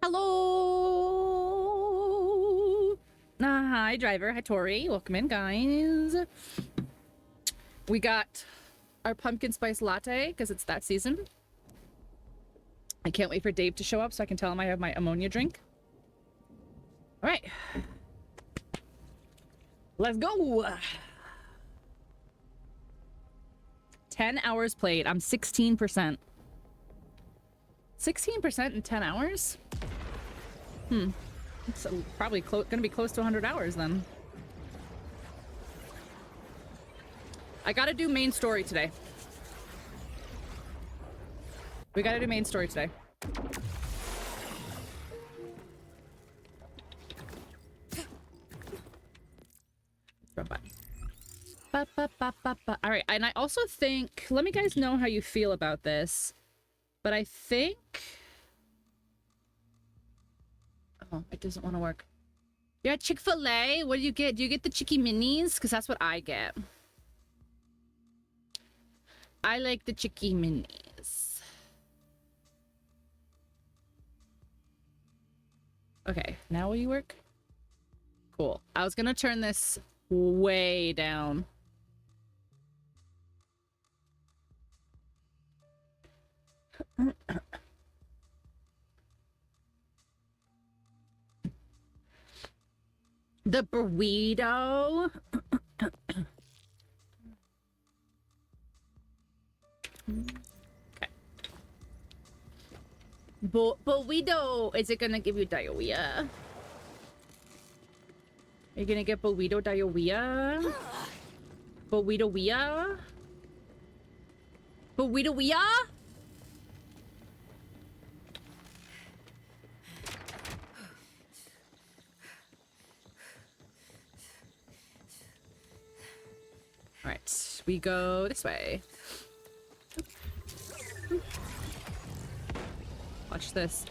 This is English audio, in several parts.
Hello! Hi, driver. Hi, Tori. Welcome in, guys. We got our pumpkin spice latte because it's that season. I can't wait for Dave to show up so I can tell him I have my ammonia drink. All right. Let's go. 10 hours played. I'm 16%. 16% in 10 hours? It's probably gonna be close to 100 hours then. I gotta do main story today. We gotta do main story today. All right, and I also think, let me guys know how you feel about this, but I think, oh, it doesn't want to work. You're at Chick-fil-A. What do you get? Do you get the Chicky Minis? Because that's what I get. I like the Chicky Minis. Okay, now will you work? Cool. I was gonna turn this way down. The burrito. Okay. Burrito. Is it gonna give you diarrhea? Are you gonna get burrito diarrhea? Burrito-wea? Burrito-wea? Alright, we go this way. Watch this.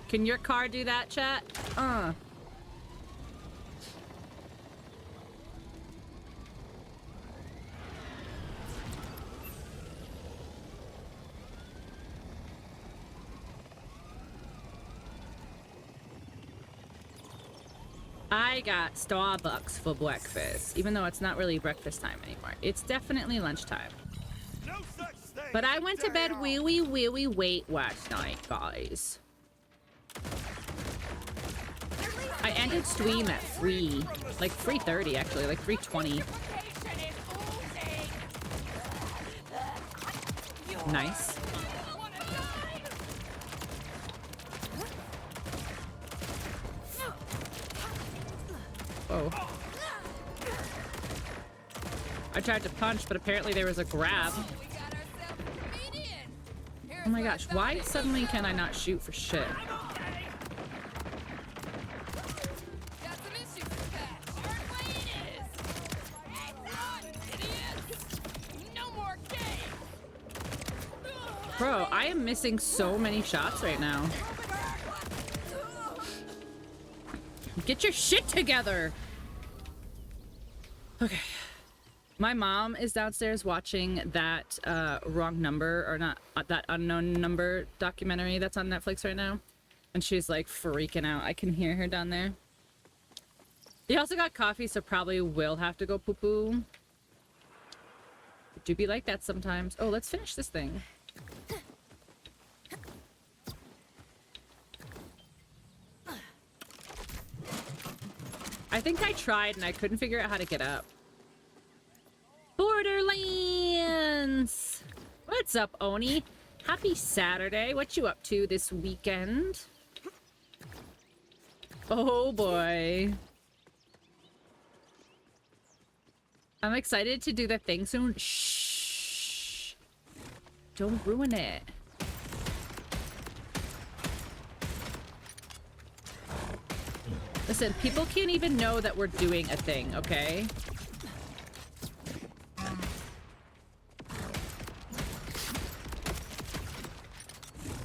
Can your car do that, chat? I got Starbucks for breakfast, even though it's not really breakfast time anymore. It's definitely lunchtime. No such thing. But I went to bed really late last night, guys. I ended stream at 3, like 3:30 actually, like 3:20. Nice. Whoa. I tried to punch, but apparently there was a grab. Oh my gosh, why suddenly can I not shoot for shit? Bro, I am missing so many shots right now. Get your shit together! Okay. My mom is downstairs watching that wrong number, or not, that unknown number documentary that's on Netflix right now. And she's like freaking out. I can hear her down there. He also got coffee, so probably will have to go poo-poo. It do be like that sometimes. Oh, let's finish this thing. I think I tried and I couldn't figure out how to get up. Borderlands! What's up, Oni? Happy Saturday. What you up to this weekend? Oh boy. I'm excited to do the thing soon. Shh. Don't ruin it. Listen, people can't even know that we're doing a thing, okay?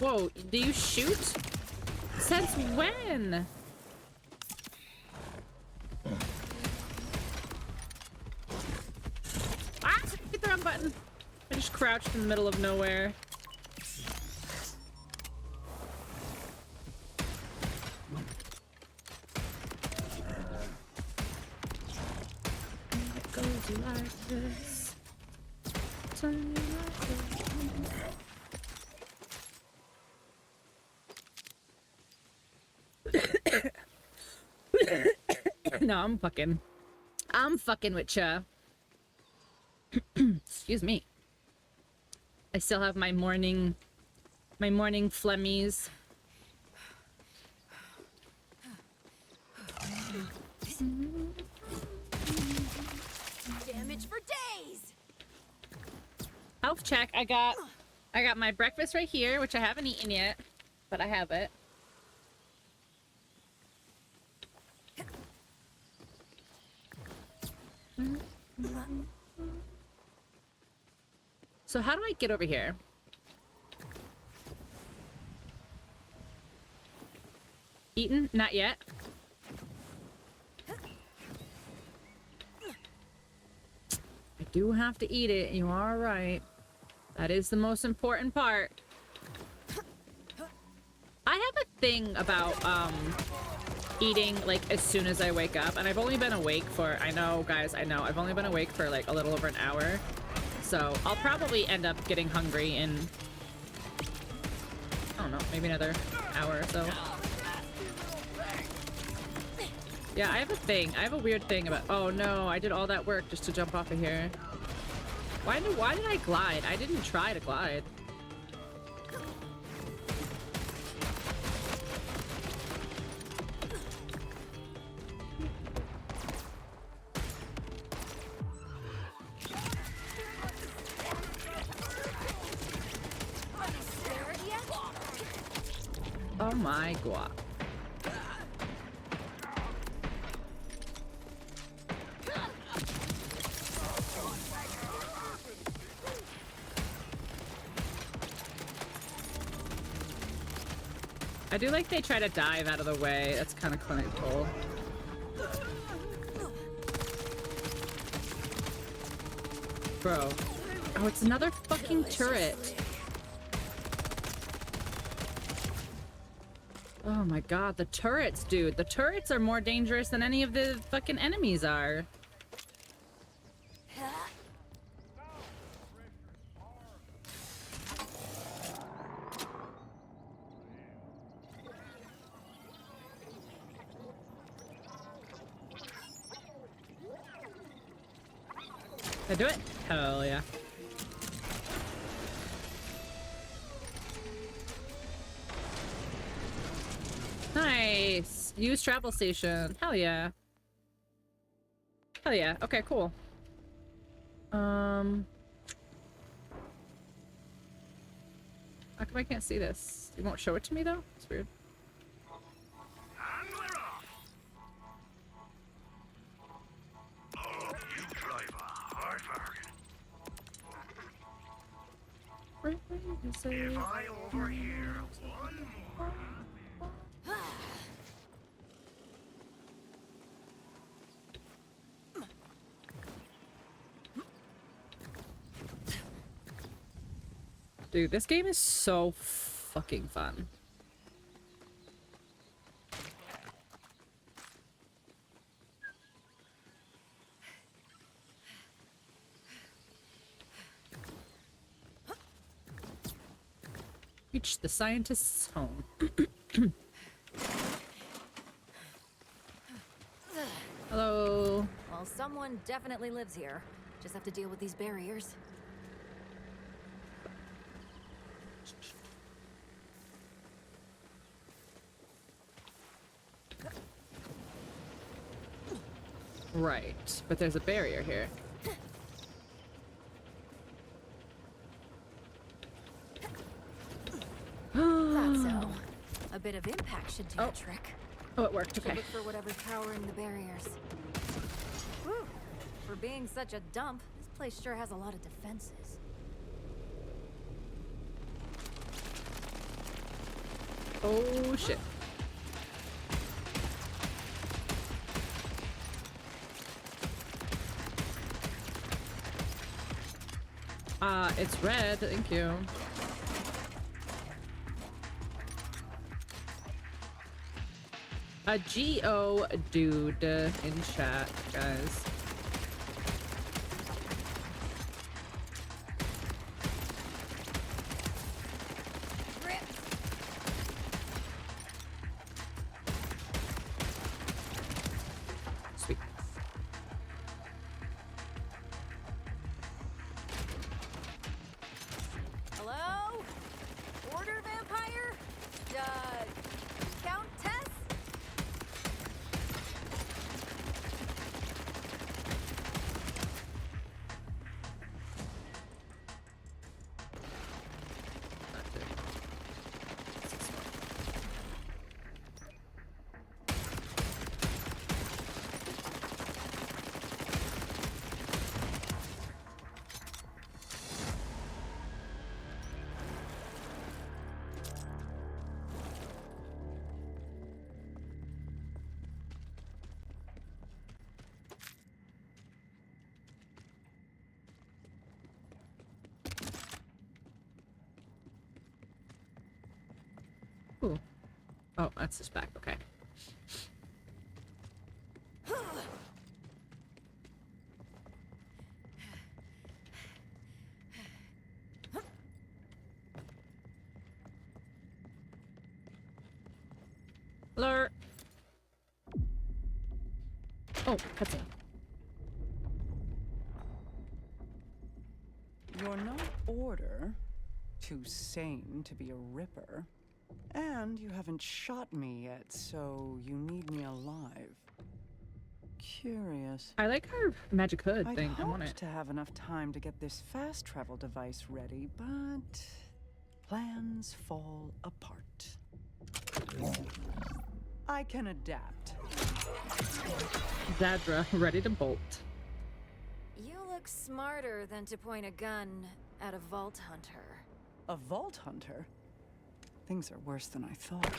Whoa, do you shoot? Since when? Ah! Hit the wrong button. I just crouched in the middle of nowhere. like this. Tell me like this. No, I'm fucking with ya. Excuse me. I still have my morning flemmies. Damage for days. Health check. I got my breakfast right here, which I haven't eaten yet, but I have it. So how do I get over here? Eaten? Not yet. I do have to eat it. You are right. That is the most important part. I have a thing about eating like as soon as I wake up, and I've only been awake for, I know guys, I know I've only been awake for like a little over an hour, so I'll probably end up getting hungry in, I don't know, maybe another hour or so. Yeah, I have a weird thing about, oh no, I did all that work just to jump off of here. Why did I glide? I didn't try to glide. Oh my god. I do like they try to dive out of the way. That's kind of clinical. Bro. Oh, it's another fucking turret. Oh my god, the turrets, dude. The turrets are more dangerous than any of the fucking enemies are. Did I do it? Hell yeah. Nice. Use travel station. Hell yeah. Hell yeah. Okay, cool. How come I can't see this? You won't show it to me though? It's weird. And we're off. Oh, you drive a hard bargain. If I overhear one more. Dude, this game is so fucking fun. Reach the scientist's home. Hello. Well, someone definitely lives here. Just have to deal with these barriers. Right, but there's a barrier here. Thought so. A bit of impact should do the trick. Oh, it worked. Should Okay. look for whatever's powering the barriers. Whew. For being such a dump, this place sure has a lot of defenses. Oh shit. It's red, thank you. A G-O dude in chat, guys. Oh, that's his back. Okay. Lure. Oh, cutscene. You're not Order, too sane to be a Ripper, and you haven't shot me yet, so you need me alive. Curious. I like her magic hood I'd thing. I want hoped it. to have enough time to get this fast travel device ready, but plans fall apart. I can adapt. Zadra, ready to bolt. You look smarter than to point a gun at a vault hunter. A vault hunter? Things are worse than I thought.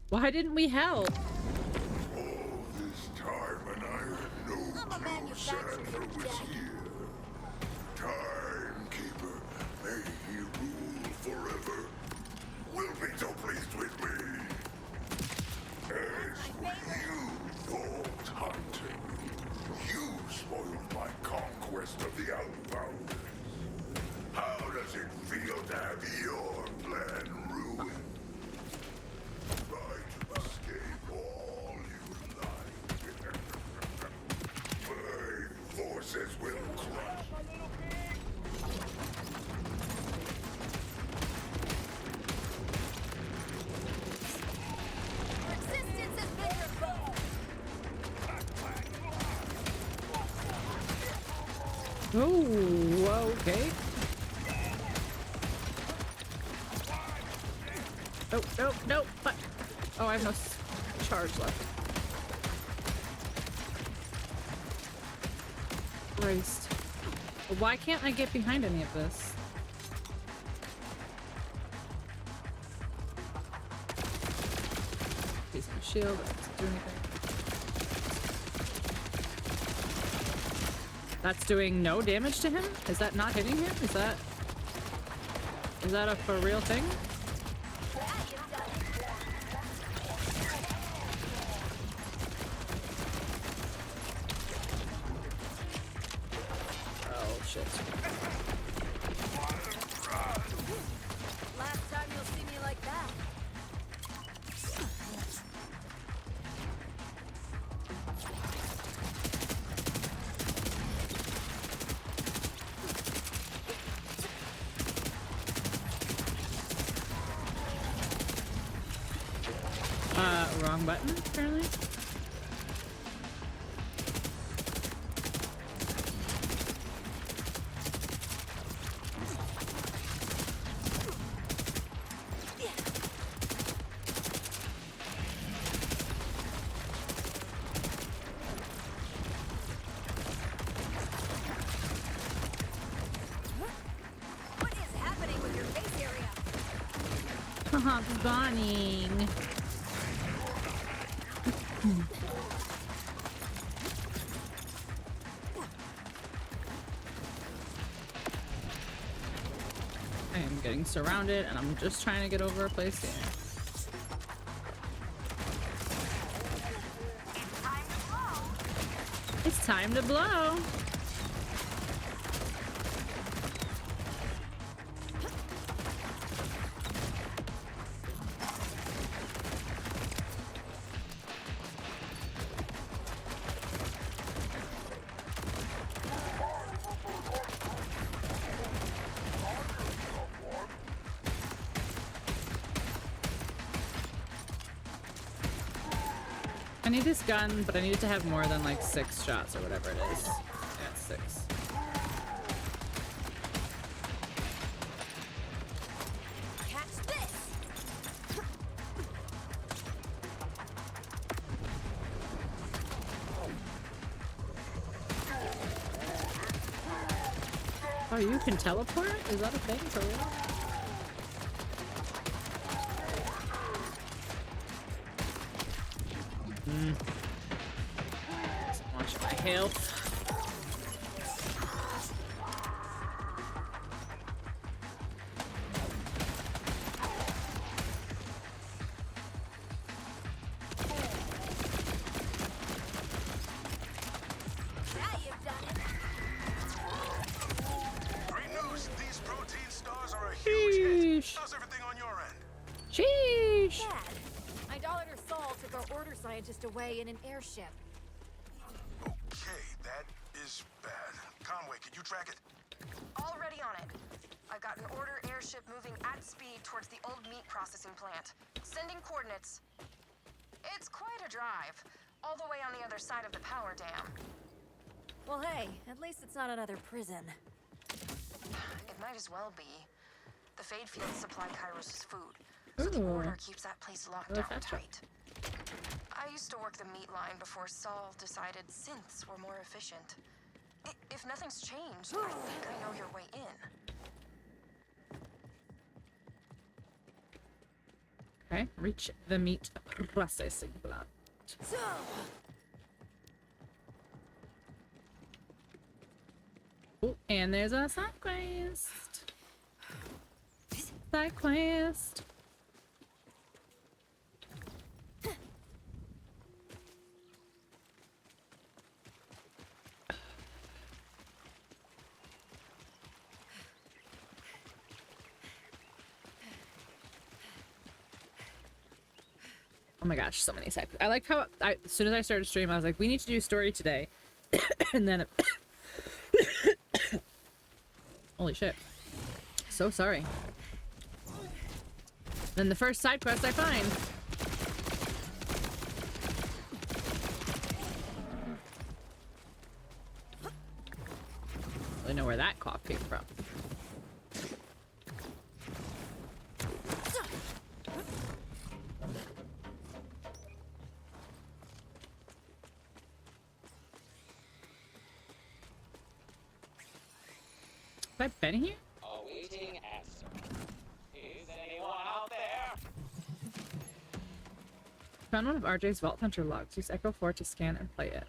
Why didn't we help? All this time and I had no clue Sandra was here. Timekeeper, may he rule forever. Will be so pleased with me. As for you, Vault Hunter, you spoiled my conquest of the Outbounders. How does it feel to have your plan ruined? Try to escape all you like. My forces will crush. Resistance has been revoked. Oh, okay. Oh, no, no, but... Oh, I have no charge left. Christ. Why can't I get behind any of this? He's my shield, that doesn't do anything. That's doing no damage to him? Is that not hitting him? Is that a for real thing? Oh shit. Last time you'll see me like that. Wrong button, apparently. What is happening with your face area? Haha, burning. I am getting surrounded and I'm just trying to get over a place here. It's time to blow. I need this gun, but I need it to have more than like 6 shots or whatever it is. Yeah, it's 6. Catch this! Oh, you can teleport? Is that a thing for real? Watch my health. Sheesh. Bad. Idolater Saul took our order scientist away in an airship. Okay, that is bad. Conway, can you track it? Already on it. I've got an order airship moving at speed towards the old meat processing plant. Sending coordinates. It's quite a drive. All the way on the other side of the power dam. Well, hey, at least it's not another prison. It might as well be. The Fade Fields supply Kairos' food, so the order keeps that place locked down tight. I used to work the meat line before Saul decided synths were more efficient. If nothing's changed, I think I know your way in. Okay, reach the meat processing plant. So, Oh, and there's a side quest. Side quest. Oh my gosh, so many side quests. I like how as soon as I started stream, I was like, we need to do story today. And then holy shit. So sorry. Then the first side quest I find. I don't know where that cough came from. Have I been here? Awaiting answer. Is anyone out there? Found one of RJ's Vault Hunter logs. Use Echo 4 to scan and play it.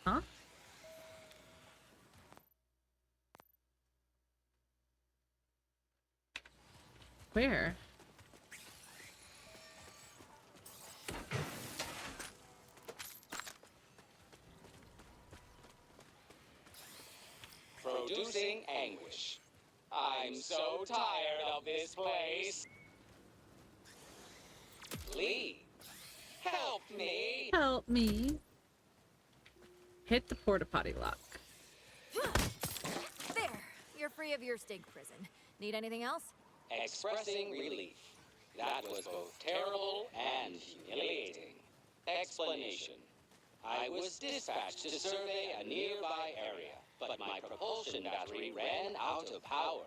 Huh? Where? Producing anguish. I'm so tired of this place. Lee, help me. Help me. Hit the porta potty lock. there. You're free of your stink prison. Need anything else? Expressing relief. That was both terrible and humiliating. Explanation. I was dispatched to survey a nearby area, but my propulsion battery ran out of power.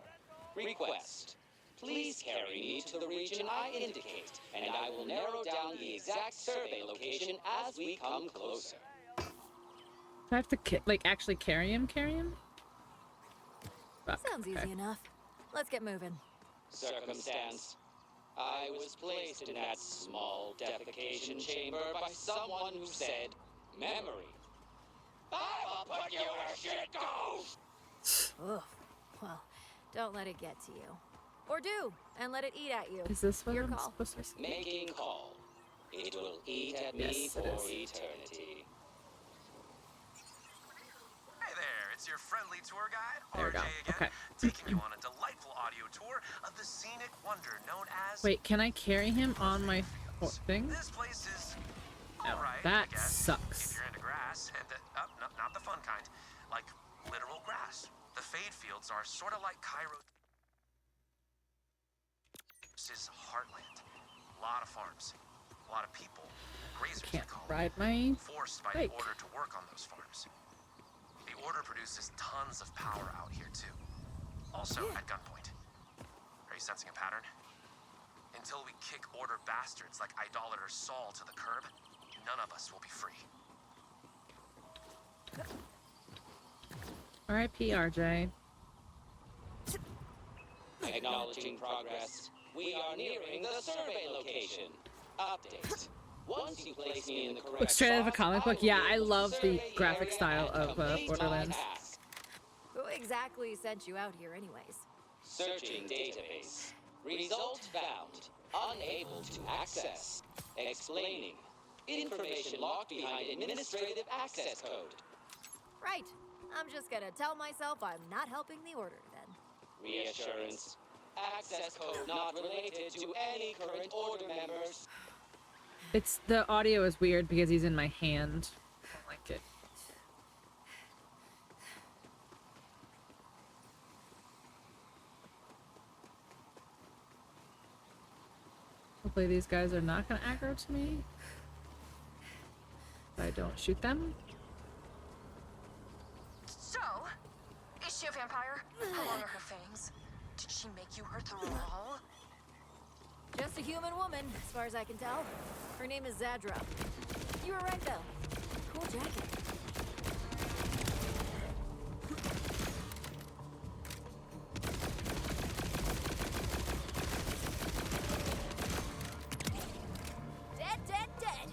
Request. Please carry me to the region I indicate, and I will narrow down the exact survey location as we come closer. Do I have to actually carry him? Fuck, Sounds okay. easy enough. Let's get moving. Circumstance. I was placed in that small defecation chamber by someone who said, memory. I will put you where shit goes! Ugh. Well, don't let it get to you. Or do, and let it eat at you. Is this what Your I'm call. supposed to see? Making call. It will eat at me Yes, it for is. eternity. Hey there, it's your friendly tour guide, There we go. RJ again, Okay. taking you on a delightful audio tour of the scenic wonder known as... Wait, can I carry him on my thing? This place is No, alright, that I guess, sucks. if you're into grass, and no, not the fun kind, like literal grass. The Fade Fields are sort of like Kairos' heartland. A lot of farms, a lot of people, grazers they Can't call ride them, my forced by bike. the Order to work on those farms. The Order produces tons of power out here too. Also at gunpoint. Are you sensing a pattern? Until we kick Order bastards like Idolater Saul to the curb, none of us will be free. R.I.P. RJ. Acknowledging progress. We are nearing the survey location. Update. Once you place me in the correct Looks straight out of a spot, comic book. will Yeah, be I able to love the survey graphic area style and of complete my Borderlands. task. Who exactly sent you out here anyways? Searching database. Result found. Unable to access. Explaining. Information locked behind administrative access code. Right. I'm just gonna tell myself I'm not helping the Order then. Reassurance. Access code not related to any current order members. It's the audio is weird because he's in my hand. I don't like it. Hopefully these guys are not gonna aggro to me if I don't shoot them. So, is she a vampire? How long are her fangs? Did she make you her thrall? Just a human woman, as far as I can tell. Her name is Zadra. You were right, though. Cool jacket. Dead, dead, dead.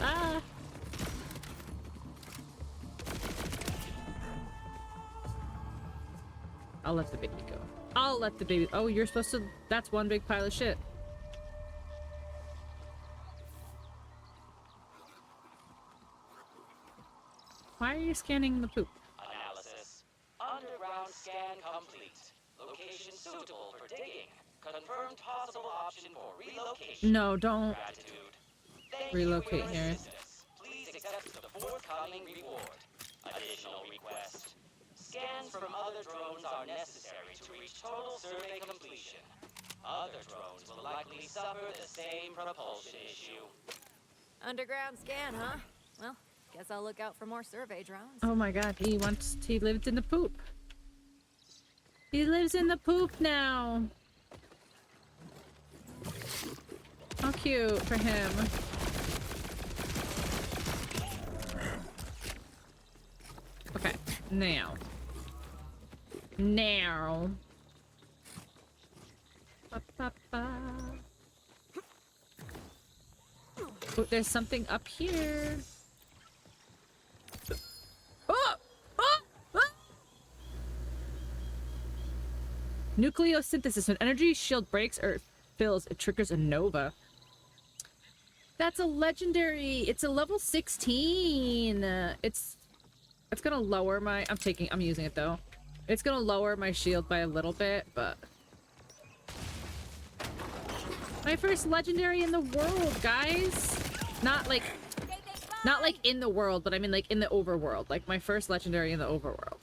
Ah! I'll let the baby go. I'll let the baby. Oh, you're supposed to. That's one big pile of shit. Why are you scanning the poop? Analysis. Underground scan complete. Location suitable for digging. Confirmed possible option for relocation. No, don't Gratitude. Thank relocate you for your here. assistance. Please accept the forthcoming reward. Additional request. Scans from other drones are necessary to reach total survey completion. Other drones will likely suffer the same propulsion issue. Underground scan, huh? Well, guess I'll look out for more survey drones. Oh my god, he lived in the poop. He lives in the poop now. How cute for him. Okay, now. Now. Ba, ba, ba. Oh, there's something up here. Oh! Oh! Oh! Nucleosynthesis. When energy shield breaks or fills, it triggers a nova. That's a legendary. It's a level 16. It's gonna lower my. I'm using it though. It's gonna lower my shield by a little bit, but my first legendary in the world, guys. Not like in the world, but I mean like in the overworld. Like my first legendary in the overworld.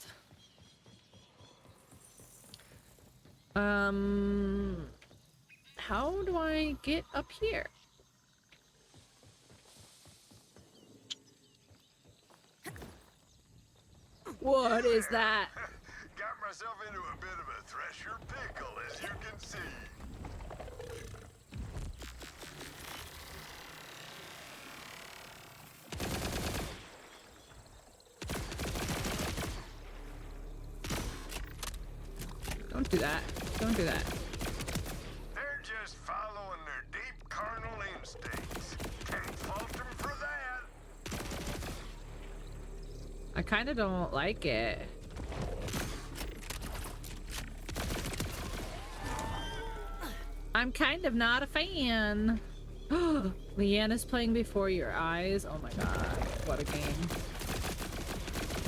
How do I get up here? What is that? Got myself into a bit of a thresher pickle, as you can see. Don't do that. Don't do that. They're just following their deep carnal instincts. Can't fault them for that. I kind of don't like it. I'm kind of not a fan. Leanna's playing before your eyes. Oh my god. What a game.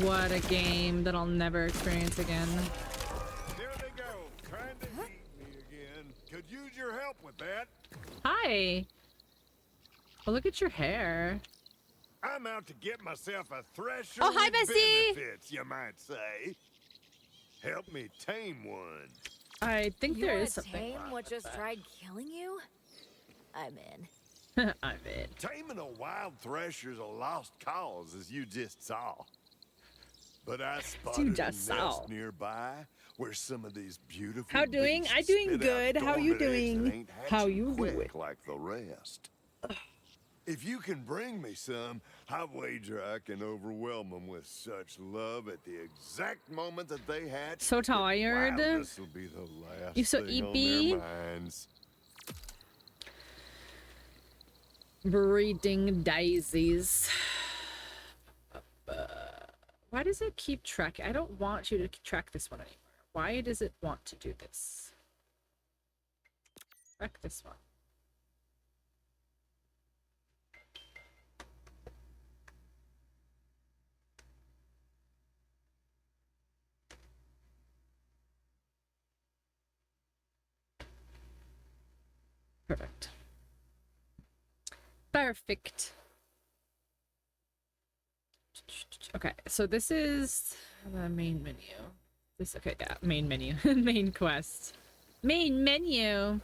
What a game that I'll never experience again. There they go, trying to eat me again. Could use your help with that. Hi. Oh, look at your hair. I'm out to get myself a thresher Oh, hi, with Bessie. benefits, you might say. Help me tame one. I think You there wanna is something tame wrong what with just that. tried killing you? I'm in. I'm in. Taming a wild thresher's a lost cause, as you just saw. But I spotted a just nest saw. nearby where some of these beautiful How doing? beasts I doing spit out good. How you dormant eggs that doing? ain't How hatching you quick doing? like the rest. If you can bring me some, I wager I can overwhelm them with such love at the exact moment that they hatch. So tired. This will be the last You so thing on EP? their minds. Breeding daisies. Why does it keep tracking? I don't want you to track this one anymore. Why does it want to do this? Track this one. Perfect. Okay, so this is the main menu. This, okay, yeah, main menu. Main quest. Main menu!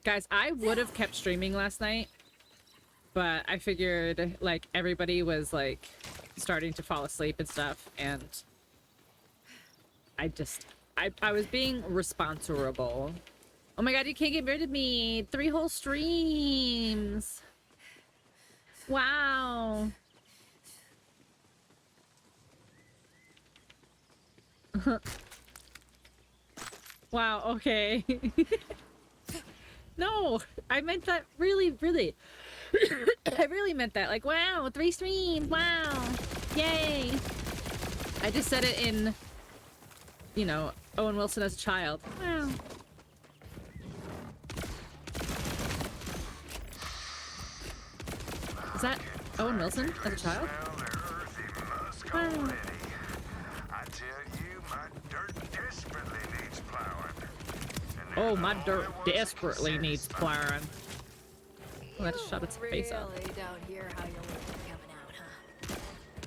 Guys, I would have kept streaming last night, but I figured, like, everybody was, like, starting to fall asleep and stuff, and I was being responsible. Oh my god, you can't get rid of me! 3 whole streams! Wow! Wow, okay. No, I meant that really, really. I really meant that. Like, wow, 3 streams, wow. Yay. I just said it in, you know, Owen Wilson as a child. Wow. Is that Owen Wilson as a child? Wow. Oh, my dirt desperately needs plowing. Oh, that shot its face up. Really don't hear how your work is coming out,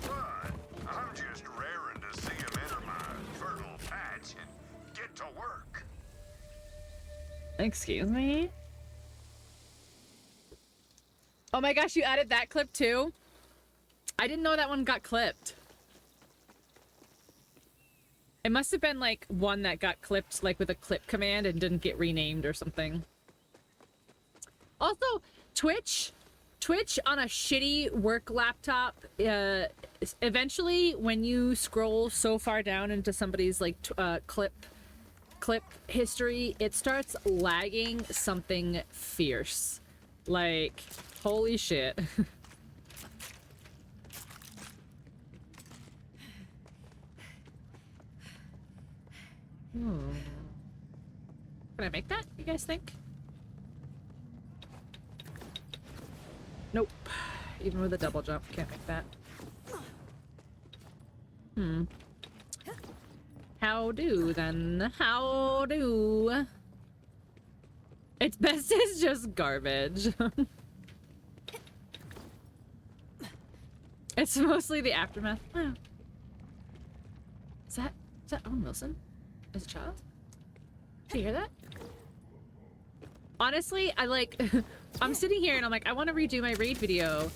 huh? But I'm just raring to see him enter my fertile patch and get to work. Excuse me? Oh my gosh, you added that clip too? I didn't know that one got clipped. It must have been like one that got clipped like with a clip command and didn't get renamed or something. Also, Twitch on a shitty work laptop, eventually when you scroll so far down into somebody's like clip history, it starts lagging something fierce. Like, holy shit. Can I make that, you guys think? Nope. Even with a double jump, can't make that. How do, then? How do? Its best is just garbage. It's mostly the aftermath. Wow. Is that Owen Wilson? As a child? Did you hear that? Honestly, I like... I'm sitting here and I'm like, I want to redo my raid video.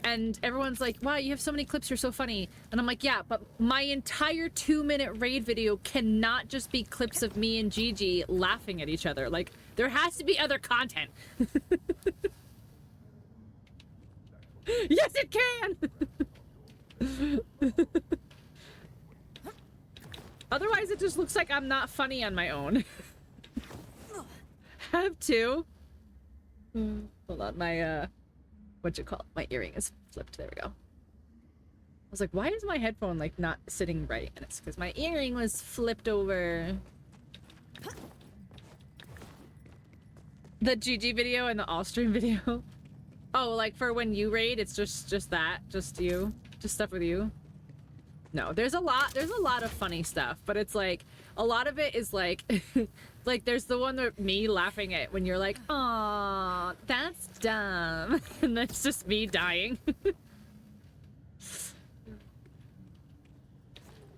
And everyone's like, wow, you have so many clips, you're so funny. And I'm like, yeah, but my entire 2-minute raid video cannot just be clips of me and Gigi laughing at each other. Like, there has to be other content. Yes, it can! Otherwise, it just looks like I'm not funny on my own. Have to. Hold on, my, my earring is flipped. There we go. I was like, why is my headphone, like, not sitting right? And it's because my earring was flipped over. The GG video and the all-stream video. Oh, like, for when you raid, it's just that? Just you? Just stuff with you? No, there's a lot of funny stuff, but it's like a lot of it is like like there's the one with me laughing at when you're like, "Aw, that's dumb." And that's just me dying.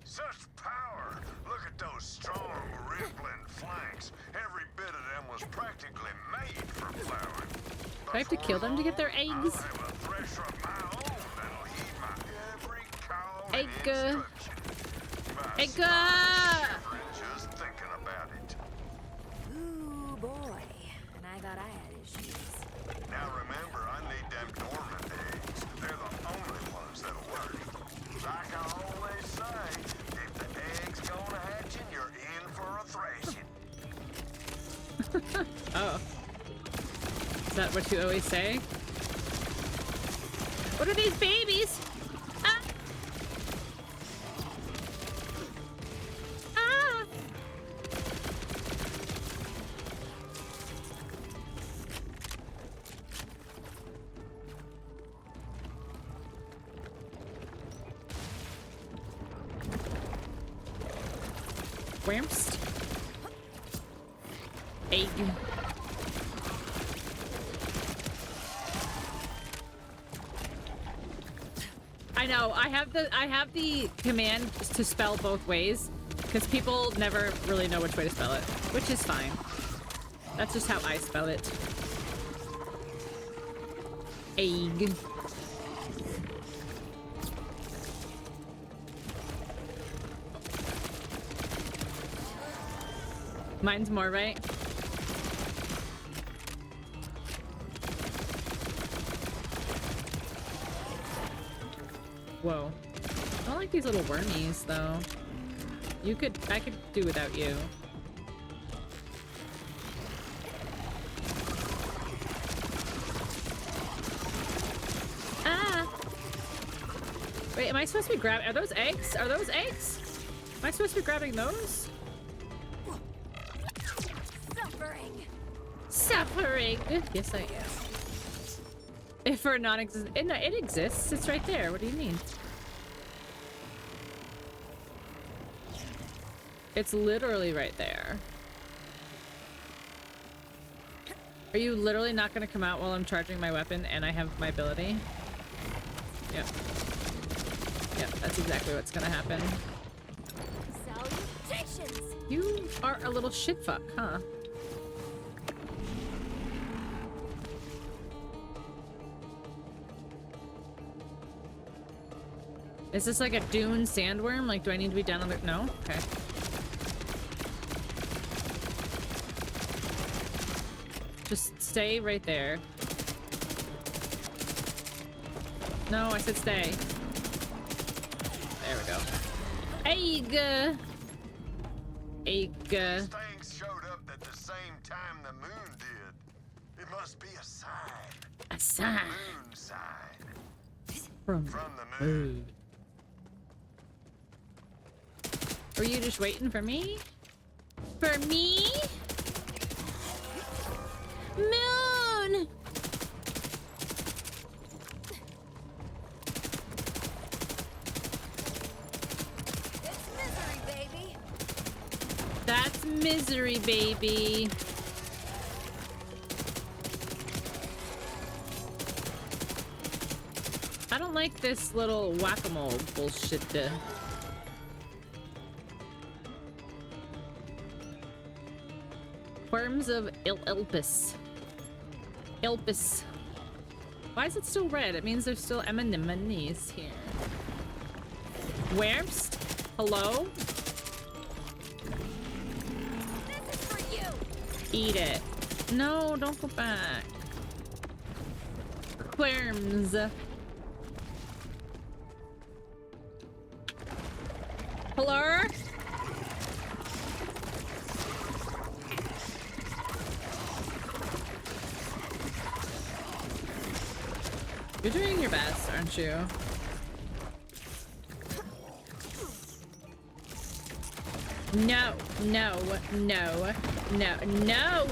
Such power! Look at those strong, rippling flanks. Every bit of them was practically made for plowing. Do I have to kill them to get their eggs? I'll have a thresher of my own that'll heed my every call and Egg. instruction. My Egg. spine just thinking about it. Ooh, boy. And I thought I had issues. Now remember, I need them dormant eggs. They're the only ones that'll work. Like I always say, if the egg's gonna hatchin', you're in for a thrashing. Oh. Is that what you always say? What are these babies? Ah! Ah! Whamps. Egg. I know. I have the command to spell both ways because people never really know which way to spell it, which is fine. That's just how I spell it. Egg. Mine's more right. Whoa. I don't like these little wormies, though. I could do without you. Ah! Wait, am I supposed to be grabbing? Are those eggs? Are those eggs? Am I supposed to be grabbing those? Suffering. Suffering! Yes, I am. If for non-existent, it exists. It's right there. What do you mean? It's literally right there. Are you literally not going to come out while I'm charging my weapon and I have my ability? Yep. Yep, that's exactly what's going to happen. Salutations. You are a little shitfuck, huh? Is this like a dune sandworm? Like, do I need to be down on the... No? Okay. Just stay right there. No, I said stay. There we go. Egg! Egg. These things showed up at the same time the moon did. It must be a sign. A sign. Moon sign. From the moon. Were you just waiting for me? For me? Moon! It's misery, baby. That's misery, baby. I don't like this little whack-a-mole bullshit. Worms of Elpis. Elpis. Why is it still red? It means there's still anemones here. Worms? Hello? This is for you. Eat it. No, don't go back. Worms. Hello? You're doing your best, aren't you? No, no, no, no, no!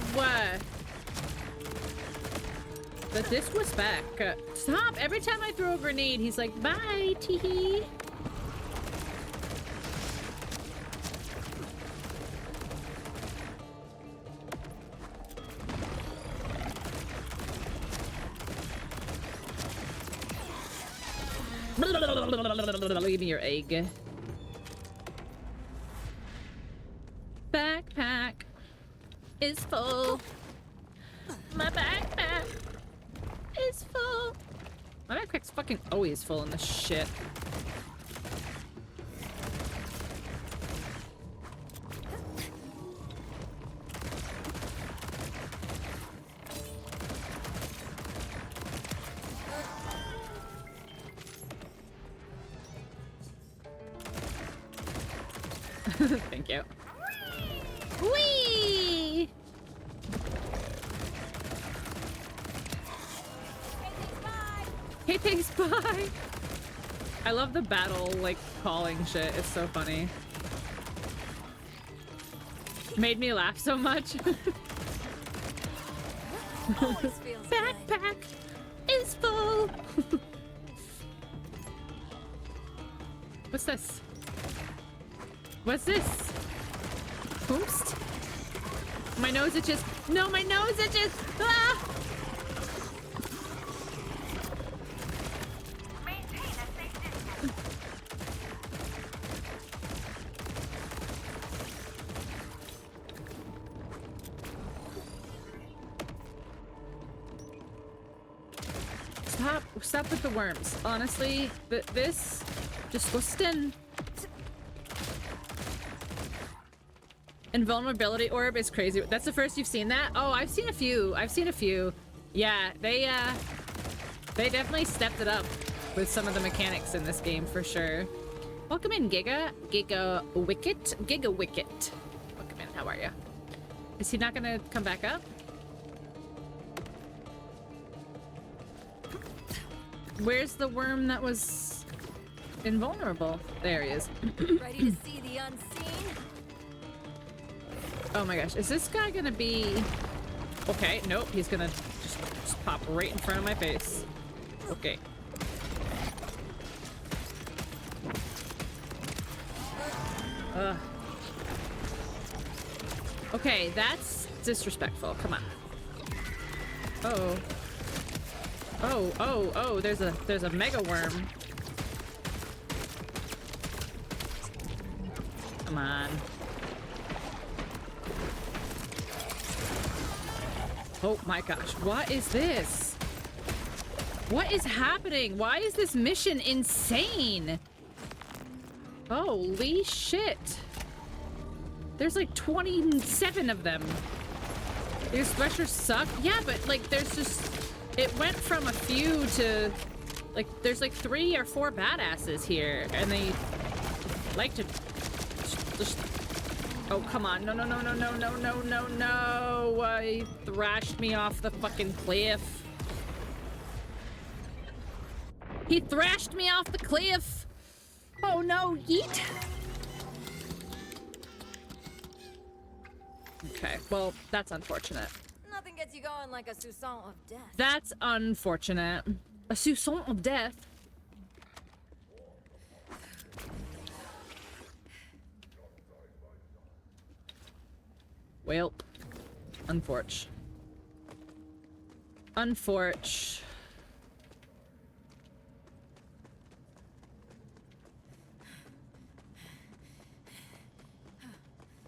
The disrespect. Stop! Every time I throw a grenade, he's like, bye, teehee. Give me your egg. Backpack is full. My backpack is full. My backpack's fucking always full in this shit. Thank you. Whee! Hey, thanks, bye! I love the battle, like, calling shit. It's so funny. Made me laugh so much. Always feels Backpack is full! What's this? What's this? Oops. My nose itches. No, my nose itches! Ah! Maintain a safe distance. stop with the worms. Honestly, this disgusting. Invulnerability orb is crazy. That's the first you've seen that? Oh, I've seen a few. I've seen a few. Yeah, they definitely stepped it up with some of the mechanics in this game for sure. Welcome in, Giga Wicket. Welcome in. How are you? Is he not gonna come back up? Where's the worm that was invulnerable? There he is. Ready to see the unseen? Oh my gosh, is this guy gonna be... Okay, nope, he's gonna just pop right in front of my face. Okay. Okay, that's disrespectful. Come on. Oh. Oh, there's a mega worm. Come on. Oh my gosh, what is this? What is happening? Why is this mission insane? Holy shit. There's like 27 of them. These pressures suck. Yeah, but like there's just... It went from a few to... Like, there's like 3 or 4 badasses here. And they like to... Just... Oh, come on. No. He thrashed me off the fucking cliff. He thrashed me off the cliff. Oh no, yeet. Okay, well, that's unfortunate. Nothing gets you going like a soupçon of death. That's unfortunate. A soupçon of death. Well, unfortunate.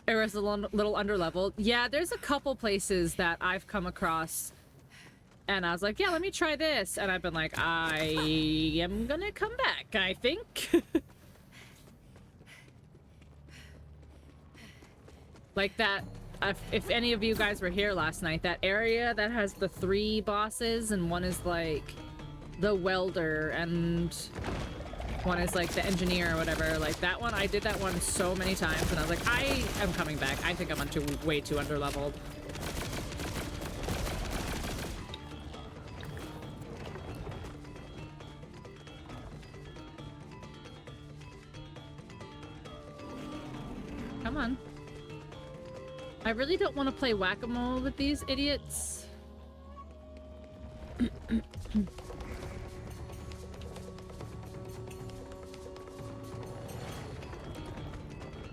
It was a little underleveled. Yeah, there's a couple places that I've come across and I was like, yeah, let me try this. And I've been like, I am gonna come back, I think. Like that, if any of you guys were here last night, that area that has the 3 bosses and one is like the welder and one is like the engineer or whatever, like that one, I did that one so many times and I was like, I am coming back. I think I'm way too underleveled. Come on. I really don't want to play whack-a-mole with these idiots.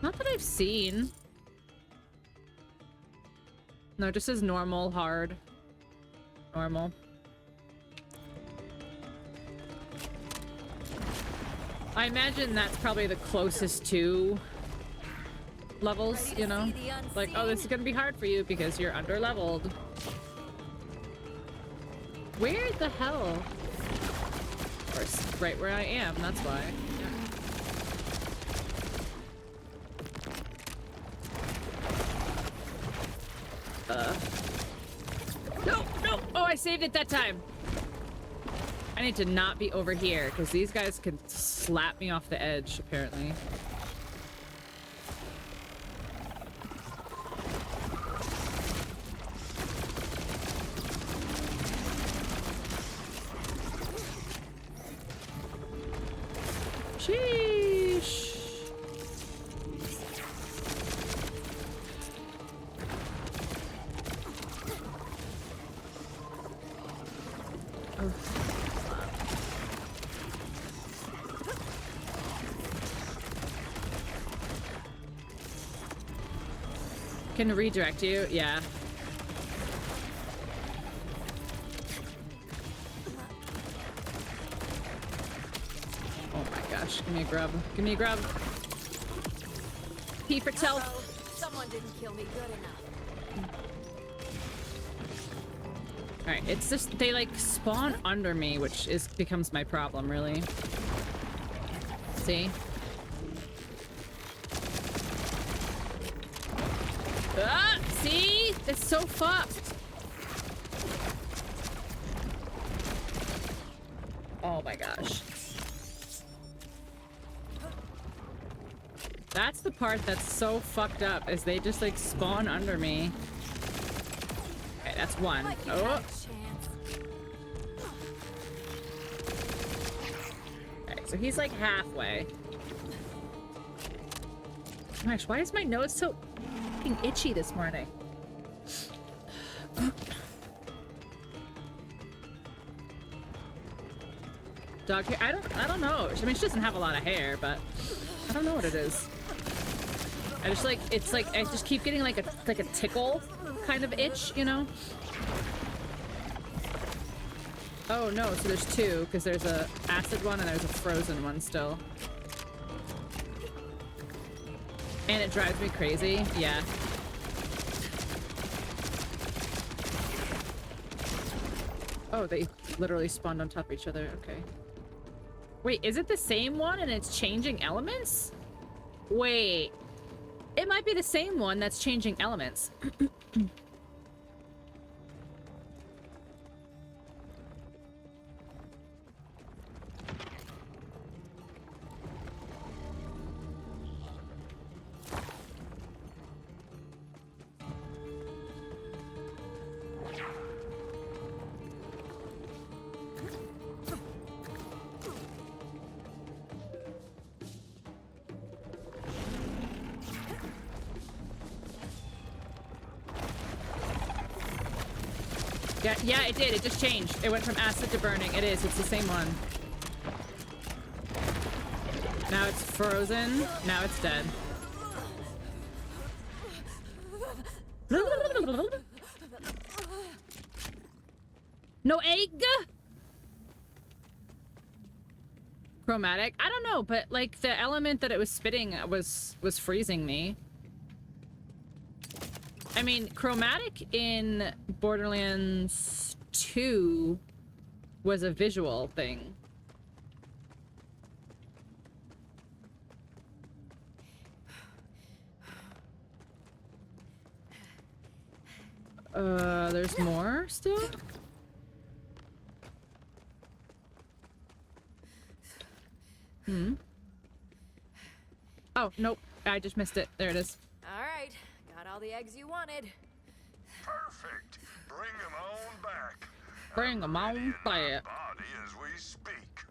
Not that I've seen. No, just as normal, hard. Normal. I imagine that's probably the closest to levels, you know? Like, oh, this is gonna be hard for you because you're under-leveled. Where the hell? Of course, right where I am, that's why. No! Oh, I saved it that time! I need to not be over here, because these guys can slap me off the edge, apparently. Sheesh! Can redirect you? Yeah. Oh my gosh. Give me a grub. Give me a grub. P for self. Someone didn't kill me good enough. Alright, it's just, they like spawn under me, which becomes my problem, really. See? Ah! See? It's so fucked! Oh my gosh. That's the part that's so fucked up, is they just like spawn under me. Okay, that's one. Oh! Okay, so he's like halfway. Gosh, why is my nose so fucking itchy this morning? Dog hair? I don't know. I mean, she doesn't have a lot of hair, but I don't know what it is. I just like, it's like, I just keep getting like a tickle kind of itch, you know? Oh no, so there's two, because there's a acid one and there's a frozen one still. And it drives me crazy, yeah. Oh, they literally spawned on top of each other, okay. Wait, is it the same one and it's changing elements? Wait. It might be the same one that's changing elements. Yeah, it did. It just changed. It went from acid to burning. It is. It's the same one. Now it's frozen. Now it's dead. No egg? Chromatic? I don't know, but like the element that it was spitting was freezing me. I mean, chromatic in Borderlands 2 was a visual thing. There's more still? Hmm. Oh, nope. I just missed it. There it is. All right. Got all the eggs you wanted. Perfect. Bring them on back. Bring them on back. Body as we speak.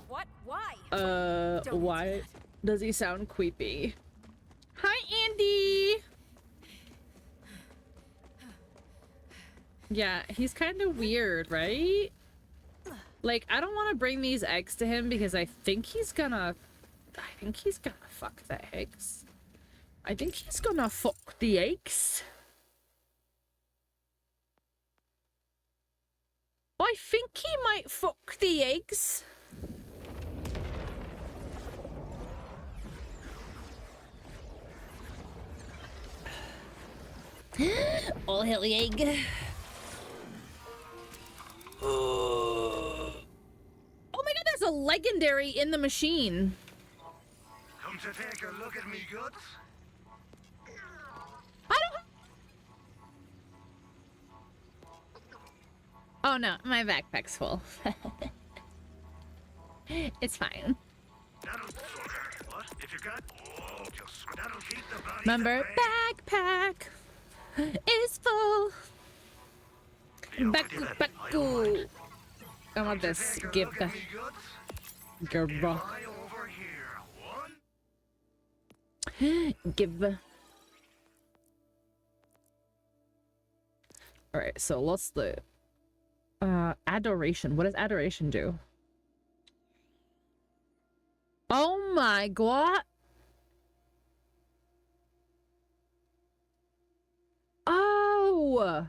What? Why? Don't Why does he sound creepy? Hi, Andy! Yeah, he's kind of weird, right? Like, I don't want to bring these eggs to him because I think he's gonna fuck the eggs. I think he's gonna fuck the eggs. I think he might fuck the eggs. Oh, hell egg. Oh my god, there's a legendary in the machine. Come to take a look at me goods? I don't. Oh no, my backpack's full. It's fine. What? If you got... Oh, that'll keep the body. Remember, backpack is full. Back. I want this. Give the. Give. Give. All right, so let's do adoration. What does adoration do? Oh my god. Oh.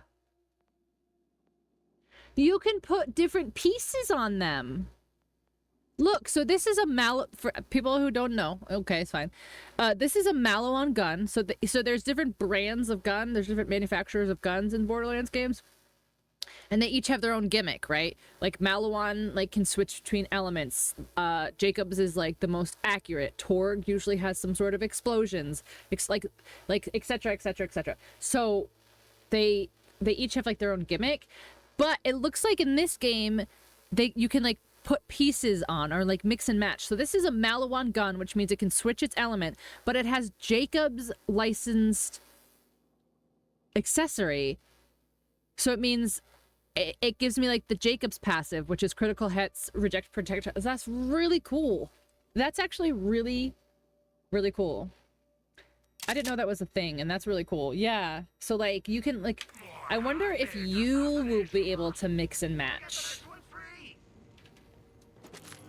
You can put different pieces on them. Look, so this is a for people who don't know. Okay, it's fine. This is a Mallow gun. So there's different brands of gun. There's different manufacturers of guns in Borderlands games. And they each have their own gimmick, right? Like Malawan like can switch between elements. Jacob's is like the most accurate. Torg usually has some sort of explosions, like etc etc etc. So they each have like their own gimmick, but it looks like in this game you can like put pieces on or like mix and match. So this is a Malawan gun, which means it can switch its element, but it has Jacob's licensed accessory. So it means it gives me like the Jacob's passive, which is critical hits, reject, protect. That's really cool. That's actually really, really cool. I didn't know that was a thing, and that's really cool. Yeah. So like you can like, I wonder if you will be able to mix and match.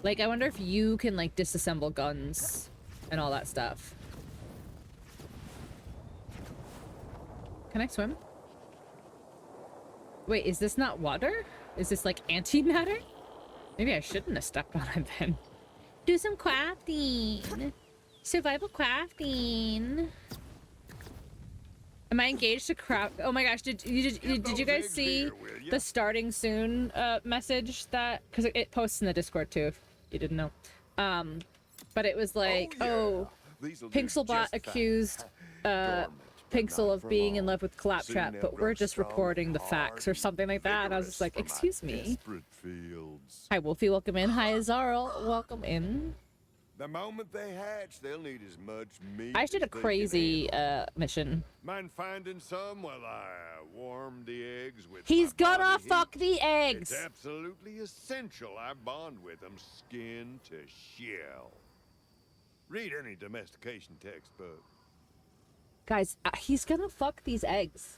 Like I wonder if you can like disassemble guns and all that stuff. Can I swim? Wait, is this not water? Is this like antimatter? Maybe I shouldn't have stepped on it then. Do some crafting. Survival crafting. Am I engaged to craft? Oh my gosh, did you guys see the starting soon message that, because it posts in the Discord too if you didn't know. But it was like, Pixelbot accused Pixel of being in love with Claptrap, but we're just reporting the facts or something like that. And I was just like, excuse me. Hi Wolfie, welcome in. Hi Azarl, welcome in. The moment they hatch, they'll need as much meat. I did a crazy mission. Mind finding some while I warm the eggs with He's my gonna body fuck heat? the eggs. It's absolutely essential I bond with them skin to shell. Read any domestication textbook. Guys, he's gonna fuck these eggs.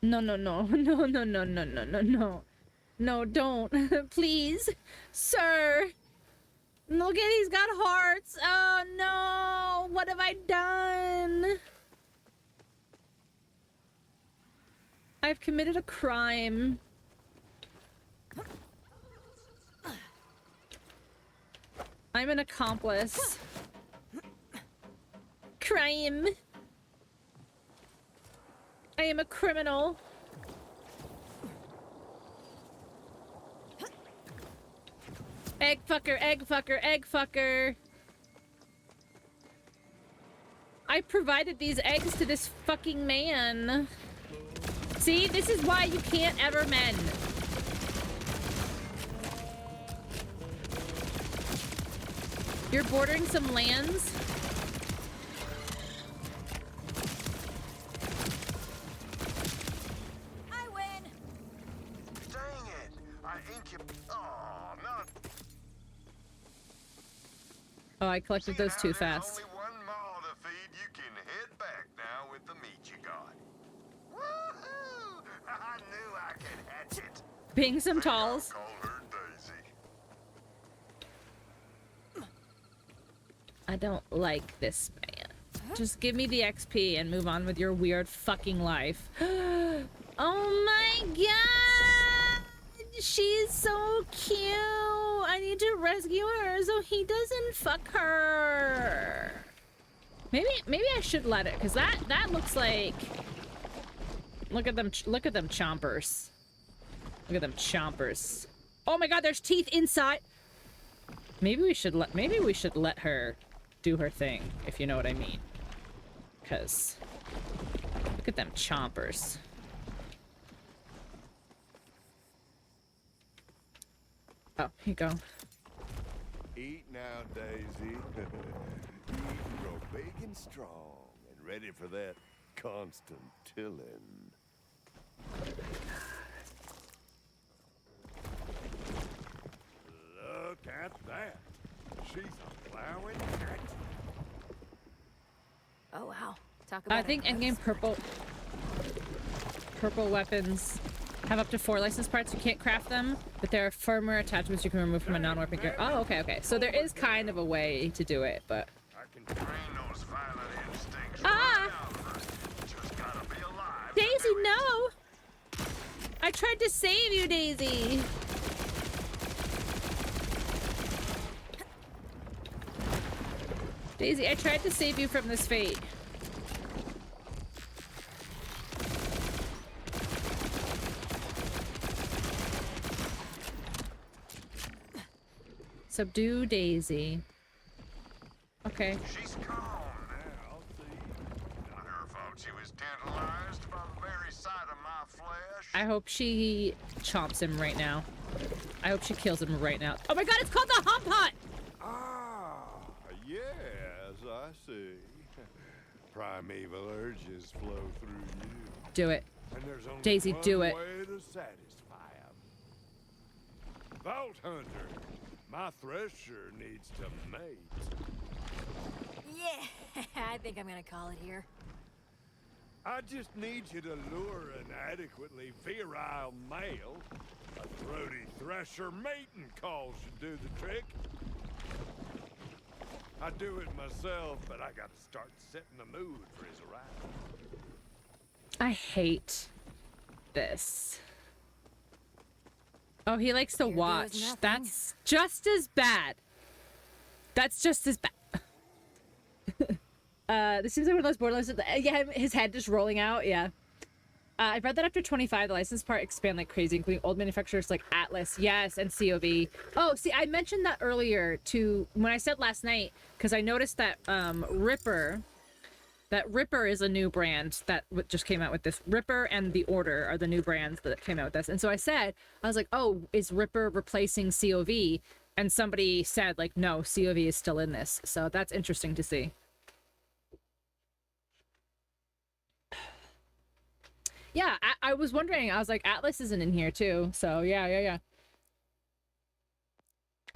No, no, no, no, no, no, no, no, no, no. No, don't. Please. Sir. Look at, he's got hearts. Oh, no. What have I done? I've committed a crime. I'm an accomplice. Crime. I am a criminal. Egg fucker, egg fucker, egg fucker. I provided these eggs to this fucking man. See, this is why you can't ever mend. You're bordering some lands. I win. Dang it! I Oh, no. Oh, I collected those too fast. Only one maw to feed. You can head back now with the meat you got. Woohoo! I knew I could hatch it. Bing some talls. Call her Daisy. I don't like this man. Just give me the XP and move on with your weird fucking life. Oh my god! She's so cute! I need to rescue her so he doesn't fuck her. Maybe I should let it, because that looks like... Look at them chompers. Look at them chompers. Oh my god, there's teeth inside! Maybe we should let her do her thing, if you know what I mean. Because look at them chompers. Oh, here you go. Eat now, Daisy. Eat and grow big and strong and ready for that constant tilling. Look at that. She's a plowing cat. Oh wow. Talk about I think endgame purple weapons have up to 4 license parts. You can't craft them, but there are firmware attachments you can remove from a non-warping gear. Oh, okay. So there is kind of a way to do it, but... I can train those violent instincts Ah! right out of her. Just gotta be alive. Daisy, no! I tried to save you, Daisy! Daisy, I tried to save you from this fate. Subdue Daisy. Okay. She's calm now, see? Not her fault she was tantalized by the very sight of my flesh. I hope she chomps him right now. I hope she kills him right now. Oh my god, it's called the Hump Hut! Ah, yes, I see. Primeval urges flow through you. Do it. And there's only Daisy, one do it. way to satisfy him. Vault Hunter, my thresher needs to mate. Yeah, I think I'm gonna call it here. I just need you to lure an adequately virile male. A throaty thresher mating call should do the trick. I do it myself, but I gotta start setting the mood for his arrival. I hate this. Oh, he likes to Here goes watch. nothing. That's just as bad. That's just as bad. This seems like one of those Borderlands. Yeah, his head just rolling out. Yeah. I've read that after 25, the license part expand like crazy, including old manufacturers like Atlas, yes, and COV. Oh, see, I mentioned that earlier to when I said last night because I noticed that Ripper is a new brand that just came out with this. Ripper and The Order are the new brands that came out with this. And so I was like, oh, is Ripper replacing COV? And somebody said like, no, COV is still in this. So that's interesting to see. Yeah, I was wondering. I was like, Atlas isn't in here too. So yeah.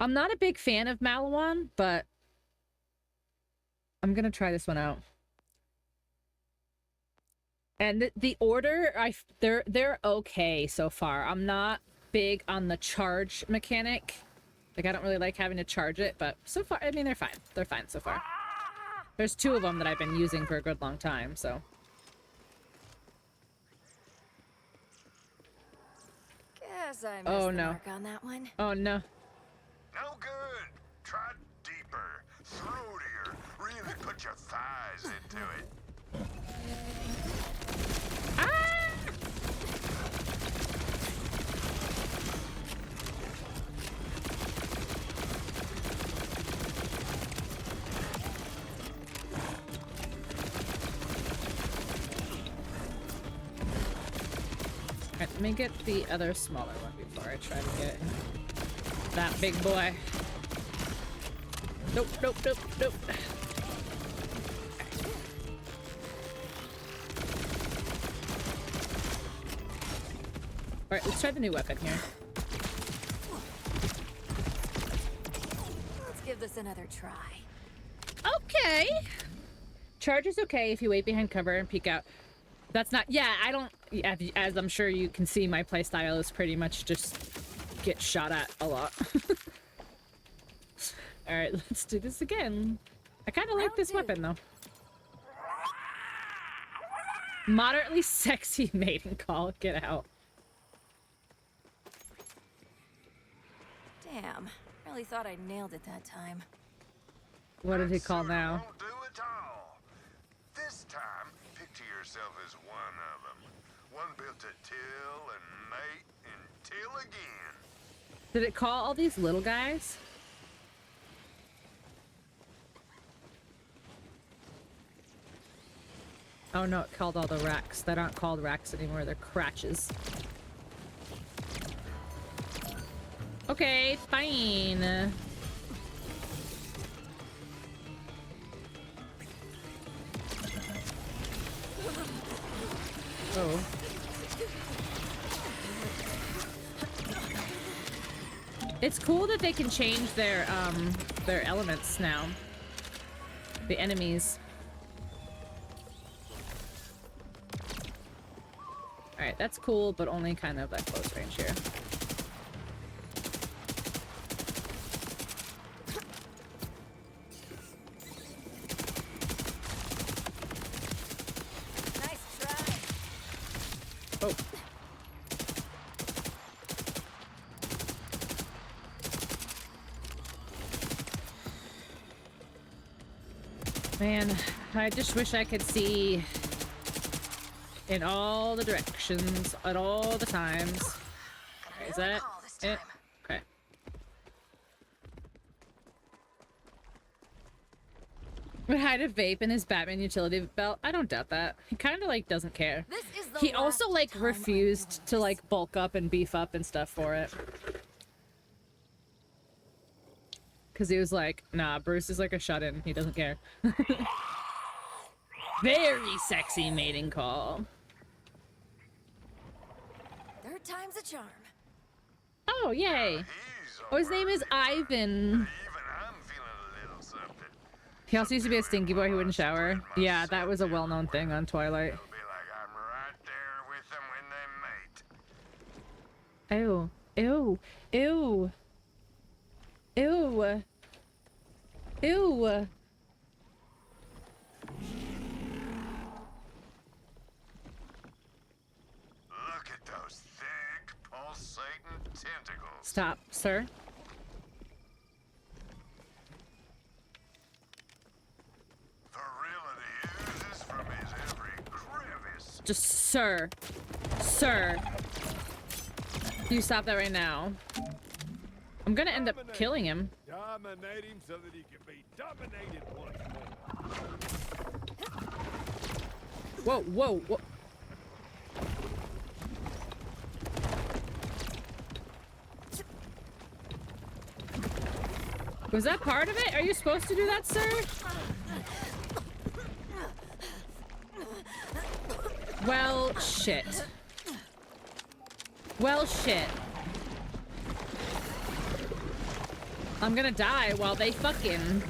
I'm not a big fan of Malawan, but I'm gonna try this one out. And the Order, they're okay so far. I'm not big on the charge mechanic. Like, I don't really like having to charge it, but so far, I mean, they're fine. They're fine so far. There's 2 of them that I've been using for a good long time, so. Guess I missed Oh, the no. mark on that one. Oh, no. No good. Try deeper, throatier. Really put your thighs into it. Ah! Alright, let me get the other smaller one before I try to get that big boy. Nope. Alright, let's try the new weapon here. Let's give this another try. Okay. Charge is okay if you wait behind cover and peek out. That's not... Yeah, I don't... As I'm sure you can see, my playstyle is pretty much just get shot at a lot. Alright, let's do this again. I kind of like this weapon, though. Moderately sexy mating call. Get out. Damn, really thought I nailed it that time. What did he call now? Won't do it all. This time, picture yourself as one of them. One built to till and mate and till again. Did it call all these little guys? Oh no, it called all the racks. That aren't called racks anymore, they're cratches. Okay, fine. Oh. It's cool that they can change their elements now. The enemies. Alright, that's cool, but only kind of at close range here. Nice try. Oh. Man, I just wish I could see in all the directions at all the times. Is that it? Okay. Would hide a vape in his Batman utility belt. I don't doubt that. He kind of like doesn't care. This is the He also last like time I'm refused doing to this. like bulk up and beef up and stuff for it. Cause he was like, nah, Bruce is like a shut-in. He doesn't care. Very sexy mating call. Third time's a charm. Oh, yay. Oh, his name is Ivan. He also used to be a stinky boy who wouldn't shower. Yeah, that was a well-known thing on Twilight. Ew. Ew. Ew. Ew. Ew. Look at those thick, pulsating tentacles. Stop, sir. Virility oozes from his every crevice. Just, sir. Sir. You stop that right now. I'm gonna end up killing him. Dominate him so that he can be dominated once more. Whoa, whoa, whoa. Was that part of it? Are you supposed to do that, sir? Well, shit. Well, shit. I'm gonna die while they fucking...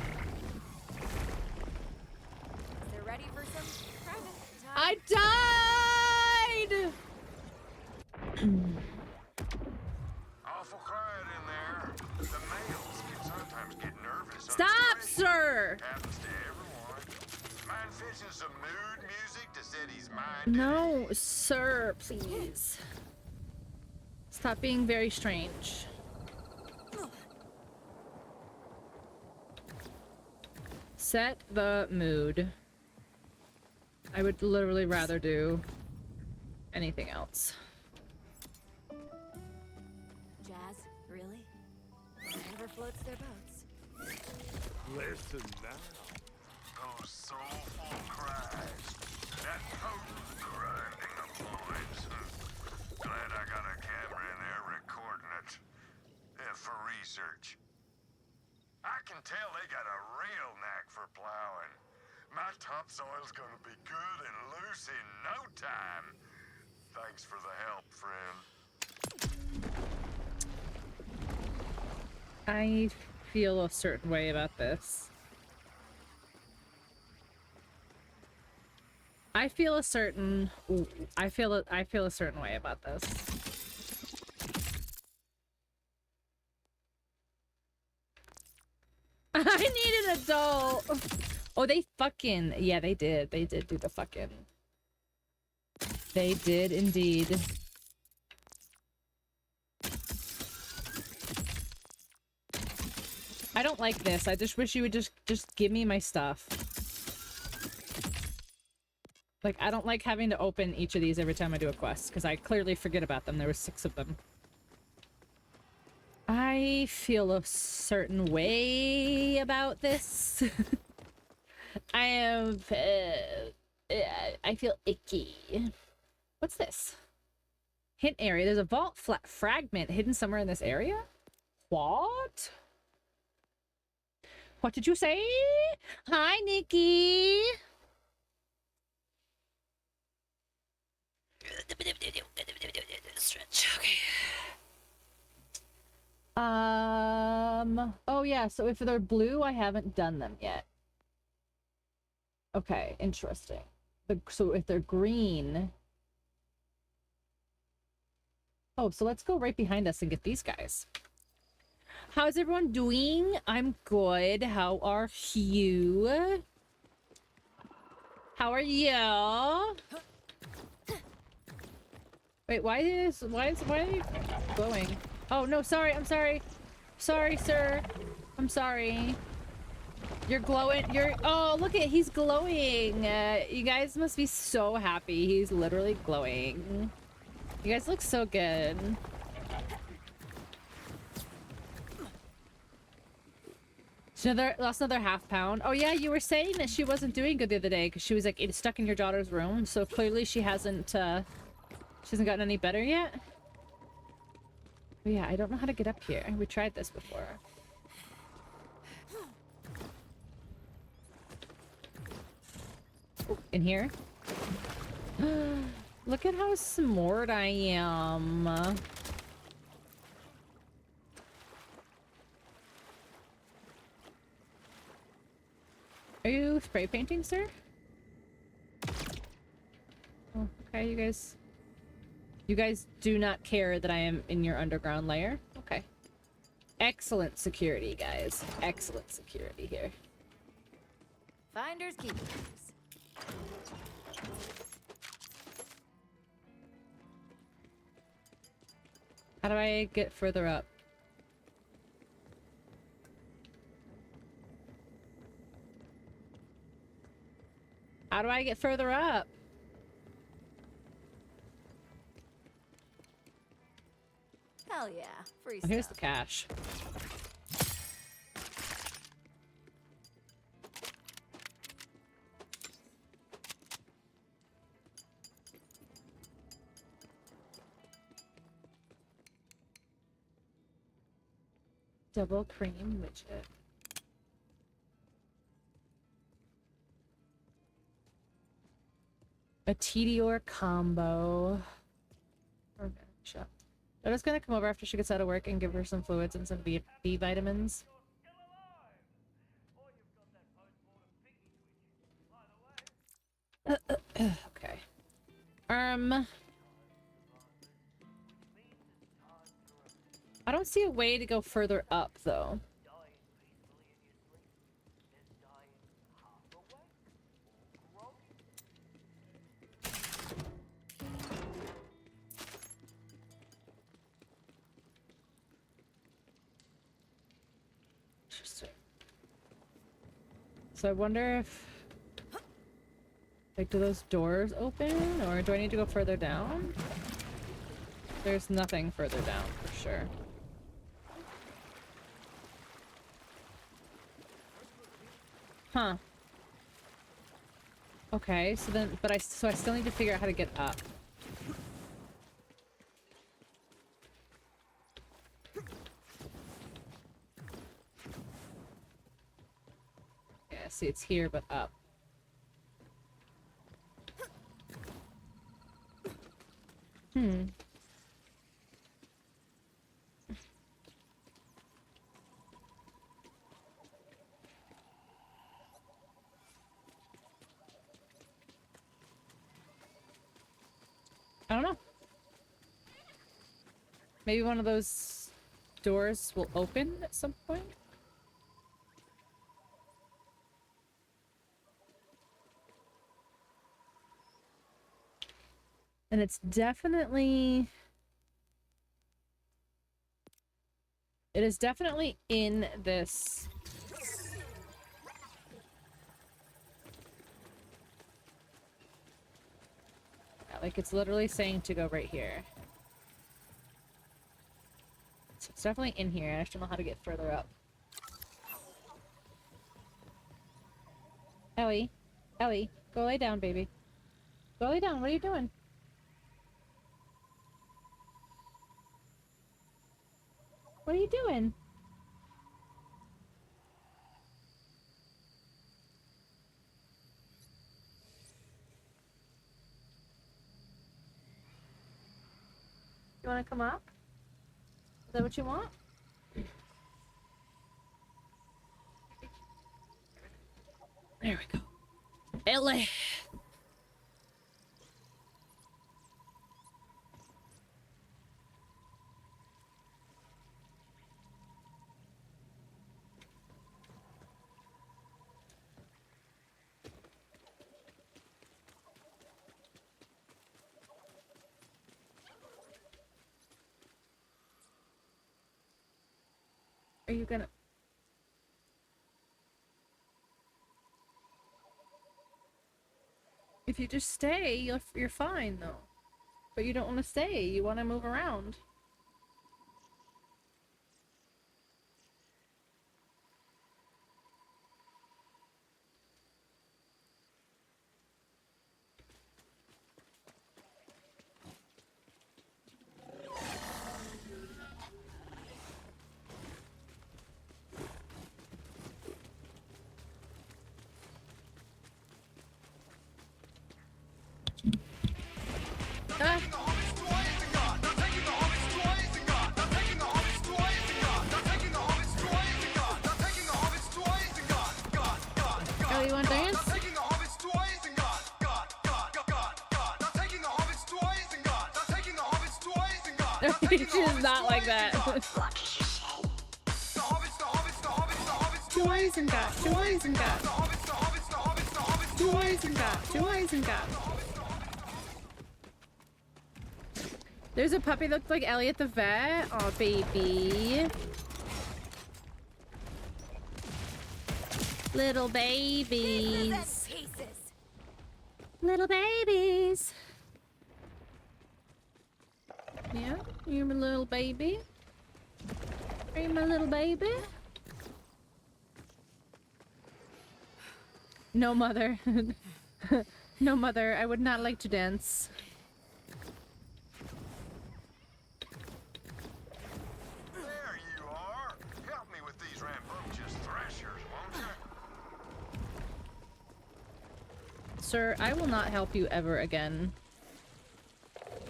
They're ready for some private time. I died! Awful quiet in there. The males can sometimes get nervous. Stop, sir! Happens to everyone. Mind fishing some mood music to set his mind? No, sir, please. Stop being very strange. Set the mood. I would literally rather do anything else. Jazz, really? Never floats their boats. Listen now. Those soulful cries. That potent grinding of loins. Glad I got a camera in there recording it. For research. I can tell they got a real knack for plowing. My topsoil's gonna be good and loose in no time. Thanks for the help, friend. I feel a certain way about this. I feel a certain way about this. I need an adult. Oh, they fucking, yeah, they did. They did do the fucking. They did indeed. I don't like this. I just wish you would just give me my stuff. Like, I don't like having to open each of these every time I do a quest, because I clearly forget about them. There were 6 of them. I feel a certain way about this. I am... I feel icky. What's this? Hint area. There's a vault fragment hidden somewhere in this area? What? What did you say? Hi, Nikki! Stretch. Okay. Oh yeah, so if they're blue, I haven't done them yet. Okay, interesting. So if they're green... Oh, so let's go right behind us and get these guys. How's everyone doing? I'm good. How are you? How are you? Wait, why are you glowing? Oh, no, sorry, I'm sorry. Sorry, sir. I'm sorry. You're glowing, oh, look at, he's glowing. You guys must be so happy. He's literally glowing. You guys look so good. Lost another half pound. Oh yeah, you were saying that she wasn't doing good the other day because she was like stuck in your daughter's room. So clearly she hasn't gotten any better yet. But yeah, I don't know how to get up here. We tried this before. Ooh, in here. Look at how smart I am. Are you spray painting, sir? Oh, okay, you guys do not care that I am in your underground lair? Okay. Excellent security, guys. Excellent security here. Finders keepers. How do I get further up? How do I get further up? Hell yeah, free Oh, stuff. here's the cash. Double cream widget. A Tedior combo. Organic shop. I'm just gonna come over after she gets out of work and give her some fluids and some B vitamins. Okay. I don't see a way to go further up, though. Interesting. So I wonder if... like, do those doors open? Or do I need to go further down? There's nothing further down, for sure. Huh. Okay, so then, so I still need to figure out how to get up. Yeah, see, it's here, but up. Hmm. I don't know. Maybe one of those doors will open at some point? And it's definitely... it is definitely in this... yeah, like, it's literally saying to go right here. So it's definitely in here. I just don't know how to get further up. Ellie. Ellie, go lay down, baby. Go lay down. What are you doing? What are you doing? You want to come up? Is that what you want? There we go. Ellie! Are you gonna... if you just stay, you're fine, though. But you don't want to stay. You want to move around. Oh, you want to dance? Taking the hobbits to Isengard. Not taking the hobbits to Isengard. Not taking the hobbits to Isengard. She's not like that. Two Isengard, two Isengard. Two Isengard, two Isengard. There's a puppy that looked like Ellie at the vet. Oh, baby. Little babies. Little babies. Yeah, you're my little baby. Are you my little baby? No, mother. No, mother. I would not like to dance. There you are. Help me with these rambunctious thrashers, won't you? Sir, I will not help you ever again.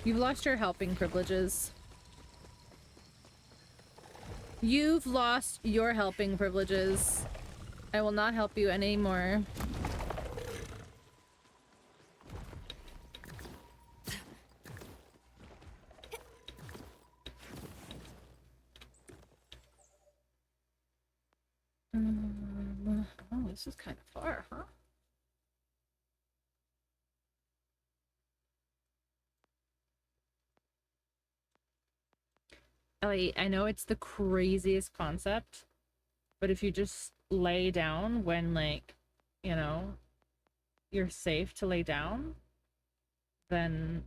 You've lost your helping privileges. You've lost your helping privileges. I will not help you anymore. Oh, this is kind of far, huh? Ellie, I know it's the craziest concept, but if you just lay down when, like, you know, you're safe to lay down, then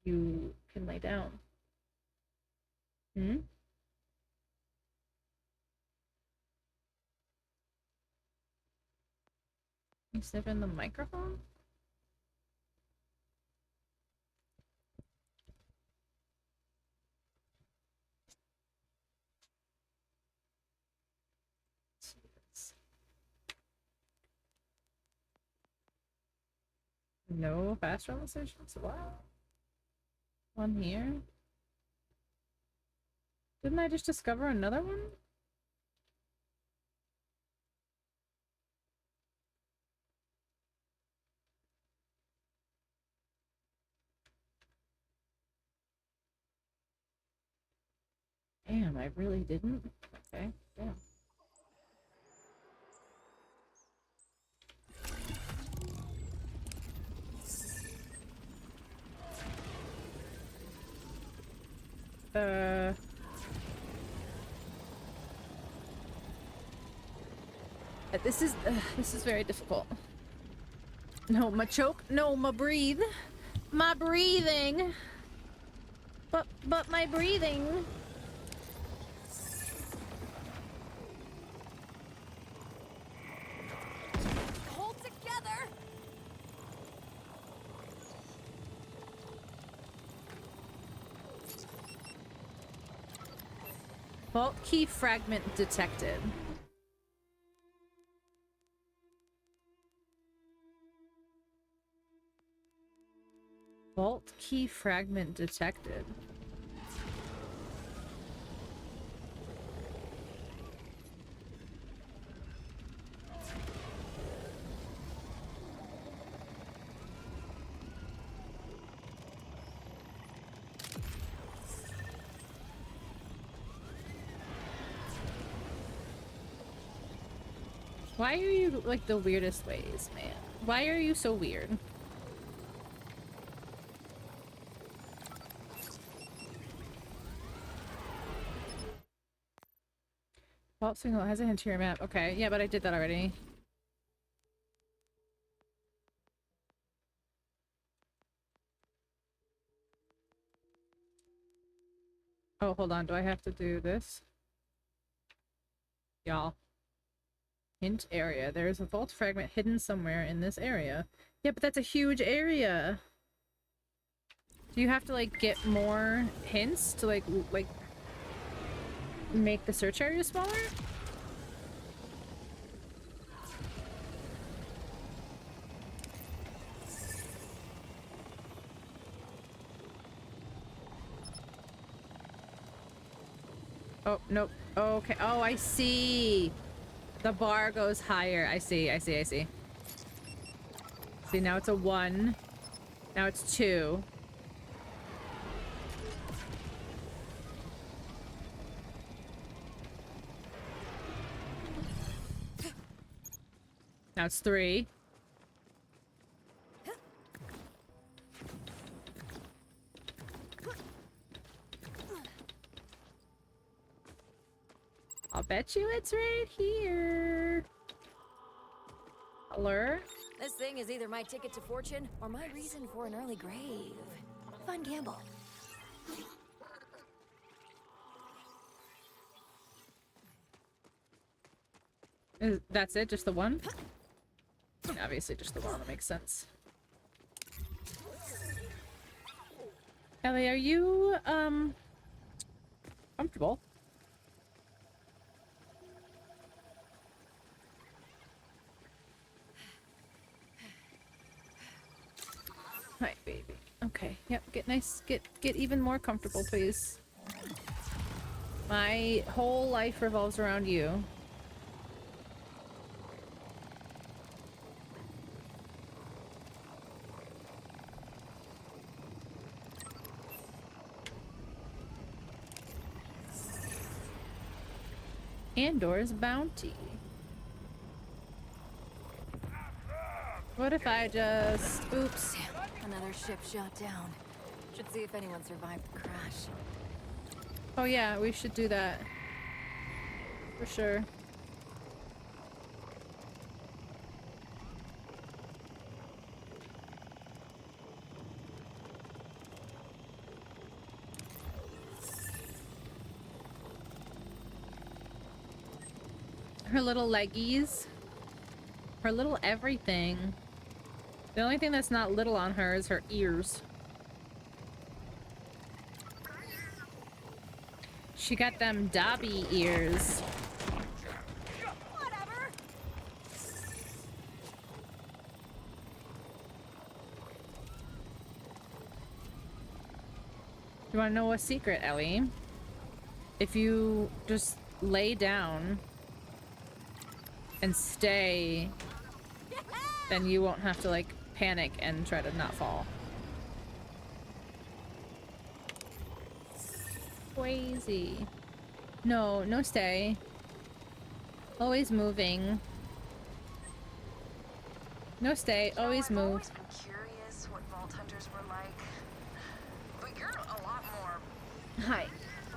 you can lay down. Hmm? You sniff in the microphone? No fast travel stations? Wow. One here. Didn't I just discover another one? Damn, I really didn't? Okay, yeah. This is very difficult. No, my choke. No, my breathe. My breathing. But my breathing. Hold together. Vault key fragment detected. Vault key fragment detected. Why are you like the weirdest ways, man? Why are you so weird? Vault signal has a interior map. Okay, yeah, but I did that already. Oh, hold on. Do I have to do this? Y'all. Hint area. There is a vault fragment hidden somewhere in this area. Yeah, but that's a huge area. Do you have to, like, get more hints to, like make the search area smaller? Oh, nope. Okay. Oh, I see. The bar goes higher. I see. See, now it's a 1. Now it's 2. Now it's 3. I'll bet you it's right here. Hello? This thing is either my ticket to fortune or my reason for an early grave. Fun gamble. That's it? Just the 1? Obviously just the 1. That makes sense. Ellie, are you, comfortable? Hi, baby. Okay. Yep. Get nice. Get even more comfortable, please. My whole life revolves around you. Andor's bounty. What if I just... Oops. Another ship shot down. Should see if anyone survived the crash. Oh yeah, we should do that. For sure. Her little leggies. Her little everything. The only thing that's not little on her is her ears. She got them Dobby ears. Whatever. You wanna know a secret, Ellie? If you just lay down and stay, then you won't have to like panic and try to not fall. Crazy. No, no stay. Always moving. No stay, always I've move. always been curious what vault hunters were like, but you're a lot more. Hi.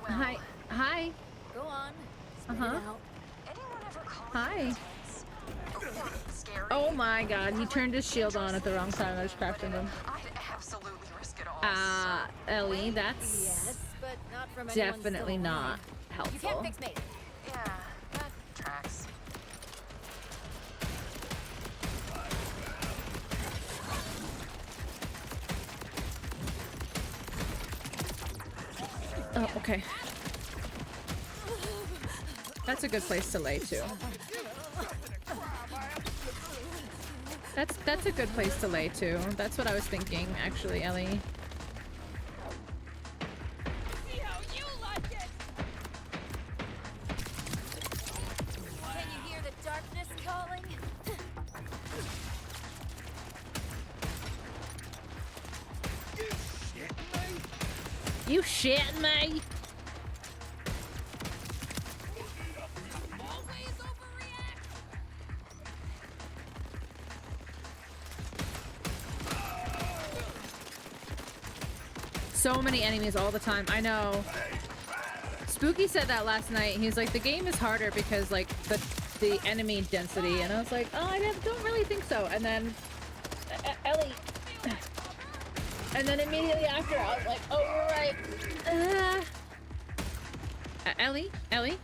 Well, Hi. Hi. Go on. Spit Uh-huh. it out. Anyone ever call Hi. you intense? Or scary? Oh my god, he turned his shield on at the wrong time. I just crashed into him. I'd absolutely risk it all. Ellie, that's Yes, but not from anyone definitely still not alive. You helpful. can't fix me. Yeah, that tracks. Oh, okay. That's a good place to lay too. That's a good place to lay too. That's what I was thinking, actually, Ellie. See how you like it. Can you hear the darkness calling? You shitting me? Always overreact. So many enemies all the time. I know. Spooky said that last night. He's like, the game is harder because like the enemy density, and I was like, oh, I don't really think so. And then Ellie, and then immediately after, I was like, oh, you're right. Ellie, Killer.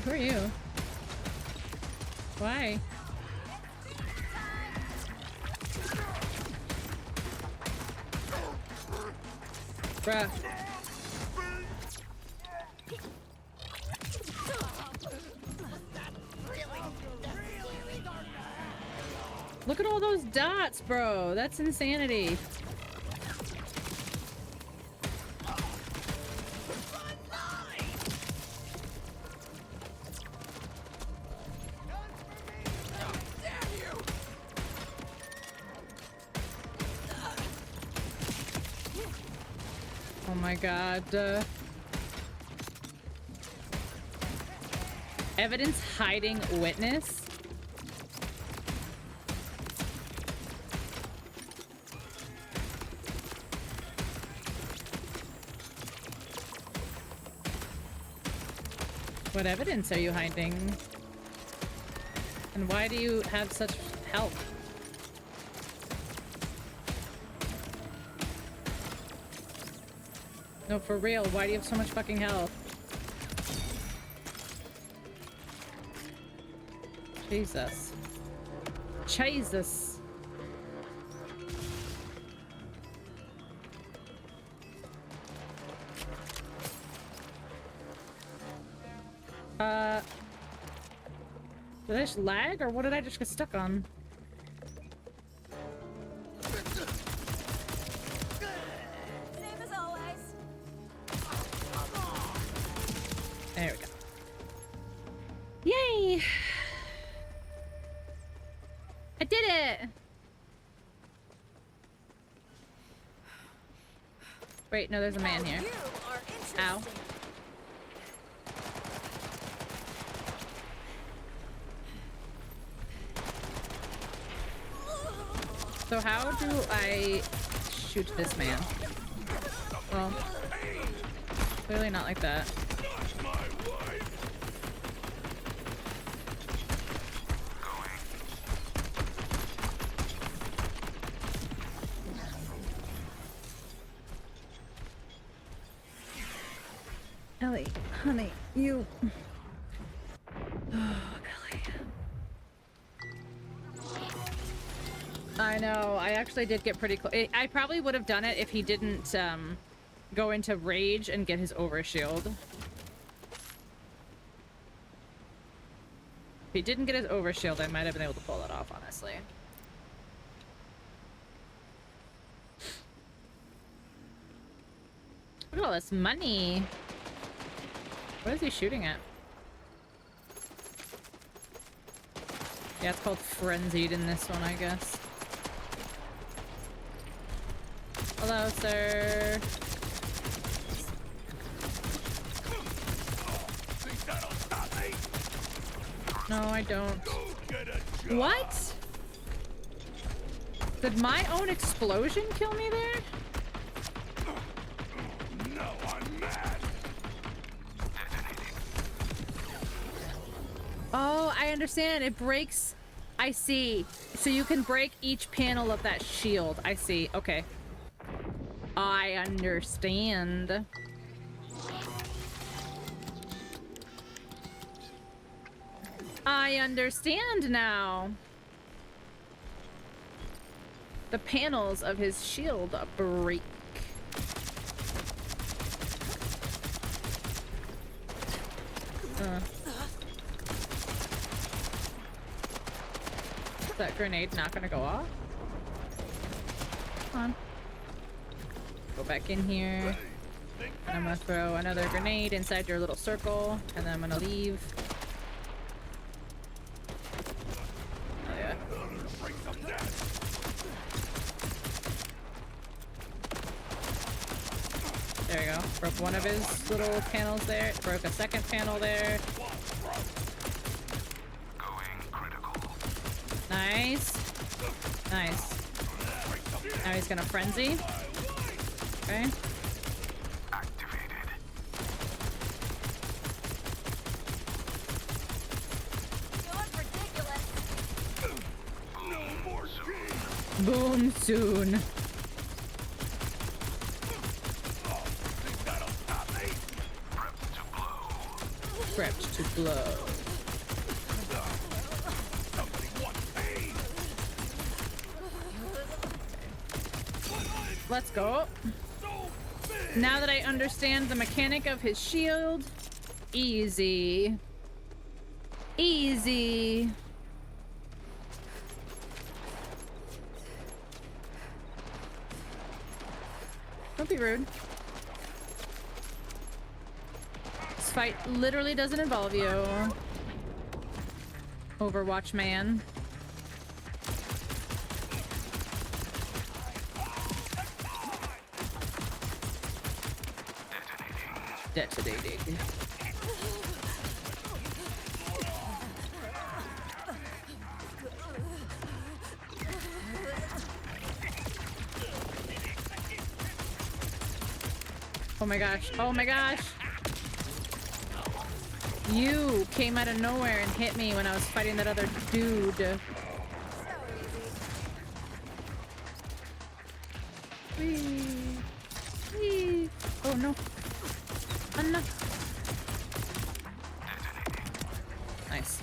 who are you? Why? Bruh. Look at all those dots, bro. That's insanity. Oh my god. Evidence hiding witness? What evidence are you hiding? And why do you have such help? No, for real, why do you have so much fucking health? Jesus. Jesus. Did I just lag, or what did I just get stuck on? Same as always. There we go. Yay! I did it! Wait, no, there's a man here. You are interesting. Ow. So how do I shoot this man? Well, clearly not like that. Ellie, honey, you... Oh, Ellie. I know, I actually did get pretty close. I probably would have done it if he didn't go into rage and get his overshield. If he didn't get his overshield, I might have been able to pull it off, honestly. Look at all this money. What is he shooting at? Yeah, it's called frenzied in this one, I guess. Hello, sir. No, I don't. What? Did my own explosion kill me there? No, I'm mad. Oh, I understand. It breaks. I see. So you can break each panel of that shield. I see. Okay. I understand. I understand now. The panels of his shield break. Is that grenade not gonna go off? Come on. Go back in here. And I'm gonna throw another grenade inside your little circle, and then I'm gonna leave. Oh yeah. There we go. Broke one of his little panels there. Broke a second panel there. Nice. Nice. Now he's gonna frenzy. Okay. Activated. You look ridiculous. No more games. Boom soon. Think that'll stop me? Prepped to blow. Somebody wants pain. Let's go. Now that I understand the mechanic of his shield, easy. Easy. Don't be rude. This fight literally doesn't involve you. Overwatch man. Detonating. Oh my gosh. Oh my gosh. You came out of nowhere and hit me when I was fighting that other dude. Whee. Whee. Oh no. Oh no. Nice.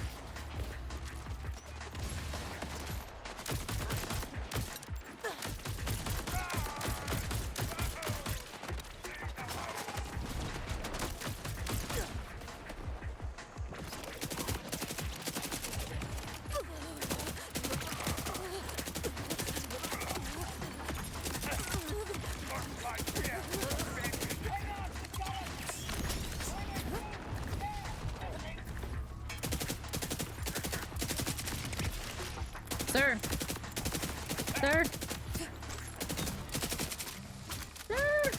Sir. Sir. Sir.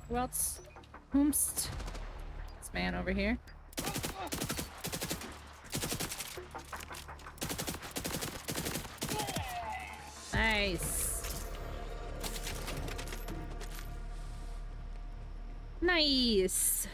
Who else? Whomst? This man over here. Nice. Nice.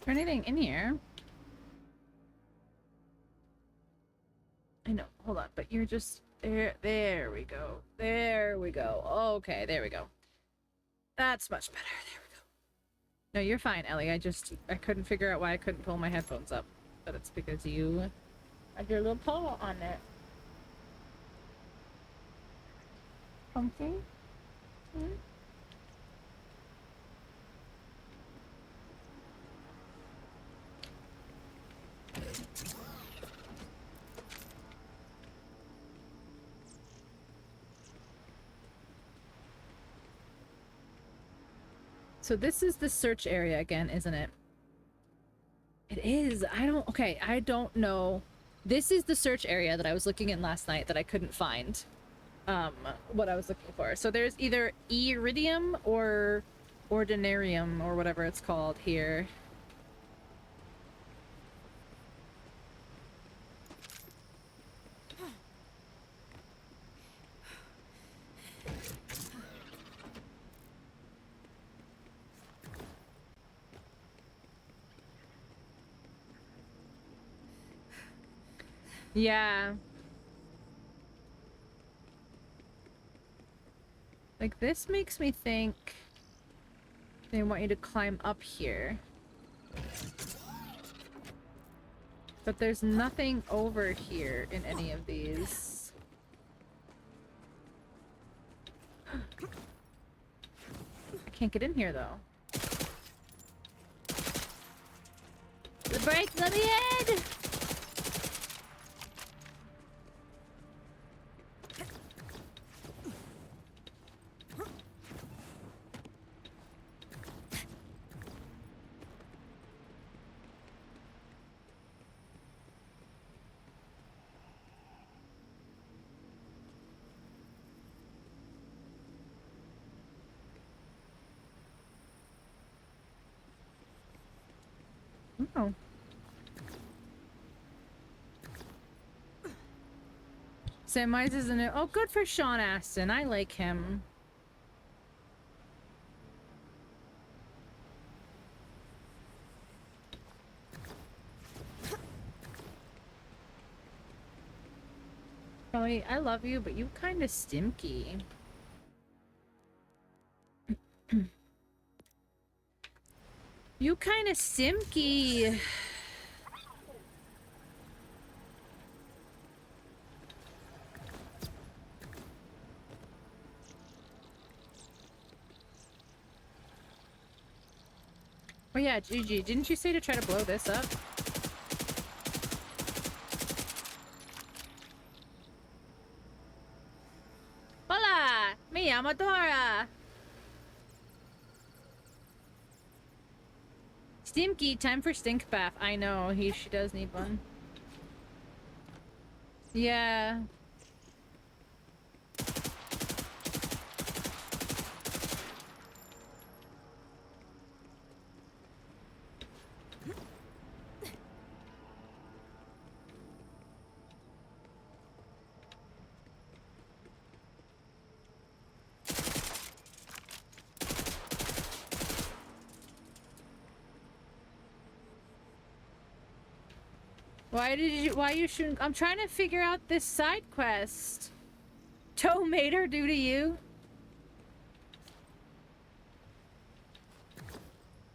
Is there anything in here? I know. Hold on, but you're just there. There we go. There we go. Okay, there we go. That's much better. There we go. No, you're fine, Ellie. I couldn't figure out why I couldn't pull my headphones up, but it's because you had your little paw on it. Comfy? Hmm? So this is the search area again, isn't it? It is. I don't know. This is the search area that I was looking in last night that I couldn't find what I was looking for. So there's either iridium or ordinarium or whatever it's called here. Yeah. Like, this makes me think they want you to climb up here. But there's nothing over here in any of these. I can't get in here, though. The brakes, let me in! Oh. Sam Mize isn't it? Oh, good for Sean Astin. I like him. Kelly, I love you, but you kind of stinky. You kind of stinky. yeah, Gigi, didn't you say to try to blow this up? Hola! Me llamo Dora! Stimky, time for stink bath. I know, she does need one. Yeah. Why you shooting? I'm trying to figure out this side quest. Tomater do to you?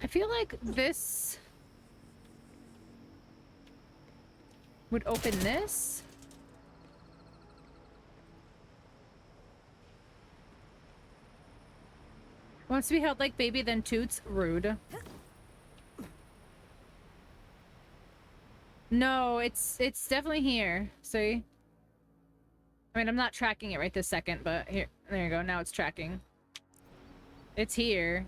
I feel like this would open this. Wants to be held like baby, then toots. Rude. No, it's definitely here. See? I mean, I'm not tracking it right this second, but here, there you go. Now it's tracking. It's here.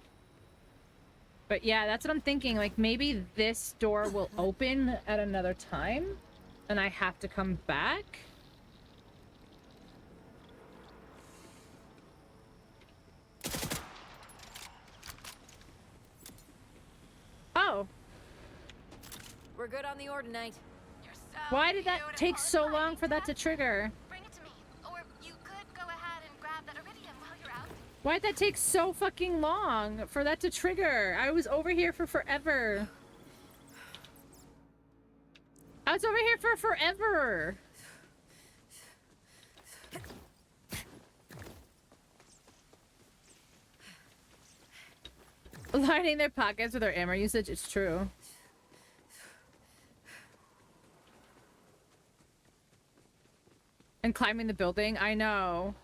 But yeah, that's what I'm thinking. Like, maybe this door will open at another time, and I have to come back. Oh. We're good on the Ordinite. Why did that take so long for that to trigger? Bring it to me, or you could go ahead and grab that iridium while you're out. Why'd that take so fucking long for that to trigger? I was over here for forever. I was over here for forever. Lining their pockets with their ammo usage, it's true. And climbing the building, I know.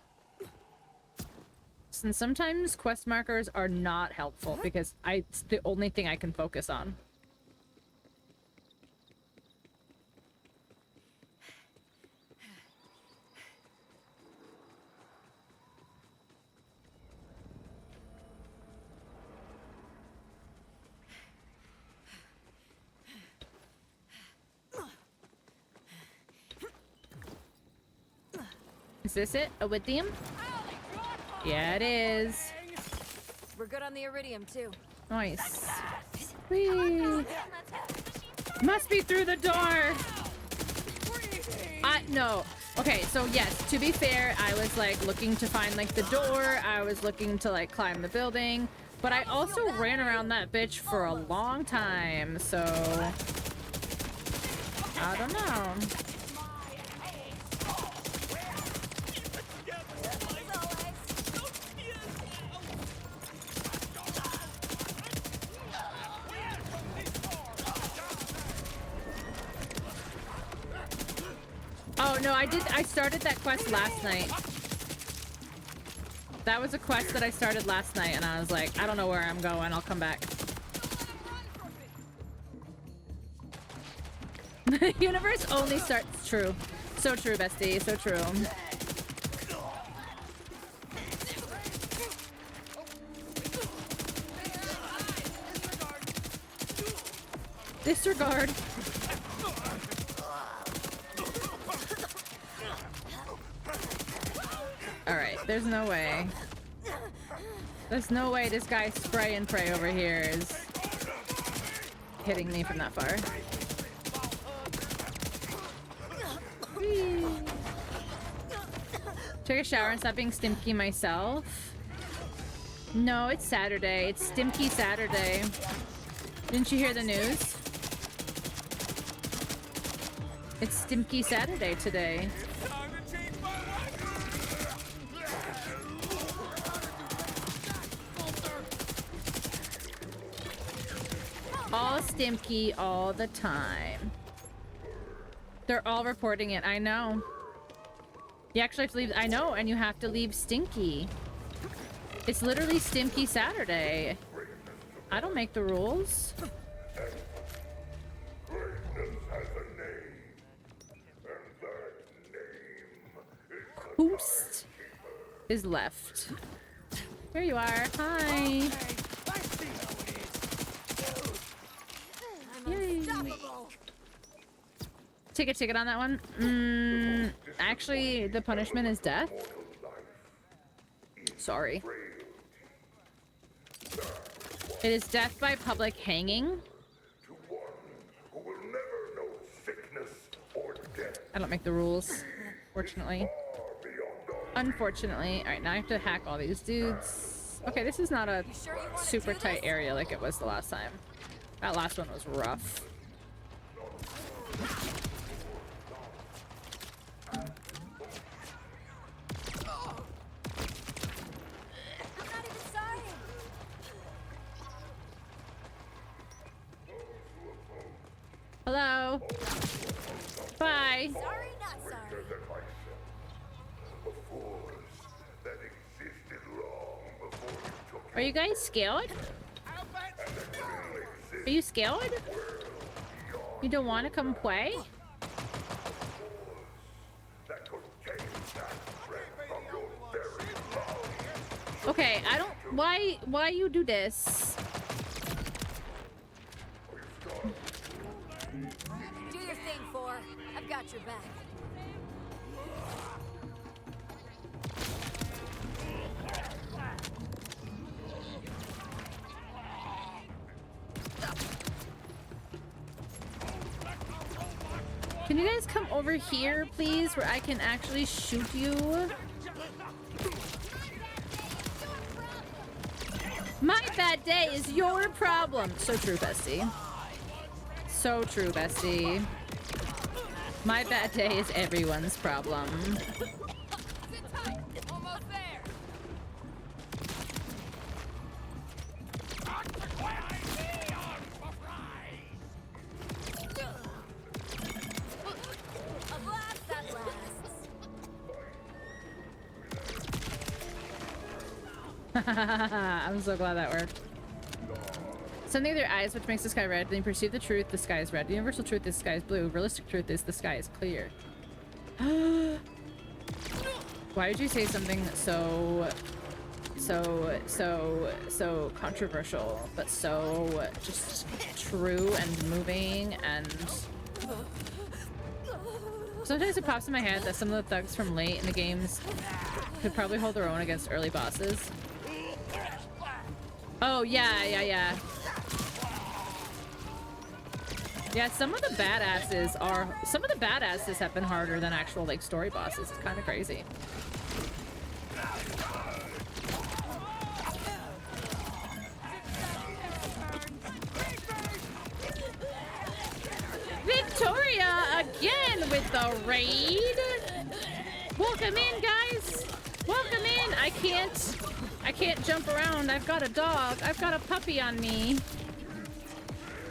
And sometimes quest markers are not helpful because it's the only thing I can focus on. Is this it? A lithium? Yeah, it is. We're good on the Iridium, too. Nice. Whee. Must be through the door. No. Okay, so yes, to be fair, I was like looking to find like the door. I was looking to like climb the building, but I also ran around that bitch for a long time, so I don't know. Oh, no, I started that quest last night. That was a quest that I started last night, and I was like, I don't know where I'm going, I'll come back. The universe only starts... True. So true, bestie, so true. Disregard. Alright, there's no way. There's no way this guy spray and pray over here is hitting me from that far. Whee. Take a shower and stop being stimky myself. No, it's Saturday. It's Stimky Saturday. Didn't you hear the news? It's Stimky Saturday today. All Stimky all the time. They're all reporting it. I know. You actually have to leave. I know, and you have to leave Stinky. It's literally Stimky Saturday. I don't make the rules. Greatness has a name, and that name is Boost is left. Here you are. Hi. Yay. Take a ticket on that one. Actually, the punishment is death. Sorry. It is death by public hanging. to one who will never know sickness or death. I don't make the rules, fortunately. Far beyond all Unfortunately. Alright, now I have to hack all these dudes. Okay, this is not a super tight area like it was the last time. That last one was rough. I'm not even sorry. Hello. Bye. Sorry, not sorry. than myself. A force that existed long before you took Are you guys scared? Are you scared? You don't want to come play? that could take that threat from your very lungs. Okay, I don't... Why you do this? Do your thing, Four. I've got your back. Can you guys come over here, please, where I can actually shoot you? My bad day is your problem. So true, bestie. So true, bestie. My bad day is everyone's problem. Almost there. A blast that lasts. I'm so glad that worked. Something with your eyes which makes the sky red. When you perceive the truth, the sky is red. Universal truth is the sky is blue. Realistic truth is the sky is clear. Why did you say something so controversial, but so just true and moving? And sometimes it pops in my head that some of the thugs from late in the games could probably hold their own against early bosses. Oh yeah. Yeah, some of the badasses have been harder than actual like story bosses. It's kind of crazy. Victoria again with the raid. Welcome in, guys. Welcome in. I can't jump around. I've got a dog. I've got a puppy on me.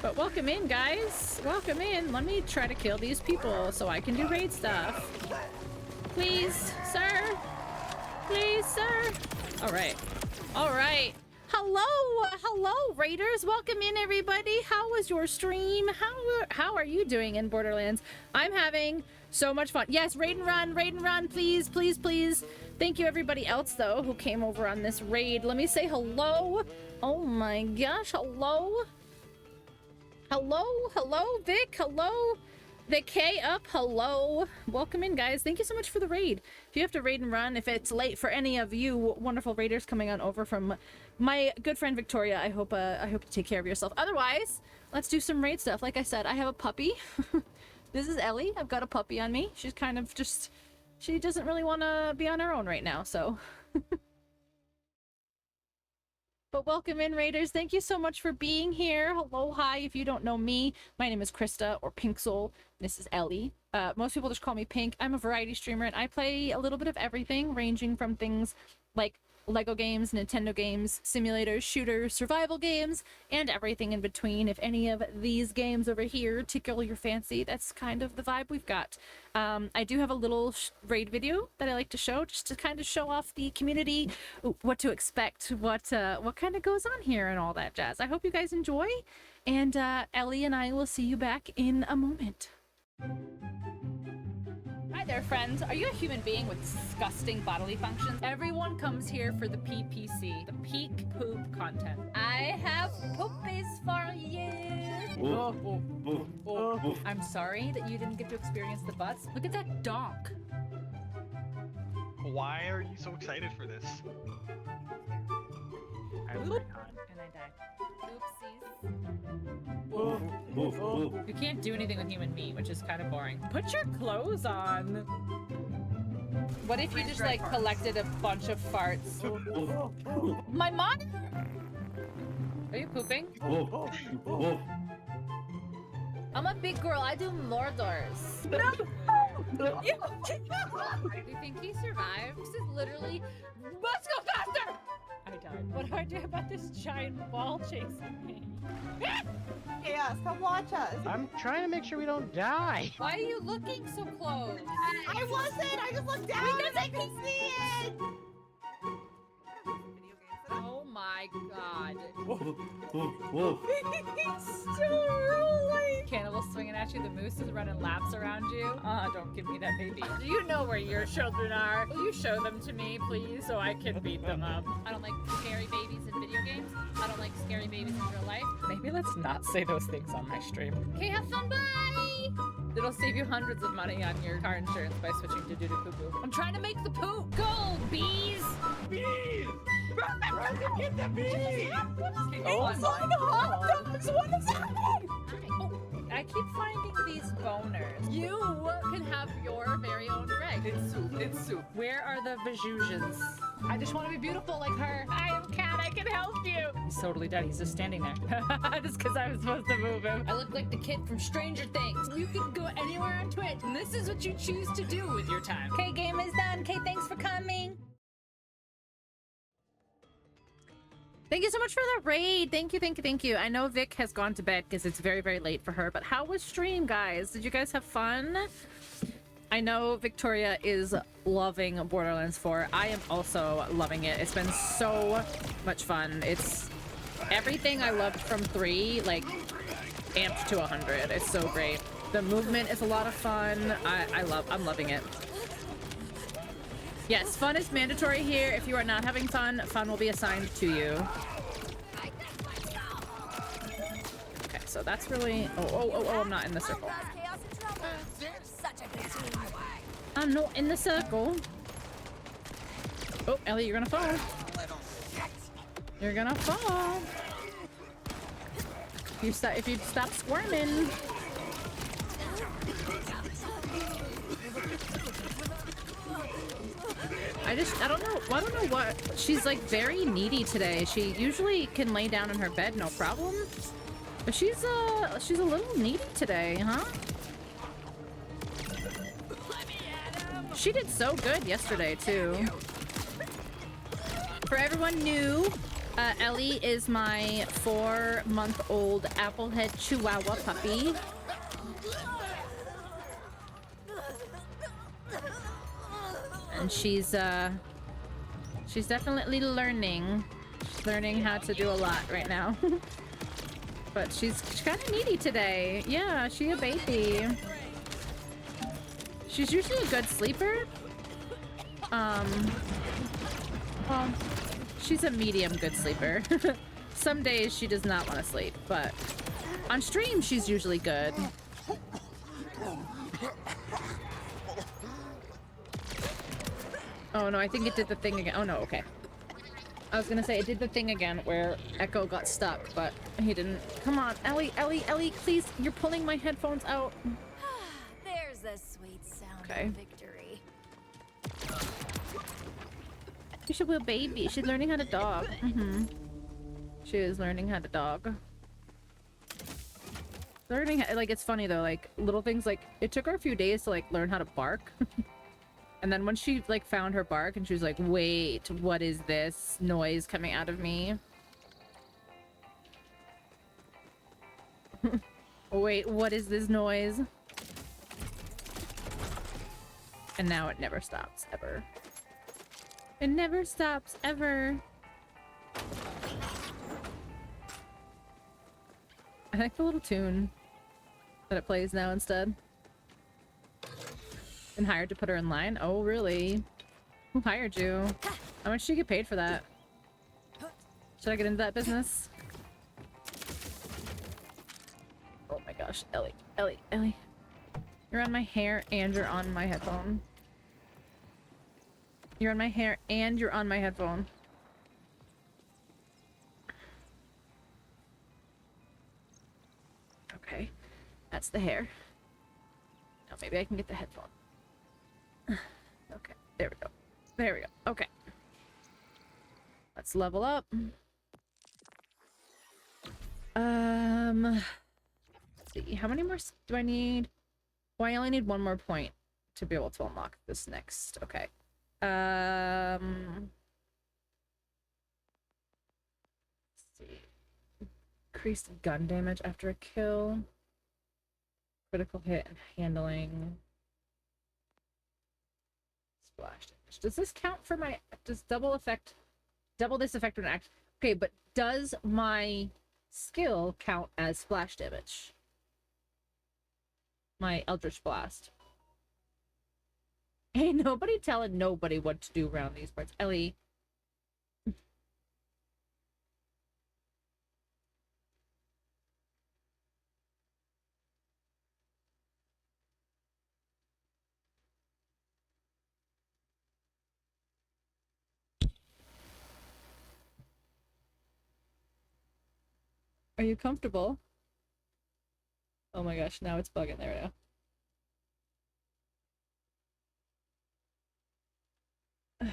But welcome in, guys. Welcome in. Let me try to kill these people so I can do raid stuff. Please, sir. Please, sir. All right. All right. Hello, raiders. Welcome in, everybody. How was your stream? How are you doing in Borderlands? I'm having so much fun. Yes, raid and run, please, please, please. Thank you, everybody else, though, who came over on this raid. Let me say hello. Oh my gosh, hello. Hello, Vic. Hello, the K up. Hello. Welcome in, guys. Thank you so much for the raid. If you have to raid and run, if it's late for any of you wonderful raiders coming on over from my good friend Victoria, I hope you take care of yourself. Otherwise, let's do some raid stuff. Like I said, I have a puppy. This is Ellie. I've got a puppy on me. She's kind of just... She doesn't really want to be on her own right now, so... But welcome in, raiders. Thank you so much for being here. Hello, hi. If you don't know me, my name is Krista, or Pink Soul. This is Ellie. Most people just call me Pink. I'm a variety streamer, and I play a little bit of everything, ranging from things like Lego games, Nintendo games, simulators, shooters, survival games, and everything in between. If any of these games over here tickle your fancy, that's kind of the vibe we've got. I do have a little raid video that I like to show, just to kind of show off the community, what to expect, what kind of goes on here and all that jazz. I hope you guys enjoy, and Ellie and I will see you back in a moment. Hi there, friends. Are you a human being with disgusting bodily functions? Everyone comes here for the PPC, the peak poop content. I have poopies for you. I'm sorry that you didn't get to experience the butts. Look at that donk. Why are you so excited for this? And I died. Oopsies. You can't do anything with human meat, which is kind of boring. Put your clothes on. What if you just like collected a bunch of farts? My mom? Are you pooping? I'm a big girl. I do Mordors. No! Do you think he survived? This is literally. Let's go faster! I died. What do I do about this giant ball chasing me? Chaos, come watch us. I'm trying to make sure we don't die. Why are you looking so close? I wasn't. I just looked down because I could see it. Oh my god. It's still rolling. Cannibal swinging at you, the moose is running laps around you. Don't give me that baby. Do you know where your children are? Will you show them to me, please, so I can beat them up? I don't like scary babies in video games. I don't like scary babies in real life. Maybe let's not say those things on my stream. Okay, have fun, bye! It'll save you hundreds of money on your car insurance by switching to doo-doo-poo-poo. I'm trying to make the poop. Go, bees! Bees! Run to get the bees! Oh my god! What is happening? I keep finding these boners. You can have your very own Greg. It's soup. It's soup. Where are the Vajuzhans? I just want to be beautiful like her. I am Cat. I can help you. He's totally dead. He's just standing there. Just because I was supposed to move him. I look like the kid from Stranger Things. You can go anywhere on Twitch, and this is what you choose to do with your time. Okay, game is done. Okay, thanks for coming. Thank you so much for the raid. Thank you, thank you, thank you. I know Vic has gone to bed because it's very, very late for her, but how was stream, guys? Did you guys have fun? I know Victoria is loving Borderlands 4. I am also loving it. It's been so much fun. It's everything I loved from 3, like, amped to 100. It's so great. The movement is a lot of fun. I'm loving it. Yes, fun is mandatory here. If you are not having fun, fun will be assigned to you. Okay, so that's really... Oh, I'm not in the circle. I'm not in the circle. Oh, Ellie, you're gonna fall. You're gonna fall. If you stop squirming. I don't know what, she's like very needy today. She usually can lay down in her bed, no problem. But she's a little needy today, huh? She did so good yesterday too. For everyone new, Ellie is my 4-month-old Applehead Chihuahua puppy. And she's definitely learning how to do a lot right now. But she's kind of needy today. Yeah, she's a baby. She's usually a good sleeper. Well, she's a medium good sleeper. Some days she does not want to sleep, but on stream she's usually good. Oh no, I think it did the thing again. Oh no, okay. I was gonna say it did the thing again where Echo got stuck, but he didn't. Come on, Ellie, please. You're pulling my headphones out. There's the sweet sound of victory. You should be a baby. She's learning how to dog. She is learning how to dog. Like, it's funny though, like little things like it took her a few days to like learn how to bark. And then when she like found her bark and she was like, wait, what is this noise coming out of me? Wait, what is this noise? And now it never stops, ever. It never stops, ever. I like the little tune that it plays now instead. And hired to put her in line? Oh, really? Who hired you? How much did you get paid for that? Should I get into that business? Oh my gosh, Ellie, Ellie, Ellie. You're on my hair and you're on my headphone. You're on my hair and you're on my headphone. Okay, that's the hair. Now maybe I can get the headphone. Okay, there we go. There we go. Okay. Let's level up. Let's see. How many more do I need? Oh, I only need one more point to be able to unlock this next. Okay. Let's see. Increased gun damage after a kill. Critical hit and handling. Splash damage. Does this count for my... Does double this effect when act... Okay, but does my skill count as splash damage? My Eldritch Blast. Ain't nobody telling nobody what to do around these parts. Ellie. Are you comfortable? Oh my gosh, now it's bugging there now.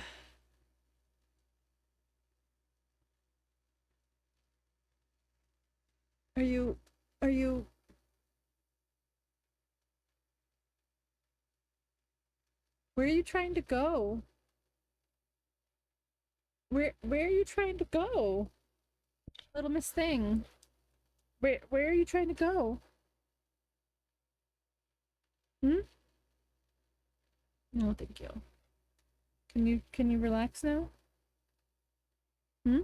Are you... Where are you trying to go? Where are you trying to go? Little Miss Thing. Where are you trying to go? Hmm? No, thank you. Can you relax now? Hmm?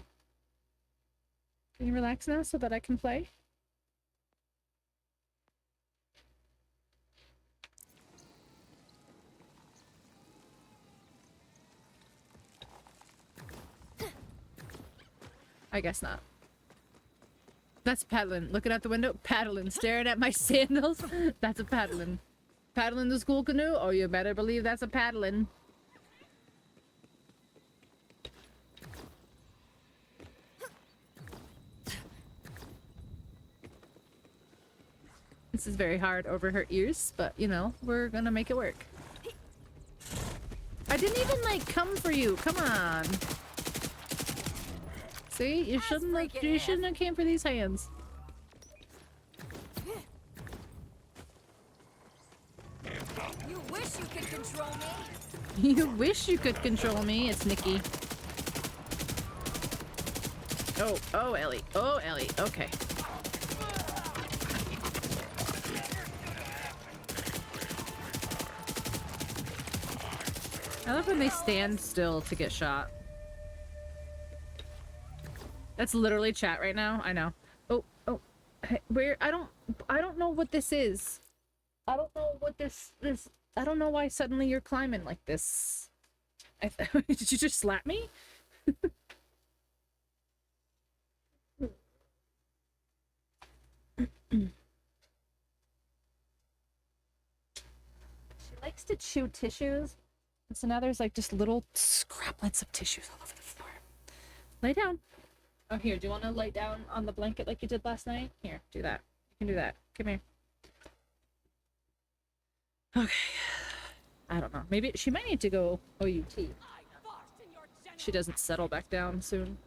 Can you relax now so that I can play? I guess not. That's paddling. Looking out the window, paddling, staring at my sandals. That's a paddling. Paddling the school canoe? Oh, you better believe that's a paddling. This is very hard over her ears, but you know, we're gonna make it work. I didn't even like come for you. Come on. See, you shouldn't have came for these hands. You wish you could control me. You wish you could control me. It's Nikki. Oh, Ellie. Oh, Ellie. Okay. I love when they stand still to get shot. That's literally chat right now. I know. Oh, hey, where? I don't know what this is. I don't know what this. I don't know why suddenly you're climbing like this. Did you just slap me? She likes to chew tissues. And so now there's like just little scraplets of tissues all over the floor. Lay down. Oh, here, do you want to lay down on the blanket like you did last night? Here, do that. You can do that. Come here. Okay. I don't know. Maybe she might need to go OUT. She doesn't settle back down soon.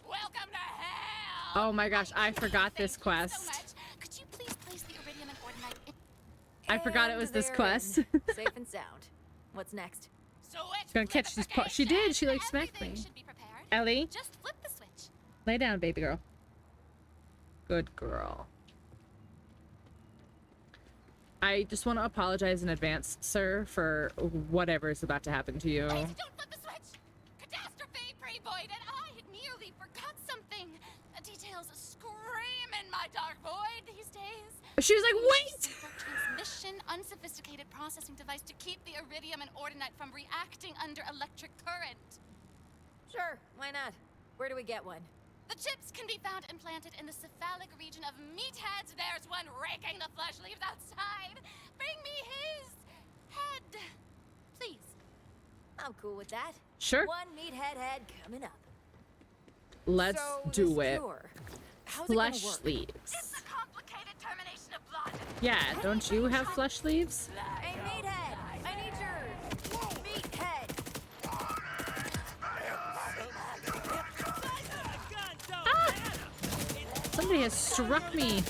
Welcome to hell! Oh my gosh, I forgot this quest. So could you please place the iridium I forgot it was this quest. Safe and sound. What's next? Gonna catch these parts. She did. She like smacked me. Ellie, Just flip the switch. lay down, baby girl. Good girl. I just want to apologize in advance, sir, for whatever is about to happen to you. Don't flip the switch! Catastrophe, pre-void, and I nearly forgot something. Details scream in my dark void these days. She was like, wait! Transmission, unsophisticated processing device to keep the iridium and ordinite from reacting under electric current. Sure, why not? Where do we get one? The chips can be found implanted in the cephalic region of meatheads. There's one raking the flesh leaves outside. Bring me his head, please. I'm cool with that. Sure. One meathead head coming up. Let's So, do this it. cure, how's it gonna Flesh work? leaves. It's a complicated termination of blood. Yeah, don't you have flesh leaves? Hey, meathead! I need your meathead! Somebody has struck me.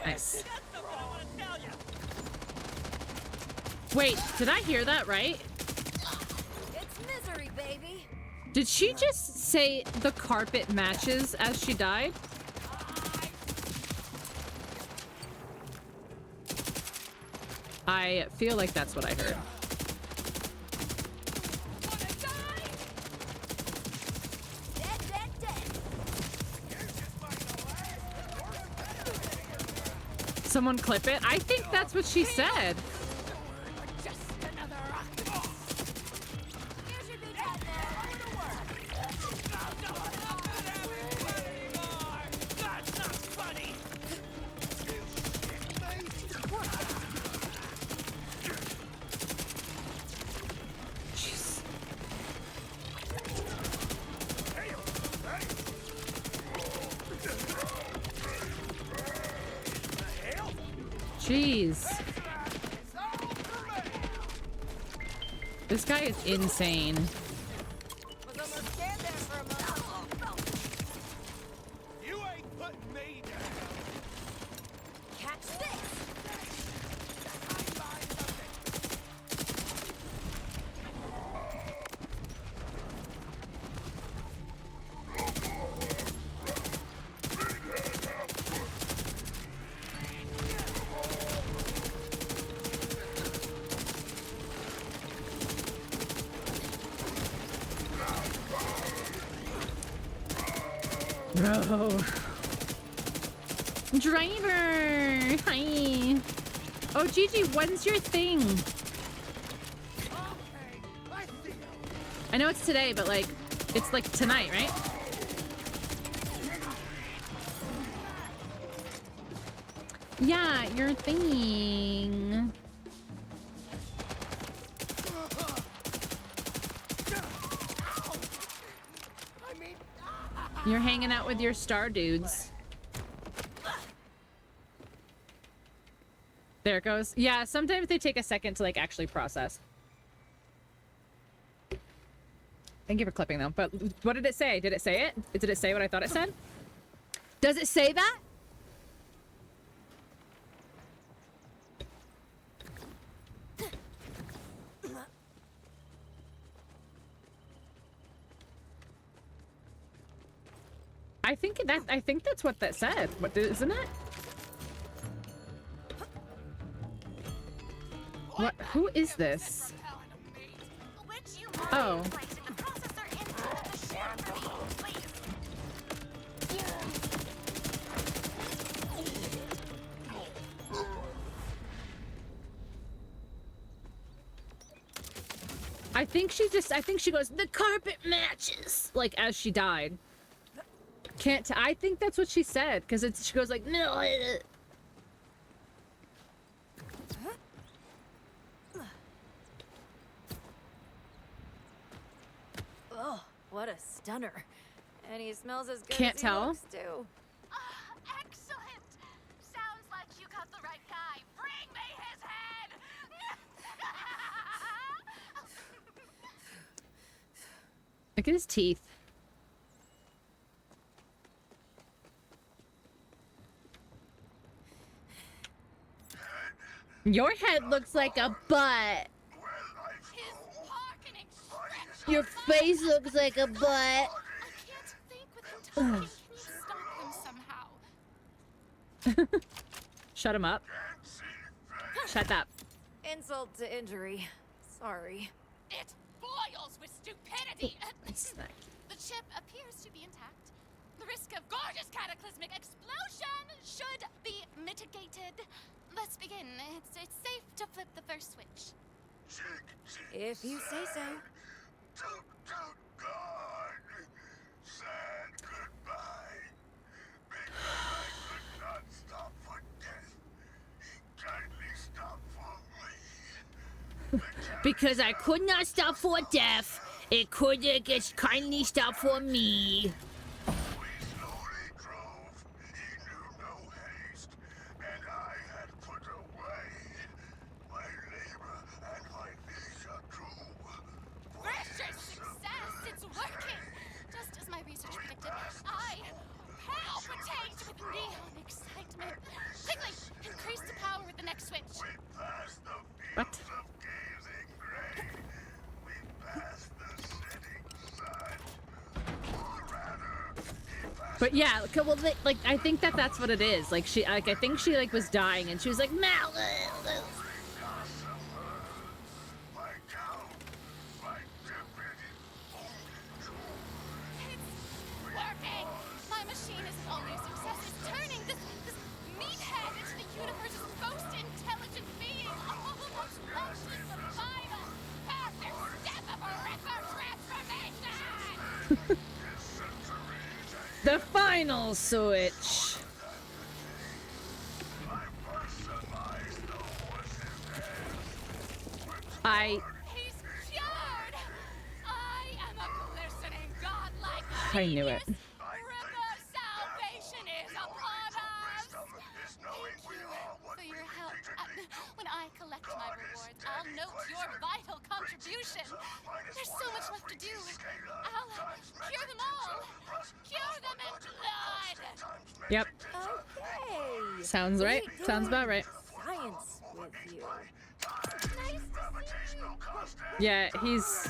Nice. Wait, did I hear that right? It's misery, baby! Did she just say the carpet matches as she died? I feel like that's what I heard. Dead, dead, dead! Someone clip it? I think that's what she said. Here's your meathead now. Go to work. Jeez. Jeez. This guy is insane. Was almost scared there for a moment. You ain't putting me down. Catch this! Bro. Driver! Hi! Oh, Gigi, when's your thing? I know it's today, but like, it's like tonight, right? Yeah, your thing. You're hanging out with your star dudes. There it goes. Yeah, sometimes they take a second to like actually process. Thank you for clipping though. But what did it say? Did it say it? Did it say what I thought it said? Does it say that? I think that's what that said. What isn't it? What? Who is this? Oh. I think she goes, the carpet matches, like as she died. I think that's what she said, because she goes like, no. Oh, what a stunner. And he smells as good Can't as he tell. looks, too. Excellent! Sounds like you got the right guy. Bring me his head! Look at his teeth. Your head looks like a butt. Your face looks like a butt. I can't think with him talking. Can you stop him somehow? Shut him up. Shut up. Insult to injury. Sorry. It boils with stupidity. The chip appears to be intact. The risk of gorgeous cataclysmic explosion should be mitigated. Let's begin. It's safe to flip the first switch. If you say so. God, sad goodbye. Because I could not stop for death. Kindly stop for me. Because I could not stop for death. It could kindly stop for me. We slowly drove. He knew no haste, and I had put away my labor and my leisure too. Precious success! It's working! Just as my research predicted, I palpitate with neon excitement. Quickly, increase the power with the next switch. What? But yeah, well, like I think that's what it is. Like I think she like was dying, and she was like, "Mal." Working! My machine isn't only a success, it's turning this meathead into the universe's most intelligent being. Oh, what's left is the final perfect step of a Ripper transformation! The final switch. He's cured! I am a glistening godlike I knew it. Ripper salvation is upon us! Thank you for your help. When I collect my rewards, I'll note your vital contribution. There's so much left to do. I'll cure them all. Cure them in blood. Yep. Okay. Sounds right. Sounds about right. Science with you. Nice to see you. Yeah, he's.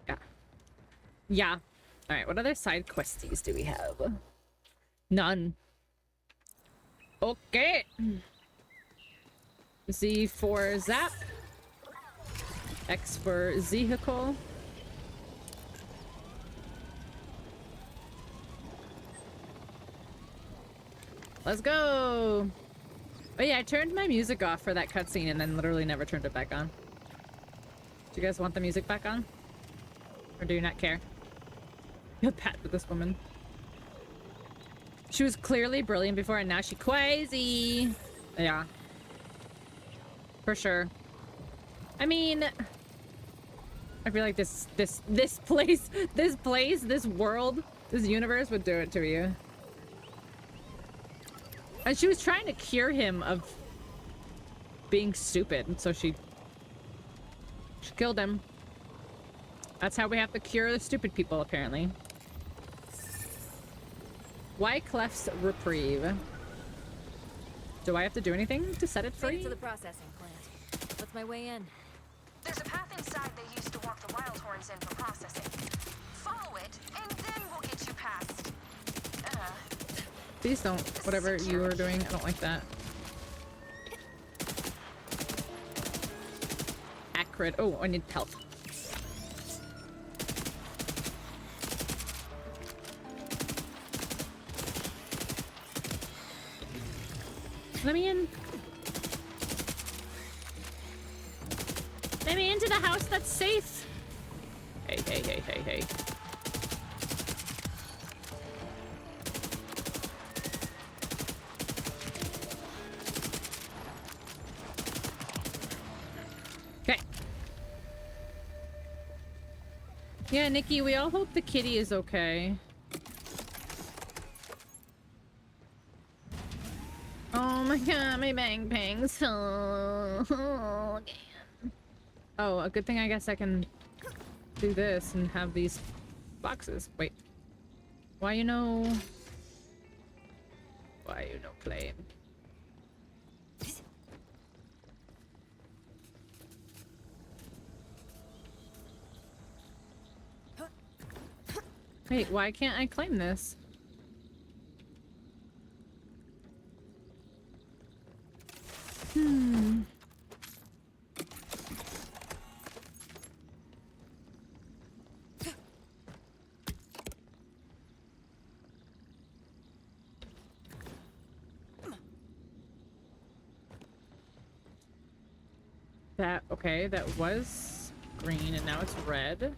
Yeah. Yeah. All right. What other side questies do we have? None. Okay. Z for zap. X for vehicle. Let's go. Oh yeah, I turned my music off for that cutscene and then literally never turned it back on. Do you guys want the music back on? Or do you not care? You'll pat with this woman. She was clearly brilliant before and now she crazy. Yeah. For sure. I mean, I feel like this place, this world, this universe would do it to you. And she was trying to cure him of being stupid, and so she killed him. That's how we have to cure the stupid people, apparently. Why Clef's reprieve? Do I have to do anything to set it free? To the processing plant. What's my way in? There's a path inside they used to walk the wild horns in for processing. Follow it, and then we'll get you past. Please don't. Whatever you were doing, I don't like that. Acrid. Oh, I need help. Let me in. Let me into the house that's safe. Hey, hey, hey, hey, hey. Okay. Yeah, Nikki, we all hope the kitty is okay. Oh my god, my bang pangs. Oh, again. Oh, a good thing I guess I can do this and have these boxes. Wait. Why you know? Why you no claim? Wait, why can't I claim this? Hmm. That, okay, that was green and now it's red.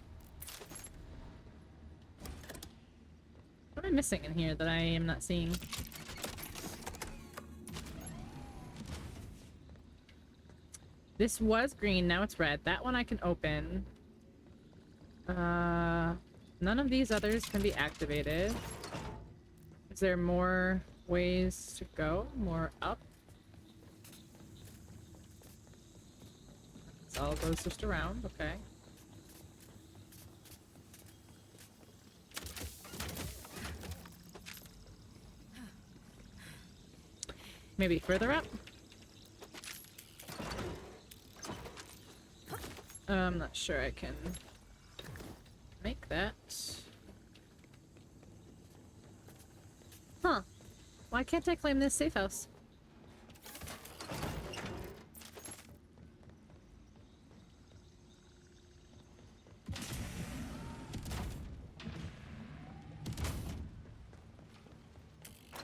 What am I missing in here that I am not seeing? This was green, now it's red. That one I can open. None of these others can be activated. Is there more ways to go? More up? This all goes just around, okay. Maybe further up? I'm not sure I can make that. Huh. Why can't I claim this safe house?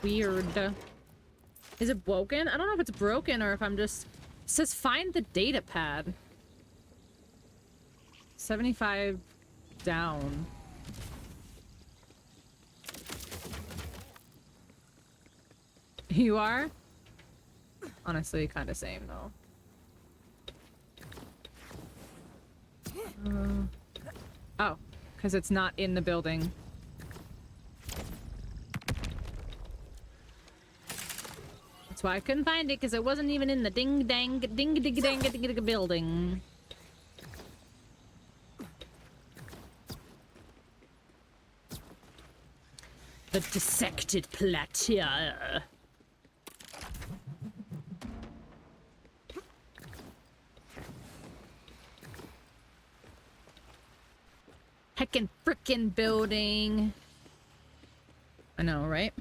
Weird. Is it broken? I don't know if it's broken or if I'm just... It says find the data pad. 75 down. You are? Honestly, kind of same though. Oh, because it's not in the building. That's why I couldn't find it, because it wasn't even in the ding-dang building. The dissected plateau. Heckin' frickin' building. I know, right?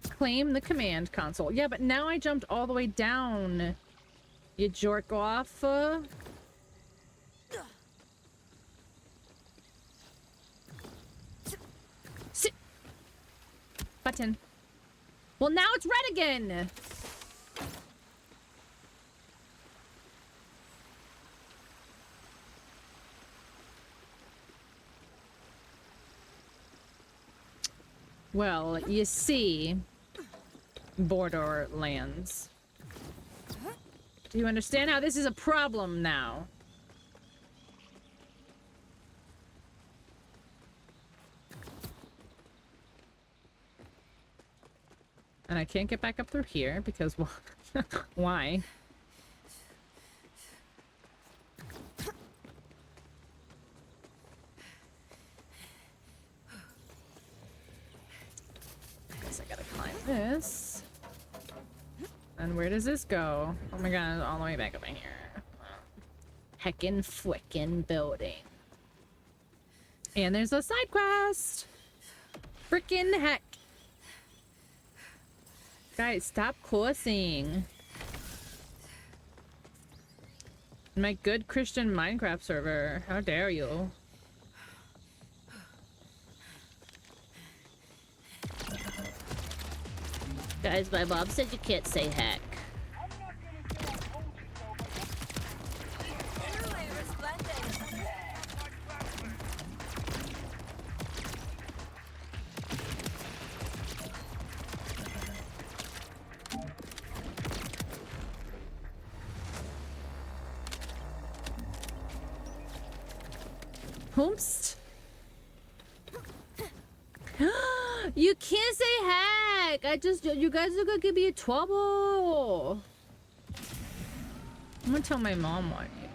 Claim the command console. Yeah, but now I jumped all the way down. You jerk off. Sit. Button. Well, now it's red again. Well, you see, Borderlands. Do you understand how this is a problem now? And I can't get back up through here because why? Guess I gotta climb this. And where does this go? Oh my god, all the way back up in here. Heckin' fwickin' building. And there's a side quest! Frickin' heck! Guys, stop cursing. My good Christian Minecraft server. How dare you? Guys, my mom said you can't say heck. Hoomst? You can't say heck! You guys are gonna give me trouble! I'm gonna tell my mom on you.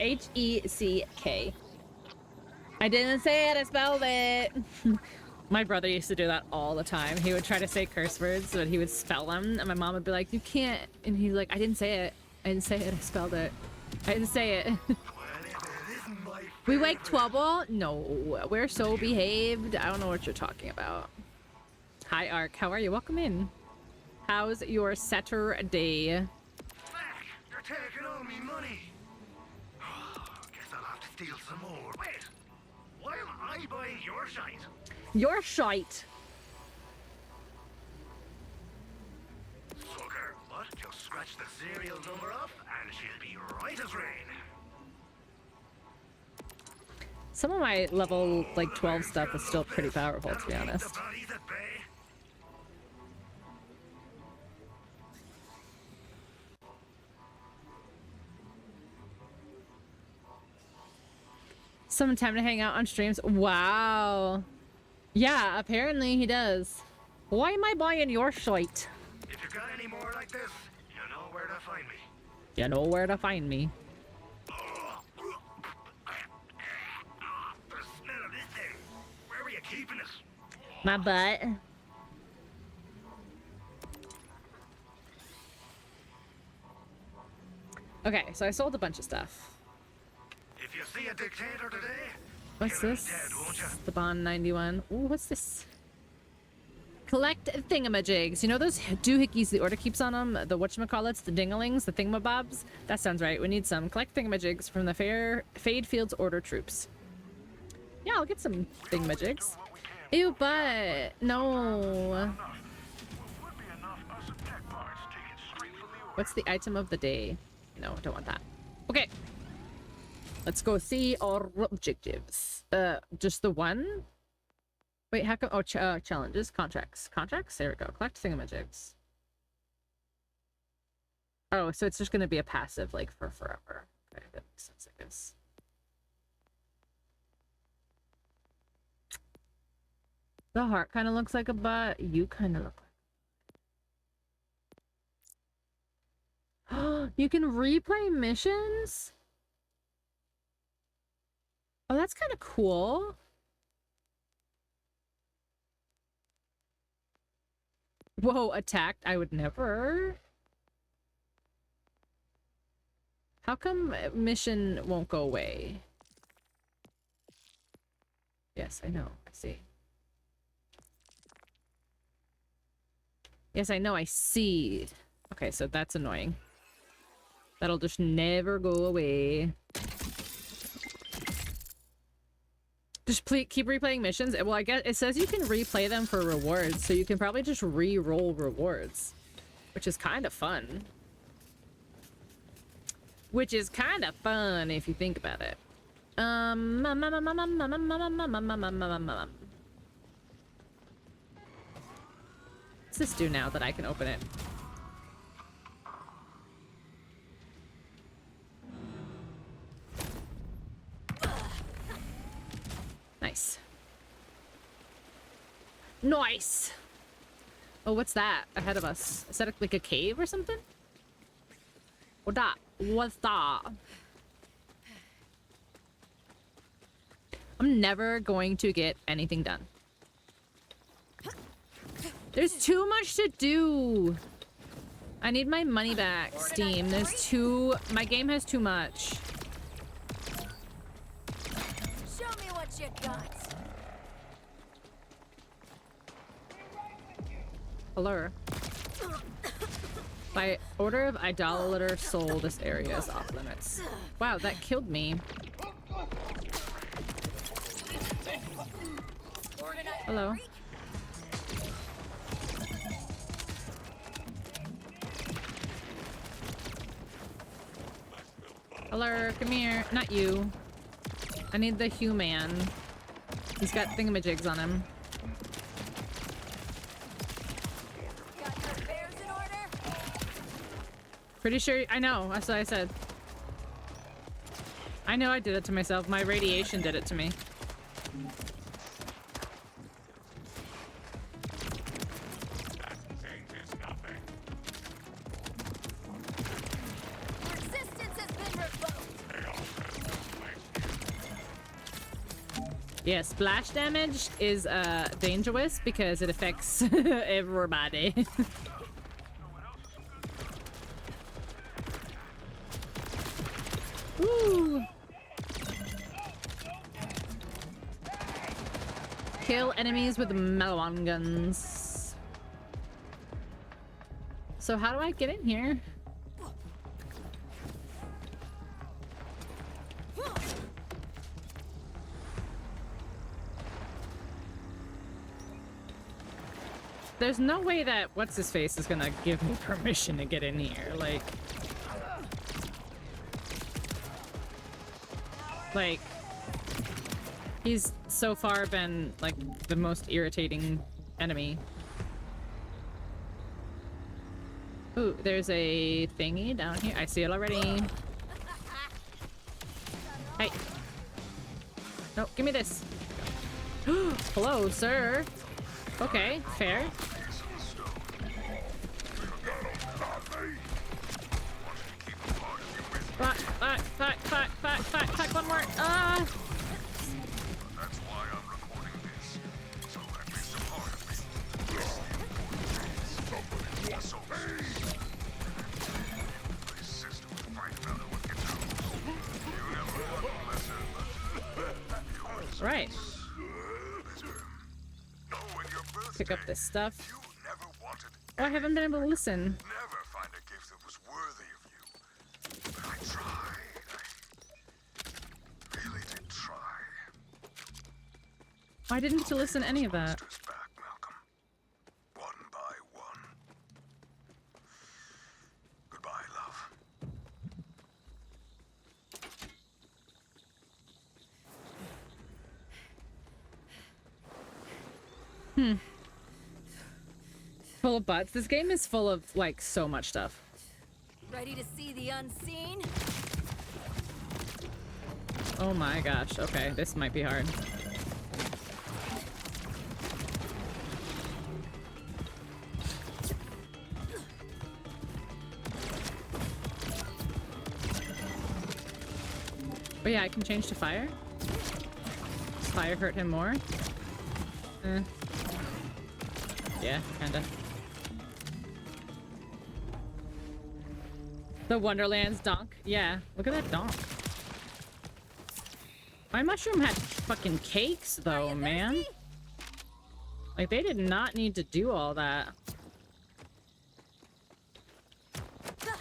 H-E-C-K. I didn't say it, I spelled it. My brother used to do that all the time. He would try to say curse words, but he would spell them, and my mom would be like, you can't. And he's like, I didn't say it. I didn't say it, I spelled it. I didn't say it. We wake trouble? No, we're so behaved. I don't know what you're talking about. Hi, Ark. How are you? Welcome in. How's your Saturday? You're taking all me money. Guess I'll have to steal some more. Wait, why am I buying your shite? Your shite. Sucker, what? Just scratch the serial number off and she'll be right as rain. Some of my level, like, 12 stuff is still pretty powerful, to be honest. Some time to hang out on streams. Wow. Yeah, apparently he does. Why am I buying your shite? If you got any more like this, you know where to find me. You know where to find me. The smell of this thing. Where were you keeping it? My butt. Okay, so I sold a bunch of stuff. If you see a dictator today, What's kill him this? dead, won't you? The Bond 91. Ooh, what's this? Collect thingamajigs. You know those doohickeys the order keeps on them? The whatchamacallits, the dingalings, the thingamabobs? That sounds right. We need some. Collect thingamajigs from the Fade Fields Order troops. Yeah, I'll get some thingamajigs. Ew, but no. What's the item of the day? No, don't want that. Okay. Let's go see our objectives. Just the one? Wait, how come? Oh, challenges, contracts. Contracts? There we go. Collect thingamajigs. Oh, so it's just going to be a passive, like, for forever. Okay, that makes sense, I guess. The heart kind of looks like a butt. You kind of look like... You can replay missions? Oh, that's kind of cool. Whoa, attacked? I would never. How come mission won't go away? Yes, I know. I see. Yes, I know. I see. Okay, so that's annoying. That'll just never go away. Just keep replaying missions. Well, I guess it says you can replay them for rewards, so you can probably just re-roll rewards, which is kind of fun. Which is kind of fun if you think about it. What's this do now that I can open it? Nice. Nice! Oh, what's that ahead of us? Is that like a cave or something? What that? What's that? I'm never going to get anything done. There's too much to do. I need my money back, Steam. There's too... My game has too much. Show me what you got. Hello. By order of idolater soul, this area is off limits. Wow, that killed me. Hello. Hello, come here. Not you. I need the human. He's got thingamajigs on him. Got your affairs in order? Pretty sure. I know. That's what I said. I know I did it to myself. My radiation did it to me. Resistance has been revoked. Yeah, splash damage is dangerous because it affects everybody. Woo! Kill enemies with melon guns. So how do I get in here? There's no way that what's-his-face is gonna give me permission to get in here, like... He's so far been, like, the most irritating enemy. Ooh, there's a thingy down here. I see it already. Hey. No, give me this. Hello, sir. Okay, fair. Fuck, one more. Ah! That's why I'm recording this. So at least a part of me. Somebody's sources. This system is right about what you do. You never want a lesson, but Right. knowing your birthday, Pick up this stuff. you never wanted Oh, I haven't been able to listen. never find a gift that was worthy of you. But I tried. I really did try. I didn't get to listen to any of that. Monsters back, Malcolm. One by one. Goodbye, love. Full of butts. This game is full of, like, so much stuff. Ready to see the unseen? Oh my gosh. Okay, this might be hard. But yeah, I can change to fire. Does fire hurt him more? Yeah, kinda. The Wonderland's donk. Yeah, look at that donk. My mushroom had fucking cakes though, man. Like, they did not need to do all that.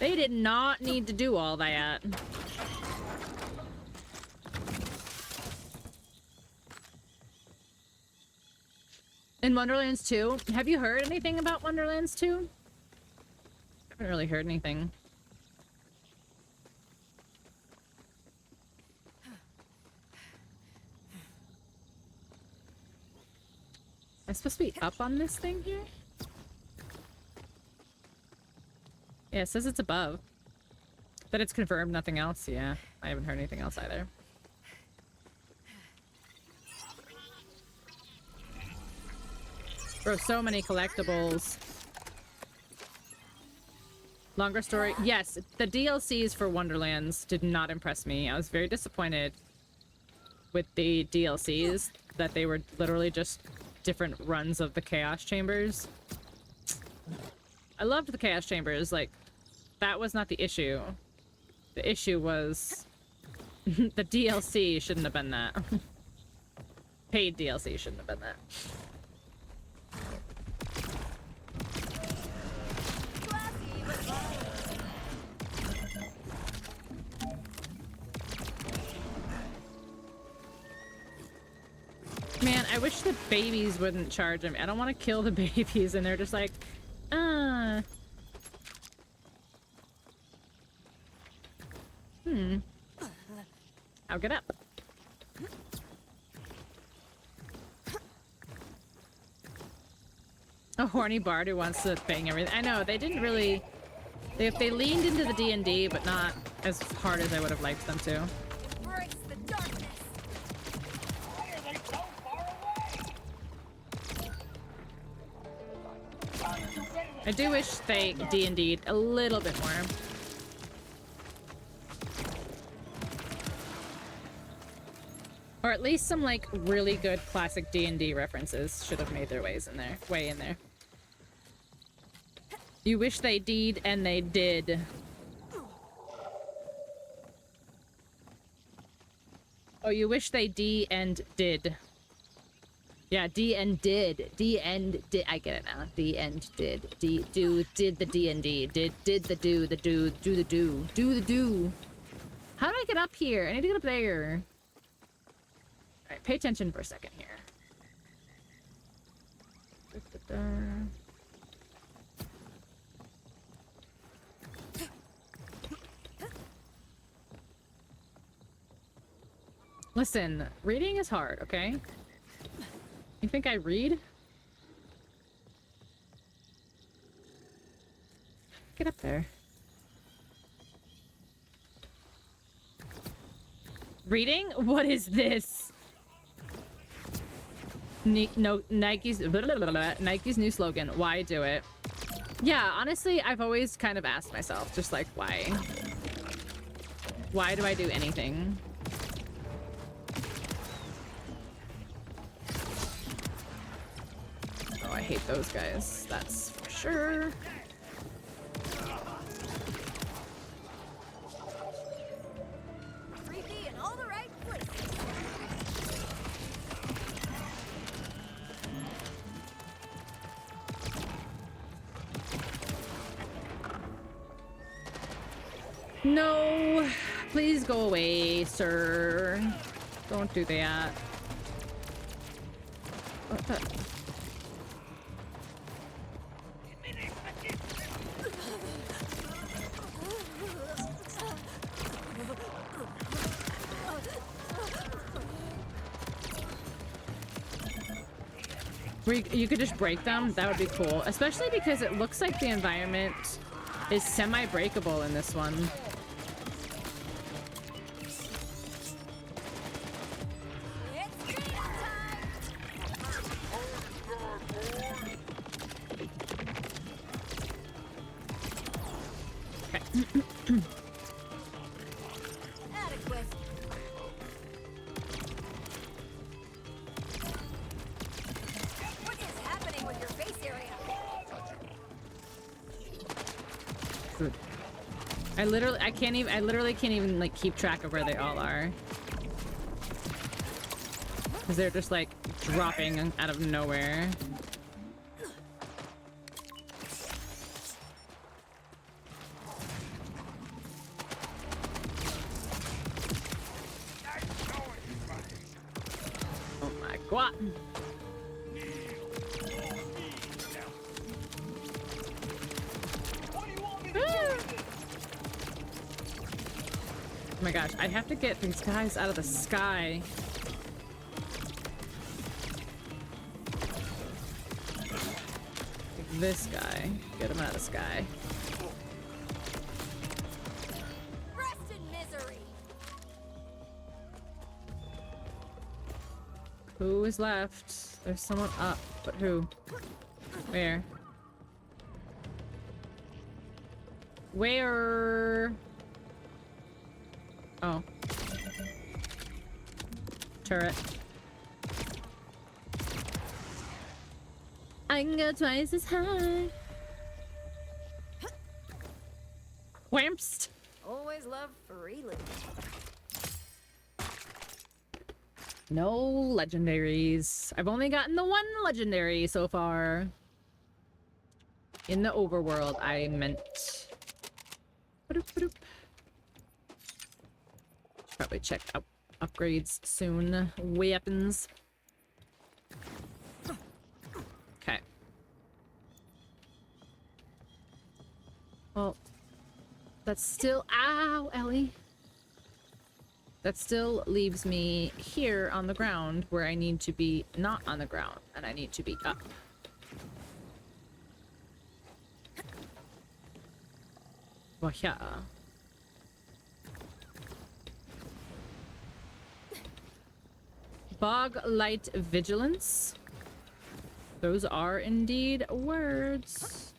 They did not need to do all that. In Wonderlands 2, have you heard anything about Wonderlands 2? I haven't really heard anything. Am I supposed to be up on this thing here? Yeah, it says it's above. That it's confirmed, nothing else. Yeah, I haven't heard anything else either. Bro, so many collectibles. Longer story. Yes, the DLCs for Wonderlands did not impress me. I was very disappointed with the DLCs, that they were literally just different runs of the Chaos Chambers. I loved the Chaos Chambers, like, that was not the issue. The issue was the DLC shouldn't have been that. Paid DLC shouldn't have been that. Man, I wish the babies wouldn't charge him. I don't want to kill the babies, and they're just like, I'll get up. A horny bard who wants to bang everything. I know, they didn't really... They leaned into the D&D, but not as hard as I would have liked them to. Embrace the darkness. Why are they so far away? I do wish they D&D'd a little bit more. Or at least some like really good classic D&D references should have made their way in there. You wish they did, and they did. Oh, you wish they D and did. Yeah, D and did. D and did. I get it now. D and did. D do did the D and D. Did the do the do do the do. How do I get up here? I need to get up there. All right, pay attention for a second here. Listen, reading is hard, okay? You think I read? Get up there. Reading? What is this? Nike's Nike's new slogan. Why do it? Yeah, honestly, I've always kind of asked myself, just like, why? Why do I do anything? Oh, I hate those guys. That's for sure. Creepy in all the right places. No, please go away, sir. Don't do that. What the? You could just break them. That would be cool, especially because it looks like the environment is semi-breakable in this one. Adequate. What is happening with your face area? I literally can't even like keep track of where they all are. Because they're just like dropping out of nowhere. Oh my god. Oh my gosh, I have to get these guys out of the sky. Like this guy. Get him out of the sky. Rest in misery. Who is left? There's someone up, but who? Where? Where? Oh. Turret. I can go twice as high. Whamps. Always love free loot. No legendaries. I've only gotten the one legendary so far. In the overworld, I meant. Ba-doop, ba-doop. Probably check out upgrades soon. Weapons. Okay. Well, that's still. Ow, Ellie. That still leaves me here on the ground where I need to be not on the ground and I need to be up. Well, yeah. Bog light vigilance. Those are indeed words.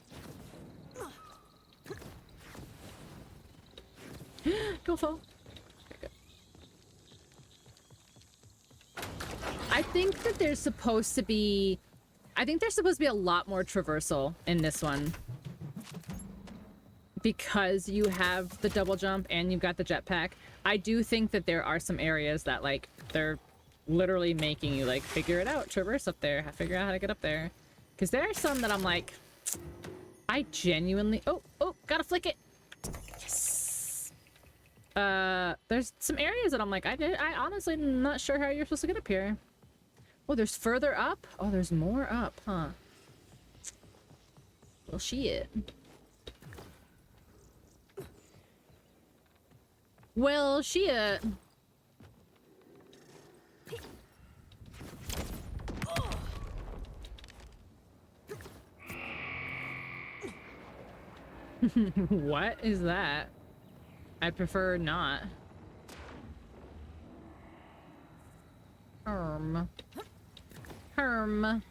Go fall. Okay, good. think that there's supposed to be... I think there's supposed to be a lot more traversal in this one. Because you have the double jump and you've got the jetpack. I do think that there are some areas that, like, they're literally making you, like, figure it out. Traverse up there. Figure out how to get up there. Because there are some that I'm like... I genuinely... Oh, gotta flick it! Yes! There's some areas that I'm like, I honestly am not sure how you're supposed to get up here. Oh, there's further up? Oh, there's more up, huh? Well, shit. Well, shit. What is that? I prefer not. Herm. What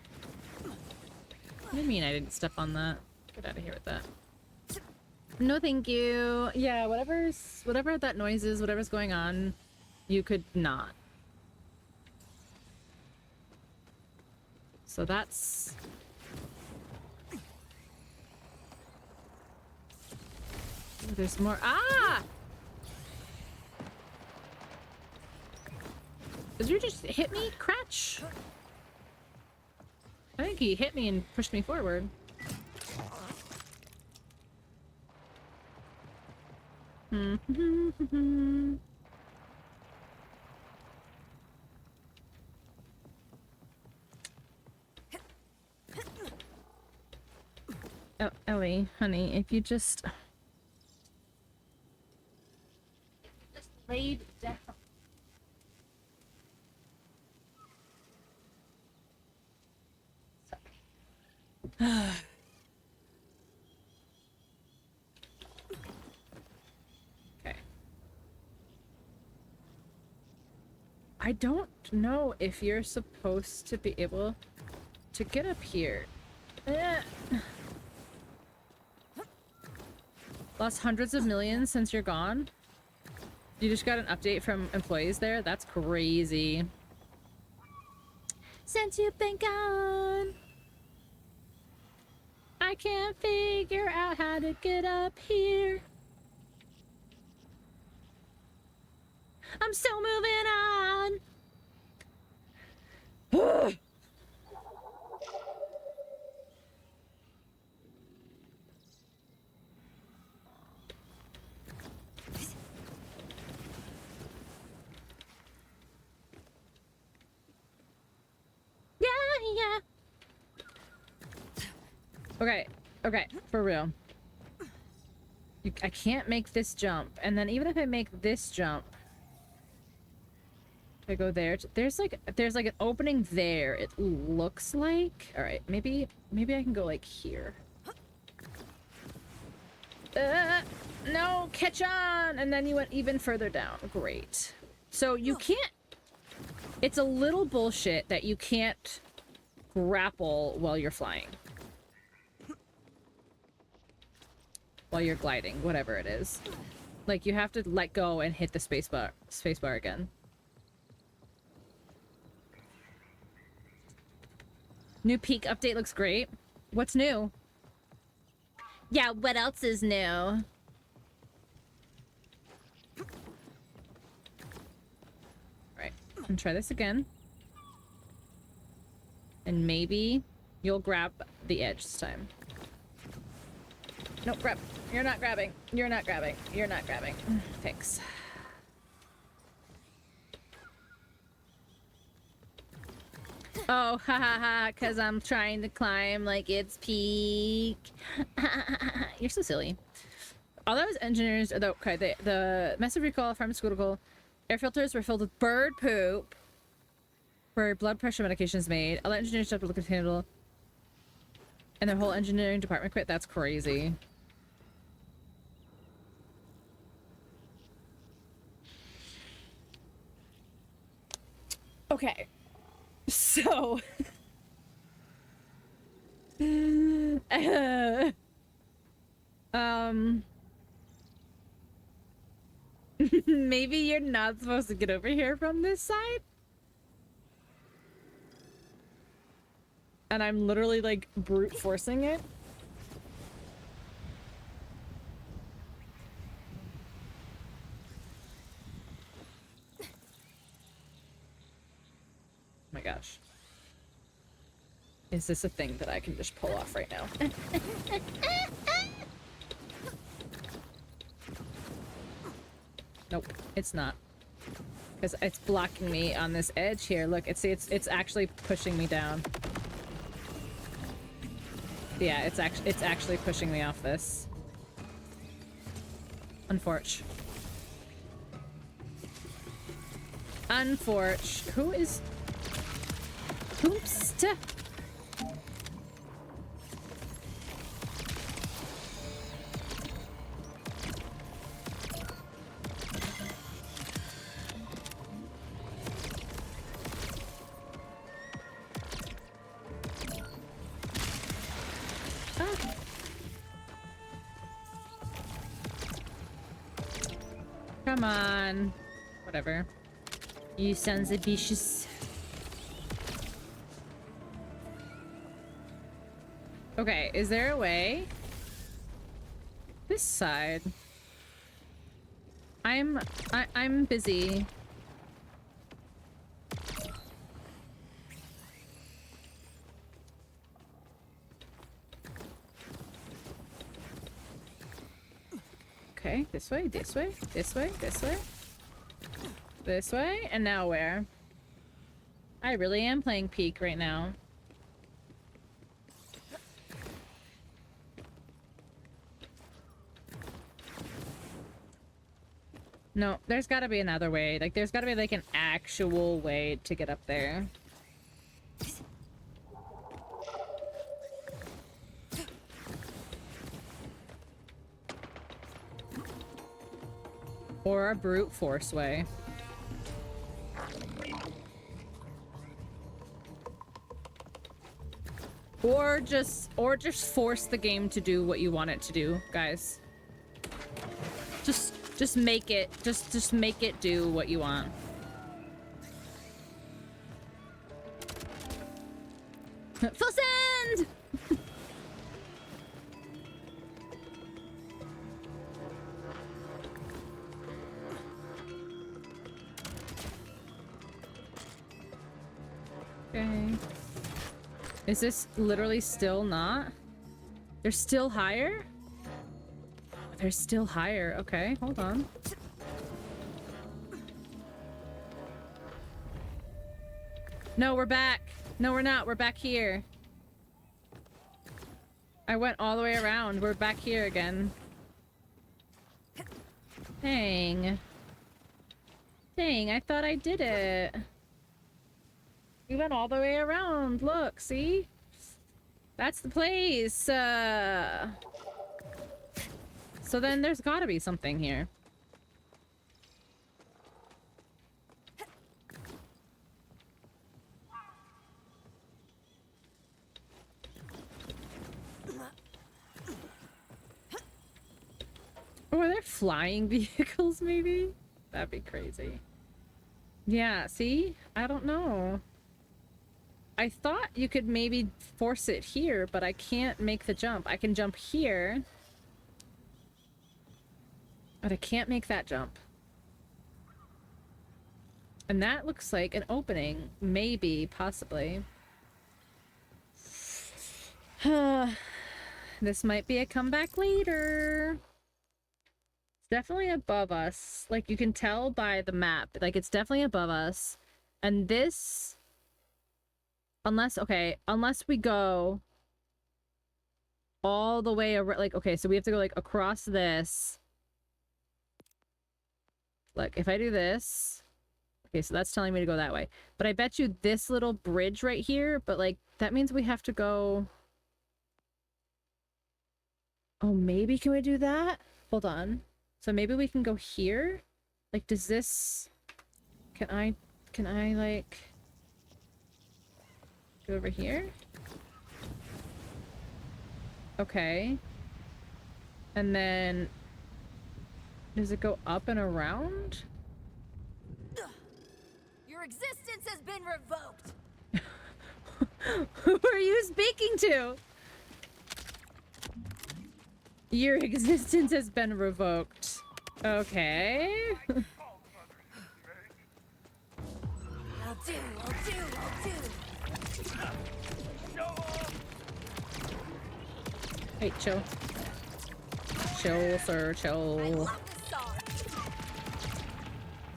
do you mean I didn't step on that? Get out of here with that. No, thank you. Yeah, whatever that noise is, whatever's going on, you could not. So that's... Oh, there's more. Ah! Did you just hit me, Cratch? I think he hit me and pushed me forward. Oh, Ellie, honey, if you just laid down. Okay. I don't know if you're supposed to be able to get up here. Lost hundreds of millions since you're gone. You just got an update from employees there? That's crazy. Since you've been gone, I can't figure out how to get up here. I'm still moving on. Yeah. Okay, for real. I can't make this jump, and then even if I make this jump, I go there. There's like an opening there. It looks like. All right, maybe I can go like here. No, catch on! And then you went even further down. Great. So you can't. It's a little bullshit that you can't grapple while you're flying. While you're gliding, whatever it is. Like, you have to let go and hit the spacebar again. New peak update looks great. What's new? Yeah, what else is new? Alright, and try this again. And maybe you'll grab the edge this time. Nope, grab. You're not grabbing. You're not grabbing. You're not grabbing. Thanks. Oh, ha ha ha, because I'm trying to climb like it's peak. You're so silly. All those engineers, the massive recall pharmaceutical air filters were filled with bird poop where blood pressure medications made. All the engineers jumped to look at the handle. And their whole engineering department quit. That's crazy. Okay. So... maybe you're not supposed to get over here from this side? and I'm literally like brute forcing it. Oh my gosh. Is this a thing that I can just pull off right now? Nope, it's not. Because it's blocking me on this edge here. Look, it's actually pushing me down. Yeah, it's actually pushing me off this. Unfortunate. Unfortunate. Who is... Oops. Come on. Whatever. You sons of bitches. Okay, is there a way? This side. I'm busy. Okay, this way, this way, this way, this way. This way, and now where? I really am playing Peak right now. No, there's gotta be another way. Like, there's gotta be, like, an actual way to get up there. Or a brute force way. Or just force the game to do what you want it to do, guys. Just make it, just make it do what you want. Full send! Okay. Is this literally still not? They're still higher? They're still higher. Okay, hold on. No, we're back. No, we're not. We're back here. I went all the way around. We're back here again. Dang. Dang, I thought I did it. We went all the way around. Look, see? That's the place. So then there's gotta be something here. Oh, are there flying vehicles, maybe? That'd be crazy. Yeah, see? I don't know. I thought you could maybe force it here, but I can't make the jump. I can jump here. But I can't make that jump. And that looks like an opening. Maybe, possibly. This might be a comeback later. It's definitely above us. Like, you can tell by the map. Like, it's definitely above us. And this... Unless we go all the way around, like, okay, so we have to go, like, across this. Look, if I do this... Okay, so that's telling me to go that way. But I bet you this little bridge right here, but, like, that means we have to go... Oh, maybe can we do that? Hold on. So maybe we can go here? Like, does this... Can I, like... Go over here? Okay. And then... Does it go up and around? Your existence has been revoked. Who are you speaking to? Your existence has been revoked. Okay. I'll do. Hey, chill. Chill, sir, I chill. love this song.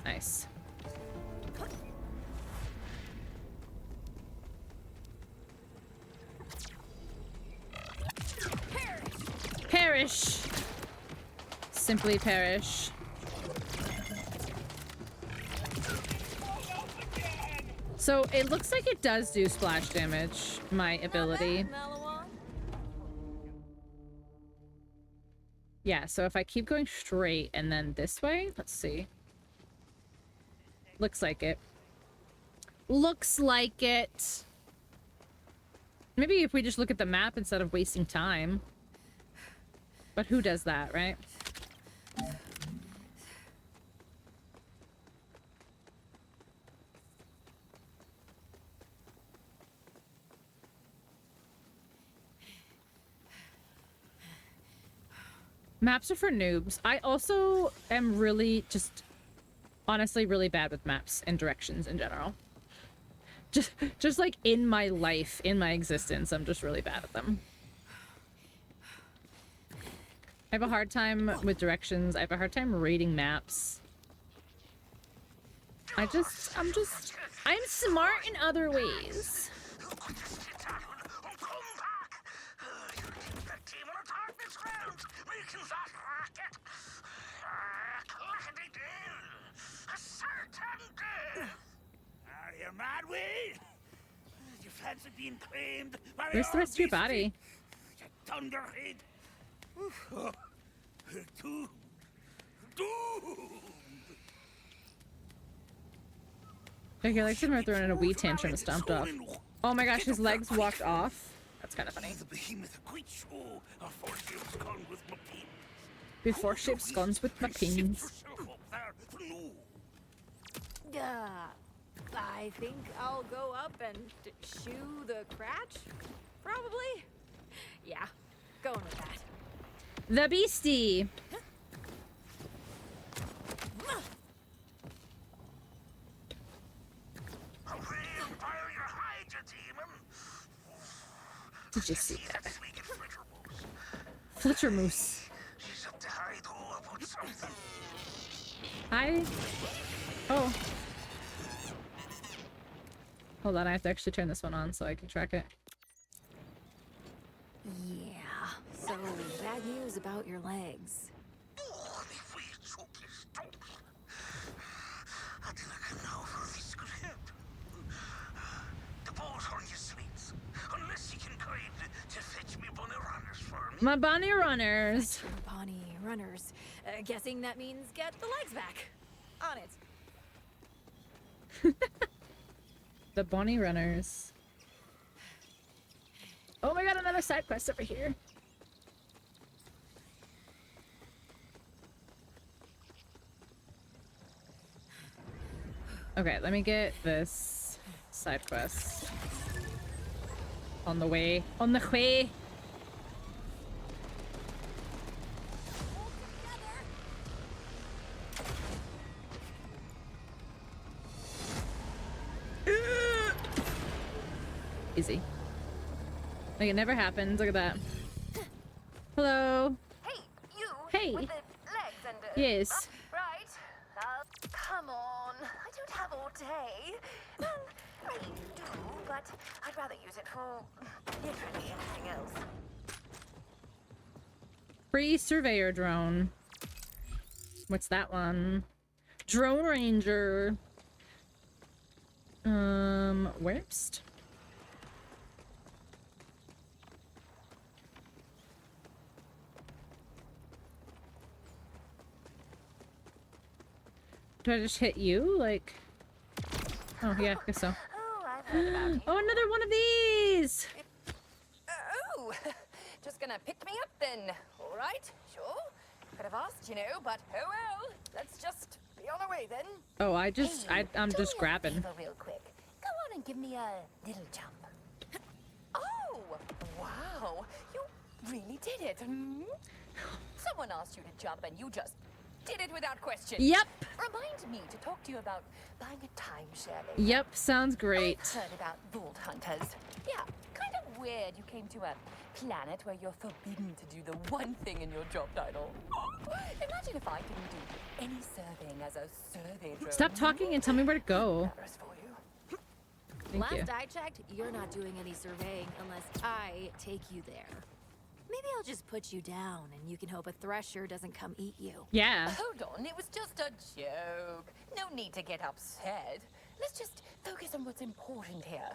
Nice. Perish! Simply perish. So it looks like it does do splash damage, my ability. Yeah, so if I keep going straight and then this way, let's see. Looks like it. Looks like it. Maybe if we just look at the map instead of wasting time. But who does that, right? Maps are for noobs. I also am really just honestly really bad with maps and directions in general. Just like in my life, in my existence, I'm just really bad at them. I have a hard time with directions. I have a hard time reading maps. I'm smart in other ways. Are you mad, Will? You fancy being claimed by Where's the rest of your body? You thunderhead. Doomed. Okay, like someone throwing in a wee tantrum and stomped off. Oh my gosh, his legs walked off. That's kind of funny. The behemoth quite show before ship's gone with my pins. Before ship's gone with my pins. I think I'll go up and shoo the cratch? Probably? Yeah, going with that. The beastie. Did you see that? Fletcher Moose. Hi. Oh. Hold on, I have to actually turn this one on so I can track it. Yeah, so bad news about your legs. My Bonnie Runners. Bonnie Runners. Guessing that means get the legs back. On it. The Bonnie Runners. Oh my god, another side quest over here. Okay, let me get this side quest. On the way. On the way. Easy. Like it never happens. Look at that. Hello. Hey, you. Hey. With the legs and Yes. right. Come on. I don't have all day. Well, I do, but I'd rather use it for literally anything else. Free surveyor drone. What's that one? Drone ranger. Where's? Do I just hit you? Like... Oh, yeah, I guess so. Oh, I've heard about you. Oh, another one of these! Oh, just gonna pick me up then. All right, sure. Could have asked, you know, but oh well. Let's just be on our way then. Oh, I'm just Do me a grabbing. favor real quick. Go on and give me a little jump. really did it. Someone asked you to jump and you just did it without question. Yep. Remind me to talk to you about buying a timeshare later. Yep, sounds great. I've heard about vault hunters. Yeah, kind of weird you came to a planet where you're forbidden to do the one thing in your job title. Imagine if I didn't do any surveying as a survey drone. Stop talking and tell me where to go. Matters for you. Thank you. Last I checked, you're not doing any surveying unless I take you there. Maybe I'll just put you down and you can hope a thresher doesn't come eat you. Yeah. Hold on, it was just a joke. No need to get upset. Let's just focus on what's important here.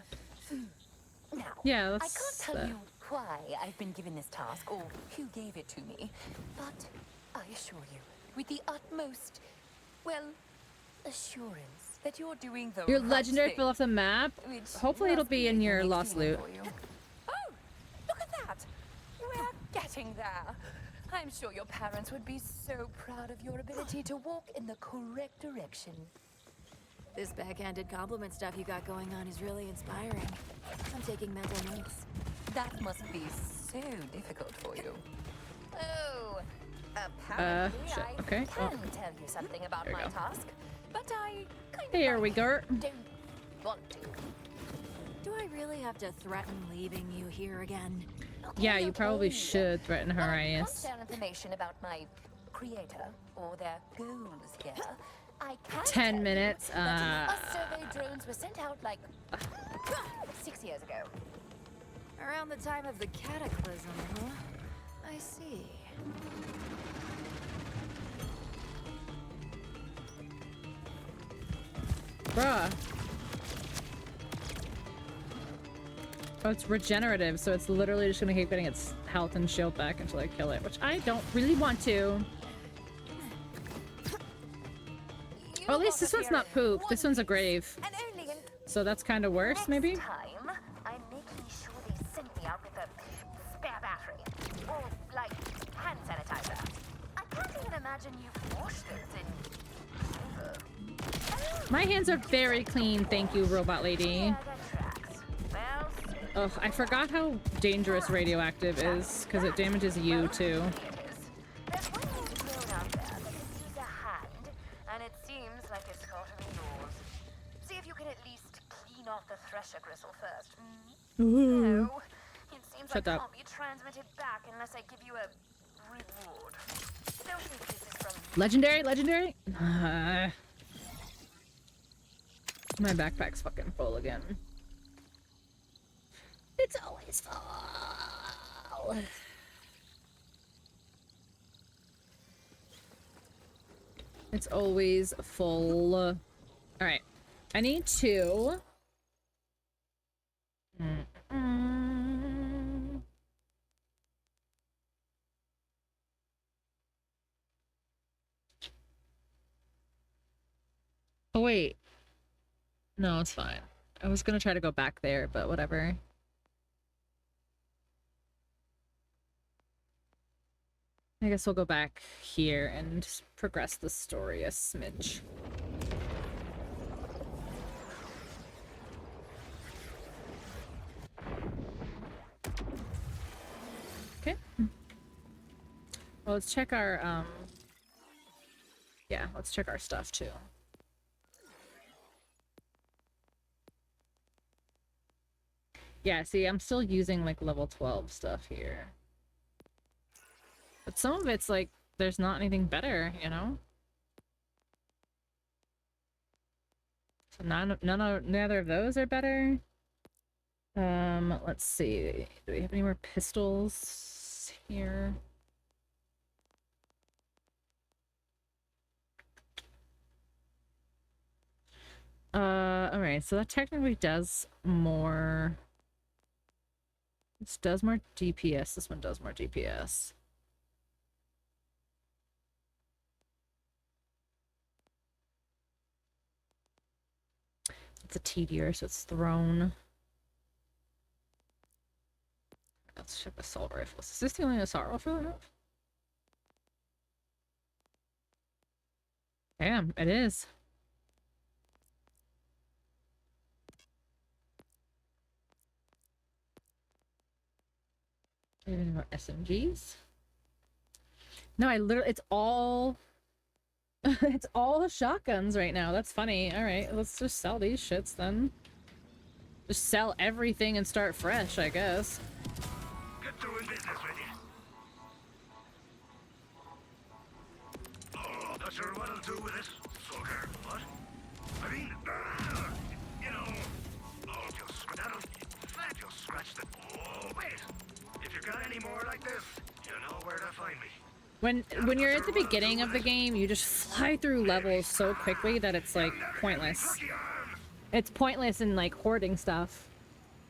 Now, Yeah, I let's, can't tell you why I've been given this task or who gave it to me, but I assure you, with the utmost, well, assurance that you're doing the Your right legendary thing, fell off the map. which Hopefully it'll must be in a your unique lost feeling loot. for you. Oh, look at that! We're getting there. I'm sure your parents would be so proud of your ability to walk in the correct direction. This backhanded compliment stuff you got going on is really inspiring. I'm taking mental notes. That must be so difficult for you. Oh, apparently shit. I Okay. can tell you something about There you my go. task, but I kind Here of we go. don't want to. Do I really have to threaten leaving you here again? Yeah, you probably Okay. should threaten her, Well, I can't Arias. share information about my creator or their goals here. I can 10 tell minutes, You that us survey drones were sent out like 6 years ago. Around the time of the cataclysm, huh? I see. Bruh. Oh, it's regenerative, so it's literally just gonna keep getting its health and shield back until I kill it, which I don't really want to. Or at least this one's not poop. This one's a grave. And only in So that's kind of worse, maybe? Next time, I'm making sure they send me out with a spare battery. Or, like, hand sanitizer. I can't even imagine you've washed those in ever. My hands are very clean, thank you, robot lady. Yeah, that tracks. Well, Ugh, I forgot how dangerous radioactive is, because it damages you too. here it is. There's one old drone out there that can use a hand, and it seems like it's gotten yours. See if you can at least clean off the thresher gristle first. No, it seems Shut like up. can't be transmitted back unless I give you a reward. Don't think this is from Legendary, legendary? My backpack's fucking full again. It's always full. It's always full. All right, I need to. Oh wait. No, it's fine. I was gonna try to go back there, but whatever. I guess we'll go back here and just progress the story a smidge. Okay. Well, let's check our, yeah, let's check our stuff too. Yeah, see, I'm still using like level 12 stuff here. But some of it's like, there's not anything better, you know? So neither of those are better. Let's see. Do we have any more pistols here? Alright, so that technically does more. This does more DPS, this one does more DPS. It's a TDR, so it's thrown. Let's check assault rifles. Is this the only assault rifle I have? Damn, it is. Any more SMGs? No, I literally, it's all it's all shotguns right now. That's funny. All right, let's just sell these shits then. Just sell everything and start fresh, I guess. Get doing business with you. Oh, not sure what I'll do with it. Sucker. What? I mean, you know... Oh, you'll scratch the... Oh, wait. If you got any more like this, you know where to find me. When you're at the beginning of the game, you just fly through levels so quickly that it's like pointless. It's pointless in like hoarding stuff.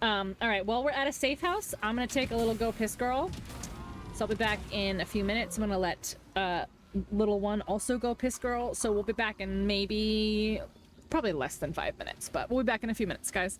All right, well, we're at a safe house. I'm gonna take a little go piss girl. So I'll be back in a few minutes. I'm gonna let little one also go piss girl. So we'll be back in maybe probably less than 5 minutes, but we'll be back in a few minutes, guys.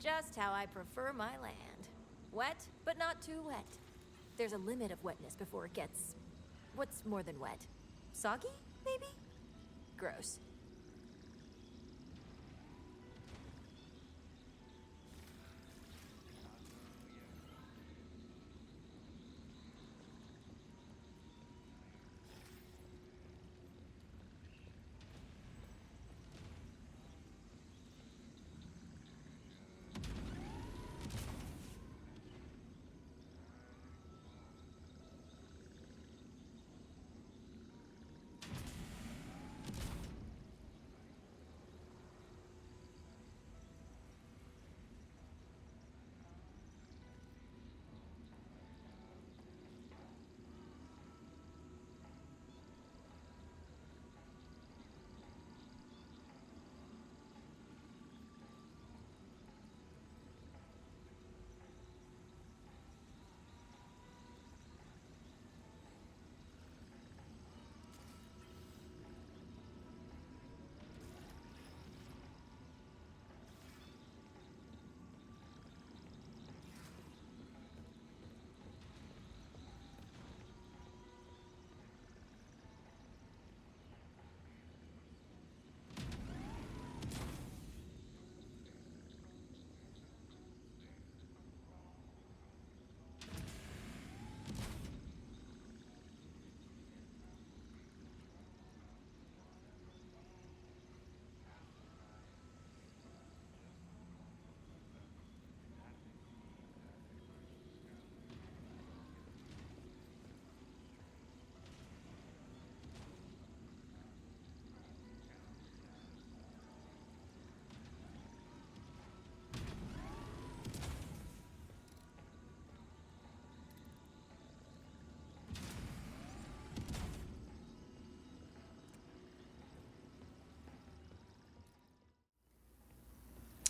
Just how I prefer my land. Wet, but not too wet. There's a limit of wetness before it gets... what's more than wet? Soggy, maybe? Gross.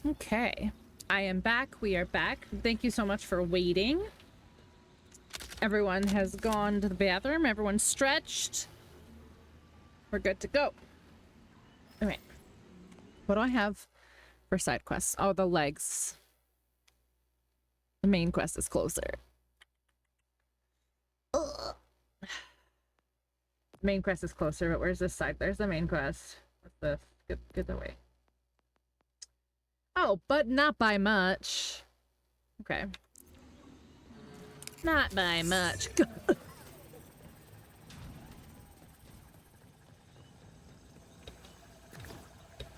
Okay. I am back. We are back. Thank you so much for waiting. Everyone has gone to the bathroom. Everyone's stretched. We're good to go. Okay. What do I have for side quests? Oh, the legs. The main quest is closer. Ugh. Main quest is closer, but where's this side? There's the main quest. What's this? Get away. Oh, but not by much. Okay. Not by much.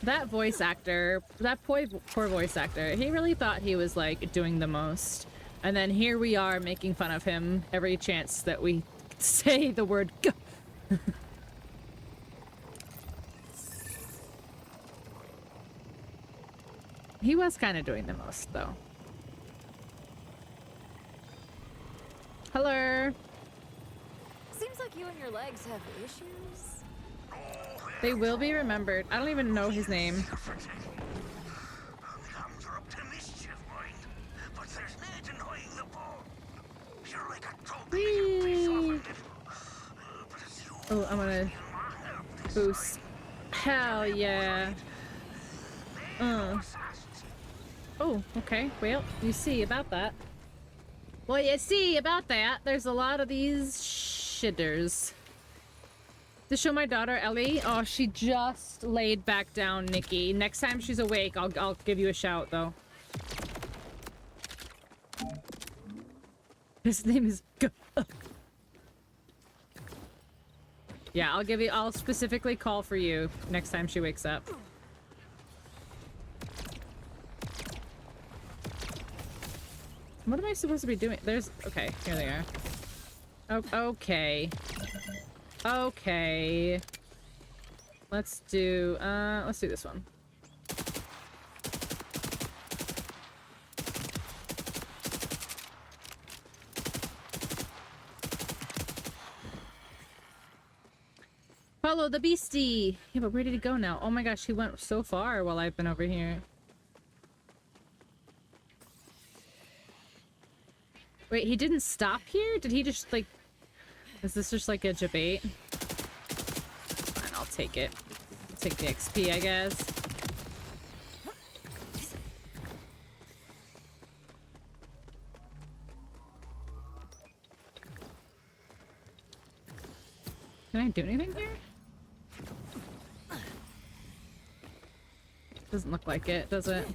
That voice actor, that poor voice actor, he really thought he was like doing the most. And then here we are making fun of him every chance that we say the word G. He was kind of doing the most though. Hello. Seems like you and your legs have issues. They will be remembered. I don't even know his name. Whee! Oh, I'm gonna boost. Hell yeah. Oh, okay. Well, you see about that. Well, you see about that. There's a lot of these shitters. To show my daughter Ellie. Oh, she just laid back down, Nikki. Next time she's awake, I'll give you a shout though. His name is Yeah, I'll specifically call for you next time she wakes up. What am I supposed to be doing? There's okay, here they are. Oh, okay. Okay. Let's do this one. Follow the beastie. Yeah, but where did he go now? Oh my gosh, he went so far while I've been over here. Wait, he didn't stop here? Did he just like... Is this just like a debate? Fine, I'll take it. I'll take the XP, I guess. Can I do anything here? Doesn't look like it, does it?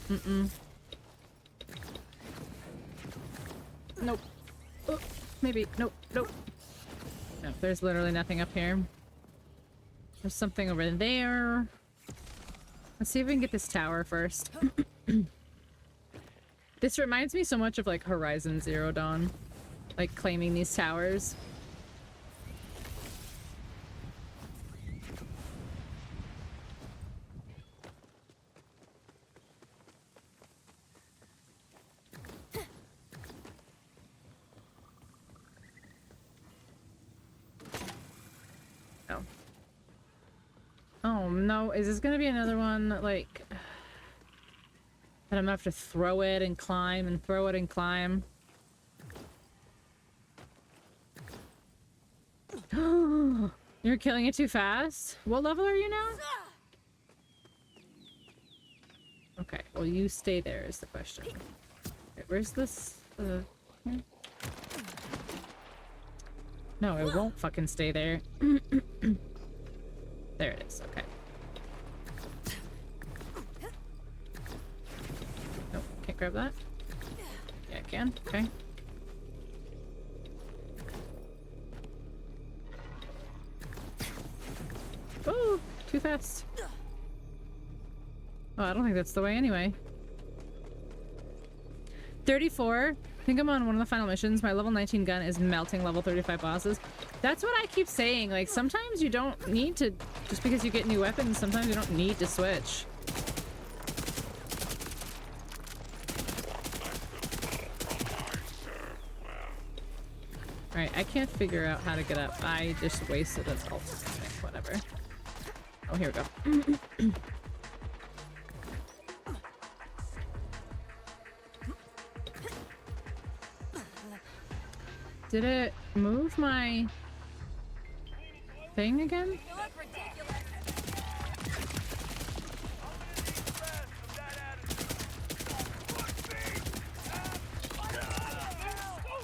Mm-mm. Nope. Oh, maybe. Nope. Nope. No, there's literally nothing up here. There's something over there. Let's see if we can get this tower first. This reminds me so much of like Horizon Zero Dawn. Like claiming these towers. Oh no, is this gonna be another one like that I'm gonna have to throw it and climb and throw it and climb? You're killing it too fast? What level are you now? Okay, well you stay there is the question. Okay, where's this? Here? No, it won't fucking stay there. There it is, okay. Nope, can't grab that. Yeah, I can, okay. Oh, too fast. Oh, I don't think that's the way anyway. 34. I think I'm on one of the final missions. My level 19 gun is melting level 35 bosses. That's what I keep saying. Like, sometimes you don't need to... Just because you get new weapons, sometimes you don't need to switch. Alright, I can't figure out how to get up. I just wasted an ult. Whatever. Oh, here we go. Did it move my thing again? You look ridiculous.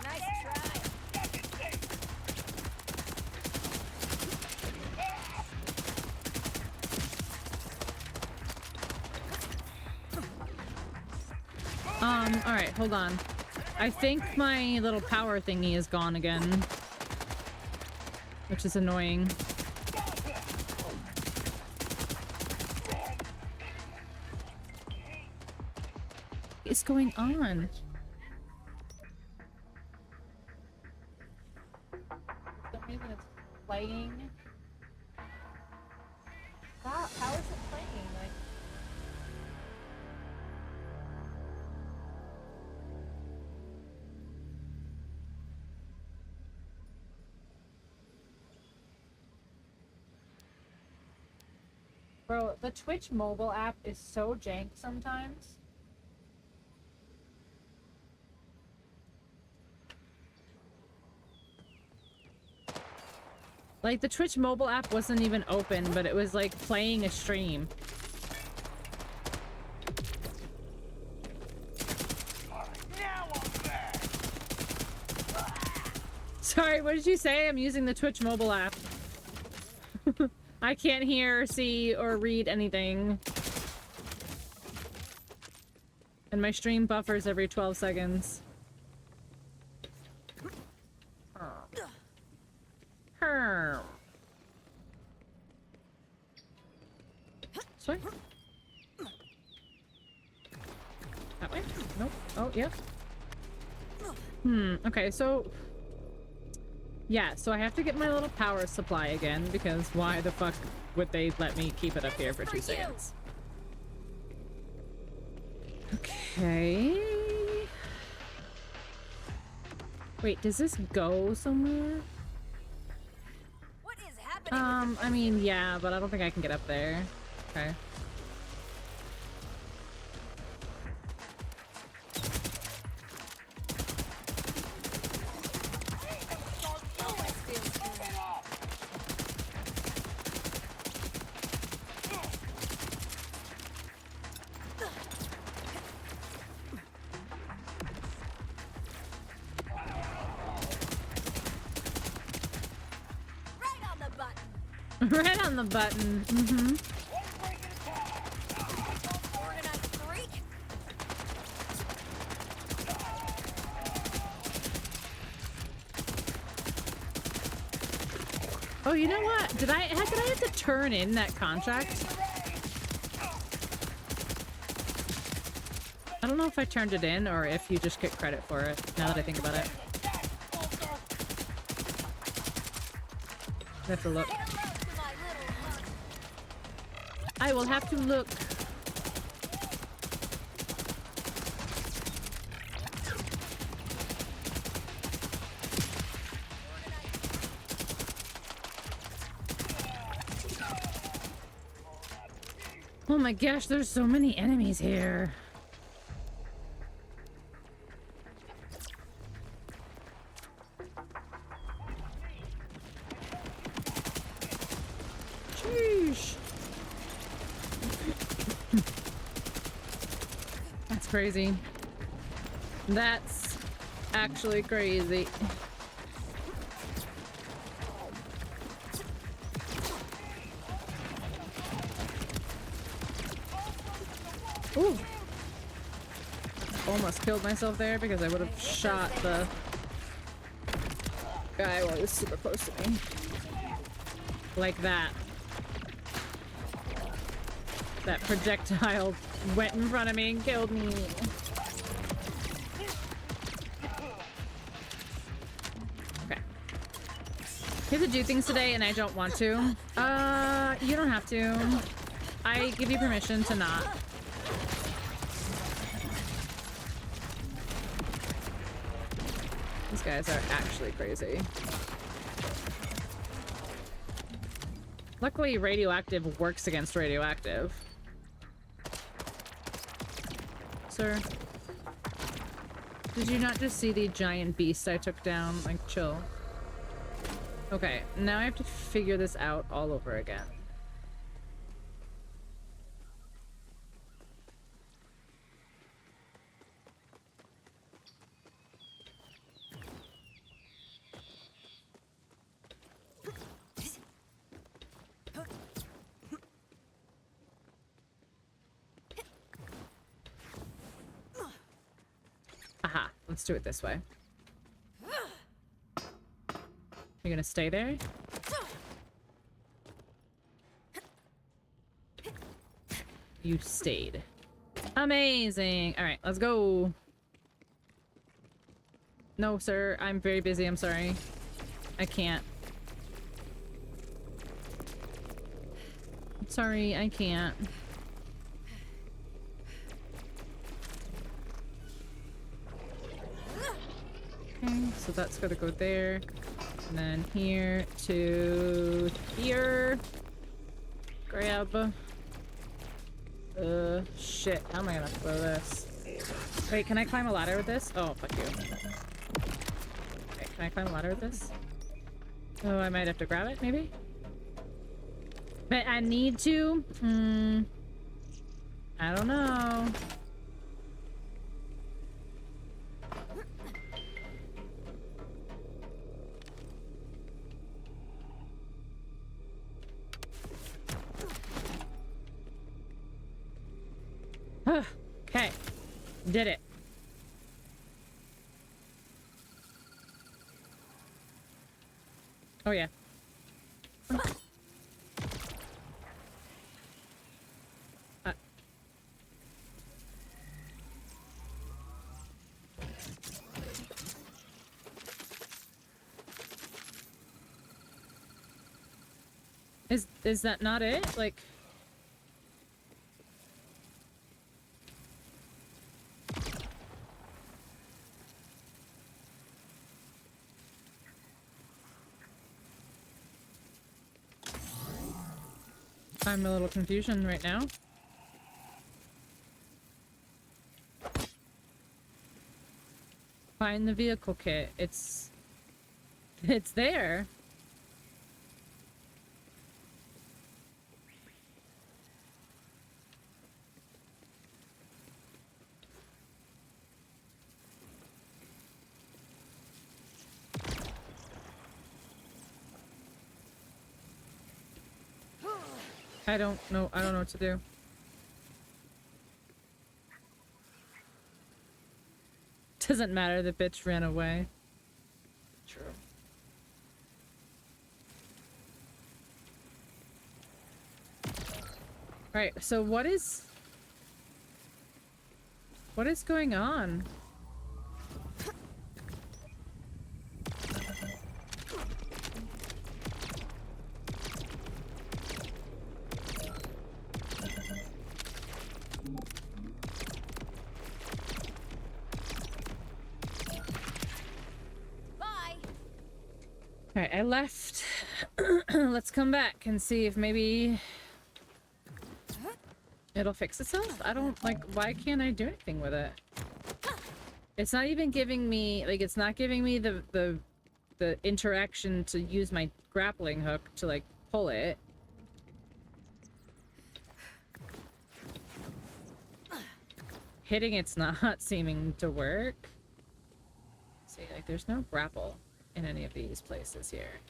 Nice try. Alright, hold on. I think my little power thingy is gone again. Which is annoying. What is going on? For some reason it's playing. How is it playing? Like, bro, the Twitch mobile app is so jank sometimes. Like, the Twitch mobile app wasn't even open, but it was like playing a stream. Sorry, what did you say? I'm using the Twitch mobile app. I can't hear, see, or read anything. And my stream buffers every 12 seconds. Sorry? That way? Nope. Oh, yep. Okay, so... Yeah, so I have to get my little power supply again, because why the fuck would they let me keep it up here for 2 seconds? Okay... Wait, does this go somewhere? What is happening? I mean, yeah, but I don't think I can get up there. Okay. Right on the button. Mm-hmm. Organized freak. Oh, you know what? Did I have to turn in that contract? I don't know if I turned it in or if you just get credit for it, now that I think about it. I have to look. I will have to look. Oh my gosh, there's so many enemies here. Sheesh. That's crazy. That's actually crazy. Ooh. Almost killed myself there because I would have shot the guy while he was super close to me. Like that. That projectile went in front of me and killed me. Okay. You have to do things today and I don't want to. You don't have to. I give you permission to not. These guys are actually crazy. Luckily, radioactive works against radioactive. Sir. Did you not just see the giant beast I took down? Like, chill. Okay, now I have to figure this out all over again. Aha, let's do it this way. You're gonna stay there? You stayed. Amazing! Alright, let's go! No, sir, I'm very busy, I'm sorry. I can't. I'm sorry, I can't. Okay, so that's gotta go there. And then here to here. Grab. Shit. How am I gonna throw this? Wait, can I climb a ladder with this? Oh, fuck you. Okay, can I climb a ladder with this? Oh, I might have to grab it, maybe? But I need to? I don't know. Okay. Did it. Oh, yeah. Is that not it? Like... I'm a little confusion right now. Find the vehicle kit. It's there. I don't know what to do. Doesn't matter, the bitch ran away. True. Right, so what is going on? Alright, I left. Let's come back and see if maybe it'll fix itself. I don't, like, why can't I do anything with it? It's not even giving me, like, it's not giving me the interaction to use my grappling hook to, like, pull it. Hitting it's not seeming to work. See, like, there's no grapple in any of these places here.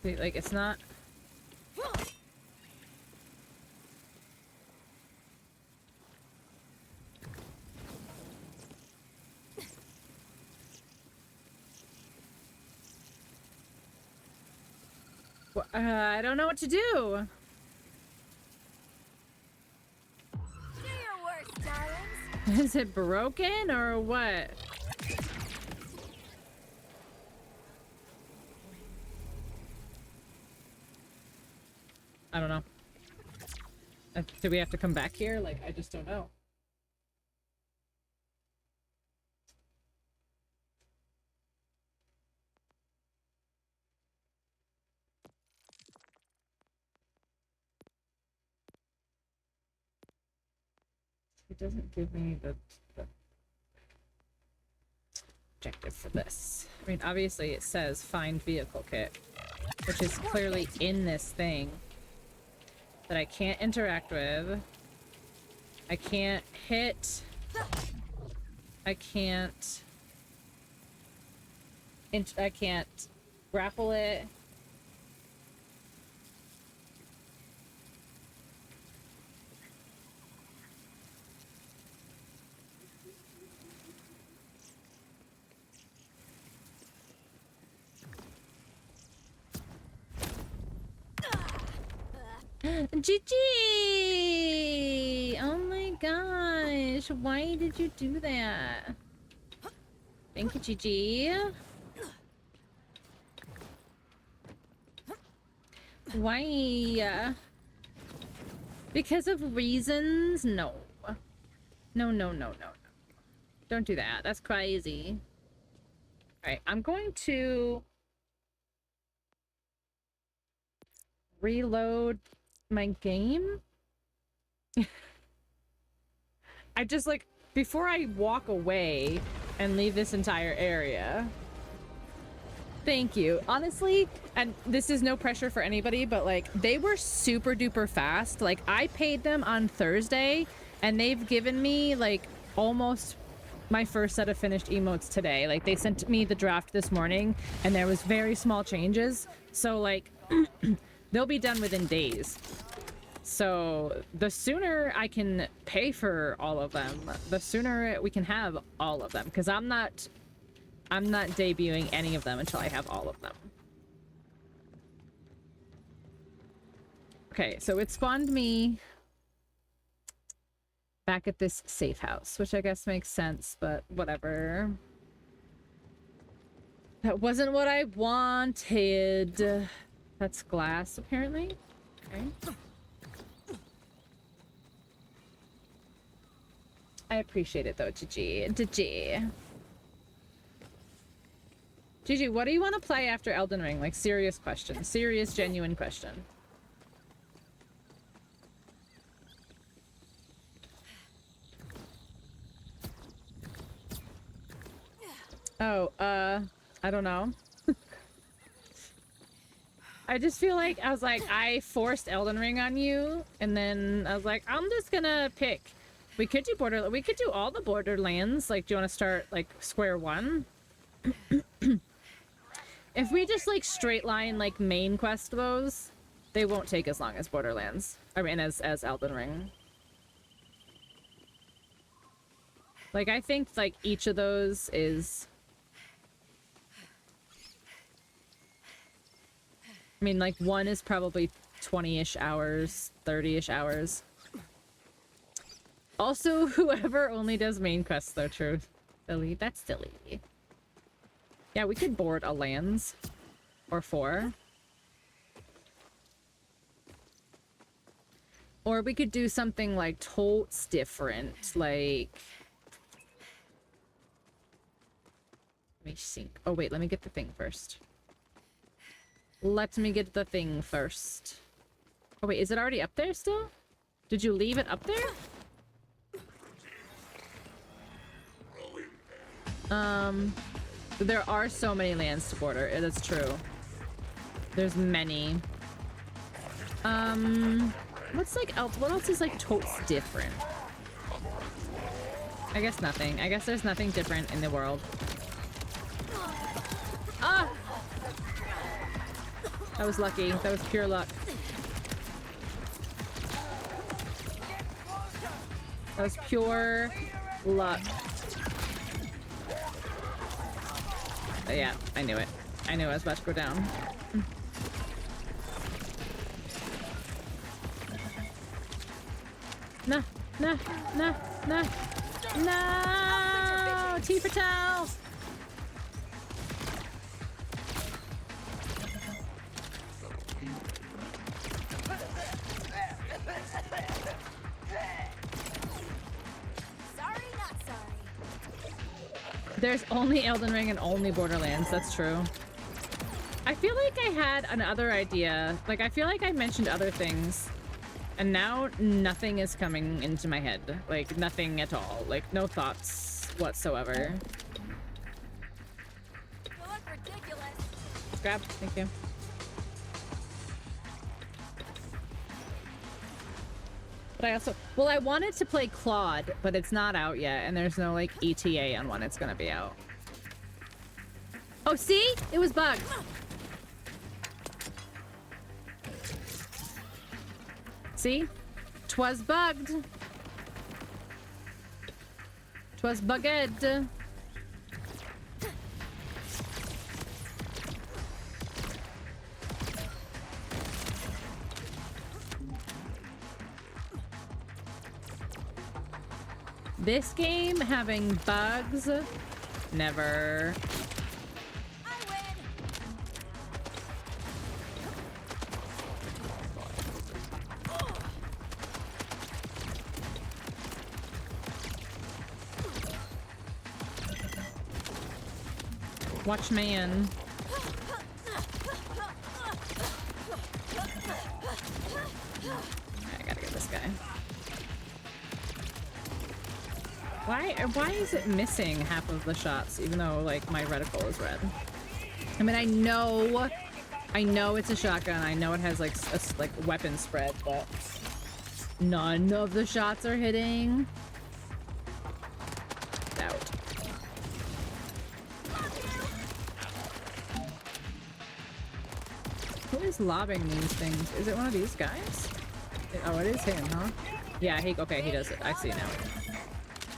See, like, it's not... I don't know what to do. Do your worst, darlings. Is it broken or what? I don't know. Do we have to come back here? Like, I just don't know. doesn't give me the objective for this. I mean, obviously it says find vehicle kit, which is clearly in this thing that I can't interact with. I can't hit. I can't grapple it. GG! Oh my gosh, why did you do that? Thank you, GG. Why? Because of reasons? No. No, no, no, no, no. Don't do that. That's crazy. Alright, I'm going to reload my game. I just like, before I walk away and leave this entire area. Thank you. Honestly, and this is no pressure for anybody, but like, they were super duper fast. Like, I paid them on Thursday and they've given me like almost my first set of finished emotes today. Like, they sent me the draft this morning and there was very small changes. So like, they'll be done within days. So the sooner I can pay for all of them, the sooner we can have all of them. Because I'm not debuting any of them until I have all of them. Okay, so it spawned me back at this safe house, which I guess makes sense, but whatever. That wasn't what I wanted. That's glass, apparently. Okay. I appreciate it, though, GG. GG. GG, what do you want to play after Elden Ring? Like, serious question. Serious, genuine question. Oh, I don't know. I just feel like, I was like, I forced Elden Ring on you, and then I was like, I'm just gonna pick. We could do all the Borderlands. Like, do you want to start, like, square one? If we just, like, straight line, like, main quest those, they won't take as long as Borderlands. I mean, as Elden Ring. Like, I think, like, each of those is... I mean, like, one is probably 20-ish hours, 30-ish hours. Also, whoever only does main quests, though, true. Silly. That's silly. Yeah, we could board a lands. Or 4. Or we could do something, like, totes different. Like... Let me sync. Oh, wait, let me get the thing first. Let me get the thing first. Oh, wait, is it already up there still? Did you leave it up there? There are so many lands to border. It is true. There's many. What's like else? What else is like totes different? I guess nothing. I guess there's nothing different in the world. Ah! That was lucky. That was pure luck. That was pure luck. But yeah, I knew it. I knew I was about to go down. Nah, nah, nah, nah. No! T for towel! There's only Elden Ring and only Borderlands, that's true. I feel like I had another idea. Like, I feel like I mentioned other things. And now nothing is coming into my head. Like, nothing at all. Like, no thoughts whatsoever. You look ridiculous. Grab. Thank you. But I also... Well, I wanted to play Claude, but it's not out yet. And there's no, like, ETA on when it's gonna be out. Oh, see? It was bugged. See? 'Twas bugged. 'Twas bugged. This game having bugs? Never. I win. Watch man. I gotta get this guy. Why is it missing half of the shots, even though, like, my reticle is red? I mean, I know it's a shotgun. I know it has, like, like weapon spread, but none of the shots are hitting. Doubt. Who is lobbing these things? Is it one of these guys? Oh, it is him, huh? Yeah, okay, he does it. I see now.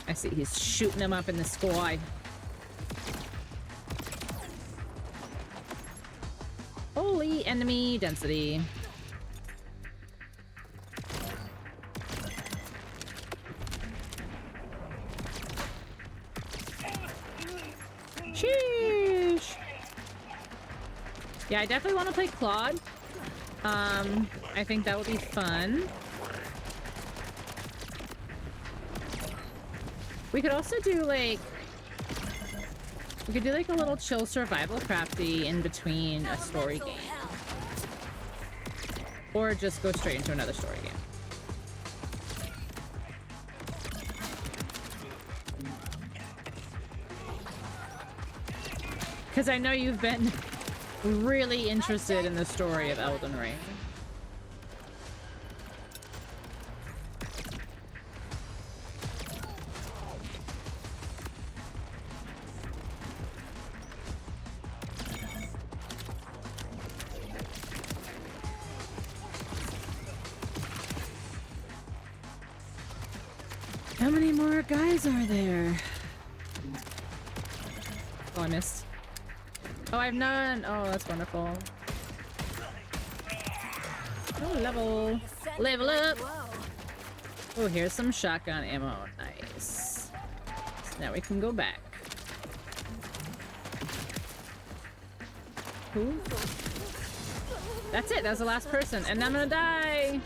I see, he's shooting him up in the sky. Holy enemy density. Sheesh. Yeah, I definitely want to play Claude. I think that would be fun. We could also do, like... We could do, like, a little chill survival crafty in between a story game. Or just go straight into another story game. Because I know you've been really interested in the story of Elden Ring. How many more guys are there? Oh, I missed. Oh, I have none. Oh, that's wonderful. Oh, level. Level up. Oh, here's some shotgun ammo. Nice. So now we can go back. Who? That's it. That was the last person. And I'm gonna die.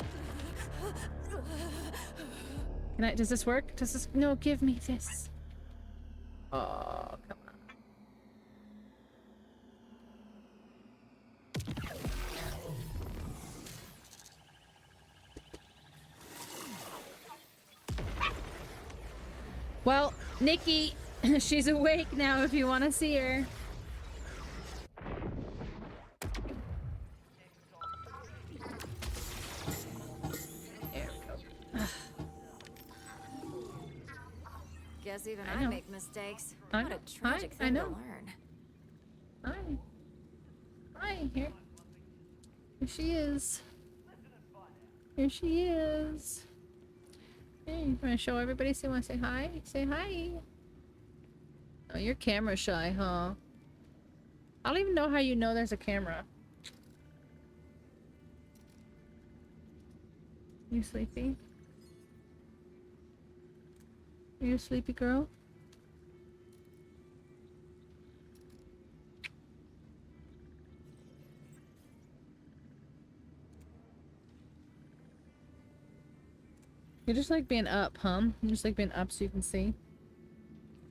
Can I, does this work? Does this, no, give me this. Oh, come on. Well, Nikki, she's awake now if you want to see her. There we go. Guess even I I know. make mistakes. I What know. a tragic I thing to know. learn. Hi, here. Here she is. Here she is. Hey, you want to show everybody? So you want to say hi? Say hi. Oh, you're camera shy, huh? I don't even know how you know there's a camera. You sleepy? Are you a sleepy girl? You just like being up, huh? You just like being up so you can see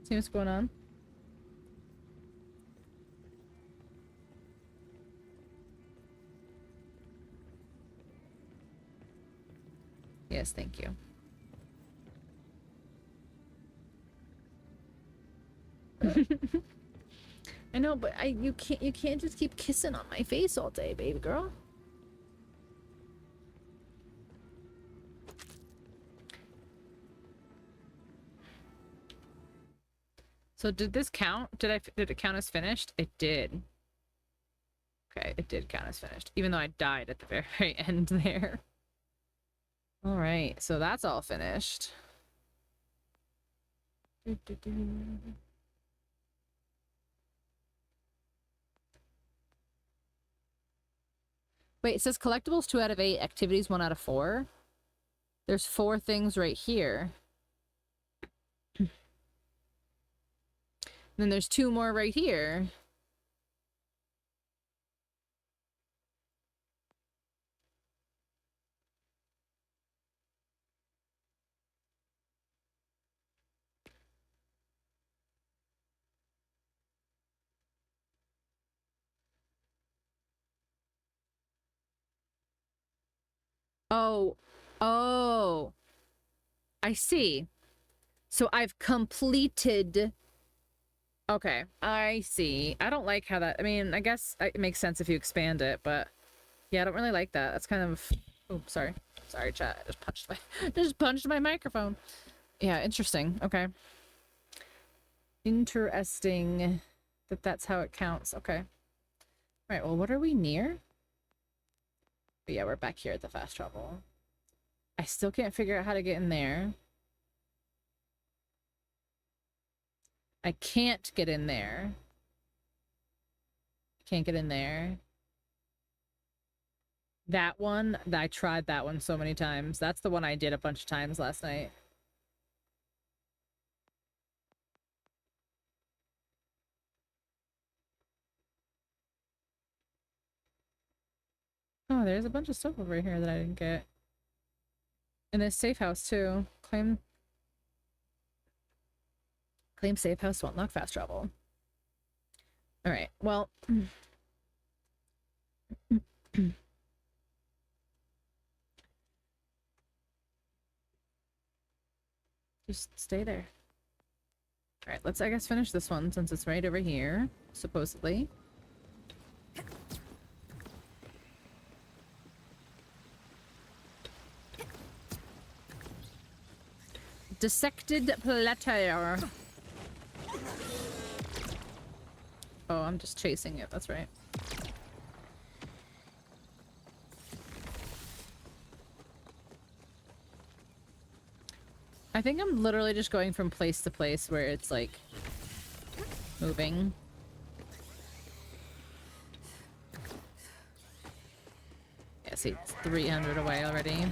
what's going on. Yes, thank you. I know, but you can't just keep kissing on my face all day, baby girl. So did this count? Did it count as finished? It did. Okay, it did count as finished, even though I died at the very end there. All right, so that's all finished. Wait, it says collectibles 2 out of 8, activities 1 out of 4. There's 4 things right here. Then there's 2 more right here. Oh, oh, I see. So I've completed. Okay, I see. I don't like how that, I mean, I guess it makes sense if you expand it, but yeah, I don't really like that. That's kind of, oh, sorry. Sorry, chat. I just punched my microphone. Yeah, interesting. Okay. Interesting that that's how it counts. Okay. All right, well, what are we near? But yeah, we're back here at the fast travel. I still can't figure out how to get in there. I can't get in there. Can't get in there. That one, I tried that one so many times. That's the one I did a bunch of times last night. Oh, there's a bunch of stuff over here that I didn't get. And this safe house too. Claim safe house to unlock fast travel. Alright, well. Just stay there. Alright, let's I guess finish this one since it's right over here, supposedly. Dissected platter. Oh, I'm just chasing it, that's right. I think I'm literally just going from place to place where it's like moving. Yeah, see, it's 300 away already.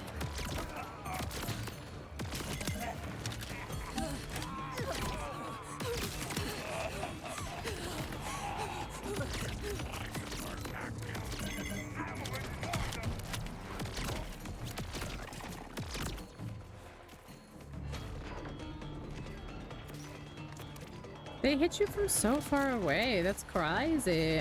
They hit you from so far away. That's crazy.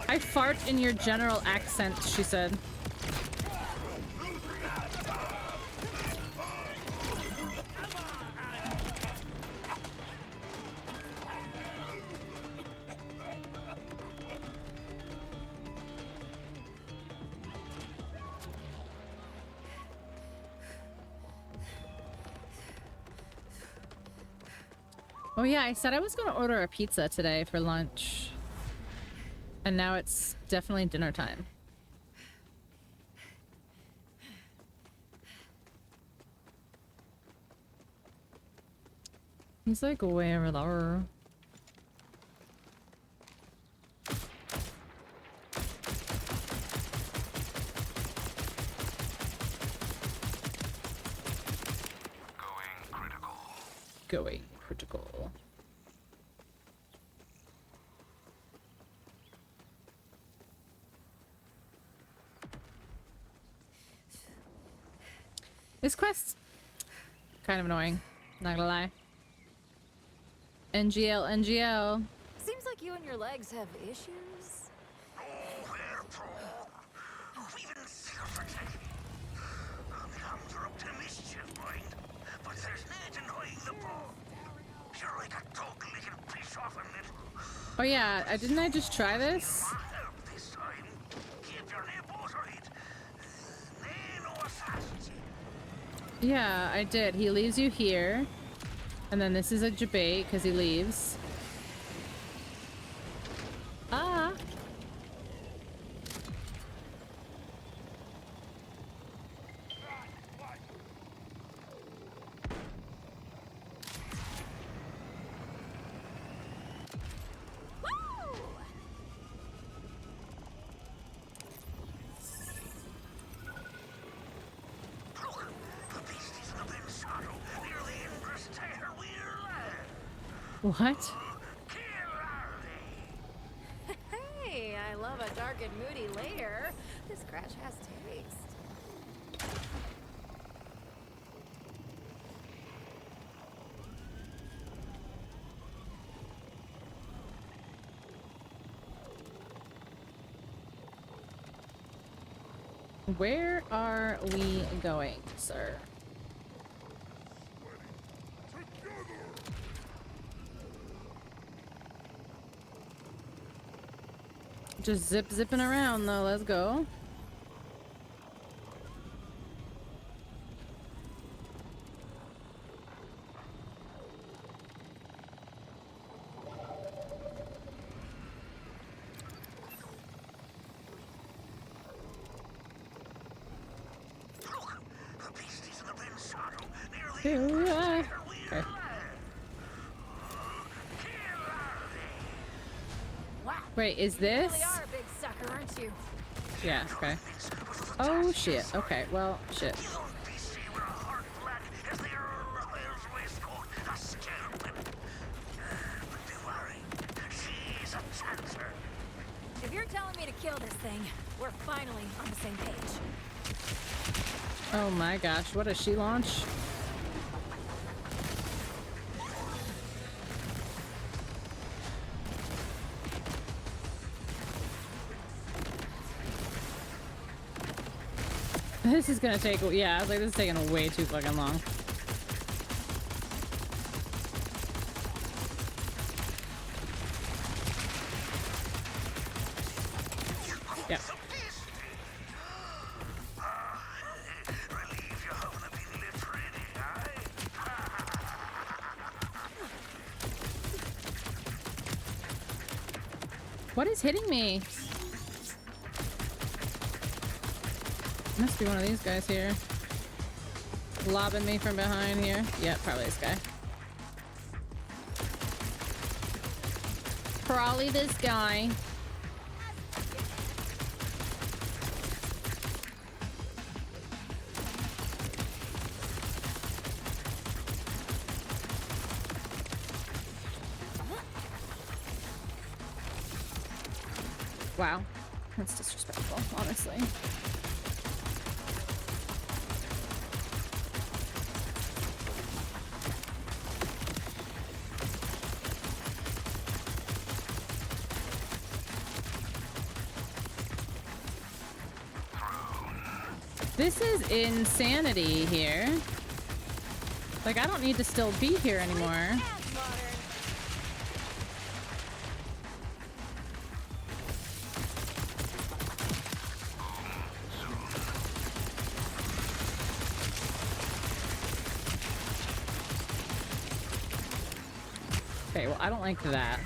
I fart in your general accent, she said. Oh yeah, I said I was gonna order a pizza today for lunch. And now it's definitely dinner time. He's like way over there. Going critical. This quest's kind of annoying, not gonna lie. NGL. Seems like you and your legs have issues. Oh, they're patrol. We've been sealed for taking. The hounds are up to mischief, mind. But there's no denying the ball. You're like a dog licking fish off a nipple. Oh yeah, didn't I just try this? My help this time. Keep your nip waterhead. No assassin's. Yeah, I did. He leaves you here. And then this is a debate because he leaves. Ah. What? Hey, I love a dark and moody lair. This scratch has taste. Where are we going, sir? Just zipping around though. Let's go. Here we are. Okay. Wait, is this? You really are a big sucker, aren't you? Yeah, okay. Oh shit. Okay, well, shit. If you're telling me to kill this thing, we're finally on the same page. Oh my gosh, what does she launch? This is gonna take, yeah, I was like, this is taking way too fucking long. Yeah. What is hitting me? Must be one of these guys here. Lobbing me from behind here. Yeah, probably this guy. Probably this guy. Wow. That's disrespectful, honestly. This is insanity here. Like, I don't need to still be here anymore. Okay, well, I don't like that.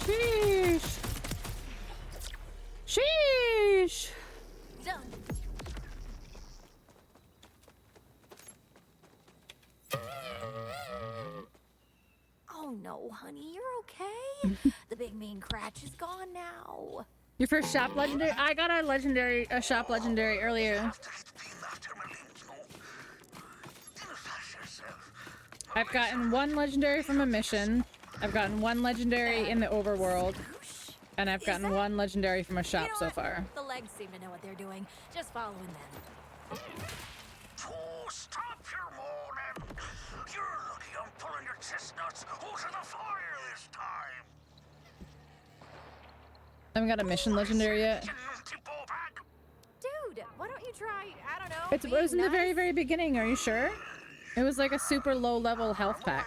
Sheesh. Sheesh. Done. Oh no, honey, you're okay? The big mean crotch is gone now. Your first shop legendary? I got a shop legendary earlier. I've gotten one legendary from a mission. I've gotten one legendary in the overworld. And I've gotten one legendary from a shop so far. The legs seem to know what they're doing. Just following them. Oh, stop your moaning. You're lucky I'm pulling your chestnuts out of the fire this time. I haven't got a mission legendary yet. You naughty ballbag. Dude, why don't you try, I don't know, It was in the very, nice? very beginning. Are you sure? It was like a super low level health pack.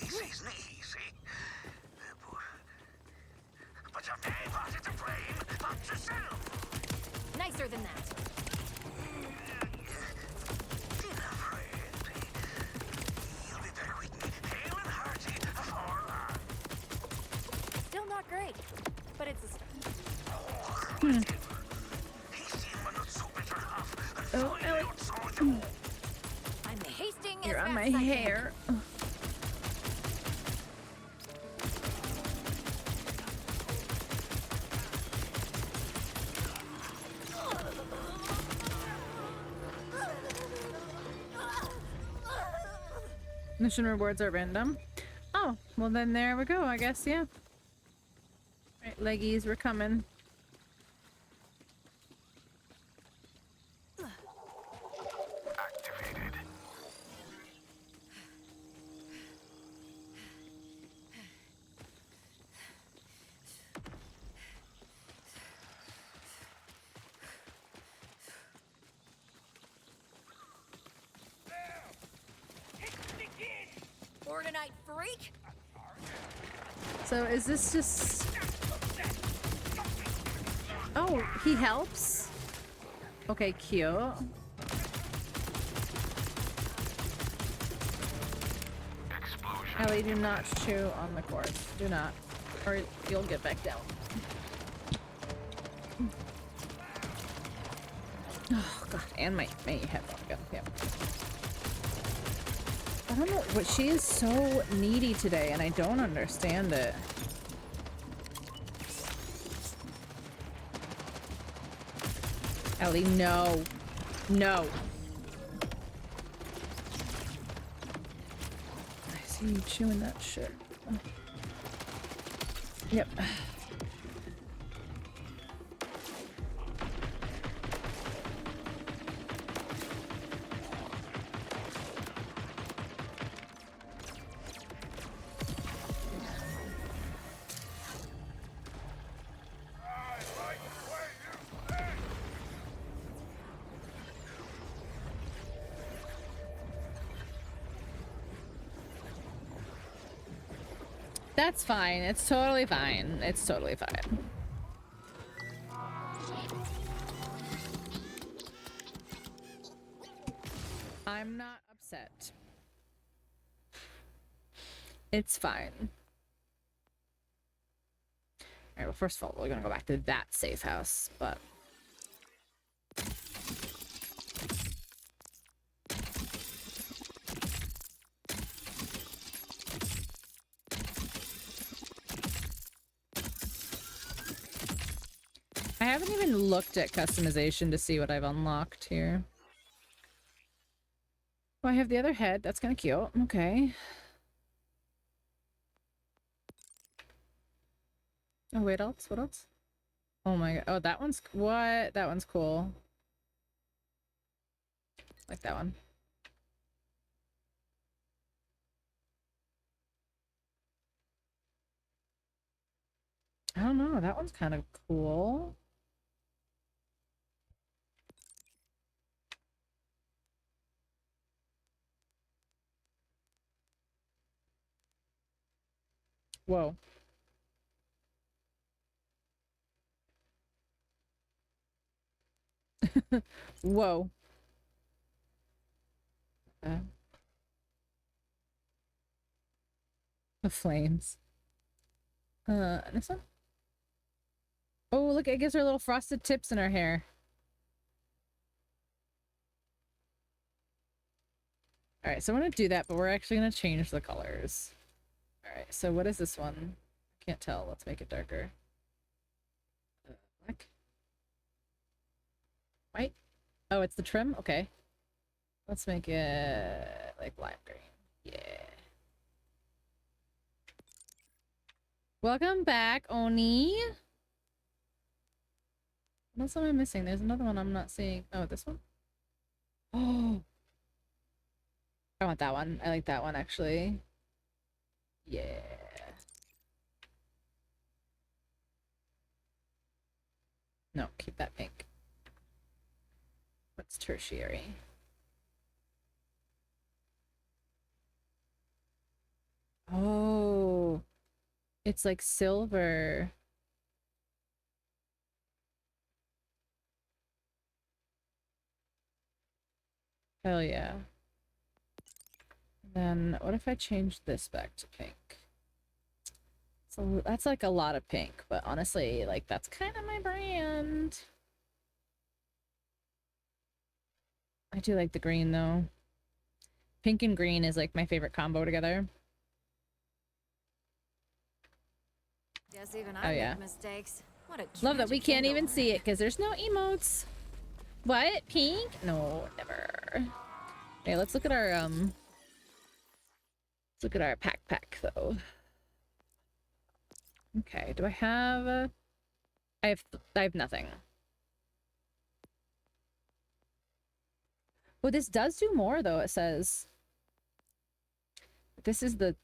This isn't easy. But you've nobody to blame but yourself. Nicer than that. You'll be back with me, hale and hearty, afore long. Still not great, but it's a start. He's seen my not so better half, and Oh, finally Ellie. outsaw you. I'm hasting You're as on my fast as I can. hair. Mission rewards are random. Oh, well then there we go, I guess, yeah. Right, leggies, we're coming. Activated. Bordernight freak? So is this just... Oh, he helps? Okay, cute. Explosion. Ellie, do not chew on the cord. Do not. Or you'll get back down. Oh god, and my headphone gun. Yeah. I don't know, but she is so needy today and I don't understand it. Ellie, no. No. I see you chewing that shit. Yep. That's fine. It's totally fine. It's totally fine. I'm not upset. It's fine. Alright, well, first of all, we're gonna go back to that safe house, but... I haven't even looked at customization to see what I've unlocked here. Oh, I have the other head. That's kind of cute. Okay. Oh, wait, else? What else? Oh my god. Oh, that one's... What? That one's cool. Like that one. I don't know. That one's kind of cool. Whoa. Whoa. The flames. This one? Oh, look, it gives her little frosted tips in her hair. Alright, so I'm gonna do that, but we're actually gonna change the colors. Alright, so what is this one? I can't tell. Let's make it darker. Black? White? Oh, it's the trim? Okay. Let's make it like lime green. Yeah. Welcome back, Oni. What else am I missing? There's another one I'm not seeing. Oh, this one? Oh, I want that one. I like that one, actually. Yeah. No, keep that pink. What's tertiary? Oh, it's like silver. Hell yeah. Then what if I change this back to pink? So that's like a lot of pink, but honestly, like that's kind of my brand. I do like the green though. Pink and green is like my favorite combo together. Guess even Oh, I yeah. make mistakes. What a Love that we tragic can't thing to even see learn. it because there's no emotes. What? Pink? No, never. Okay, let's look at our pack though. Okay, do I have I have nothing. Well, this does do more though, it says. This is the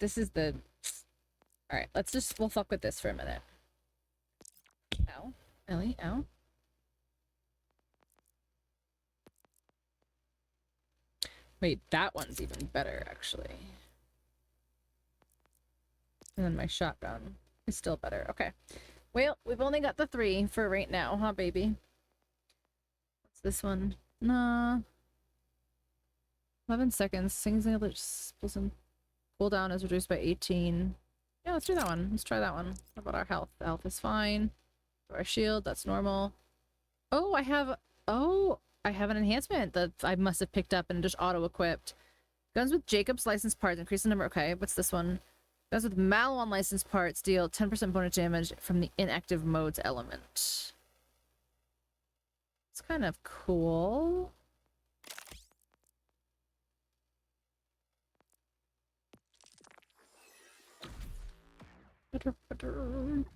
Alright, we'll fuck with this for a minute. Ow. Ellie, ow. Wait, that one's even better, actually. And then my shotgun is still better. Okay. Well, we've only got the 3 for right now, huh, baby? What's this one? Nah. 11 seconds. Single explosion cooldown is reduced by 18. Yeah, let's do that one. Let's try that one. How about our health? The health is fine. Our shield, that's normal. Oh, I have an enhancement that I must have picked up and just auto-equipped. Guns with Jacob's licensed parts increase the number. Okay, what's this one? Guns with Malon licensed parts deal 10% bonus damage from the inactive modes element. It's kind of cool.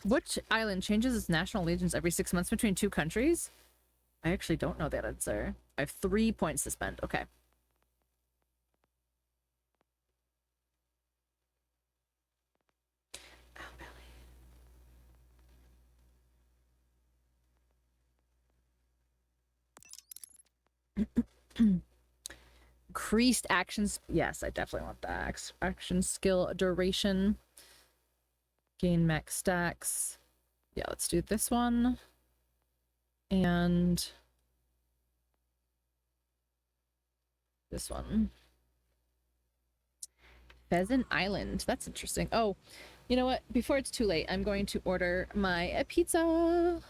Which island changes its national allegiance every 6 months between 2 countries? I actually don't know that answer. I have 3 points to spend. Okay. Increased actions. Yes, I definitely want that. Action skill duration. Gain max stacks. Yeah, let's do this one. And this one. Pheasant Island. That's interesting. Oh, you know what? Before it's too late, I'm going to order my pizza.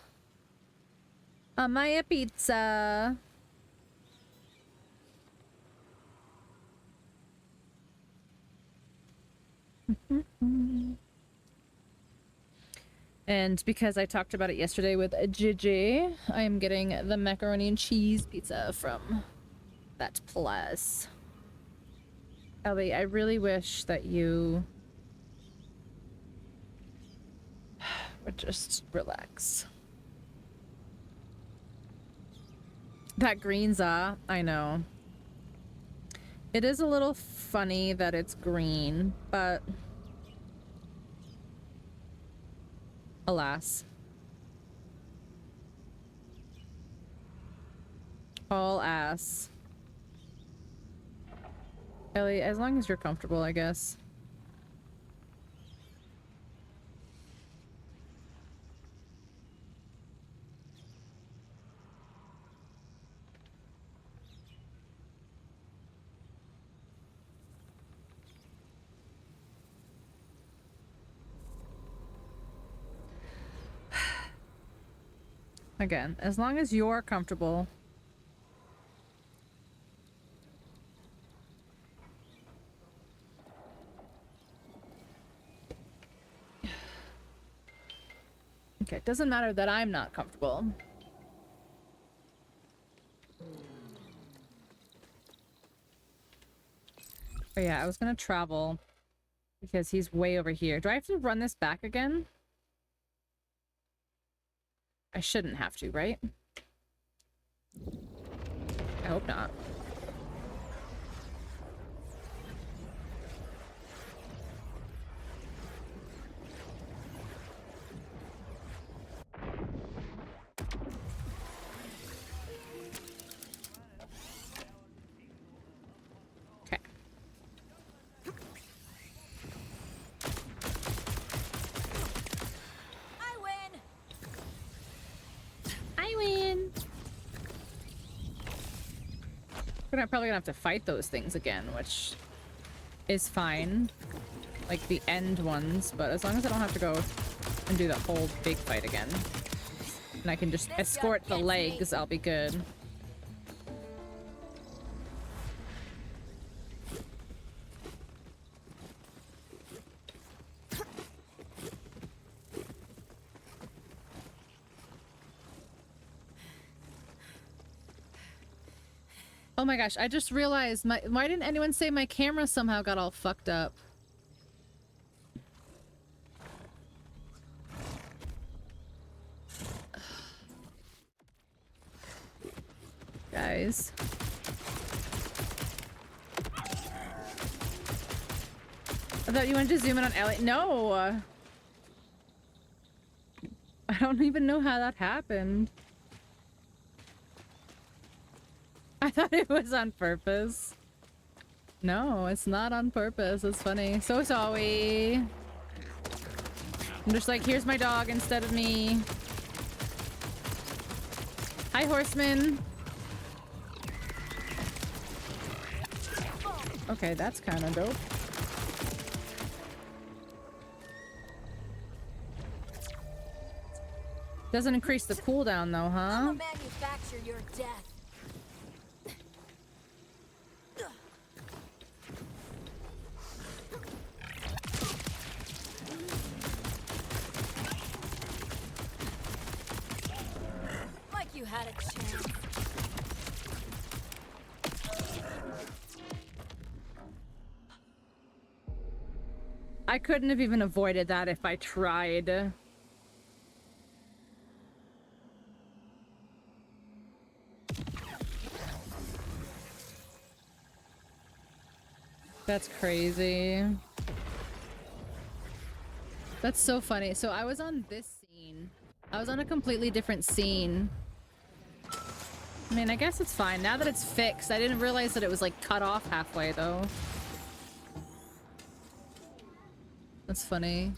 My pizza. And because I talked about it yesterday with Gigi, I am getting the macaroni and cheese pizza from that place. Ellie, I really wish that you would just relax. That green's I know. It is a little funny that it's green, but alas. All ass. Ellie, as long as you're comfortable, I guess. Again, as long as you're comfortable. Okay, it doesn't matter that I'm not comfortable. Oh yeah, I was gonna travel because he's way over here. Do I have to run this back again? I shouldn't have to, right? I hope not. probably gonna have to fight those things again, which is fine. Like the end ones, but as long as I don't have to go and do the whole big fight again. And I can just escort the legs, I'll be good. Oh my gosh, I just realized why didn't anyone say my camera somehow got all fucked up? Guys. I thought you wanted to zoom in on Ellie. No! I don't even know how that happened. I thought it was on purpose. No, it's not on purpose. It's funny. So sorry. I'm just like, here's my dog instead of me. Hi, horseman. Okay, that's kind of dope. Doesn't increase the cooldown though, huh? I'ma manufacture your death. Like you had a chance. I couldn't have even avoided that if I tried. That's crazy. That's so funny. So I was on this scene. I was on a completely different scene. I mean, I guess it's fine. Now that it's fixed, I didn't realize that it was like cut off halfway though. That's funny.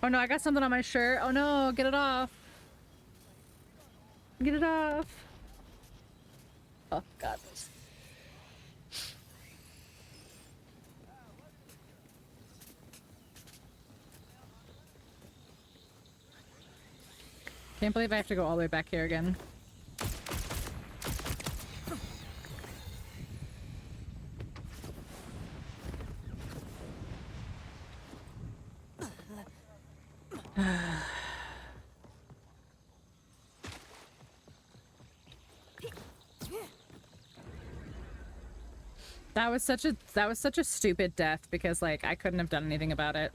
Oh no, I got something on my shirt. Oh no, get it off. Get it off. Oh god. Can't believe I have to go all the way back here again. That was such a stupid death because like I couldn't have done anything about it.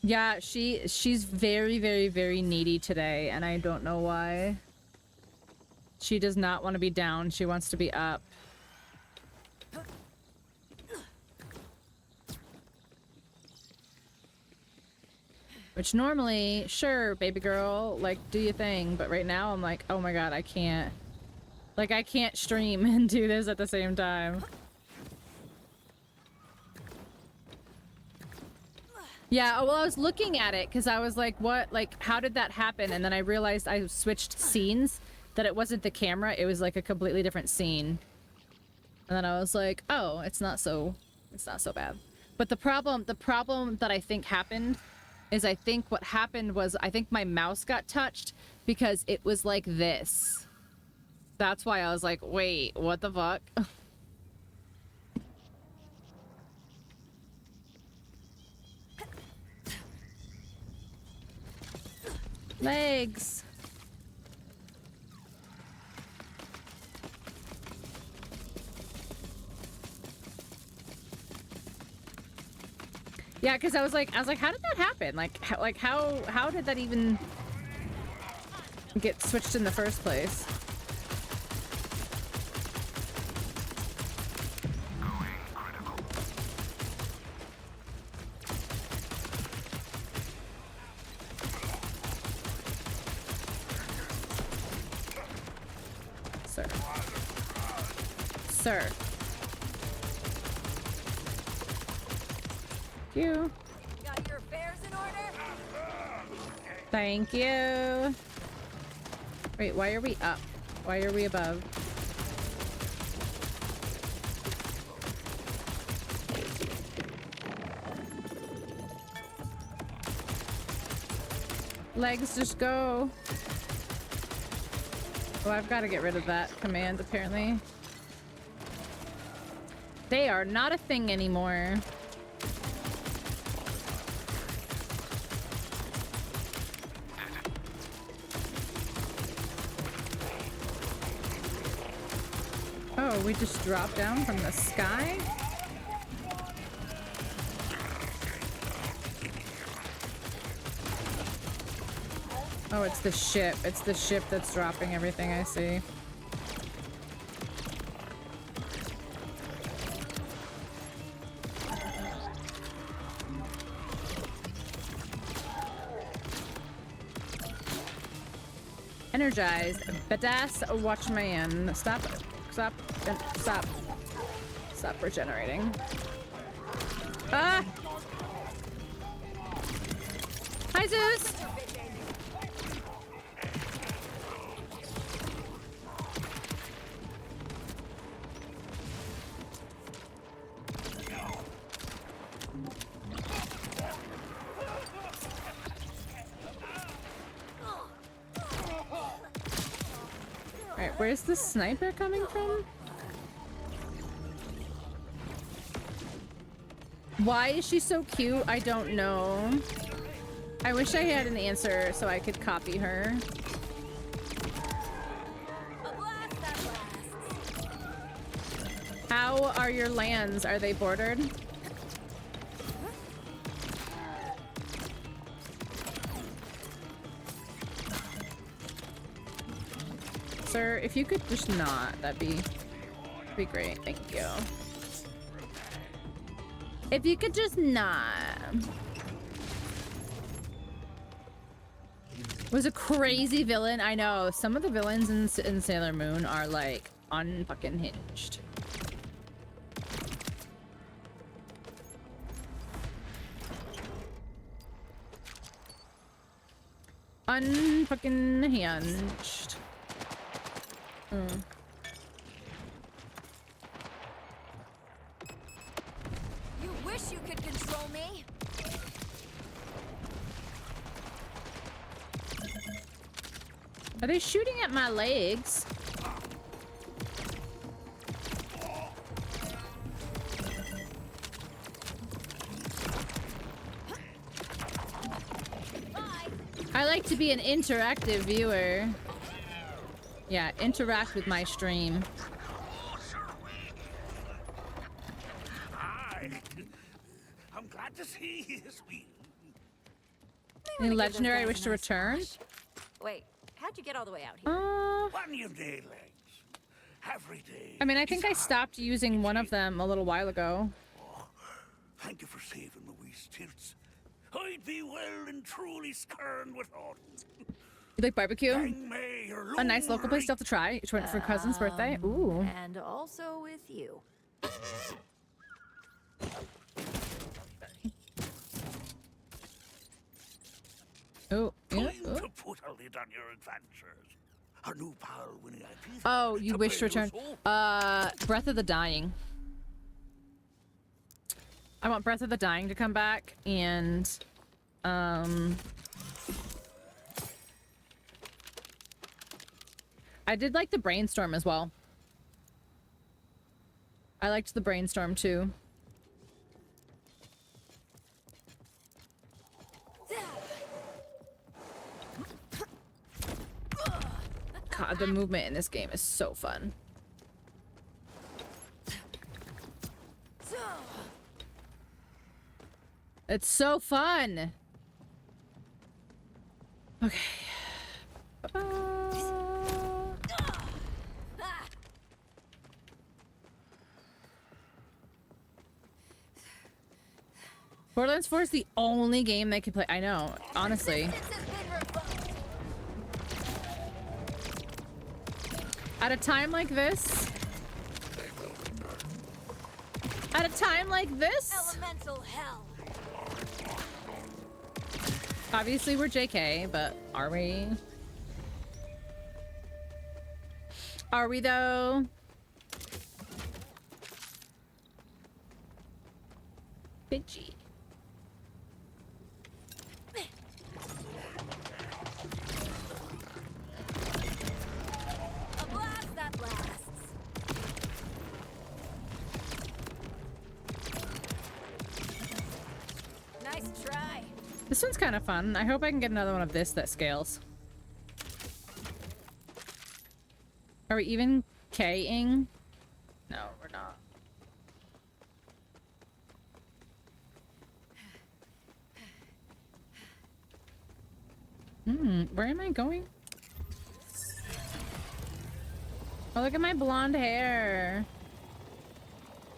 Yeah, she's very, very, very needy today, and I don't know why. She does not want to be down. She wants to be up. Which normally, sure, baby girl, like, do your thing. But right now, I'm like, oh my god, I can't. Like, I can't stream and do this at the same time. Yeah, well, I was looking at it because I was like, what? Like, how did that happen? And then I realized I switched scenes, that it wasn't the camera, it was like a completely different scene. And then I was like, oh, it's not so bad. But the problem that I think happened is I think what happened was I think my mouse got touched because it was like this. That's why I was like, wait, what the fuck? Legs. Yeah, because I was like, how did that happen? How did that even get switched in the first place? Sir. Sir. Thank you. Got your affairs in order? Thank you. Wait, why are we up? Why are we above? Legs, just go. Oh, I've got to get rid of that command, apparently. They are not a thing anymore. Oh, we just dropped down from the sky? Oh, it's the ship. It's the ship that's dropping everything, I see. Energized. Badass watchman. Stop. Stop. Stop. Stop regenerating. Ah! Hi, Zeus! Alright, where's the sniper coming from? Why is she so cute? I don't know. I wish I had an answer so I could copy her. How are your lands? Are they bordered? Sir, if you could just not, that'd be great. Thank you. If you could just not. Was a crazy villain. I know. Some of the villains in Sailor Moon are like unfucking hinged. Unfucking hinged. You wish you could control me. Are they shooting at my legs? I like to be an interactive viewer. Yeah, interact with my stream. Hi. I'm glad to see you, sweet. Any legendary I wish to return? Wait, how'd you get all the way out here? When you need legs. Every day. I mean, I think I stopped using one of them a little while ago. Oh, thank you for saving the wee stilts. I'd be well and truly scorned without. You like barbecue? May A nice local place to have to try. It's went for cousin's birthday. Ooh. And also with you. Oh, yeah. Time to put a lid on your adventures. Our new pal winning IP. Oh, you wish to return? Breath of the Dying. I want Breath of the Dying to come back, and I did like the Brainstorm as well. I liked the Brainstorm too. God, the movement in this game is so fun. It's so fun. Okay. Borderlands 4 is the only game they can play. I know, honestly. At a time like this, Elemental hell. obviously we're JK, but are we? Are we though? Bitchy. A blast that lasts. Nice try. This one's kind of fun. I hope I can get another one of this that scales. Are we even K-ing? No, we're not. Where am I going? Oh, look at my blonde hair.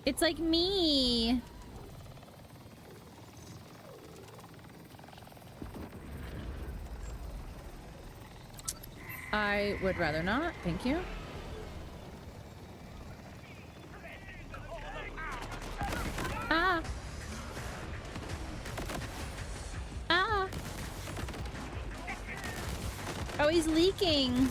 It's like me. I would rather not, thank you. Ah. Ah. Oh, he's leaking.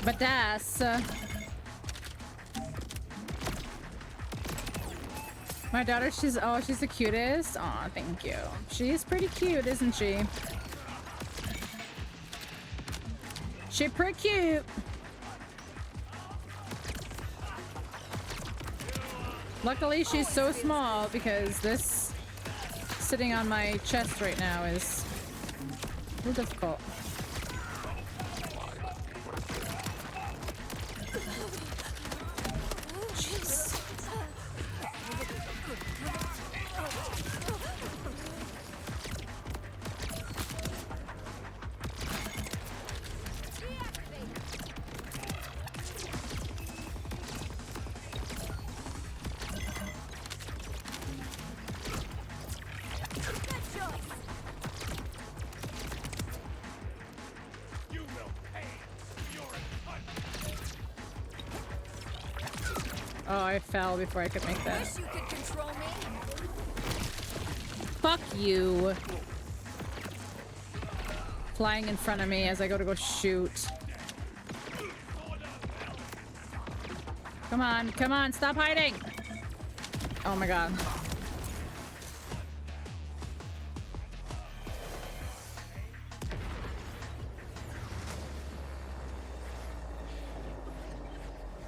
Badass. My daughter, she's the cutest. Aw, thank you. She's pretty cute, isn't she? She's pretty cute. Luckily, she's so small because this sitting on my chest right now is a little difficult. Oh, I fell before I could make that. Wish you could control me. Fuck you. Flying in front of me as I go to shoot. Come on, stop hiding! Oh my god.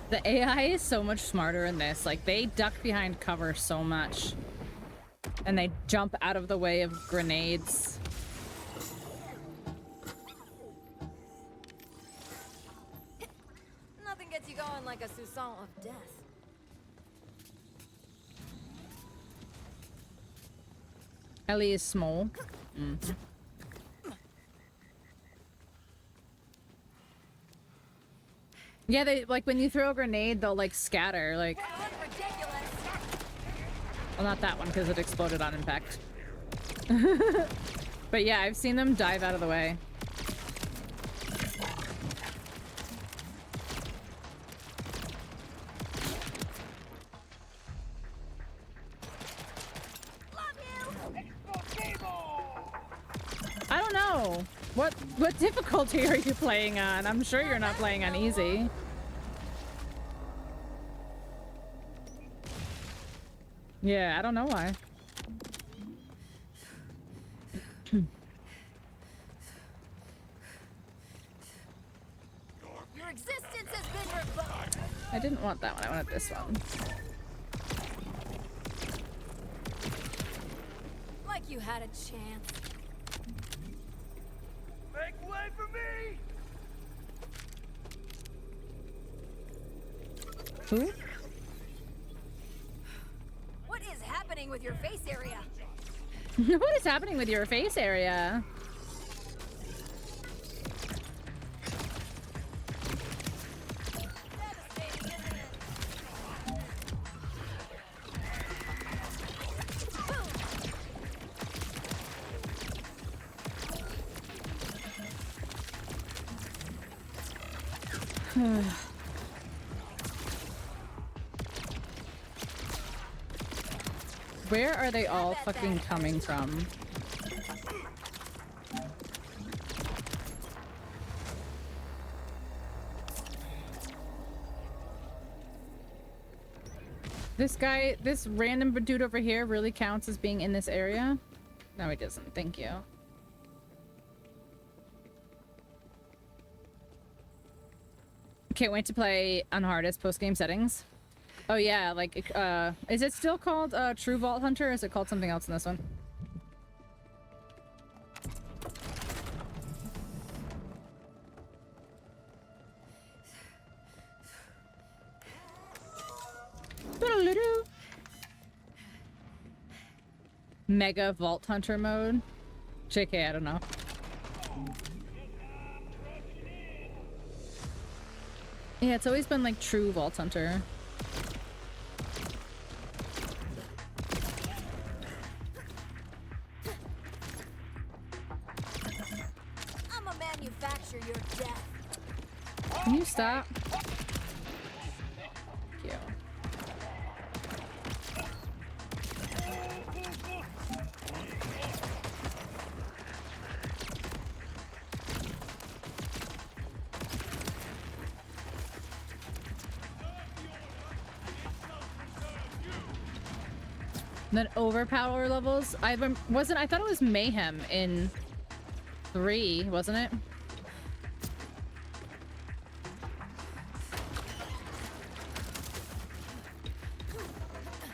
The AI is so much smarter in this. Like, they duck behind cover so much. And they jump out of the way of grenades. Nothing gets you going like a soupçon of death. Ellie is small. Yeah, they like when you throw a grenade, they'll like scatter. Like, well, not that one because it exploded on impact. But yeah, I've seen them dive out of the way. I don't know. What difficulty are you playing on? I'm sure you're not playing on easy. Yeah, I don't know why. Your existence has been revoked. I didn't want that one. I wanted this one. Like you had a chance. Make way for me! Who? What is happening with your face area? What is happening with your face area? Where are they all fucking coming from? This guy, this random dude over here really counts as being in this area? No, he doesn't. Thank you. Can't wait to play on hardest post-game settings. Oh yeah, like, is it still called True Vault Hunter, or is it called something else in this one? Mega Vault Hunter mode? JK, I don't know. Yeah, it's always been like True Vault Hunter. I'ma manufacture your death. Can you stop? Thank you. Then overpower levels. I thought it was mayhem in 3, wasn't it?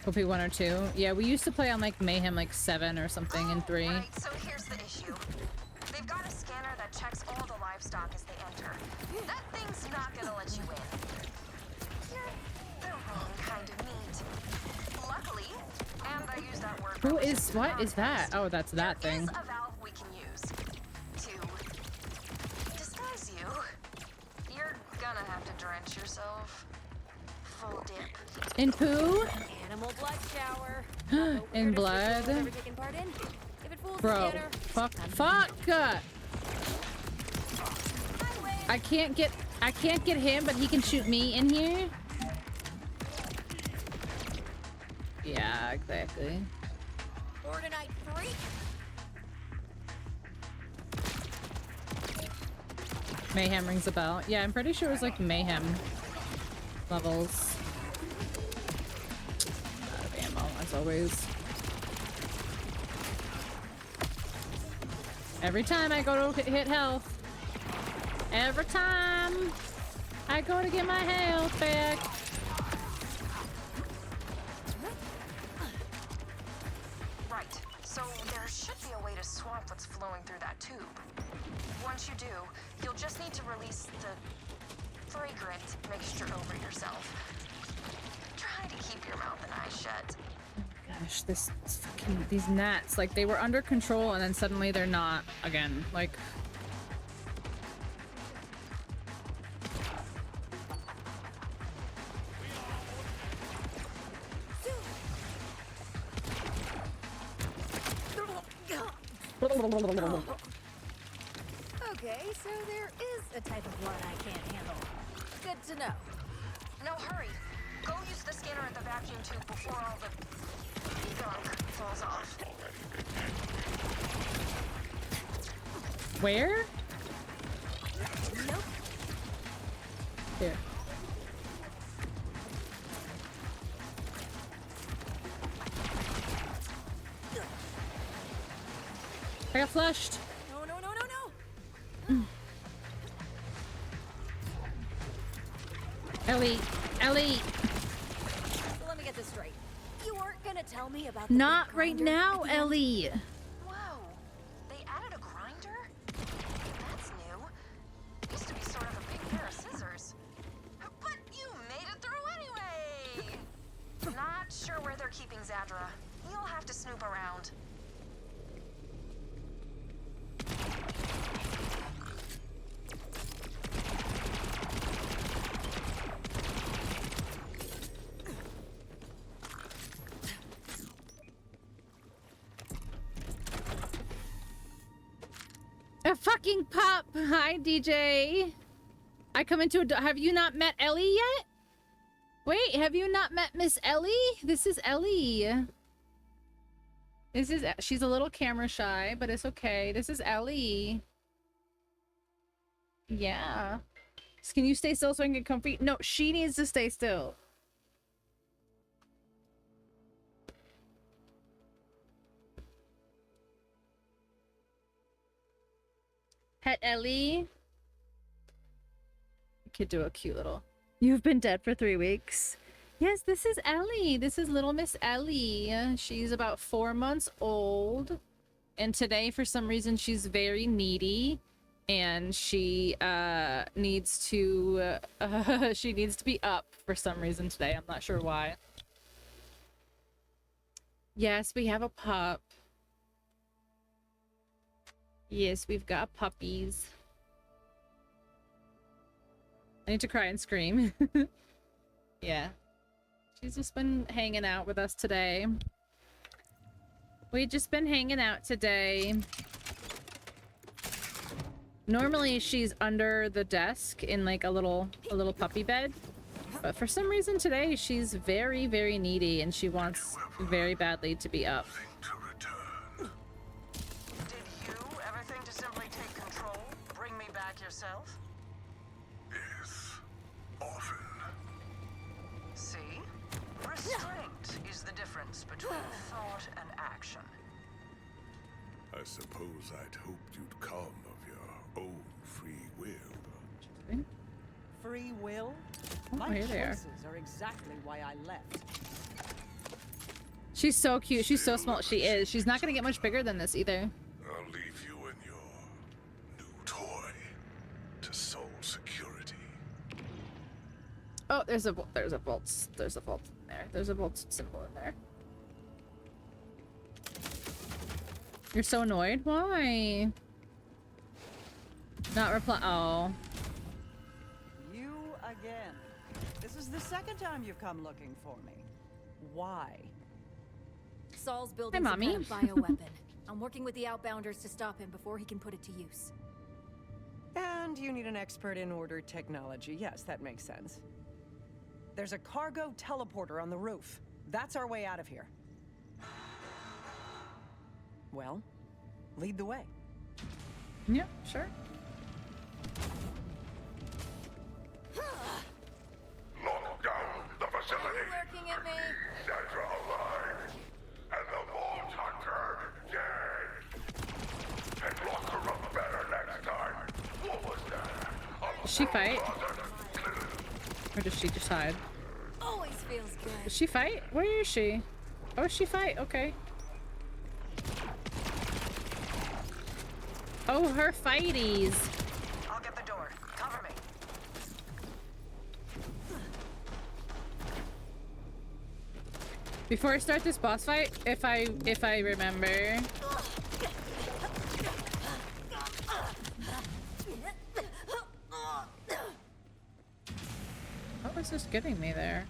Kofi 1 or 2. Yeah, we used to play on like mayhem like 7 or something in 3. Right, so here's the issue. They've got a scanner that checks all the livestock as they enter. That thing's not gonna let you in. You're the wrong kind of meat. Luckily, and I use that word. Who is, what is that? Oh, that's that thing. There is a valve we can use to disguise you. You're gonna have to drench yourself. Full dip. In poo? Animal blood shower. In blood? Ever taken part in? If it fools the Bro, scanner, fuck! I can't get him, but he can shoot me in here? Yeah, exactly. Order night 3. Mayhem rings a bell. Yeah, I'm pretty sure it was like mayhem levels. Out of ammo, as always. Every time I go to hit health. Every time I go to get my health back. Right, so there should be a way to swamp what's flowing through that tube. Once you do, you'll just need to release the fragrant mixture over yourself. Try to keep your mouth and eyes shut. Gosh, this fucking, these gnats, like they were under control and then suddenly they're not again. Like, Okay, so there is a type of blood I can't handle. Good to know. No, hurry. Go use the scanner at the vacuum tube before all the gunk falls off. where? Nope. Here. I got flushed. No, no, no, no, no. Ellie, Ellie. So let me get this straight. You weren't gonna tell me about the Not big right grinder now, at the end? Ellie. Whoa, they added a grinder? That's new. Used to be sort of a big pair of scissors. But you made it through anyway! Not sure where they're keeping Zadra. You'll have to snoop around. A fucking pup. Hi, DJ. I come into a... Have you not met Ellie yet? Wait, have you not met Miss Ellie? This is Ellie. This is... She's a little camera shy, but it's okay. This is Ellie. Yeah. Can you stay still so I can get comfy? No, she needs to stay still. Pet Ellie. Could do a cute little... You've been dead for 3 weeks. Yes, this is Ellie. This is little Miss Ellie. She's about 4 months old. And today, for some reason, she's very needy. And she needs to... she needs to be up for some reason today. I'm not sure why. Yes, we have a pup. Yes, we've got puppies. I need to cry and scream. Yeah. She's just been hanging out with us today. We've just been hanging out today. Normally she's under the desk in like a little puppy bed. But for some reason today she's very, very needy and she wants very badly to be up. Did you ever think to simply take control? Bring me back yourself? Yes, often. See? Restraint is the difference between thought and action. I suppose I'd hoped you'd come of your own free will. Free will? Oh, My here they are. choices are exactly why I left. She's so cute. She's so small. She is. She's not gonna get much bigger than this either. I'll leave you and your new toy to sole security. Oh, there's a vault in there. There's a vault symbol in there. You're so annoyed? Why? Not reply. Oh. You again. This is the second time you've come looking for me. Why? Saul's building some kind of bioweapon. I'm working with the Outbounders to stop him before he can put it to use. And you need an expert in order technology. Yes, that makes sense. There's a cargo teleporter on the roof. That's our way out of here. Well, lead the way. Yeah, sure. Lock down the facility. Lurking at me. Sandra alive. And the Vault Hunter dead. And lock her up better next time. What was that? Does she fight? Or does she just hide? Always feels good. Does she fight? Where is she? Oh, she fight. Okay. Oh, her fighties. I'll get the door. Cover me. Before I start this boss fight, if I remember. What was this getting me there?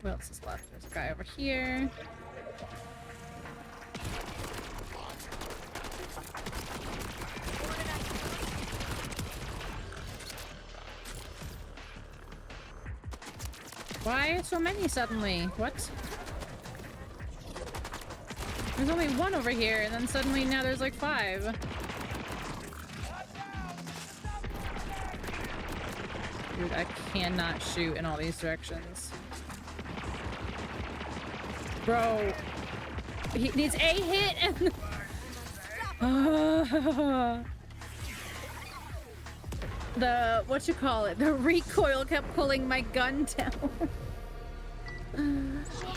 What else is left? There's a guy over here. Why so many suddenly? What? There's only one over here, and then suddenly now there's like 5. Dude, I cannot shoot in all these directions. Bro, he needs a hit and... The, what you call it? The recoil kept pulling my gun down.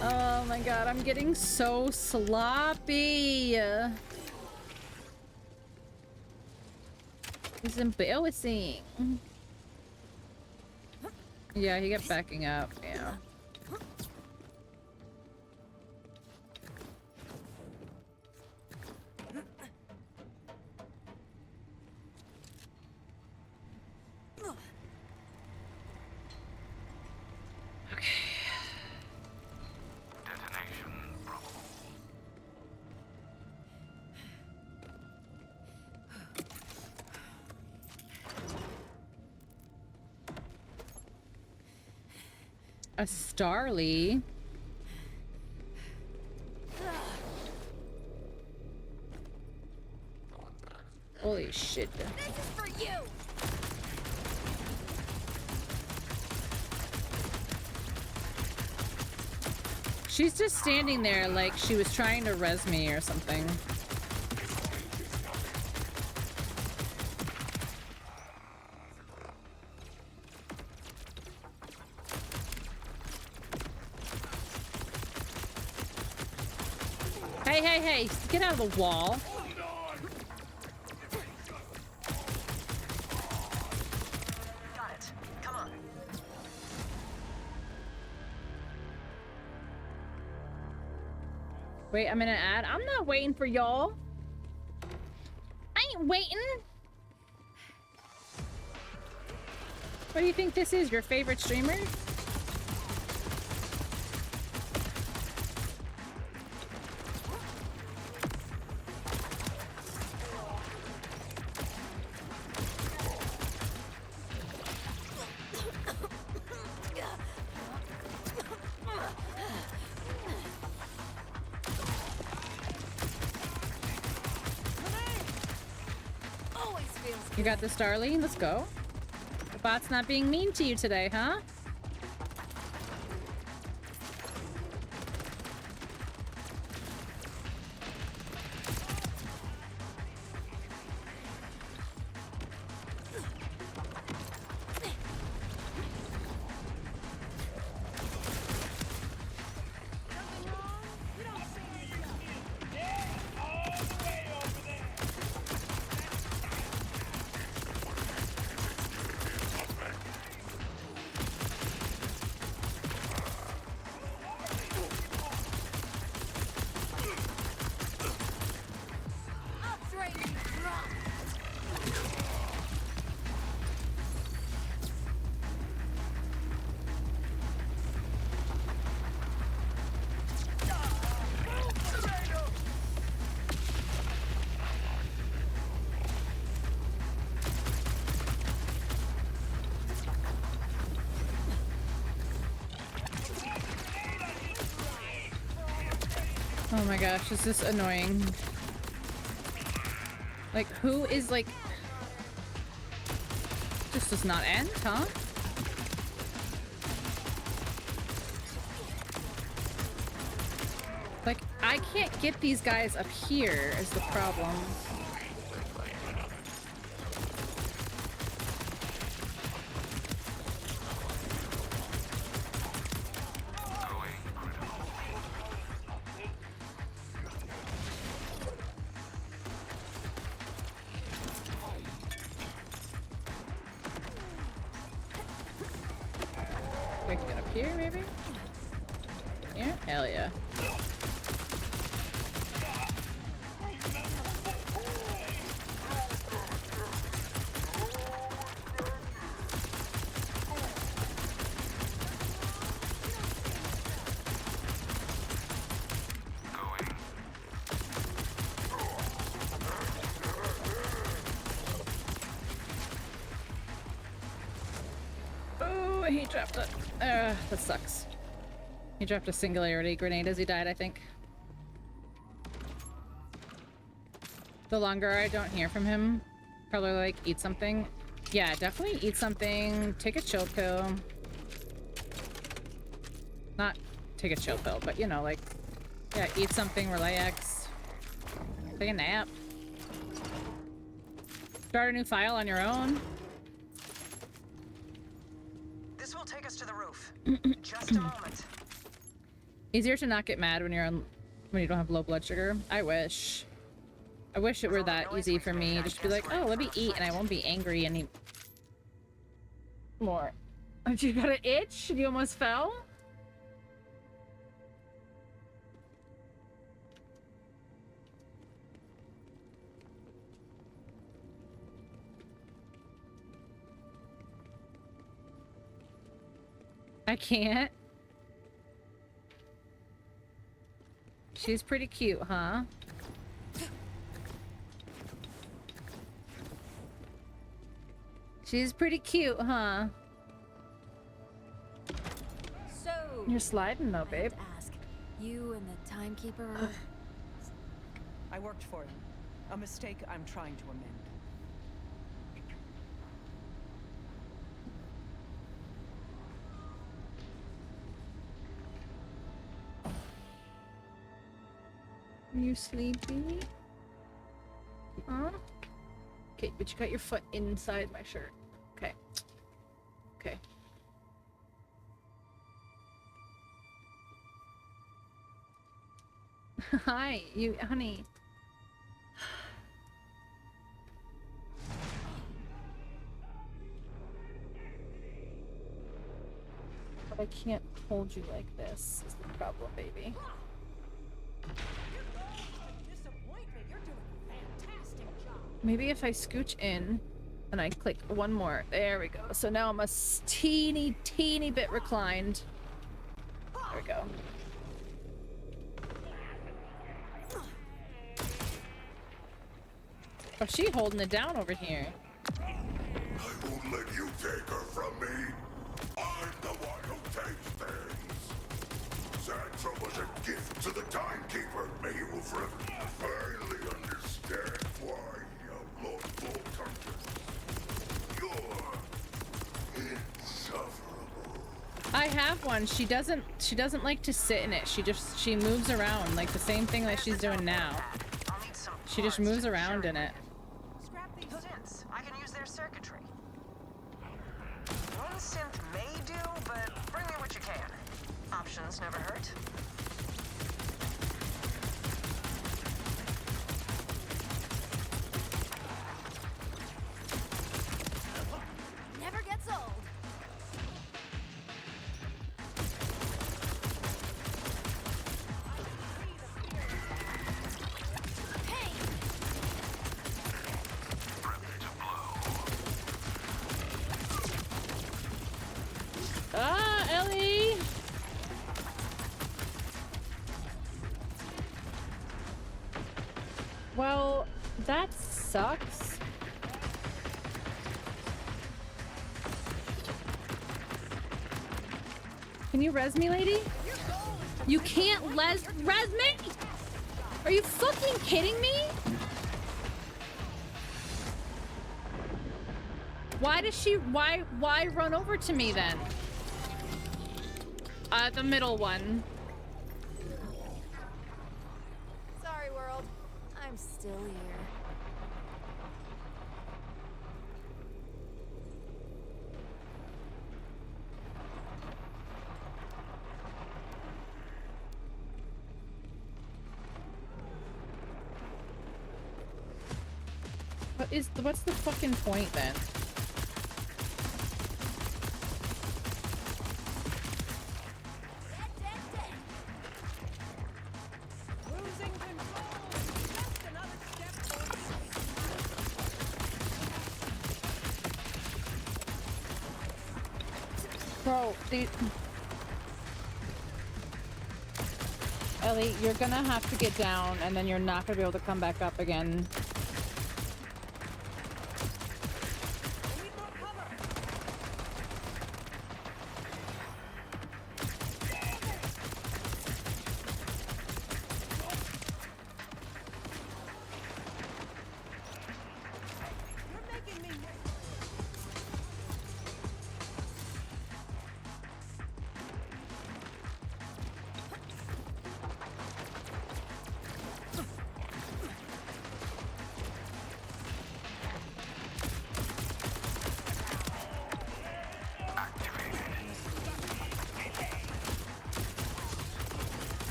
Oh my god, I'm getting so sloppy. It's embarrassing. Yeah, he kept backing up, yeah. A Starly? Holy shit. This is for you! She's just standing there like she was trying to res me or something. Hey, hey, hey, get out of the wall. Got it. Come on. Wait, I'm gonna add. I'm not waiting for y'all. I ain't waiting. What do you think this is? Your favorite streamer? Always feels good. You got the Starly? Let's go. The bot's not being mean to you today, huh? Oh my gosh, this is annoying. Like, who is like... This does not end, huh? Like, I can't get these guys up here is the problem. We can get up here, maybe? Here? Hell yeah. Oh, he dropped it. That sucks. He dropped a singularity grenade as he died, I think. The longer I don't hear from him, probably like eat something. Yeah, definitely eat something. Take a chill pill. Not take a chill pill, but you know, like, yeah, eat something, relax. Take a nap. Start a new file on your own. This will take us to the roof. Just a moment. Easier to not get mad when you don't have low blood sugar. I wish. I wish it were that easy for me. Just be like, oh, let me eat and I won't be angry anymore. You got an itch? You almost fell? I can't. She's pretty cute, huh? She's pretty cute, huh? So, You're sliding though, I babe. have to ask. You and the timekeeper are... I worked for him. A mistake I'm trying to amend. Are you sleepy? Huh? Okay, but you got your foot inside my shirt. Okay. Okay. Hi, you, honey. But I can't hold you like this, is the problem, baby. Maybe if I scooch in and I click one more. There we go. So now I'm a teeny bit reclined. There we go. Oh, she holding it down over here. I won't let you take her from me. I'm the one who takes things. Sansa was a gift to the timekeeper. May you will forever finally understand why you outlaw Vault Hunters. You're insufferable. I have one. She doesn't like to sit in it. She moves around like the same thing that she's doing now. She just moves around in it. Scrap these synths. I can use their circuitry. One synth may do, but bring me what you can. Options never hurt. Never gets old. Ah, Ellie! Well, that sucks. Can you res me, lady? You can't res me? Are you fucking kidding me? Why does she, why run over to me then? The middle one. Sorry, world. I'm still here. What's the fucking point then? Bro, Ellie, you're gonna have to get down and then you're not gonna be able to come back up again.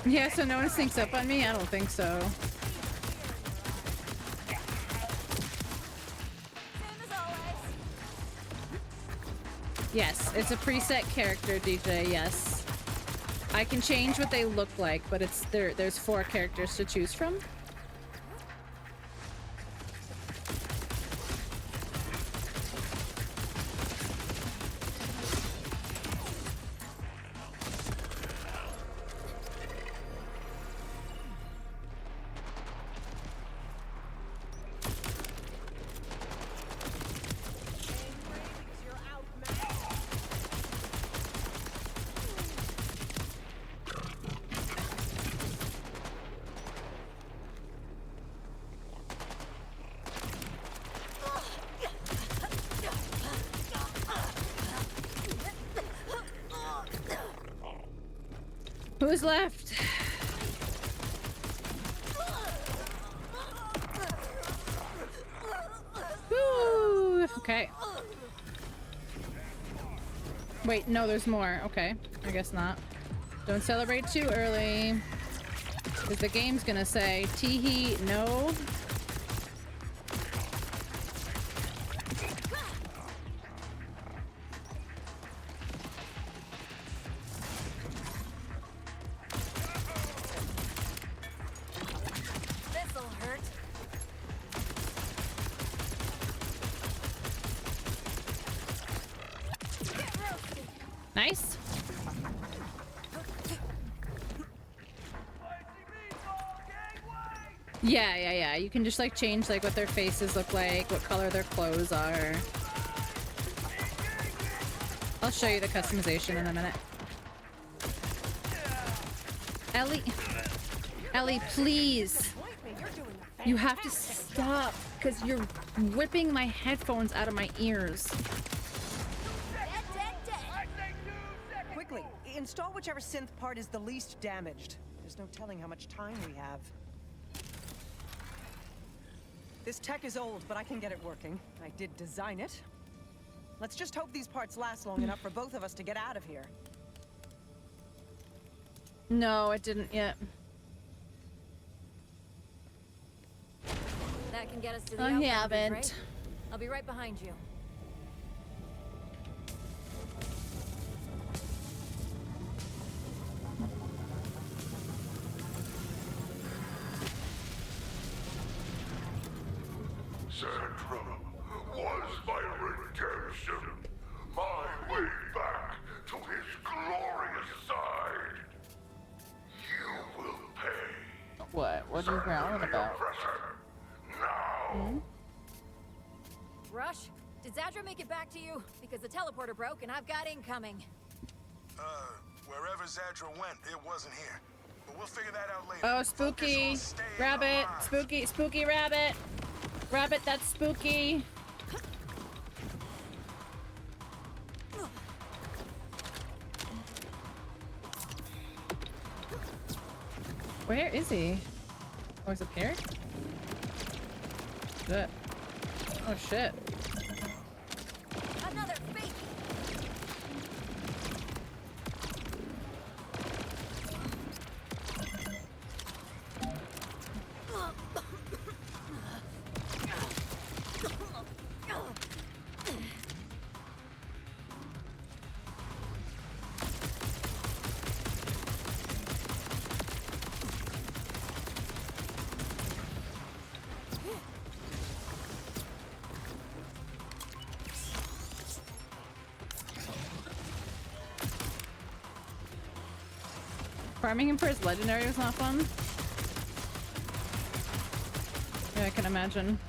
Yeah, so no one sneaks up on me? I don't think so. Yes, it's a preset character, DJ, yes. I can change what they look like, but it's there's 4 characters to choose from. Who's left? Woo! Okay. Wait, no, there's more. Okay, I guess not. Don't celebrate too early. Because the game's gonna say, teehee, no. This'll hurt. Get roasted. Nice. Yeah. You can just like change like what their faces look like, what color their clothes are. I'll show you the customization in a minute. Ellie, please. You have to stop because you're whipping my headphones out of my ears. Quickly, install whichever synth part is the least damaged. There's no telling how much time we have. This tech is old, but I can get it working. I did design it. Let's just hope these parts last long enough for both of us to get out of here. No, it didn't yet. That can get us to the I outbound, haven't. right? I'll be right behind you. Sandra was my redemption, my way back to his glorious side. You will pay. What? What are you growling about? Oppressor, now. Rush, did Zadra make it back to you? Because the teleporter broke and I've got incoming. Wherever Zadra went, it wasn't here. But we'll figure that out later. Oh, spooky. Rabbit. Spooky rabbit. Rabbit, that's spooky. Where is he? Oh, he's up here? Shit. Oh, shit. Another baby. Farming him for his legendary was not fun. Yeah, I can imagine.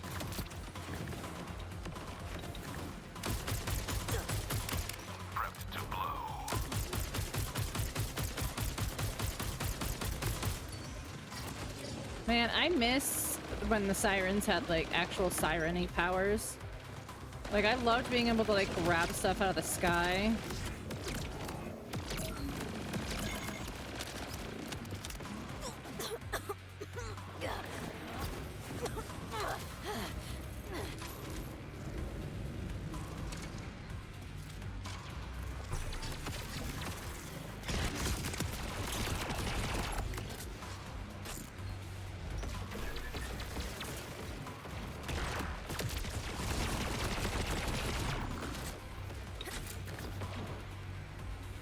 Prepped to blow. Man, I miss when the sirens had like actual siren-y powers. Like I loved being able to like grab stuff out of the sky.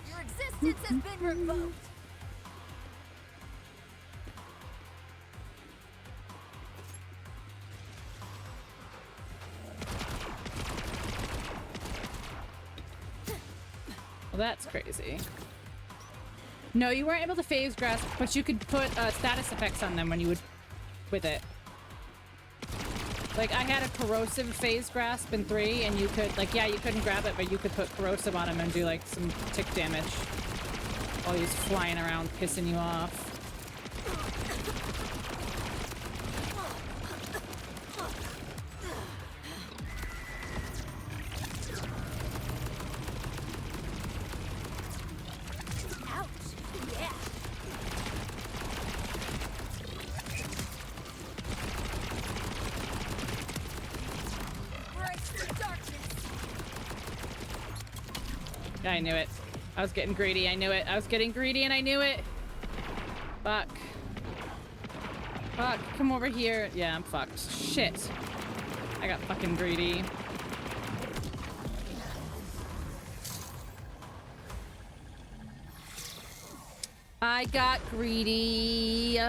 Your existence has been revoked. Well, that's crazy. No, you weren't able to phase grasp, but you could put status effects on them when you would with it. Like I had a corrosive phase grasp in 3, and you could like you couldn't grab it, but you could put corrosive on him and do like some tick damage while he's flying around pissing you off. Ouch. Yeah. I knew it. I was getting greedy. I knew it. I was getting greedy and I knew it. Fuck. Fuck. Come over here. Yeah, I'm fucked. Shit. I got fucking greedy. I got greedy.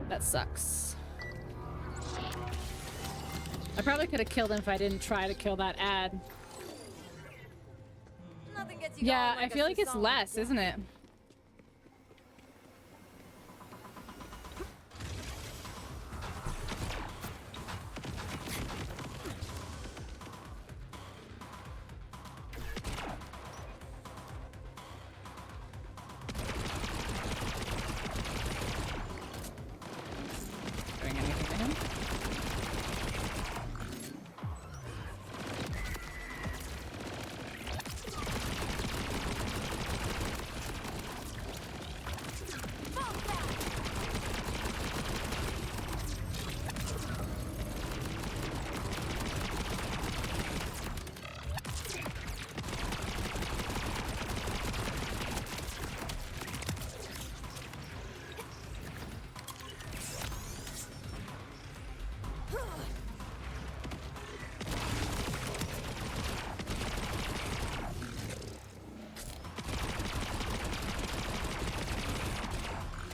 That sucks. I probably could have killed him if I didn't try to kill that ad. Nothing gets you Yeah, going I feel like it's solid less, isn't it? Doing anything to him?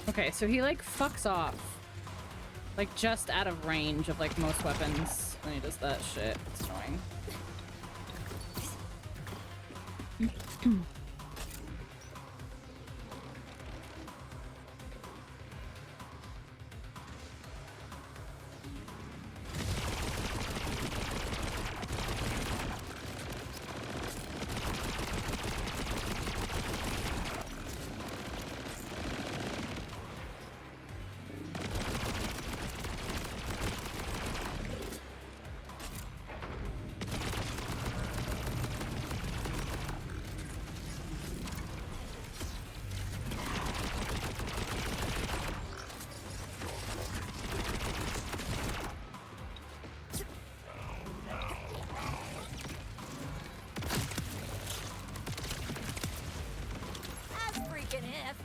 Okay, so he like fucks off. Like just out of range of like most weapons when he does that shit. It's annoying. As freaking if.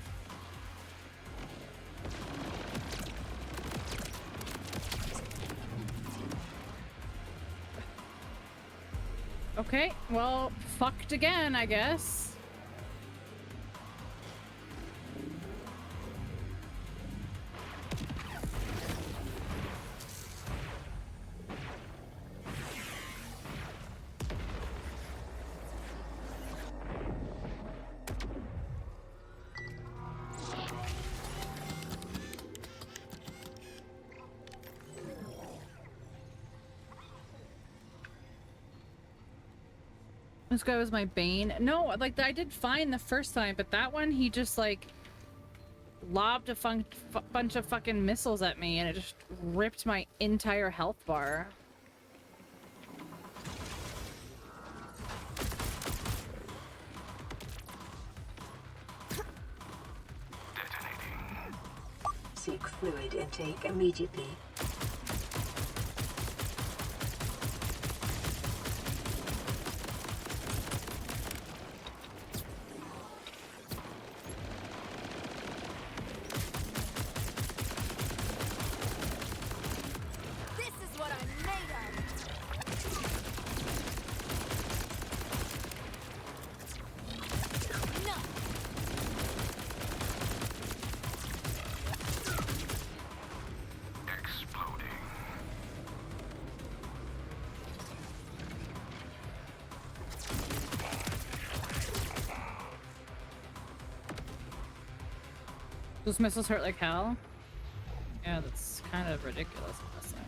Okay, well, fucked again, I guess. This guy was my bane. No, like I did fine the first time, but that one he just like lobbed a bunch of fucking missiles at me and it just ripped my entire health bar. Seek fluid intake immediately. This is what I'm made of. No. Exploding. Those missiles hurt like hell. Yeah, that's kind of ridiculous. Honestly.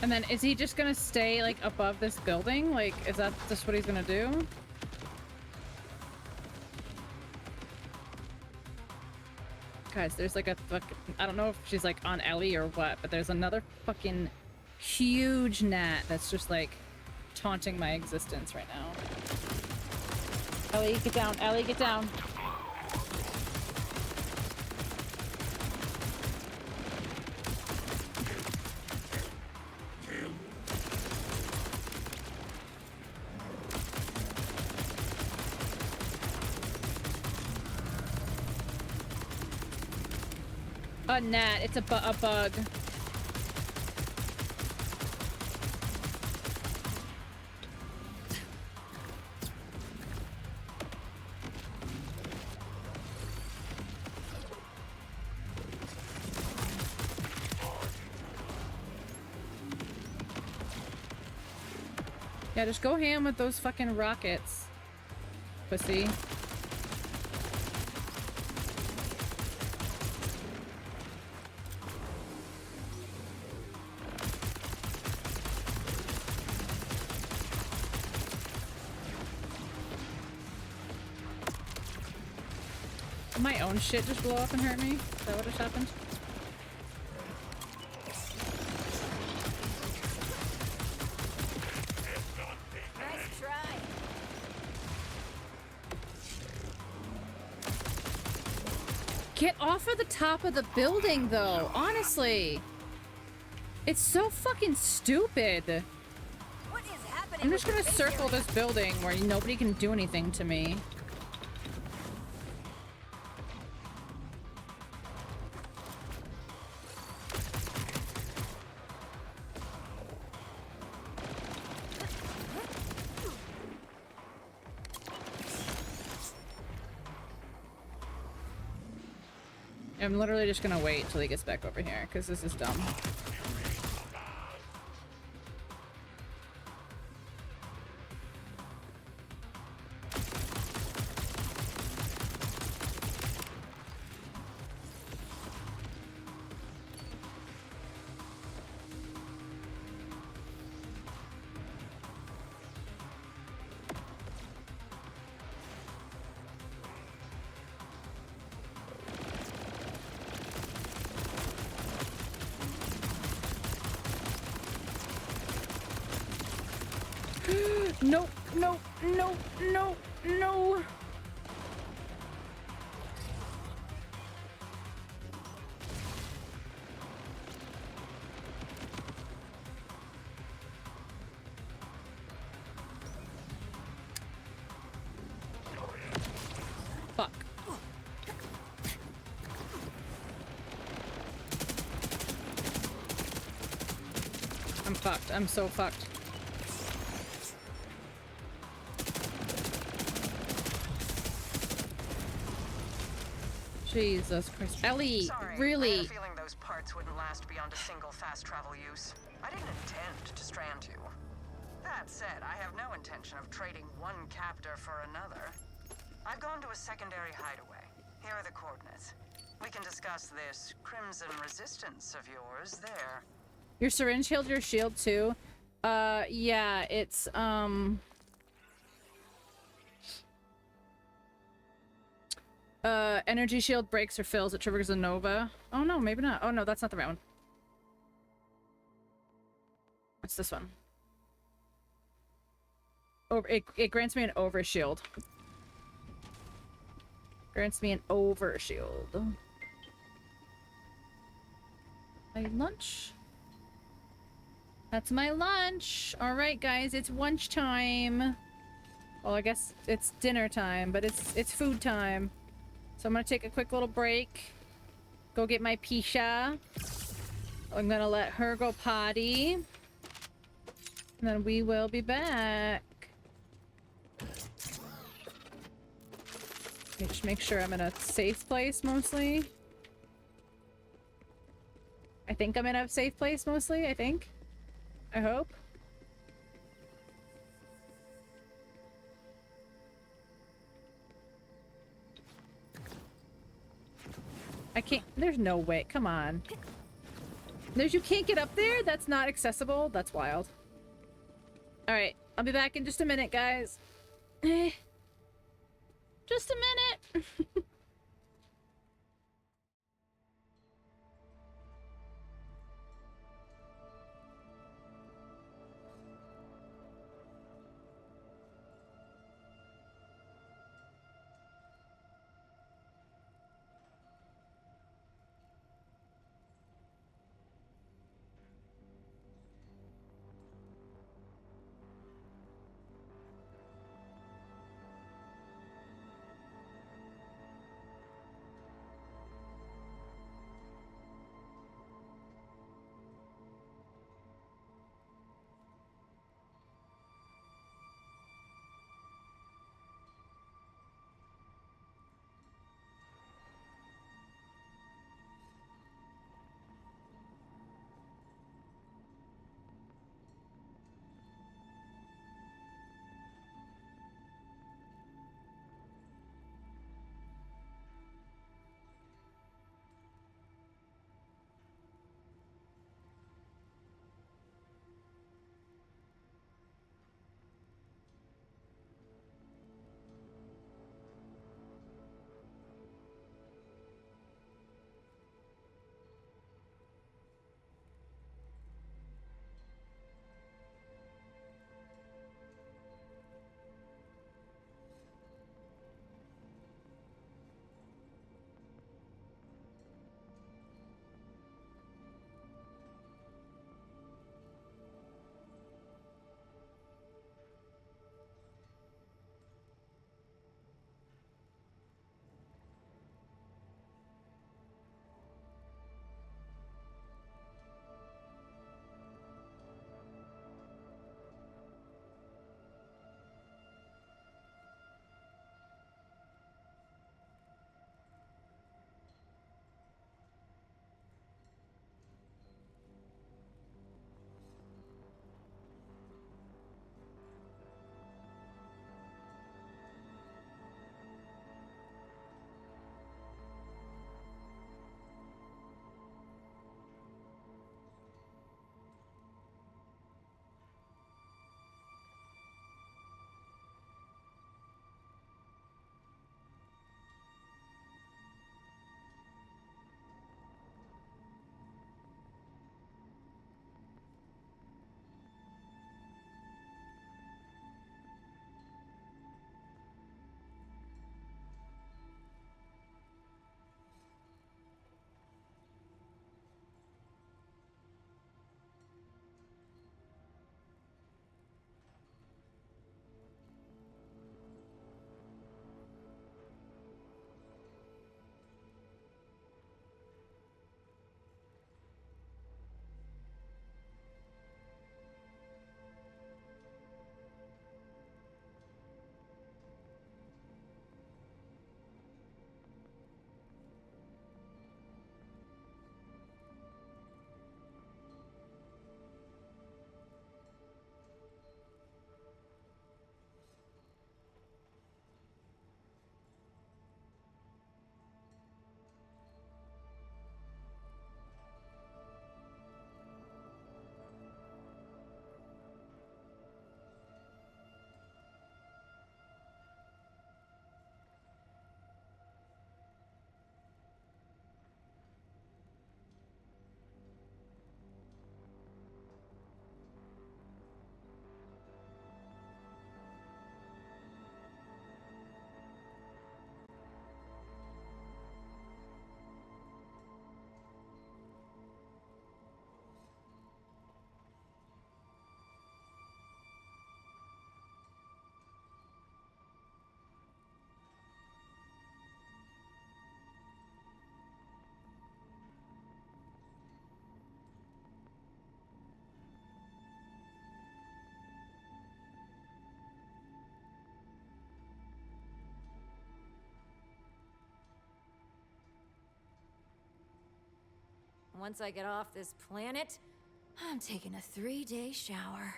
And then is he just gonna stay like above this building? Like, is that just what he's gonna do? Guys, there's like a fucking, I don't know if she's like on Ellie or what, but there's another fucking huge gnat that's just like taunting my existence right now. Ellie, get down. Ellie, get down. A gnat. It's a bug. Yeah, just go ham with those fucking rockets, pussy. My own shit just blow up and hurt me? Is that what just happened? Nice try. Get off of the top of the building, though. Honestly. It's so fucking stupid. What is happening? I'm just gonna circle this building where nobody can do anything to me. I'm literally just gonna wait till he gets back over here, because this is dumb. No, no, no, no, no. Fuck. I'm fucked. I'm so fucked. Jesus Christ. Ellie, Sorry, really? I had a feeling those parts wouldn't last beyond a single fast travel use. I didn't intend to strand you. That said, I have no intention of trading one captor for another. I've gone to a secondary hideaway. Here are the coordinates. We can discuss this crimson resistance of yours there. Your syringe healed your shield too? Yeah, it's, energy shield breaks or fills. It triggers a nova. Oh no, maybe not. Oh no, that's not the right one. What's this one? It grants me an overshield. Grants me an overshield. My lunch. That's my lunch. All right, guys, it's lunch time. Well, I guess it's dinner time, but it's food time. So I'm gonna take a quick little break. Go get my Pisha. I'm gonna let her go potty. And then we will be back. Let me just make sure I'm in a safe place mostly. I think I'm in a safe place mostly, I think. I hope. I can't. There's no way. Come on. You can't get up there? That's not accessible? That's wild. Alright. I'll be back in just a minute, guys. Just a minute. Once I get off this planet, I'm taking a 3-day shower.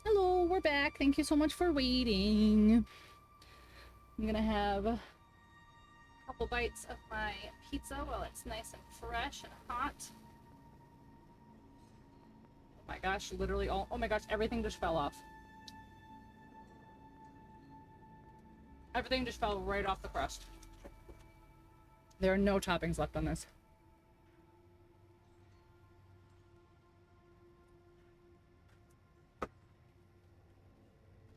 Hello, we're back. Thank you so much for waiting. I'm gonna have a couple bites of my pizza while it's nice and fresh and hot. Oh my gosh, literally all— oh my gosh, everything just fell off. Everything just fell right off the crust. There are no toppings left on this.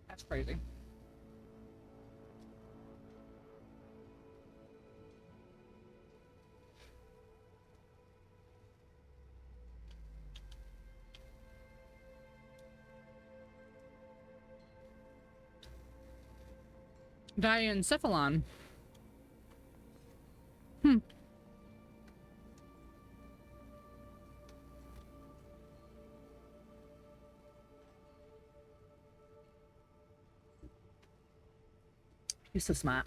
That's crazy. Diencephalon. You're so smart.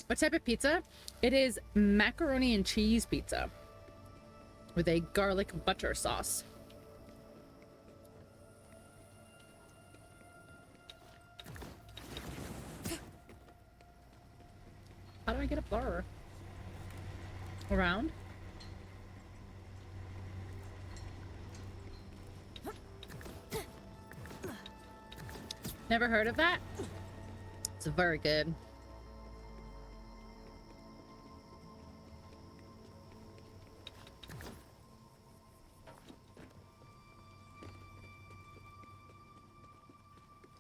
What type of pizza? It is macaroni and cheese pizza with a garlic butter sauce. How do I get up there? Around? Never heard of that? It's very good.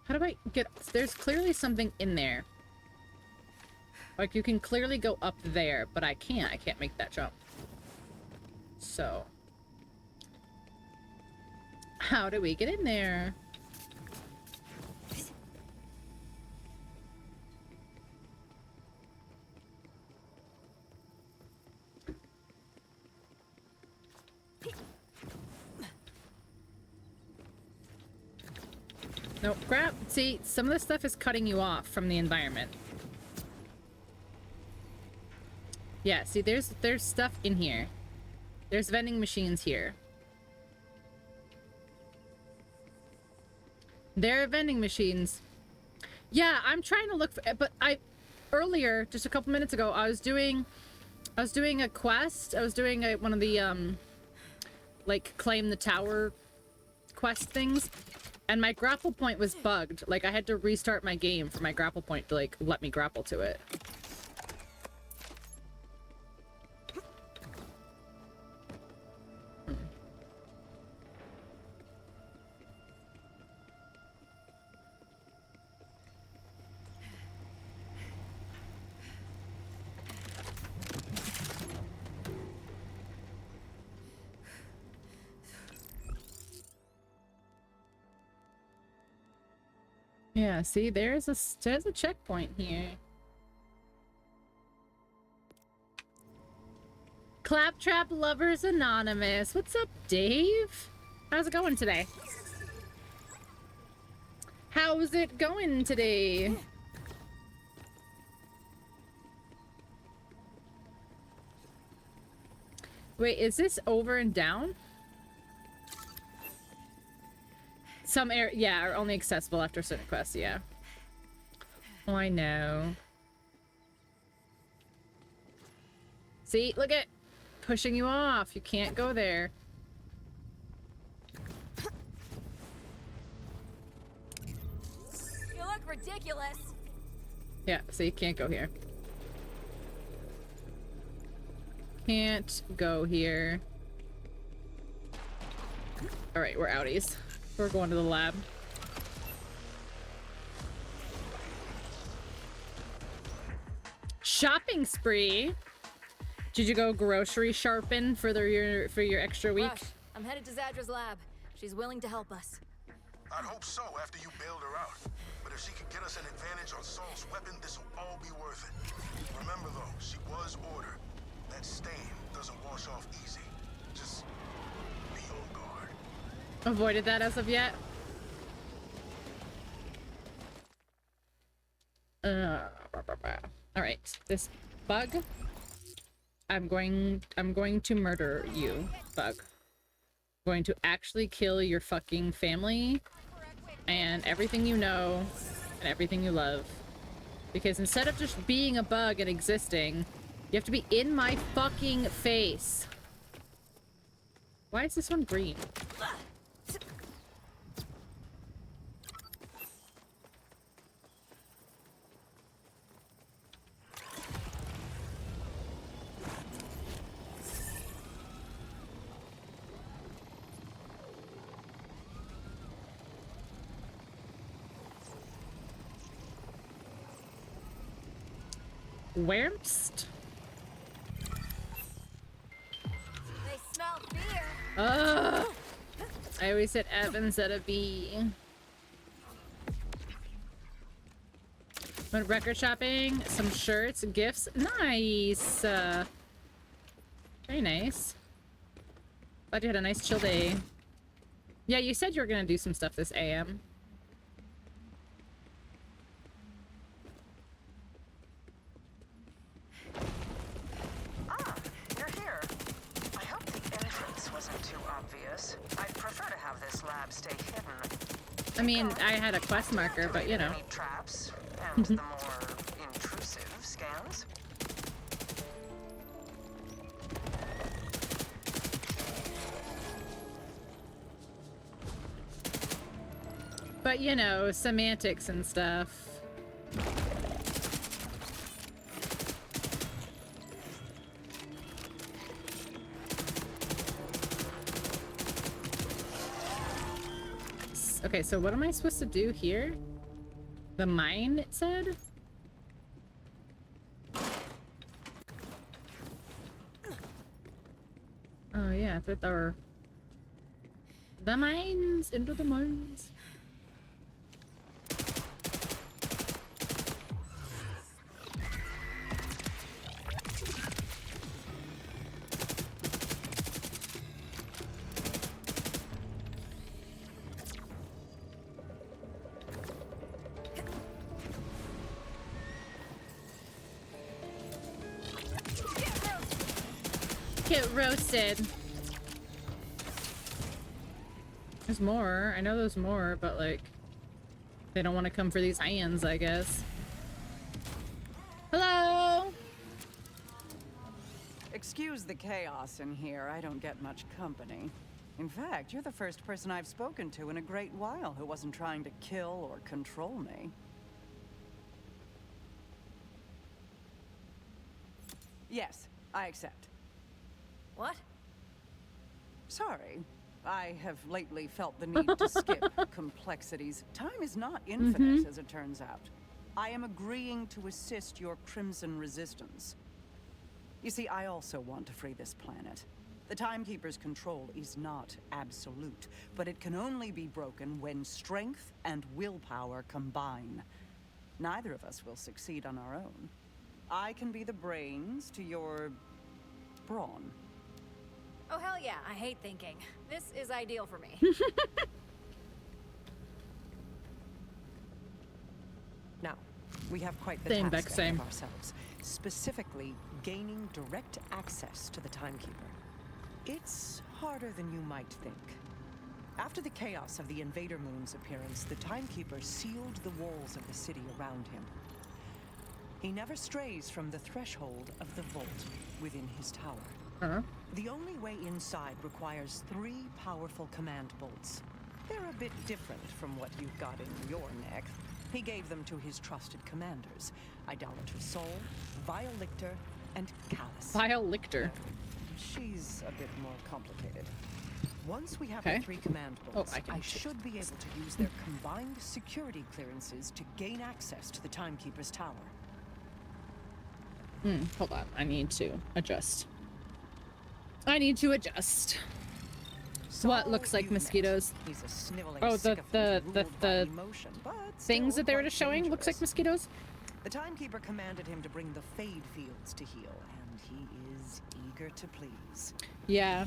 How do I get— there's clearly something in there. Like, you can clearly go up there, but I can't make that jump. So how do we get in there? Nope, crap. See, some of this stuff is cutting you off from the environment. Yeah, see, there's stuff in here. There's vending machines here. There are vending machines. Yeah, I'm trying to look for— but earlier, just a couple minutes ago, I was doing a quest. I was doing one of the like claim the tower quest things, and my grapple point was bugged. Like, I had to restart my game for my grapple point to like let me grapple to it. Yeah, see, there's a checkpoint here. Claptrap Lovers Anonymous. What's up, Dave? How's it going today? How's it going today? Wait, is this over and down? Some areas, yeah, are only accessible after certain quests, yeah. Oh, I know. See, look at pushing you off. You can't go there. You look ridiculous. Yeah, so you can't go here. Can't go here. Alright, we're outies. We're going to the lab. Shopping spree. Did you go grocery shopping for your extra week? Rush, I'm headed to Zadra's lab. She's willing to help us. I'd hope so after you bailed her out. But if she could get us an advantage on Saul's weapon, this will all be worth it. Remember though, she was ordered. That stain doesn't wash off easy. Just be on guard. Avoided that as of yet. All right, this bug. I'm going to murder you, bug. I'm going to actually kill your fucking family and everything you know and everything you love. Because instead of just being a bug and existing, you have to be in my fucking face. Why is this one green? Wurmst? They smell fear. Ugh. I always said F instead of B. Went record shopping, some shirts, gifts. Nice. Very nice. Glad you had a nice chill day. Yeah, you said you were gonna do some stuff this AM. Ah, you're here. I hope the entrance wasn't too obvious. I'd prefer to have this lab stay hidden. I mean, I had a quest marker, but you know. Any traps and the more intrusive scans. But you know, semantics and stuff. Okay, so what am I supposed to do here? The mine, it said? Oh yeah, it's with our... The mines! Into the mines! Get roasted. There's more. I know there's more, but like they don't want to come for these hands, I guess. Hello. Excuse the chaos in here. I don't get much company. In fact, you're the first person I've spoken to in a great while who wasn't trying to kill or control me. Yes, I accept. What? Sorry. I have lately felt the need to skip complexities. Time is not infinite, as it turns out. I am agreeing to assist your Crimson Resistance. You see, I also want to free this planet. The Timekeeper's control is not absolute, but it can only be broken when strength and willpower combine. Neither of us will succeed on our own. I can be the brains to your brawn. Oh, hell yeah, I hate thinking. This is ideal for me. Now, we have quite the Same, task Beck, same. of ourselves. Specifically, gaining direct access to the Timekeeper. It's harder than you might think. After the chaos of the Invader Moon's appearance, the Timekeeper sealed the walls of the city around him. He never strays from the threshold of the vault within his tower. The only way inside requires 3 powerful command bolts. They're a bit different from what you've got in your neck. He gave them to his trusted commanders, Idolater Soul, Vile Lictor, and Callus. Vile Lictor. She's a bit more complicated. Once we have the 3 command bolts, I should be able to use their combined security clearances to gain access to the Timekeeper's tower. Hold on. I need to adjust. I need to adjust. What looks like mosquitoes? He's a sniveling Oh, sycophant ruled by the emotion, but things still that they were quite just showing looks like dangerous. mosquitoes. The Timekeeper commanded him to bring the Fade Fields to heal, and he is eager to please. Yeah.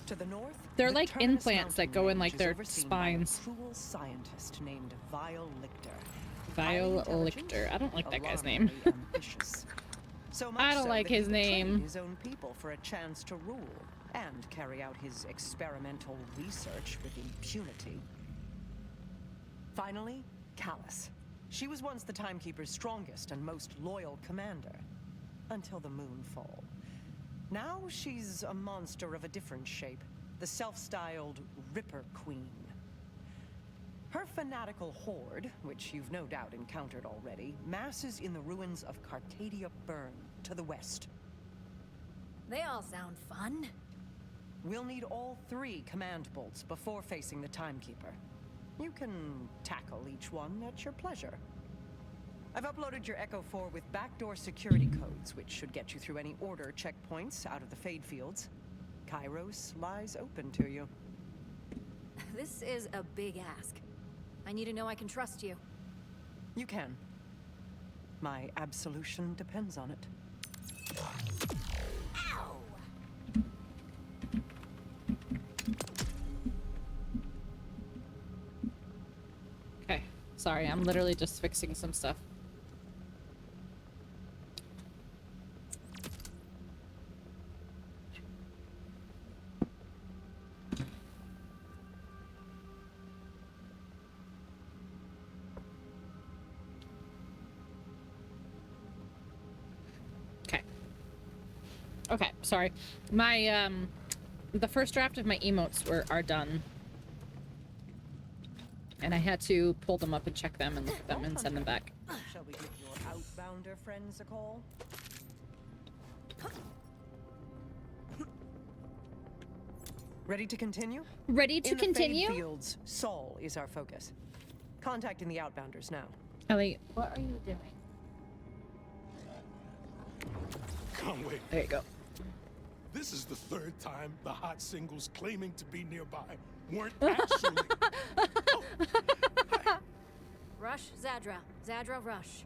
To the north, They're the like Terminus implants that Mountain go in range like is their overseen by a spines. cruel scientist named Vile Lictor. Vile Highly intelligent, Lictor. I don't like that guy's name. alarmingly ambitious. So much I don't so like that he his betrayed name. his own people for a chance to rule and carry out his experimental research with impunity. Finally, Callus. She was once the Timekeeper's strongest and most loyal commander, until the Moonfall. Now she's a monster of a different shape, the self-styled Ripper Queen. Her fanatical horde, which you've no doubt encountered already, masses in the ruins of Carcadia Burn to the west. They all sound fun. We'll need all 3 command bolts before facing the Timekeeper. You can tackle each one at your pleasure. I've uploaded your Echo 4 with backdoor security codes, which should get you through any order checkpoints out of the Fade Fields. Kairos lies open to you. This is a big ask. I need to know I can trust you. You can. My absolution depends on it. Ow! Okay. Sorry, I'm literally just fixing some stuff. Okay, sorry. My the first draft of my emotes are done. And I had to pull them up and check them and look at them and send them back. Shall we give your outbounder friends a call? Ready to continue? Ready to In continue? the Fade Fields, Saul is our focus. Contacting the outbounders now. Ellie, what are you doing? Conway, There you go. this is the 3rd time the hot singles claiming to be nearby weren't actually. Rush, Zadra. Zadra, Rush.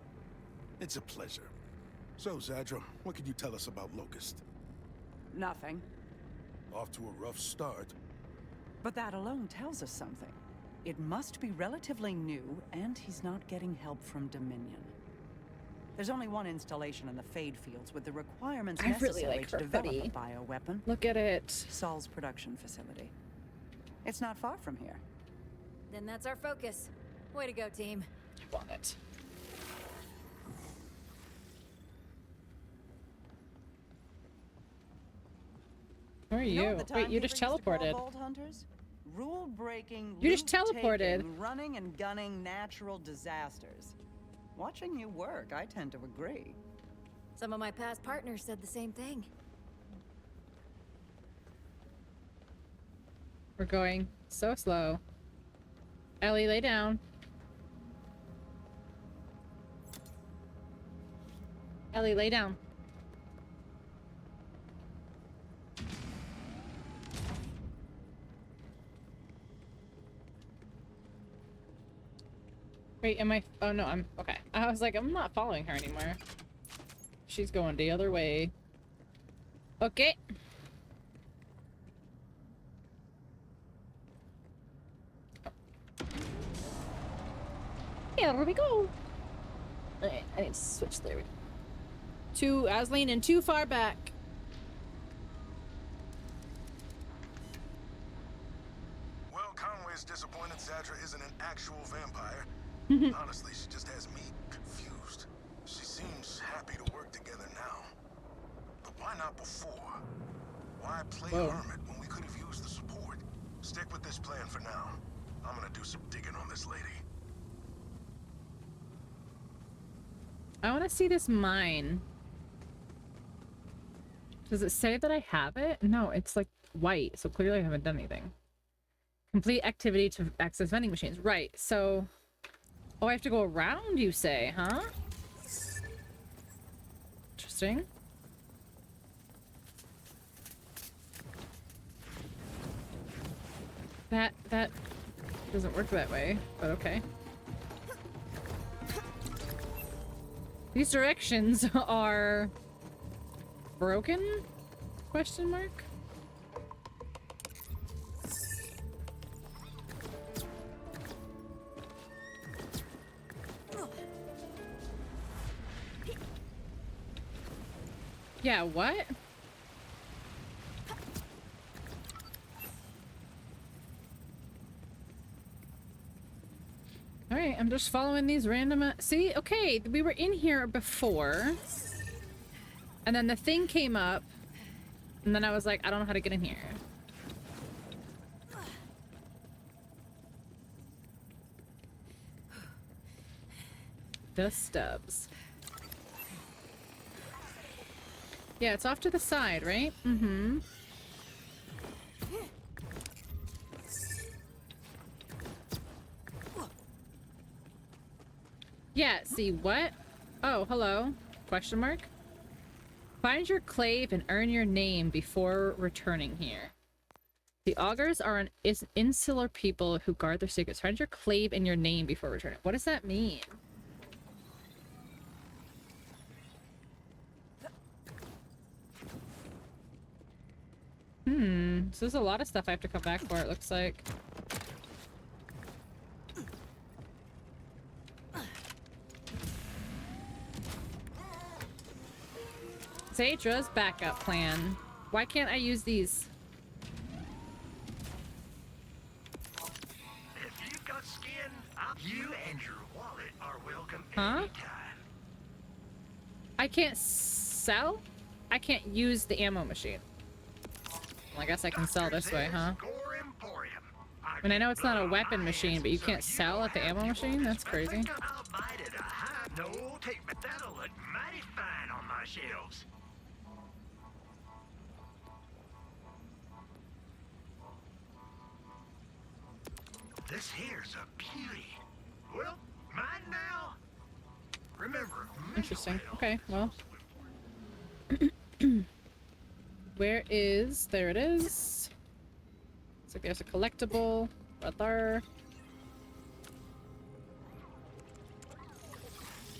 It's a pleasure. So, Zadra, what can you tell us about Locust? Nothing. Off to a rough start. But that alone tells us something. It must be relatively new, and he's not getting help from Dominion. There's only one installation in the Fade Fields with the requirements I really necessary like to her develop hoodie. a bioweapon. Look at it. Saul's production facility. It's not far from here. Then that's our focus. Way to go, team. I want it. Where are You know you? what the Wait, you just Timekeeper used to call teleported. Vault Hunters? Rule-breaking, You just loot-taking, teleported. running and gunning natural disasters. Watching you work, I tend to agree. Some of my past partners said the same thing. We're going so slow. Ellie, lay down. Ellie, lay down. Wait, am I? Oh no, I'm okay. I was like, I'm not following her anymore. She's going the other way. Okay. Here we go. Alright, I need to switch there. I was leaning too far back. just disappointed Zadra isn't an actual vampire. Honestly, she just has me confused. She seems happy to work together now. But why not before? Why play hermit when we could have used the support? Stick with this plan for now. I'm gonna do some digging on this lady. I want to see this mine. Does it say that I have it? No, it's like white, so clearly I haven't done anything. Complete activity to access vending machines. Right, so... Oh, I have to go around, you say, huh? Interesting. That doesn't work that way, but okay. These directions are... broken? Question mark? Yeah, what? Alright, I'm just following these random... See? Okay, we were in here before. And then the thing came up. And then I was like, I don't know how to get in here. The stubs. Yeah, it's off to the side, right? Mm-hmm. Yeah, see what? Oh, hello. Question mark? Find your clave and earn your name before returning here. The augurs are an insular people who guard their secrets. Find your clave and your name before returning. What does that mean? So there's a lot of stuff I have to come back for, it looks like. Zadra's backup plan. Why can't I use these? If you've got skin, you and your wallet are welcome Huh? anytime. I can't sell? I can't use the ammo machine. Well, I guess I can sell this way, huh? I mean, I know it's not a weapon machine, but you can't sell at the ammo machine? That's crazy. No, take me. That'll look mighty fine on my shelves. This here's a beauty. Well, mine now. Remember. Interesting. Okay, well. Where is... There it is. Looks like there's a collectible right there.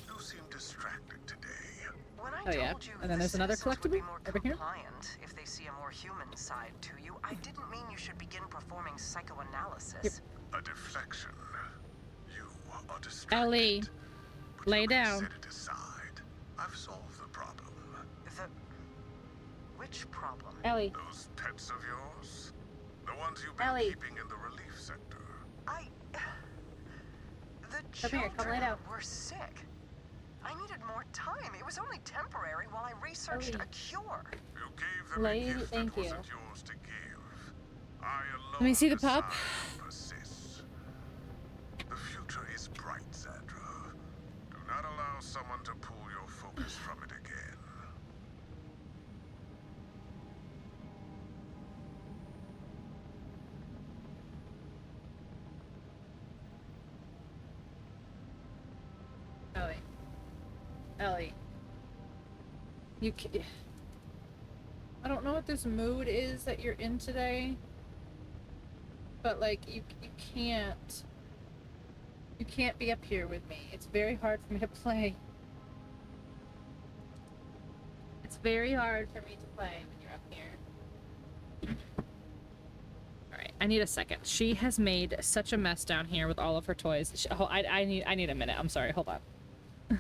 You seem distracted today. When I Oh yeah, told you and then the there's another citizens would be collectible more over here. compliant if they see a more human side to you, I didn't mean you should begin performing psychoanalysis. Yep. A deflection. You are distracted. Ellie, But lay you can down. set it aside. I've solved the problem. Which problem? Ellie. Those pets of yours? The ones you've been Ellie. keeping in the relief sector. The Come here, come lay children down. were sick. I needed more time. It was only temporary while I researched Ellie. a cure. You gave them Lady, a gift thank that you. wasn't yours to give. I alone Let me see the pup. decide who persists. The future is bright, Zadra. Do not allow someone to pull your focus from it again. Ellie. Ellie. You can't... I don't know what this mood is that you're in today. But, like, you can't... You can't be up here with me. It's very hard for me to play. It's very hard for me to play when you're up here. Alright, I need a second. She has made such a mess down here with all of her toys. I need a minute. I'm sorry. Hold on.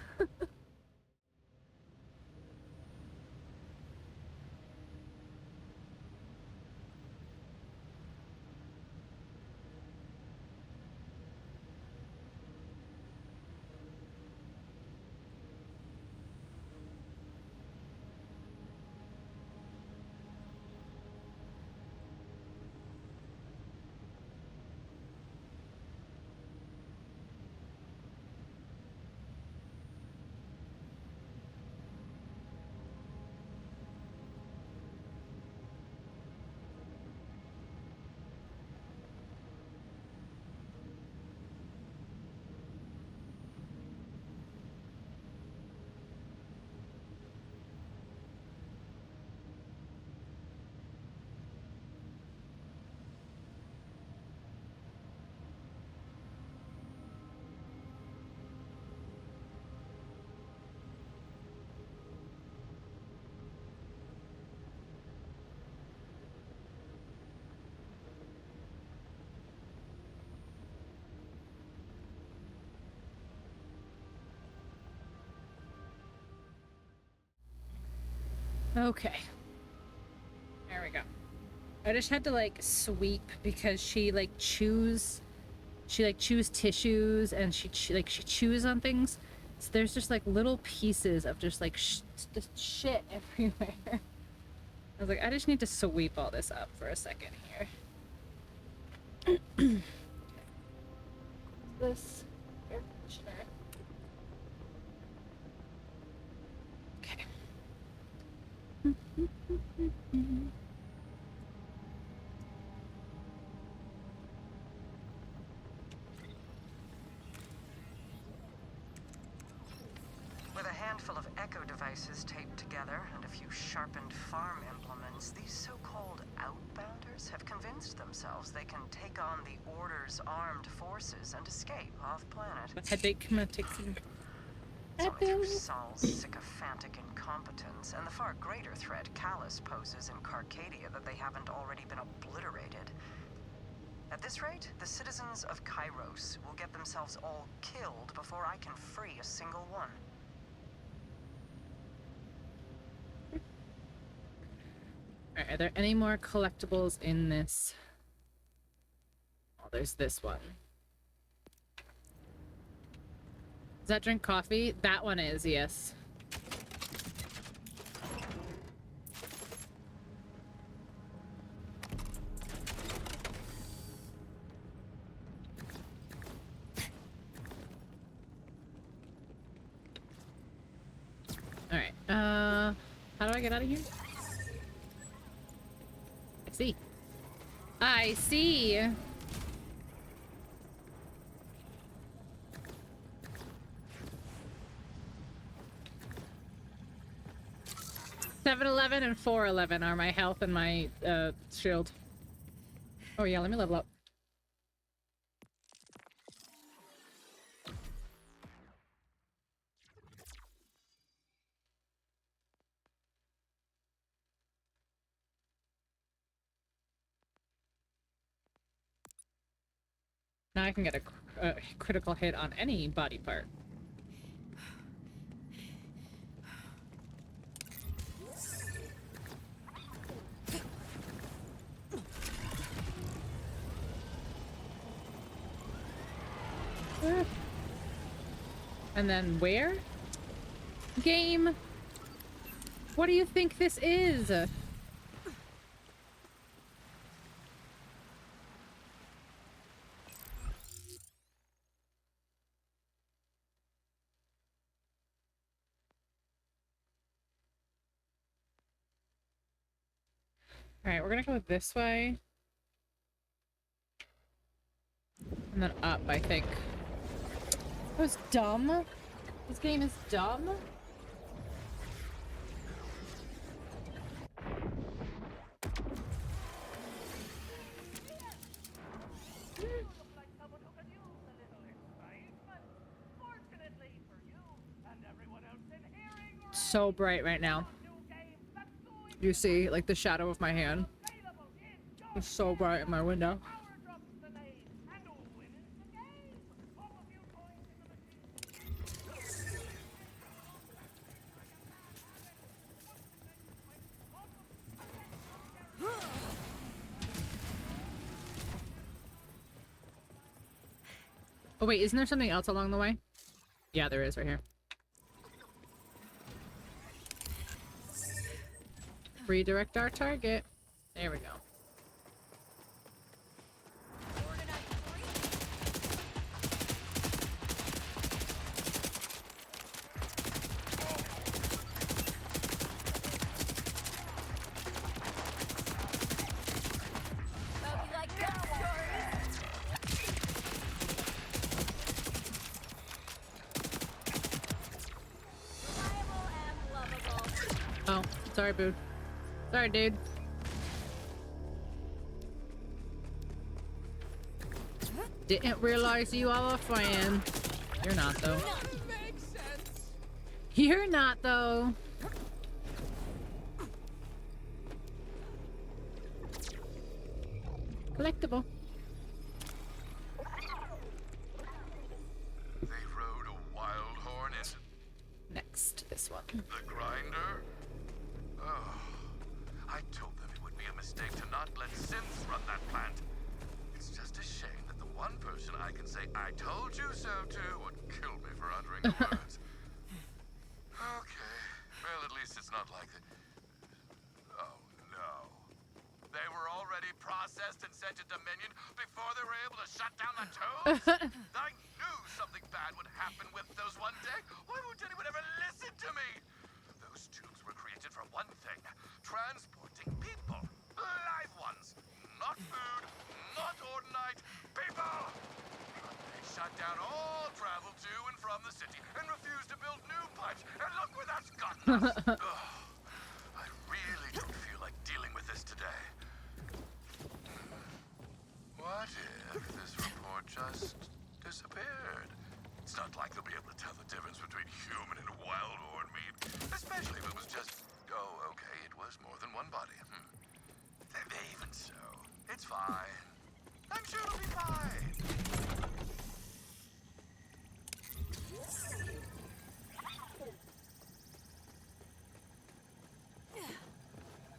Okay. There we go. I just had to like sweep because she chews tissues and she chews on things. So there's just like little pieces of just like just shit everywhere. I was like, I just need to sweep all this up for a second here. This air conditioner. Okay. With a handful of echo devices taped together and a few sharpened farm implements, these so-called outbounders have convinced themselves they can take on the Order's armed forces and escape off-planet. Headache coming to take some. It's only through Saul's sycophantic incompetence and the far greater threat Callus poses in Carcadia that they haven't already been obliterated. At this rate, the citizens of Kairos will get themselves all killed before I can free a single one. Alright, are there any more collectibles in this? Oh, there's this one. Does that drink coffee? That one is, yes. Alright, how do I get out of here? I see. I see! 7-11 and 4-11 are my health and my shield. Oh yeah, let me level up. Now I can get a critical hit on any body part. And then where? Game? What do you think this is? Alright, we're gonna go this way. And then up, I think. That was dumb. This game is dumb. So bright right now. You see, like, the shadow of my hand. It's so bright in my window. Oh wait, isn't there something else along the way? Yeah, there is right here. Redirect our target. There we go. Oh, sorry, boo. Sorry, dude. Didn't realize you are a friend. You're not, though. You're not, though. Collectible. They rode a wild hornet. Next, this one. The grinder? Oh, mistake to not let synths run that plant. It's just a shame that the one person I can say I told you so to would kill me for uttering the words. Okay. Well, at least it's not like that. Oh, no. They were already processed and sent to Dominion before they were able to shut down the tubes? I knew something bad would happen with those one day. Why won't anyone ever listen to me? Those tubes were created for one thing. Transporting people. Live ones. Not food. Not ordinate. People! They shut down all travel to and from the city and refused to build new pipes. And look where that's gotten us. I really don't feel like dealing with this today. What if this report just disappeared? It's not like they'll be able to tell the difference between human and wild-born meat. Especially if it was just... Oh, okay, it was more than one body. Even so, it's fine. I'm sure it'll be fine.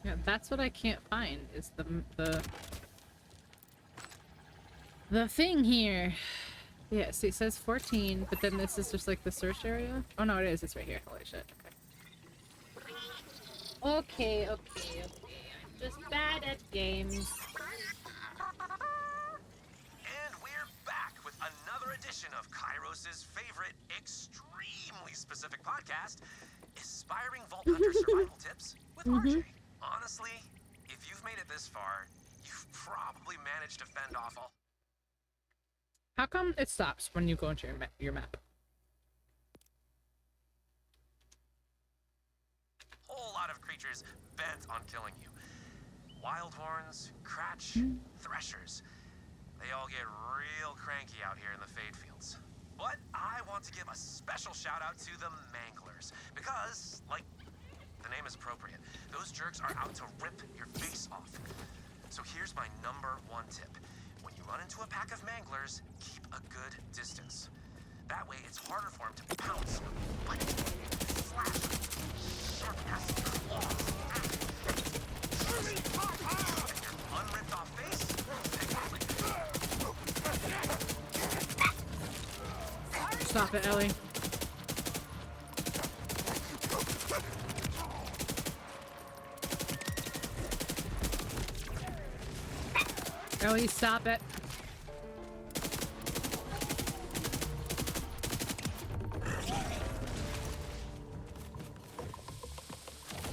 Yeah, that's what I can't find, is the thing here. Yeah, see, it says 14, but then this is just like the search area. Oh no, it is. It's right here. Holy shit. Okay. Okay. I'm just bad at games. And we're back with another edition of Kairos' favorite, extremely specific podcast, Aspiring Vault Hunter Survival Tips with RJ. Honestly, if you've made it this far, you've probably managed to fend off all... How come it stops when you go into your map? Whole lot of creatures bent on killing you. Wild horns, Kratch, threshers. They all get real cranky out here in the Fade Fields. But I want to give a special shout out to the Manglers, because, like, the name is appropriate. Those jerks are out to rip your face off. So here's my #1 tip. When you run into a pack of Manglers, keep a good distance. That way it's harder for them to pounce, bite, slash, sharp-ass claws. Your unripped off face, Stop it, Ellie. Ellie, stop it.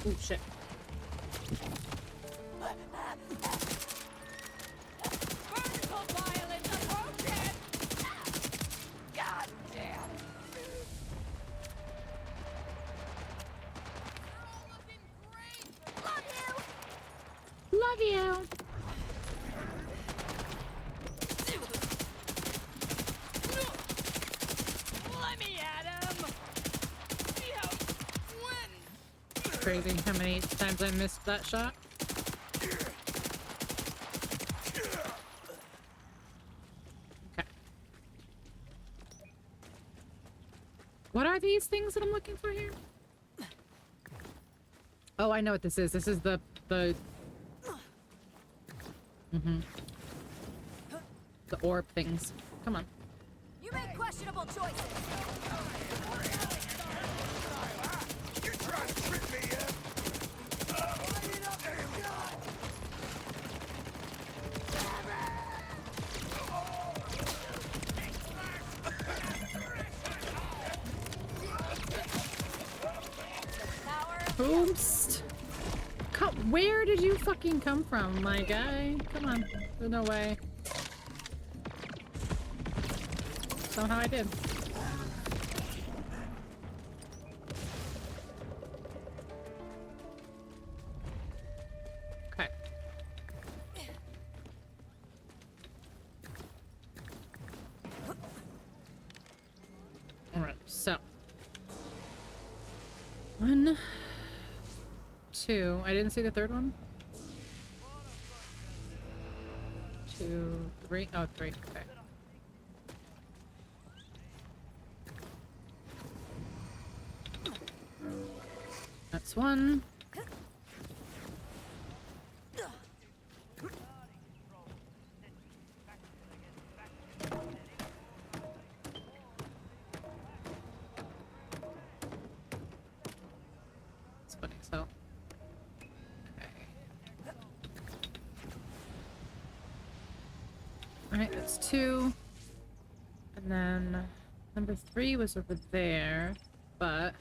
Oh shit. Vertical violence approaching! God damn! Looking great! Love you! Love you! Let me at him! See how when Crazy how many times I missed that shot. Okay. What are these things that I'm looking for here? Oh, I know what this is. This is the orb things. Come on. You make questionable choices. You trying to trick me, yeah? Oops. Where did you fucking come from, my guy? Come on. There's no way. Somehow I did. Okay. Alright, so. 1, 2. I didn't see the third one. 2, 3. Oh, 3. Okay. That's 1. Alright, that's 2. And then number 3 was over there, but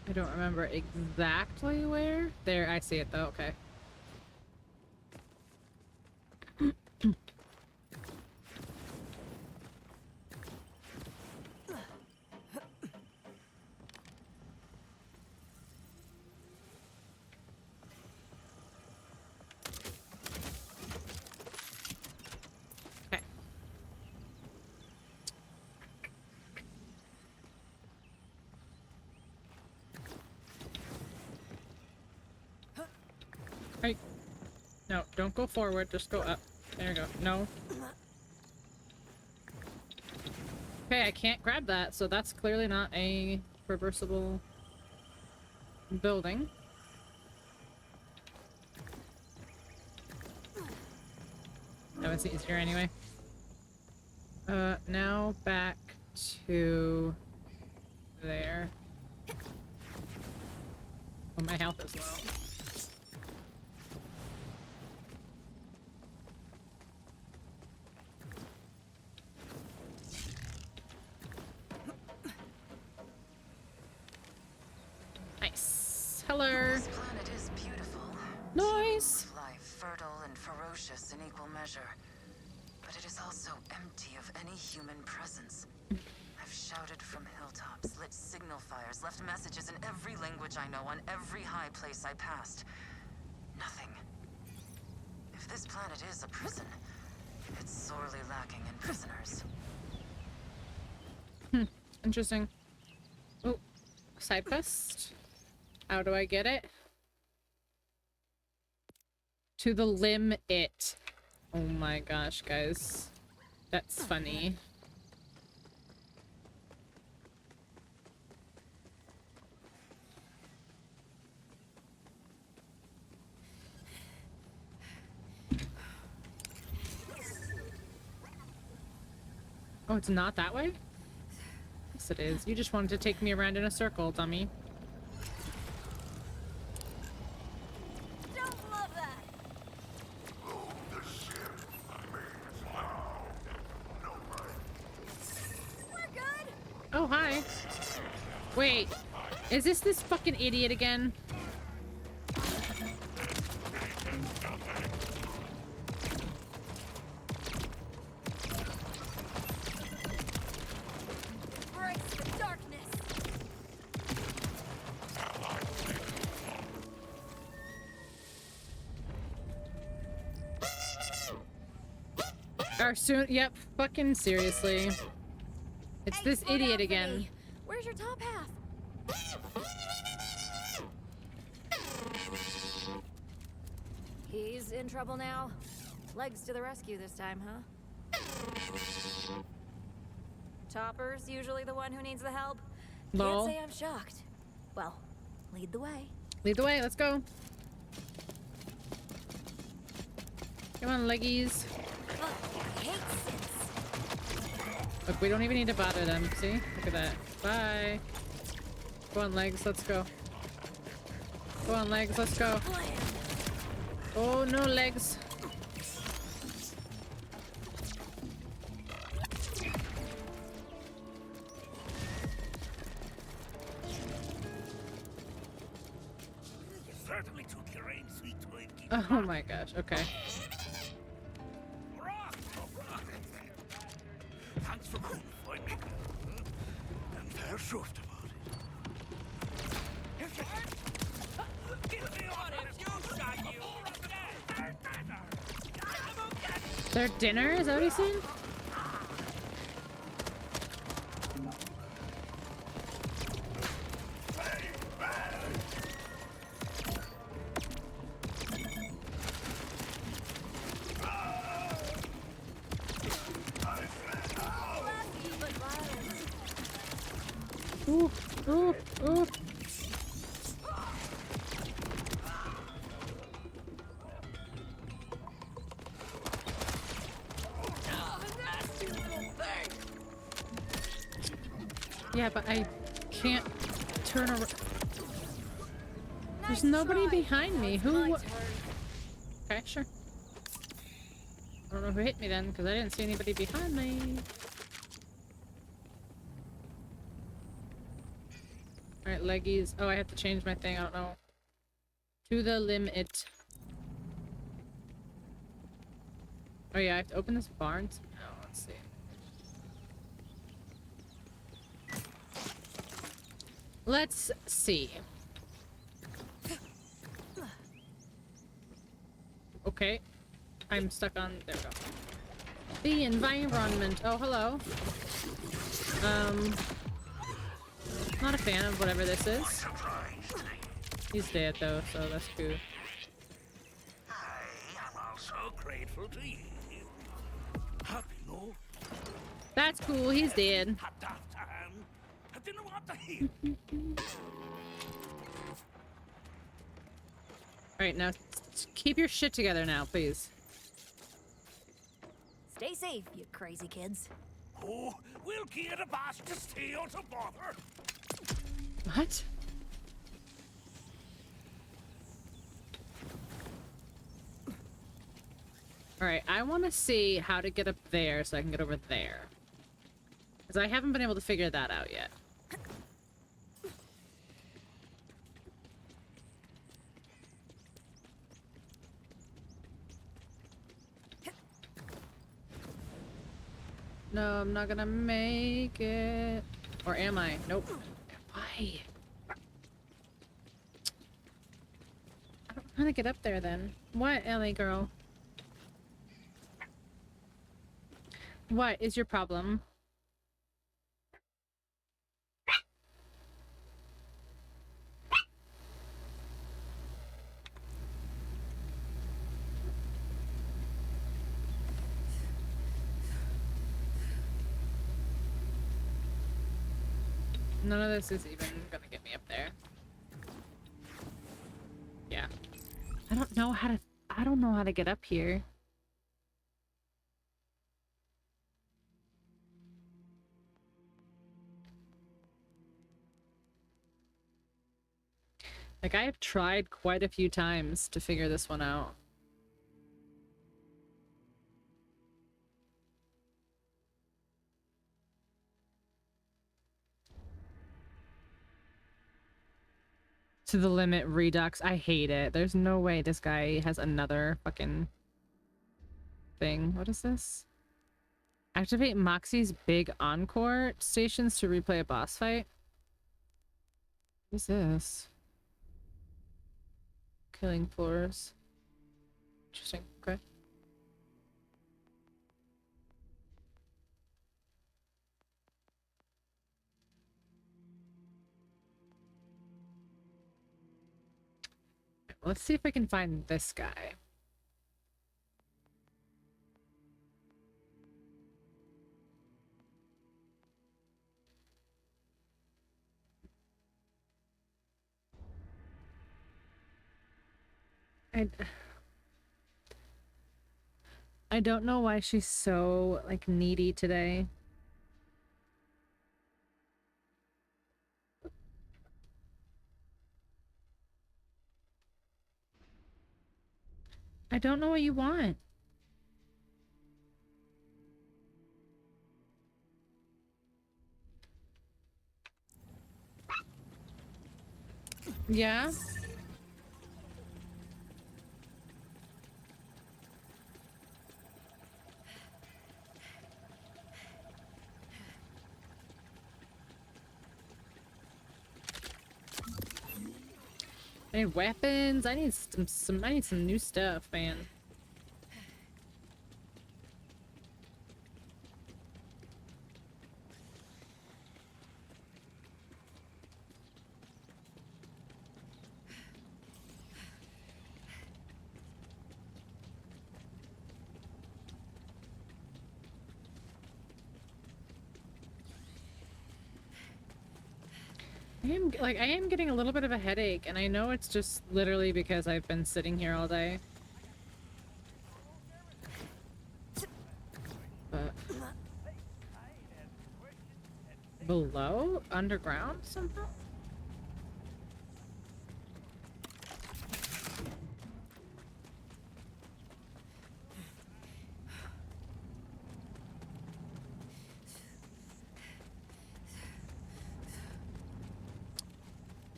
I don't remember exactly where. There, I see it though, okay. Hey. No, don't go forward, just go up. There you go. No. Okay, I can't grab that, so that's clearly not a reversible building. That was easier anyway. Now back to there. Oh, my health is low. Nice. Hello. This planet is beautiful. Nice. Life fertile and ferocious in equal measure. But it is also empty of any human presence. I've shouted from hilltops, lit signal fires, left messages in every language I know on every high place I passed. Nothing. If this planet is a prison, it's sorely lacking in prisoners. Interesting. Oh, side quest. How do I get it? To the limb it. Oh my gosh, guys. That's funny. Oh, it's not that way? Yes, it is. You just wanted to take me around in a circle, dummy. Don't love that. Oh, the ship means now. No right. We're good. Oh, hi. Wait. Is this fucking idiot again? Embrace the darkness. Or soon, yep, fucking seriously. It's Hey, this slow idiot down for again. me. Where's your top half? He's in trouble now. Legs to the rescue this time, huh? Topper's usually the one who needs the help. Lol. Can't say I'm shocked. Well, lead the way. Lead the way, let's go. Come on, leggies. Ugh, I hate sins. Look, we don't even need to bother them, see? Look at that. Bye. Go on, legs, let's go. Go on, legs, let's go. Oh, no legs. You certainly took your aim, sweet toy. Oh my gosh, okay. Rock, rock. Thanks for coming for me. And they're soft about it. If you give me on it, you shot you. Their dinner? Is that what he's saying? Ooh, ooh, ooh. Yeah, but I can't turn around. There's nobody behind me. Who? Okay, sure. I don't know who hit me then, because I didn't see anybody behind me. Alright, leggies. Oh, I have to change my thing. I don't know. To the limit. Oh yeah, I have to open this barn. Oh, let's see. Let's see. Okay. I'm stuck on... There we go. The environment. Oh, hello. Not a fan of whatever this is. He's dead though, so that's cool. I am also grateful to you. Happy, no? That's cool, he's dead. I didn't want to hear. Alright, now keep your shit together now, please. Stay safe, you crazy kids. Oh, we'll get a boss to stay out of bother. What? Alright, I want to see how to get up there so I can get over there. Because I haven't been able to figure that out yet. No, I'm not gonna make it. Or am I? Nope. Why? I don't know how to get up there then. What, Ellie girl? What is your problem? None of this is even gonna get me up there. Yeah. I don't know how to get up here. Like, I have tried quite a few times to figure this one out. To the limit redux. I hate it. There's no way this guy has another fucking thing. What is this? Activate Moxie's big encore stations to replay a boss fight. What is this? Killing floors. Interesting. Okay. Let's see if I can find this guy. I don't know why she's so, like, needy today. I don't know what you want. Yeah? I need weapons. I need some new stuff, man. I am getting a little bit of a headache, and I know it's just literally because I've been sitting here all day. But below? Underground somehow?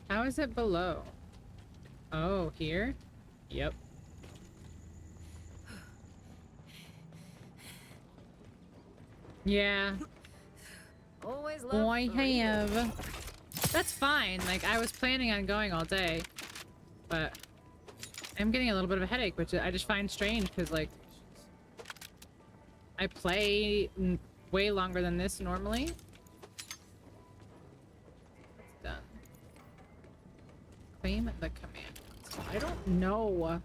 How is it below? Oh, here? Yep. Yeah. Always love I freedom. have. That's fine. Like, I was planning on going all day. But I'm getting a little bit of a headache, which I just find strange because, like, I play way longer than this normally. It's done. Claim the command. So I don't know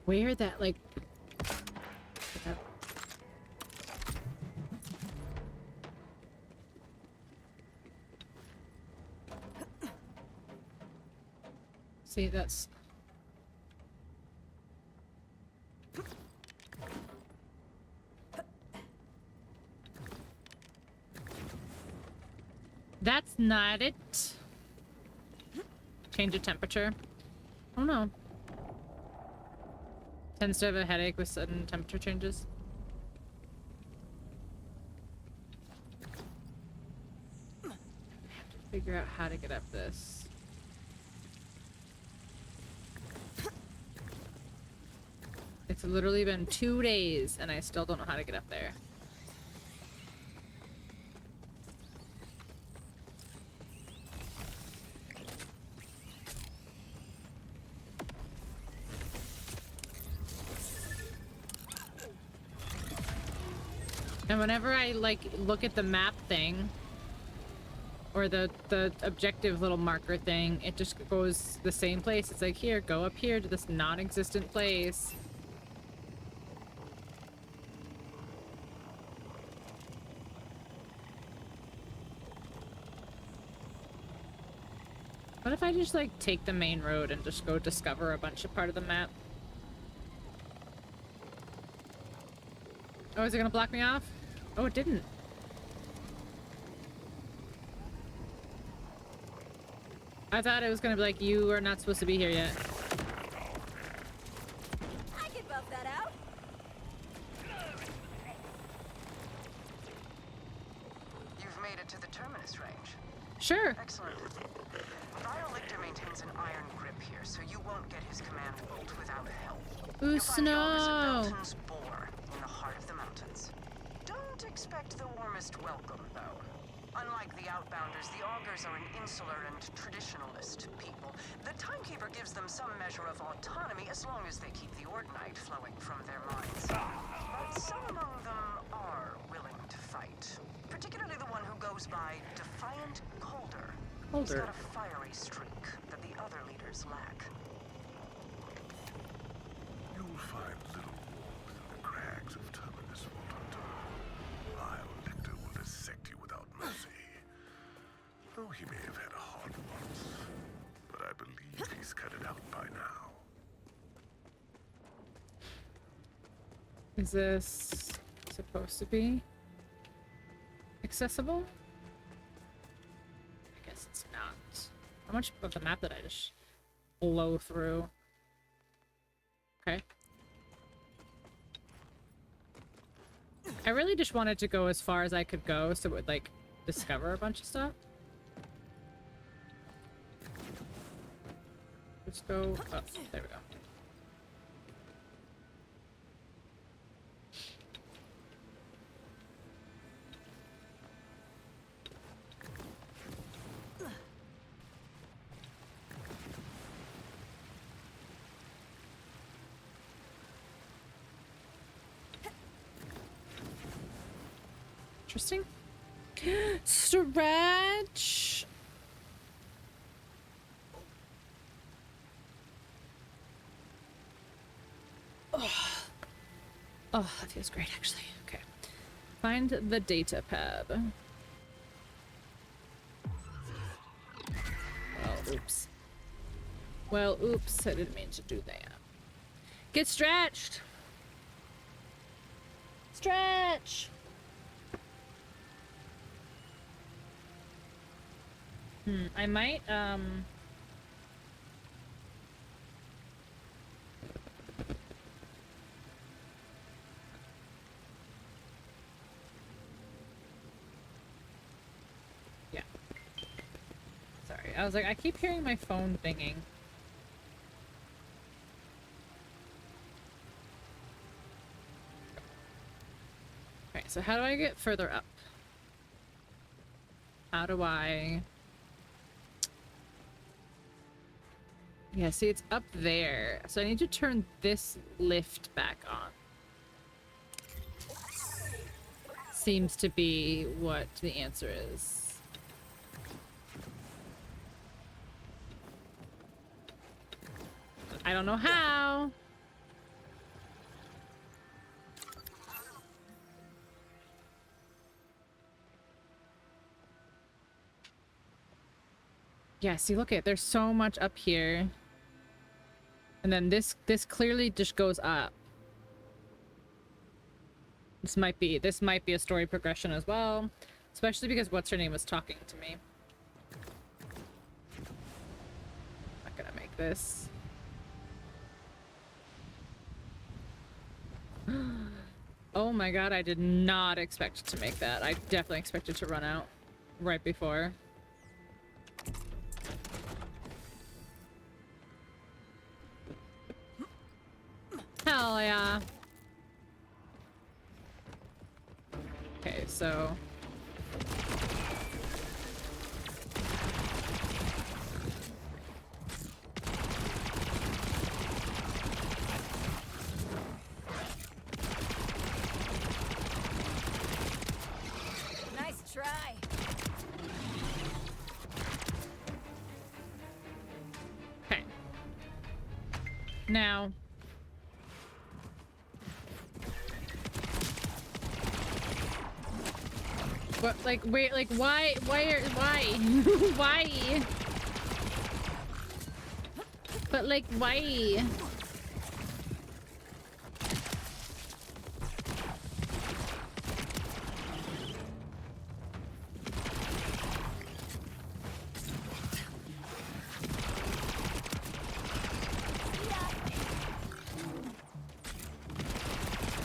where that, like... See, that's... That's not it. Change of temperature. Oh no. Tends to have a headache with sudden temperature changes. I have to figure out how to get up this. It's literally been 2 days and I still don't know how to get up there. And whenever I, like, look at the map thing, or the objective little marker thing, it just goes the same place. It's like, here, go up here to this non-existent place. What if I just, like, take the main road and just go discover a bunch of part of the map? Oh, is it gonna block me off? Oh, it didn't. I thought it was gonna be like, you are not supposed to be here yet. I can buff that out. You've made it to the terminus range. Sure. Excellent. Biolictor maintains an iron grip here, so you won't get his command bolt without help. Ooh, You'll find the office at snow. Belton's Bore, in the heart of the mountains. Don't expect the warmest welcome, though. Unlike the Outbounders, the Augurs are an insular and traditionalist people. The Timekeeper gives them some measure of autonomy as long as they keep the Ordinite flowing from their minds. But some among them are willing to fight. Particularly the one who goes by Defiant Calder. He's Calder. got a fiery streak that the other leaders lack. You'll find little warmth in the crags of Terminus Voluntar. Biolictor will dissect you without mercy. Though he may have had a heart once, but I believe he's cut it out by now. Is this supposed to be accessible? I guess it's not. How much of the map did I just blow through? Okay. I really just wanted to go as far as I could go so it would, like, discover a bunch of stuff. Let's go up. There we go. Interesting. Stretch. Oh, that feels great, actually. Okay. Find the data pad. Well, oops. Well, oops. I didn't mean to do that. Get stretched. Stretch. I might, yeah. Sorry, I was like, I keep hearing my phone dinging. Okay, so how do I get further up? How do I... Yeah, see, it's up there. So I need to turn this lift back on. Seems to be what the answer is. I don't know how. Yeah, see, look at, there's so much up here. And then this clearly just goes up. This might be a story progression as well. Especially because what's her name was talking to me. Not gonna make this. Oh my god, I did not expect to make that. I definitely expected to run out right before. Hell yeah. Okay, so... Nice try. Okay. Now... But, like, wait, like, why? Why? But, like, why?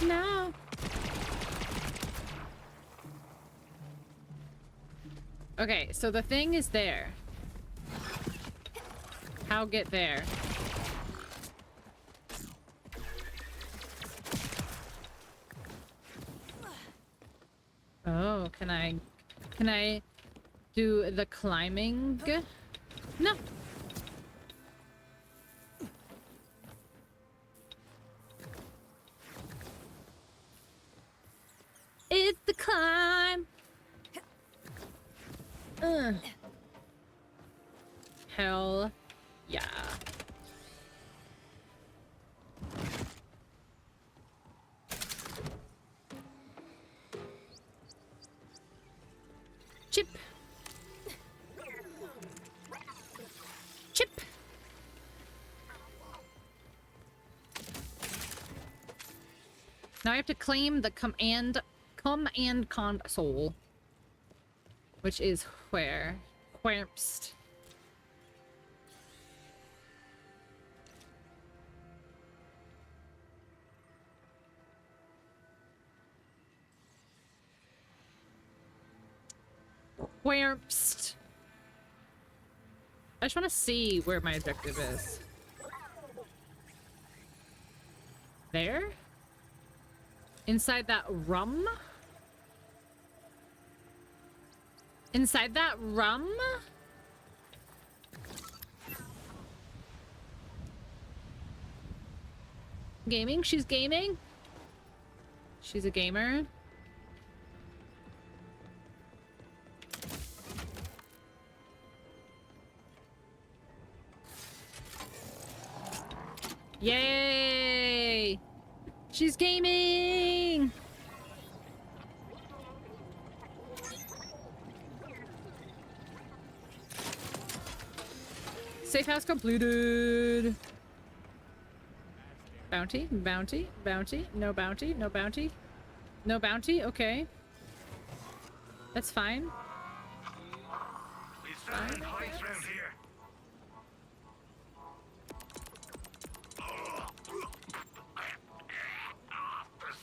No. Okay, so the thing is there. How get there? Oh, can I do the climbing? No. It's the climb. Hell yeah. Chip. Chip. Now I have to claim the command console. Which is where? Wherpst. Wherpst. I just want to see where my objective is. There? Inside that rum? Inside that rum? Gaming? She's gaming? She's a gamer? Yay! She's gaming! Safe house completed. Bounty, bounty, bounty, no bounty, no bounty. No bounty, okay. That's fine. We stand in heights round here.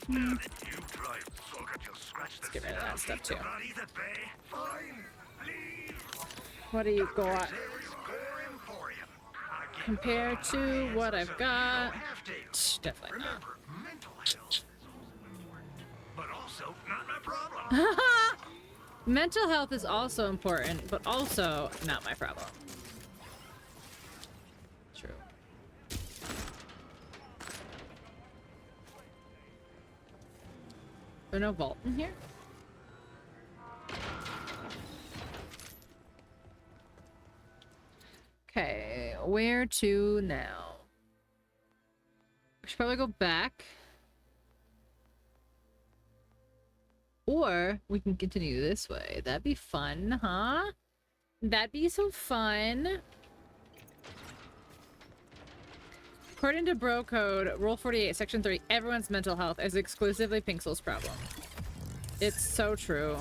You drive, suck at your scratch. Let's get rid of that stuff too. Fine, leave. What do you got? compared to what I've got. Definitely not. Remember, mental health is important, but also not my problem. Mental health is also important, but also not my problem. True. There's no vault in here? Okay, where to now? We should probably go back. Or we can continue this way. That'd be fun, huh? That'd be so fun. According to Bro Code, Rule 48, Section 3, everyone's mental health is exclusively Pixel's problem. It's so true.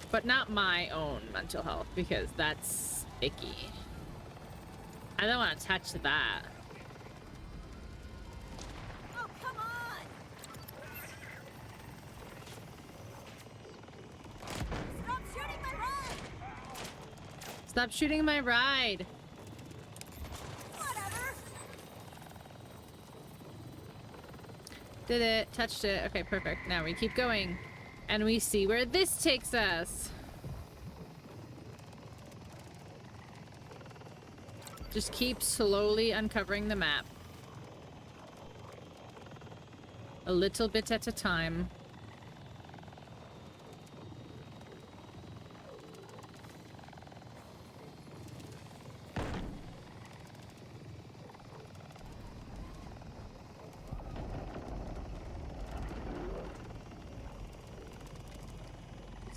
But not my own mental health, because that's icky. I don't want to touch that. Oh, come on! Stop shooting my ride! Stop shooting my ride! Whatever! Did it. Touched it. Okay, perfect. Now we keep going. And we see where this takes us. Just keep slowly uncovering the map. A little bit at a time.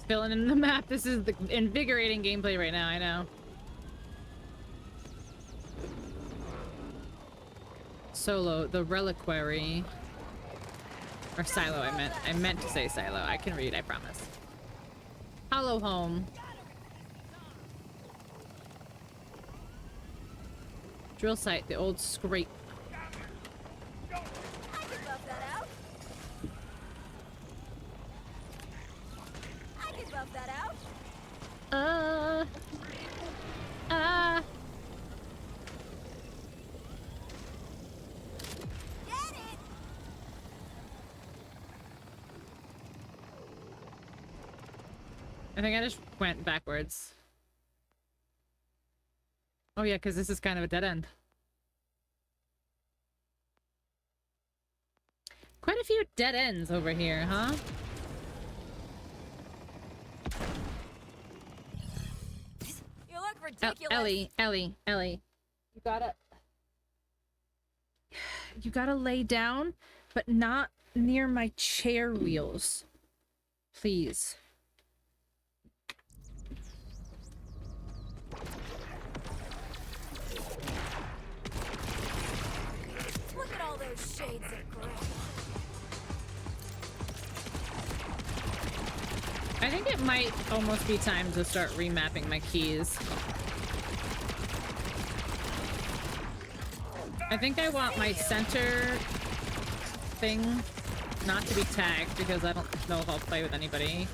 Filling in the map. This is the invigorating gameplay right now, I know. Solo, the reliquary. Or silo, I meant to say silo. I can read, I promise. Hollow home. Drill site, the old scrape. I can buff that out. I can buff that out. Get it! I think I just went backwards. Oh yeah, because this is kind of a dead end. Quite a few dead ends over here, huh? You look ridiculous. Ellie. You gotta lay down, but not near my chair wheels. Please. Look at all those shades of gray. I think it might almost be time to start remapping my keys. I think I want my center thing not to be tagged because I don't know if I'll play with anybody.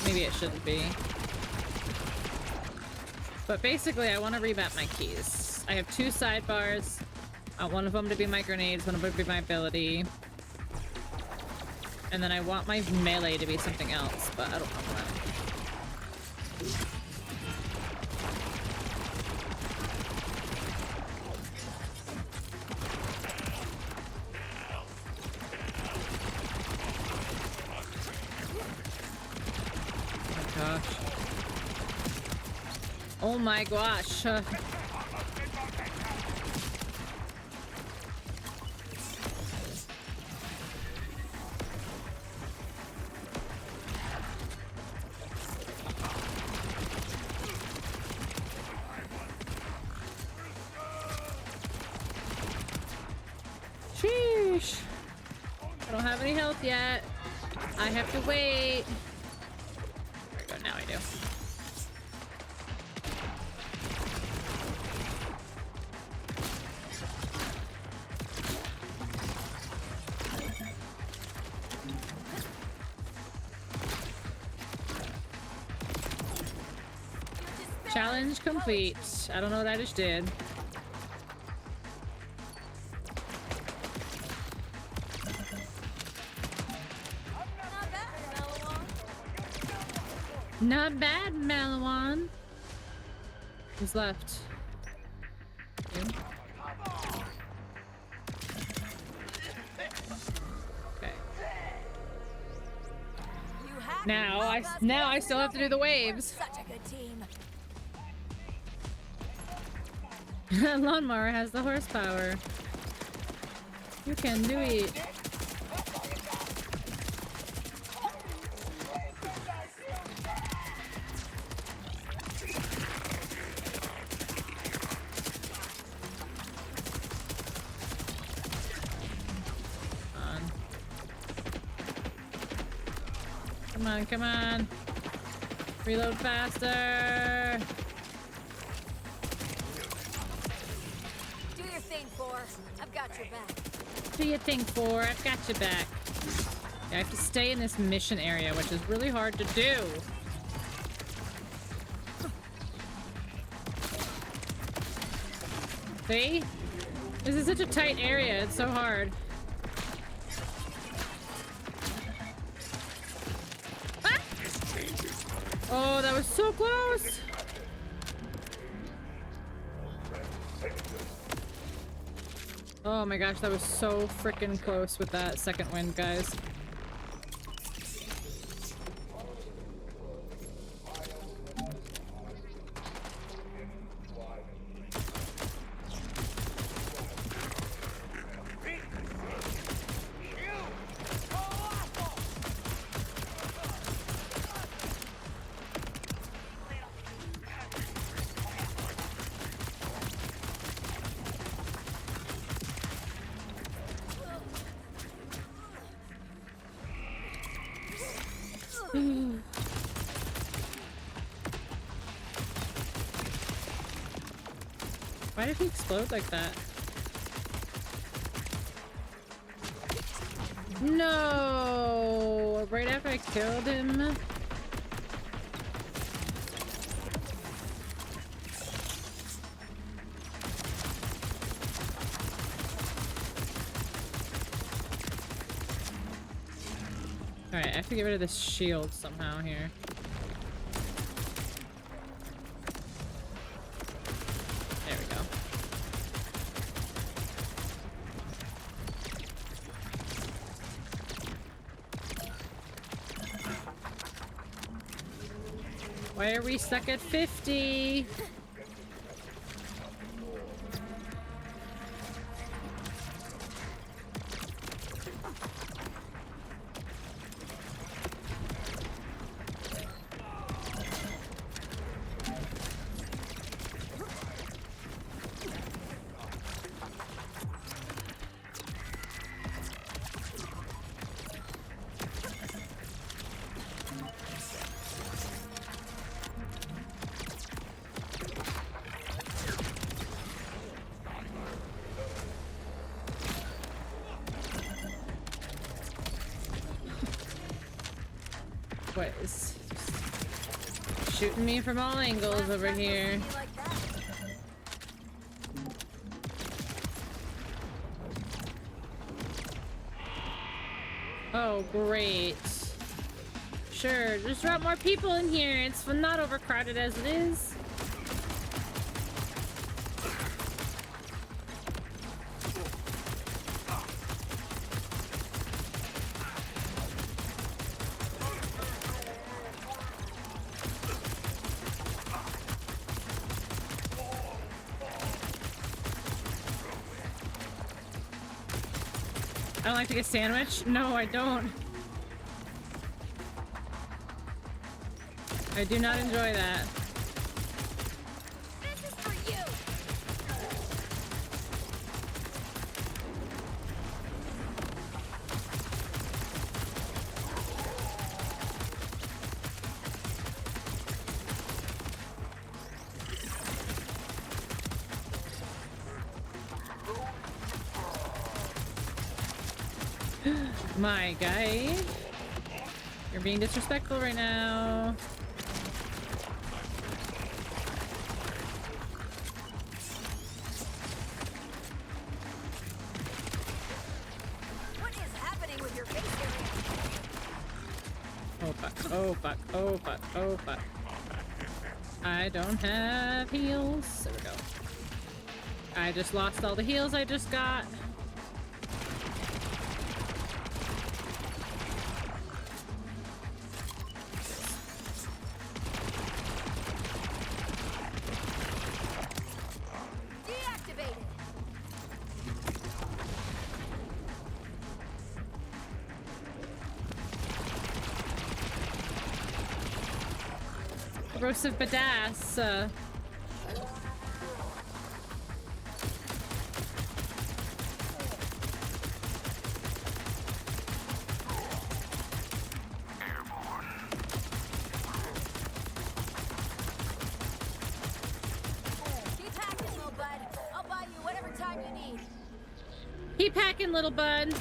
Maybe it shouldn't be. But basically, I want to remap my keys. I have two sidebars. I want one of them to be my grenades, one of them to be my ability. And then I want my melee to be something else, but I don't know what. Oh my gosh. Sheesh. I don't have any health yet. I have to wait. There we go, now I do. Challenge complete. I don't know what I just did. Not bad, Malawan. Who's left? You? Okay. Now I still have to do the waves. Such a good team. Lawnmower has the horsepower. You can do it. Come on, come on. Reload faster. Do your thing, Four. I've got your back. Do your thing, Four. I've got your back. Yeah, I have to stay in this mission area, which is really hard to do. See? This is such a tight area. It's so hard. Ah! Oh, that was so close. Oh my gosh, that was so freaking close with that second wind, guys. Why did he explode like that? No! Right after I killed him? Alright, I have to get rid of this shield somehow here. There we go. Why are we stuck at 50? What is shooting me from all angles over here? Oh, great. Sure, just drop more people in here. It's not overcrowded as it is. I don't like to get sandwich. No, I don't. I do not enjoy that. This is for you. My guy, you're being disrespectful right now. oh fuck, oh fuck, oh fuck. I don't have heals. There we go. I just lost all the heals I just got. Deactivated. Corrosive badass. Keep hacking, little bud. I'll buy you whatever time you need. Keep hacking, little bud.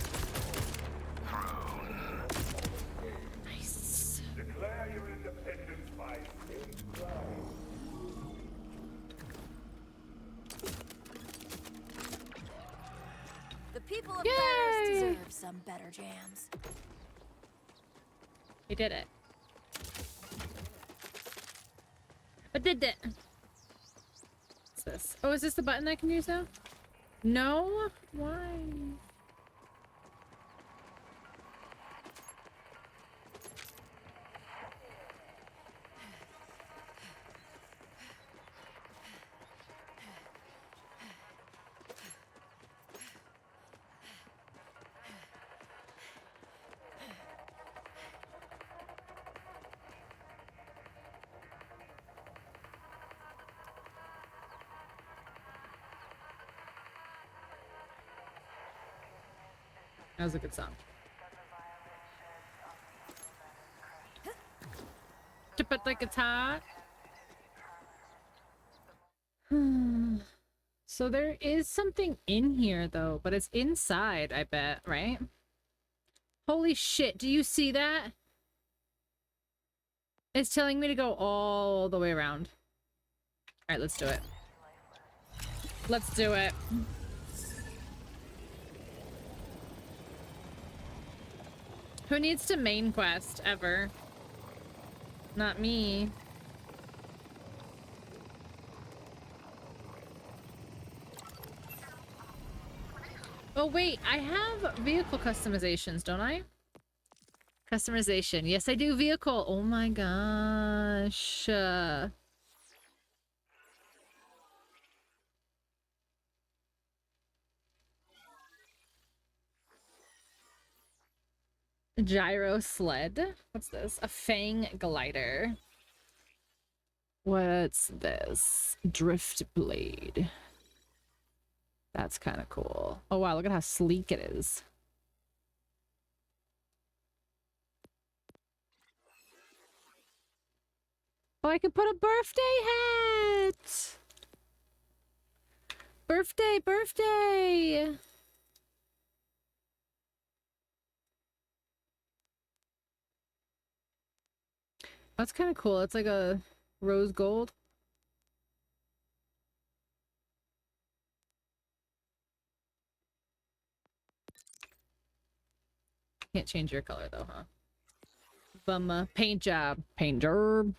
Nice. Declare your independence by state crime. The people of Yay! Paris deserve some better jams. We did it. I did it. What's this? Oh, is this the button I can use now? No? Why? That was a good song. To put the guitar. So there is something in here though, but it's inside, I bet, right? Holy shit, do you see that? It's telling me to go all the way around. Alright, let's do it. Let's do it. Who needs to main quest ever? Not me. Oh wait, I have vehicle customizations, don't I? Customization. Yes, I do vehicle. Oh my gosh. Gyro sled. What's this? A fang glider. What's this? Drift blade. That's kind of cool. Oh wow, look at how sleek it is. Oh, I could put a birthday hat! Birthday, birthday! That's kind of cool. It's like a rose gold. Can't change your color though, huh? Bum, paint job. Paint job.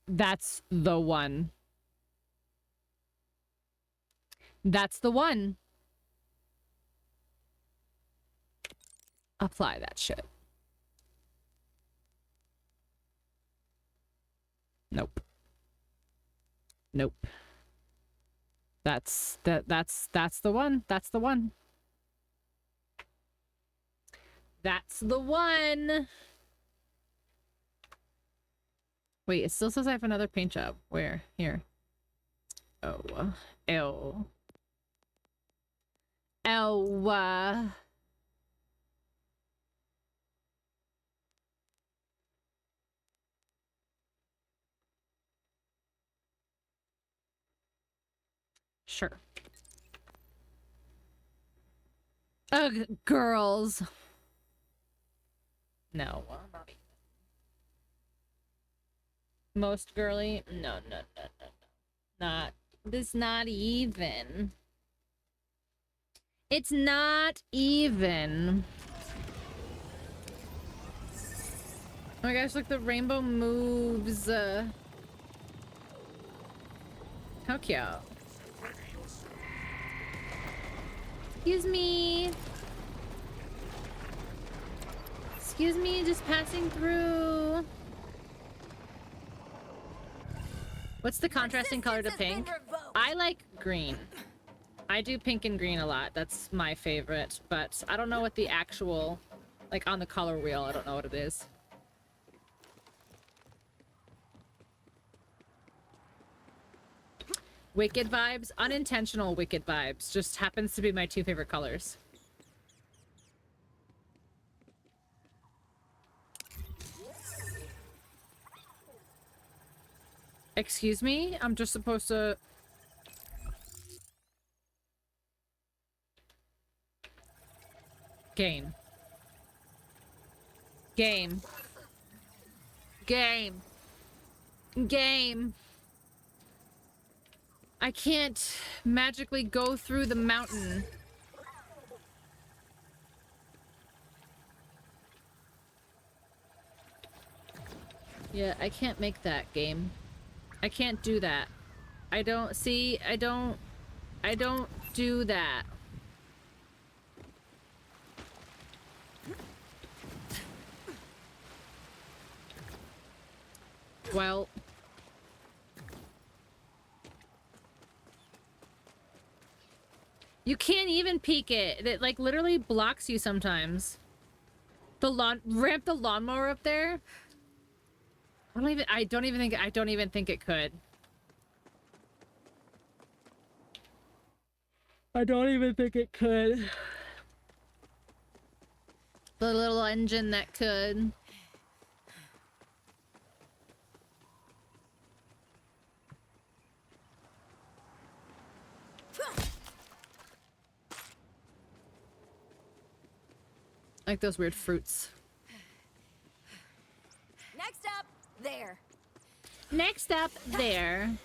That's the one. That's the one. Apply that shit. Nope. Nope. That's the one. That's the one. That's the one. Wait, it still says I have another paint job. Where? Here. Oh. Ew. Ew. Sure. Ugh, girls. No, not even. Most girly? No. Not. This not even. It's not even. Oh my gosh, look, the rainbow moves. How cute. Excuse me. Excuse me, just passing through. What's the contrasting color to pink? I like green. I do pink and green a lot. That's my favorite, but I don't know what the actual, like on the color wheel, I don't know what it is. Wicked vibes, unintentional wicked vibes. Just happens to be my two favorite colors. Excuse me? I'm just supposed to... Game. Game. Game. Game. I can't magically go through the mountain. Yeah, I can't make that game. I can't do that. I don't see, I don't do that. Well, you can't even peek it. It like literally blocks you sometimes. Ramp the lawnmower up there. I don't even think it could. I don't even think it could. The little engine that could. Like those weird fruits. Next up, there. Next up, there.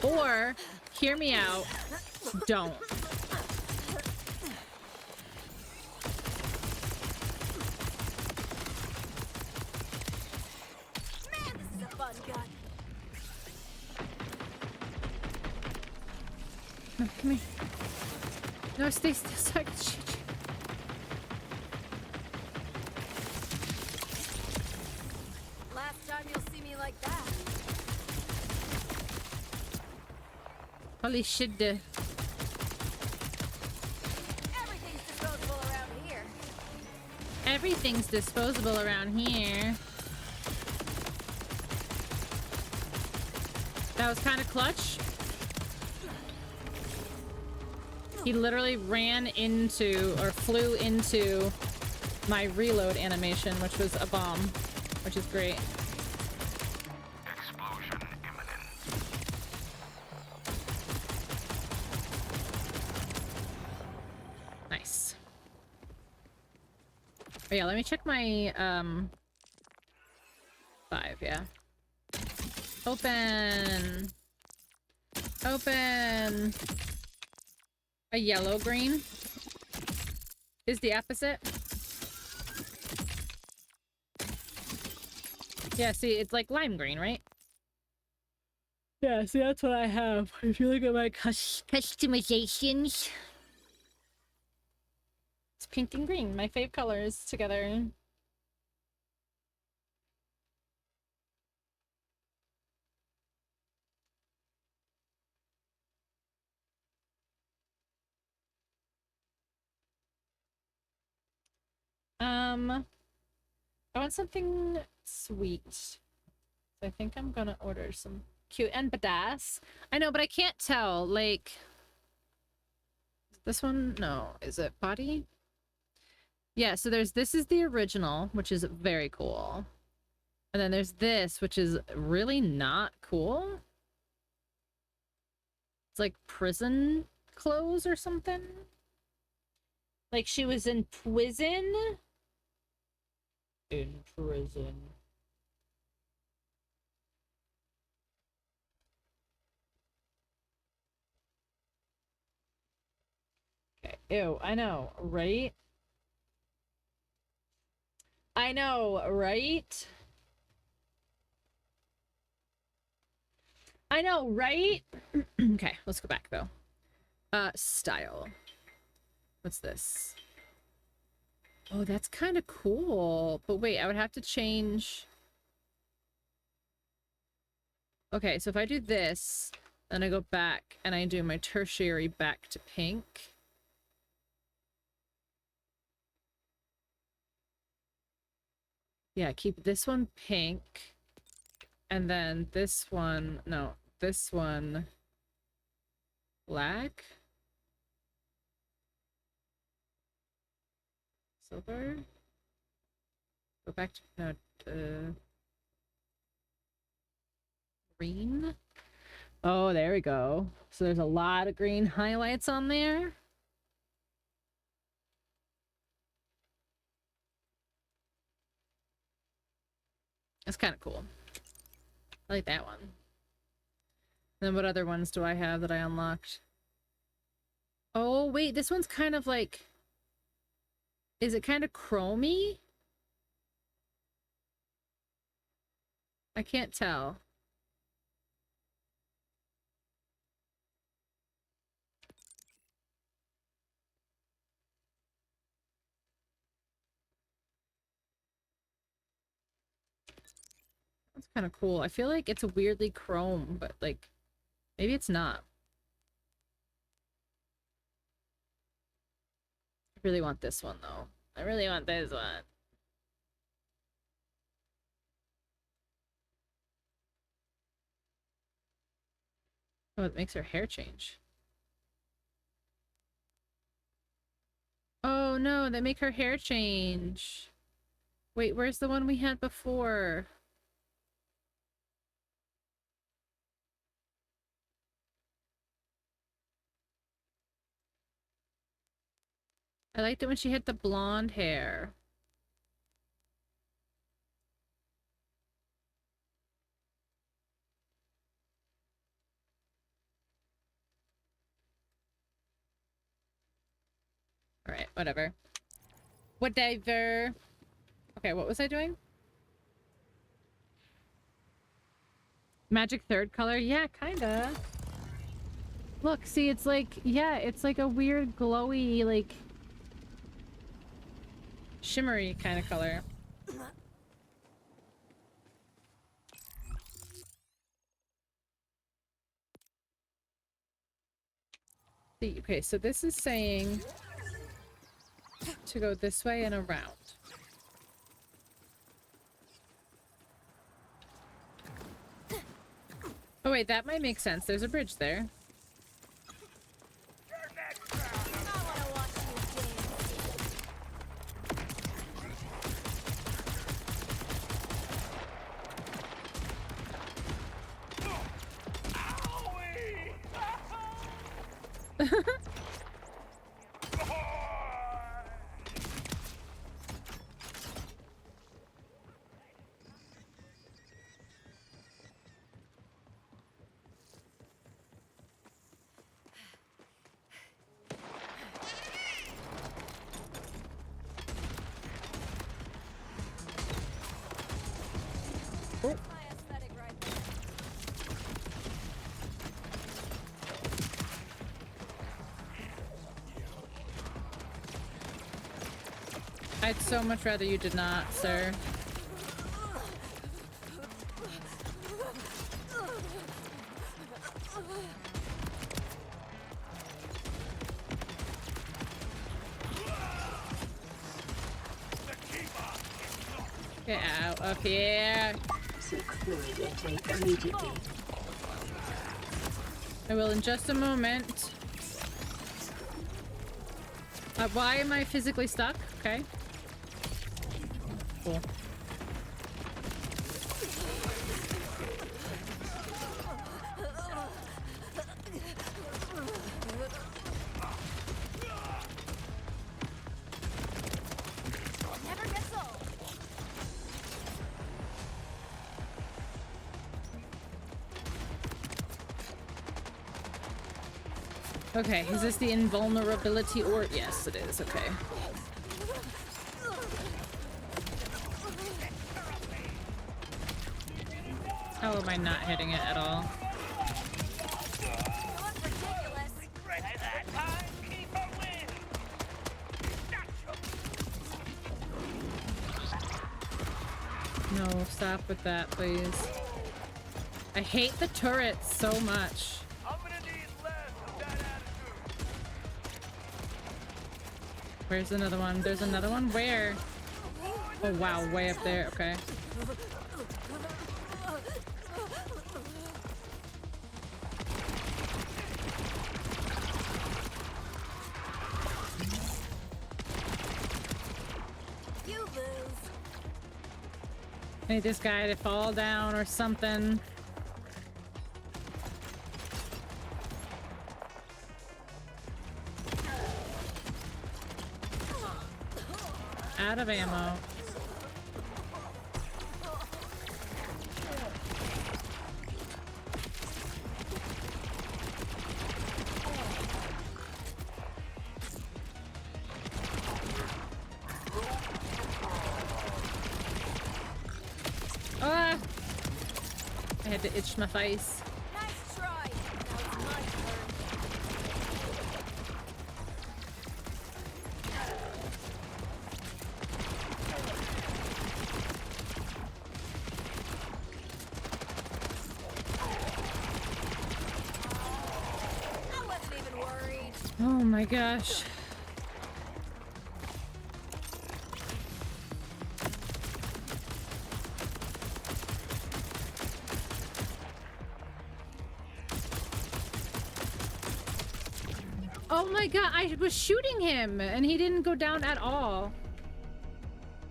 Or, hear me out, don't. Man, this is a fun gun. No, come here. No, stay still so I can shoot you. Last time you'll see me like that. Holy shit. Everything's disposable around here. Everything's disposable around here. That was kind of clutch. He literally ran into, or flew into, my reload animation, which was a bomb, which is great. Explosion imminent. Nice. Oh yeah, let me check my, 5, yeah. Open! Open! A yellow green is the opposite. Yeah, see, it's like lime green, right? Yeah, see, that's what I have. If you look at my customizations, it's pink and green, my fave colors together. I want something sweet. So I think I'm gonna order some cute and badass. I know, but I can't tell. Like, this one? No. Is it body? Yeah, so this is the original, which is very cool. And then there's this, which is really not cool. It's like prison clothes or something. Like she was in prison. In prison. Ew, I know, right? I know, right? I know, right? Okay, let's go back though. Style. What's this? Oh, that's kind of cool. But wait, I would have to change. Okay, so if I do this, then I go back and I do my tertiary back to pink. Yeah, keep this one pink. And then this one, no, this one black. Silver. Go back to, no, green. Oh, there we go. So there's a lot of green highlights on there. That's kind of cool. I like that one. Then what other ones do I have that I unlocked? Oh, wait, this one's kind of like... Is it kind of chromey? I can't tell. That's kind of cool. I feel like it's a weirdly chrome, but like, maybe it's not. I really want this one though. I really want this one. Oh, it makes her hair change. Oh no, they make her hair change. Wait, where's the one we had before? I liked it when she had the blonde hair. Alright, whatever. Whatever. Okay, what was I doing? Magic third color? Yeah, kinda. Look, see, it's like, yeah, it's like a weird glowy, like, shimmery kind of color. See, okay, so this is saying to go this way and around. Oh wait, that might make sense. There's a bridge there. I'd so much rather you did not, sir. Get out of here. Seek fluid intake immediately. I will in just a moment. Why am I physically stuck? Okay. Cool. Okay, is this the invulnerability or yes, it is. Okay. How am I not hitting it at all? No, stop with that, please. I hate the turrets so much. Where's another one? There's another one? Where? Oh wow, way up there. Okay. I need this guy to fall down or something. Out of ammo. Ah! I had to itch my face. Nice try. Now it's my turn. I wasn't even worried. Oh my gosh. Oh my god, I was shooting him and he didn't go down at all.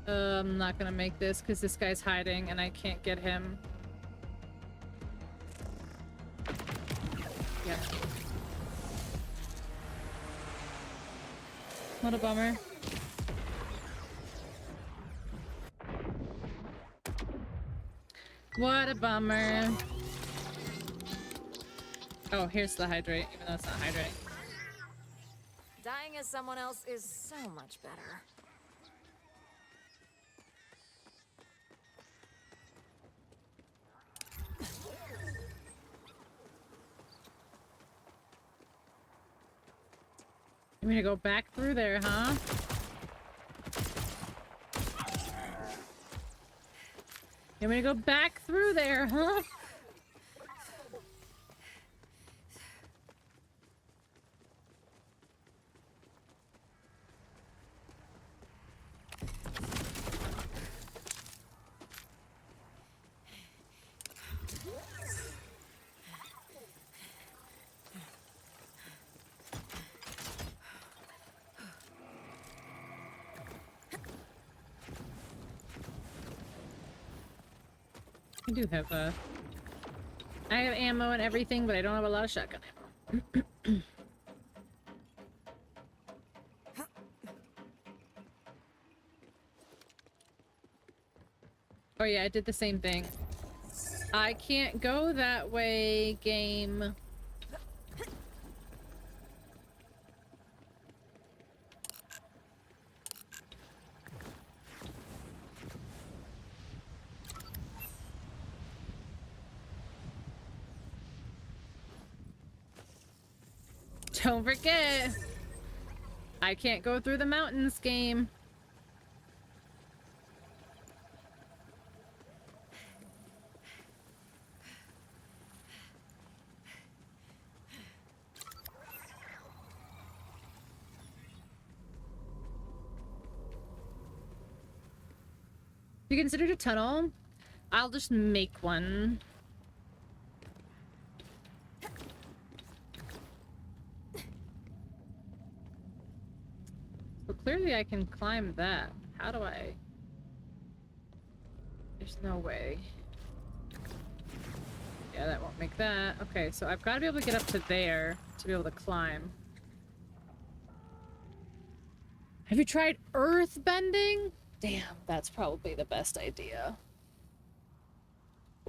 I'm not gonna make this because this guy's hiding and I can't get him. Yeah. What a bummer. What a bummer. Oh, here's the hydrate, even though it's not hydrate. Dying as someone else is so much better. You want me to go back through there, huh? You want me to go back through there, huh? I do have I have ammo and everything, but I don't have a lot of shotgun ammo. Oh yeah, I did the same thing. I can't go that way, game. Don't forget, I can't go through the mountains, game. You considered a tunnel? I'll just make one. So clearly I can climb that. How do I? There's no way. Yeah, that won't make that. Okay, so I've got to be able to get up to there to be able to climb. Have you tried earth bending? Damn, that's probably the best idea.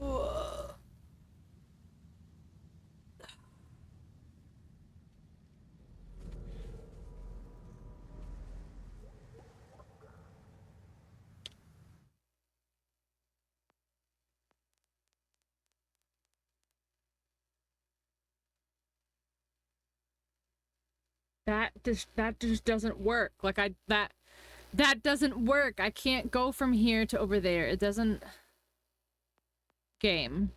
Ugh. That just doesn't work. Like that doesn't work. I can't go from here to over there. It doesn't. Game.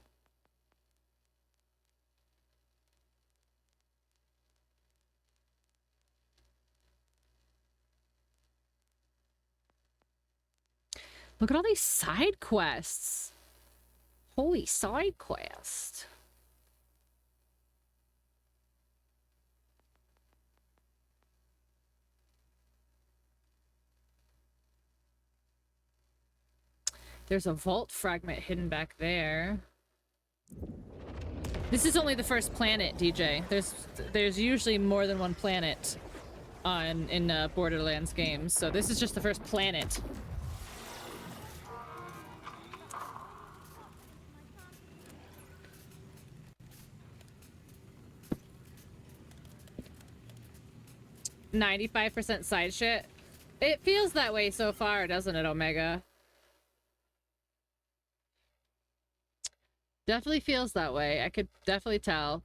Look at all these side quests. Holy side quest. There's a vault fragment hidden back there. This is only the first planet, DJ. There's usually more than one planet in Borderlands games, so this is just the first planet. "95% side shit." It feels that way so far, doesn't it, Omega? Definitely feels that way. I could definitely tell.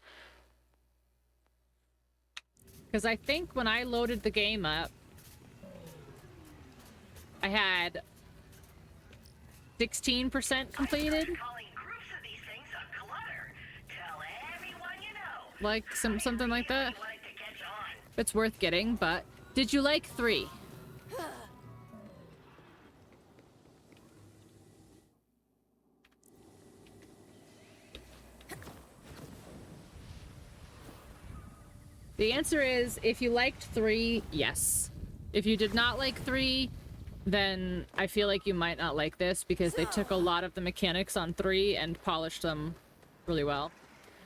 Because I think when I loaded the game up, I had 16% completed. Like something like that. It's worth getting, but did you like 3? The answer is, if you liked 3, yes. If you did not like 3, then I feel like you might not like this, because they took a lot of the mechanics on 3 and polished them really well.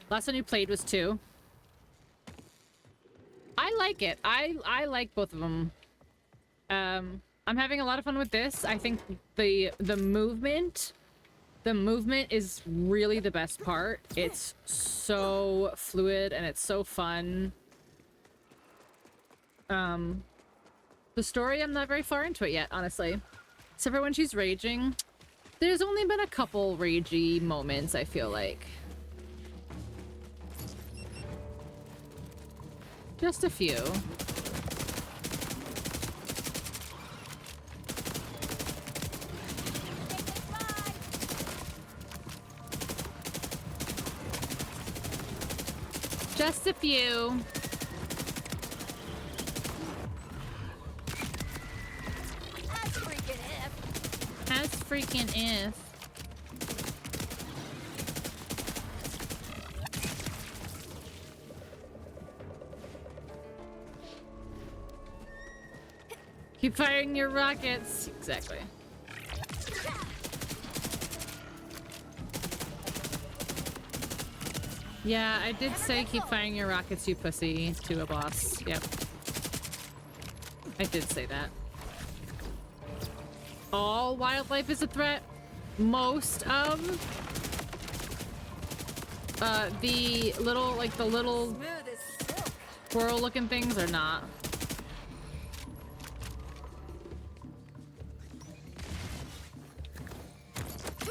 Last one you played was 2. I like it. I like both of them. I'm having a lot of fun with this. I think the movement is really the best part. It's so fluid and it's so fun. The story, I'm not very far into it yet, honestly. Except for when she's raging. There's only been a couple ragey moments, I feel like. Just a few. Just a few. As freaking if. Keep firing your rockets. Exactly. Yeah, I did say keep firing your rockets, you pussy, to a boss. Yep. I did say that. All wildlife is a threat. Most of the little squirrel looking things are not.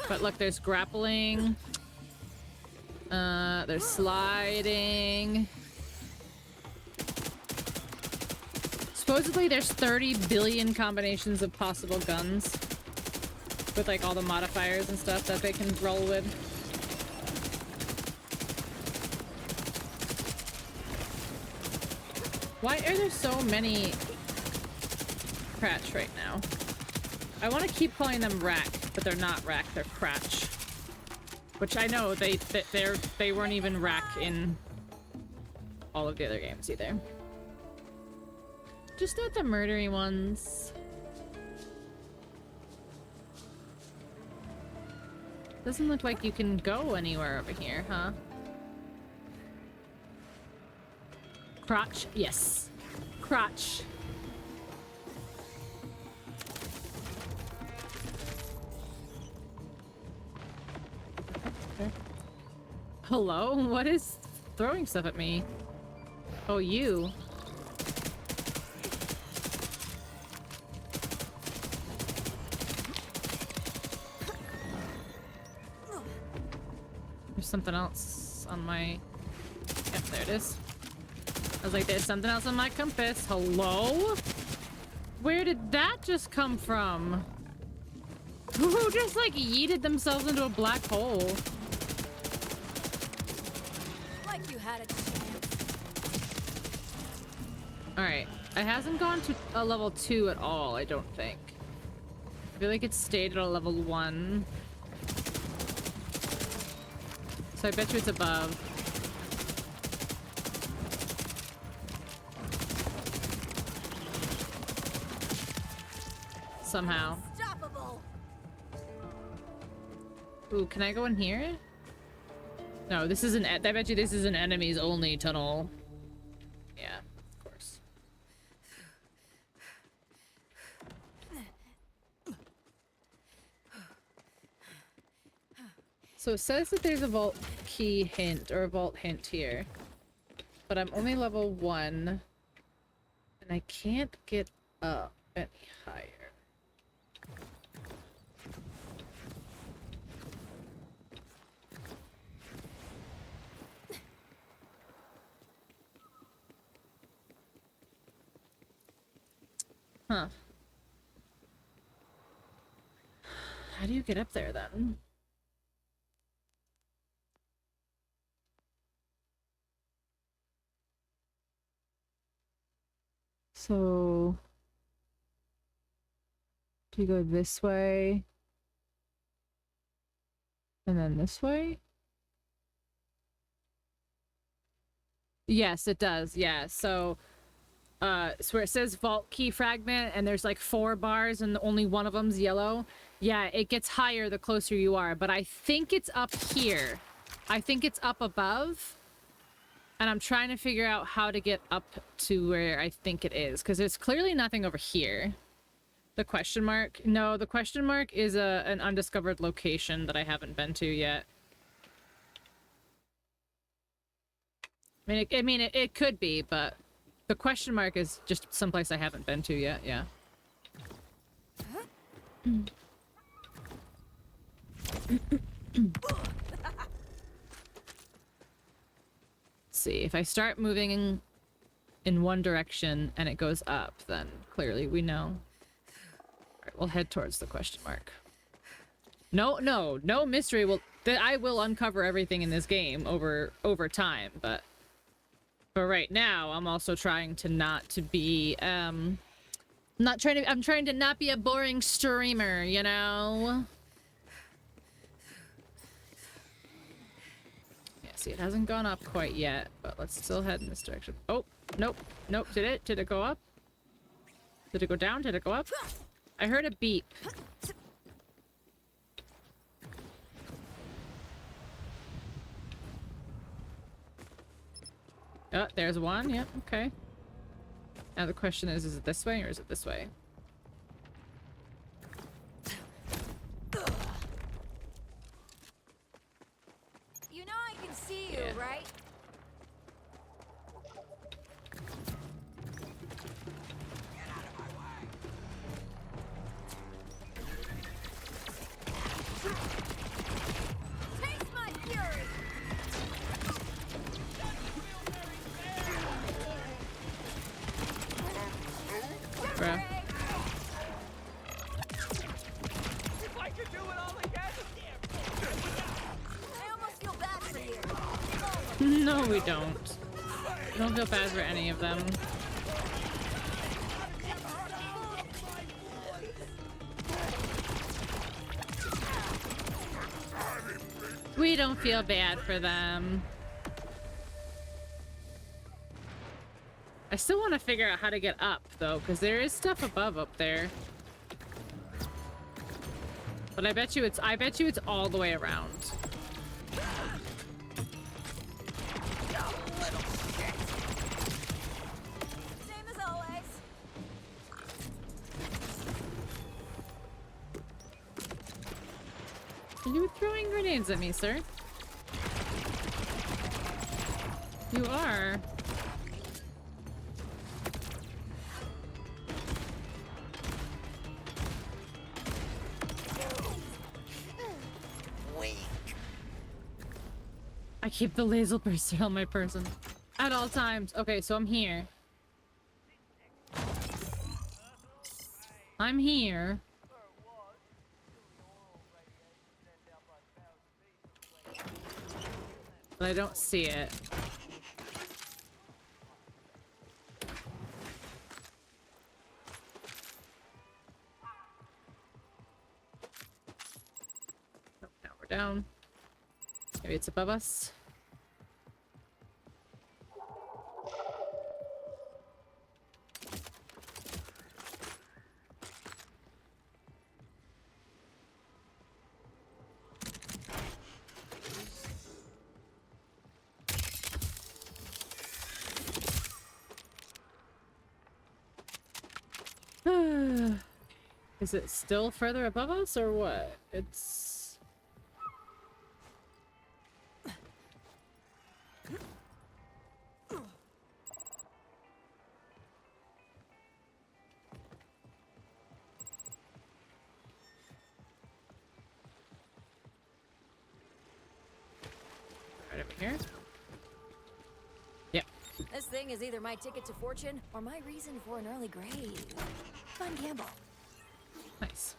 But look, there's grappling. There's sliding. Supposedly there's 30 billion combinations of possible guns with like all the modifiers and stuff that they can roll with. Why are there so many Cratch right now? I want to keep calling them Rack, but they're not Rack, they're Cratch. Which I know they weren't even Rack in all of the other games either. Just not the murdery ones. Doesn't look like you can go anywhere over here, huh? Crotch, yes. Crotch. Hello? What is throwing stuff at me? Oh, you. There's something else on my... Yep, there it is. I was like, there's something else on my compass. Hello? Where did that just come from? Who just like yeeted themselves into a black hole? Like you had a chance. Alright. It hasn't gone to a level 2 at all, I don't think. I feel like it stayed at a level 1. So I bet you it's above. Somehow. Unstoppable. Ooh, can I go in here? No, this is an. I bet you this is an enemies only tunnel. Yeah, of course. So it says that there's a vault key hint or a vault hint here, but I'm only level 1, and I can't get up any higher. Huh. How do you get up there then? So, do you go this way? And then this way? Yes, it does. Yeah. So where it says vault key fragment and there's like 4 bars and only one of them's yellow. Yeah, it gets higher the closer you are, but I think it's up here. I think it's up above. And I'm trying to figure out how to get up to where I think it is, because there's clearly nothing over here. The question mark? No, the question mark is an undiscovered location that I haven't been to yet. I mean, it could be, but the question mark is just someplace I haven't been to yet, yeah. See, if I start moving in one direction and it goes up, then clearly we know. Alright, we'll head towards the question mark. No mystery I will uncover everything in this game over time, but right now I'm also trying to not to be I'm trying to not be a boring streamer, you know? See, it hasn't gone up quite yet, but let's still head in this direction. Oh, nope. Did it? Did it go up? Did it go down? Did it go up? I heard a beep. Oh, there's one. Yep, okay. Now the question is it this way or is it this way? You know I can see you, right? Taste my fury! Bruh. If I could do it all again, I almost feel bad for you. No, we don't. We don't feel bad for any of them. We don't feel bad for them. I still want to figure out how to get up, though, because there is stuff above up there. But I bet you it's all the way around. Same as always. Are you throwing grenades at me, sir? You are. I keep the laser burster on my person. At all times. Okay, so I'm here. I'm here. But I don't see it. Oh, now we're down. Maybe it's above us. Is it still further above us or what? It's... Right over here? Yep. This thing is either my ticket to fortune or my reason for an early grave. Fun gamble. Nice.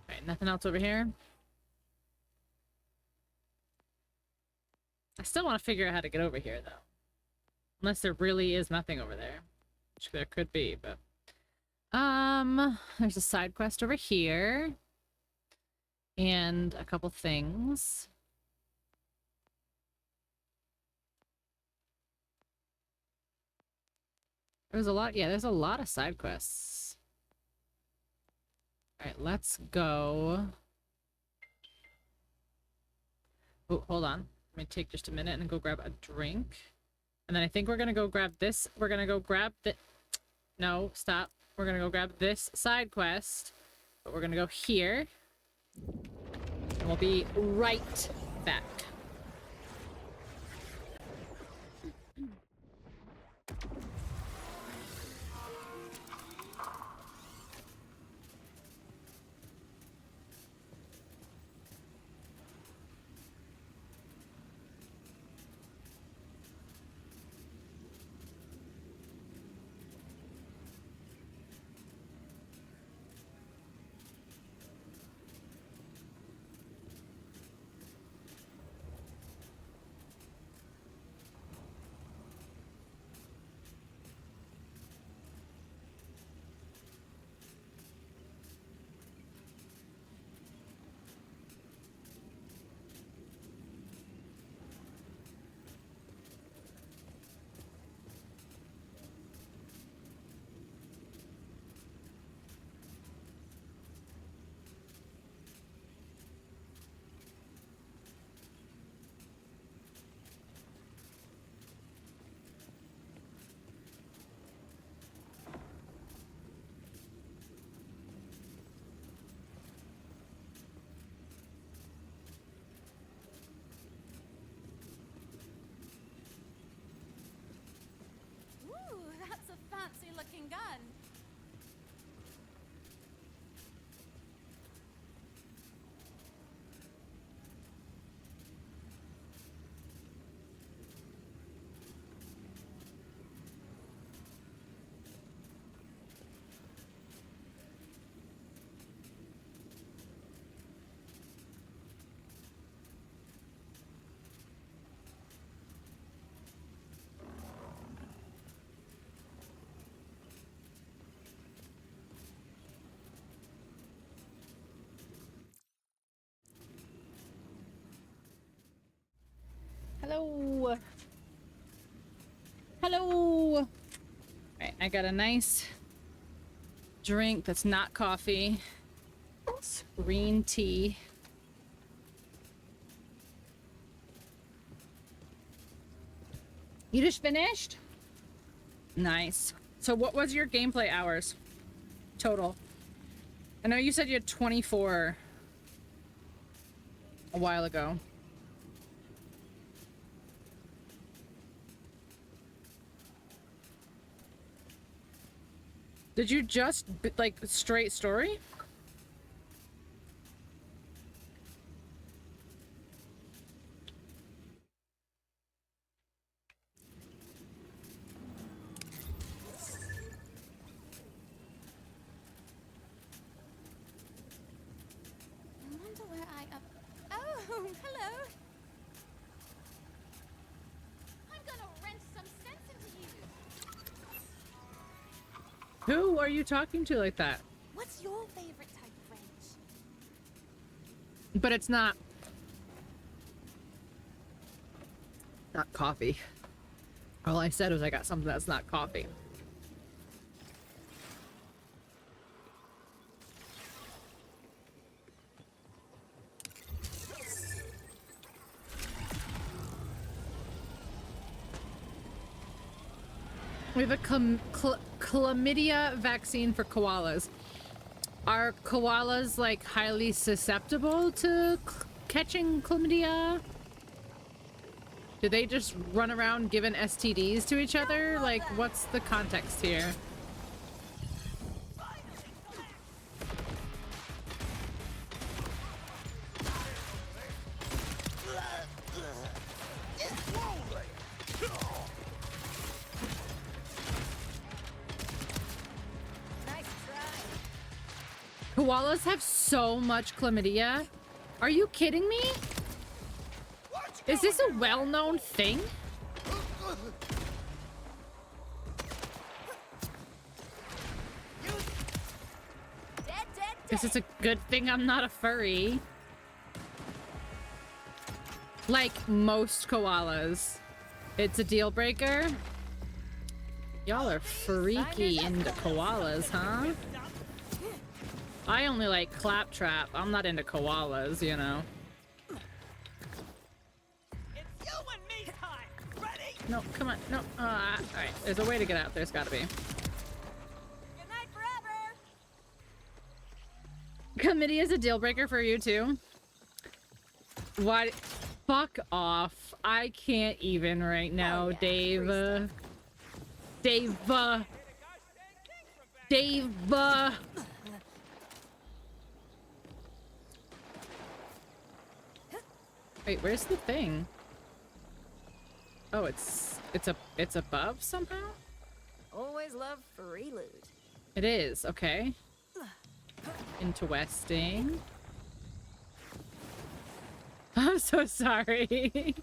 Alright, nothing else over here? I still want to figure out how to get over here, though. Unless there really is nothing over there. Which there could be, but... There's a side quest over here. And a couple things. There's a lot, yeah, there's a lot of side quests. Alright, let's go. Oh, hold on. Let me take just a minute and go grab a drink. And then I think we're gonna go grab this. We're gonna go grab the... No, stop. We're gonna go grab this side quest. But we're gonna go here. And we'll be right back. Fancy looking gun. Hello. Hello. Right, I got a nice drink that's not coffee. It's green tea. You just finished? Nice. So what was your gameplay hours total? I know you said you had 24 a while ago. Did you just, like, straight story? I wonder where I am. Oh, hello. I'm gonna wrench some sense into you. Who are you talking to like that? What's your favorite type of wrench? But it's not coffee. All I said was I got something that's not coffee. We have a chlamydia vaccine for koalas. Are koalas, like, highly susceptible to catching chlamydia? Do they just run around giving STDs to each other? Like, what's the context here? Koalas have so much chlamydia. Are you kidding me? Is this a well-known thing? Guess it's a good thing I'm not a furry. Like most koalas. It's a deal breaker. Y'all are freaky into koalas, huh? I only like claptrap. I'm not into koalas, you know. It's you and me time. Ready? No, come on. No. Alright. There's a way to get out. There's gotta be. Good night forever. Chlamydia is a deal breaker for you too? What? Fuck off. I can't even right now, Dave. Dave. Dave. Wait, where's the thing? Oh, it's above somehow? Always love free loot. It is, okay. Interesting. I'm so sorry.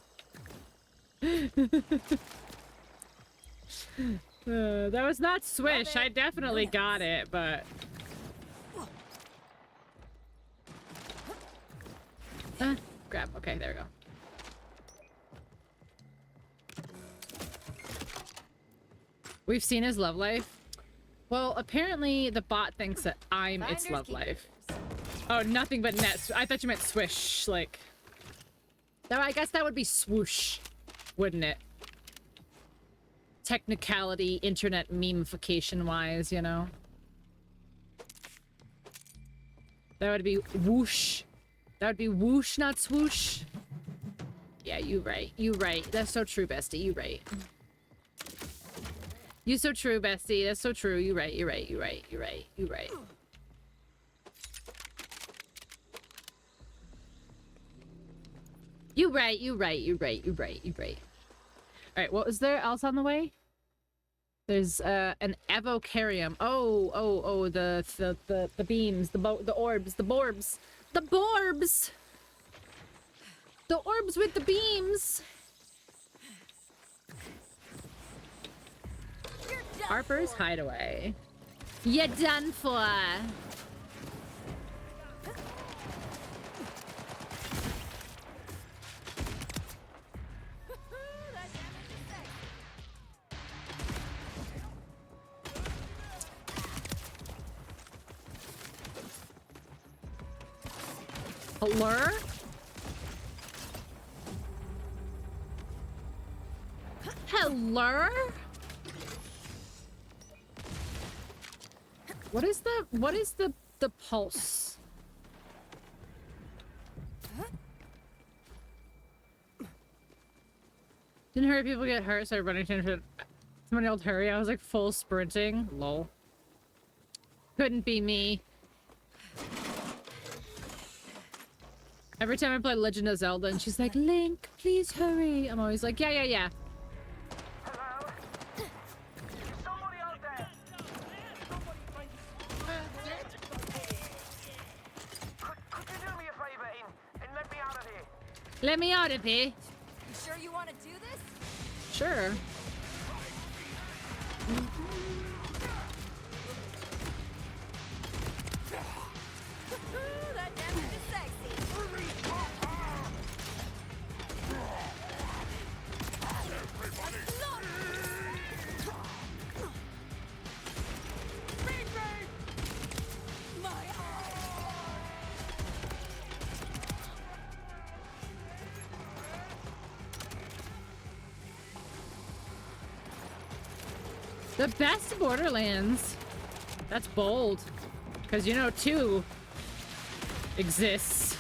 That was not swish. I definitely got it, but... grab. Okay, there we go. We've seen his love life. Well, apparently the bot thinks that I'm its love life. Oh, nothing but net. I thought you meant swish. Like, no, I guess that would be swoosh, wouldn't it? Technicality, internet memification wise, you know. That would be whoosh. That would be whoosh, not swoosh. Yeah, you right. You right. That's so true, bestie. You right. You so true, bestie. That's so true. You right. You right. You right. You right. You right. You right. You right. You right. You right. You right. All right. What was there else on the way? There's an evocarium. Oh, the beams, the orbs, the borbs. The borbs! The orbs with the beams! Harper's Hideaway. You done for. Hello? Hello? What is the pulse? Didn't hurry people get hurt, so I running into someone yelled hurry. I was like full sprinting. Lol. Couldn't be me. Every time I play Legend of Zelda and she's like, Link, please hurry. I'm always like, yeah. Hello? Somebody out there? Could you do me a favor and let me out of here? Let me out of here. You sure you want to do this? Sure. That damage is sexy. The best Borderlands. That's bold. Because you know 2 exists.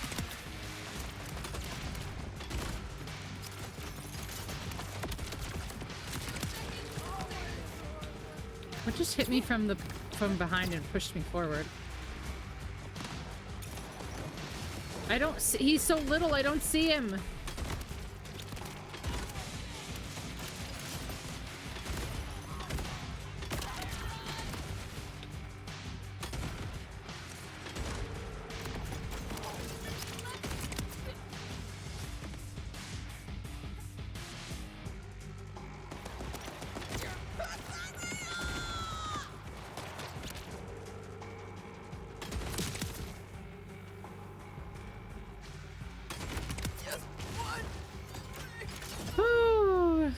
What just hit me from behind and pushed me forward? I don't see, he's so little, I don't see him. Ooh.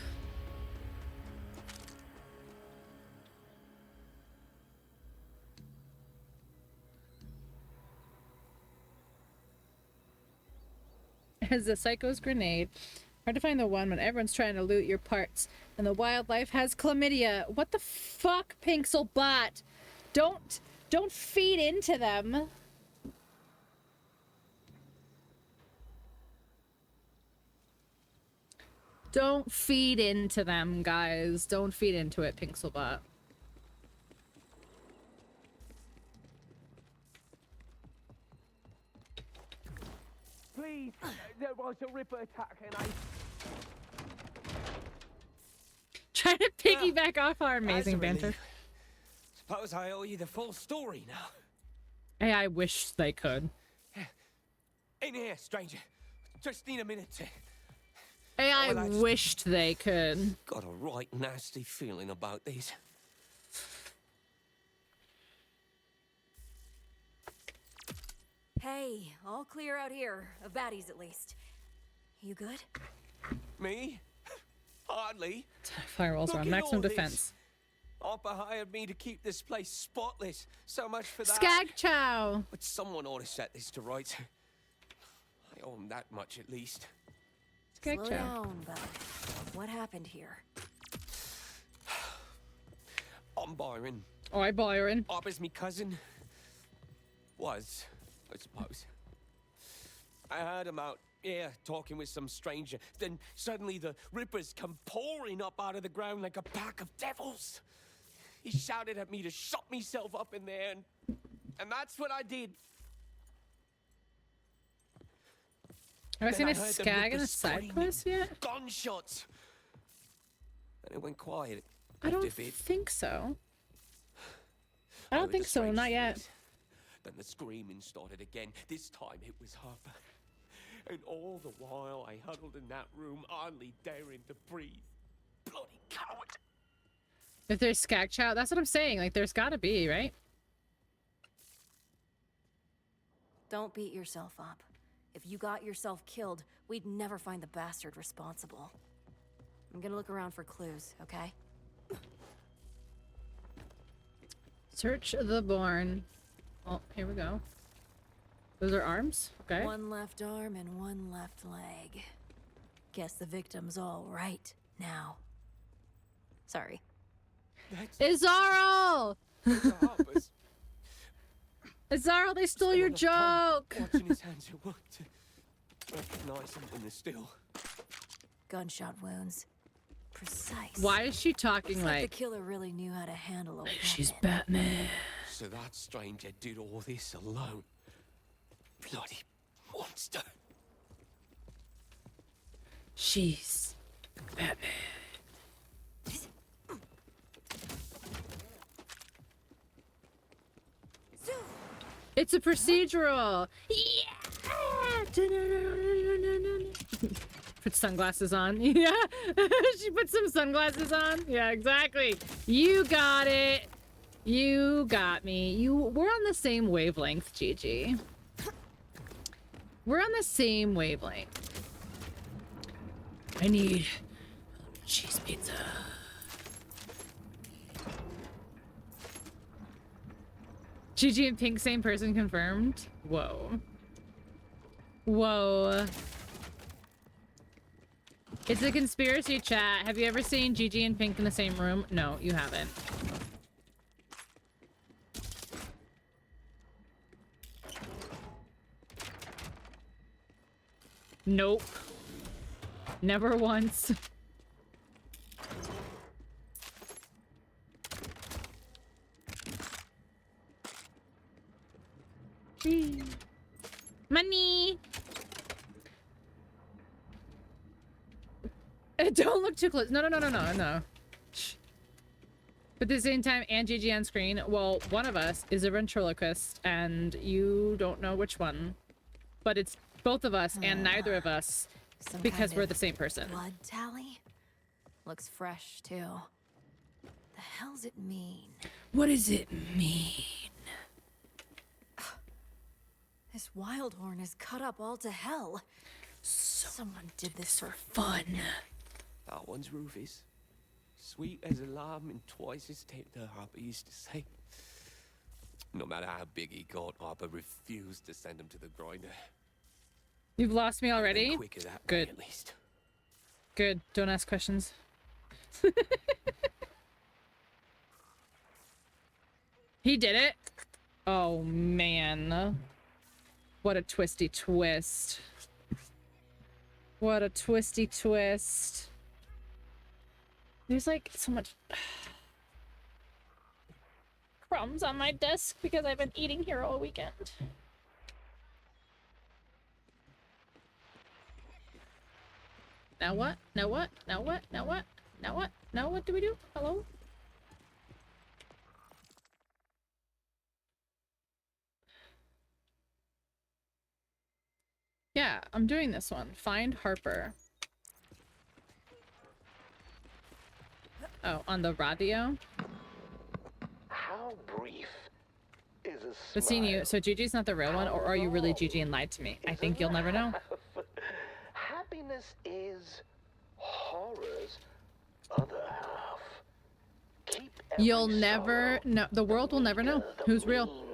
As a psycho's grenade. Hard to find the one when everyone's trying to loot your parts and the wildlife has chlamydia. What the fuck, Pixelbot? Don't feed into them. Don't feed into them, guys. Don't feed into it, Pixelbot. Please, there was a Ripper attack and I... Trying to piggyback off our amazing banter. Suppose I owe you the full story now. Hey, I wish they could. In here, stranger. Just need a minute to... Hey, I wished they could. Got a right nasty feeling about these. Hey, all clear out here. Of baddies, at least. You good? Me? Hardly. Firewalls are on maximum defense. Oppa hired me to keep this place spotless. So much for that. Skag chow. But someone ought to set this to rights. I owe him that much at least. Skag Slow chow. down, bud. What happened here? I'm Byron. Oh, I Byron. Oppa's me cousin. Was, I suppose. I heard him out, talking with some stranger. Then suddenly the Rippers come pouring up out of the ground like a pack of devils. He shouted at me to shut myself up in there, and that's what I did. Have I seen Then a heard the skag in a Rippers side screaming, quest yet? Gunshots. And it went quiet. I don't after a bit. think so. I I don't heard think the so, strange not yet. noise. Then the screaming started again. This time it was Harper. And all the while I huddled in that room, hardly daring to breathe. Bloody coward. If there's skag chow, that's what I'm saying. Like, there's gotta be, right? Don't beat yourself up. If you got yourself killed, we'd never find the bastard responsible. I'm gonna look around for clues, okay? Search the barn. Oh, here we go. Those are arms? Okay. One left arm and one left leg. Guess the victim's all right now. Sorry. Izarl! Izarl, they stole your joke! Watching his hands at work to recognize him when they're still. Gunshot wounds. Precise. Why is she talking Looks like the like killer really knew how to handle a weapon. she's Batman? So that stranger did all this alone. Bloody monster. She's Batman. It's a procedural. Yeah. Put sunglasses on. Yeah. She put some sunglasses on. Yeah, exactly. You got it. You got me. We're on the same wavelength, Gigi. We're on the same wavelength. I need cheese pizza. Gigi and Pink, same person confirmed. Whoa. Whoa. It's a conspiracy chat. Have you ever seen Gigi and Pink in the same room? No, you haven't. Nope. Never once. Money! Don't look too close. No. Shh. But at the same time, and Gigi on screen, well, one of us is a ventriloquist, and you don't know which one. But it's both of us and neither of us, because we're the same person. Blood tally? Looks fresh, too. The hell's it mean? What does it mean? This wild horn is cut up all to hell. Someone did this for fun. That one's Rufus. Sweet as a lamb and twice as tender, Harper used to say. No matter how big he got, Harper refused to send him to the grinder. You've lost me already? Quicker that Good. way, at least. Good. Don't ask questions. He did it? Oh, man. What a twisty twist. What a twisty twist. There's like so much crumbs on my desk because I've been eating here all weekend. Now what? Now what? Now what? Now what? Now what? Now what do we do? Hello? Yeah, I'm doing this one. Find Harper. Oh, on the radio? How brief is a But seeing you, so Gigi's not the real one, or are you really Gigi and lied to me? I think you'll never know. Happiness is horror's other half. Keep You'll never know. The world will never know who's real.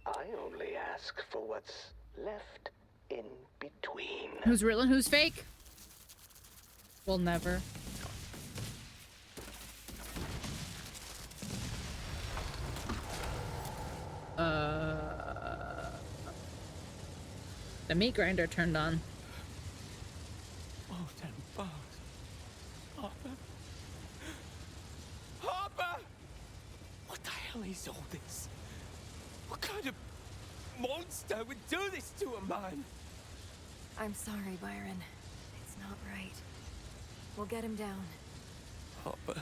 I only ask for what's left in between. Who's real and who's fake? We'll never. The meat grinder turned on. Oh, damn bars. Harper? Harper! What the hell is all this? What kind of monster would do this to a man? I'm sorry, Byron. It's not right. We'll get him down. Harper.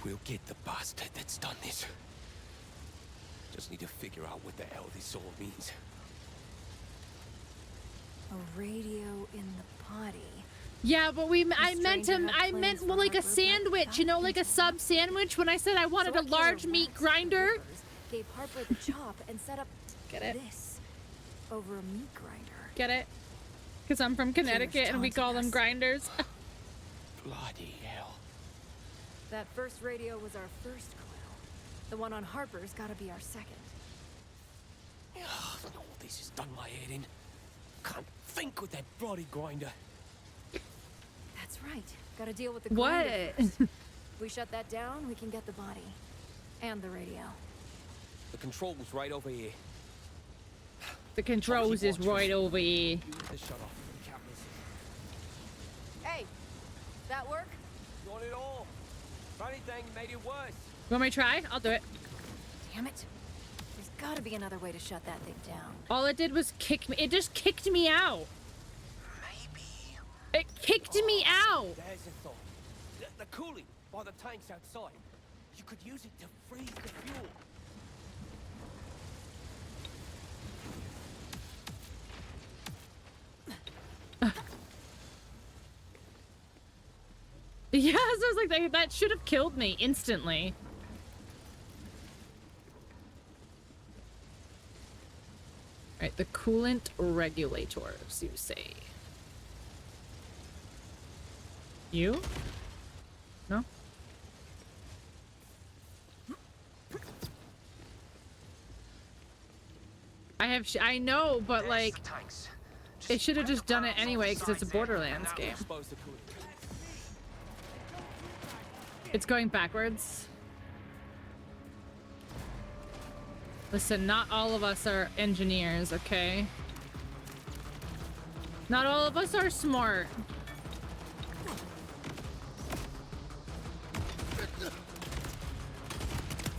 We'll get the bastard that's done this. Just need to figure out what the hell this all means. A radio in the potty. Yeah, but I meant well, like a sandwich, you know, like a sub sandwich. When I said I wanted a large meat grinder. Gave Harper the chop and set up Get it? this over a meat grinder. Get it? Because I'm from Connecticut and we call them grinders. Bloody hell. That first radio was our first clue. The one on Harper's gotta be our second. All this has done my head in. Can't think with that bloody grinder. That's right. Gotta deal with the grinder What? first. If we shut that down, we can get the body. And the radio. The control's right over here. The controls is right over here. Use the shut off. Can't miss it. Hey, that work? You want it all? If anything, made it worse. Want me to try? I'll do it. Damn it. There's gotta be another way to shut that thing down. All it did was kick me. It just kicked me out. Maybe. It kicked me out. There's a thought. The cooling by the tanks outside. You could use it to freeze the fuel. Yes, I was like, that should have killed me instantly. Alright, the coolant regulators, you say. You? No? I know, but like, it should have just done it anyway because it's a Borderlands game. It's going backwards. Listen, not all of us are engineers, okay? Not all of us are smart.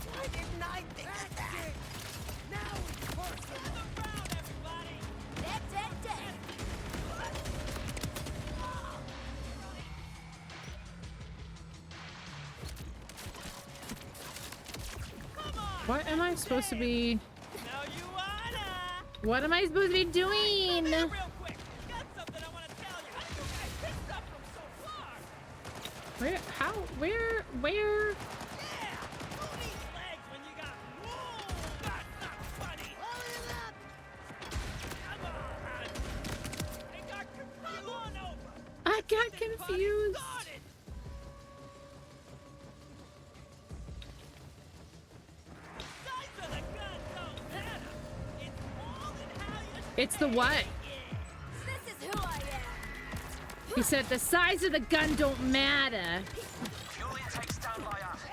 Why didn't I think of that? Now it's personal. Around, everybody. Dead. What am I supposed to be? Now you wanna. What am I supposed to be doing? Real quick. Got something I want to tell you. How did you guys pick up from so far? Where? How? Where? Yeah. Who needs legs when you got wool? That's not funny. Hold it up. Come on. I got confused. Come on over. I got confused. It's the what? This is who I am. He said the size of the gun don't matter. Fuel intake's down by half.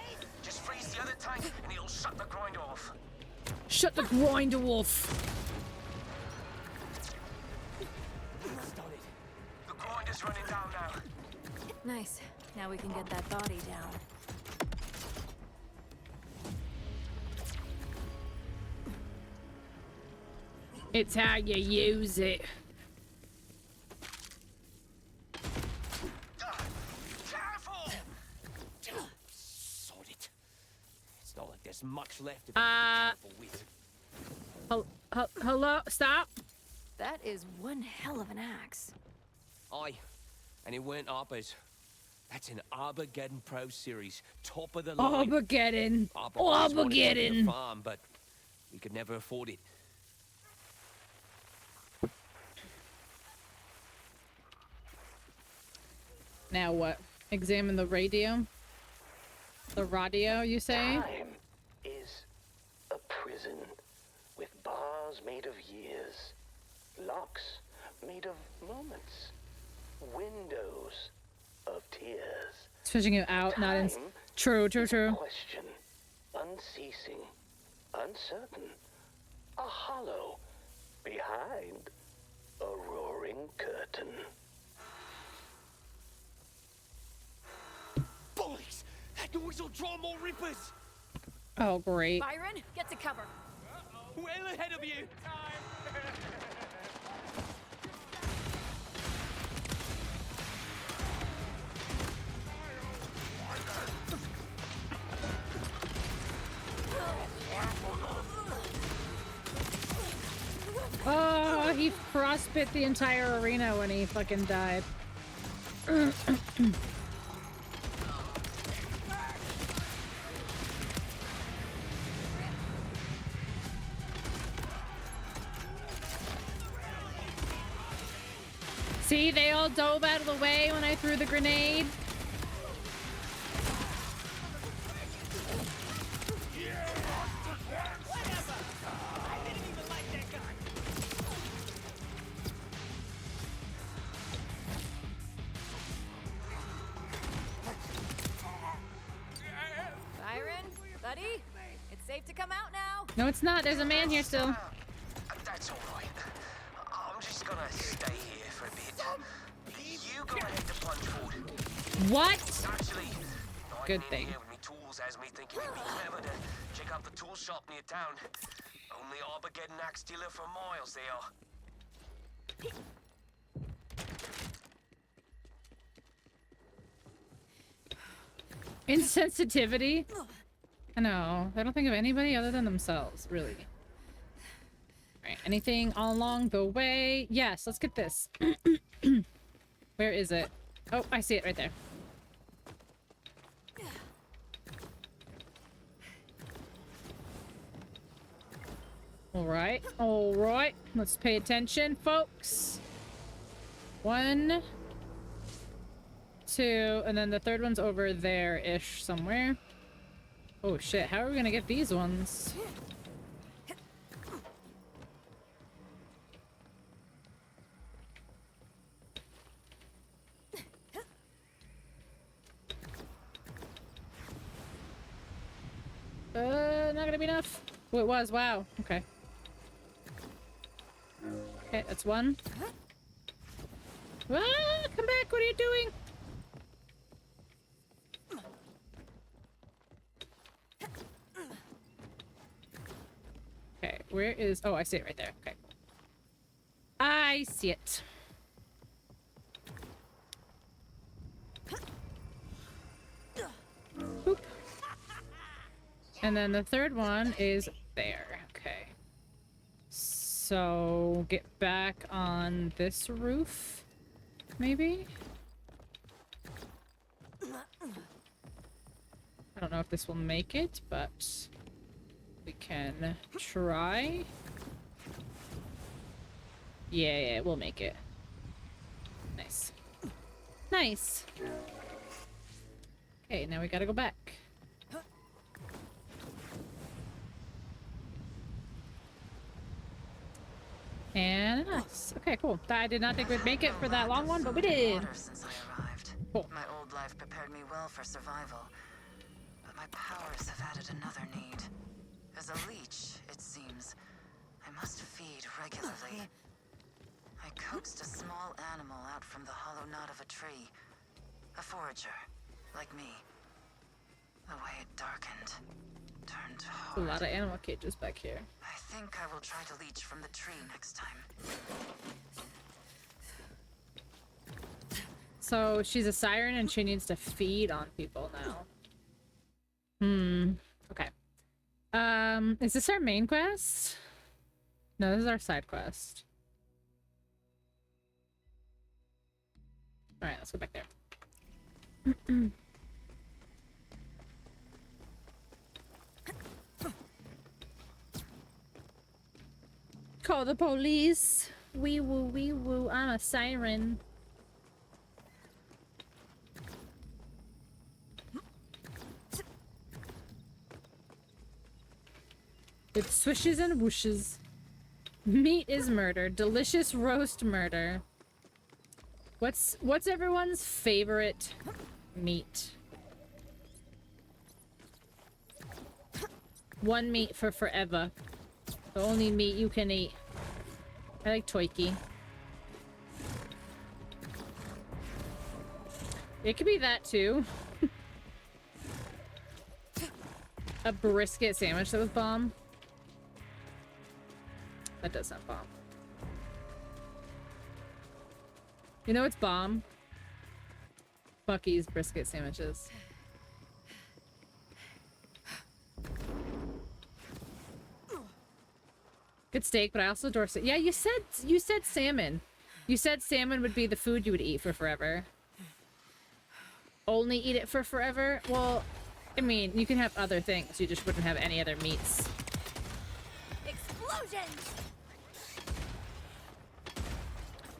Just freeze the other tank and it'll shut the grinder off. Shut the grinder off. The grinder's running down now. Nice. Now we can get that body down. It's how you use it. Careful! Sod it. It's not like there's much left of it. Hello? Stop. That is one hell of an axe. Aye, and it weren't Arbors. That's an Armageddon Pro Series, top of the line. Armageddon. Arbor always wanted it on Armageddon. the farm, but we could never afford it. Now what? Examine the radio? The radio, you say? Time is a prison with bars made of years, locks made of moments, windows of tears. It's fishing it out, not in. Time True. is a question, unceasing, uncertain, a hollow behind a roaring curtain. Boys, that noise will draw more rippers. Oh, great. Byron, get to cover. Well ahead of you. Oh, he frostbit the entire arena when he fucking died. See, they all dove out of the way when I threw the grenade. Byron, buddy, it's safe to come out now. No, it's not. There's a man here still. That's all right. I'm just gonna stay here for a bit. You go ahead to plunge forward. What? Actually, Good thing. here with me tools also has me thinking it'd be clever to check out the tool shop near town. Only Armageddon axe dealer for miles there. Insensitivity? I know. They don't think of anybody other than themselves, really. Alright, anything along the way? Yes, let's get this. Where is it? Oh, I see it right there. Alright, alright. Let's pay attention, folks. 1, 2, and then the third one's over there-ish somewhere. Oh shit, how are we gonna get these ones? Not gonna be enough. Oh, it was. Wow. Okay. Okay, that's one. Ah, come back. What are you doing? Okay, where is... Oh, I see it right there. Okay. I see it. Boop. And then the third one is there. Okay. So, get back on this roof, maybe? I don't know if this will make it, but we can try. Yeah, we'll make it. Nice. Nice! Okay, now we gotta go back. And nice. Okay, cool. I did not think we'd make it for that long one, but we did. Since I arrived. Cool. My old life prepared me well for survival, but my powers have added another need. As a leech, it seems, I must feed regularly. I coaxed a small animal out from the hollow knot of a tree. A forager, like me. The way it darkened, turned hard. A lot of animal cages back here. I think I will try to leech from the tree next time. So she's a siren and she needs to feed on people now. Okay. Is this our main quest? No, this is our side quest. Alright, let's go back there. Call the police. Wee woo, wee woo. I'm a siren. With swishes and whooshes. Meat is murder. Delicious roast murder. What's everyone's favorite meat? One meat for forever. The only meat you can eat. I like Toiki. It could be that too. A brisket sandwich that was bomb. That does not bomb. You know what's bomb? Bucky's brisket sandwiches. Good steak, but I also adore it. Yeah, you said salmon. You said salmon would be the food you would eat for forever. Only eat it for forever? Well, I mean, you can have other things. You just wouldn't have any other meats. Explosions!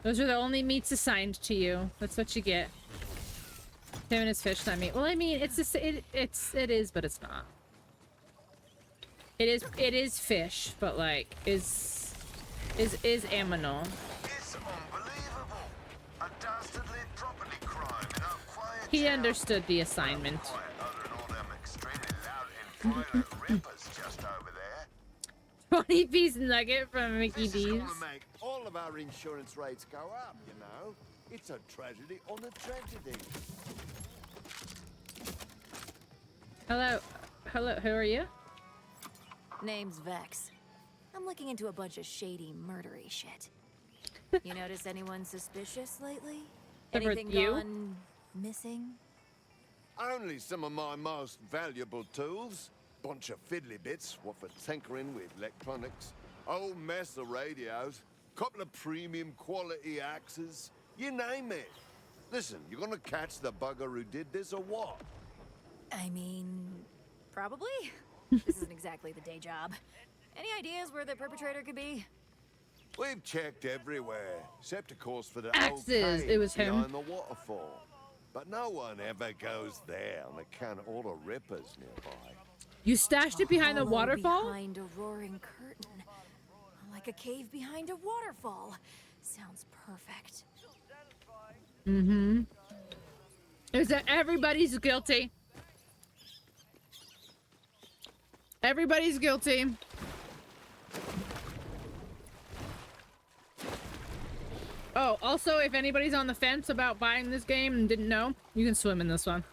Those are the only meats assigned to you. That's what you get. Him and his fish, not meat. Well, I mean, it is, but it's not. It is fish, but like is aminal. It's unbelievable. A dastardly property crime in our quiet He town. understood the assignment. Quiet other than all them extremely loud and violent rippers just over there. 20-piece nugget from Mickey This is D's. gonna make all of our insurance rates go up, you know? It's a tragedy on a tragedy. Hello. Hello, who are you? Name's Vex. I'm looking into a bunch of shady, murdery shit. You notice anyone suspicious lately? Anything gone missing? Only some of my most valuable tools. Bunch of fiddly bits, what for tinkering with electronics. Old mess of radios. Couple of premium quality axes. You name it. Listen, you gonna catch the bugger who did this or what? I mean, probably. This isn't exactly the day job. Any ideas where the perpetrator could be? We've checked everywhere, except of course for the Axes. old cave It was him. behind the waterfall. But no one ever goes there on account of all the rippers nearby. You stashed it behind the Hollow waterfall? Behind a roaring curtain. Like a cave behind a waterfall. Sounds perfect. Mm-hmm. Is that everybody's guilty? Everybody's guilty. Oh, also, if anybody's on the fence about buying this game and didn't know, you can swim in this one.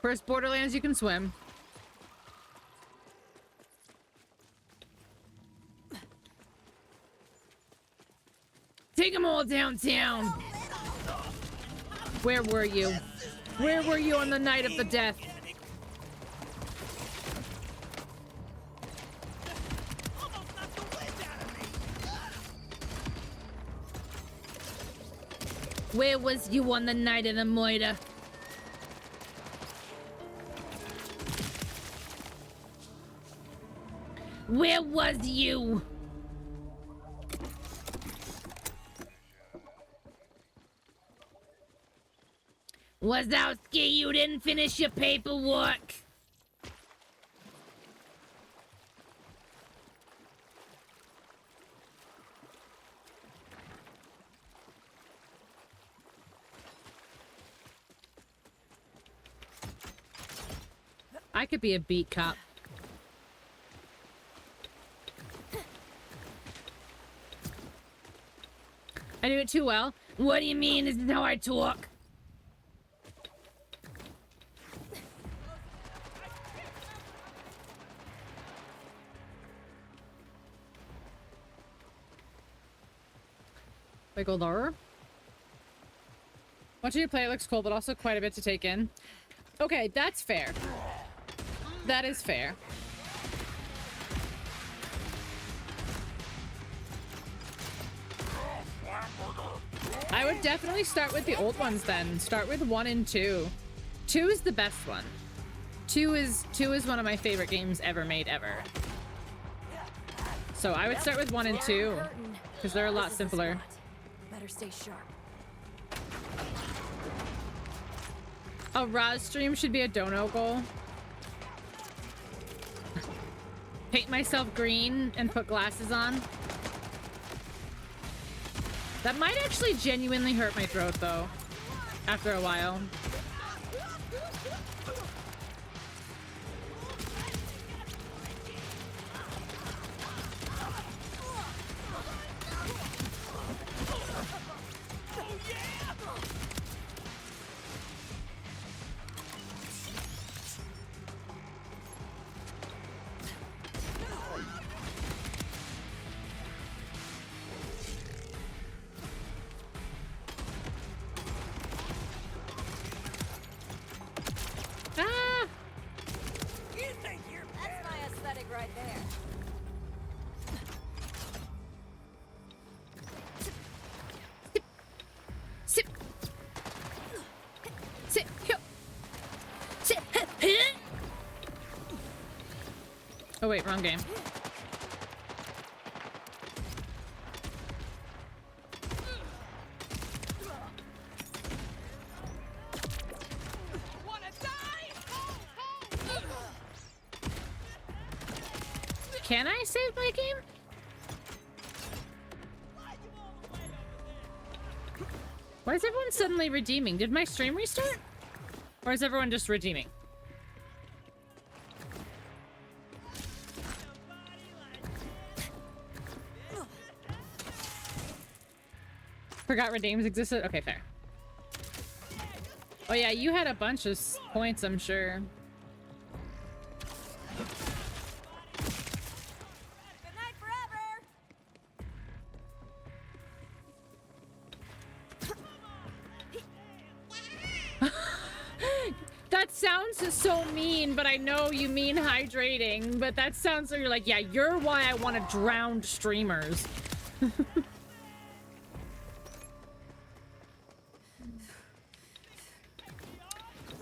First Borderlands, you can swim. Take them all downtown. Where were you? Where were you on the night of the death? Where was you on the night of the murder? Where was you? Wazowski, you didn't finish your paperwork. I could be a beat cop. I do it too well. What do you mean? This is how I talk. Wiggle door. Watching you play looks cool, but also quite a bit to take in. Okay, that's fair. That is fair. I would definitely start with the old ones then. Start with 1 and 2. 2 is the best one. 2 is one of my favorite games ever made ever. So I would start with 1 and 2 because they're a lot simpler. Better stay sharp. A Roz stream should be a dono goal. Paint myself green and put glasses on. That might actually genuinely hurt my throat though, after a while. Oh wait, wrong game. Can I save my game? Why is everyone suddenly redeeming? Did my stream restart? Or is everyone just redeeming? Forgot redeems existed? Okay, fair. Oh yeah, you had a bunch of points, I'm sure. That sounds so mean, but I know you mean hydrating. But that sounds like you're like, yeah, you're why I want to drown streamers.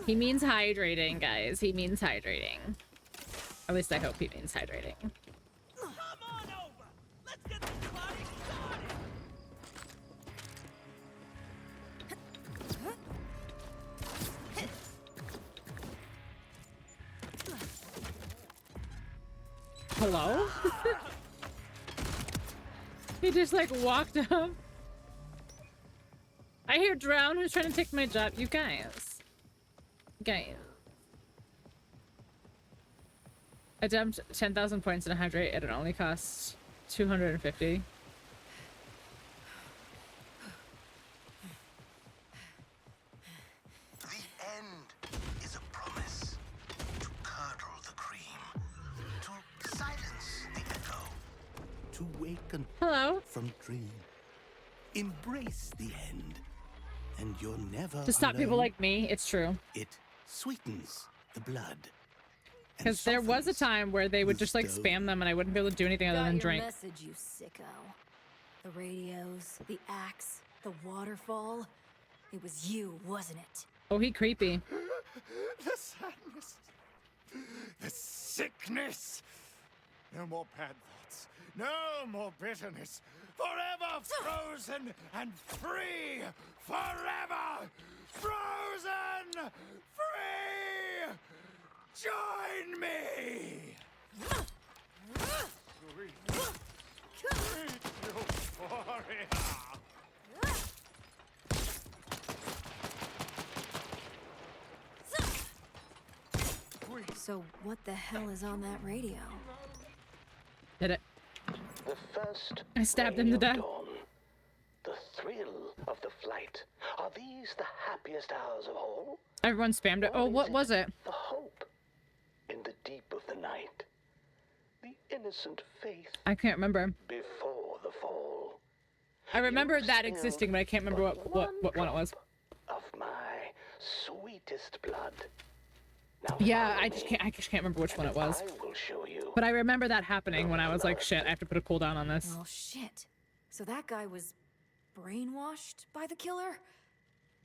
He means hydrating, guys. He means hydrating. At least I hope he means hydrating. Come on over. Let's get this party Hello? He just like walked up. I hear drown. Who's trying to take my job? You guys. Guys. I dumped 10,000 points in a hydrate and it only costs 250. The end is a promise to curdle the cream, to silence the echo, to waken from dream. Embrace the end, and you're never To stop alone. people like me, it's true. It sweetens the blood. Because there was a time where they would just like spam them and I wouldn't be able to do anything other than drink. Message, you sicko. The radios, the axe, the waterfall. It was you, wasn't it? Oh, he creepy. The sadness. The sickness. No more bad thoughts. No more bitterness. Forever frozen and free. Forever frozen free. Join me. Sweet. Sweet euphoria. So what the hell is on that radio? Hit it. The first I stabbed him to ray of death. dawn. The thrill of the flight. Are these the happiest hours of all? Everyone spammed it. Oh, what was it? The hope in the deep of the night. The innocent faith I can't remember. before the fall. I remember that existing, but I can't remember what one it was. Of my sweetest blood. Yeah, I just can't remember which one it was. I will show you. But I remember that happening when I was like, shit, I have to put a cooldown on this. Oh shit. So that guy was brainwashed by the killer?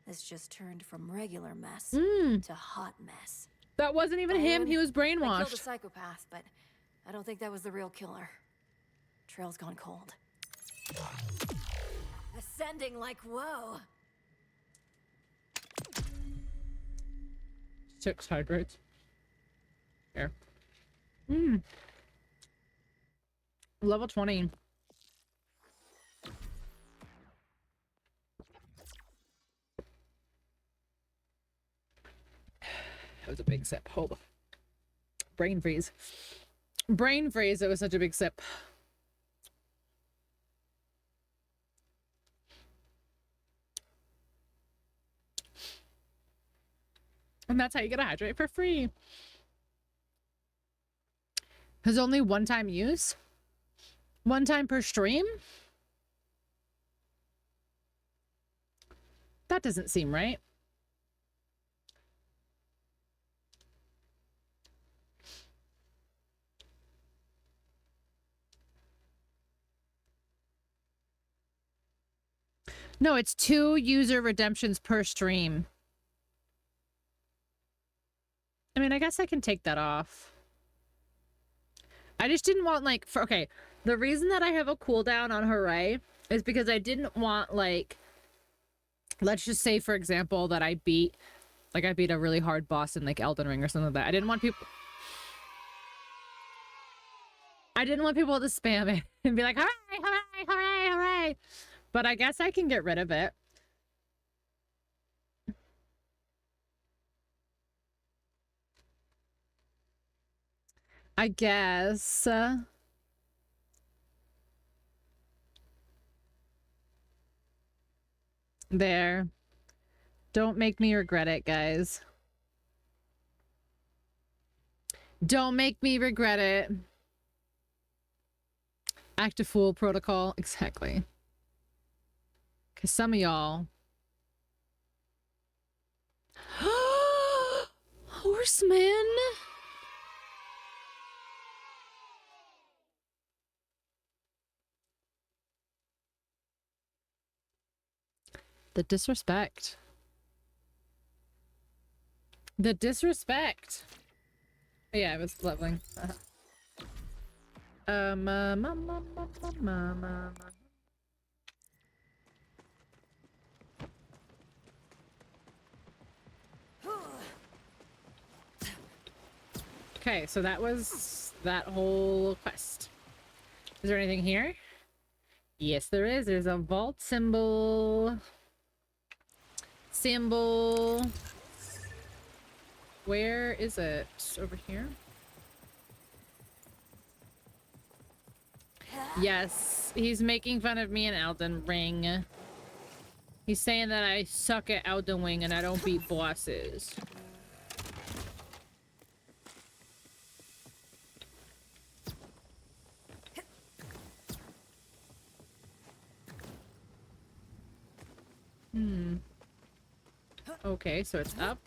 This just turned from regular mess to hot mess. That wasn't even him, he was They killed a brainwashed. psychopath, but I don't think that was the real killer. Trail's gone cold. Ascending like whoa. 6 hydrates. Here. Level 20. That was a big sip. Hold on. Brain freeze. Brain freeze. It was such a big sip. And that's how you get a hydrate for free. There's only one-time use? One time per stream? That doesn't seem right. No, it's 2 user redemptions per stream. I mean, I guess I can take that off. I just didn't want, like, okay, the reason that I have a cooldown on Hooray is because I didn't want, like, let's just say, for example, that I beat a really hard boss in, like, Elden Ring or something like that. I didn't want people to spam it and be like, hooray, hooray, hooray, hooray. But I guess I can get rid of it. I guess. There. Don't make me regret it, guys. Don't make me regret it. Act a fool protocol. Exactly. Because some of y'all... Horseman? The disrespect. The disrespect. Yeah, I was leveling. Okay, so that was that whole quest. Is there anything here? Yes, there is. There's a vault symbol. Where is it? Over here? Yes, he's making fun of me in Elden Ring. He's saying that I suck at Elden Ring and I don't beat bosses. Okay, so it's up.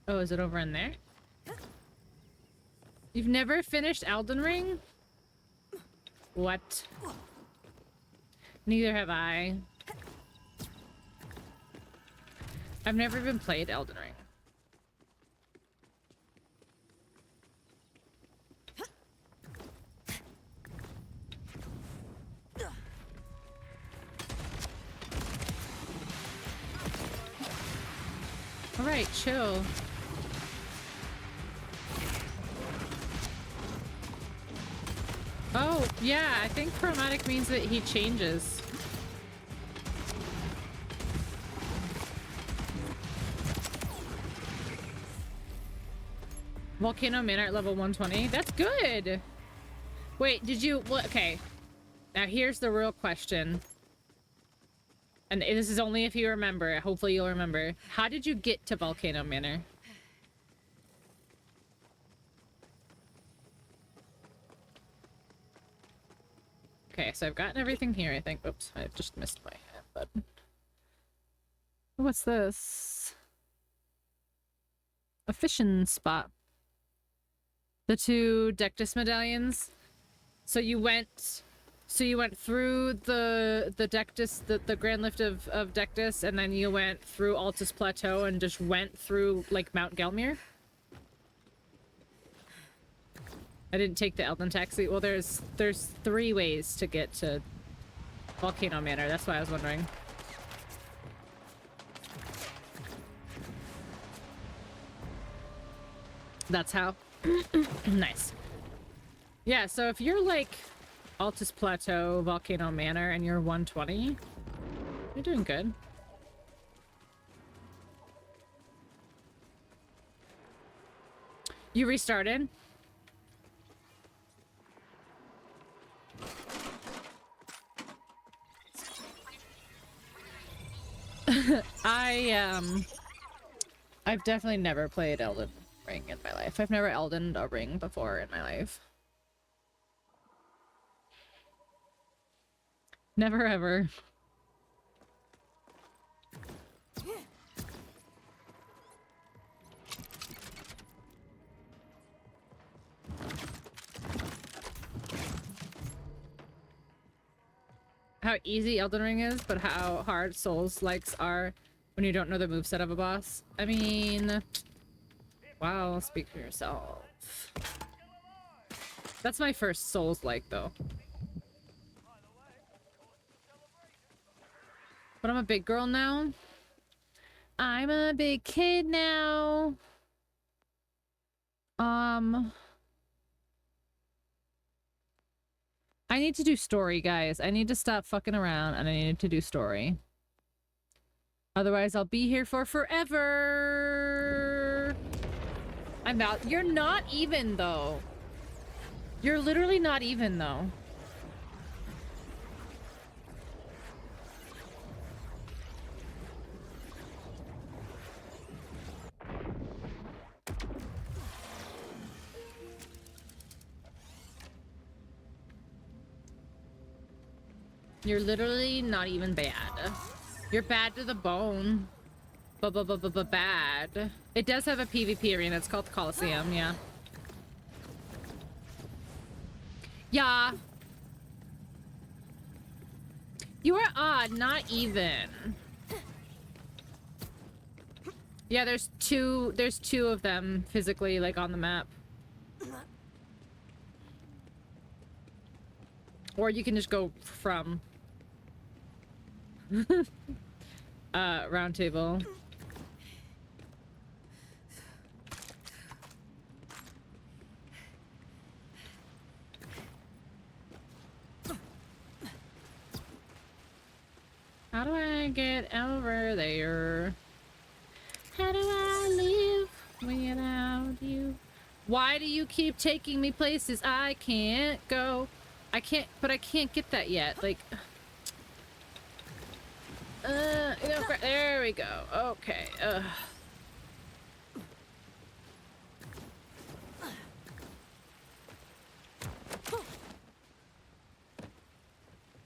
Oh, is it over in there? You've never finished Elden Ring? What? Neither have I. I've never even played Elden Ring. Alright, chill. Oh, yeah, I think chromatic means that he changes. Volcano Manor at level 120? That's good! Wait, did you... Well, okay. Now here's the real question. And this is only if you remember. Hopefully you'll remember. How did you get to Volcano Manor? Okay, so I've gotten everything here, I think. Oops, I've just missed my hand button. What's this? A fishing spot. The 2 Dectus medallions. So you went through the Dectus, the Grand Lift of Dectus, and then you went through Altus Plateau and just went through, like, Mount Gelmir? I didn't take the Elden Taxi. Well, there's 3 ways to get to Volcano Manor. That's why I was wondering. That's how. Nice. Yeah, so if you're like Altus Plateau, Volcano Manor, and you're 120, you're doing good. You restarted? I've definitely never played Elden Ring in my life. I've never Eldened a ring before in my life. Never ever. How easy Elden Ring is, but how hard Souls-likes are when you don't know the moveset of a boss. I mean... Wow, speak for yourself. That's my first Souls-like, though. But I'm a big girl now. I'm a big kid now. I need to do story, guys. I need to stop fucking around and I need to do story. Otherwise, I'll be here for forever. I'm out. You're not even, though. You're literally not even, though. You're literally not even bad. You're bad to the bone. Bad. It does have a PvP arena. It's called the Coliseum, yeah. Yeah. You are odd, not even. Yeah, there's two of them physically, like, on the map. Or you can just go from. Round table. How do I get over there? How do I live without you? Why do you keep taking me places I can't go? I can't get that yet. Like, there we go. Okay.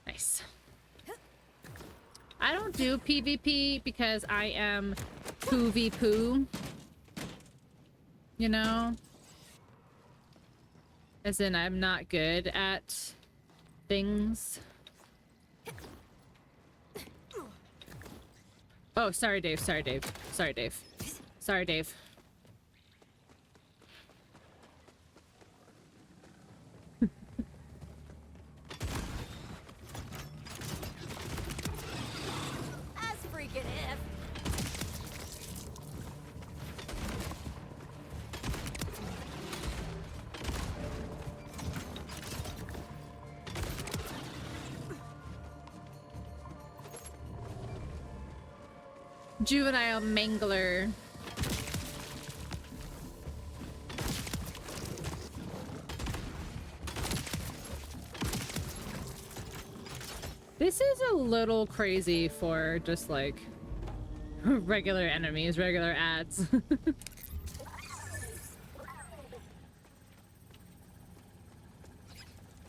Nice. I don't do PvP because I am poovy poo. You know? As in, I'm not good at things. Oh, sorry, Dave. Sorry, Dave. Sorry, Dave. Sorry, Dave. As freaking if. Juvenile Mangler. This is a little crazy for just like regular enemies, regular ads.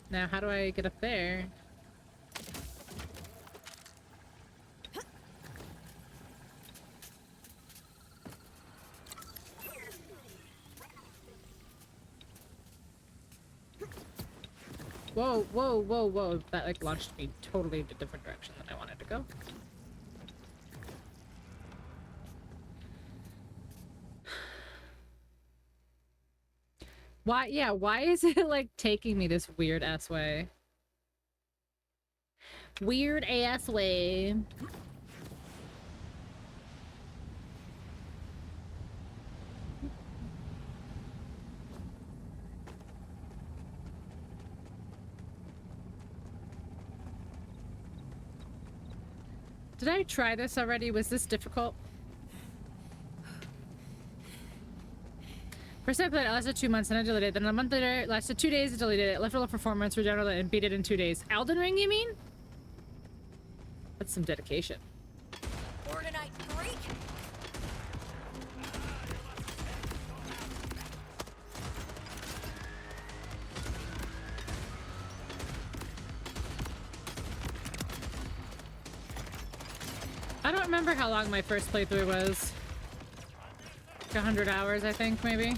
Now, how do I get up there? Whoa, whoa, whoa, whoa. That like launched me totally in a different direction than I wanted to go. Why, yeah, why is it like taking me this weird ass way? Weird ass way. Did I try this already? Was this difficult? First I played it, lasted 2 months, and I deleted it. Then a month later, it lasted 2 days, I deleted it. Left it up for 4 months, redownloaded it, and beat it in 2 days. Elden Ring, you mean? That's some dedication. Bordernight Greek. I don't remember how long my first playthrough was. Like 100 hours, I think, maybe.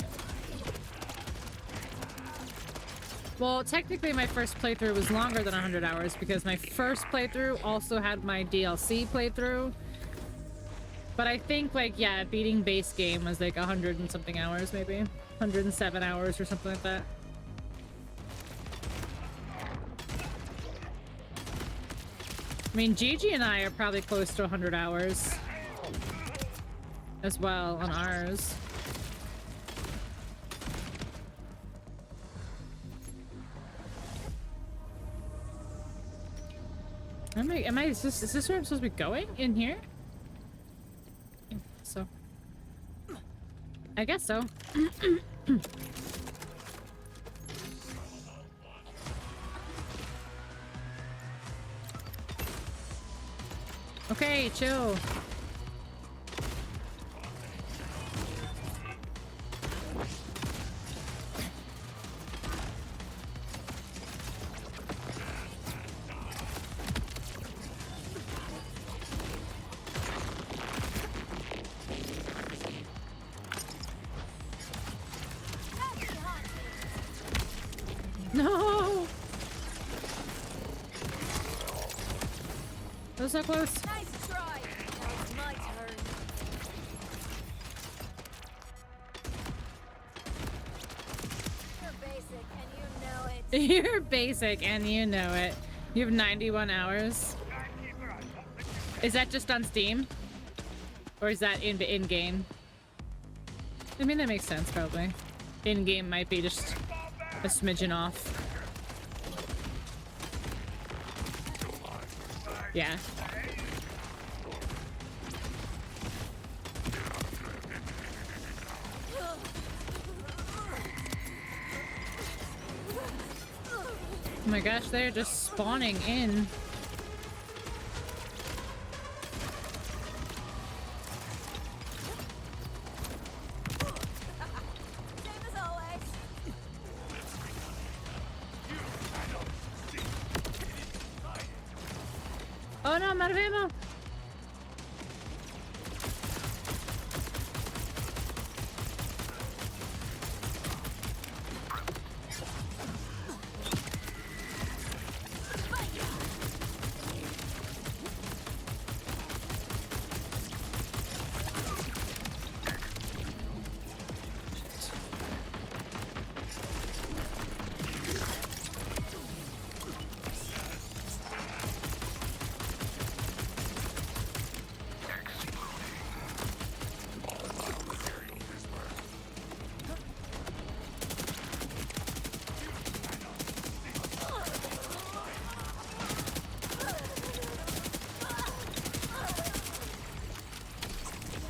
Well, technically my first playthrough was longer than 100 hours because my first playthrough also had my DLC playthrough. But I think, like, yeah, beating base game was like 100 and something hours, maybe. 107 hours or something like that. I mean, Gigi and I are probably close to 100 hours as well on ours. Is this where I'm supposed to be going? In here? So. I guess so. Okay, chill. That was so close. Nice try. Now it's my turn. You're basic and you know it. You're basic and you know it. You have 91 hours. Is that just on Steam? Or is that in game? I mean, that makes sense, probably. In game might be just a smidgen off. Yeah. Oh my gosh, they're just spawning in. Same as always. Oh no, I'm out of ammo!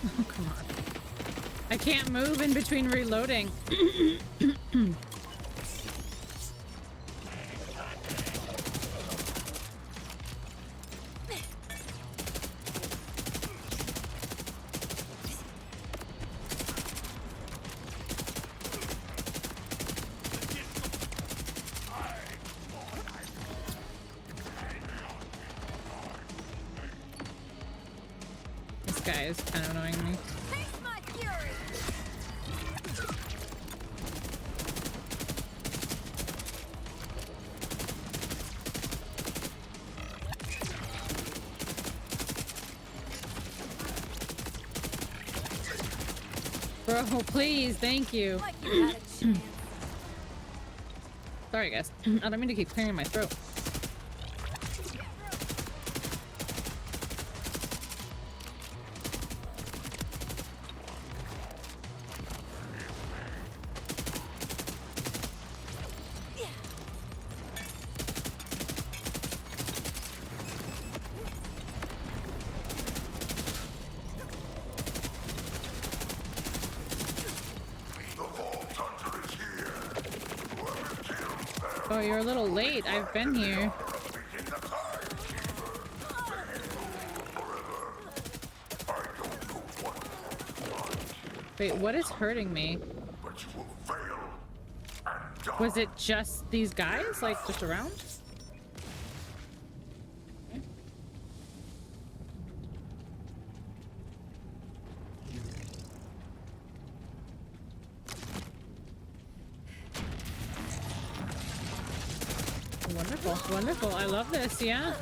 Oh, come on. I can't move in between reloading. This guy is kind of annoying me. Taste my fury. Bro, please, thank you. Like you had a chance. Sorry, guys. I don't mean to keep clearing my throat. Oh, you're a little late. I've been here. Wait, what is hurting me? Was it just these guys? Like, just around? Wonderful, wonderful. I love this, yeah.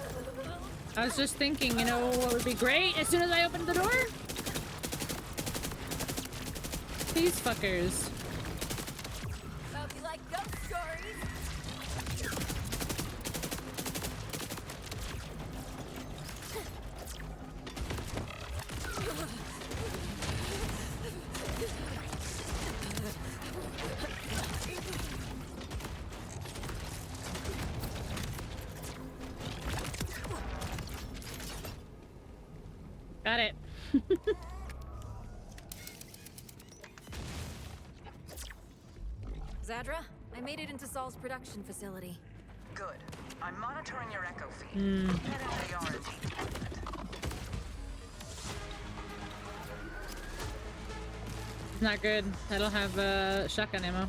I was just thinking, you know what would be great as soon as I opened the door? These fuckers. Hope you like ghost stories. Got it. Zadra, I made it into Saul's production facility. Good. I'm monitoring your echo feed. They are indeed important. Not good. I don't have shotgun ammo.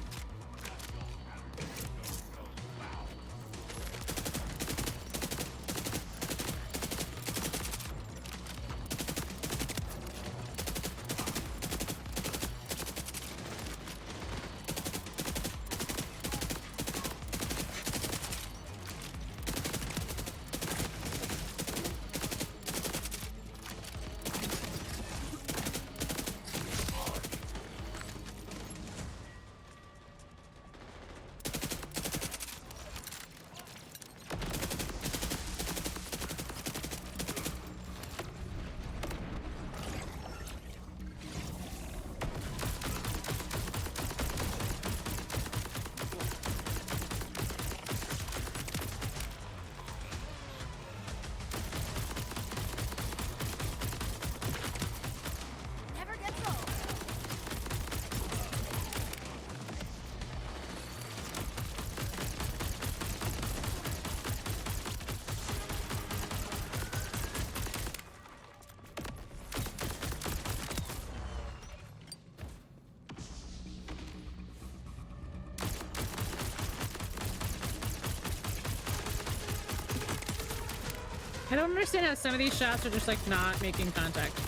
I don't understand how some of these shots are just like not making contact.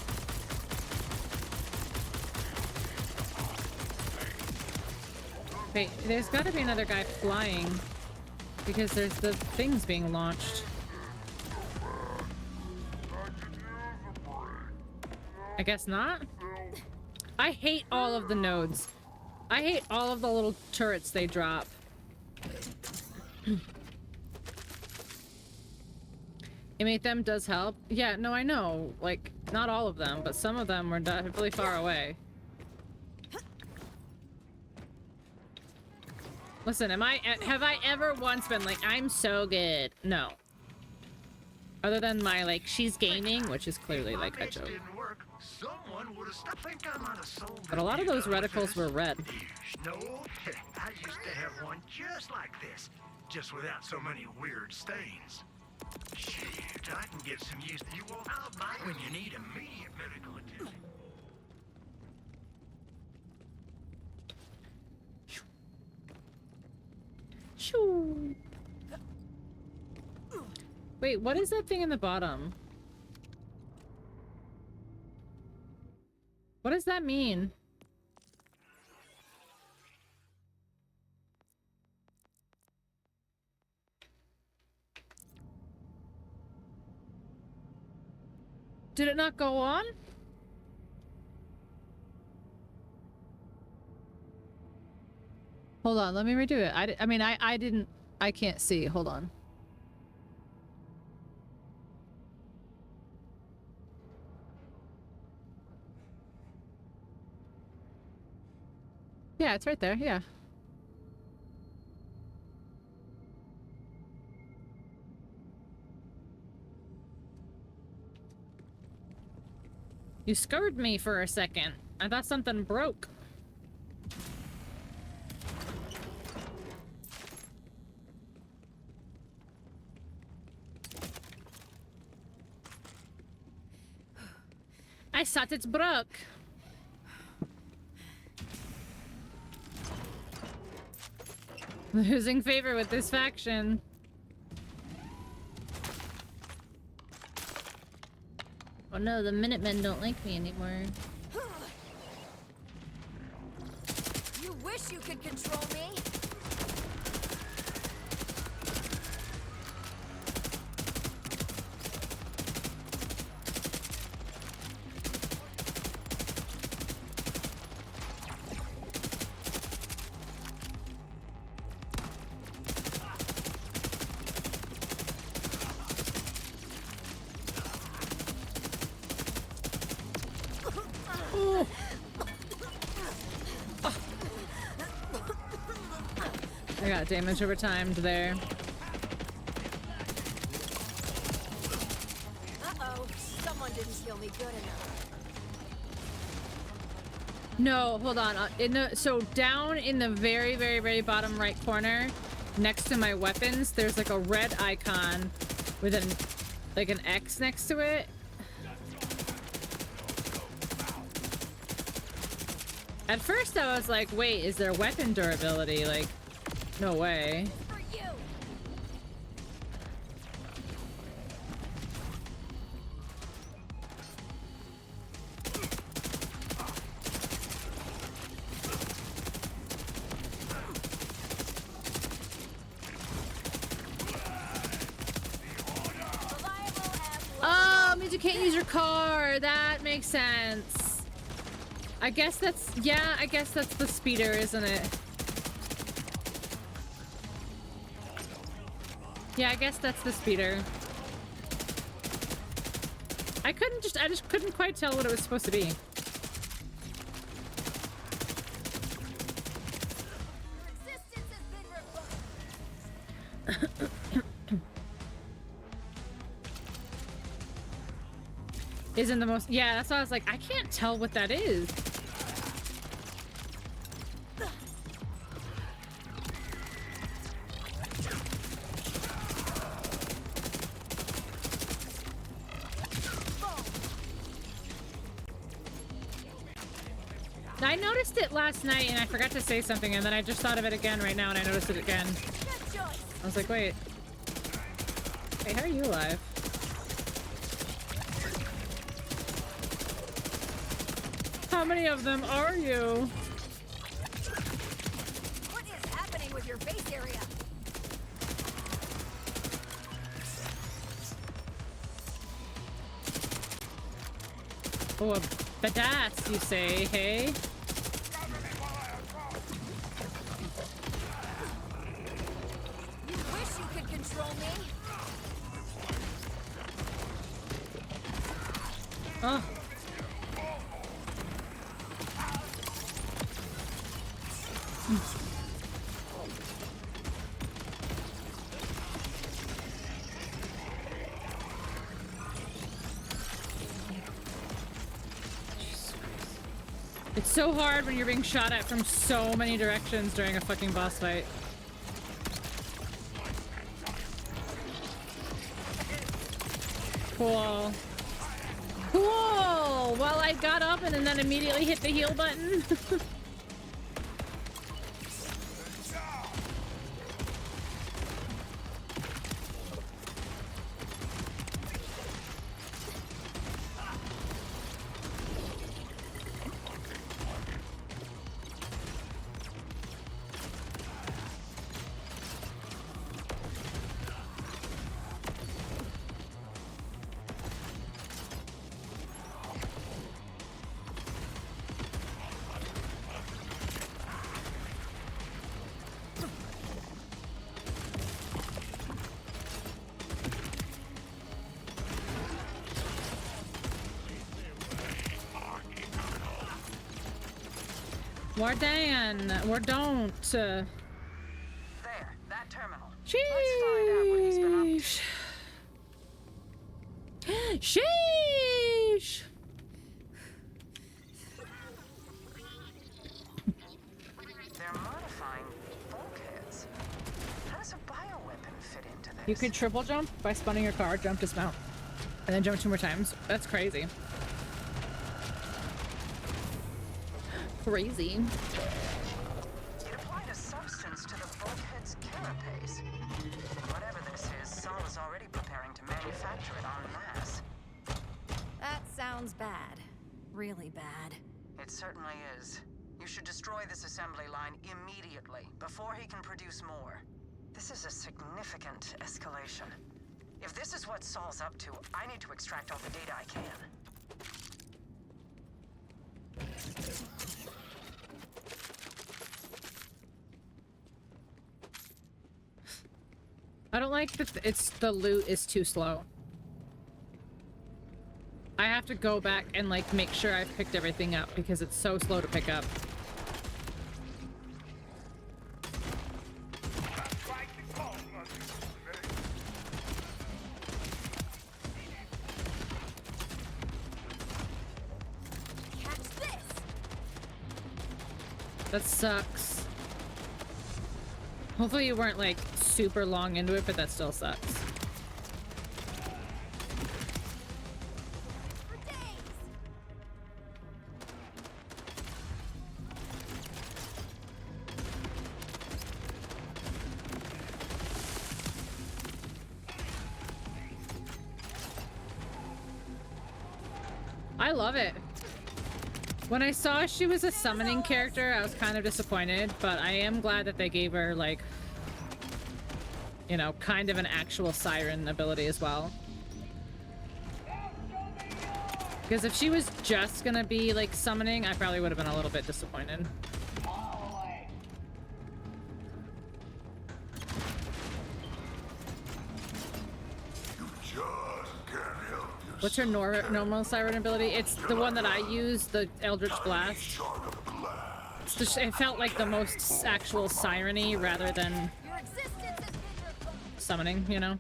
Wait, there's gotta be another guy flying because there's the things being launched. I guess not. I hate all of the nodes. I hate all of the little turrets they drop. Animate them does help. Yeah, no, I know. Like, not all of them, but some of them were really far away. Listen, have I ever once been like, I'm so good? No. Other than my, like, she's gaming, which is clearly, like, a joke. But a lot of those reticles were red. No, I used to have one just like this, just without so many weird stains. Shoot, I can get some use. You won't buy when you need immediate medical attention. Shoo. Wait, what is that thing in the bottom? What does that mean? Did it not go on? Hold on, let me redo it. I mean, I can't see. Hold on. Yeah, it's right there. Yeah. You scared me for a second. I thought something broke. I thought it's broke. Losing favor with this faction. Oh no, the Minutemen don't like me anymore. You wish you could control me. I got damage over timed there. Uh-oh, someone didn't heal me good enough. No, hold on. So down in the very, very, very bottom right corner, next to my weapons, there's like a red icon with an X next to it. At first I was like, wait, is there weapon durability? Like, no way. Oh, means you can't use your car. That makes sense. I guess that's, yeah, I guess that's the speeder, isn't it? Yeah, I guess that's the speeder. I just couldn't quite tell what it was supposed to be. Isn't the most, yeah, that's why I was like, I can't tell what that is. I noticed it last night and I forgot to say something, and then I just thought of it again right now and I noticed it again. I was like, wait. Hey, how are you alive? many of them are you? What is happening with your base area? Oh, a badass, you say, hey? You wish you could control me. Oh. It's so hard when you're being shot at from so many directions during a fucking boss fight. Cool. Cool! Well, I got up and then immediately hit the heal button. Wardan, or don't. There, that terminal. Sheesh. Let's find out what he's been up to. Sheesh. They're modifying bulkheads. How does a bioweapon fit into this? You could triple jump by spawning your car, jump, dismount, and then jump 2 more times. That's crazy. Crazy. It applied a substance to the bulkhead's carapace. Whatever this is, Saul is already preparing to manufacture it en masse. That sounds bad. Really bad. It certainly is. You should destroy this assembly line immediately, before he can produce more. This is a significant escalation. If this is what Saul's up to, I need to extract all the data I can. I don't like that the loot is too slow. I have to go back and like make sure I've picked everything up because it's so slow to pick up. Catch this! That sucks. Hopefully you weren't like super long into it, but that still sucks. I love it. When I saw she was a summoning character, I was kind of disappointed, but I am glad that they gave her, like, you know, kind of an actual siren ability as well. Because if she was just gonna be, like, summoning, I probably would have been a little bit disappointed. What's her normal siren ability? It's the one that I use, the Eldritch Blast. It felt like the most actual siren-y rather than summoning, you know?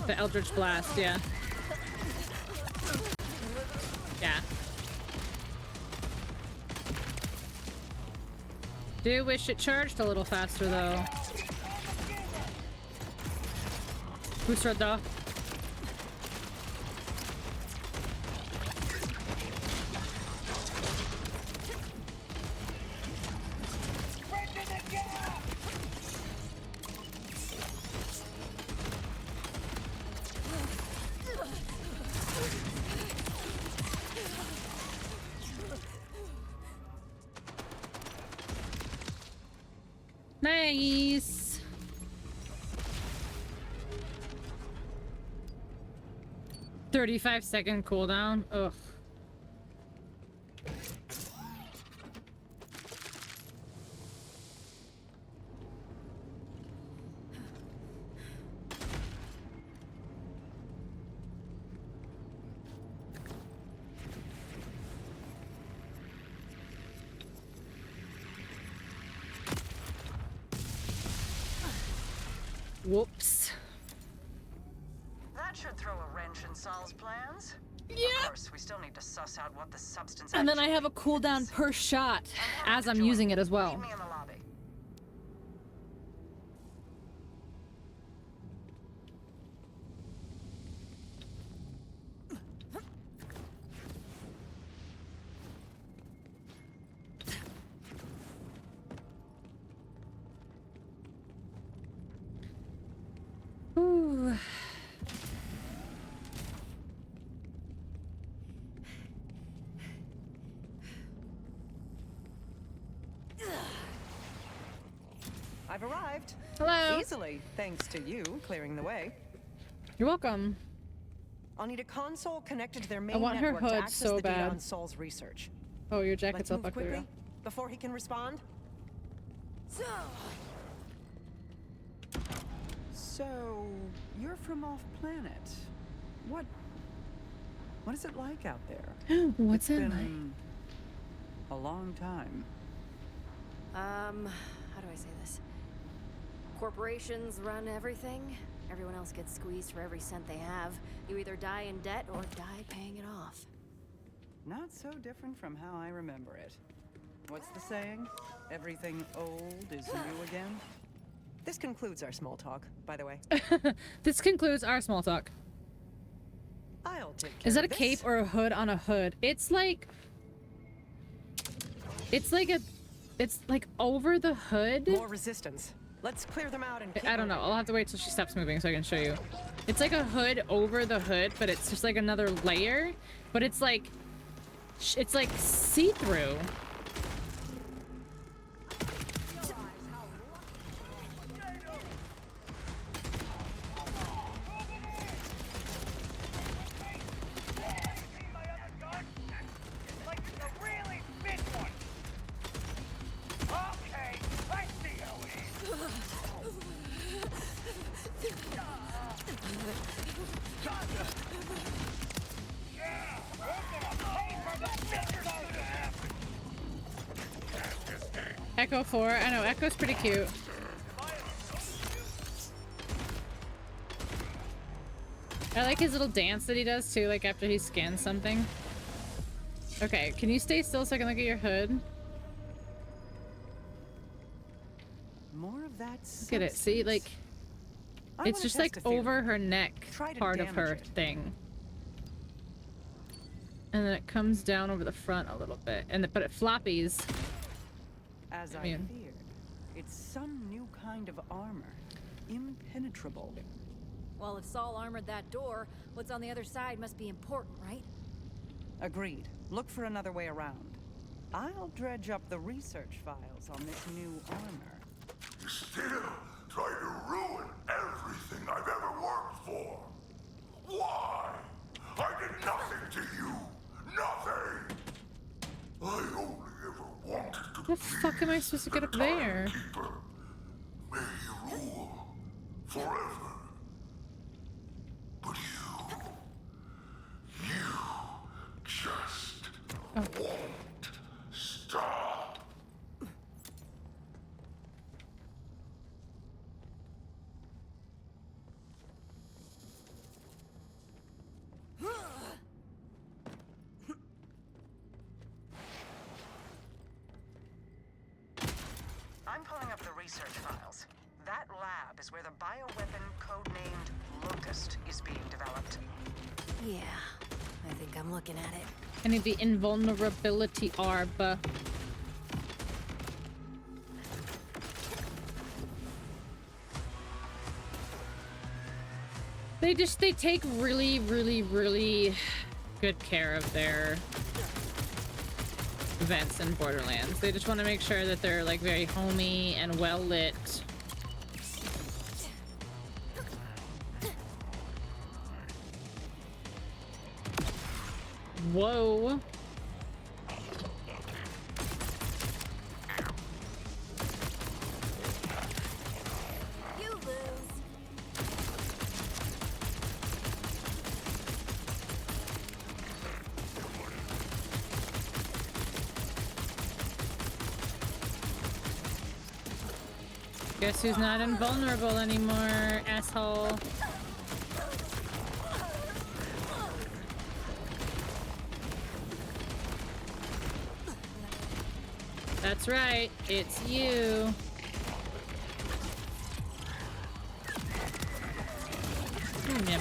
The Eldritch Blast, yeah. Yeah. Do wish it charged a little faster though. Who's Radha? Nice. "35-second cooldown." Ugh. Whoops. That should throw a wrench in Saul's plans. Yeah. Of course, we still need to suss out what the substance And then I actually have a cooldown per shot as I'm using it as well. Meet me in the lobby. Ooh. I've arrived. Hello. Easily, thanks to you clearing the way. You're welcome. I'll need a console connected to their main I want her network to hood access so the data bad. on Saul's research. Oh, your jacket's Let's all move fucked quickly through. before he can respond. So, you're from off planet. What is it like out there? What's It's it been a long time. How do I say this? Corporations run everything. Everyone else gets squeezed for every cent they have. You either die in debt or die paying it off. Not so different from how I remember it. What's the saying? Everything old is new again? This concludes our small talk, by the way. This concludes our small talk. I'll take care Is that a of this. cape or a hood on a hood? It's like over the hood. More resistance. Let's clear them out and keep I don't know. I'll have to wait till she stops moving so I can show you. It's like a hood over the hood, but it's just like another layer. But it's like see-through. Echo 4. I know, Echo's pretty cute. I like his little dance that he does too, like after he scans something. Okay, can you stay still so I can look at your hood? More of that. Look at it. See, like, it's just like over her neck part of her thing. And then it comes down over the front a little bit. But it floppies. As I feared, it's some new kind of armor. Impenetrable. Well, if Saul armored that door, what's on the other side must be important, right? Agreed. Look for another way around. I'll dredge up the research files on this new armor. You still try to ruin everything I've ever worked for. Why? I did nothing to you. Nothing. I only ever wanted to How the fuck am I supposed to get up there? keeper. May he rule forever. But you just won't stop. I'm pulling up the research files. That lab is where the bioweapon codenamed Locust is being developed. Yeah, I think I'm looking at it. I need the invulnerability orb. They take really, really, really good care of their vents in Borderlands. They just want to make sure that they're like very homey and well lit. Whoa. You lose. Guess who's not invulnerable anymore, asshole. That's right, it's you.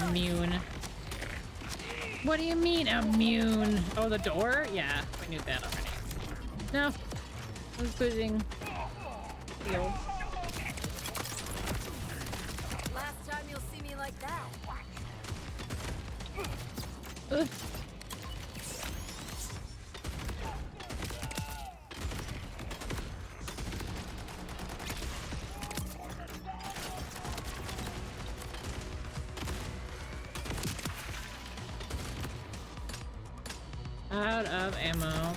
Immune. What do you mean immune? Oh, the door? Yeah, we knew that already. No, I was pushing. Heal. Last time you'll see me like that. Ugh. Out of ammo.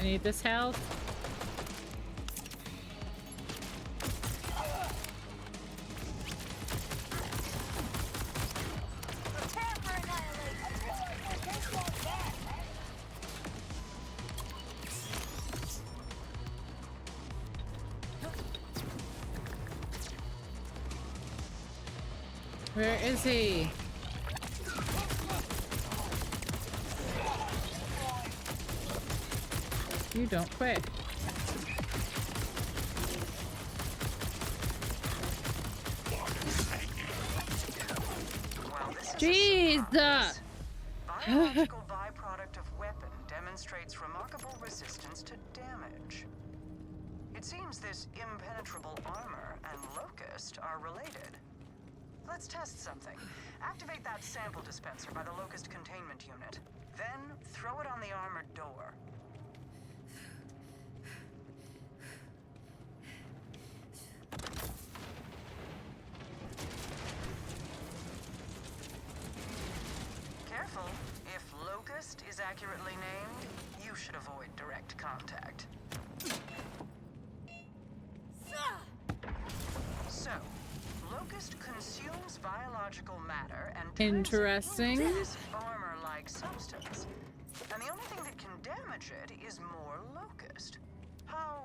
I need this health. Where is he? You don't quit. Jeez! Biological byproduct of weapon demonstrates remarkable resistance to damage. It seems this impenetrable armor and Locust are related. Let's test something. Activate that sample dispenser by the Locust containment unit. Then throw it on the armored door. Careful. If Locust is accurately named, you should avoid direct contact. So, Locust consumes biological matter and turns it into this armor-like substance. And the only thing that can damage it is more Locust. How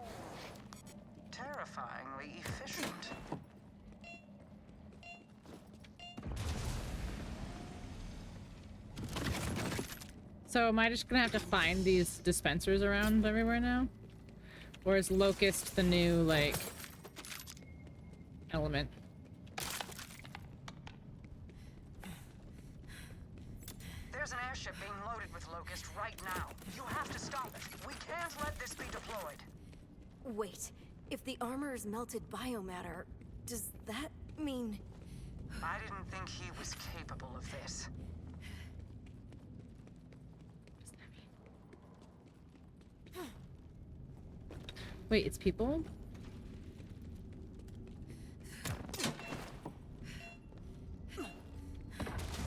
terrifyingly efficient. So am I just gonna have to find these dispensers around everywhere now? Or is Locust the new, like, element? There's an airship being loaded with Locust right now. You have to stop it. We can't let this be deployed. Wait, if the armor is melted biomatter, does that mean... I didn't think he was capable of this. Wait, it's people?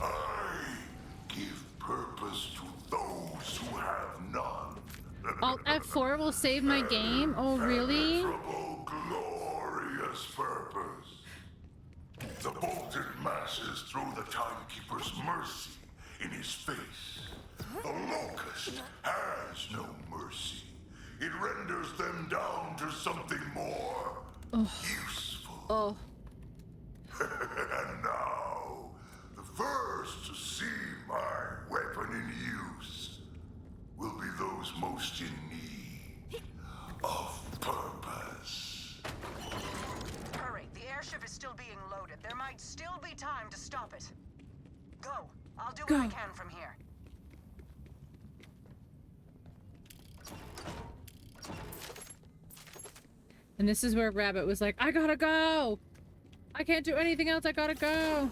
I give purpose to those who have none. Alt F4 will save my game? Oh, really? Ineffable, glorious purpose. The bolted masses throw the Timekeeper's mercy in his face. The Locust has no mercy. it renders them down to something more useful. Oh. And now, the first to see my weapon in use will be those most in need of purpose. Hurry, the airship is still being loaded. There might still be time to stop it. Go. I'll do what I can from here. And this is where Rabbit was like, I gotta go! I can't do anything else, I gotta go!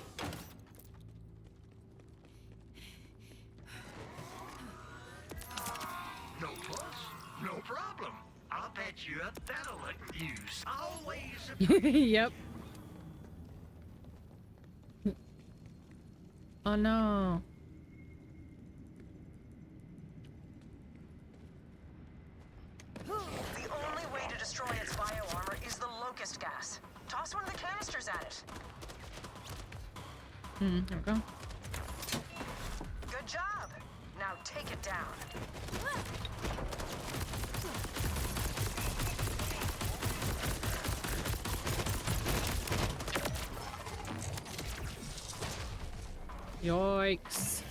No fuss, no problem. I'll patch you up. That'll let you always. Yep. Oh no. The only way to destroy its bioarmor is the locust gas. Toss one of the canisters at it. There we go. Good job. Now take it down. Yikes.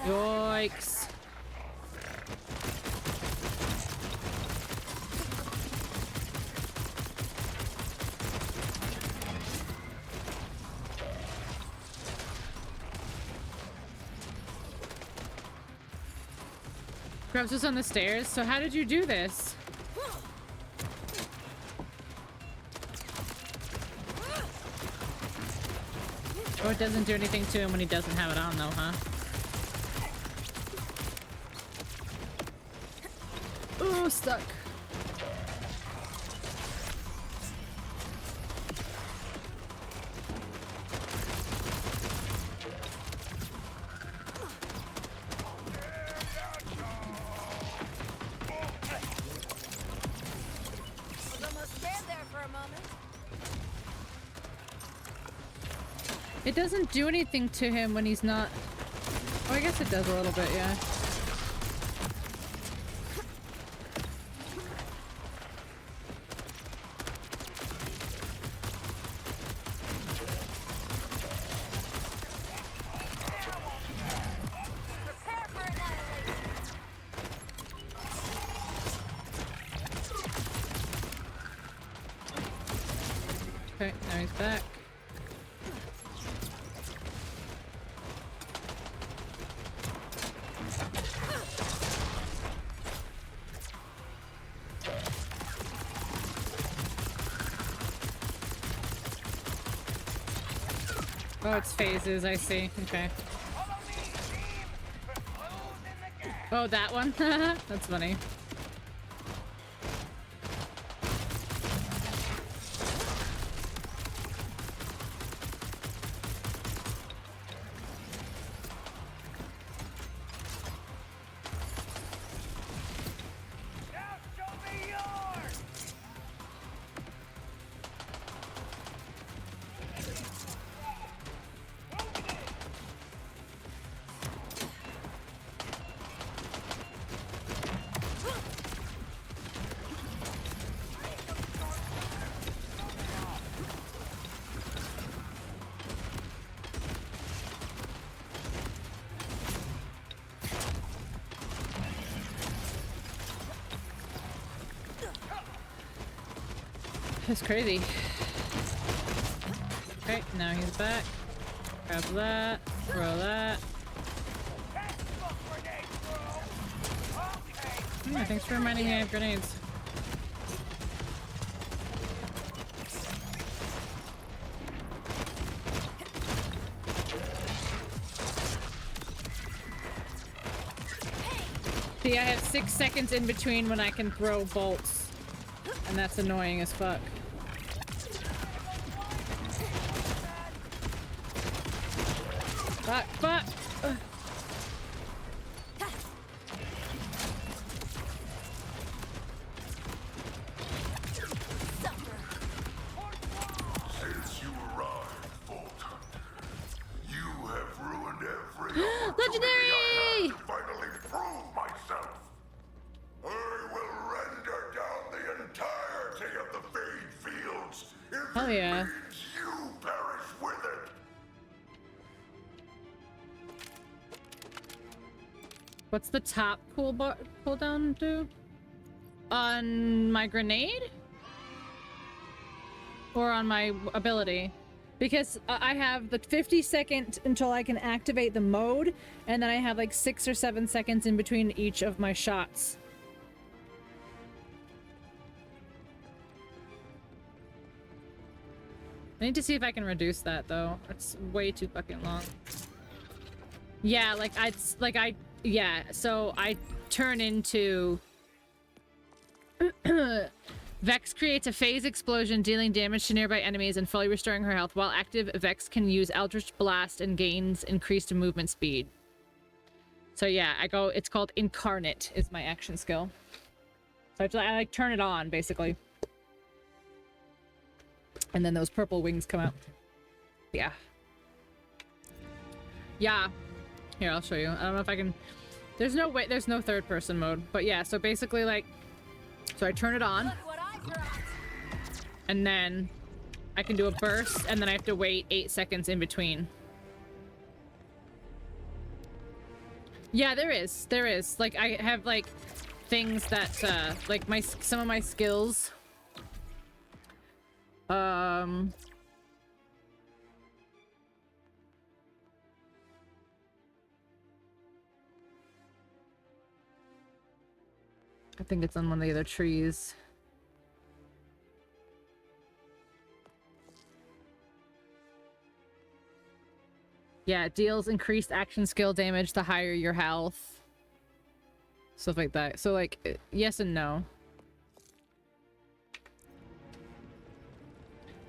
Yikes. Grubs was on the stairs, so how did you do this? Oh, it doesn't do anything to him when he doesn't have it on, though, huh? Oh, stuck. Stand there for a moment. It doesn't do anything to him when he's not... Oh, I guess it does a little bit, yeah. Okay, now he's back. Oh, it's phases, I see. Okay. Oh, that one? That's funny. That's crazy. Okay, now he's back. Grab that. Throw that. Thanks for reminding me I have grenades. See, I have 6 seconds in between when I can throw bolts. And that's annoying as fuck. Fuck, fuck! Ugh. Since you arrived, Vault Hunter, you have ruined every opportunity Legendary! I had to finally prove myself. I Oh yeah. You perish with it. What's the top cooldown do? On my grenade? Or on my ability? Because I have the 50-second until I can activate the mode, and then I have like 6 or 7 seconds in between each of my shots. I need to see if I can reduce that though. It's way too fucking long. Yeah, yeah, so I turn into Vex creates a phase explosion, dealing damage to nearby enemies and fully restoring her health. While active, Vex can use Eldritch Blast and gains increased movement speed. So yeah, it's called Incarnate is my action skill. So I like turn it on, basically. And then those purple wings come out. Yeah. Yeah. Here, I'll show you. I don't know if I can... There's no way... There's no third person mode. But yeah, so basically, like... So I turn it on. And then I can do a burst, and then I have to wait 8 seconds in between. Yeah, there is. There is. Like, I have, like, things that, like, some of my skills... I think it's on one of the other trees. Yeah, it deals increased action skill damage the higher your health. Stuff like that. So, like, yes and no.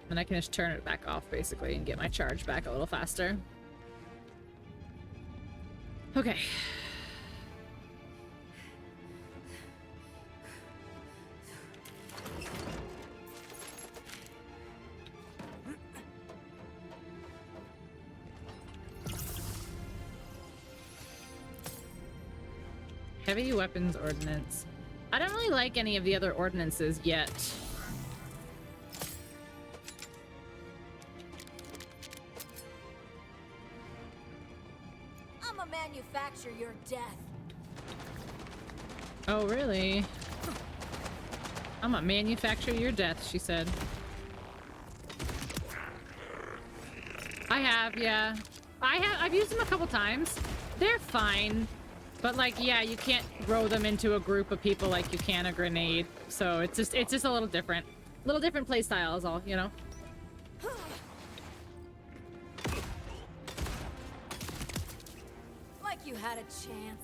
And I can just turn it back off, basically, and get my charge back a little faster. Okay. Heavy weapons ordnance. I don't really like any of the other ordinances yet. I'ma manufacture your death. Oh, really? I'm gonna manufacture your death, she said. I have, yeah. I've used them a couple times. They're fine. But like, yeah, you can't throw them into a group of people like you can a grenade. So it's just a little different. Little different play style is all, you know? Like you had a chance.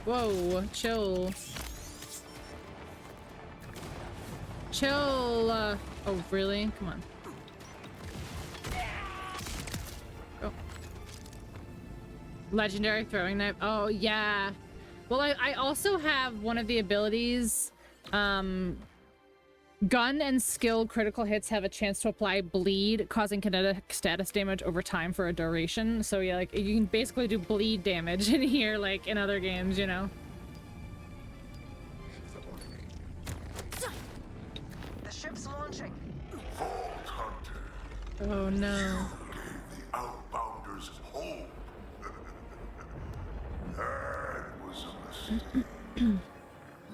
Whoa, chill. Chill, oh, really? Come on. Oh. Legendary throwing knife. Oh, yeah. Well, I also have one of the abilities, gun and skill critical hits have a chance to apply bleed, causing kinetic status damage over time for a duration. So yeah, like you can basically do bleed damage in here, like in other games, you know. The ship's launching. Vault Hunter. Oh no. The Outbounders hold. That was a mistake.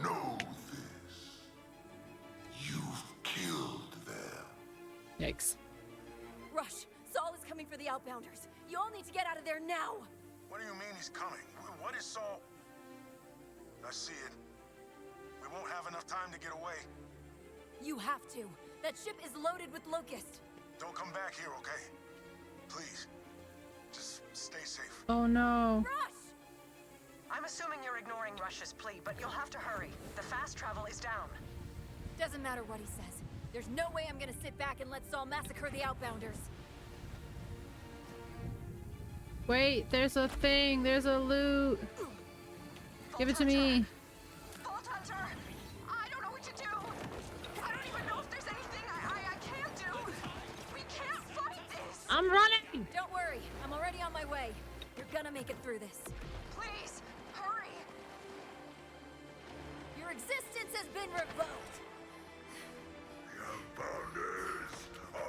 Know this. You've killed them. Yikes. Rush! Saul is coming for the Outbounders. You all need to get out of there now! What do you mean he's coming? What is Saul? I see it. We won't have enough time to get away. You have to. That ship is loaded with locusts. Don't come back here, okay? Please. Just stay safe. Oh no. Rush! I'm assuming you're ignoring Rush's plea, but you'll have to hurry. The fast travel is down. Doesn't matter what he says. There's no way I'm gonna sit back and let Saul massacre the Outbounders. Wait, there's a thing. There's a loot. Give it to me. Vault Hunter! I don't know what to do! I don't even know if there's anything I can do! We can't fight this! I'm running! Don't worry, I'm already on my way. You're gonna make it through this. Please, hurry! Your existence has been revoked.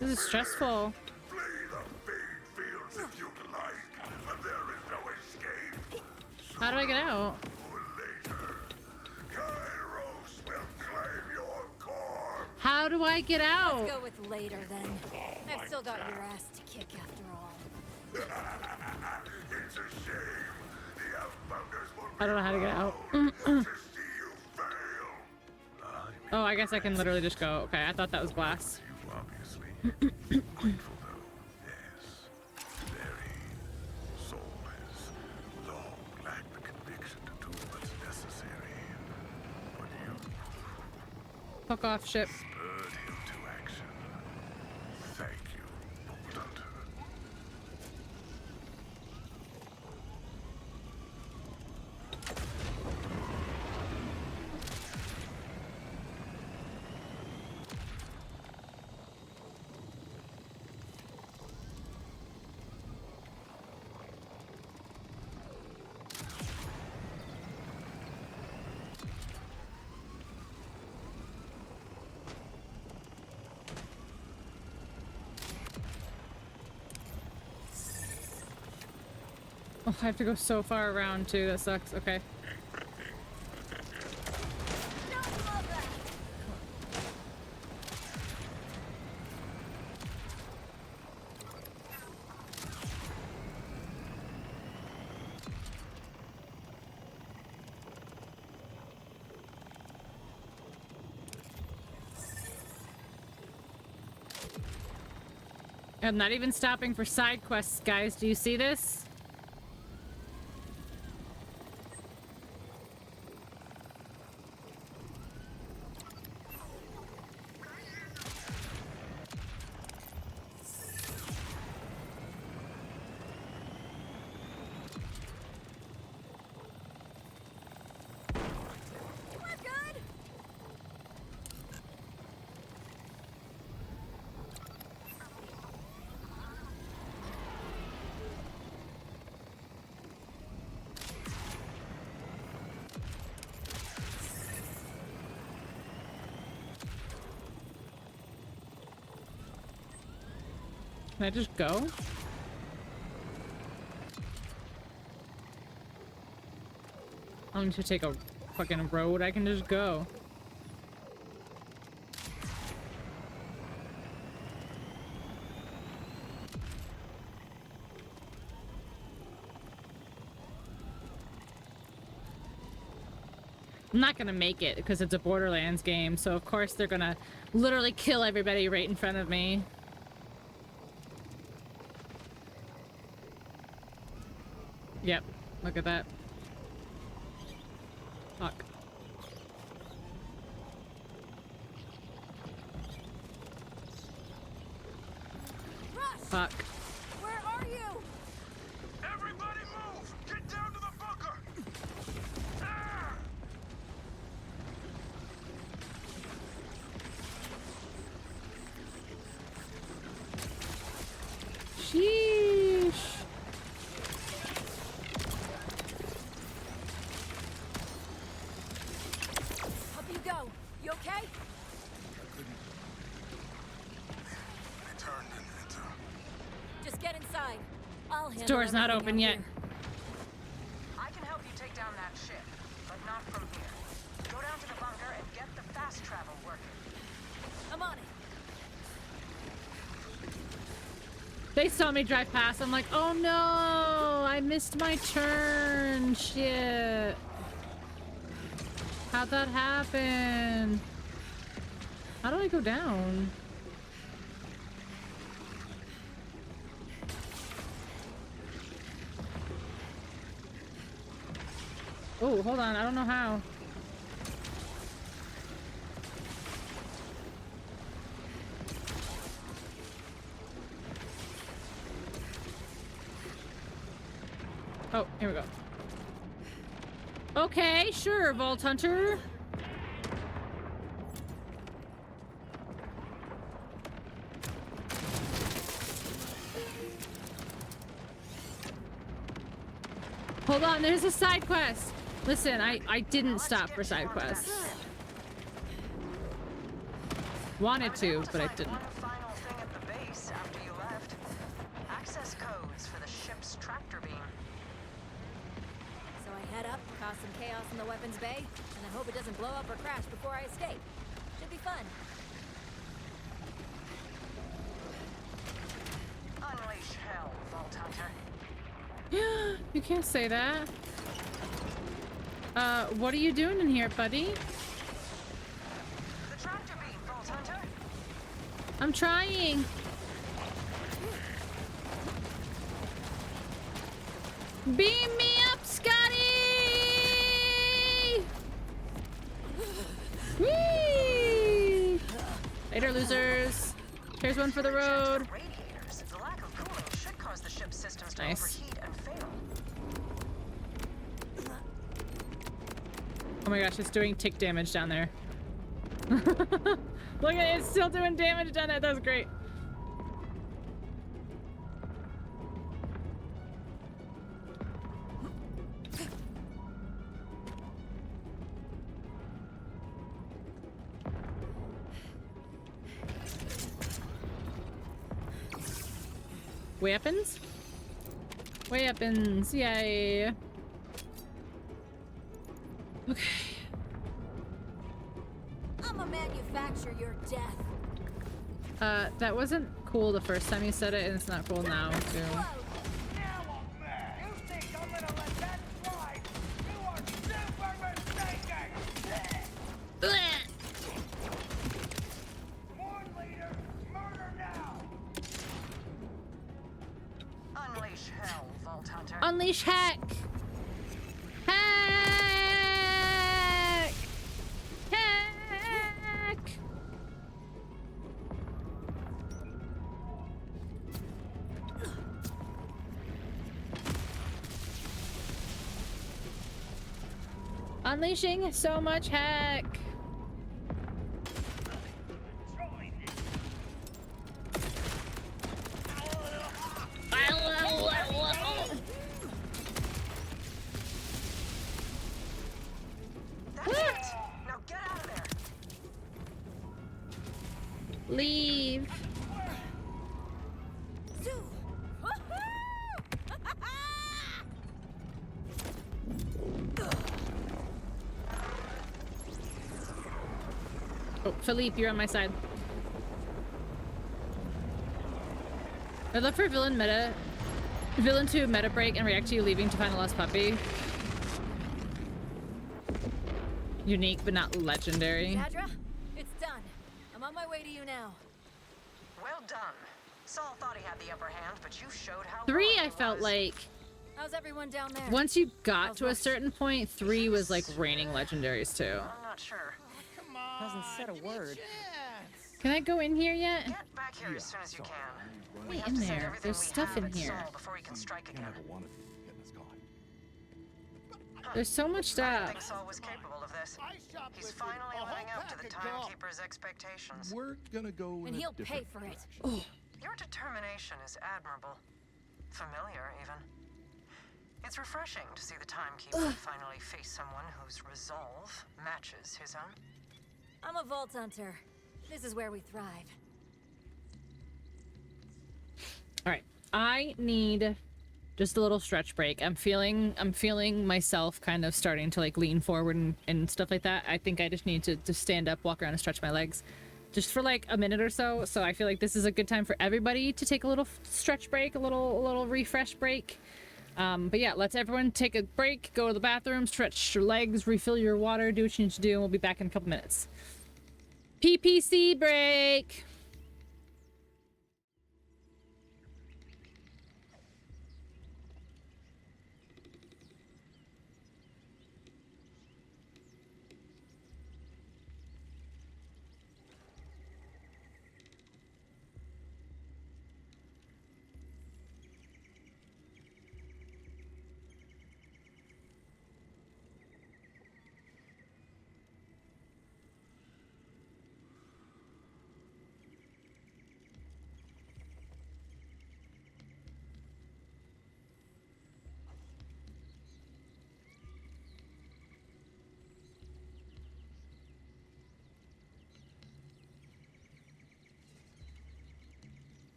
This is stressful. Flee the fade fields if you'd like, but there is no escape. How do I get out? Kairos will claim your corpse. How do I get out? Let's go with later then. I've still got your ass to kick after all. It's a shame. The Outfounders will I don't know how to get out. to see you fail. Oh, I guess I can literally just go. Okay, I thought that was glass. Obviously. Grateful though, yes. Very soulless. Long lacked the conviction to do what's necessary. But you Fuck off, ship. spurred him to action. Thank you, Bolt Hunter. Oh, I have to go so far around too. That sucks. Okay. I'm not even stopping for side quests, guys. Do you see this? Can I just go? I don't need to take a fucking road. I can just go. I'm not gonna make it because it's a Borderlands game, so of course they're gonna literally kill everybody right in front of me. Yep, look at that. Fuck. Fuck. Where are you? Everybody move! Get down to the bunker! Ah! Sheesh. Up you go. You okay? They turned into... Just get inside. I'll handle Door's not everything open out yet. here. I can help you take down that ship, but not from here. Go down to the bunker and get the fast travel working. I'm on it. They saw me drive past. I'm like, oh no, I missed my turn. Shit. How'd that happen? How do I go down? Oh, hold on. I don't know how. Oh, here we go. Okay, sure, Vault Hunter. Hold on, there's a side quest. Listen, I didn't stop for side quests. Wanted to, but I didn't. One final thing at the base after you left. Access codes for the ship's tractor beam. So I head up, cause some chaos in the weapons bay, and I hope it doesn't blow up or crash before I escape. Should be fun. Unleash hell, Vault Hunter. You can't say that. What are you doing in here, buddy? The tractor beam, Vault Hunter. I'm trying. Beam me up, Scotty! Whee! Later, losers. Here's one for the road. Radiators. The lack of cooling should cause the ship's systems to Nice. overheat and fail. Oh my gosh, it's doing tick damage down there. Look at it, it's still doing damage down there. That was great. Weapons? Weapons, yay. Okay. I'ma manufacture your death. That wasn't cool the first time you said it, and it's not cool now, too. Now I'm mad. You think I'm gonna let that slide? You are super mistaken. More leader, murder now. Unleash hell, Vault Hunter. Unleash hack! Hack! Hack! Unleashing so much hack! That's it. Now get out of there. Leave! Oh, Philippe, you're on my side. I'd love for villain to meta break and react to you leaving to find the lost puppy. Unique, but not legendary. Zadra, it's done. I'm on my way to you now. Well done. Saul thought he had the upper hand, but you showed how 3, wrong I he felt was. like How's everyone down there? once you got to a certain point, 3 was like raining legendaries too. I'm not sure. Come on. Hasn't said a word. Can I go in here yet? Get back here as soon as you can. Wait, have in to send there. everything There's we stuff have in at here. Saul before he can strike again. There's so much I didn't stuff. think Saul was capable of this. He's finally living up to the Timekeeper's expectations. We're gonna go And in a he'll pay different for it. Oh. Your determination is admirable. Familiar, even. It's refreshing to see the Timekeeper finally face someone whose resolve matches his own. I'm a Vault Hunter. This is where we thrive. All right, I need just a little stretch break. I'm feeling myself kind of starting to like lean forward and stuff like that. I think I just need to stand up, walk around, and stretch my legs, just for like a minute or so. So I feel like this is a good time for everybody to take a little stretch break, a little refresh break. But yeah, let's everyone take a break, go to the bathroom, stretch your legs, refill your water, do what you need to do, and we'll be back in a couple minutes. PPC break.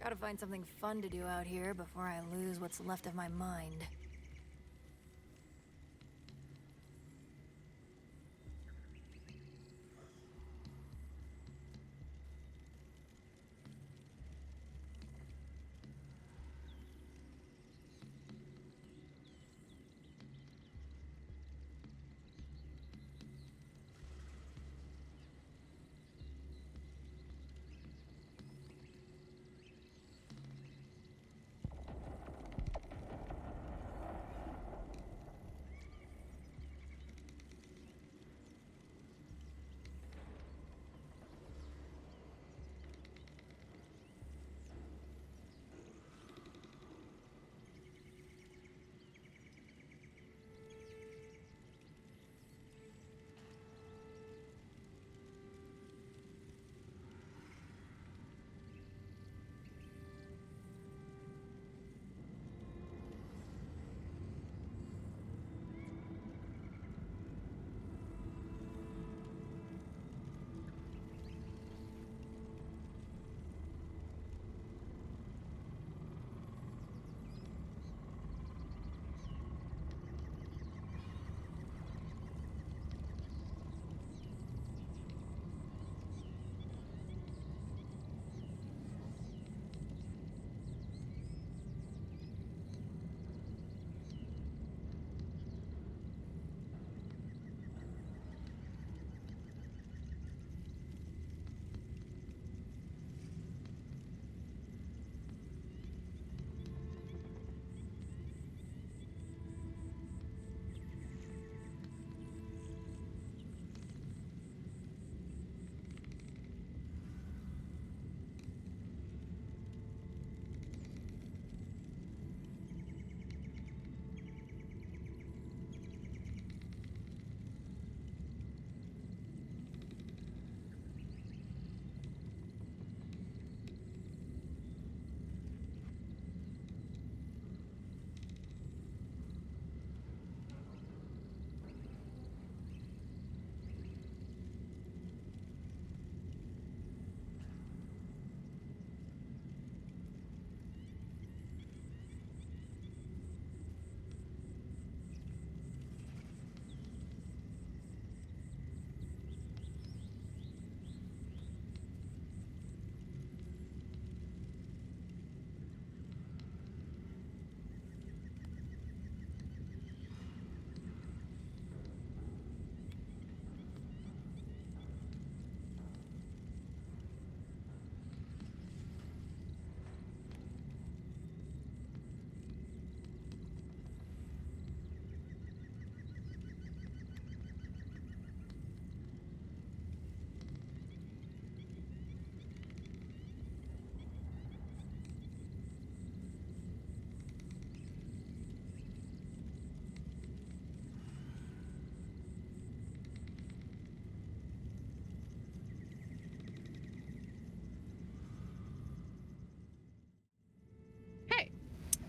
Gotta find something fun to do out here before I lose what's left of my mind.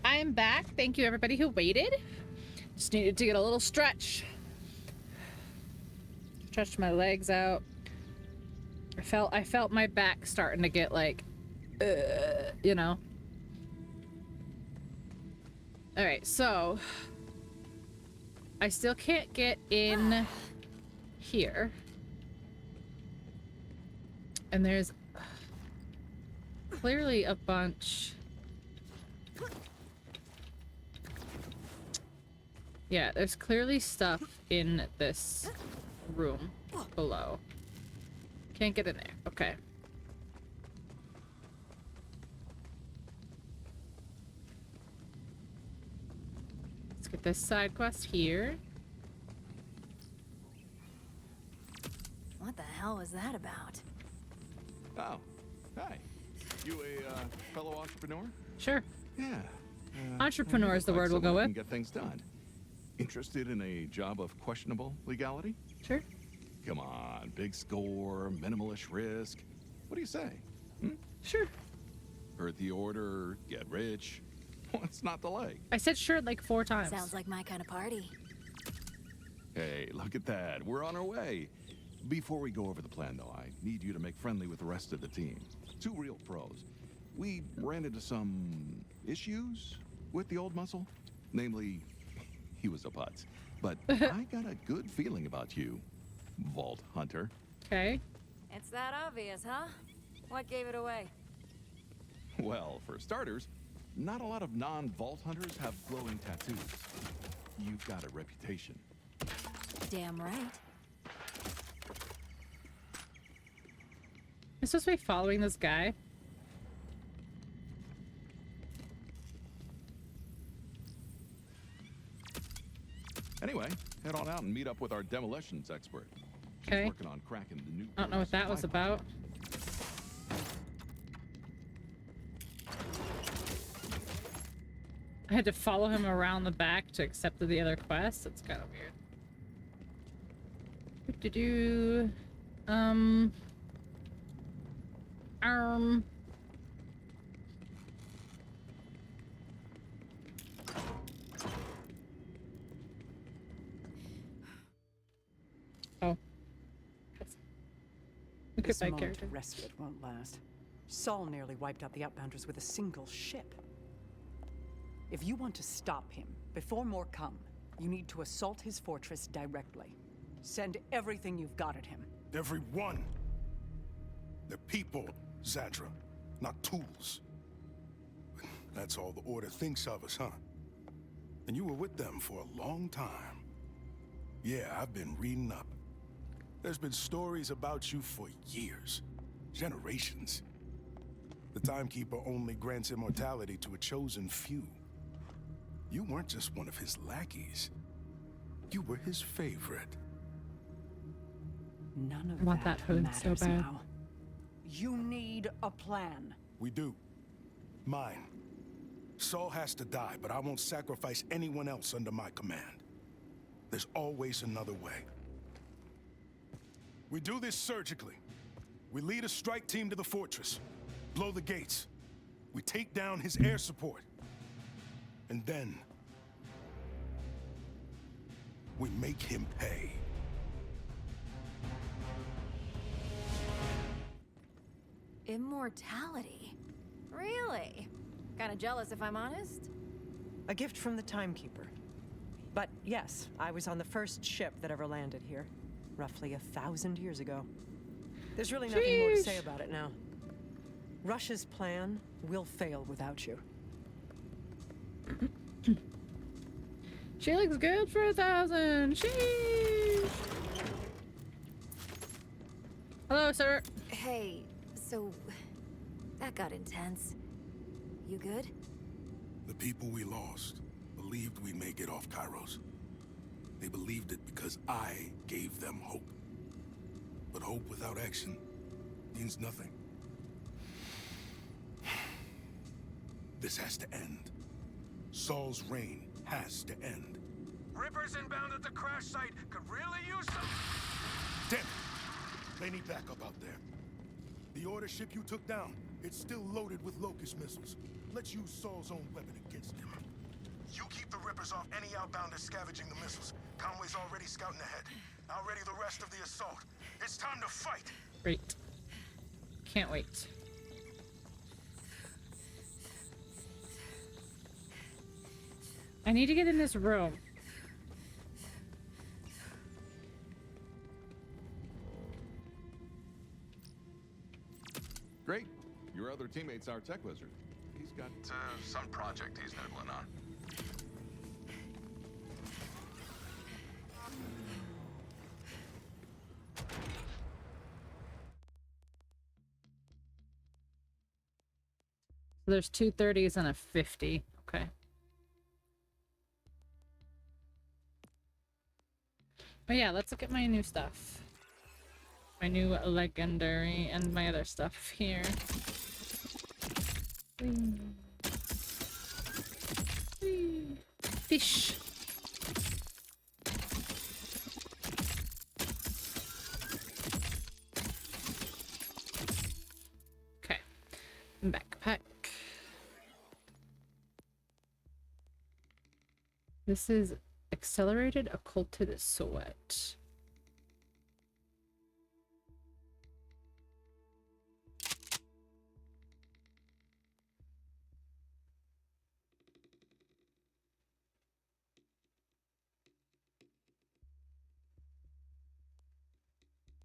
I am back. Thank you everybody who waited. Just needed to get a little stretch. Stretched my legs out. I felt my back starting to get like, you know. All right, so I still can't get in here. And there's clearly a bunch. Yeah, there's clearly stuff in this room below. Can't get in there. Okay. Let's get this side quest here. What the hell was that about? Oh, hi. You a fellow entrepreneur? Sure. Yeah. Entrepreneur is the word we'll go with. Get things done. Interested in a job of questionable legality? Sure. Come on, big score, minimalish risk. What do you say? Sure. Heard the order, get rich. What's not the like? I said sure like 4 times. Sounds like my kind of party. Hey, look at that. We're on our way. Before we go over the plan, though, I need you to make friendly with the rest of the team. 2 real pros. we ran into some issues with the old muscle. Namely, he was a putz. But I got a good feeling about you, Vault Hunter. Okay. It's that obvious, huh? What gave it away? Well, for starters, not a lot of non-Vault Hunters have glowing tattoos. You've got a reputation. Damn right. I'm supposed to be following this guy. Anyway, head on out and meet up with our demolitions expert. Okay. She's working on cracking the new. I don't know what that was about. I had to follow him around the back to accept the other quest. It's kind of weird. Do-do-do. Oh. Look This at my moment character. of respite won't last. Saul nearly wiped out the Outbounders with a single ship. If you want to stop him before more come, you need to assault his fortress directly. Send everything you've got at him. Everyone. They're people, Zadra, not tools. That's all the Order thinks of us, huh? And you were with them for a long time. Yeah, I've been reading up. There's been stories about you for years. Generations. The Timekeeper only grants immortality to a chosen few. You weren't just one of his lackeys. You were his favorite. None of I want that hood so matters bad. now. You need a plan. We do. Mine. Saul has to die, but I won't sacrifice anyone else under my command. There's always another way. We do this surgically. We lead a strike team to the fortress, blow the gates. We take down his air support. And then we make him pay. Immortality? Really? Kinda jealous if I'm honest. A gift from the Timekeeper. But yes, I was on the first ship that ever landed here, roughly 1,000 years ago. There's really nothing more to say about it now. Rush's plan will fail without you. She looks good for 1,000. Sheesh. Hello, sir. Hey, so that got intense. You good? The people we lost believed we may get off Kairos. They believed it because I gave them hope. But hope without action means nothing. This has to end. Saul's reign has to end. Rippers inbound at the crash site could really use some. Damn it! They need backup out there. The Order ship you took down, it's still loaded with Locust missiles. Let's use Saul's own weapon against him. You keep the Rippers off any outbounders scavenging the missiles. Conway's already scouting ahead. I'll ready the rest of the assault. It's time to fight! Great. Can't wait. I need to get in this room. Great. Your other teammate's our tech wizard. He's got some project he's nibbling on. So there's 2 30s and a 50. Okay. But yeah, let's look at my new stuff. My new legendary and my other stuff here. Whee. Whee. Fish. Okay. Backpack. This is accelerated occulted sweat.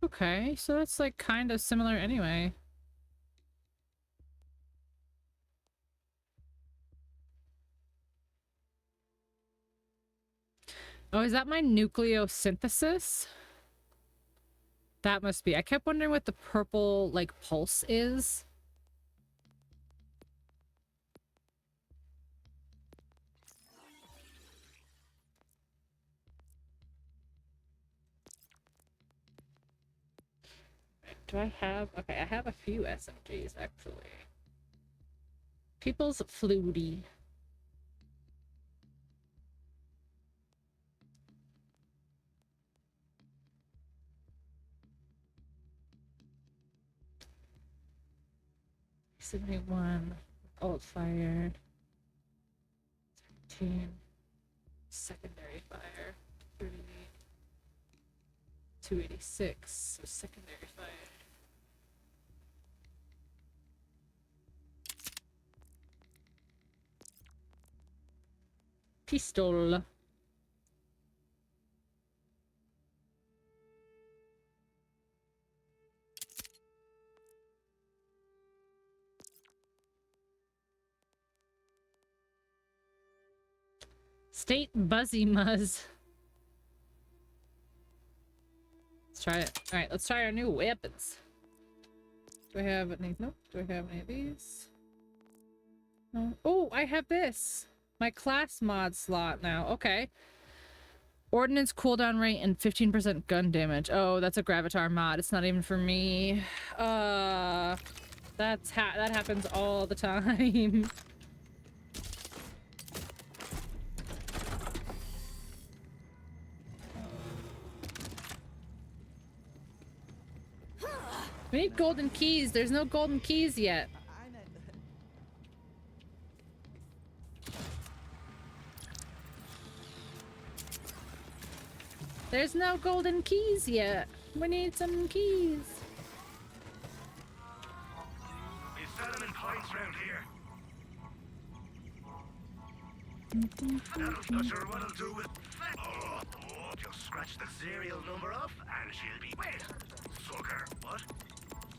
Okay, so that's like kind of similar anyway. Oh, is that my nucleosynthesis? That must be. I kept wondering what the purple, like, pulse is. Do I have... Okay, I have a few SMGs, actually. People's Flutie. $71. Alt fire. 13. Secondary fire. 30. 286. So secondary fire. Pistol. State Buzzy Muzz. Let's try it. Alright, let's try our new weapons. Do I have any? Nope. Do I have any of these? No. Oh, I have this. My class mod slot now. Okay. Ordnance cooldown rate and 15% gun damage. Oh, that's a Gravatar mod. It's not even for me. That happens all the time. We need golden keys. There's no golden keys yet. There's no golden keys yet. We need some keys. We settlement points round here. Not sure what I'll do with... Oh, just scratch the serial number off and she'll be... Wait! Sucker. What?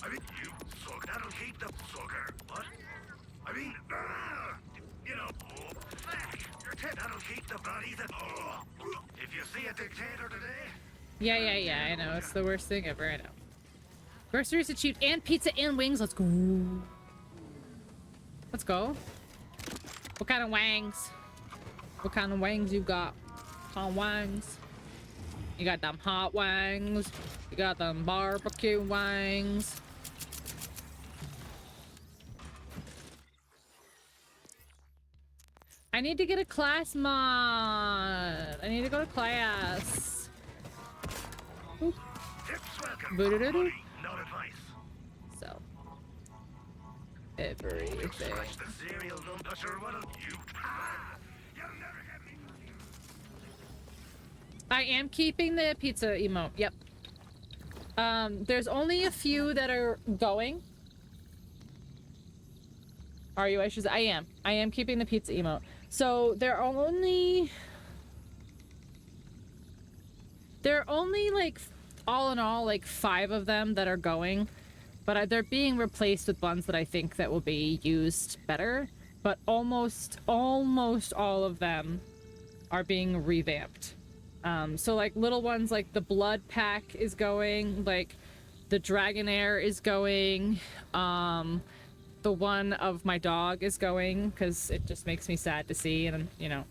I mean, you suck. That'll keep the sucker. What? I mean, you know, oh, fuck. Your tent, that'll keep the bodies and... Oh, if you see a dictator today... Yeah, I know. It's the worst thing ever, I know. Groceries achieved and pizza and wings. Let's go. Let's go. What kind of wangs? What kind of wangs you got? Hot wangs. You got them hot wangs. You got them barbecue wangs. I need to get a class mod. I need to go to class. Oop. Boo-doo-doo-doo. Not advice. So. Everything. Scratch the serial number. Not sure what'll... You... You'll never get me. I am keeping the pizza emote. Yep. There's only a few that are going. Are you? I am. I am keeping the pizza emote. So there are only like, all in all, like 5 of them that are going, but they're being replaced with ones that I think that will be used better. But almost all of them are being revamped. So like little ones like the Blood Pack is going, like the Dragonair is going, the one of my dog is going, because it just makes me sad to see, and you know.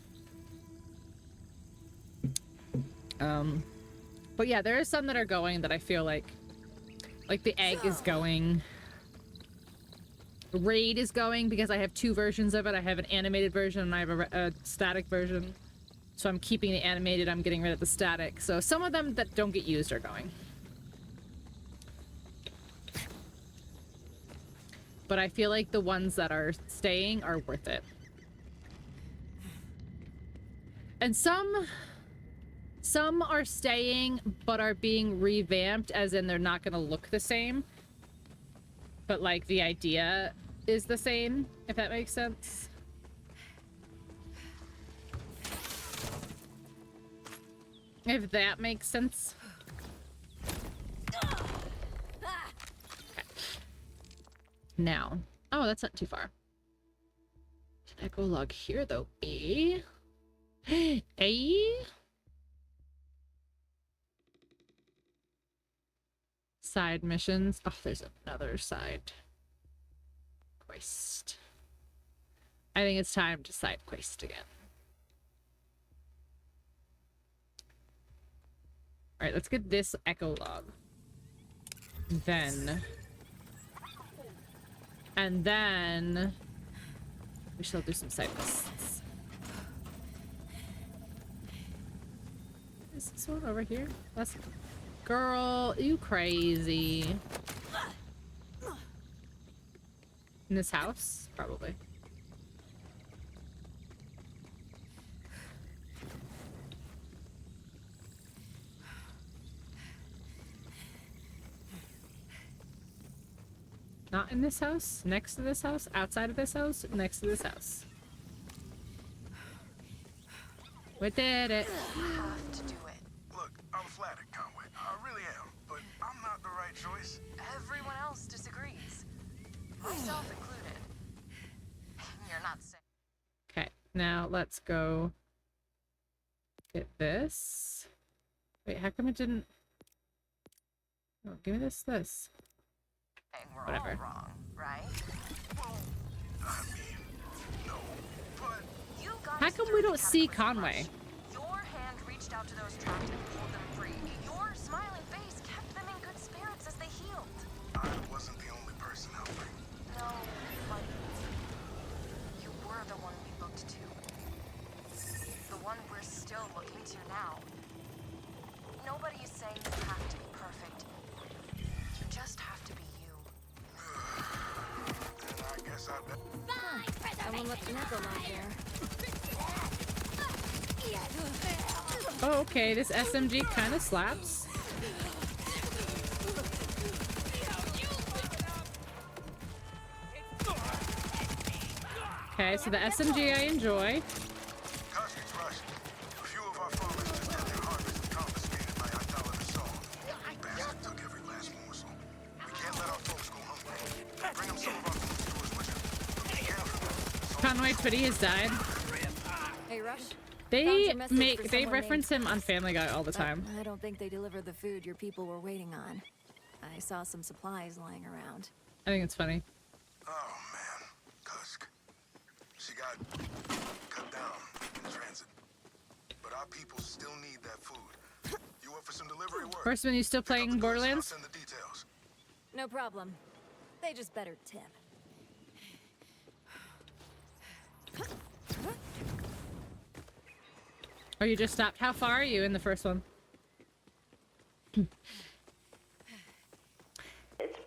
But yeah, there are some that are going that I feel like the egg is going. Raid is going because I have 2 versions of it. I have an animated version and I have a static version. So I'm keeping the animated, I'm getting rid of the static. So some of them that don't get used are going. But I feel like the ones that are staying are worth it. And some are staying, but are being revamped, as in they're not going to look the same. But, like, the idea is the same, if that makes sense. If that makes sense. Now. Oh, that's not too far. There's an echo log here, though. Eh? Eh? Side missions. Oh, there's another side quest. I think it's time to side quest again. Alright, let's get this echo log. And then we shall do some side quests. Is this one over here? That's girl, you crazy. In this house? Probably. Not in this house? Next to this house? Outside of this house? Next to this house. We did it. You have to do it. Look, I'm flattered, Conway. I really am. But I'm not the right choice. Everyone else disagrees. Myself included. You're not sick. Okay, now let's go get this. Wait, how come it didn't... Oh, give me this. We're Whatever. all wrong, right? I mean, no, but You guys How come we threw don't see categories Conway? rush. Your hand reached out to those trapped and pulled them free. Your smiling face kept them in good spirits as they healed. I wasn't the only person helping. No, but you were the one we looked to. The one we're still looking to now. Nobody is saying you have to be perfect. You just have to be you. And I guess I bet. Someone left an echo log there. Oh, okay, this SMG kind of slaps. Okay, so the SMG I enjoy. Cosby's rushed. A few of our farmers just had their harvest confiscated by idolatrous Saul. Bastard took every last morsel. We can't let our folks go hungry. Bring them some of our food stores, would you? Be careful. Conway Twitty has died. Hey, Rush. They reference him on Family Guy all the time. I don't think they delivered the food your people were waiting on. I saw some supplies lying around. I think it's funny. Oh, man. Cusk. She got cut down in transit. But our people still need that food. You up for some delivery work? Horseman, you still playing Borderlands? Send the details. No problem. They just better tip. Or you just stopped? How far are you in the first one? It's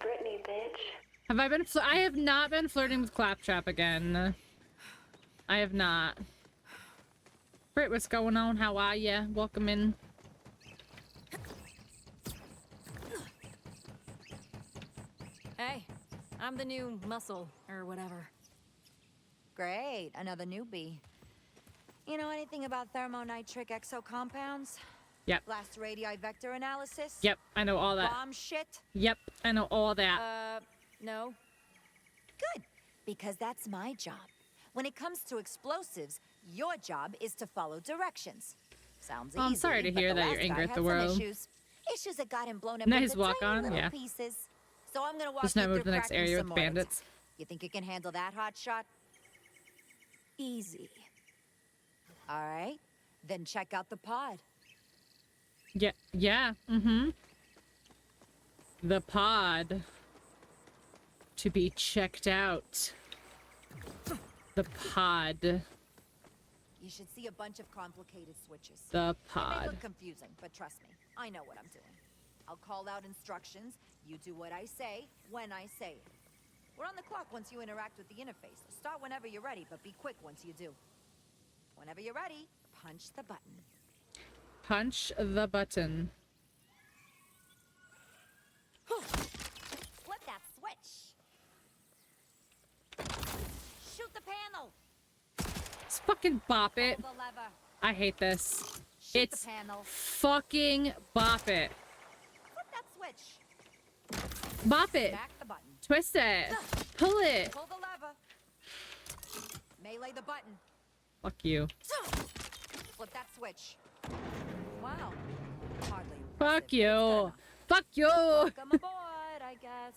Brittany, bitch. Have I been? I have not been flirting with Claptrap again. I have not. Britt, what's going on? How are ya? Welcome in. Hey, I'm the new muscle, or whatever. Great, another newbie. You know anything about thermonitric exocompounds? Yep. Blast radii vector analysis? Yep, I know all that. Bomb shit? Yep, I know all that. No. Good, because that's my job. When it comes to explosives, your job is to follow directions. Sounds Oh, I'm easy, sorry to but hear the that last you're angry guy at had the some world. Issues that got him blown up Nice into walk tiny on, little yeah. pieces. So I'm gonna walk Just you now through move to the next cracking area some with mortars. bandits. You think you can handle that, hot shot? Easy. All right, then check out the pod. Yeah, mm-hmm. The pod. To be checked out. The pod. You should see a bunch of complicated switches. The It may pod. look confusing, but trust me, I know what I'm doing. I'll call out instructions. You do what I say when I say it. We're on the clock once you interact with the interface. Start whenever you're ready, but be quick once you do. Whenever you're ready, punch the button. Punch the button. Flip that switch. Shoot the panel. Let's fucking bop it. Pull the lever. I hate this. Shoot It's the panel. fucking bop it. Flip that switch. Bop it. Smack the button. Twist it. Pull it! Pull the lever. Melee the button. Fuck you. Flip that switch. Wow. Hardly Fuck you. Fuck you. Welcome aboard, I guess.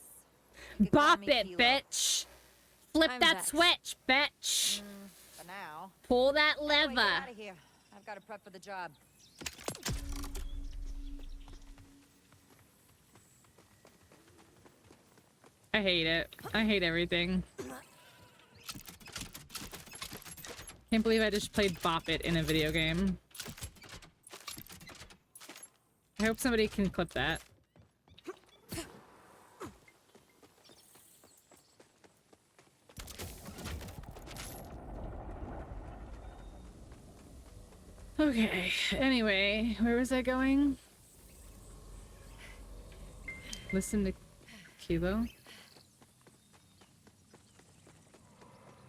You could call Bop me it, Kilo. bitch. Flip I'm that Vex. switch, bitch. For now. Pull that Anyway, lever. get out of here. I've got to prep for the job. I hate it. I hate everything. Can't believe I just played Bop It in a video game. I hope somebody can clip that. Okay, anyway, where was I going? Listen to Kilo.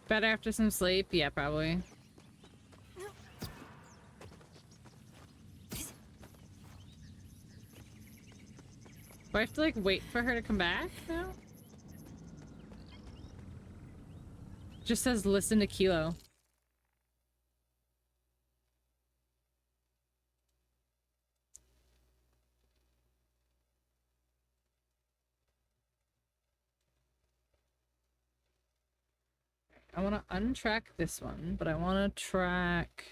Better after some sleep? Yeah, probably. Do I have to, like, wait for her to come back now? Just says listen to Kilo. I want to untrack this one, but I want to track...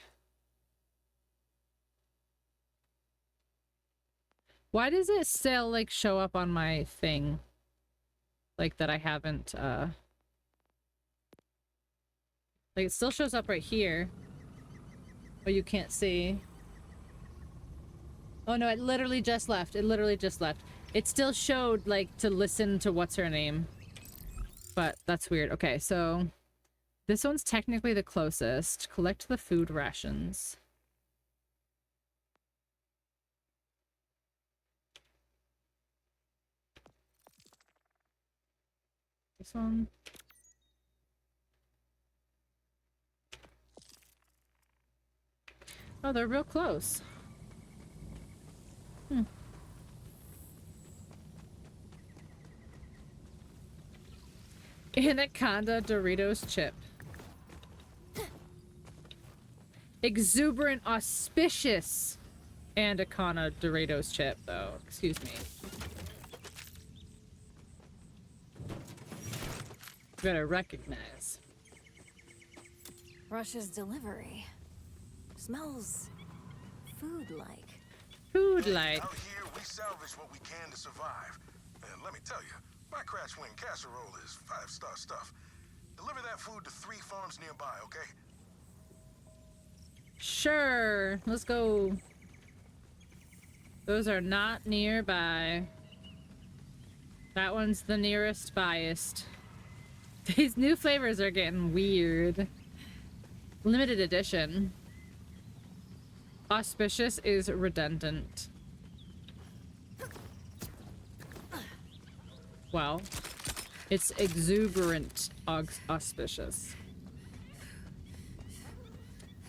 Why does it still, like, show up on my thing? Like, that I haven't, Like, it still shows up right here. But you can't see. Oh no, it literally just left. It literally just left. It still showed, like, to listen to what's her name. But that's weird. Okay, so... This one's technically the closest. Collect the food rations. This one. Oh, they're real close. Anaconda Doritos chip. Exuberant, auspicious Anaconda Doritos chip, though. Excuse me. Better recognize. Rush's delivery. Smells food-like. Food-like. Out here, we salvage what we can to survive. And let me tell you, my crash wing casserole is 5-star stuff. Deliver that food to 3 farms nearby, okay? Sure. Let's go. Those are not nearby. That one's the nearest biased. These new flavors are getting weird. Limited edition. Auspicious is redundant. Well, it's exuberant auspicious.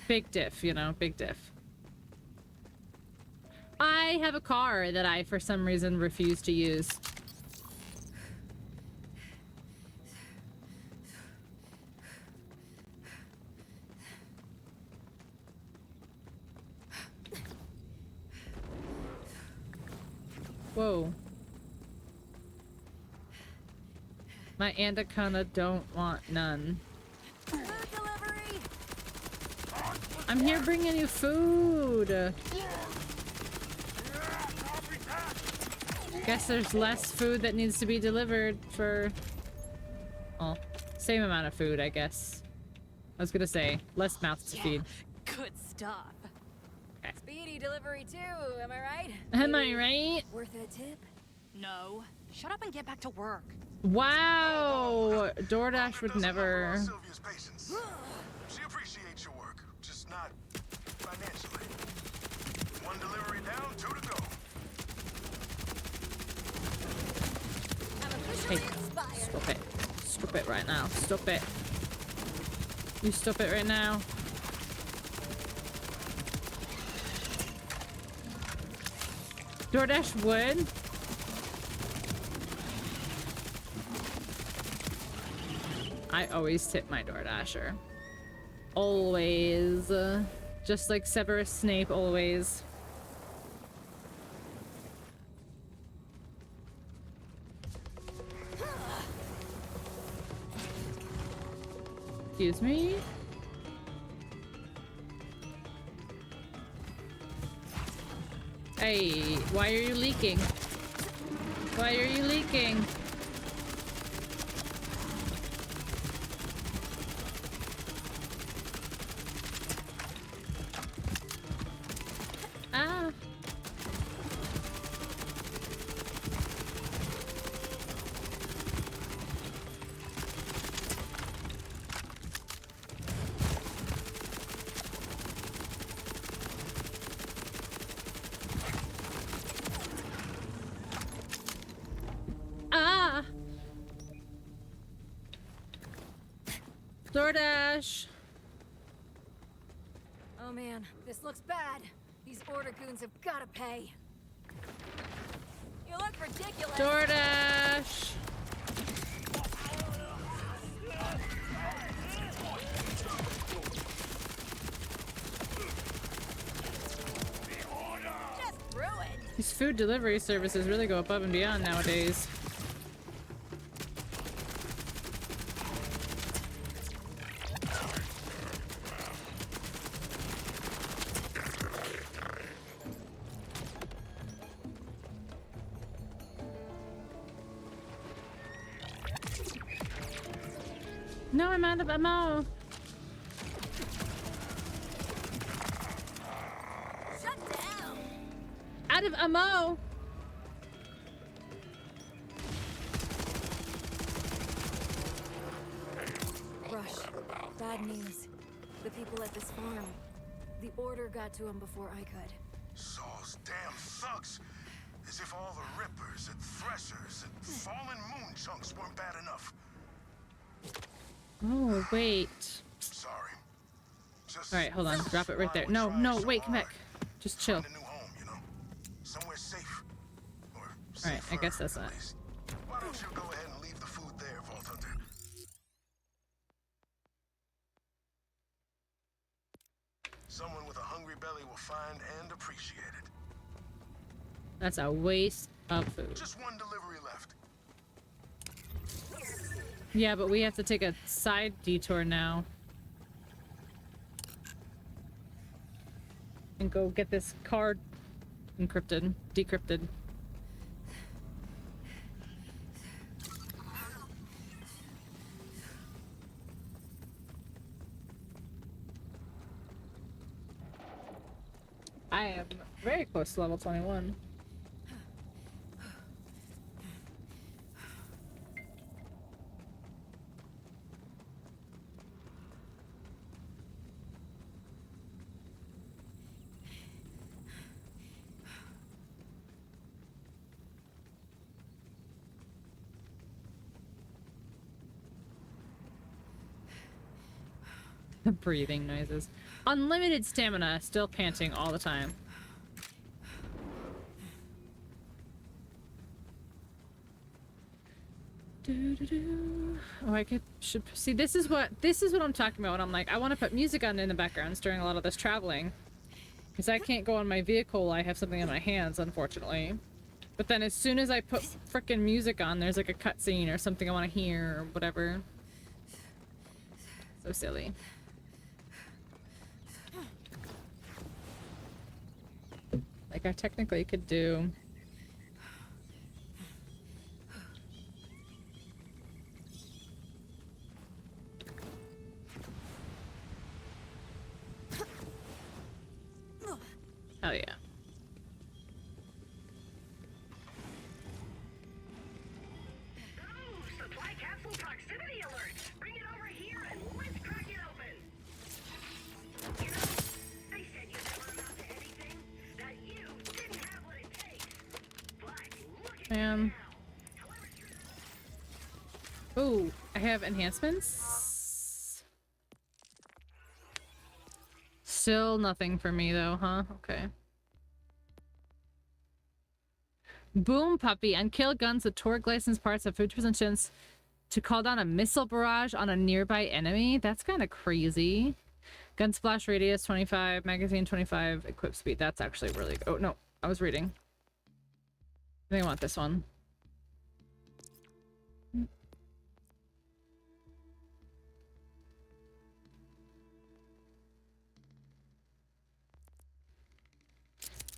Big diff, you know, big diff. I have a car that I, for some reason, refuse to use. Whoa. My anaconda don't want none. I'm here bringing you food. Guess there's less food that needs to be delivered for... Oh, same amount of food, I guess. I was gonna say, less mouths to feed. Good stuff. Okay. Speedy delivery too, am I right? Am I right? Worth a tip? No. Shut up and get back to work. Wow! DoorDash would never... Sylvia's patience. She appreciates your work, just not financially. 1 delivery down, 2 to go. Hey, stop it. Stop it right now. Stop it. You stop it right now. DoorDash would? I always tip my DoorDasher. Always. Just like Severus Snape always. Excuse me? Hey, why are you leaking? Why are you leaking? Ah. Ah. DoorDash. Oh man, this looks bad. These order goons have gotta pay. You look ridiculous. DoorDash. Just ruined. These food delivery services really go above and beyond nowadays. No, I'm out of ammo. Shut down. Out of ammo. Rush. Bad news. The people at this farm. The order got to them before I could. Saul's damn thugs. As if all the rippers and threshers and fallen moon chunks weren't bad enough. Oh, wait. Sorry. Alright, hold on. Drop it right there. No, no, wait, come back. Just chill. Somewhere safe. Alright, I guess that's that. Why don't you go ahead and leave the food there, Vault Hunter? Someone with a hungry belly will find and appreciate it. That's a waste of food. Just one delivery left. Yeah, but we have to take a side detour now. And go get this card encrypted, decrypted. I am very close to level 21. Breathing noises. Unlimited stamina, still panting all the time. Oh, I should see. This is what I'm talking about. When I'm like, I want to put music on in the background during a lot of this traveling, because I can't go on my vehicle. I have something in my hands, unfortunately. But then as soon as I put frickin' music on, there's like a cutscene or something I want to hear or whatever. So silly. Like I technically could do. Hell yeah. Supply capsule proximity alert! Bring it over here and let's crack it open! You know, they said you never amount to anything, that you didn't have what it takes. But look at you now. Ooh, I have enhancements. Still nothing for me though, huh? Okay. Boom Puppy. On kill guns with Torque license parts have 50% chance to call down a missile barrage on a nearby enemy? That's kind of crazy. Gun splash radius 25, magazine 25, equip speed. That's actually really good. Oh, no. I was reading. I think I want this one.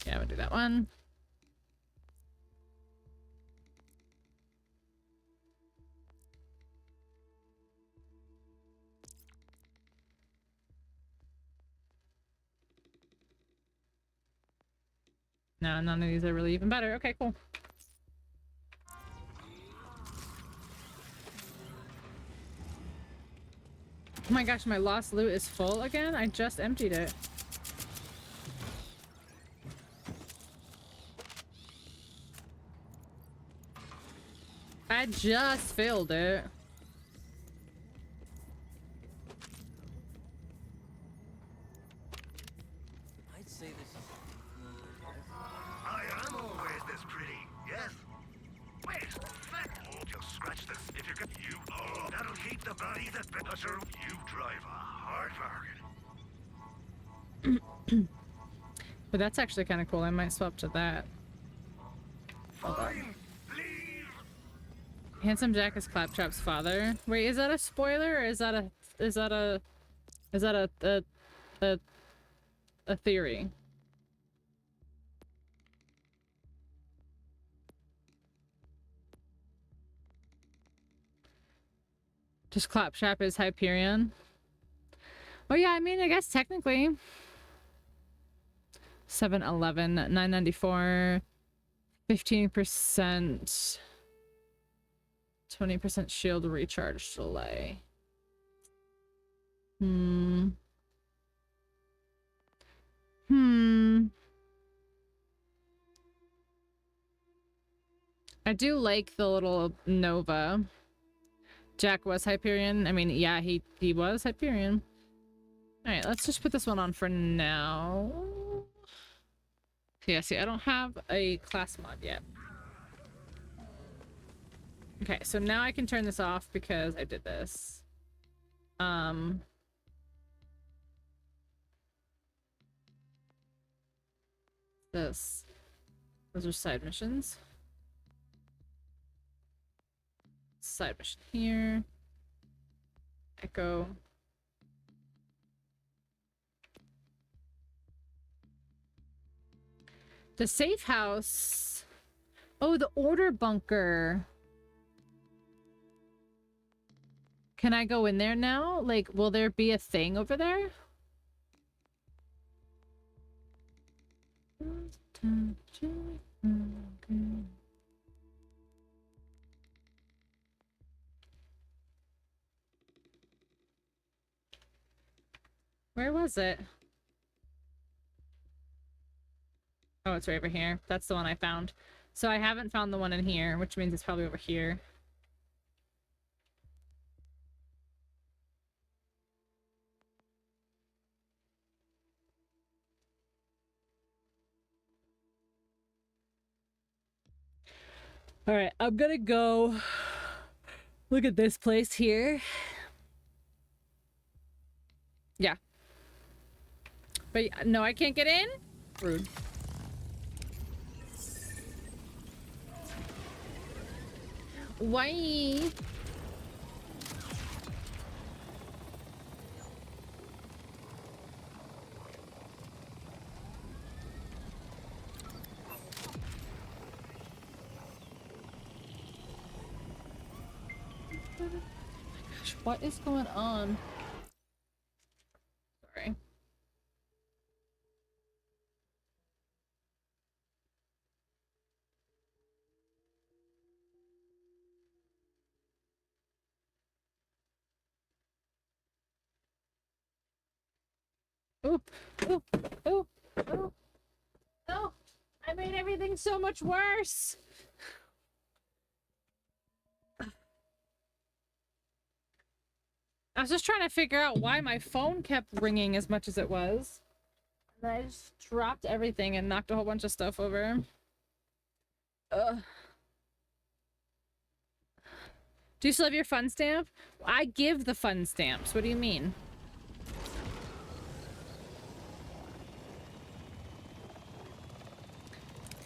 Yeah, I'm gonna do that one. No, none of these are really even better. Okay, cool. Oh my gosh, my lost loot is full again? I just emptied it. I just filled it. I'd say this is... I am always this pretty, yes? Wait, just scratch this. If you can, that'll keep the bodies at better. You drive a hard bargain. But that's actually kind of cool. I might swap to that. Hold on. Handsome Jack is Claptrap's father. Wait, is that a spoiler or is that a theory? Just Claptrap is Hyperion. Oh yeah, I mean, I guess technically. 711, 994, 15%, 20% shield recharge delay. I do like the little Nova. Jack was Hyperion. I mean, yeah, he was Hyperion. Alright, let's just put this one on for now. Yeah, see, I don't have a class mod yet. Okay, so now I can turn this off because I did this. Those are side missions. Side mission here. Echo. The safe house. Oh, the order bunker. Can I go in there now? Like, will there be a thing over there? Where was it? Oh, it's right over here. That's the one I found. So I haven't found the one in here, which means it's probably over here. All right, I'm gonna go look at this place here. Yeah. But no, I can't get in? Rude. Why? Gosh, what is going on? Sorry. Ooh, ooh, ooh, ooh. No, I made everything so much worse. I was just trying to figure out why my phone kept ringing as much as it was. And I just dropped everything and knocked a whole bunch of stuff over. Ugh. Do you still have your fun stamp? I give the fun stamps. What do you mean?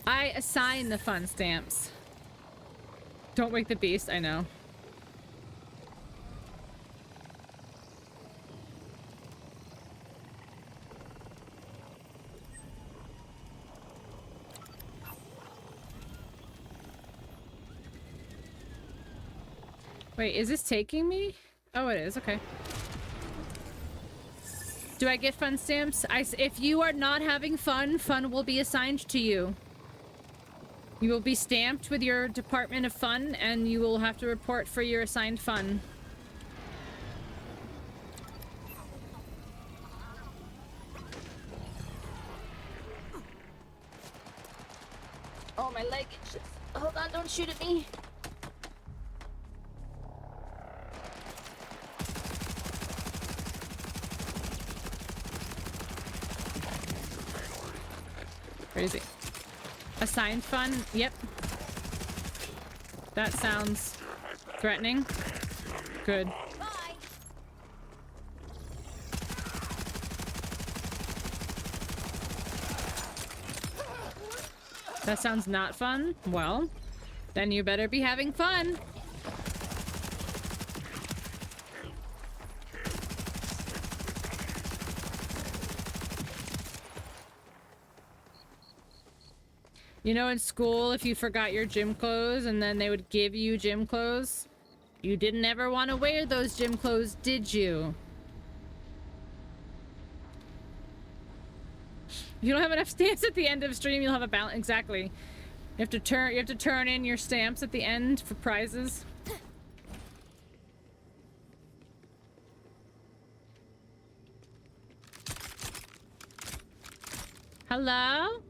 I assign the fun stamps. Don't wake the beast, I know. Wait, is this taking me? Oh, it is. Okay. Do I get fun stamps? If you are not having fun, fun will be assigned to you. You will be stamped with your Department of Fun, and you will have to report for your assigned fun. Oh, my leg. Hold on, don't shoot at me. Crazy. Assigned fun? Yep. That sounds threatening. Good. Bye. That sounds not fun? Well, then you better be having fun. You know, in school, if you forgot your gym clothes and then they would give you gym clothes, you didn't ever want to wear those gym clothes, did you? If you don't have enough stamps at the end of stream, you'll have a balance. Exactly. You have to turn in your stamps at the end for prizes. Hello?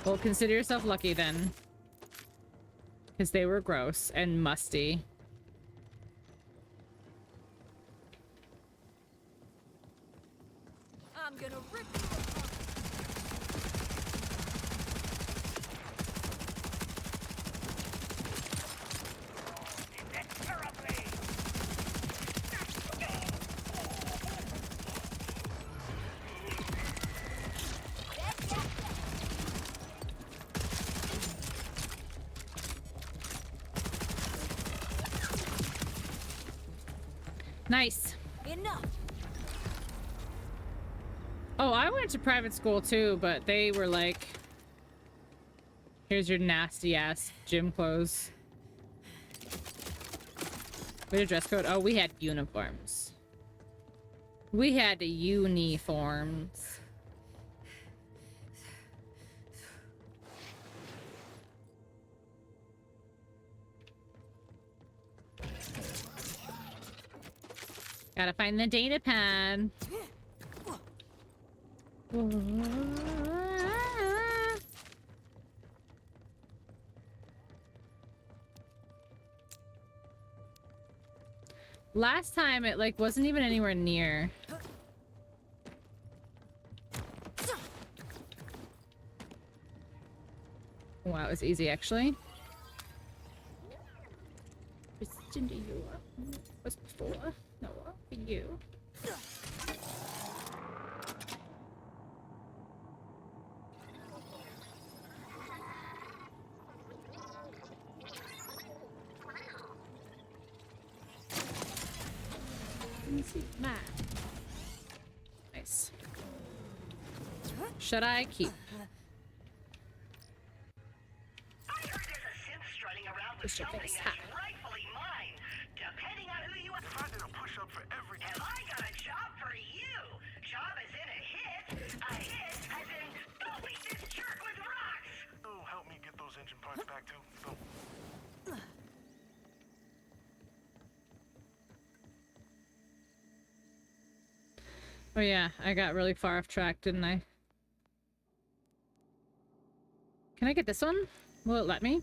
Well, consider yourself lucky then. Because they were gross and musty. I'm gonna rip Nice. enough. Oh, I went to private school too, but they were like, here's your nasty ass gym clothes. We had a dress code. Oh, we had uniforms. We had uniforms. Gotta find the data pad. Last time it like wasn't even anywhere near. Wow, it was easy actually. Precision to you. Was before. No, for you. Nice. Should I keep? I heard there's a synth strutting around with something that's rightfully mine. Depending on who you are. If I did a push-up for every... Have I got a job for you? Job as in a hit. A hit as in, go beat this jerk with rocks. Oh, help me get those engine parts back too. Go. Oh yeah, I got really far off track, didn't I? Can I get this one? Will it let me?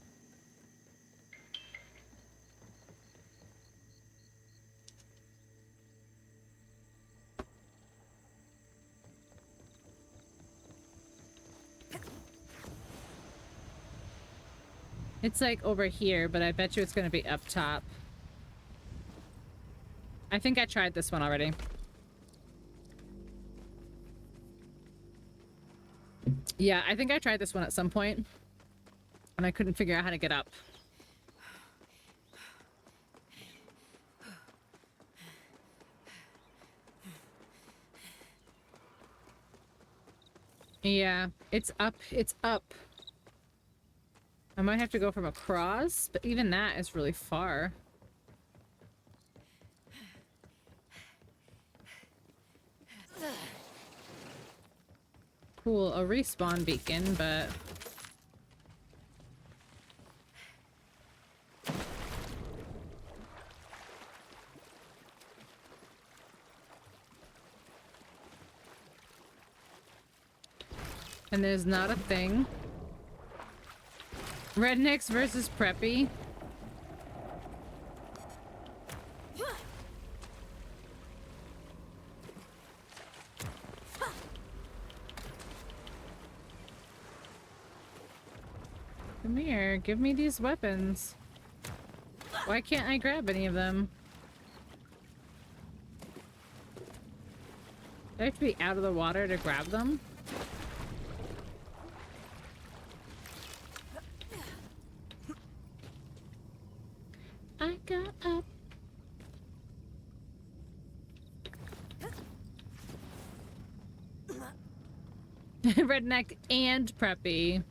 It's like over here, but I bet you it's gonna be up top. I think I tried this one already. Yeah, I think I tried this one at some point, and I couldn't figure out how to get up. Yeah, it's up. It's up. I might have to go from across, but even that is really far. Cool, a respawn beacon, but... And there's not a thing. Rednecks versus Preppy. Come here, give me these weapons. Why can't I grab any of them? Do I have to be out of the water to grab them? I got up. Redneck and Preppy.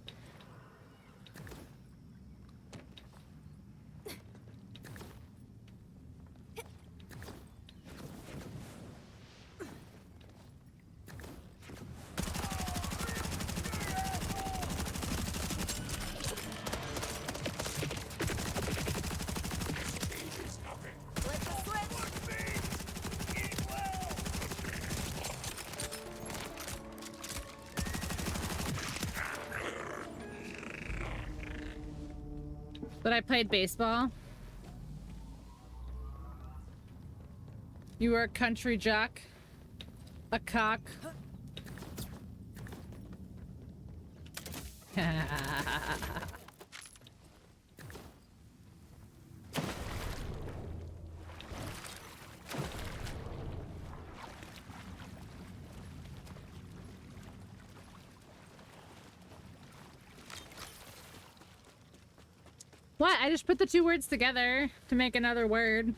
But I played baseball. You were a country jock. A cock. What? I just put the two words together to make another word.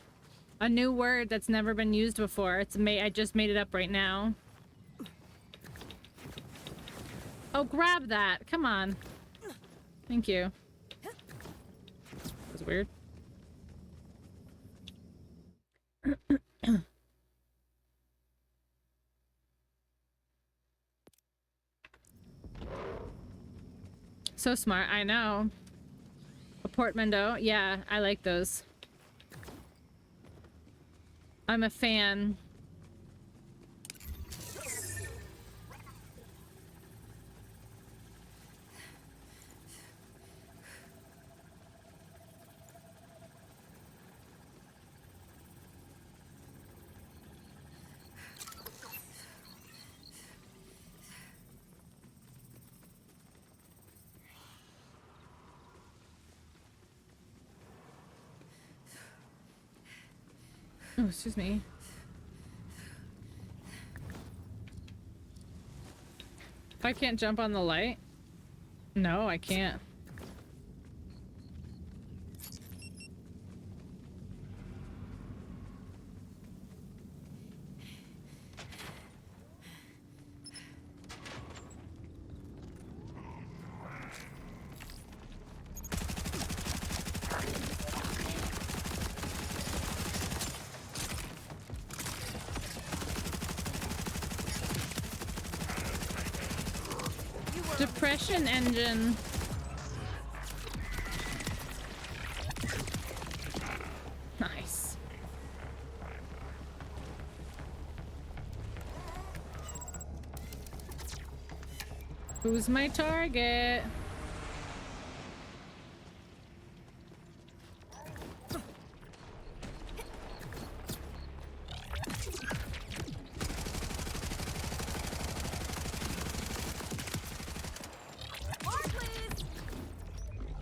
A new word that's never been used before. I just made it up right now. Oh, grab that. Come on. Thank you. That was weird. So smart. I know. A portmanteau. Yeah, I like those. I'm a fan. Oh, excuse me. I can't jump on the light? No, I can't. Depression engine. Nice. Who's my target?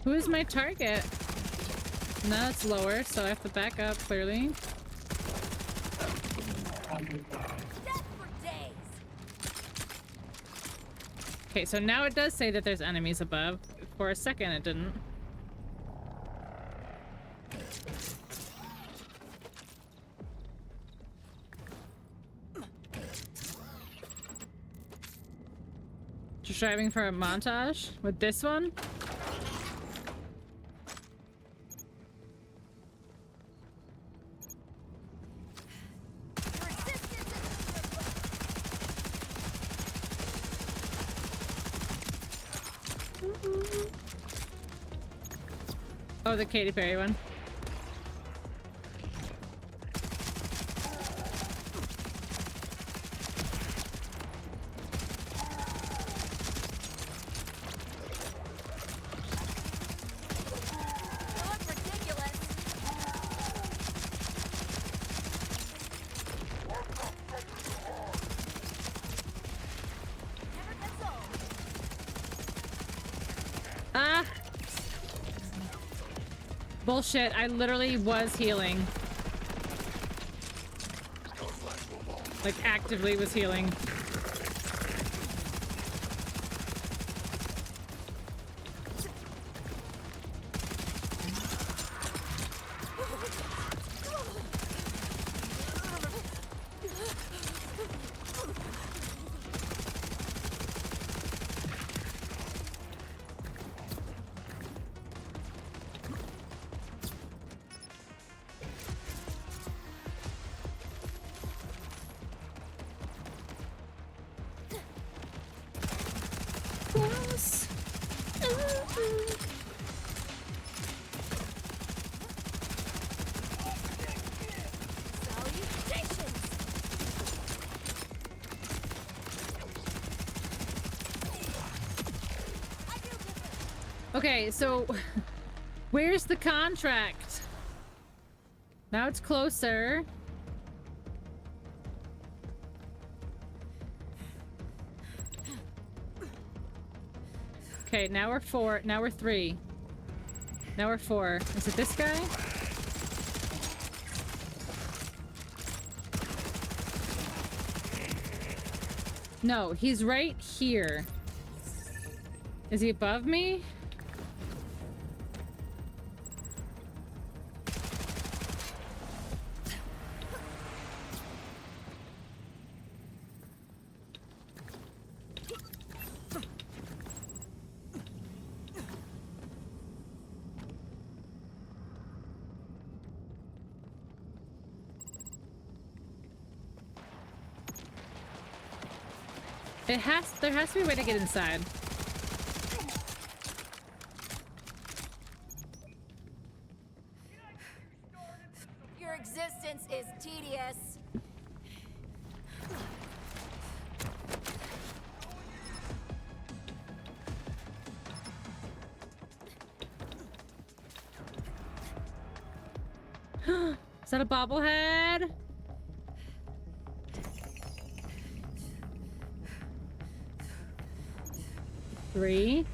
Who is my target? No, it's lower, so I have to back up, clearly. Okay, so now it does say that there's enemies above. For a second, it didn't. Just driving for a montage with this one? Oh, the Katy Perry one. Ah! Bullshit, I literally was healing. Like, actively was healing. Okay, so where's the contract? Now it's closer. Okay, now we're 4. Now we're 3. Now we're 4. Is it this guy? No, he's right here. Is he above me? There has to be a way to get inside. Your existence is tedious. Is that a bobblehead? Three.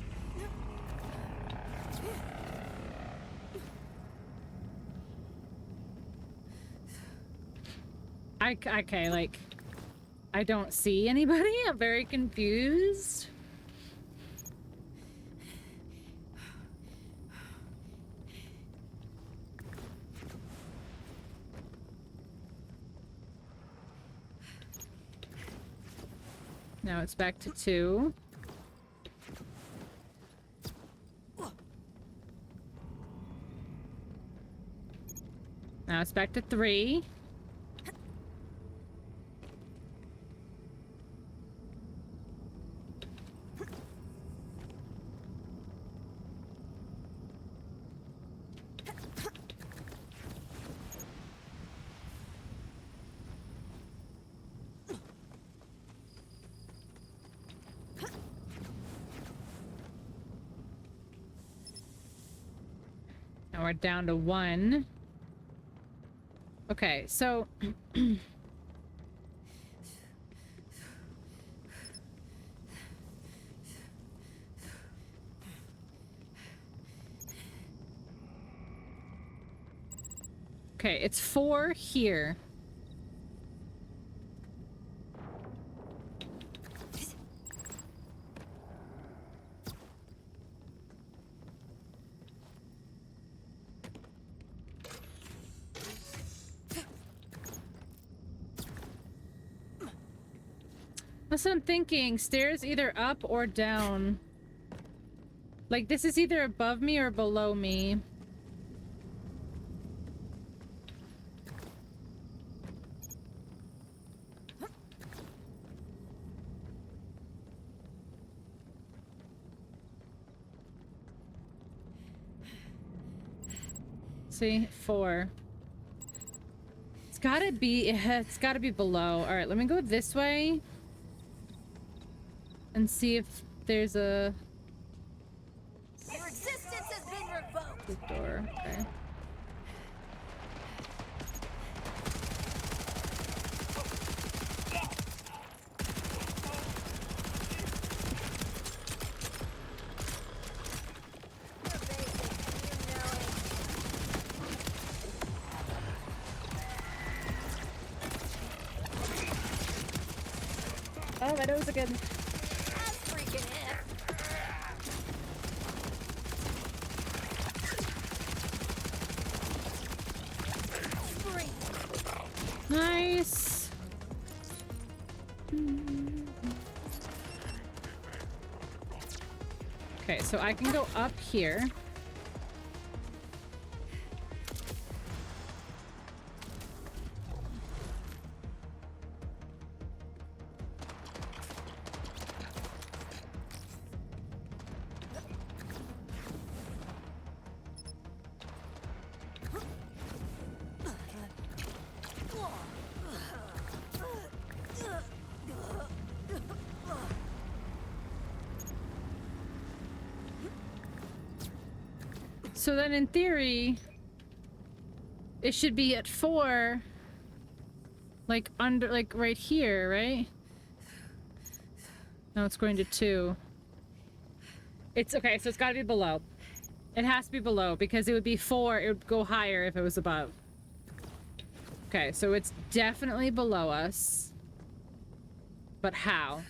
Okay, like, I don't see anybody. I'm very confused. Now it's back to 2. Now it's back to 3. Now we're down to 1. Okay, so Okay, it's 4 here. That's what I'm thinking. Stairs either up or down. Like, this is either above me or below me. See? 4. It's gotta be below. Alright, let me go this way. And see if there's a... Your existence has been revoked. The door. Okay. Oh, that was a good. That's freaking it. Nice. Okay, so I can go up here. So then in theory, it should be at 4, like under, like right here, right? No, it's going to 2. It's okay, so it's gotta be below. It has to be below because it would be 4, it would go higher if it was above. Okay, so it's definitely below us. But how?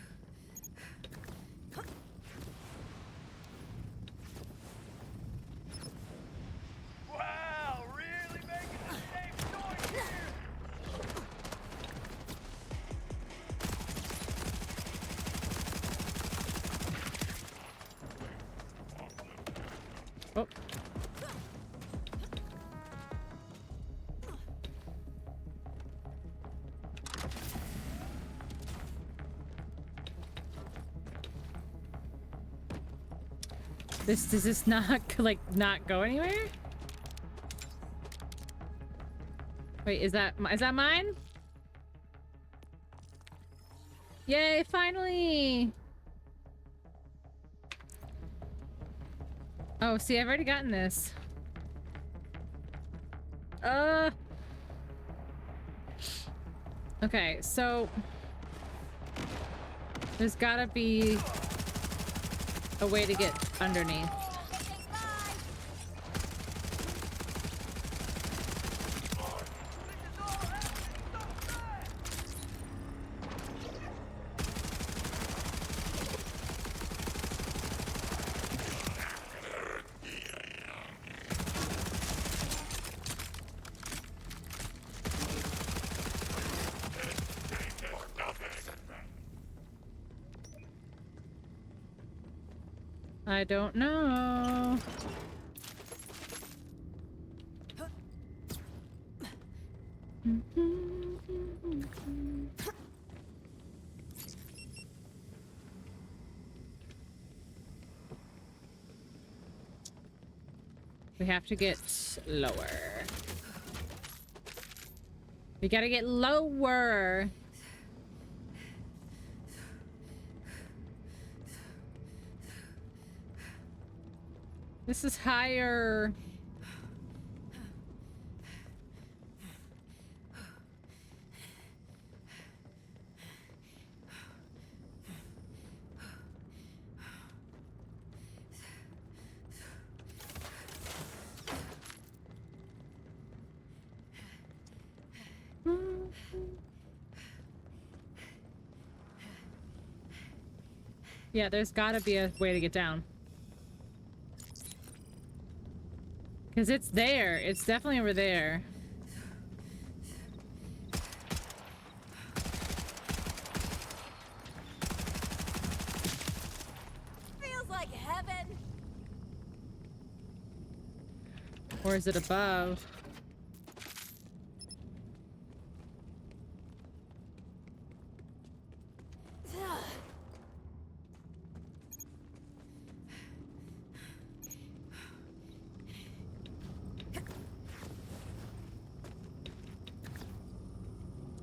Wow, really making a safe choice here. Oh. Does this not, like, not go anywhere? Wait, is that mine? Yay, finally! Oh, see, I've already gotten this. Okay, so... there's gotta be a way to get underneath. I don't know. We have to get lower. We gotta get lower. This is higher. Yeah, there's gotta be a way to get down. Because it's there. It's definitely over there. Feels like heaven. Or is it above?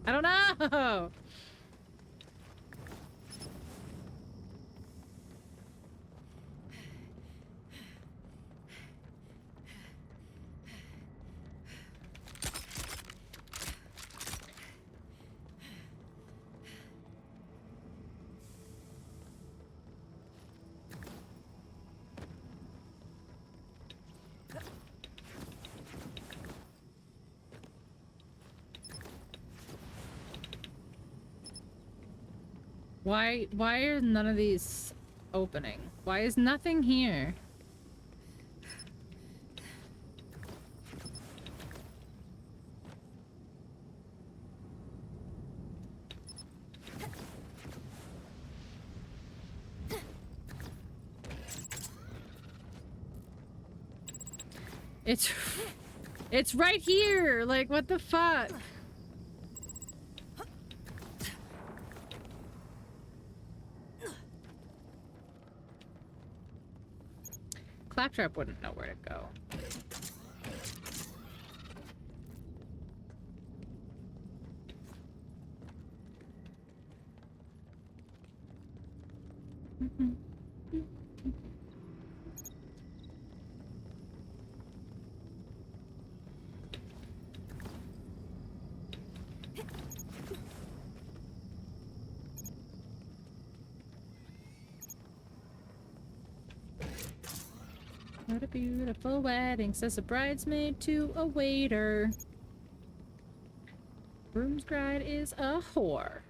I don't know. Why are none of these opening? Why is nothing here? It's right here. Like, what the fuck? Claptrap wouldn't know where to go. What a beautiful wedding, says a bridesmaid to a waiter. Groom's bride is a whore.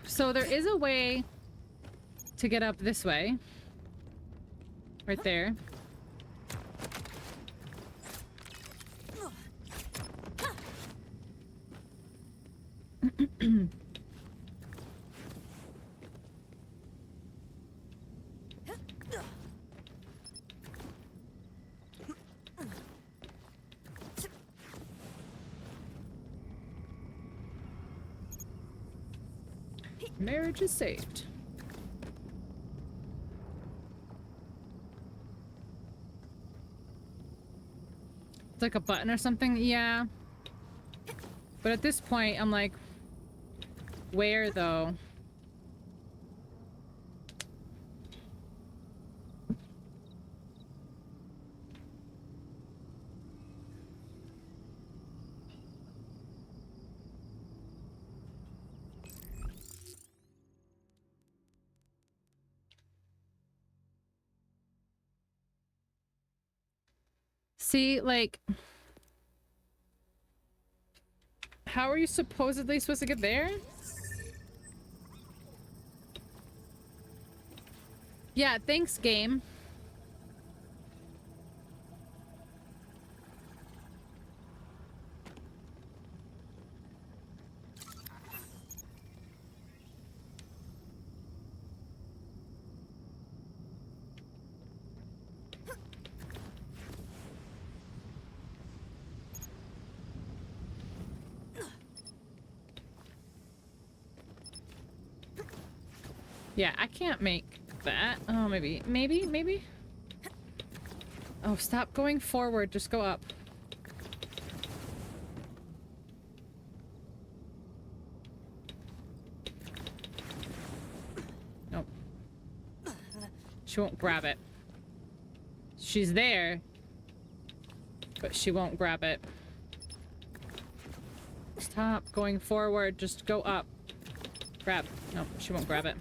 So there is a way to get up this way. Right there. Marriage is saved. It's like a button or something? Yeah. But at this point, I'm like, where though? See, like, how are you supposedly supposed to get there? Yeah, thanks, game. Yeah, I can't make that. Oh, maybe. Oh, stop going forward. Just go up. Nope. She won't grab it. She's there, but she won't grab it. Stop going forward. Just go up. Grab. Nope, she won't grab it.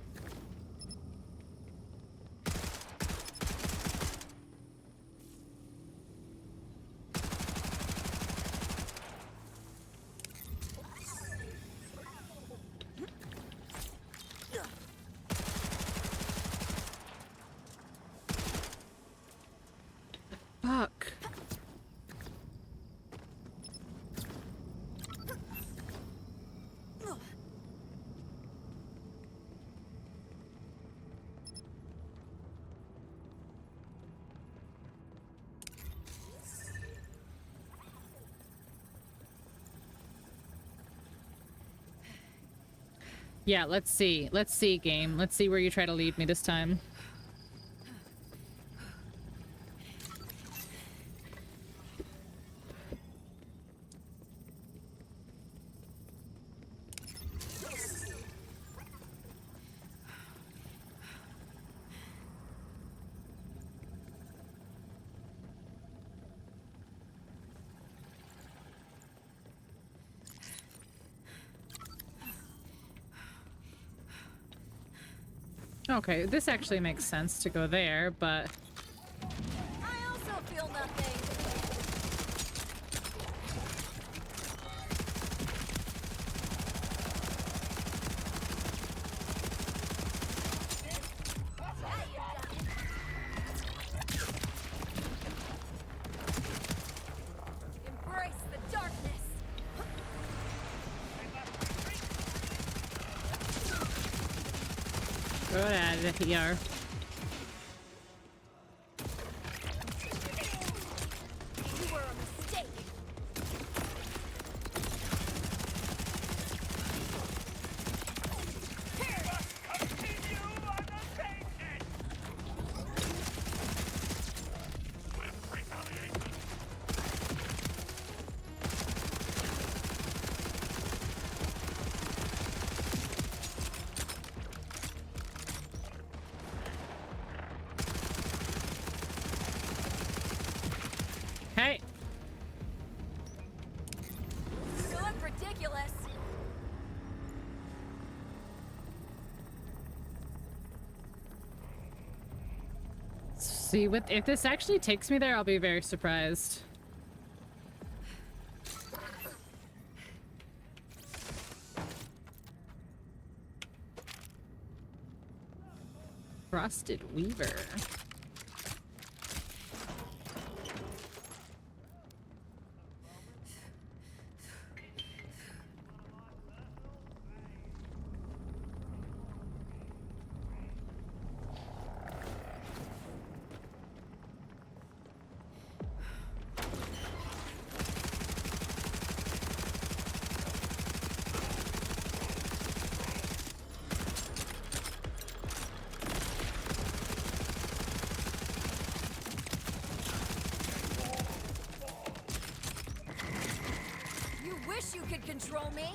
Yeah, let's see. Let's see, game. Let's see where you try to lead me this time. Okay, this actually makes sense to go there, but... I also feel nothing. Embrace the darkness. Go out of here. You were a mistake. Hey! You look ridiculous. See, if this actually takes me there, I'll be very surprised. Frosted Weaver. You wish you could control me.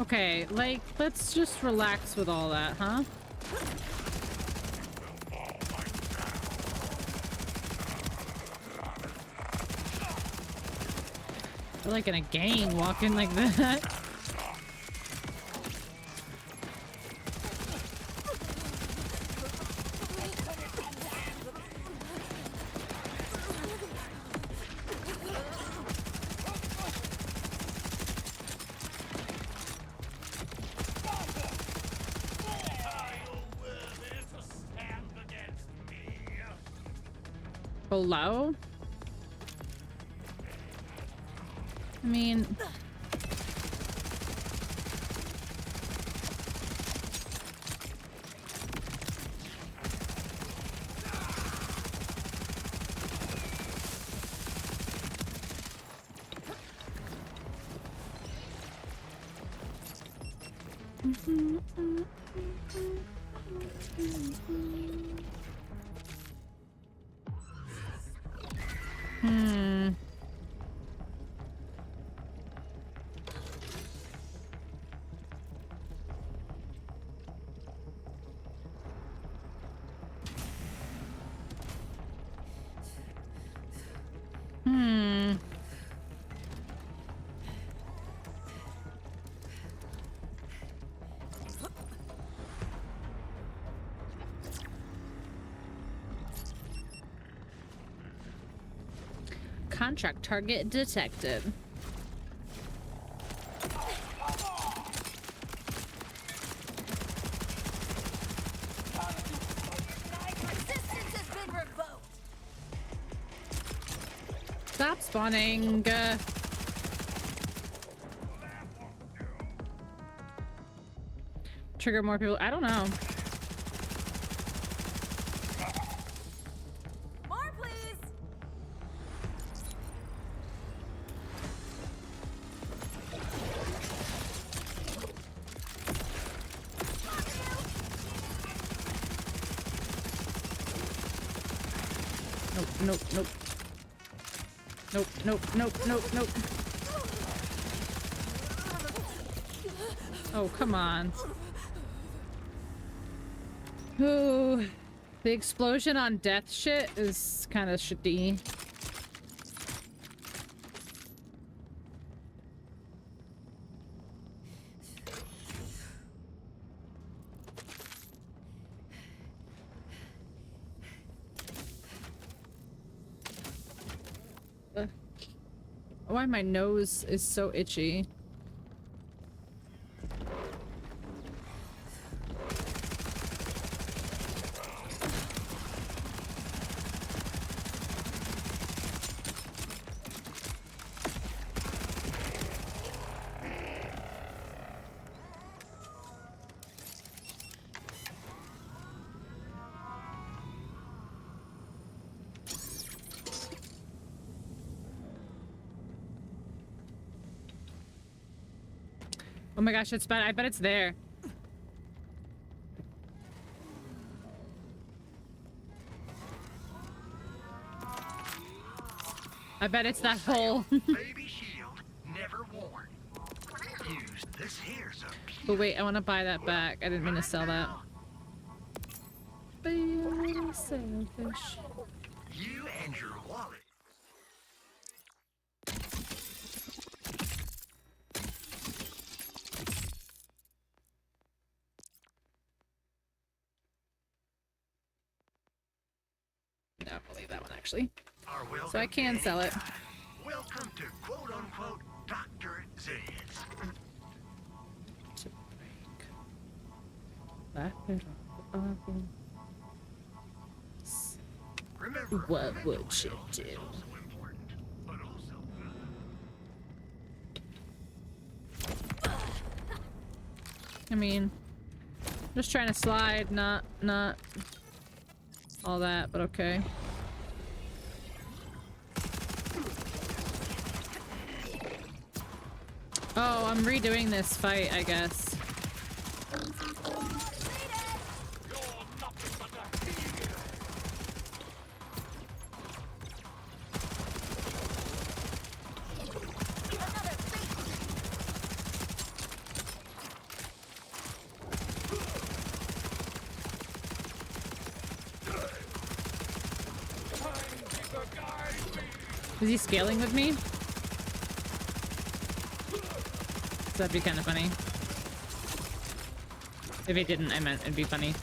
Okay, like, let's just relax with all that, huh? We're like in a gang walking like that. Hello? I mean... Hmm. Hmm. Contract target detected. Resistance has been revoked. Stop spawning. Trigger more people. I don't know. More, please. nope, nope. Nope, nope, nope, nope, nope. Oh, come on. Ooh. The explosion on death shit is kind of shitty. Why my nose is so itchy. Oh my gosh, it's bad. I bet it's there. I bet it's that hole. Baby shield, never worn. Use this here's a But wait, I want to buy that back. I didn't mean to sell that. Be selfish. you and your wallet. No, I'll leave that one actually. Are welcome So I can sell it. Welcome to quote unquote Dr. Zed's. Remember, What would you do? I mean, just trying to slide, not all that, but okay. Oh, I'm redoing this fight, I guess. Is he scaling with me? That'd be kind of funny. If he didn't, I meant it'd be funny.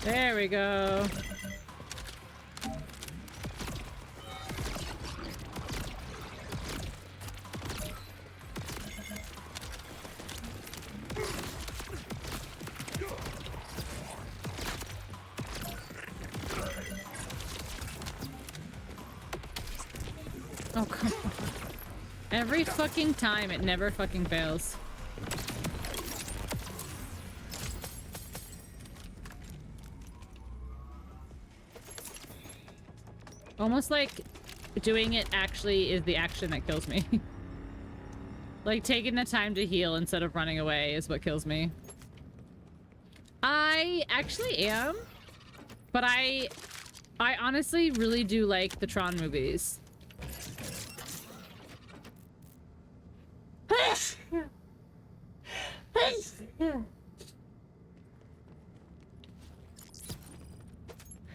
There we go. Oh, come on. Every fucking time, it never fucking fails. Almost like doing it actually is the action that kills me. Like taking the time to heal instead of running away is what kills me. I actually am, but I honestly really do like the Tron movies.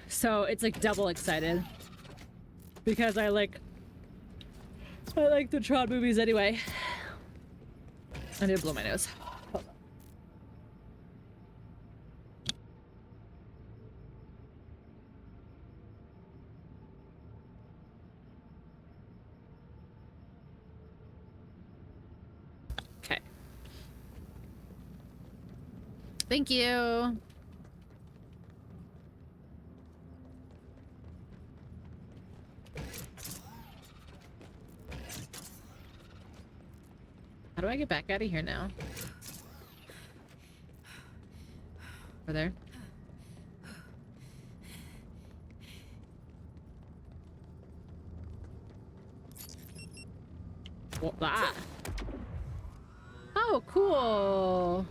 So it's like double excited. Because I like the Tron movies anyway. I need to blow my nose. Hold on. Thank you. How do I get back out of here now? Over there? What that? Oh, cool.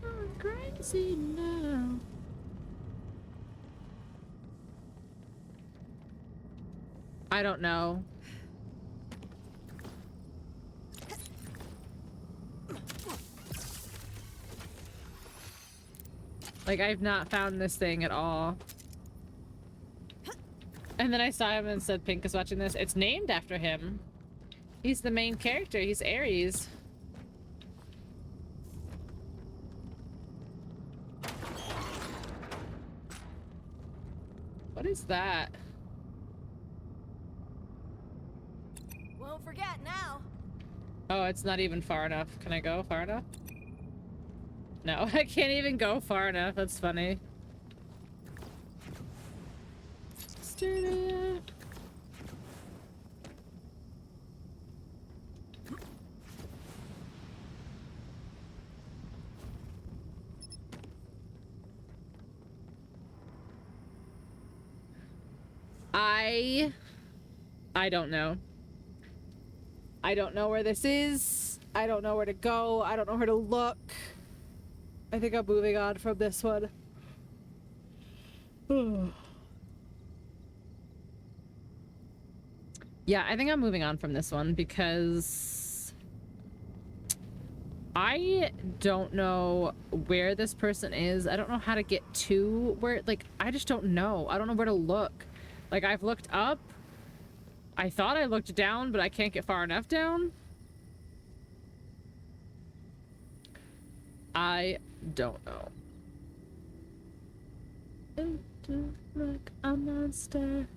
I'm crazy now. I don't know. Like, I've not found this thing at all. And then I saw him and said Pink is watching this. It's named after him. He's the main character. He's Ares. What is that? Won't forget now. Oh, it's not even far enough. Can I go far enough? No, I can't even go far enough. That's funny. Studio. I don't know. I don't know where this is. I don't know where to go. I don't know where to look. I think I'm moving on from this one. Yeah, I think I'm moving on from this one because I don't know where this person is. I don't know how to get to where, like, I just don't know. I don't know where to look. Like, I've looked up. I thought I looked down, but I can't get far enough down. I don't know. Like a monster.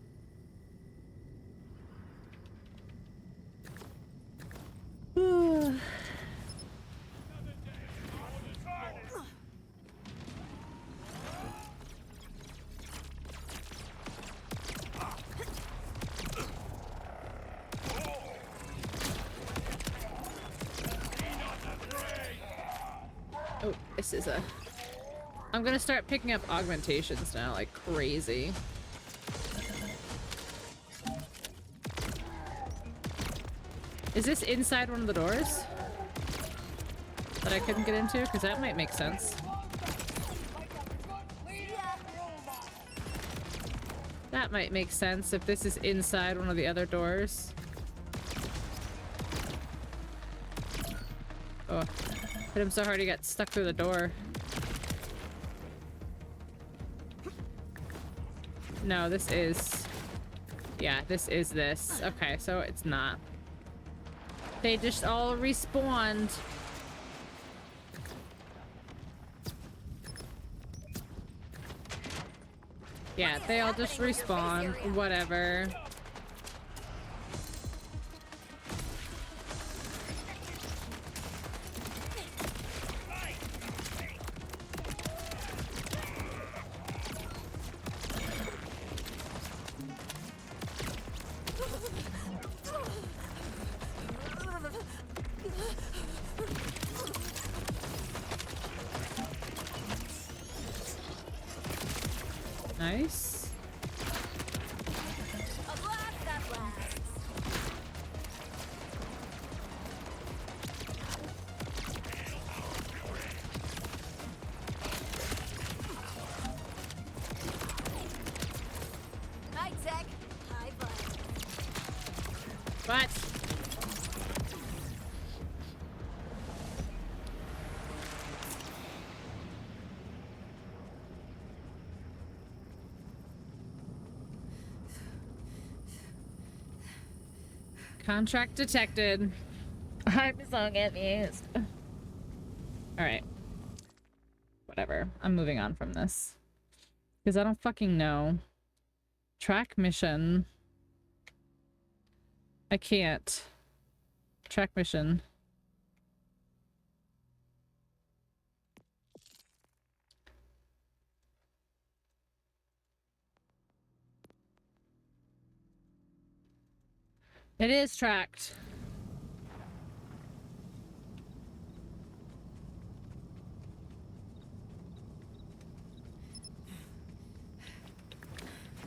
Oh, this is a... I'm gonna start picking up augmentations now like crazy. Is this inside one of the doors that I couldn't get into? Because that might make sense. That might make sense if this is inside one of the other doors. Oh, hit him so hard he got stuck through the door. No, this is... Yeah, this is this. Okay, so it's not. They just all respawned. Yeah, they all just respawn. Whatever. Nice. A blast that lasts. High tech, high vibe. What? Contract detected. I'm so confused. Alright. Whatever. I'm moving on from this. Because I don't fucking know. Track mission. I can't. Track mission. It is tracked.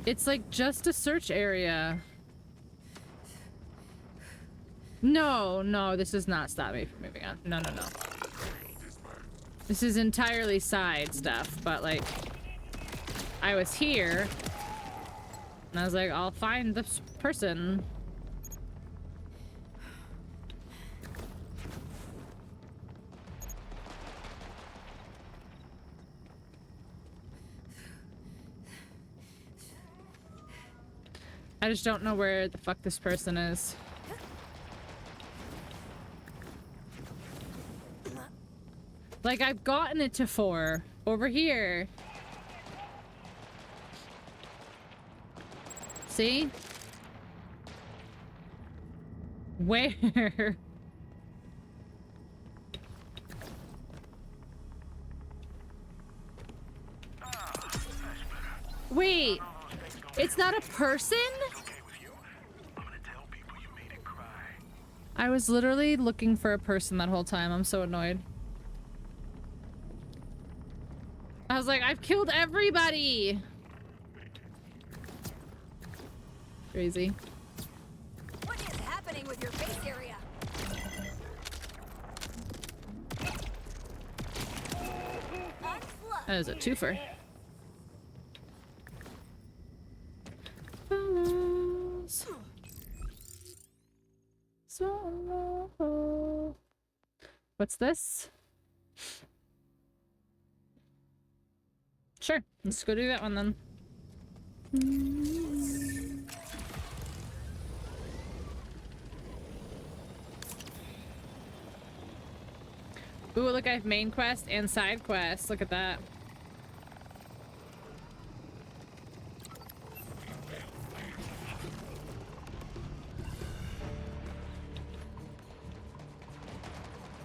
It's like just a search area. No, no, this does not stop me from moving on. No, no, no. This is entirely side stuff, but like, I was here, and I was like, I'll find this person. I just don't know where the fuck this person is. Like, I've gotten it to 4. Over here. See? Where? Wait. It's not a person? I was literally looking for a person that whole time. I'm so annoyed. I was like, I've killed everybody! Crazy. What is happening with your base area? That is a twofer. What's this? Sure, let's go do that one then. Ooh, look, I have main quest and side quest. Look at that.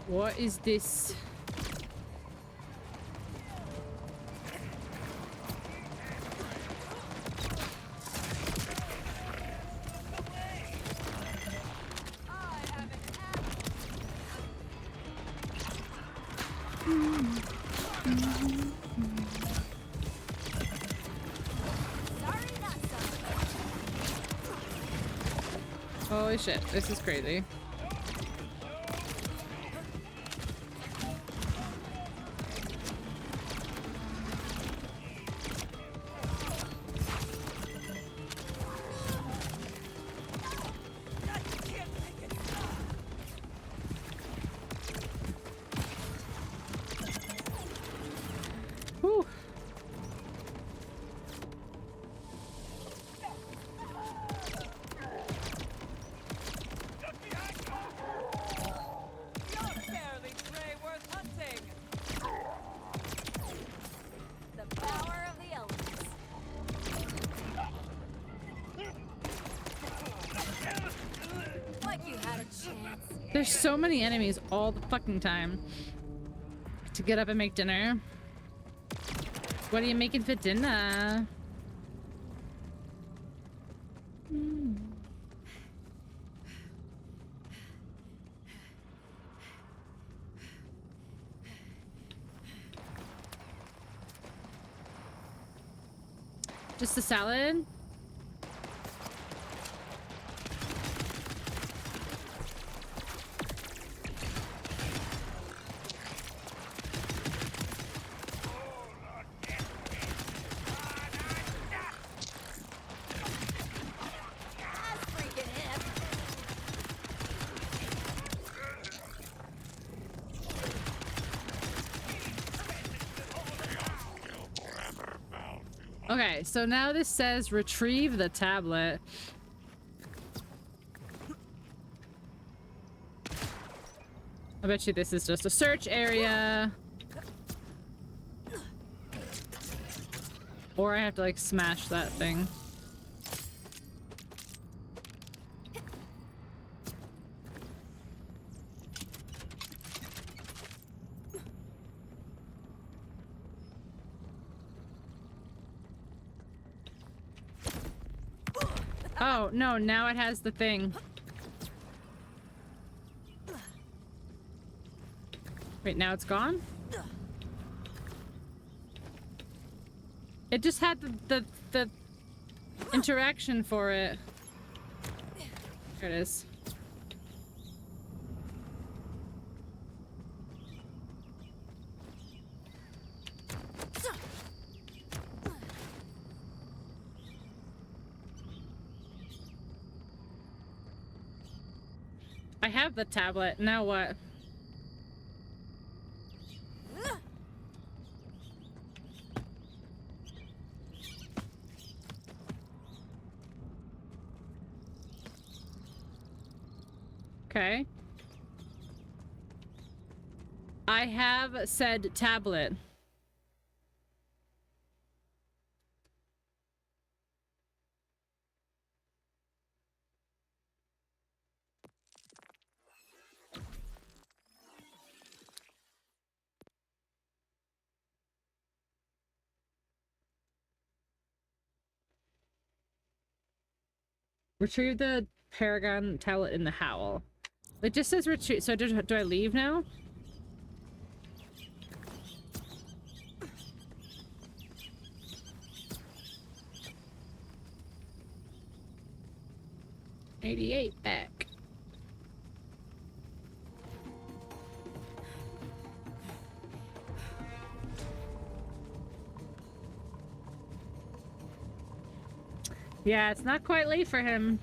What is this? Holy shit, this is crazy. Whew. The power of the elements. Like you had a chance. There's so many enemies all the fucking time. To get up and make dinner. What are you making for dinner? Just a salad? Okay, so now this says retrieve the tablet. I bet you this is just a search area. Or I have to like smash that thing. Oh, no, now it has the thing. Wait, now it's gone? It just had the interaction for it. There it is. I have the tablet. Now what? Okay. I have said tablet. Retrieve the Paragon tablet in the Howl. It just says retrieve. So do I leave now? $88 back. Yeah, it's not quite late for him.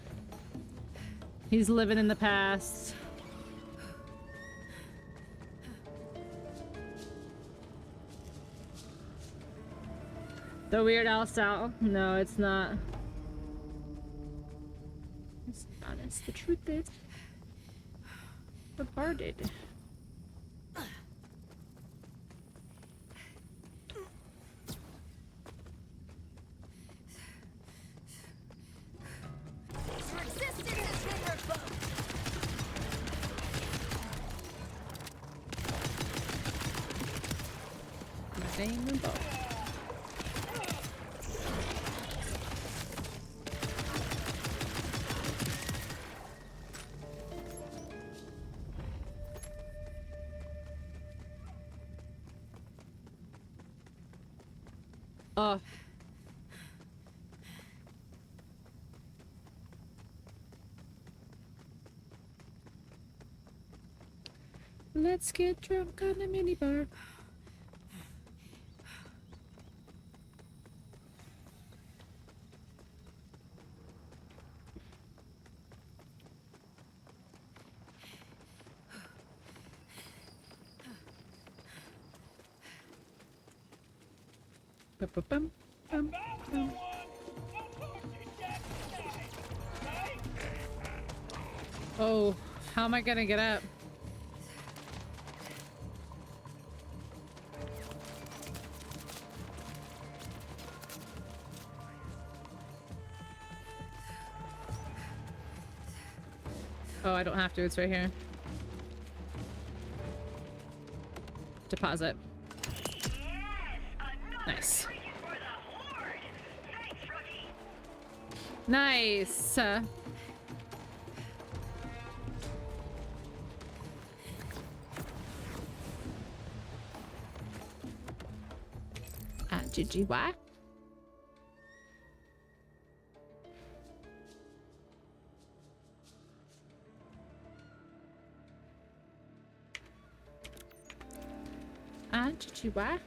He's living in the past. The Weird Al style? No, it's not. It's honest. The truth is, bombarded. Oh. Let's get drunk on a minibar. Bum, bum, bum. Oh, how am I gonna get up? Oh, I don't have to. It's right here. Deposit. Nice. Nice. GGY. GGY.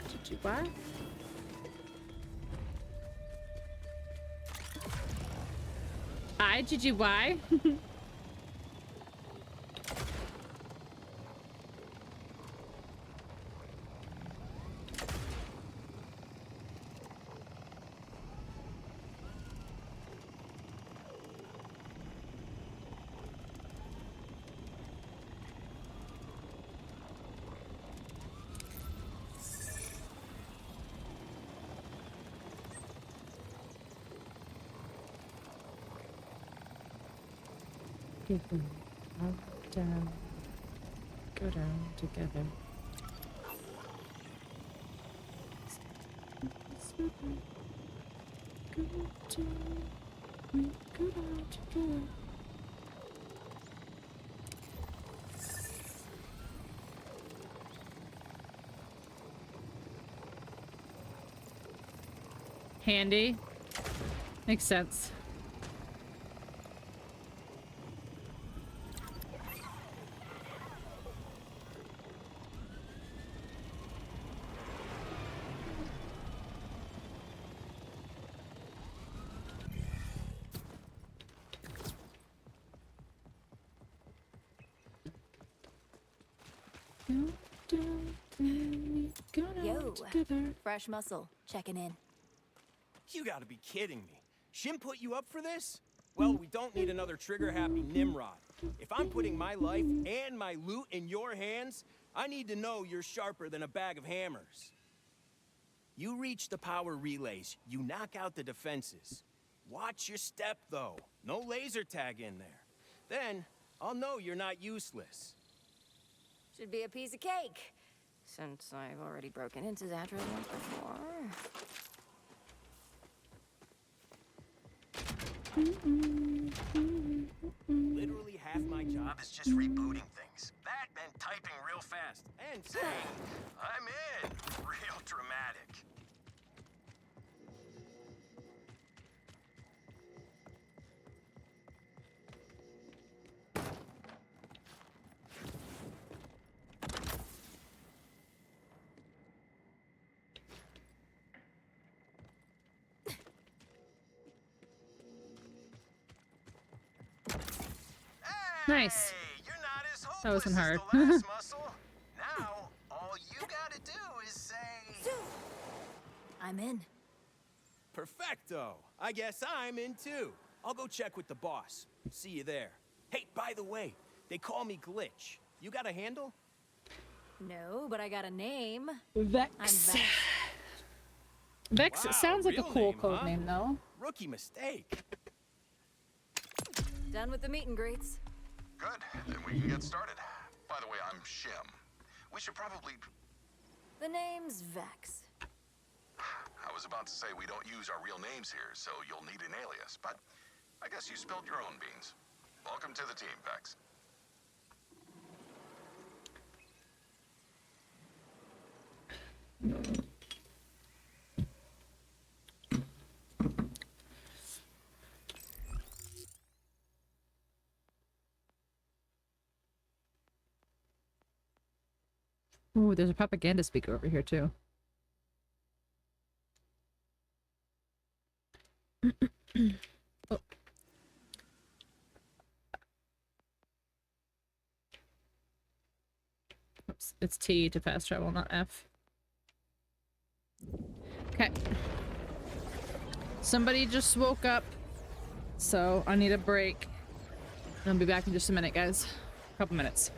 GGY. GGY. Give them up, down, go down together. Go down, we go down together. Handy. Makes sense. Yo, fresh muscle, checking in. You gotta be kidding me. Shim put you up for this? Well, we don't need another trigger-happy Nimrod. If I'm putting my life and my loot in your hands, I need to know you're sharper than a bag of hammers. You reach the power relays, you knock out the defenses. Watch your step, though. No laser tag in there. Then, I'll know you're not useless. Should be a piece of cake, since I've already broken into Zadra once before. Literally half my job is just rebooting things. That and typing real fast. And saying, I'm in. Real dramatic. Nice. That wasn't hard. Now, all you gotta do is say... I'm in. Perfecto. I guess I'm in too. I'll go check with the boss. See you there. Hey, by the way, they call me Glitch. You got a handle? No, but I got a name. Vex. I'm Vex. Vex Wow, sounds like a real cool name, code huh? name, though. Rookie mistake. Done with the meet and greets. Good, then we can get started. By the way, I'm Shim. We should probably... The name's Vex. I was about to say we don't use our real names here, so you'll need an alias, but I guess you spilled your own beans. Welcome to the team, Vex. Ooh, there's a propaganda speaker over here, too. Oh. Oops, it's T to fast travel, not F. Okay. Somebody just woke up, so I need a break. I'll be back in just a minute, guys. A couple minutes.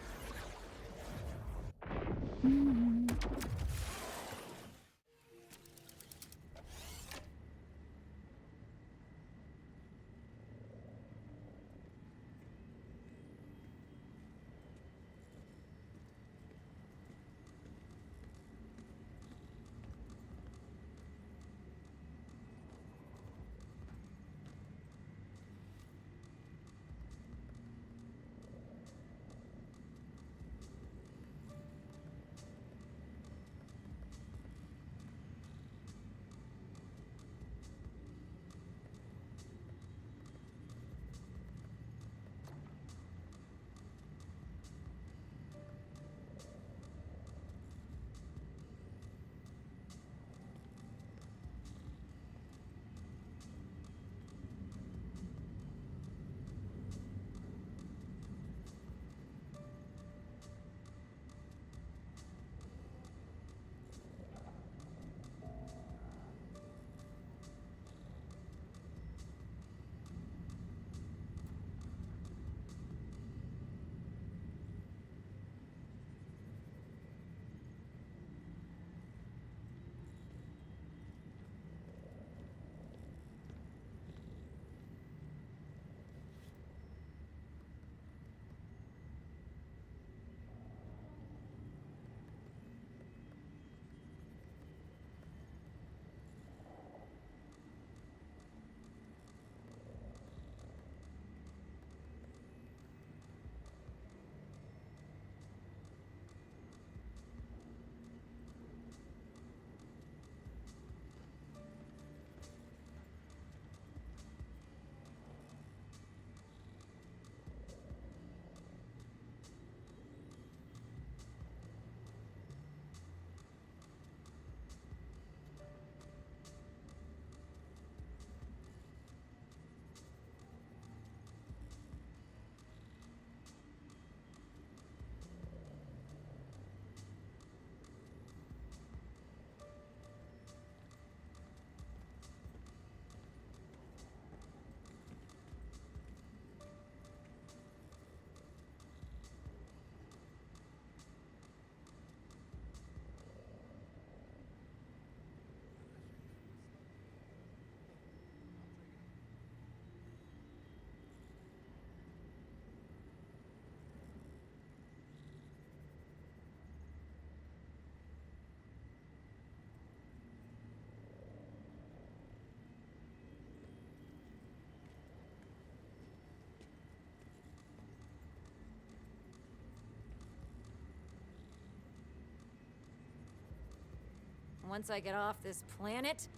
once I get off this planet,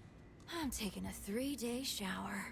I'm taking a 3-day shower.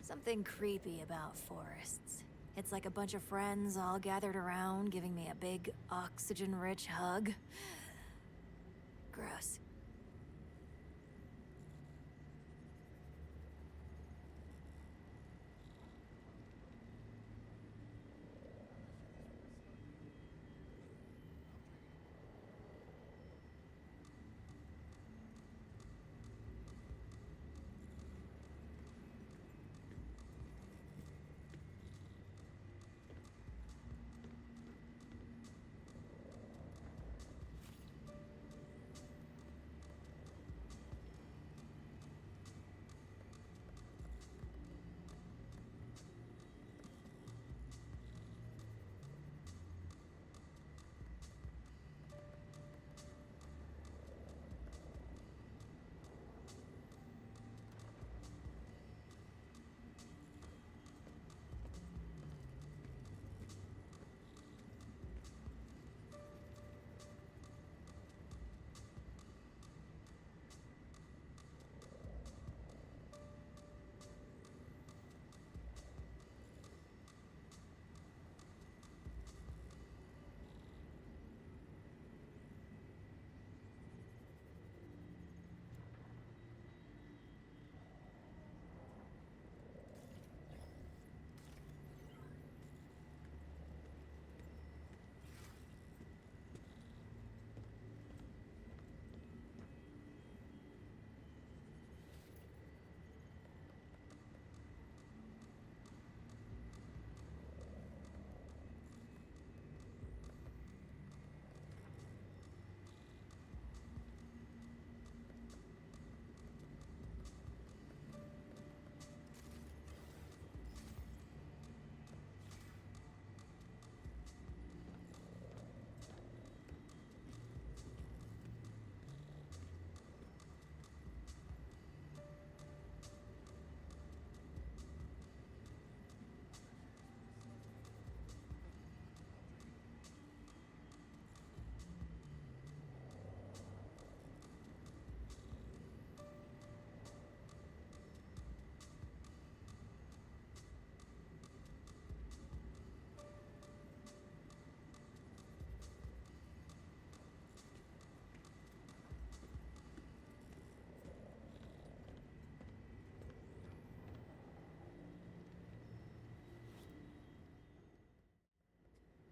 Something creepy about forests. It's like a bunch of friends all gathered around, giving me a big, oxygen-rich hug. Gross.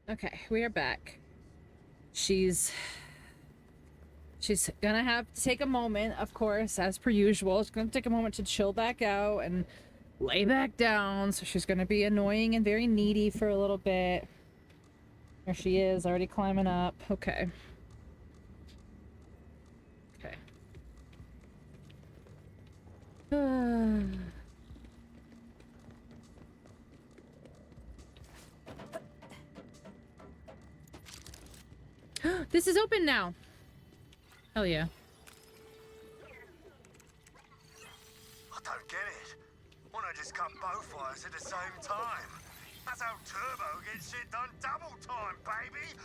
Okay, we are back. She's gonna have to take a moment, of course, as per usual. It's gonna take a moment to chill back out and lay back down. So she's gonna be annoying and very needy for a little bit. There she is, already climbing up. Okay. Okay. This is open now. Hell yeah. I don't get it. Why not just cut both fires at the same time? That's how Turbo gets shit done double time, baby!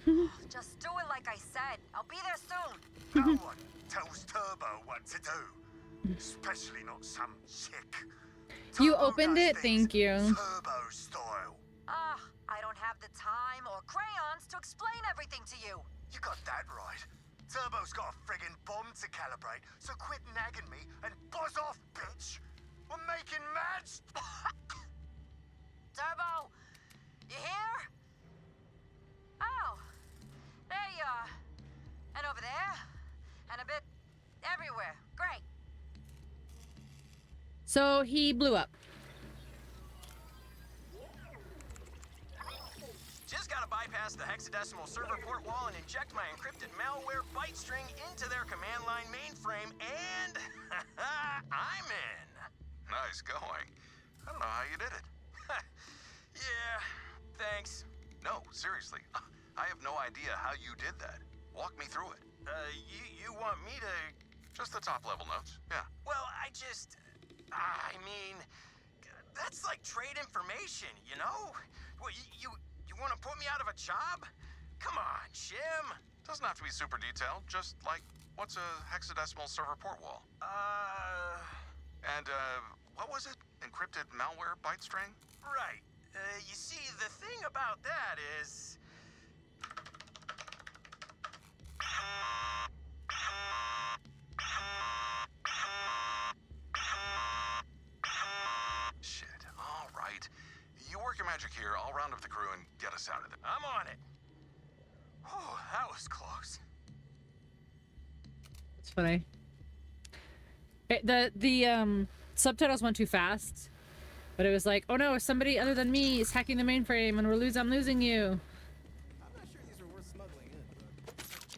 Woo! Just do it like I said. I'll be there soon. No one tells Turbo what to do. Especially not some chick. You opened it? Thank you. Turbo style. I don't have the time or crayons to explain everything to you. You got that right. Turbo's got a friggin' bomb to calibrate, so quit nagging me and buzz off, bitch! We're making match! Turbo, you here? Oh, there you are. And over there, and a bit everywhere. Great. So he blew up. Just gotta bypass the hexadecimal server port wall and inject my encrypted malware byte string into their command line mainframe, and I'm in. Nice going. I don't know how you did it. Yeah, thanks. No, seriously. I have no idea how you did that. Walk me through it. You want me to... Just the top level notes, yeah. Well, I mean, that's like trade information, you know? Well, you want to put me out of a job? Come on, Shim. Doesn't have to be super detailed, just like, what's a hexadecimal server port wall? And, what was it? Encrypted malware byte string? Right. You see, the thing about that is... Shit, all right. You work your magic here, I'll round up the crew and get us out of there. I'm on it. Oh, that was close. It's funny. The subtitles went too fast, but it was like, oh no, somebody other than me is hacking the mainframe, and I'm losing you. I'm not sure these are worth smuggling in,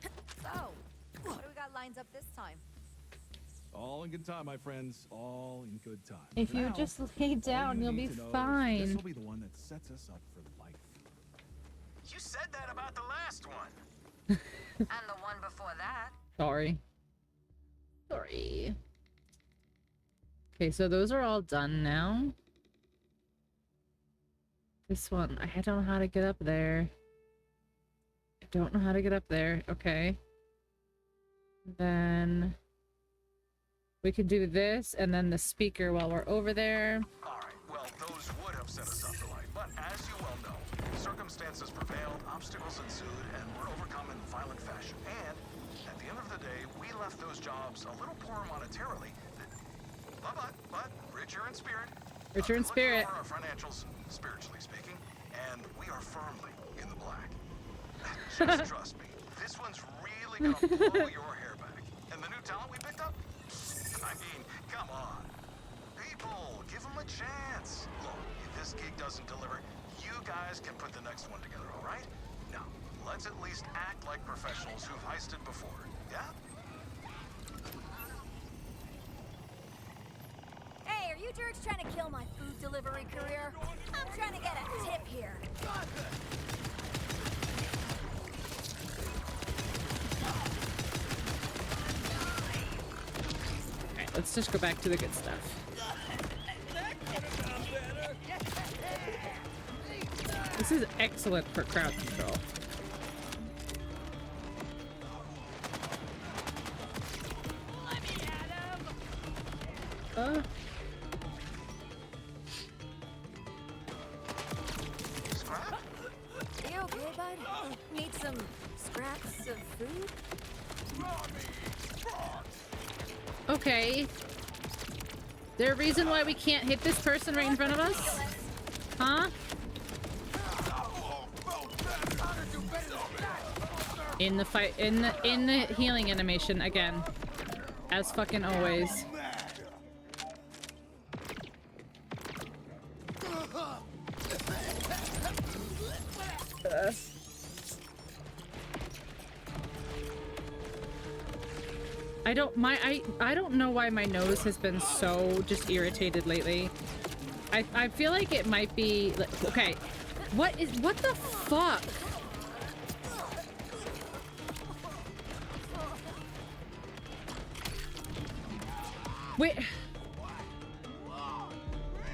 but... So, what do we got lines up this time? All in good time, my friends. All in good time. If For you now, just lay down, all you'll need be to know is fine. This will be the one that sets us up for life. You said that about the last one. And the one before that. Sorry. Okay, so those are all done now. This one, I don't know how to get up there. Okay. Then we could do this and then the speaker while we're over there. Alright, well, those would have set us up for life, but as you well know, circumstances prevailed, obstacles ensued, and were overcome in violent fashion. And at the end of the day, we left those jobs a little poor monetarily, but richer in spirit. Richer in spirit. Our financials, spiritually speaking, and we are firmly in the black. Just trust me, this one's really gonna blow your hair back. And the new talent we picked up? I mean, come on. People, give them a chance. Look, if this gig doesn't deliver, you guys can put the next one together, all right? Now, let's at least act like professionals who've heisted before, yeah? Hey, are you jerks trying to kill my food delivery career? I'm trying to get a tip here. Okay, let's just go back to the good stuff. This is excellent for crowd control. Scrap? You okay, bud? Need some scraps of food? Okay. There a reason why we can't hit this person right in front of us? Huh? in the fight, in the healing animation again, as fucking always. I don't know why my nose has been so just irritated lately. I feel like it might be okay. What the fuck? Wait.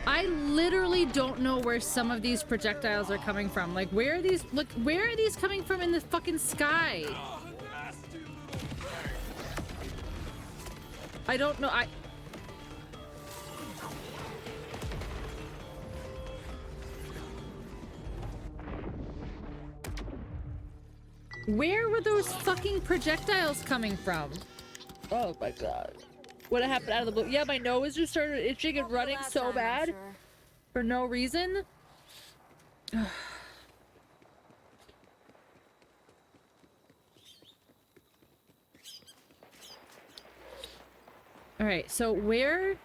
I literally don't know where some of these projectiles are coming from. Like, where are these? Look, where are these coming from in the fucking sky? I don't know. Where were those fucking projectiles coming from? Oh my god. What happened out of the blue? Yeah, my nose just started itching and running so bad for no reason. All right, so where?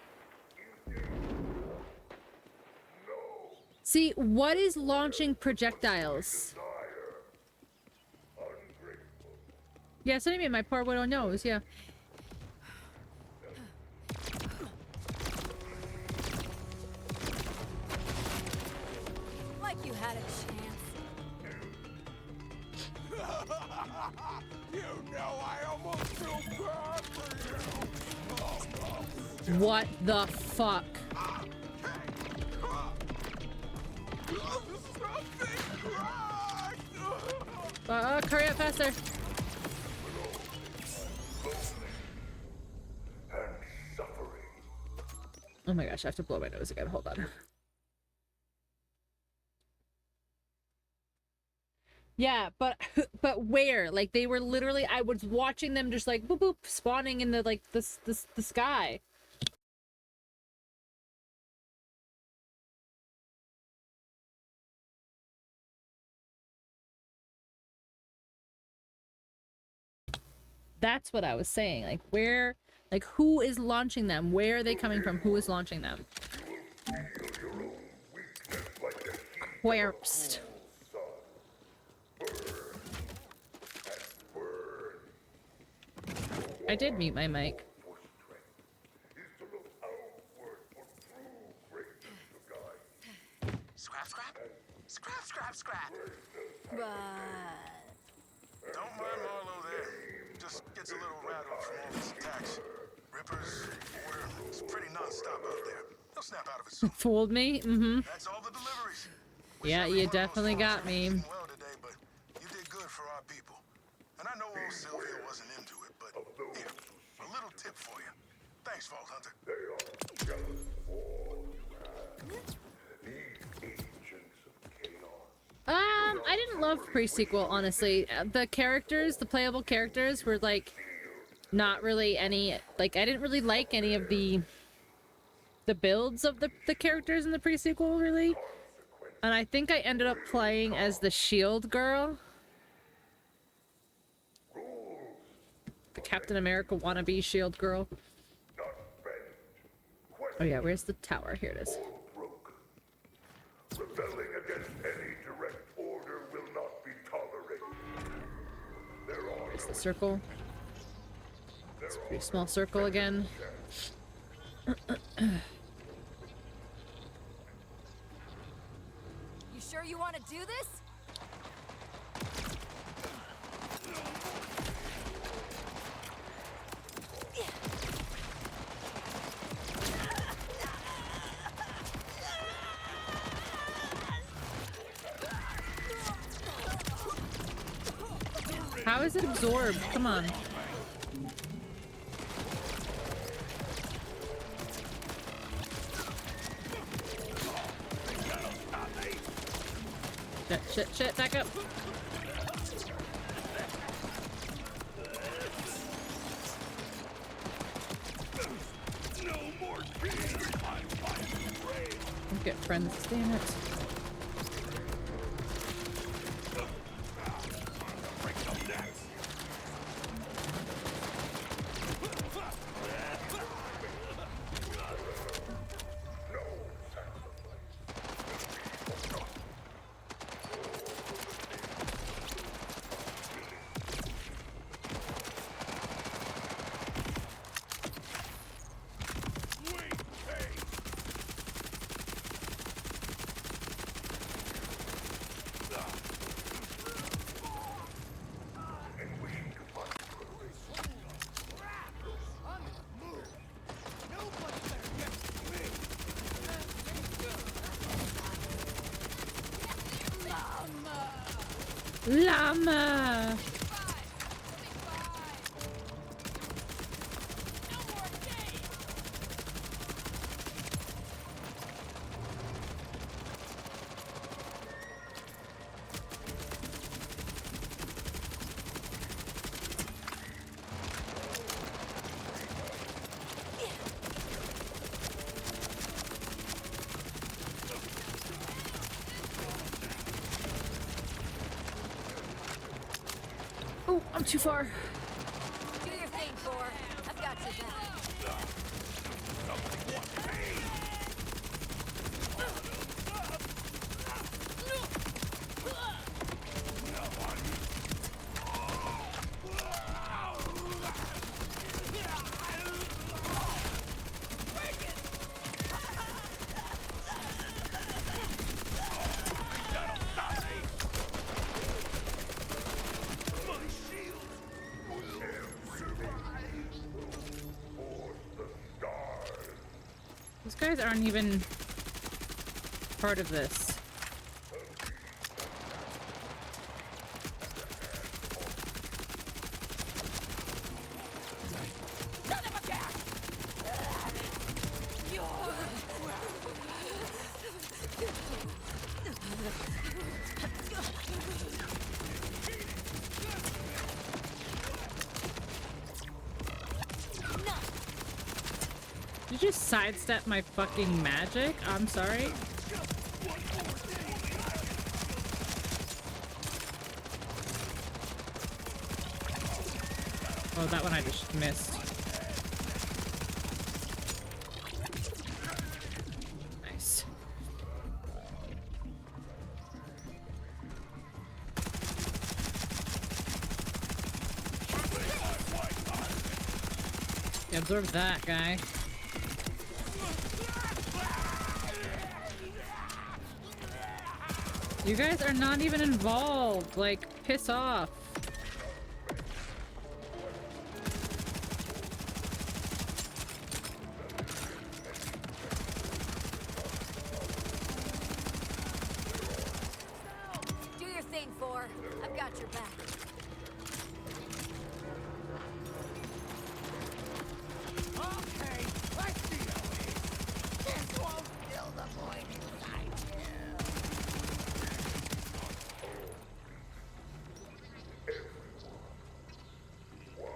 See, what is launching projectiles? Yeah, it's not even my poor widow nose, yeah. Like you had a chance. You know I almost feel bad for you. What the fuck? Hurry up faster. Oh my gosh, I have to blow my nose again. Hold on. Yeah, but where? Like, they were literally, I was watching them just like boop boop spawning in the like the sky. That's what I was saying. Like, where, like, who is launching them? Where are they coming from? Who is launching them? Querpst. I did mute my mic. Scrap, scrap? Scrap, scrap, scrap! But... Don't mind Marlowe there. Just gets a little rattled from all these attacks. Rippers, order, it's pretty non-stop out there. He'll snap out of it soon. Fooled me? Mm-hmm. That's all the deliveries. Yeah, you definitely got me. Well today, but you did good for our people. And I know old Sylvia wasn't into it, but here, a little tip for you. Thanks, Vault Hunter. They are jealous of all you have. These agents of chaos. I didn't love pre-sequel, honestly. The characters, the playable characters were like not really any, like, I didn't really like any of the builds of the characters in the pre-sequel, really. And I think I ended up playing as the shield girl. The Captain America wannabe shield girl. Oh yeah, where's the tower? Here it is. Rebelling against any direct order will not be tolerated. Where's the circle? It's a pretty small circle again. You sure you want to do this? How is it absorbed? Come on. Shit, back up. Don't get friends, damn it. Llama! Oh, I'm too far. Do your thing, Thor. I've got your back. These guys aren't even part of this. Did you just sidestep my fucking magic? I'm sorry. Oh, that one I just missed. Nice. Absorb that guy. You guys are not even involved. Like, piss off. Do your thing, Thor. I've got your back. Okay, I see how it is. This won't kill the void inside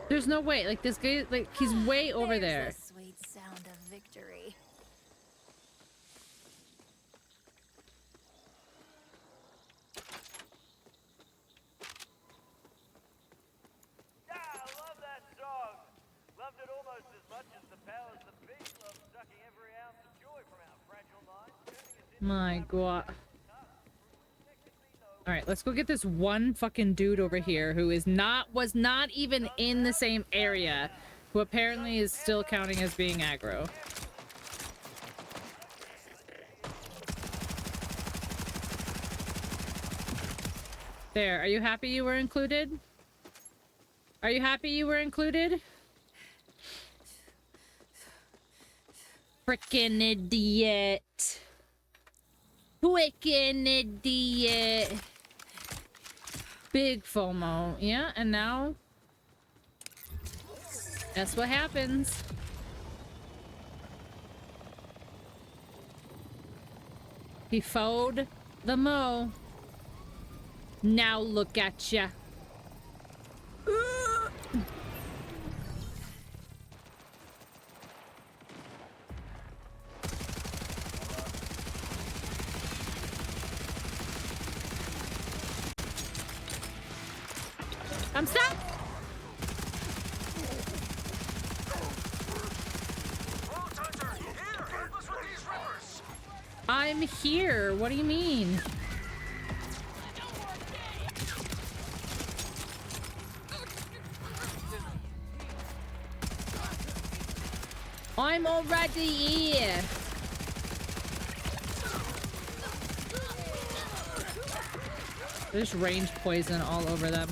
There's no way. Like, this guy, like, he's way over there. There's the sweet sound of victory. Yeah, I love that song. Loved it almost as much as the powers that be love sucking every ounce of joy from our fragile minds, turning us into My god. Alright, let's go get this one fucking dude over here who was not even in the same area, who apparently is still counting as being aggro. There, are you happy you were included? Are you happy you were included? Frickin' idiot. Frickin' idiot. Big FOMO. Yeah, and now that's what happens. He foed the mo. Now look at ya. I'm stuck. I'm here. What do you mean? I'm already here. There's range poison all over them.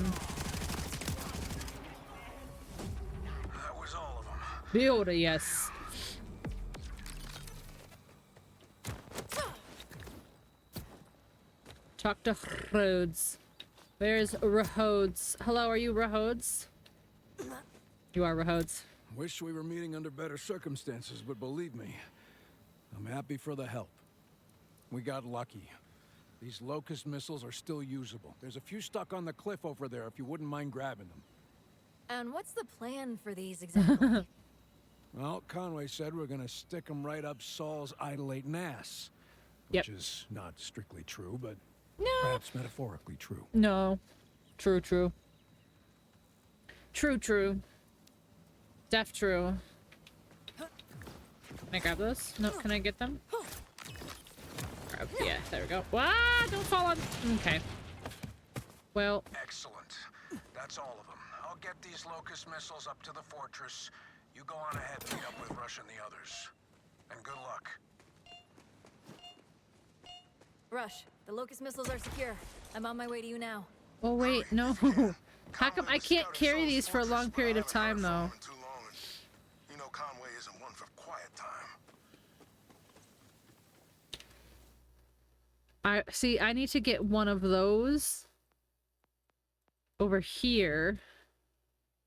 That was all of them. Beauty, yes. Talk to Rhodes. Where's Rahodes? Hello, are you Rahodes? You are Rahodes. Wish we were meeting under better circumstances, but believe me, I'm happy for the help. We got lucky. These locust missiles are still usable. There's a few stuck on the cliff over there if you wouldn't mind grabbing them. And what's the plan for these exactly? Well, Conway said we're gonna stick them right up Saul's idolating ass. Which is not strictly true, but perhaps metaphorically true. No. True, true. True, true. Def true. Can I grab those? No, can I get them? Grab, yeah, there we go. Wow, don't fall on. Okay. Well. Excellent. That's all of them. I'll get these locust missiles up to the fortress. You go on ahead and meet up with Rush and the others. And good luck. Rush, the locust missiles are secure. I'm on my way to you now. Oh wait, no. How come I can't carry these for a long period of time though? You know Conway isn't one for quiet time. I need to get one of those over here.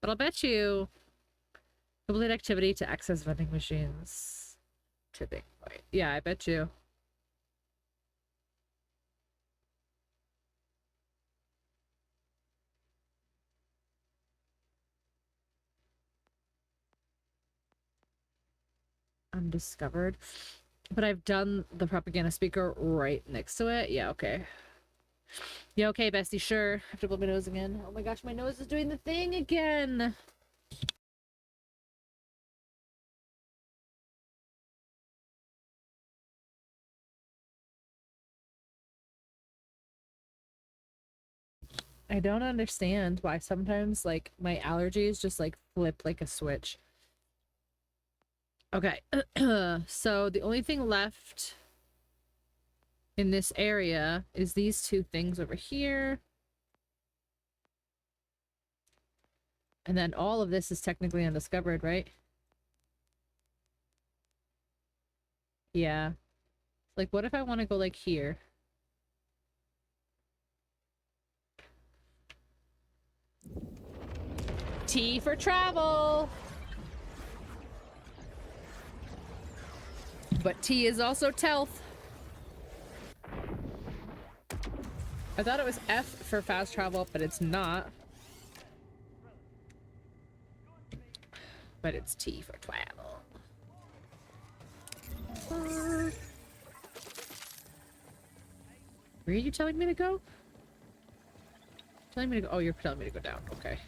But I'll bet you complete activity to access vending machines. Tipping point. Yeah, I bet you. Undiscovered. But I've done the propaganda speaker right next to it. Yeah, okay. Yeah, okay, bestie, sure. I have to blow my nose again. Oh my gosh, my nose is doing the thing again. I don't understand why sometimes, like, my allergies just, like, flip like a switch. Okay, so the only thing left in this area is these two things over here. And then all of this is technically undiscovered, right? Yeah. Like, what if I want to go, like, here? T for travel! But T is also stealth. I thought it was F for fast travel, but it's not. But it's T for travel. Where are you telling me to go? Telling me to go. Oh, you're telling me to go down. Okay.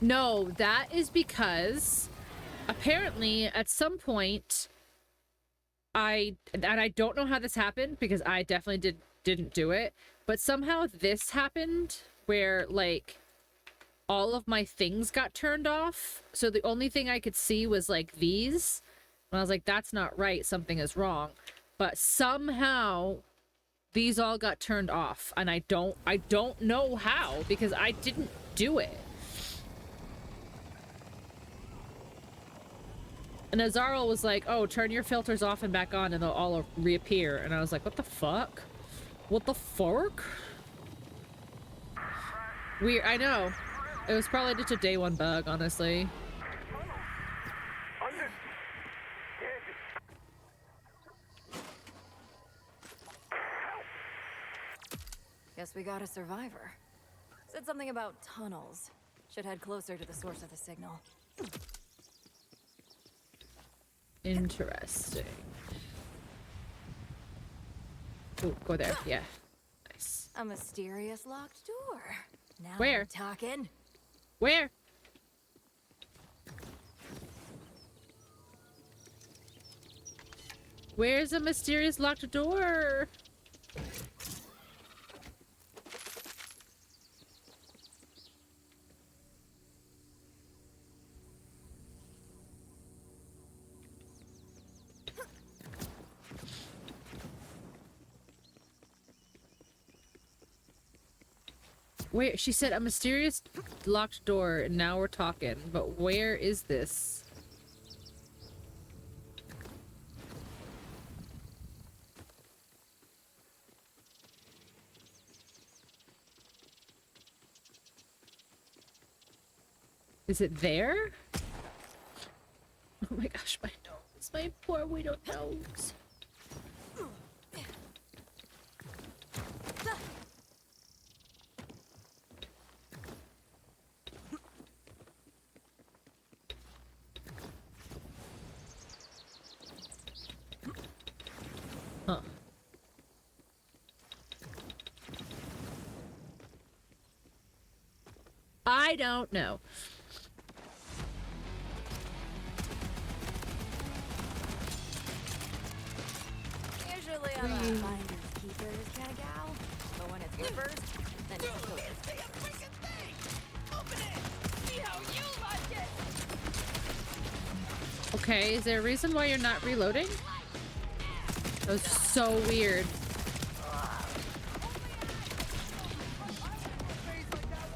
No, that is because apparently at some point and I don't know how this happened because I definitely didn't do it, but somehow this happened where like all of my things got turned off. So the only thing I could see was like these. And I was like, that's not right. Something is wrong. But somehow these all got turned off, and I don't know how because I didn't do it. And Azarel was like, oh, turn your filters off and back on and they'll all reappear. And I was like, what the fuck? What the fuck? Weird. I know. It was probably just a day one bug, honestly. Guess we got a survivor. Said something about tunnels. Should head closer to the source of the signal. Interesting. Ooh, go there. Yeah. Nice. A mysterious locked door. Now Where? we're talking. Where? Where's a mysterious locked door? Where? She said a mysterious locked door, and now we're talking. But where is this? Is it there? Oh my gosh, my nose. My poor widow nose. Huh. I don't know. Usually I'm a finders keepers kind of gal, but when it's rippers, then it's killers. Okay, is there a reason why you're not reloading? That was so weird.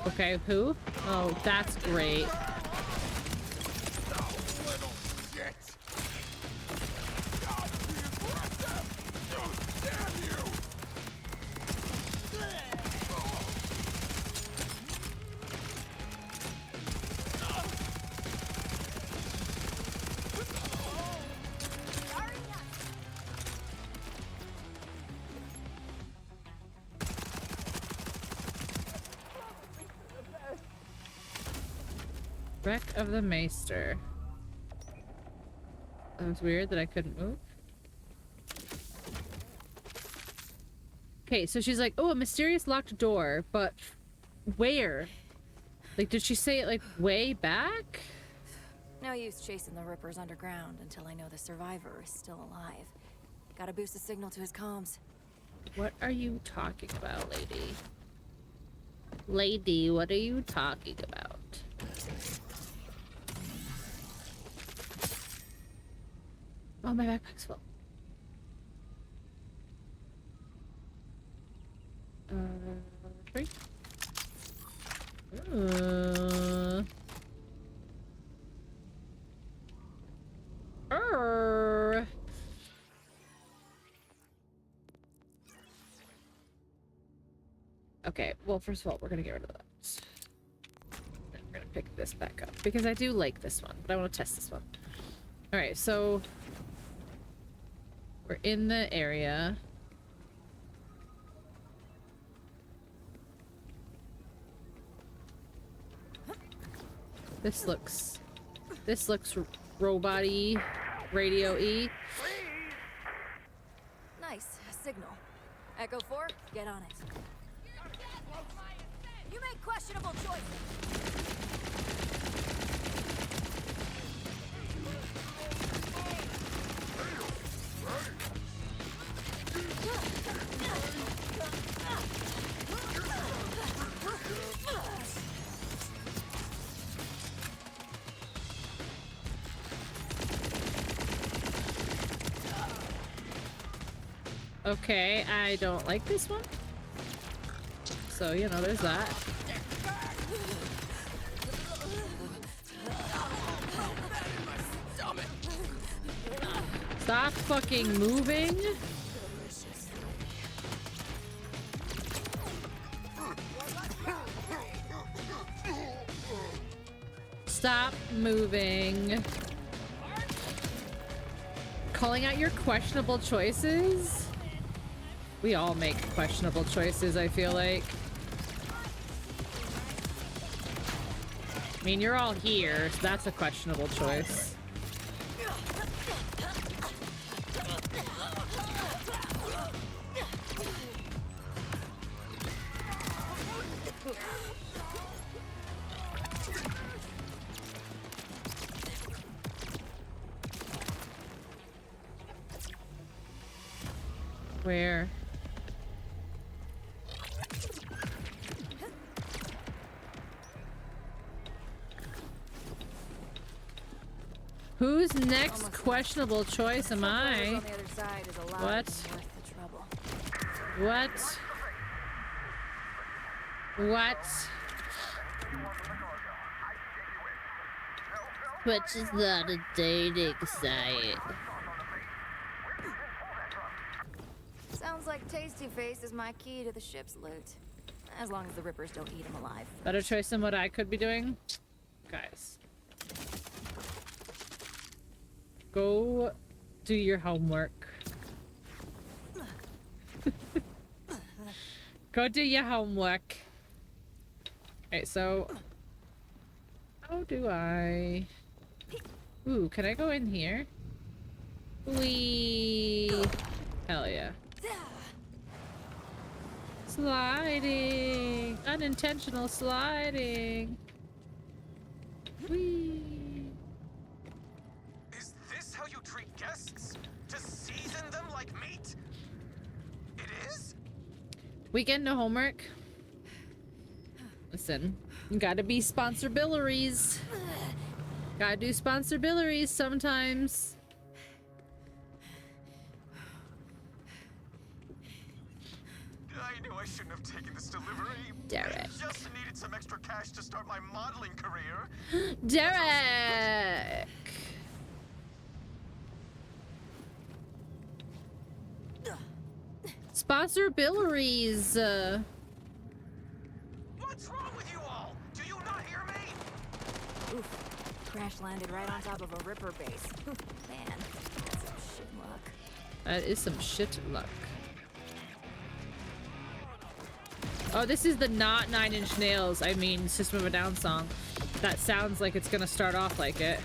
Okay, who? Oh, that's great. Wreck of the Maester. That was weird that I couldn't move. Okay, so she's like, oh, a mysterious locked door, but where? Like, did she say it like way back? No use chasing the rippers underground until I know the survivor is still alive. Gotta boost the signal to his comms. What are you talking about, lady? Lady, what are you talking about? Oh, my backpack's full. Three. Okay, well, first of all, we're gonna get rid of that. Then we're gonna pick this back up because I do like this one, but I want to test this one. All right, so we're in the area. This looks robot-y, radio-y. Nice signal. Echo 4, get on it. You make questionable choices. Okay, I don't like this one. So, you know, there's that. Stop fucking moving. Stop moving. Calling out your questionable choices? We all make questionable choices, I feel like. I mean, you're all here, so that's a questionable choice. Where? Whose next questionable choice am I? What? What? What? Which is not a dating site. Sounds like Tasty Face is my key to the ship's loot. As long as the rippers don't eat him alive. Better choice than what I could be doing? Guys. Go do your homework. Go do your homework. Okay, so how do I... Ooh, can I go in here? Wee! Hell yeah. Sliding! Unintentional sliding! Wee! Is this how you treat guests? To season them like meat? It is? Weekend no homework. Listen, gotta be sponsor-billaries. Gotta do sponsor-billaries sometimes. I knew I shouldn't have taken this delivery. Derek. I just needed some extra cash to start my modeling career. Derek! Sponsor-billaries. What's wrong with you all? Do you not hear me? Oof. Crash landed right on top of a Ripper base. Man, that's some shit luck. That is some shit luck. Oh, this is the not 9 Inch Nails, I mean System of a Down song. That sounds like it's gonna start off like it.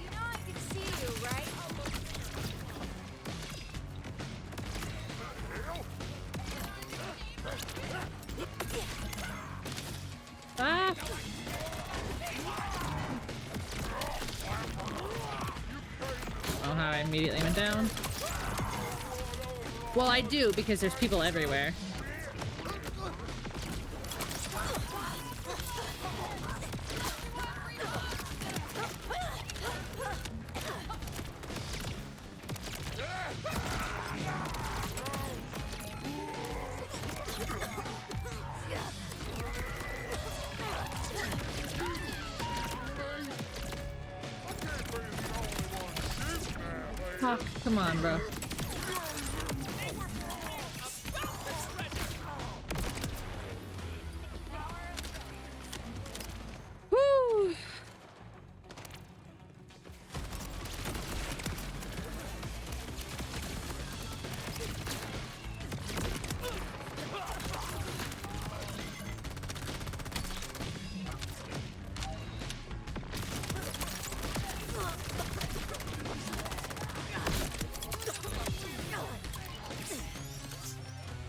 You know I can see you, right? Ah! Oh, how I immediately went down. Well, I do, because there's people everywhere. Oh, come on, bro. Woo!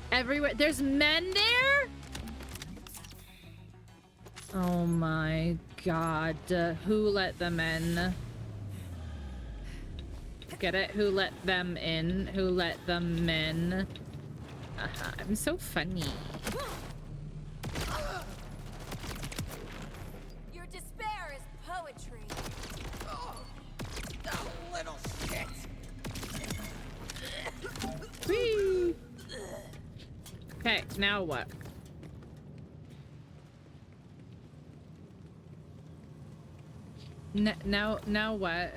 Everywhere. There's men there? Oh my god. Who let them in? Get it? Who let them in? Who let them in? I'm so funny. Your despair is poetry. Oh, little shit. Whee! Okay, now what? Now what?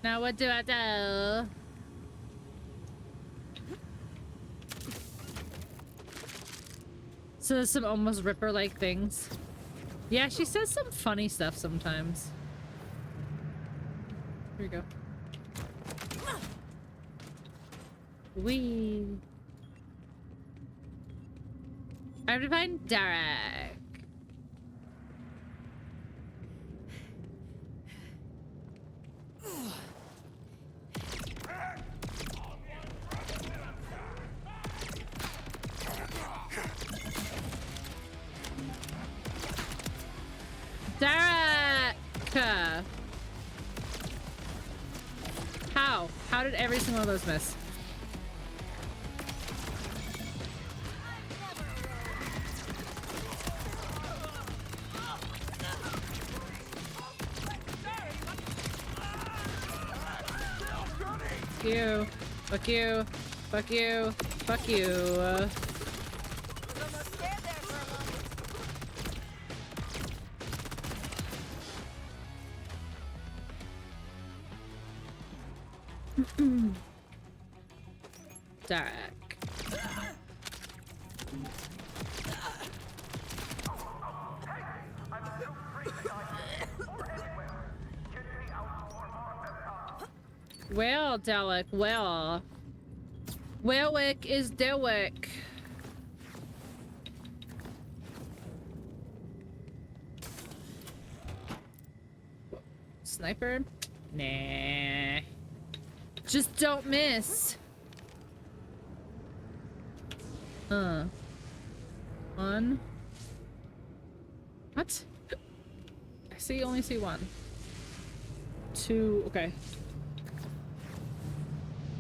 Now what do I do? So there's some almost Ripper-like things. Yeah, she says some funny stuff sometimes. Here we go. Wee. I have to find Derek. Derek! How? How did every single one of those miss? Fuck you. Fuck you. Fuck you. Fuck you. Derek. Well, Dalek, well. Wellwick is Delwick. Sniper? Nah. Just don't miss. One. What? Only see one. Two, okay.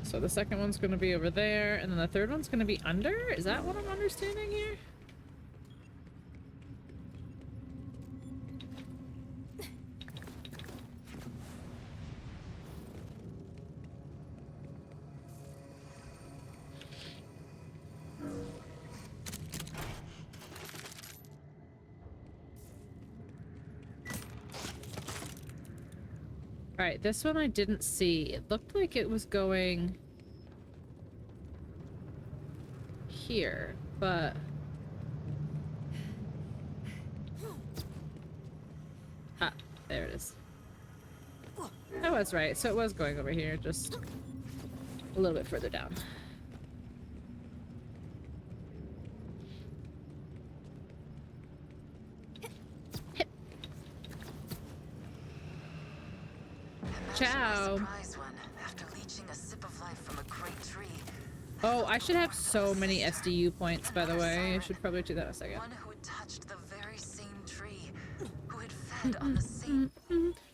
So the second one's gonna be over there, and then the third one's gonna be under? Is that what I'm understanding here? Alright, this one I didn't see. It looked like it was going here, but ah, there it is. I was right, so it was going over here, just a little bit further down. Ciao. After leeching a sip of life from a great tree. Oh, I should have so many SDU points, by the way. I should probably do that in a second. One who had touched the very same tree, who had fed on the same.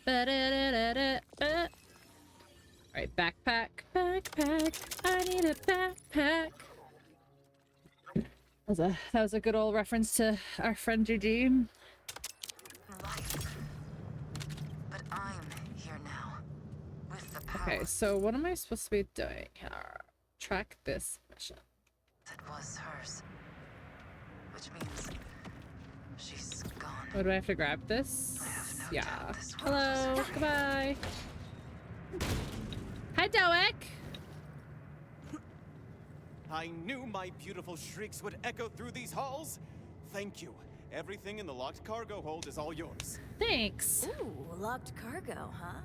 Alright, backpack, backpack. I need a backpack. That was a good old reference to our friend GG. But I'm here now, with the power. Okay, so what am I supposed to be doing? Track this mission. That was hers, which means she's gone. Oh, do I have to grab this? Yeah. Hello. Goodbye. Hi, Doek. I knew my beautiful shrieks would echo through these halls. Thank you. Everything in the locked cargo hold is all yours. Thanks. Ooh, locked cargo, huh?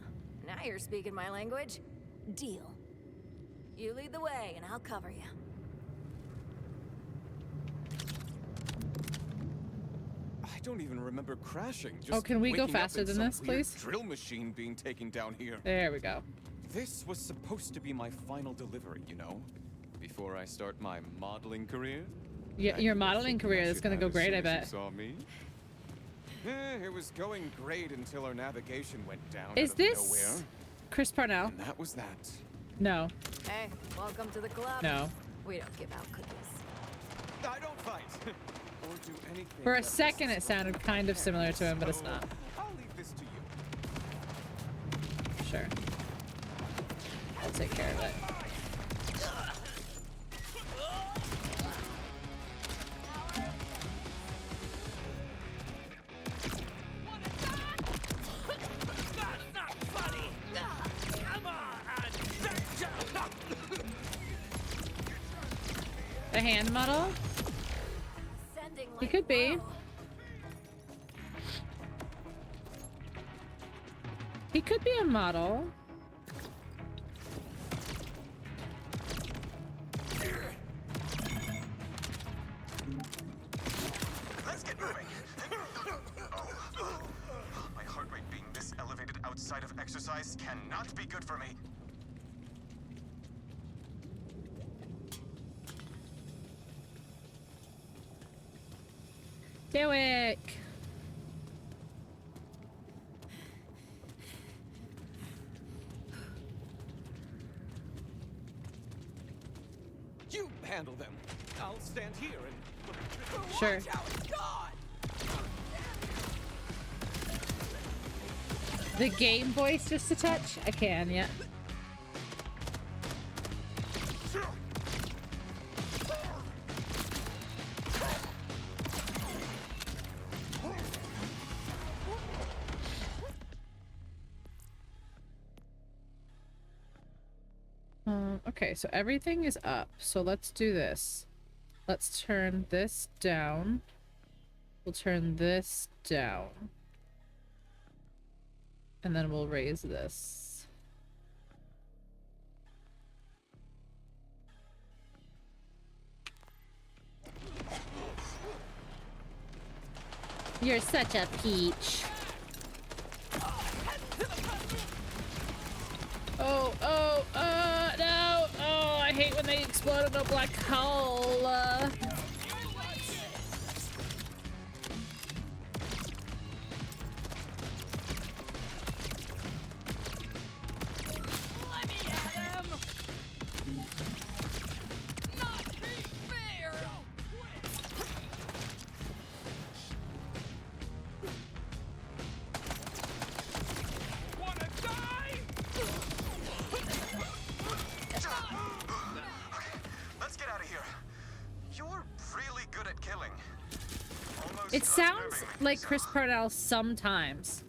Now you're speaking my language. Deal. You lead the way, and I'll cover you. I don't even remember crashing. Just Oh, can we go waking up faster in than some this, weird please? drill machine being taken down here. There we go. This was supposed to be my final delivery, you know, before I start my modeling career. Yeah, your modeling career is gonna go great, I bet. You saw me. It was going great until our navigation went down. Is out of this nowhere. Chris Parnell? And that was that. No. Hey, welcome to the club. No. We don't give out cookies. I don't fight or do anything. For a second, it sounded kind of similar to him, but it's not. I'll leave this to you. Sure. I'll take care of it. A hand model? He could be. He could be a model. Let's get moving. My heart rate being this elevated outside of exercise cannot be good for me. Derek. You handle them. I'll stand here and Sure. The game voice just a touch? I can, yeah. Okay, so everything is up. So let's do this. Let's turn this down. We'll turn this down. And then we'll raise this. You're such a peach. Oh, no. Oh, I hate when they explode into a black hole. It sounds like Chris Parnell sometimes.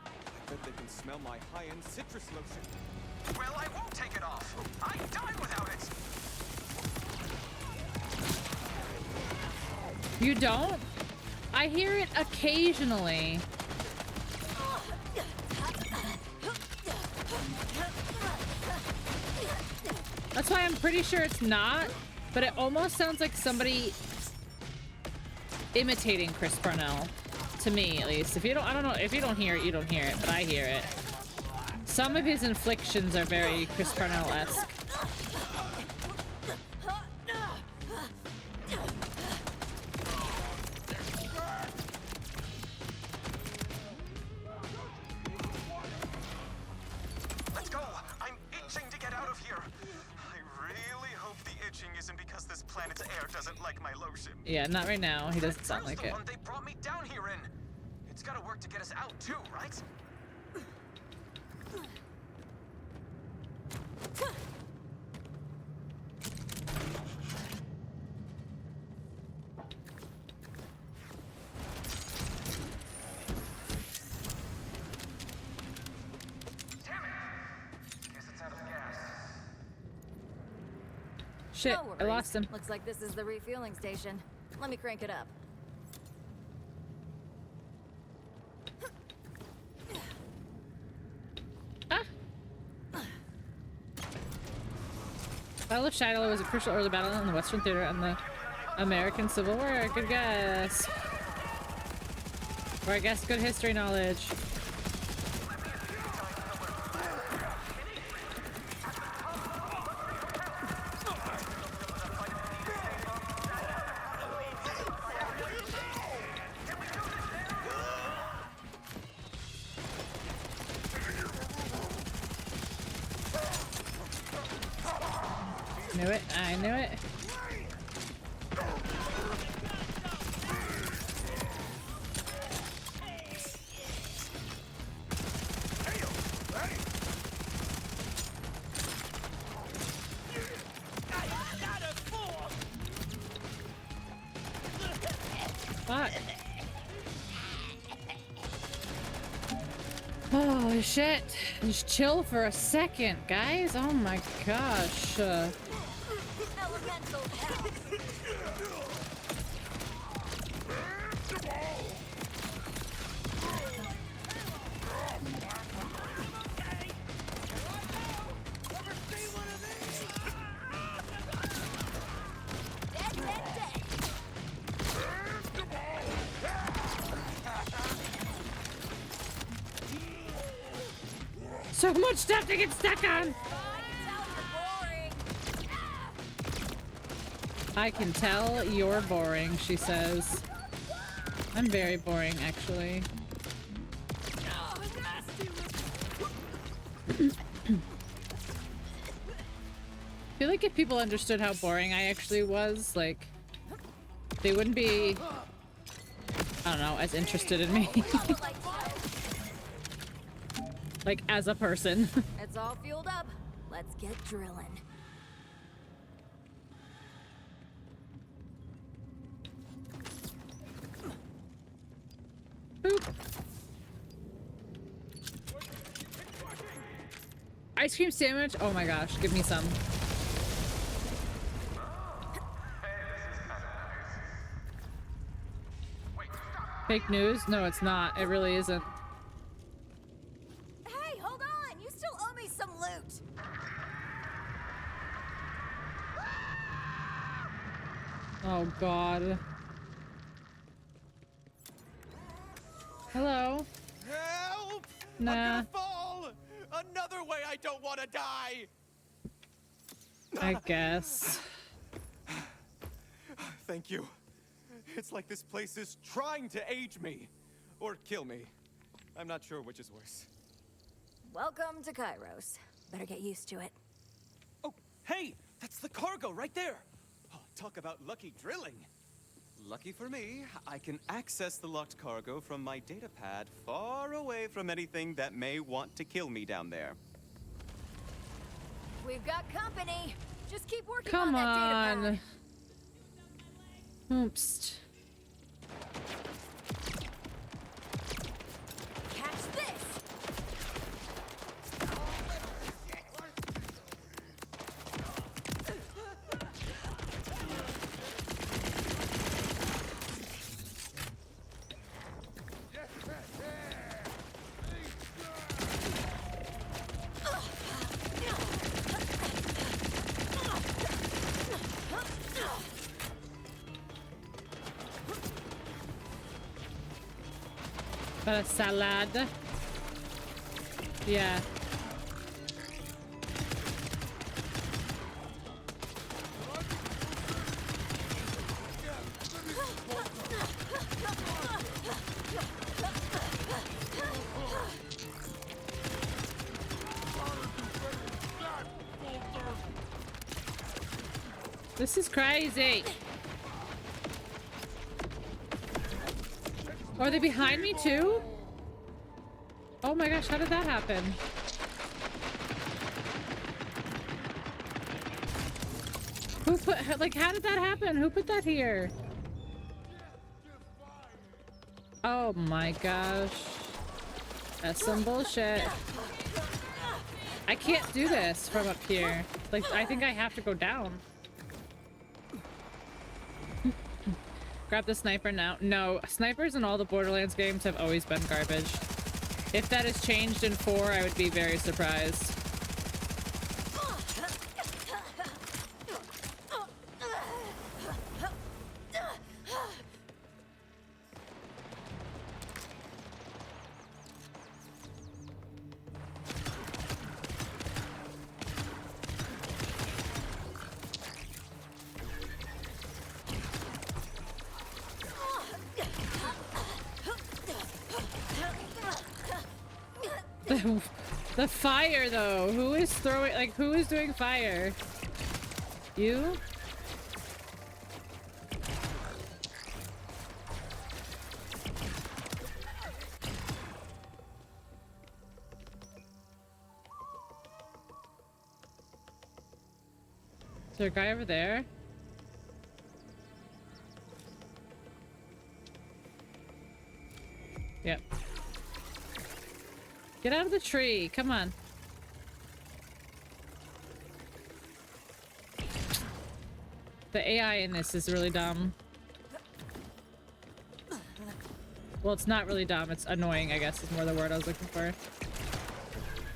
I bet they can smell my high-end citrus lotion. Well, I won't take it off. I die without it. You don't? I hear it occasionally. That's why I'm pretty sure it's not, but it almost sounds like somebody imitating Chris Parnell, to me at least. If you don't, I don't know, if you don't hear it, you don't hear it, but I hear it. Some of his inflictions are very Chris Parnell-esque. Yeah, not right now. He doesn't sound like it. They brought me down here in. It's gotta work to get us out too, right? Shit, No I lost him. Looks like this is the refueling station. Let me crank it up. Battle of Shiloh was a crucial early battle in the Western Theater and the American Civil War. Good guess. Or I guess good history knowledge. Knew it. I knew it. Fuck. Oh shit. Just chill for a second, guys. Oh my gosh. Elemental hell. So much stuff to get stuck on. I can tell you're boring, she says. I'm very boring, actually. I feel like if people understood how boring I actually was, like, they wouldn't be, I don't know, as interested in me. Like, as a person. It's all fueled up. Let's get drilling. Boop. Ice cream sandwich? Oh my gosh, give me some. Fake news? No, it's not. It really isn't. Hey, hold on! You still owe Oh god. Hello? Help! Nah. I'm gonna fall! Another way I don't want to die! I guess. Thank you. It's like this place is trying to age me. Or kill me. I'm not sure which is worse. Welcome to Kairos. Better get used to it. Oh, hey! That's the cargo right there! Oh, talk about lucky drilling. Lucky for me, I can access the locked cargo from my data pad far away from anything that may want to kill me down there. We've got company. Just keep working Come on that on. data pad. Oops. Catch this. Got a salad. Yeah. This is crazy. Are they behind me too? Oh my gosh, how did that happen? Who put, like, how did that happen? Who put that here? Oh my gosh. That's some bullshit. I can't do this from up here. Like, I think I have to go down. Grab the sniper now. No, snipers in all the Borderlands games have always been garbage. If that has changed in 4, I would be very surprised. The fire, though. Who is throwing, like, who is doing fire? You? Is there a guy over there? Yep. Get out of the tree. Come on. The AI in this is really dumb. Well, it's not really dumb. It's annoying, I guess, is more the word I was looking for.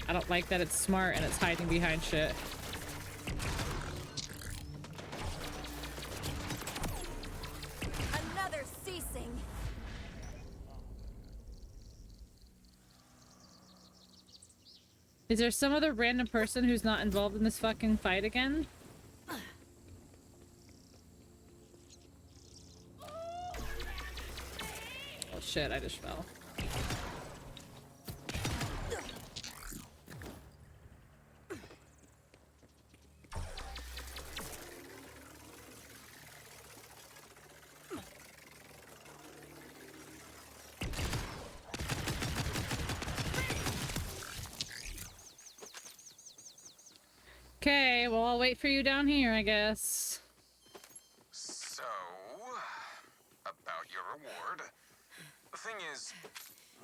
I don't like that it's smart and it's hiding behind shit. Another ceasing. Is there some other random person who's not involved in this fucking fight again? Oh shit, I just fell. Okay, well, I'll wait for you down here, I guess. So, about your reward. The thing is,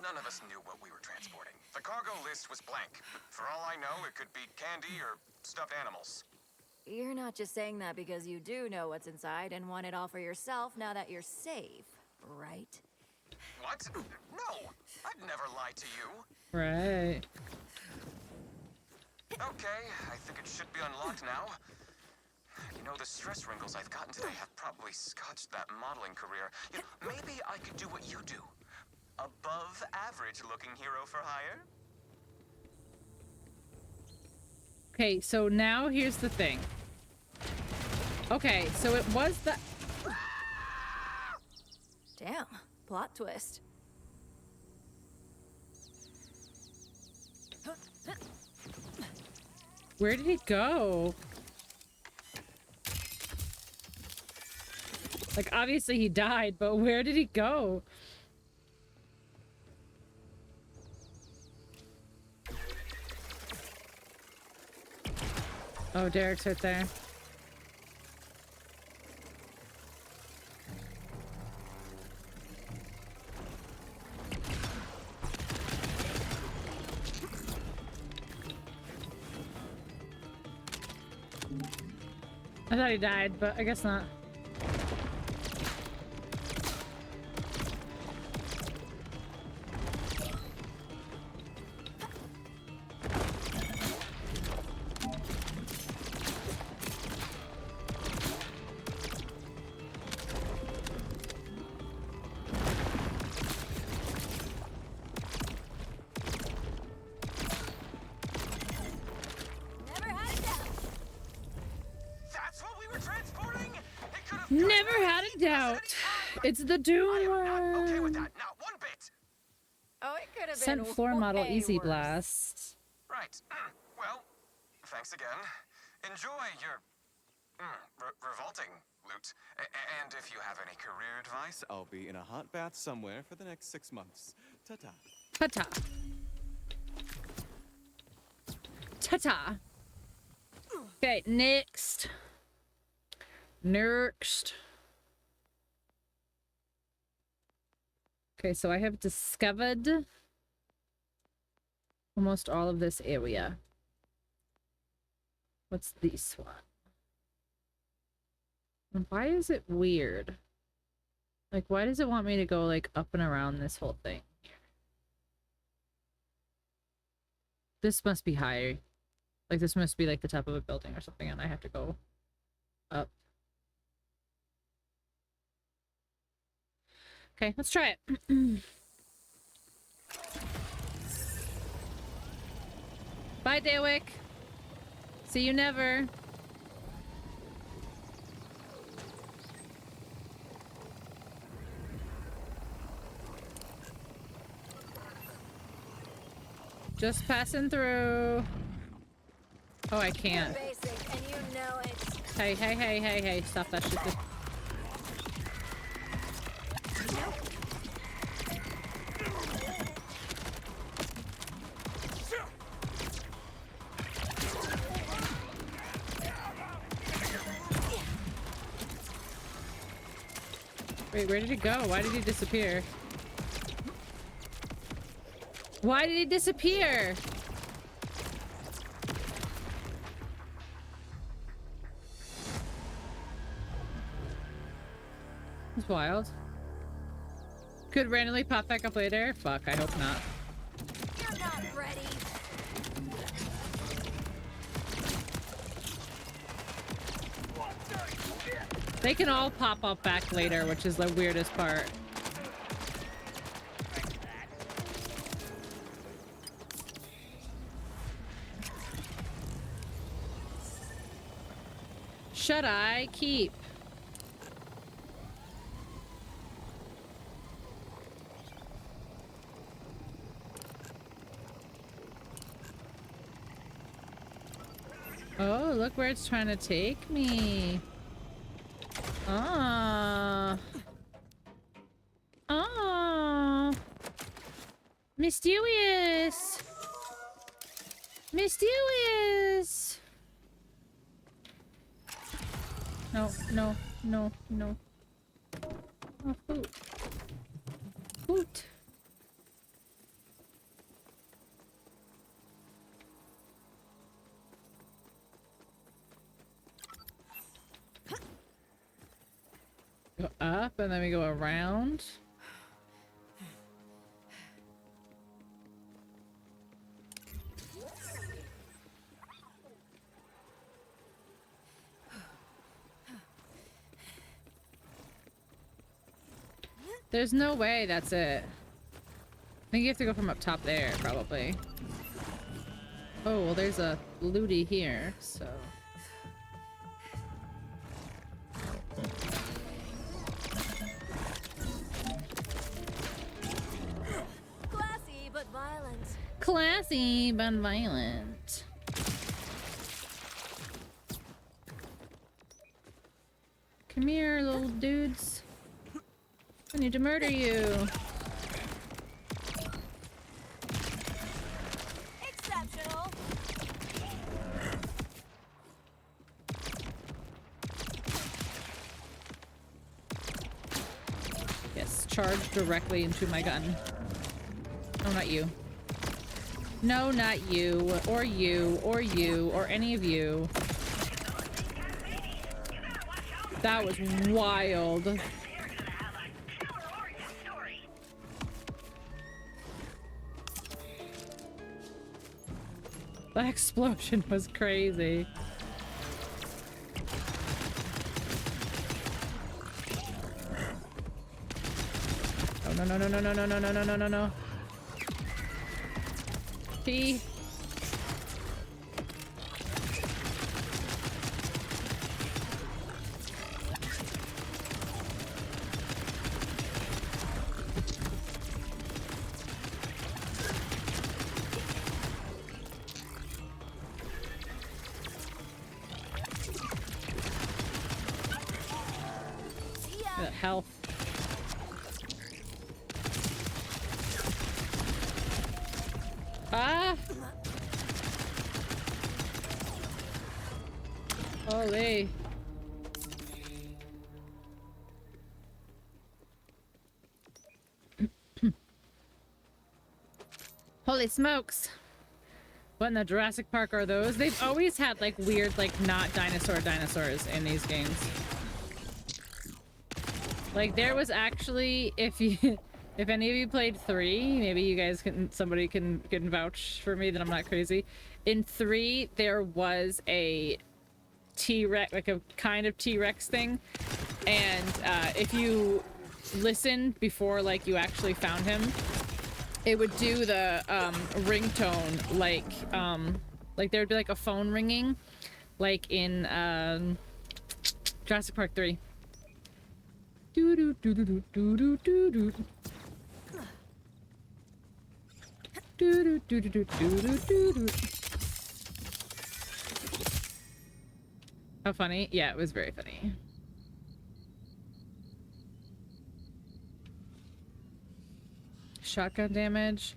none of us knew what we were transporting. The cargo list was blank, but for all I know, it could be candy or stuffed animals. You're not just saying that because you do know what's inside and want it all for yourself now that you're safe, right? What? No! I'd never lie to you. Right. Okay, I think it should be unlocked now. You know, the stress wrinkles I've gotten today have probably scotched that modeling career. You know, maybe I could do what you do. Above average looking hero for hire? Okay, so now here's the thing. Okay, so it was the... Damn, plot twist. Where did he go? Like, obviously he died, but where did he go? Oh, Derek's right there. I thought he died, but I guess not. Never had a doubt. It's the Doom Worm. Okay with that, not one bit. Oh, it could have Sent been floor model way Easy worse. Blast. Right. Well, thanks again. Enjoy your revolting loot. And if you have any career advice, I'll be in a hot bath somewhere for the next 6 months. Ta-ta. Ta-ta. Ta-ta. Okay, next. Next. Okay, so I have discovered almost all of this area. What's this one? And why is it weird? Like, why does it want me to go, like, up and around this whole thing? This must be high. Like, this must be, like, the top of a building or something, and I have to go up. Okay, let's try it. Bye, Daywick. See you never. Just passing through. Oh, I can't. Basic, and you know it. Hey, hey, hey, hey, hey. Stop that shit. Wait, where did he go? Why did he disappear? Why did he disappear? That's wild. Could randomly pop back up later? Fuck, I hope not. You're not ready. They can all pop up back later, which is the weirdest part. Should I keep? Oh, look where it's trying to take me. Ah. Ah. Mysterious. Mysterious. No, no, no, no. Oh, food. Food. Go up and then we go around. There's no way that's it. I think you have to go from up top there, probably. Oh, well, there's a looty here, so... Classy but violent. Classy but violent. Come here, little dudes. I need to murder you. Exceptional. Yes, charge directly into my gun. Oh, not you. No, not you, or you, or you, or any of you. That was wild. That explosion was crazy. Oh no no no no no no no no no no no no. T. That health. Ah! Holy. Holy smokes. What in the Jurassic Park are those? They've always had like weird, like not dinosaurs in these games. Like there was actually, if any of you played 3, maybe you guys somebody can vouch for me that I'm not crazy. In 3, there was a T-Rex, like a kind of T-Rex thing, and if you listened before like you actually found him, it would do the ringtone like there'd be like a phone ringing, like in Jurassic Park 3. Do do do do do do do do. Do do do do do do do. How funny? Yeah, it was very funny. Shotgun damage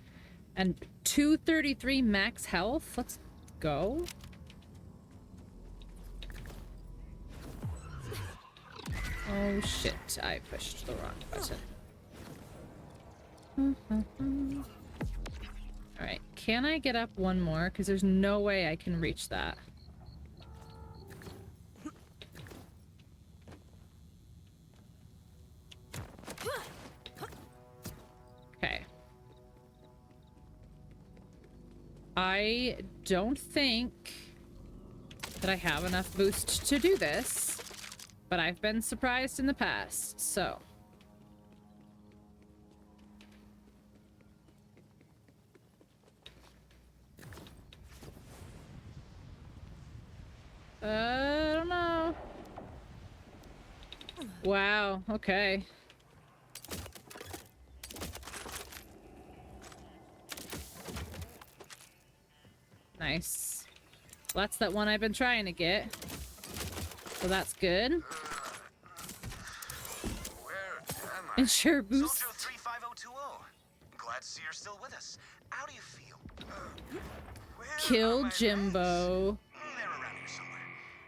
and 233 max health. Let's go. Oh shit, I pushed the wrong button. Alright, can I get up one more? Because there's no way I can reach that. Okay. I don't think that I have enough boost to do this, but I've been surprised in the past, so. I don't know. Wow, okay. Nice. Well, that's that one I've been trying to get. So that's good. Ensure boost. Soldier 35020. Glad to see you're still with us. How do you feel? Kill Jimbo. They're around here somewhere.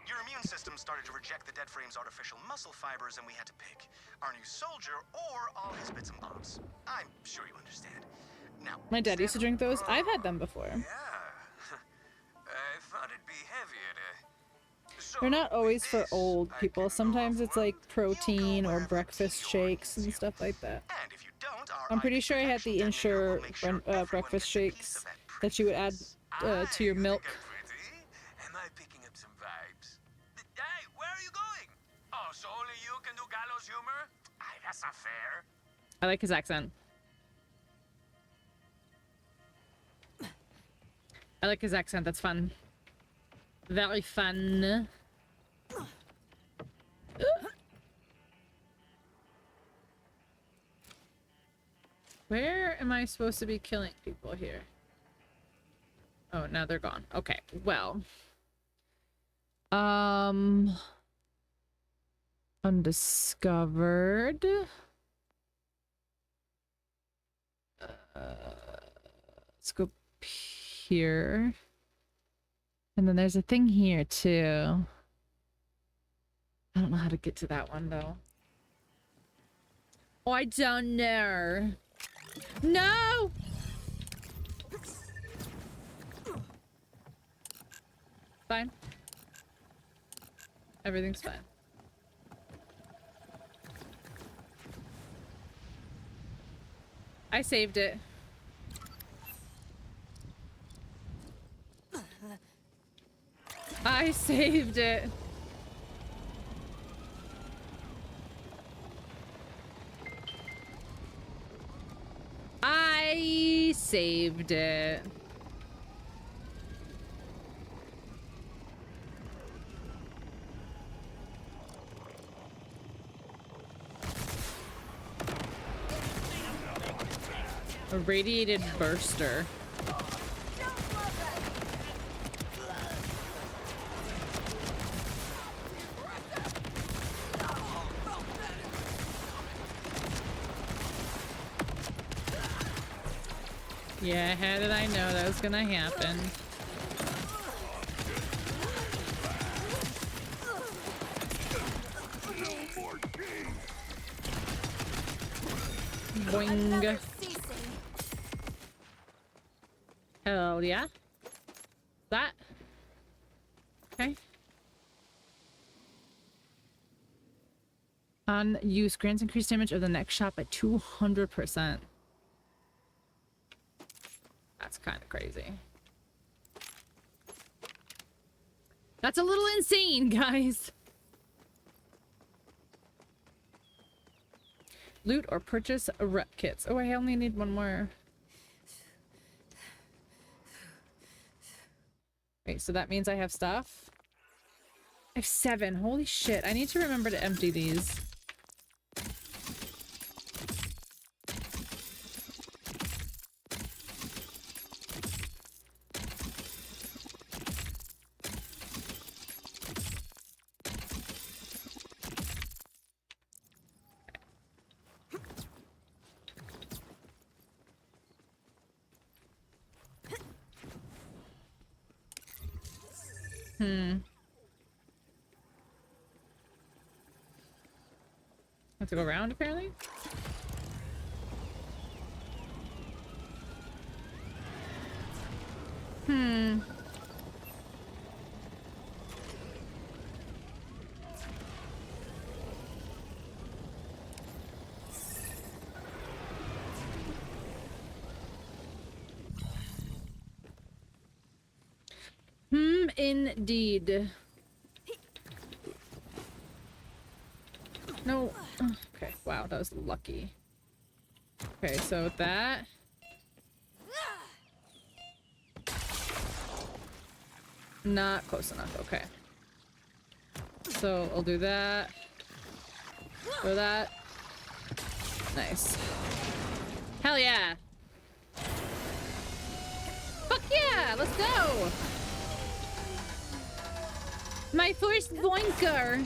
Your immune system started to reject the dead frame's artificial muscle fibers, and we had to pick our new soldier or all his bits and bobs. I'm sure you understand. Now, My dad used to drink those. I've had them before. I thought it'd be heavier to... They're not always for old people. Sometimes it's like protein or breakfast shakes and stuff like that. I'm pretty sure I had the Ensure breakfast shakes that you would add to your milk. Am I picking up some vibes? Hey, where are you going? Oh, so only you can do gallows humor? Aye, that's not fair. I like his accent. I like his accent. That's fun. Very fun. Where am I supposed to be killing people here? Oh, now they're gone. Okay, well. Undiscovered. Let's go here. And then there's a thing here too. I don't know how to get to that one though. Oh, I don't know. No! Fine. Everything's fine. I saved it. I saved it. I saved it. A radiated burster. Yeah, how did I know that was gonna happen? Boing. Hell yeah. That. Okay. On use grants increased damage of the next shot by 200%. That's kind of crazy. That's a little insane, guys. Loot or purchase rep kits. Oh, I only need one more. Wait, so that means I have stuff? I have 7. Holy shit. I need to remember to empty these. Have to go around, apparently? Indeed. No. Okay, wow, that was lucky. Okay, so with that. Not close enough, okay. So I'll do that. Or that. Nice. Hell yeah! Fuck yeah! Let's go! My first boinker!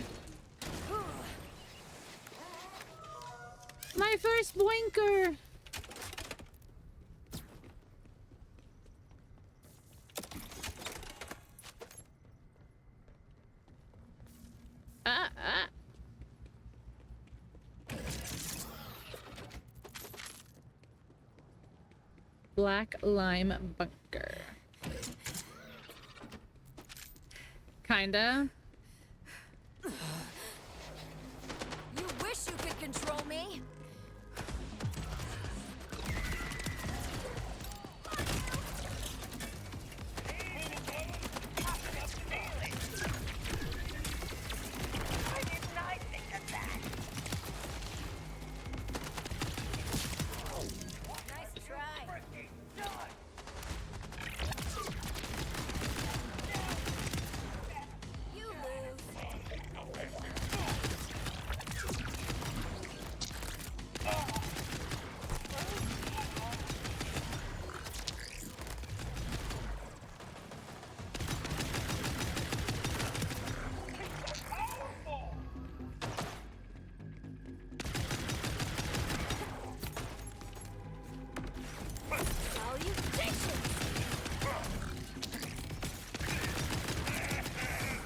My first boinker! Black lime bunker. Kinda. You wish you could control me.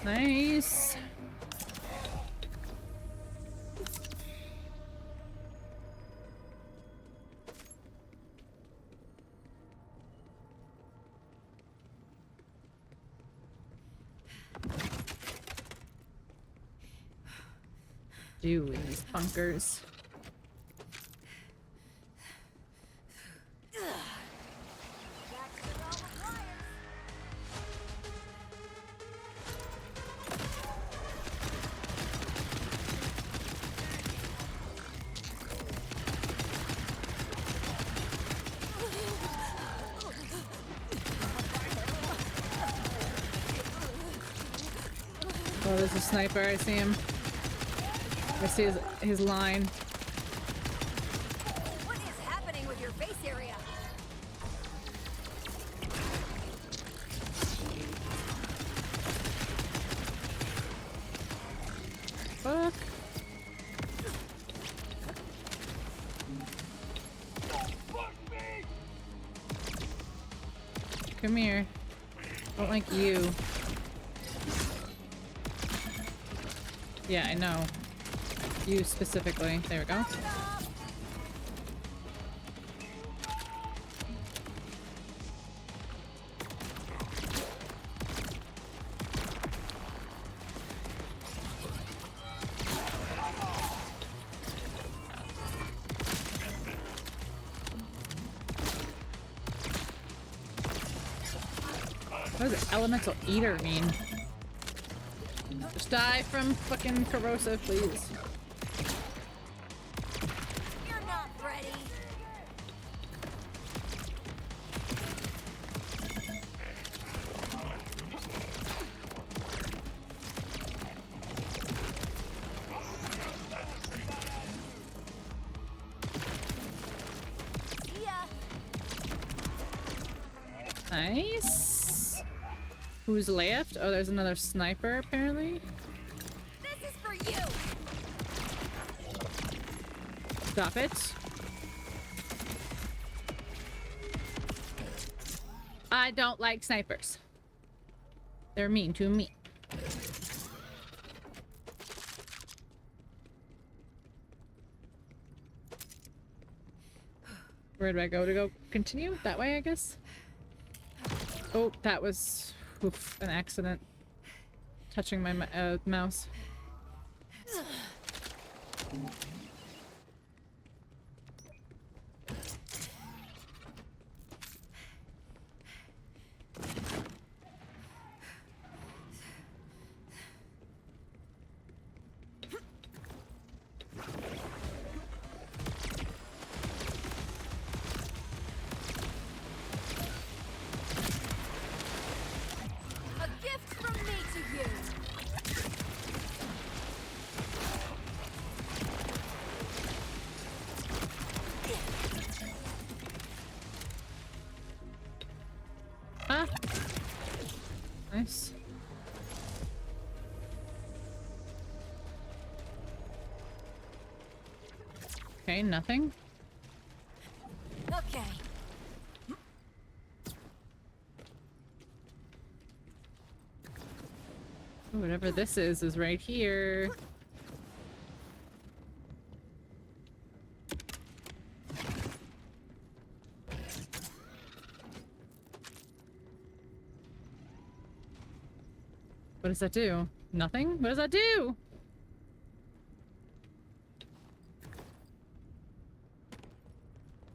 Nice. Do in these bunkers. Oh, there's a sniper. I see him. I see his line. What is happening with your base area? Fuck. Come here. Don't like you. Yeah, I know. You specifically. There we go. What does elemental eater mean? Just die from fucking corrosive, please. You're not ready. Nice. Who's left? Oh, there's another sniper, apparently. This is for you. Stop it. I don't like snipers. They're mean to me. Where do I go to go continue? That way, I guess? Oh, that was an accident. Touching my mouse. A gift from me to you. Ah. Nice. Okay, nothing. Okay. Whatever this is right here. What does that do? Nothing? What does that do?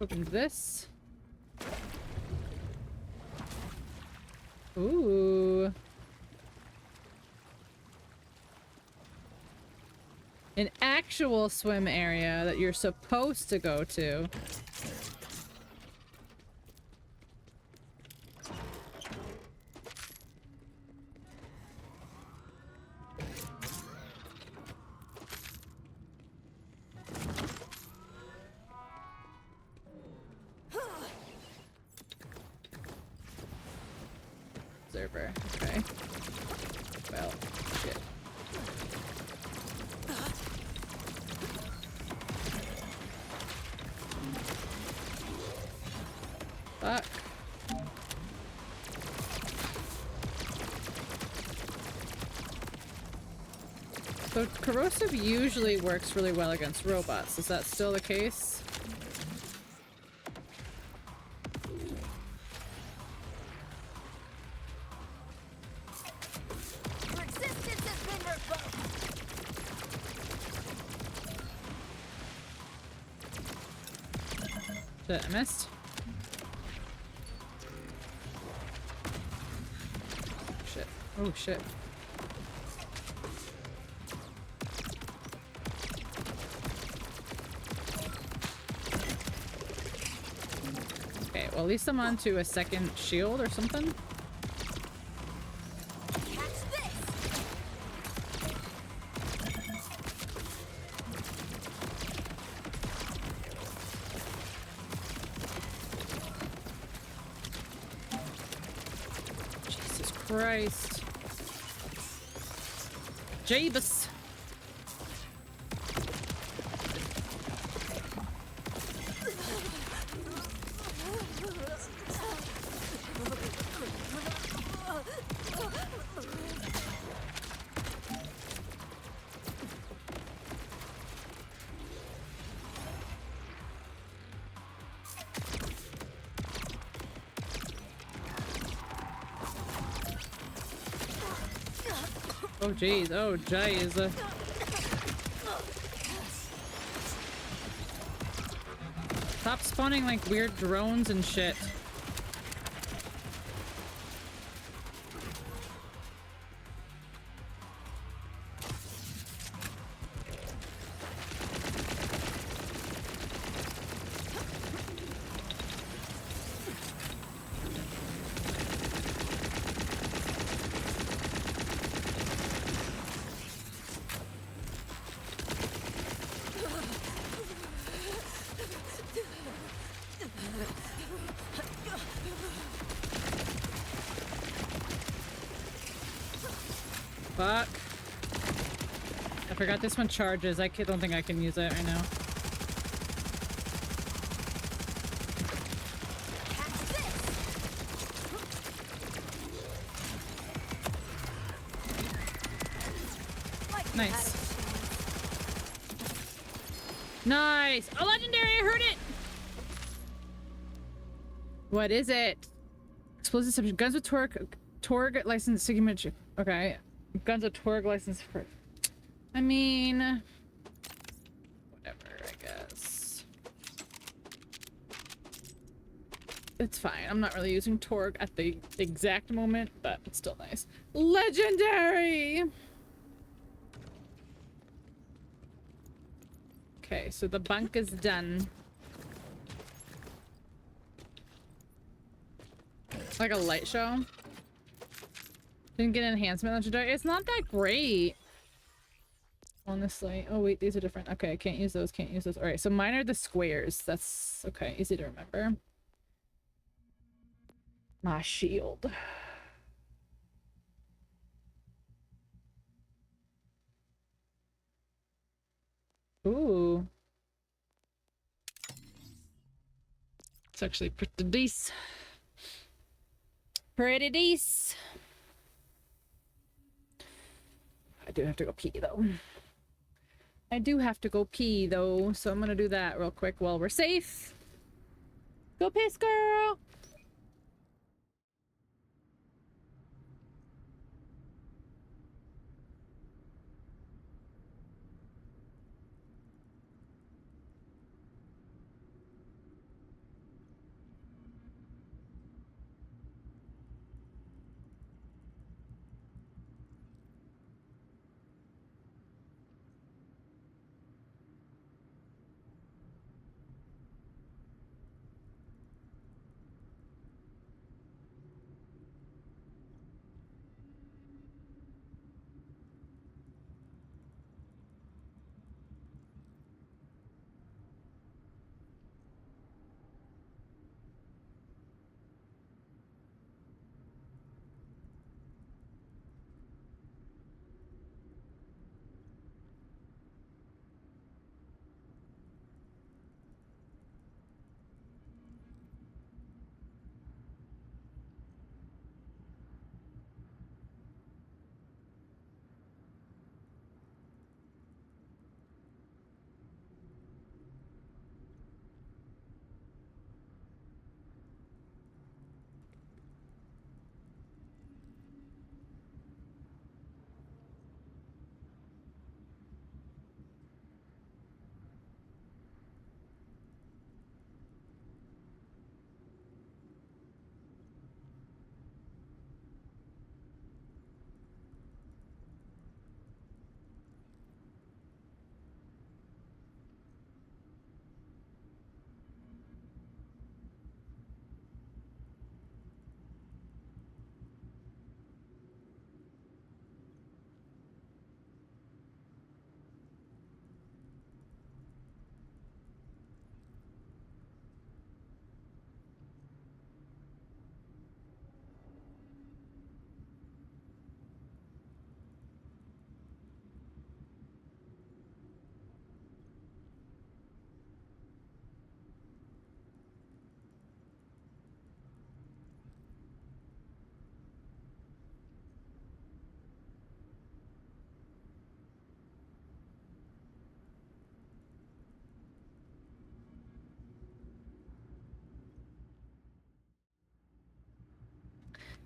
Open this. Ooh. An actual swim area that you're supposed to go to. Observer. Okay. Well, shit. Fuck. So corrosive usually works really well against robots. Is that still the case? Resistance has been revoked. Shit, I missed. Shit. Oh shit. Okay, well at least I'm onto a second shield or something. Jesus Christ. Jeebus. Oh jeez, oh jeez. Stop spawning like weird drones and shit. Fuck. I forgot this one charges. I don't think I can use it right now. Nice. Nice! A legendary! I heard it! What is it? Explosive subject. Guns with Torg license signature. Okay. Guns with Torg license for. I mean. Whatever, I guess. It's fine. I'm not really using Torg at the exact moment, but it's still nice. Legendary! Okay, so the bunk is done. Like a light show. Didn't get an enhancement legendary. It's not that great. Honestly. Oh wait, these are different. Okay, I can't use those, can't use those. Alright, so mine are the squares. That's okay, easy to remember. My shield. Ooh. It's actually pretty decent. Pretty decent. I do have to go pee though. I do have to go pee though, so I'm gonna do that real quick while we're safe. Go piss, girl!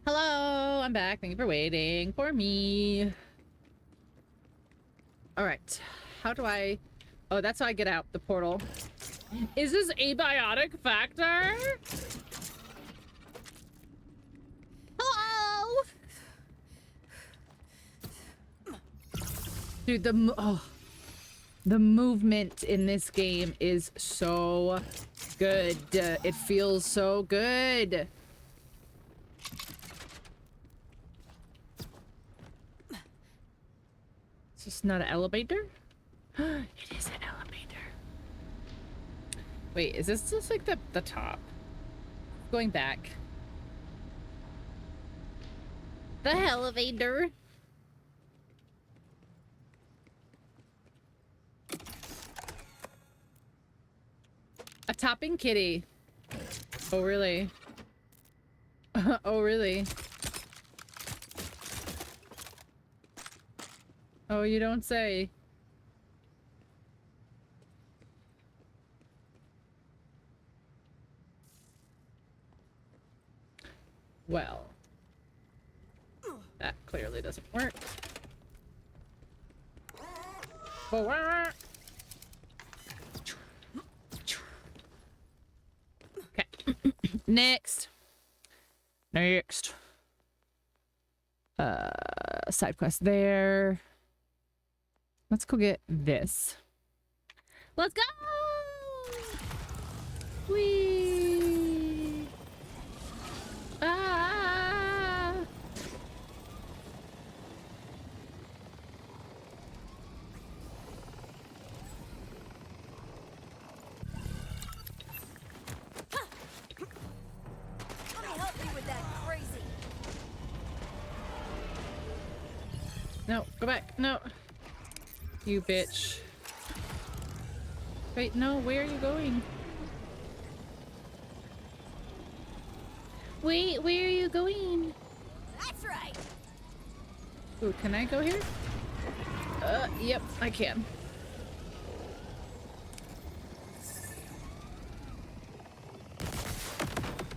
Hello, I'm back. Thank you for waiting for me. All right. How do I... Oh, that's how I get out the portal. Is this abiotic factor? Hello? Dude, the movement in this game is so good. It feels so good. It's just not an elevator? It is an elevator. Wait, is this just like the top? Going back. The elevator. A topping kitty. Oh, really? Oh, really? Oh, you don't say. Well, that clearly doesn't work. Okay. Next. Next. Side quest there. Let's go get this. Let's go! Whee! Ah! Let me help you with that crazy. No, go back. No. You bitch. Wait, no, where are you going? Wait, where are you going? That's right. Ooh, can I go here? Yep, I can.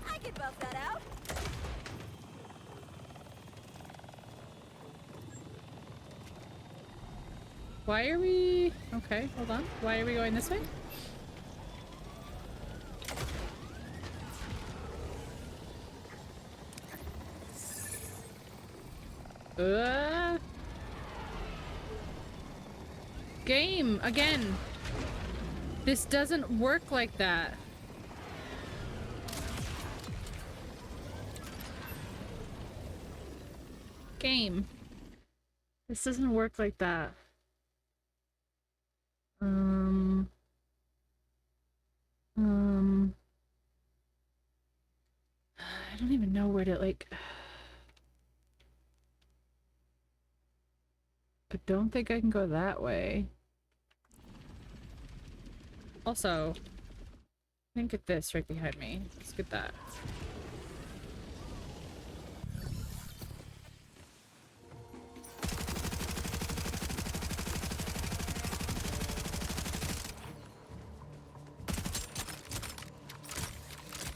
I can buff that out. Why are we... Okay, hold on. Why are we going this way? Game, again. This doesn't work like that. Game. This doesn't work like that. I don't even know where to, like... I don't think I can go that way. Also, I can get this right behind me. Let's get that.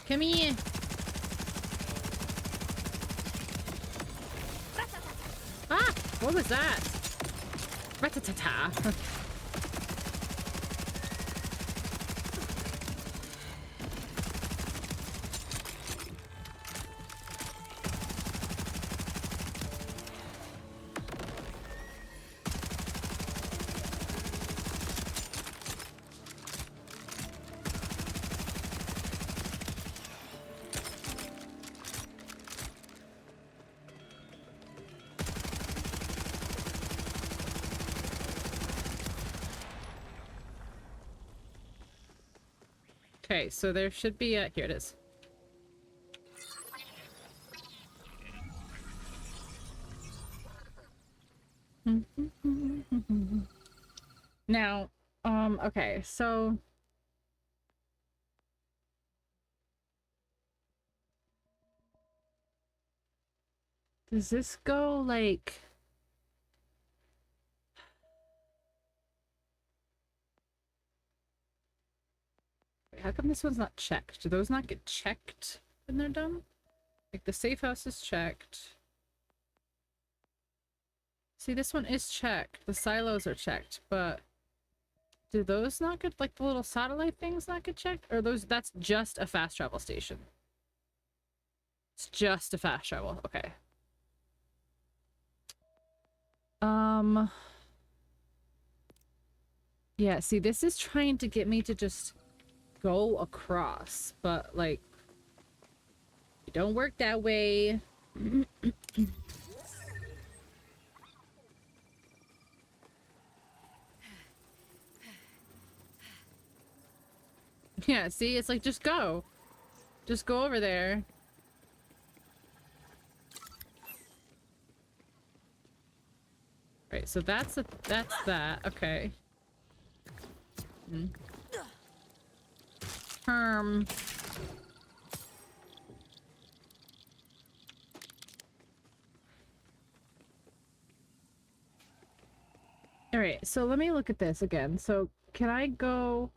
Come here. Ah! What was that? Ratatata. Okay, so there should be a... Here it is. Now, okay, so... Does this go, like... How come this one's not checked? Do those not get checked when they're done? Like, the safe house is checked. See, this one is checked. The silos are checked, but do those not get, like, the little satellite things not get checked? Or those, that's just a fast travel station. It's just a fast travel. Okay. Yeah, see, this is trying to get me to just go across, but, like, it don't work that way. Yeah, see, it's like, just go. Just go over there. Right, so that's that. Okay. Alright, so let me look at this again. So, can I go,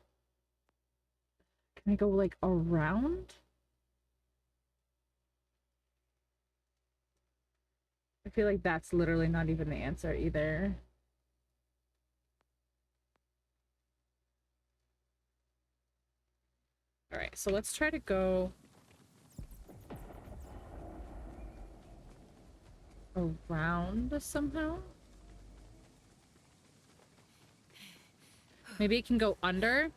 like, around? I feel like that's literally not even the answer either. Alright, so let's try to go around somehow. Maybe it can go under?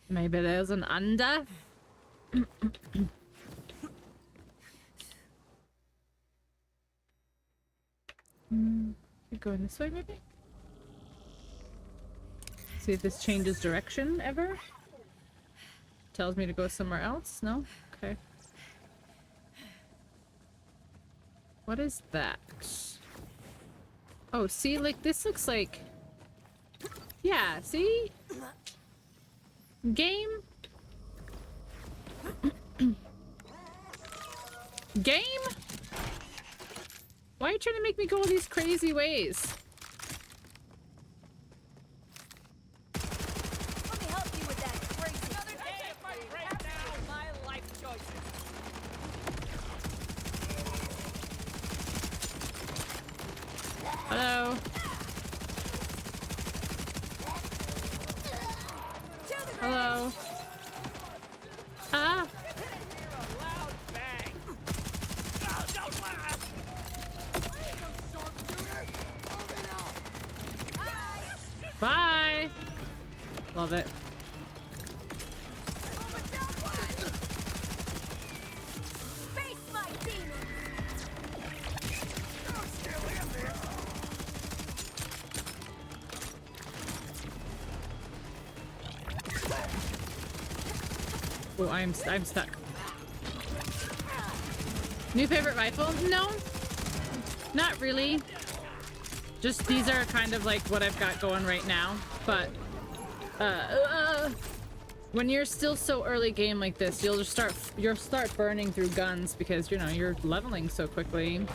Maybe there's an under? Going this way, maybe? See if this changes direction ever? Tells me to go somewhere else? No? Okay. What is that? Oh, see, like, this looks like... Yeah, see? Game? Game? Why are you trying to make me go all these crazy ways? Let me help you with that crazy. Another day of my breakdown, my life choices. Hello? Hello? Ah! Bye! Love it. Face my demons. Oh, I'm stuck. New favorite rifle? No. Not really. Just these are kind of like what I've got going right now, but when you're still so early game like this, you'll start burning through guns because, you know, you're leveling so quickly.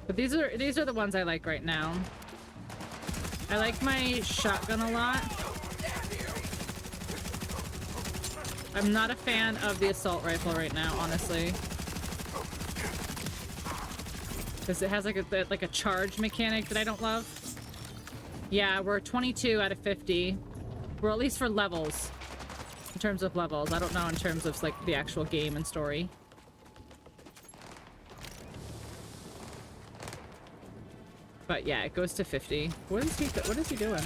But these are the ones I like right now. I like my shotgun a lot. I'm not a fan of the assault rifle right now, honestly. Because it has like a charge mechanic that I don't love. Yeah, we're 22 out of 50. We're at least for levels. In terms of levels. I don't know in terms of like the actual game and story. But yeah, it goes to 50. What is he doing?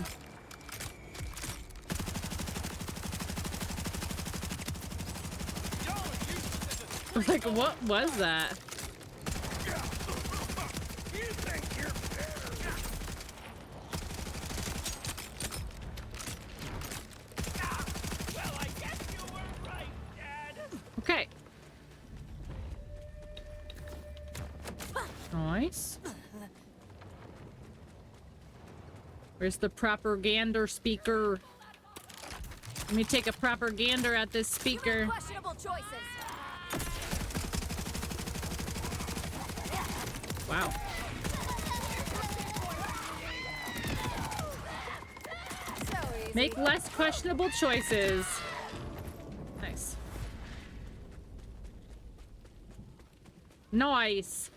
Like, what was that? Okay. Nice. Where's the propaganda speaker? Let me take a propaganda at this speaker. Questionable choices. Wow. Make less questionable choices. Nice. Nice.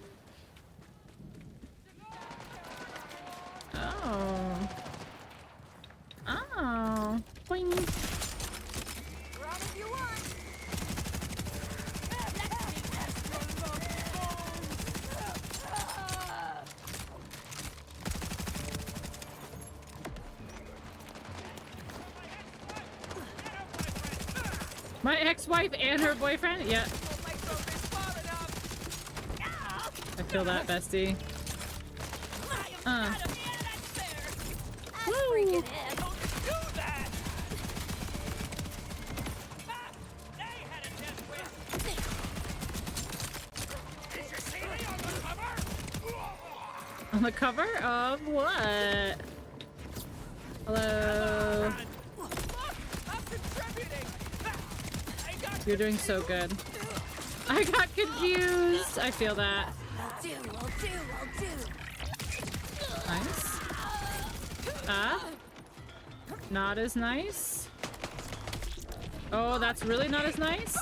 Oh. Oh. Boing. Run if you want. My ex-wife and her boyfriend? Yeah. I feel that, bestie. Woo! On the cover of what? Hello. You're doing so good. I got confused. I feel that. I'll do. Nice. Not as nice. Oh, that's really not as nice?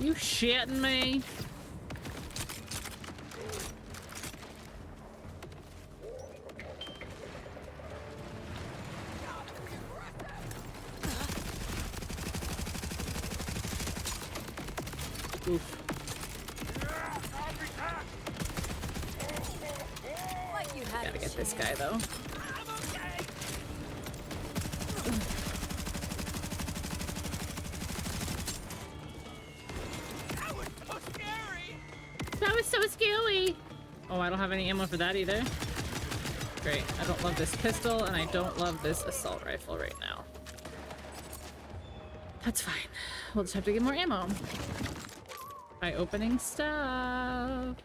You shitting me? Oof. Gotta get this guy though. That was so scary! Oh, I don't have any ammo for that either. Great. I don't love this pistol, and I don't love this assault rifle right now. That's fine. We'll just have to get more ammo. By opening stuff.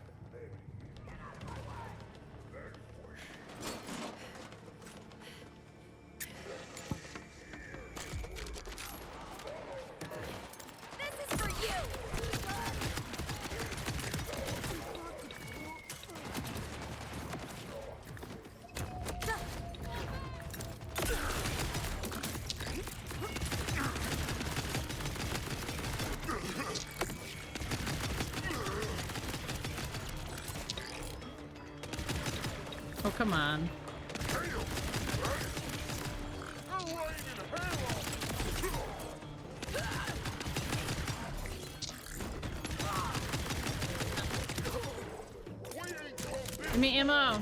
This is for you. Oh, come on. Give me ammo.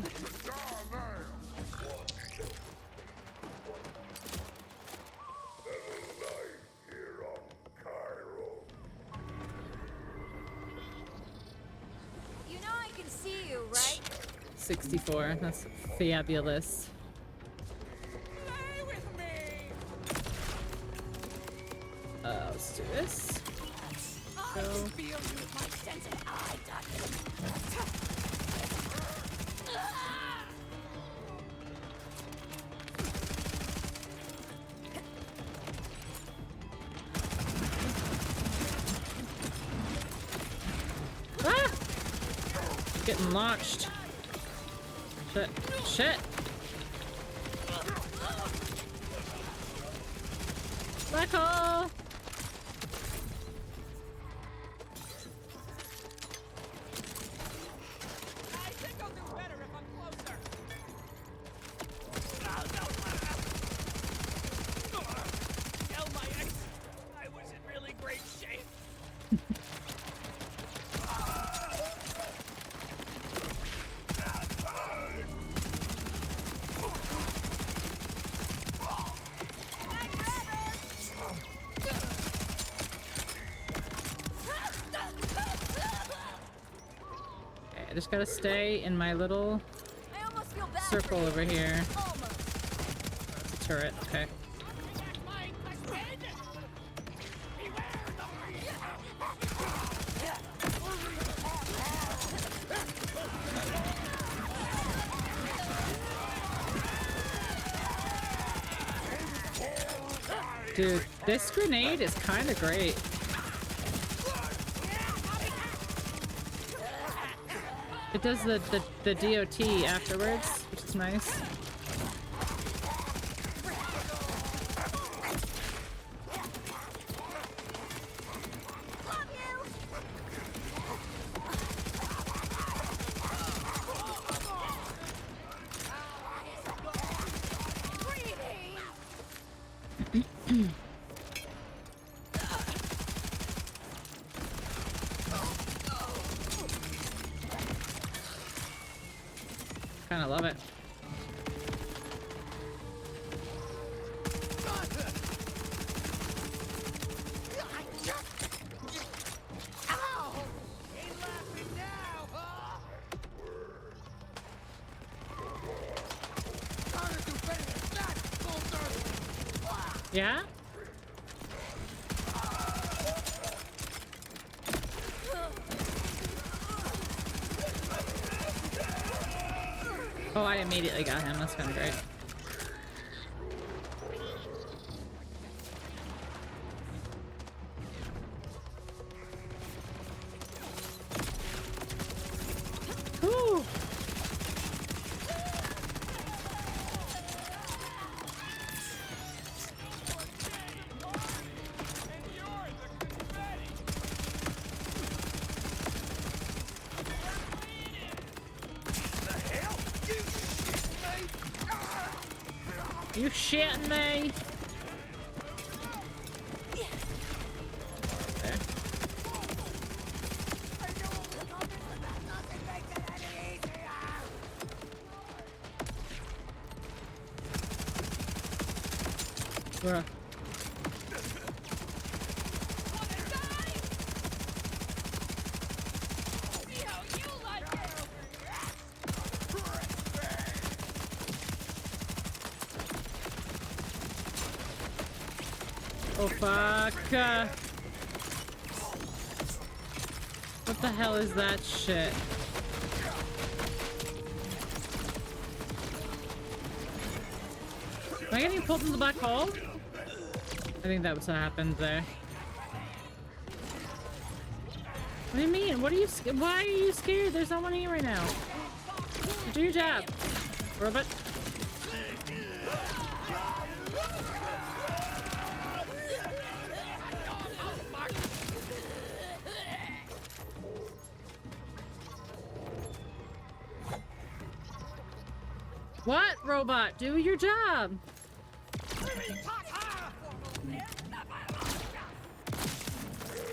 You know I can see you, right? 64. That's fabulous. Let's do this. I can feel you with my sensitive eye, Ah! Getting launched. Shit. Shit. Black hole. I think I'll do better if I'm closer. Tell my ex I was in really great shape. Okay, I just gotta stay in my little circle over here. It's a turret, okay. Dude, this grenade is kind of great. It does the DOT afterwards, which is nice. Kind of love it. Yeah? Oh, I immediately got him. That's kind of great. Whew. You shitting me? Okay. Bruh. Oh fuck. What the hell is that shit? Am I getting pulled in the black hole? I think that was what happened there. What do you mean? What are you? Why are you scared? There's no one here right now. Do your job, robot. What, robot? Do your job.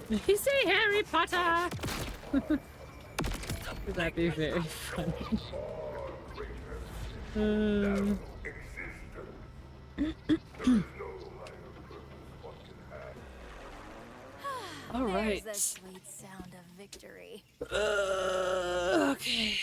Did he say Harry Potter? That'd be very funny. All right. There's the sweet sound of victory. Okay.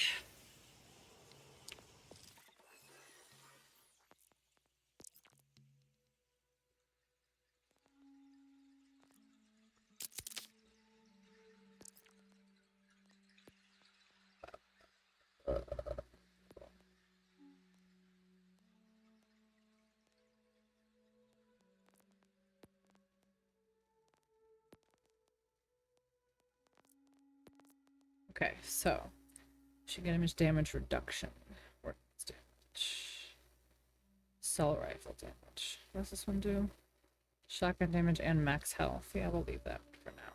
Okay, so should get image damage reduction. Weapons damage. Assault rifle damage. What does this one do? Shotgun damage and max health. Yeah, we'll leave that for now.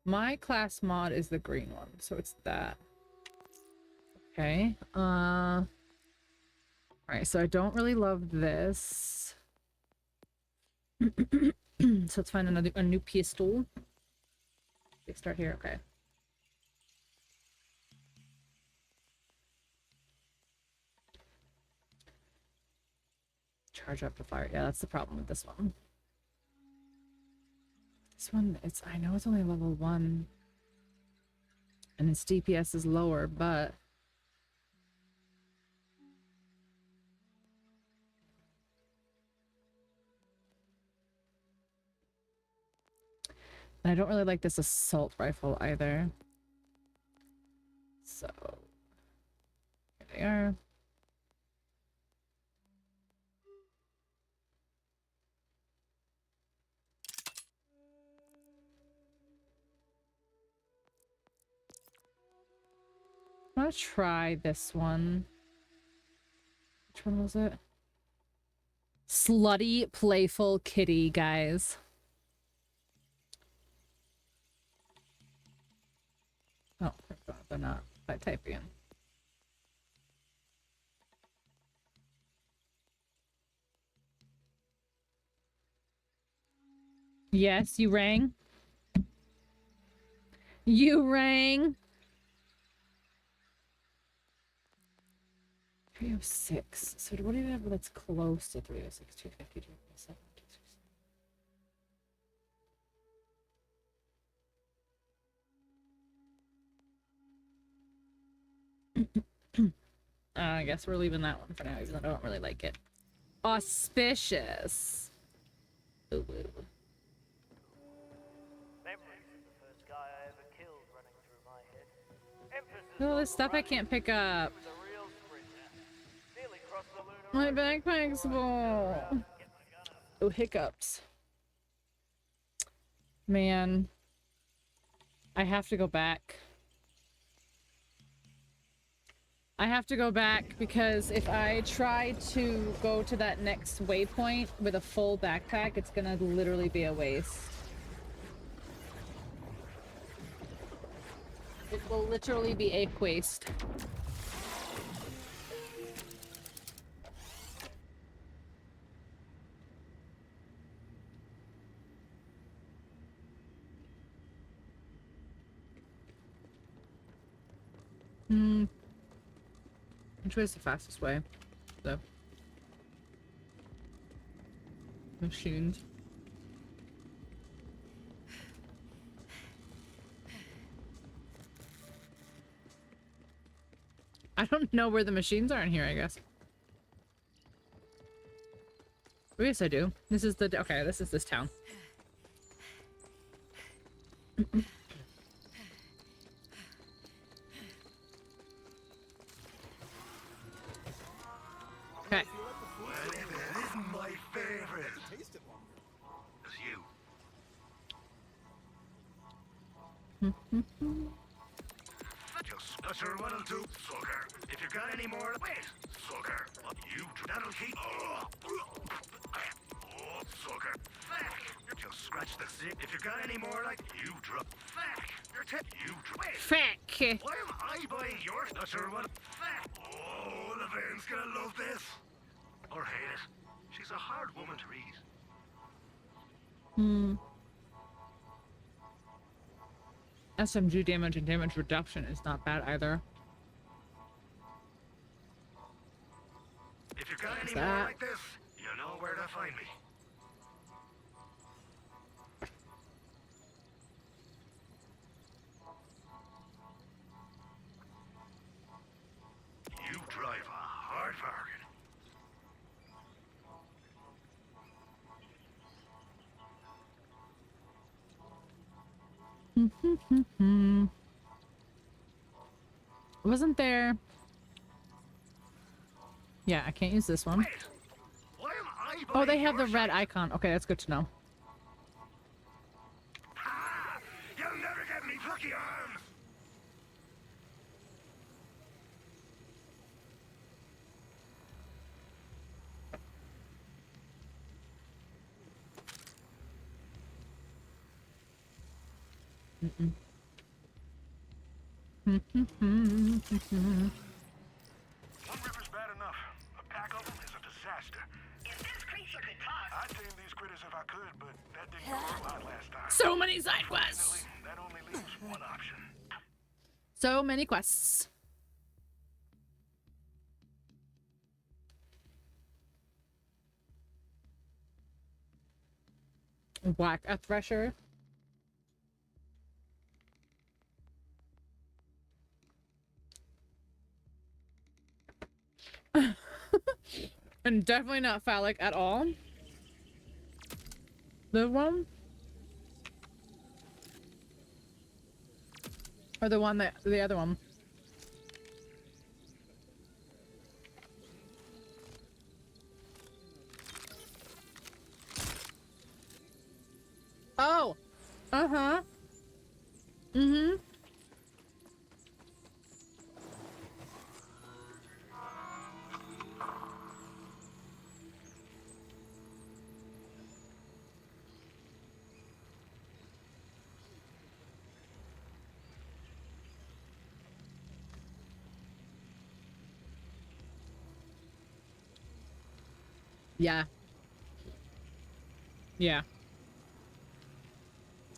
My class mod is the green one, so it's that. Okay. Alright, so I don't really love this. So let's find a new pistol. They start here, okay. Charge up to fire. Yeah, that's the problem with this one. This one, I know it's only level 1. And its DPS is lower, but I don't really like this assault rifle either. So here they are. want to try this one. Which one was it? Slutty Playful Kitty, guys. Oh, they're not. If I type in. Yes, you rang. You rang. 306. So what do we have that's close to 306? 250, 257, 260. I guess we're leaving that one for now, even though I don't really like it. Auspicious. Ooh, ooh. Oh, this stuff I can't pick up. My backpack's full. Oh, hiccups. Man. I have to go back. I have to go back because if I try to go to that next waypoint with a full backpack, it's gonna literally be a waste. It will literally be a waste. Which way is the fastest way? The machines. I don't know where the machines are in here, I guess. Oh, yes, I do. This is the... Okay, this is this town. Okay. This is my favorite. It's you. Just utter 1 and 2, sucker. If you got any more, wait, sucker. You, that'll keep. Oh, sucker. Fuck. Just scratch the zip. If you got any more, like you drop. Fuck. Your tip. You drop. Wait. Fuck. Why am I buying yours? Utter 1. Fuck. Oh, Levine's gonna love this. Or hate it. She's a hard woman to read. SMG damage and damage reduction is not bad either. If you got any more like this, you know where to find me. You drive a hard bargain. Wasn't there... Yeah, I can't use this one. Oh, they have the red icon. Okay, that's good to know. You'll never get me plucky arms. One river's bad enough. A pack of them is a disaster. If this creature could talk, I'd tame these critters if I could, but that didn't go so hot last time. So many side quests. That only leaves one option. So many quests. Whack a thresher. And definitely not phallic at all. The one? Or the one that, the other one? Oh! Uh-huh. Mm-hmm. Yeah. Yeah.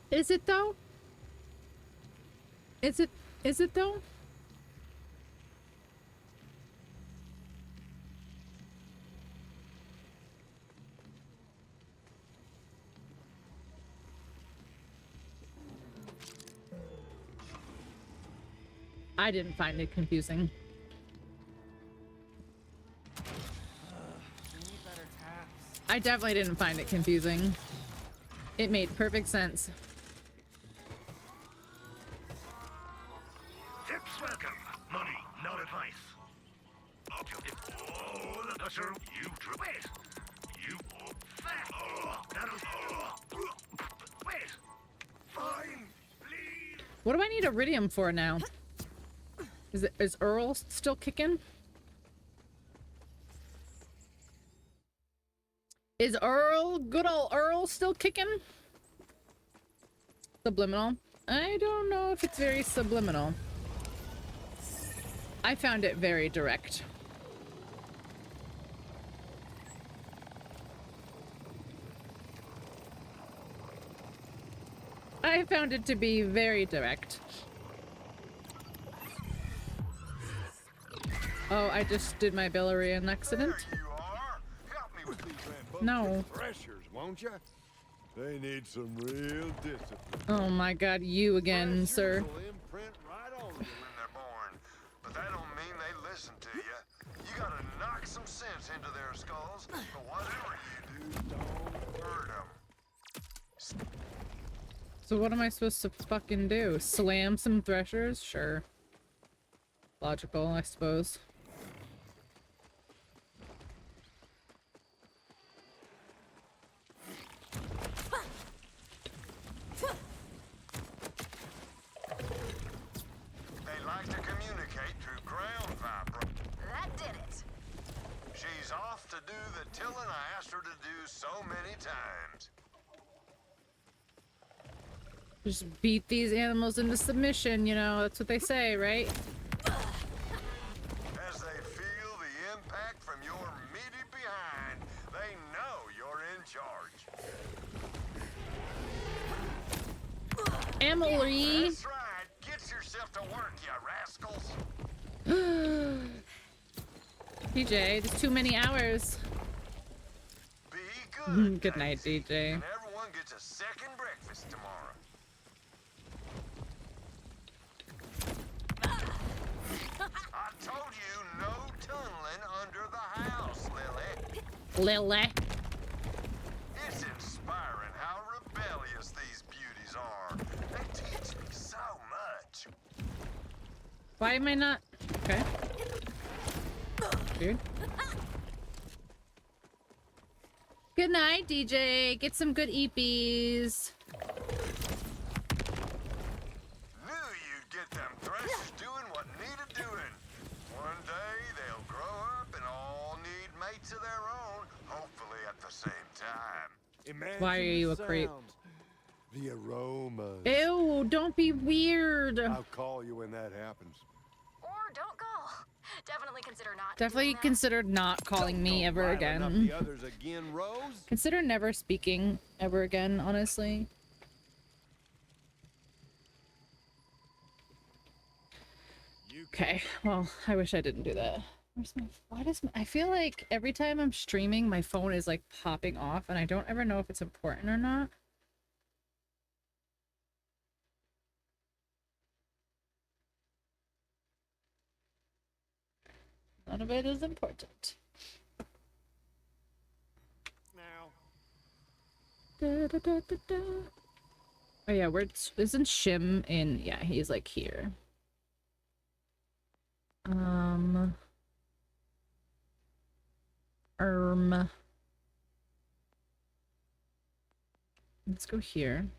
Is it though? Is it though? I didn't find it confusing. I definitely didn't find it confusing. It made perfect sense. Tips welcome. Money, not advice. You wait. You fat. Wait. Fine. Please. What do I need iridium for now? Is Earl still kicking? Is good old Earl still kicking? Subliminal? I don't know if it's very subliminal. I found it very direct. I found it to be very direct. Oh, I just did my Bellarian accident. No. Pressures, won't you? They need some real discipline. Oh my god, you again, sir. Imprint right on you when they're born, but that don't mean they listen to you. You gotta knock some sense into their skulls, but whatever you do, don't hurt them. So what am I supposed to fucking do? Slam some threshers? Sure. Logical, I suppose. They like to communicate through ground vibration. That did it. She's off to do the tilling I asked her to do so many times. Just beat these animals into submission, you know, that's what they say, right? As they feel the impact from your meaty behind, they know you're in charge. Emily! That's right. Get yourself to work, you rascals. DJ, there's too many hours. Be good. Good night, DJ. And everyone gets a second breakfast tomorrow. I told you no tunneling under the house, Lily. Lily. It's inspiring how rebellious these beauties are. They teach me so much. Why am I not? Okay. Dude. Good night, DJ. Get some good eepies. Knew you'd get them threshers doing what needed doing. One day they'll grow up and all need mates of their own, hopefully at the same time. Imagine Why are you a the creep? sounds, the aromas. Ew, don't be weird. I'll call you when that happens. Or don't call. Definitely consider not. Definitely consider not calling me ever Riling up again. the others again, Rose. Consider never speaking ever again, honestly. Okay, well, I wish I didn't do that. Where's my, why does my, I feel like every time I'm streaming, my phone is like popping off and I don't ever know if it's important or not. None of it is important. Now. Da, da, da, da, da. Oh yeah, isn't Shim in? Yeah, he's like here. Let's go here.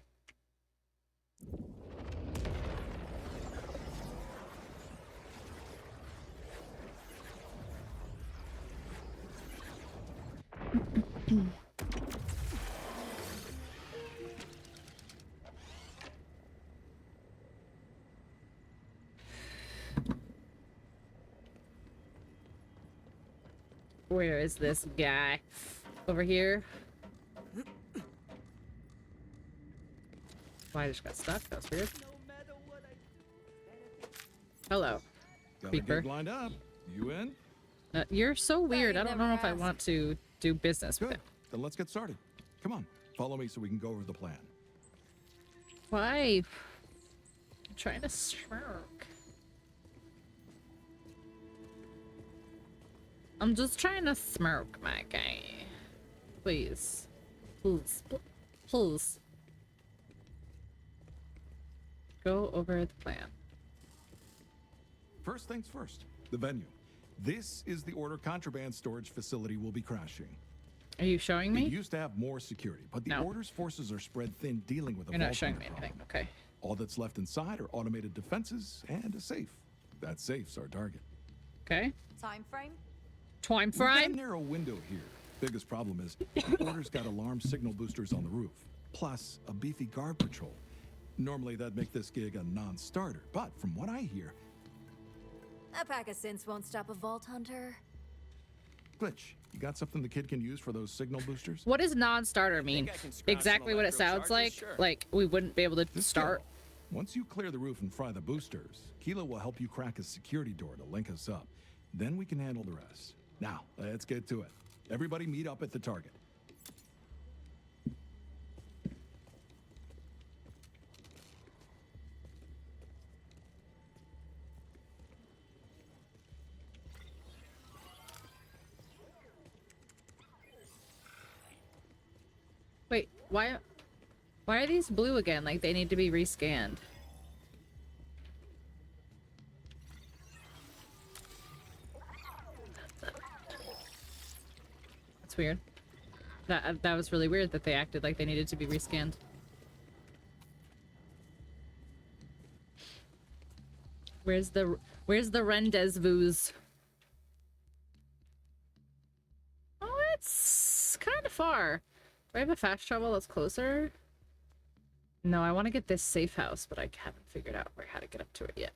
Where is this guy? Over here. Why I just got stuck? That was weird. Hello. Got a Creeper. gig lined up. You in? You're so weird. I don't know if I want to do business with Good. it. Then let's get started. Come on, follow me so we can go over the plan. Why? I'm trying to smoke. I'm just trying to smoke, my guy. Please. Please. Please. Go over the plan. First things first, the venue. This is the Order contraband storage facility we'll be crashing. Are you showing me? It used to have more security, but the No. Order's forces are spread thin dealing with a You're not vault showing hunter me anything. problem. Okay. All that's left inside are automated defenses and a safe. That safe's our target. Okay. Time frame? Time We've got a frame? narrow window here. Biggest problem is the Order's got alarm signal boosters on the roof, plus a beefy guard patrol. Normally that'd make this gig a non-starter, but from what I hear, A pack of synths won't stop a vault hunter. Glitch, you got something the kid can use for those signal boosters? What does non-starter mean? I can scratch Exactly an what it sounds electro like. charger? Sure. Like we wouldn't be able to Just start. go. Once you clear the roof and fry the boosters, Keela will help you crack a security door to link us up. Then we can handle the rest. Now, let's get to it. Everybody meet up at the target. Wait, why are these blue again? Like they need to be rescanned. That's weird. That was really weird that they acted like they needed to be rescanned. Where's the rendezvous? Oh, it's kind of far. Do I have a fast travel that's closer? No, I want to get this safe house, but I haven't figured out how to get up to it yet.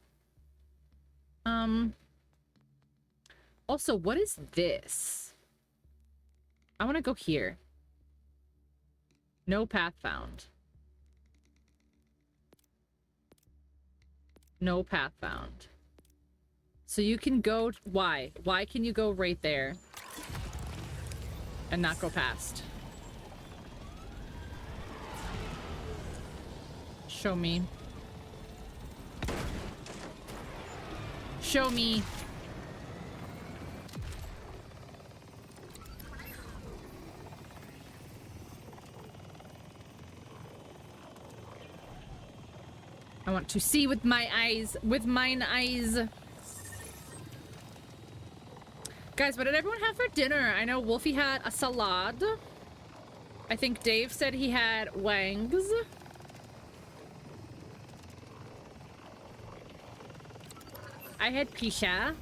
Also, what is this? I want to go here. No path found. No path found. So you can go... Why? Why can you go right there and not go past? Show me. Show me. I want to see with my eyes. With mine eyes. Guys, what did everyone have for dinner? I know Wolfie had a salad. I think Dave said he had wangs. I had pizza.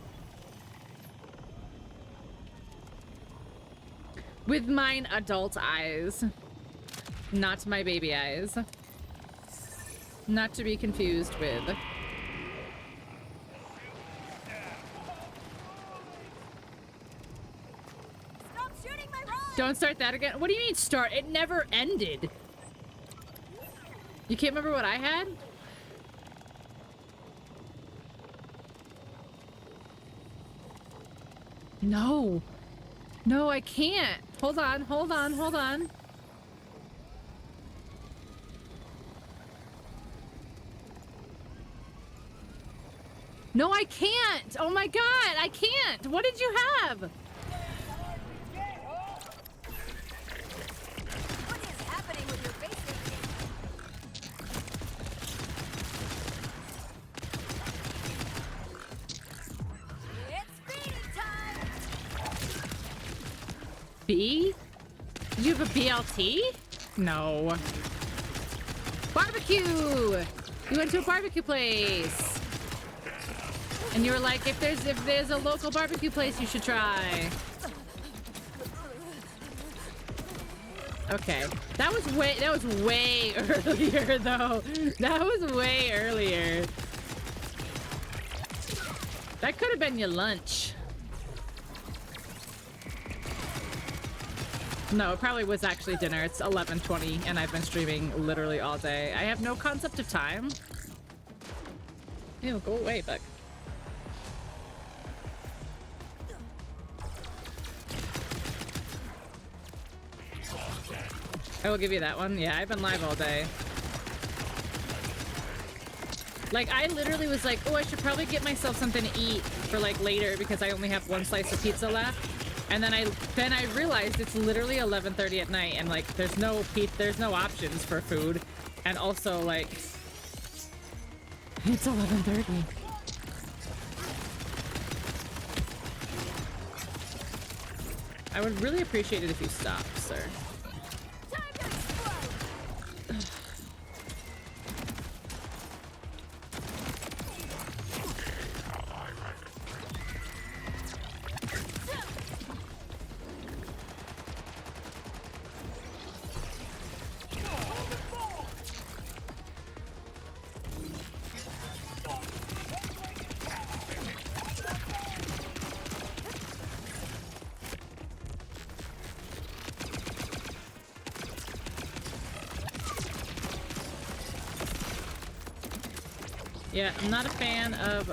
With mine adult eyes. Not my baby eyes. Not to be confused with. Stop shooting my rod! Don't start that again. What do you mean start? It never ended. You can't remember what I had? No. No, I can't. Hold on, hold on, hold on. No, I can't. Oh my god, I can't. What did you have? What is happening with your basic? It's feeding time! B? Did you have a BLT? No. Barbecue! You went to a barbecue place. And you were like, if there's a local barbecue place you should try. Okay. That was way earlier though. That was way earlier. That could have been your lunch. No, it probably was actually dinner. It's 11:20 and I've been streaming literally all day. I have no concept of time. Ew, go away, Buck. I will give you that one. Yeah, I've been live all day. Like, I literally was like, oh, I should probably get myself something to eat for, like, later because I only have one slice of pizza left. And then I realized it's literally 11:30 at night and, like, there's no options for food. And also, like, it's 11:30. I would really appreciate it if you stopped, sir. Yeah, I'm not a fan of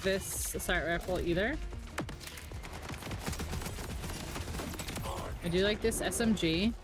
this assault rifle either. I do like this SMG.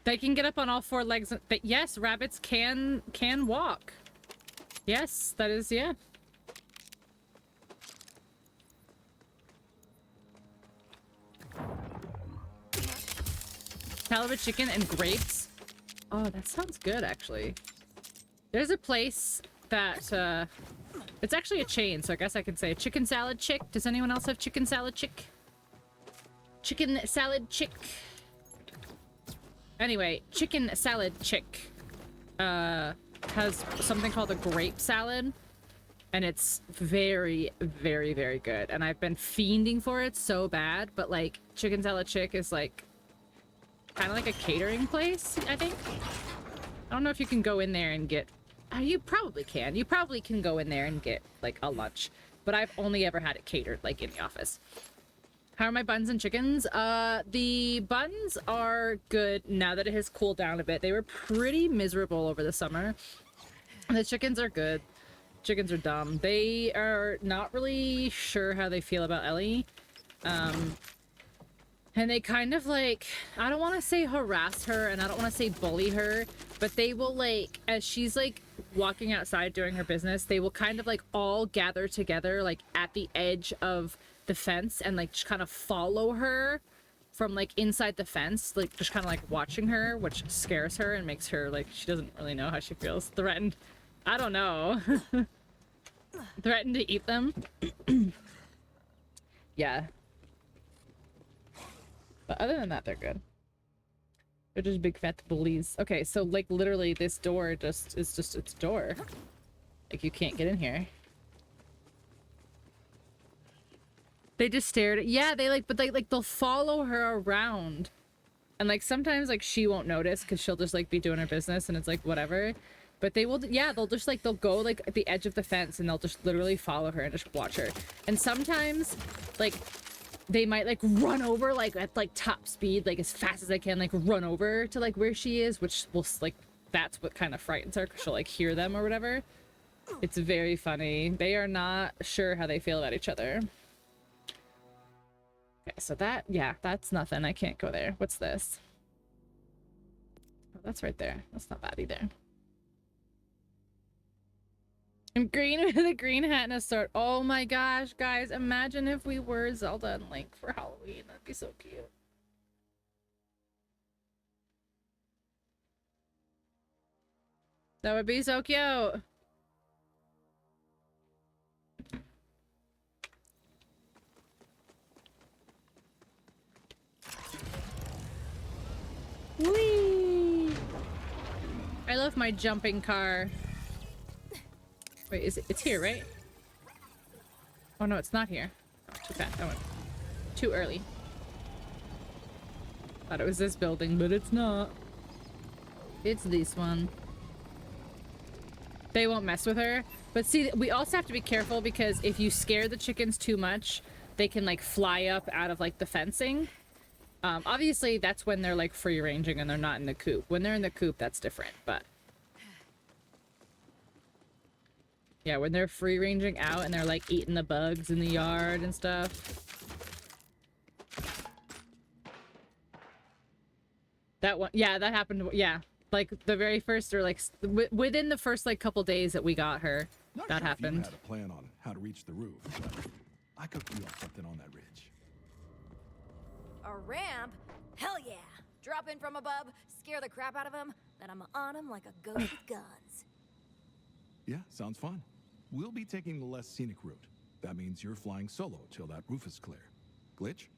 They can get up on all four legs. But yes, rabbits can walk. Yes, that is, yeah. Halibut chicken and grapes. Oh, that sounds good, actually. There's a place that, it's actually a chain, so I guess I could say chicken salad chick. Does anyone else have chicken salad chick? Chicken salad chick. Anyway, chicken salad chick has something called a grape salad, and it's very, very, very good. And I've been fiending for it so bad, but like chicken salad chick is like kind of like a catering place, I think. I don't know if you can go in there and get... you probably can. You probably can go in there and get like a lunch, but I've only ever had it catered like in the office. How are my buns and chickens? The buns are good now that it has cooled down a bit. They were pretty miserable over the summer. The chickens are good. Chickens are dumb. They are not really sure how they feel about Ellie. And they kind of like, I don't want to say harass her and I don't want to say bully her, but they will like, as she's like walking outside doing her business, they will kind of like all gather together like at the edge of the fence and like just kind of follow her from like inside the fence, like just kind of like watching her, which scares her and makes her like, she doesn't really know how she feels. Threatened. I don't know. Threatened to eat them. Yeah. But other than that, they're good. They're just big fat bullies. Okay, so like literally this door is just its door. Like you can't get in here. They just stared at, yeah, they like, but they like, they'll follow her around. And like, sometimes like she won't notice because she'll just like be doing her business and it's like, whatever. But they will, yeah, they'll just like, they'll go like at the edge of the fence and they'll just literally follow her and just watch her. And sometimes like, they might like run over like at like top speed, like as fast as they can, like run over to like where she is, which will like, that's what kind of frightens her because she'll like hear them or whatever. It's very funny. They are not sure how they feel about each other. Okay, so that, yeah, that's nothing. I can't go there. What's this? Oh, that's right there. That's not bad either. I'm green with a green hat and a sword. Oh my gosh, guys. Imagine if we were Zelda and Link for Halloween. That'd be so cute. That would be so cute. Whee! I love my jumping car. Wait, is it? It's here, right? Oh no, it's not here. Oh, too fast. I went too early. Thought it was this building, but it's not. It's this one. They won't mess with her. But see, we also have to be careful because if you scare the chickens too much, they can like fly up out of like the fencing. Obviously, that's when they're like free ranging and they're not in the coop. When they're in the coop, that's different, but yeah, when they're free ranging out and they're like eating the bugs in the yard and stuff. That one, yeah, that happened. Yeah, like the very first or like within the first like couple days that we got her, Not that sure happened. If you had a plan on how to reach the roof, but I could you up something on that ridge. A ramp? Hell yeah! Drop in from above, scare the crap out of him, then I'm on him like a ghost with guns. Yeah, sounds fun. We'll be taking the less scenic route. That means you're flying solo till that roof is clear. Glitch?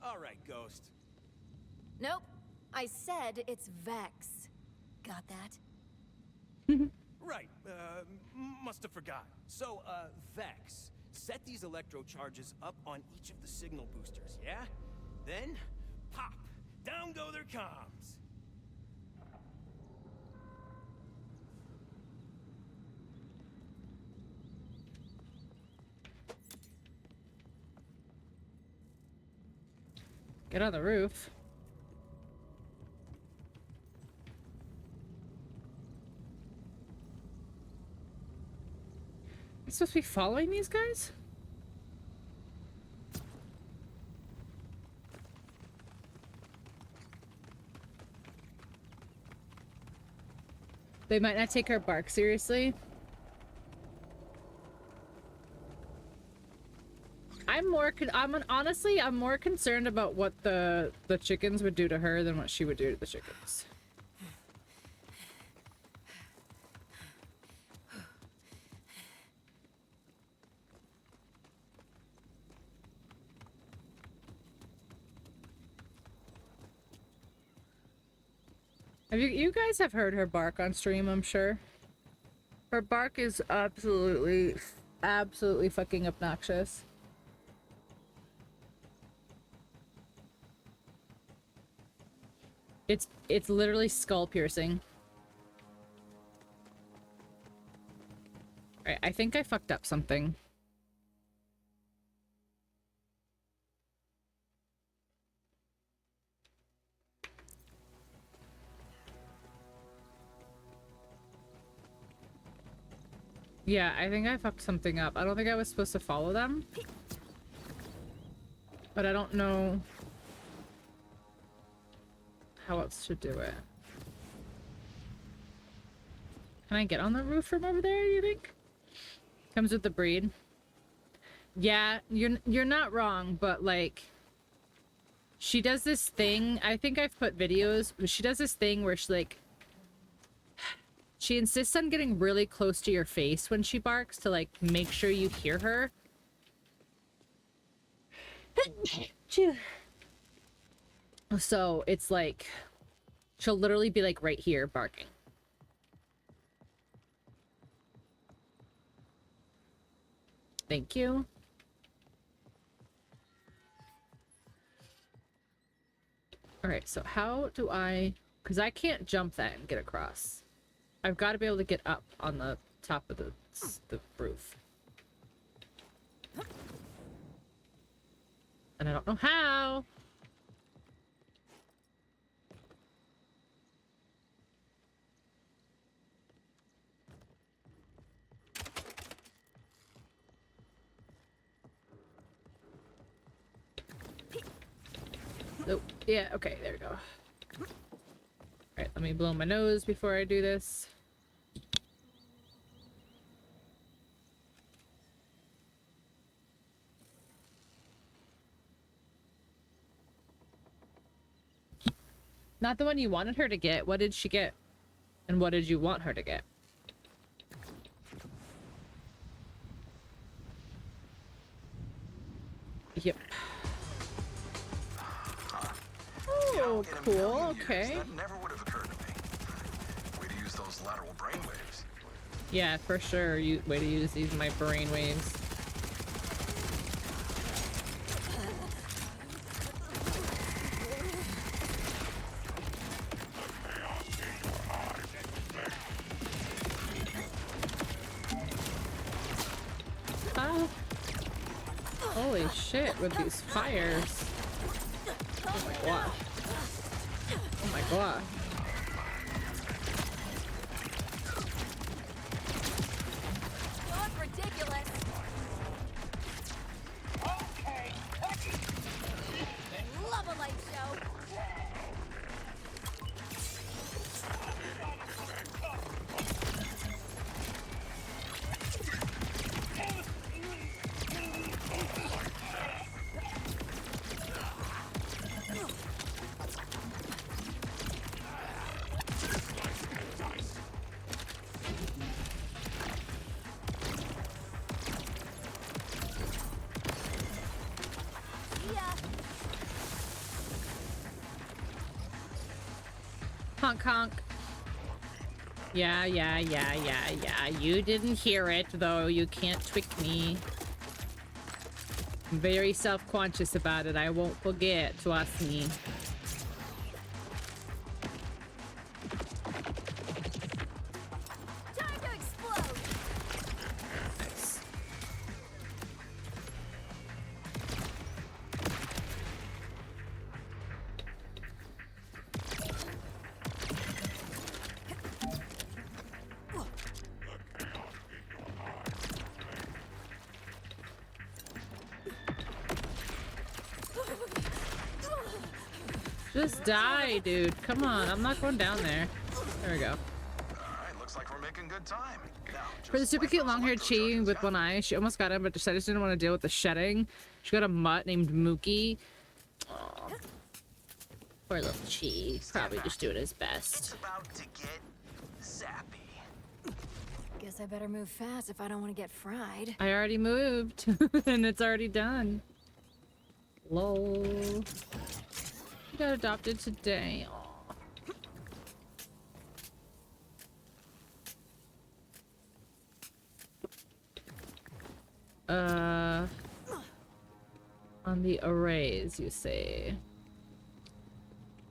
All right, Ghost. Nope. I said it's Vex. Got that? Right. Must have forgot. So, Vex, set these electro charges up on each of the signal boosters, yeah? Then, pop! Down go their comms. Get on the roof. I'm supposed to be following these guys? They might not take our bark seriously. Honestly, I'm more concerned about what the chickens would do to her than what she would do to the chickens. You guys have heard her bark on stream, I'm sure. Her bark is absolutely fucking obnoxious. It's literally skull piercing. Alright, I think I fucked up something. Yeah, I think I fucked something up. I don't think I was supposed to follow them. But I don't know how else to do it. Can I get on the roof from over there, you think? Comes with the breed. Yeah, you're not wrong, but like she does this thing. I think I've put videos, but she does this thing where she insists on getting really close to your face when she barks to like make sure you hear her. So it's like she'll literally be like right here barking. Thank you. All right, so how do I, because I can't jump that and get across. I've got to be able to get up on the top of the roof. And I don't know how. Nope. Yeah, okay, there we go. Alright, let me blow my nose before I do this. Not the one you wanted her to get. What did she get? And what did you want her to get? Yep. Oh, cool. Okay. That never would have occurred to me. Way to use those lateral brainwaves. Yeah, for sure. Way to use these my brainwaves. Holy shit, with these fires. Oh my god. Oh my god. That's ridiculous. Okay, Love a light show. Honk honk. Yeah. You didn't hear it, though. You can't trick me. I'm very self-conscious about it. I won't forget. Trust me. Time to explode. Nice. Just die, dude. Come on. I'm not going down there. There we go. Alright, looks like we're making good time. Now, For the super cute long-haired Chi with one eye, she almost got him, but decided she didn't want to deal with the shedding. She got a mutt named Mookie. Aww. Poor little Chi. Probably just doing his best. It's about to get zappy. Guess I better move fast if I don't want to get fried. I already moved, and it's already done. Lol. She got adopted today. Aww. On the arrays, you say.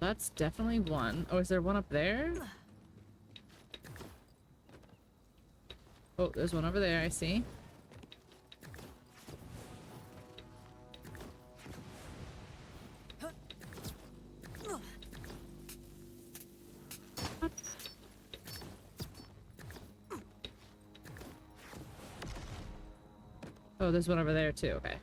That's definitely one. Oh, is there one up there? Oh, there's one over there, I see. Oh, there's one over there too, okay.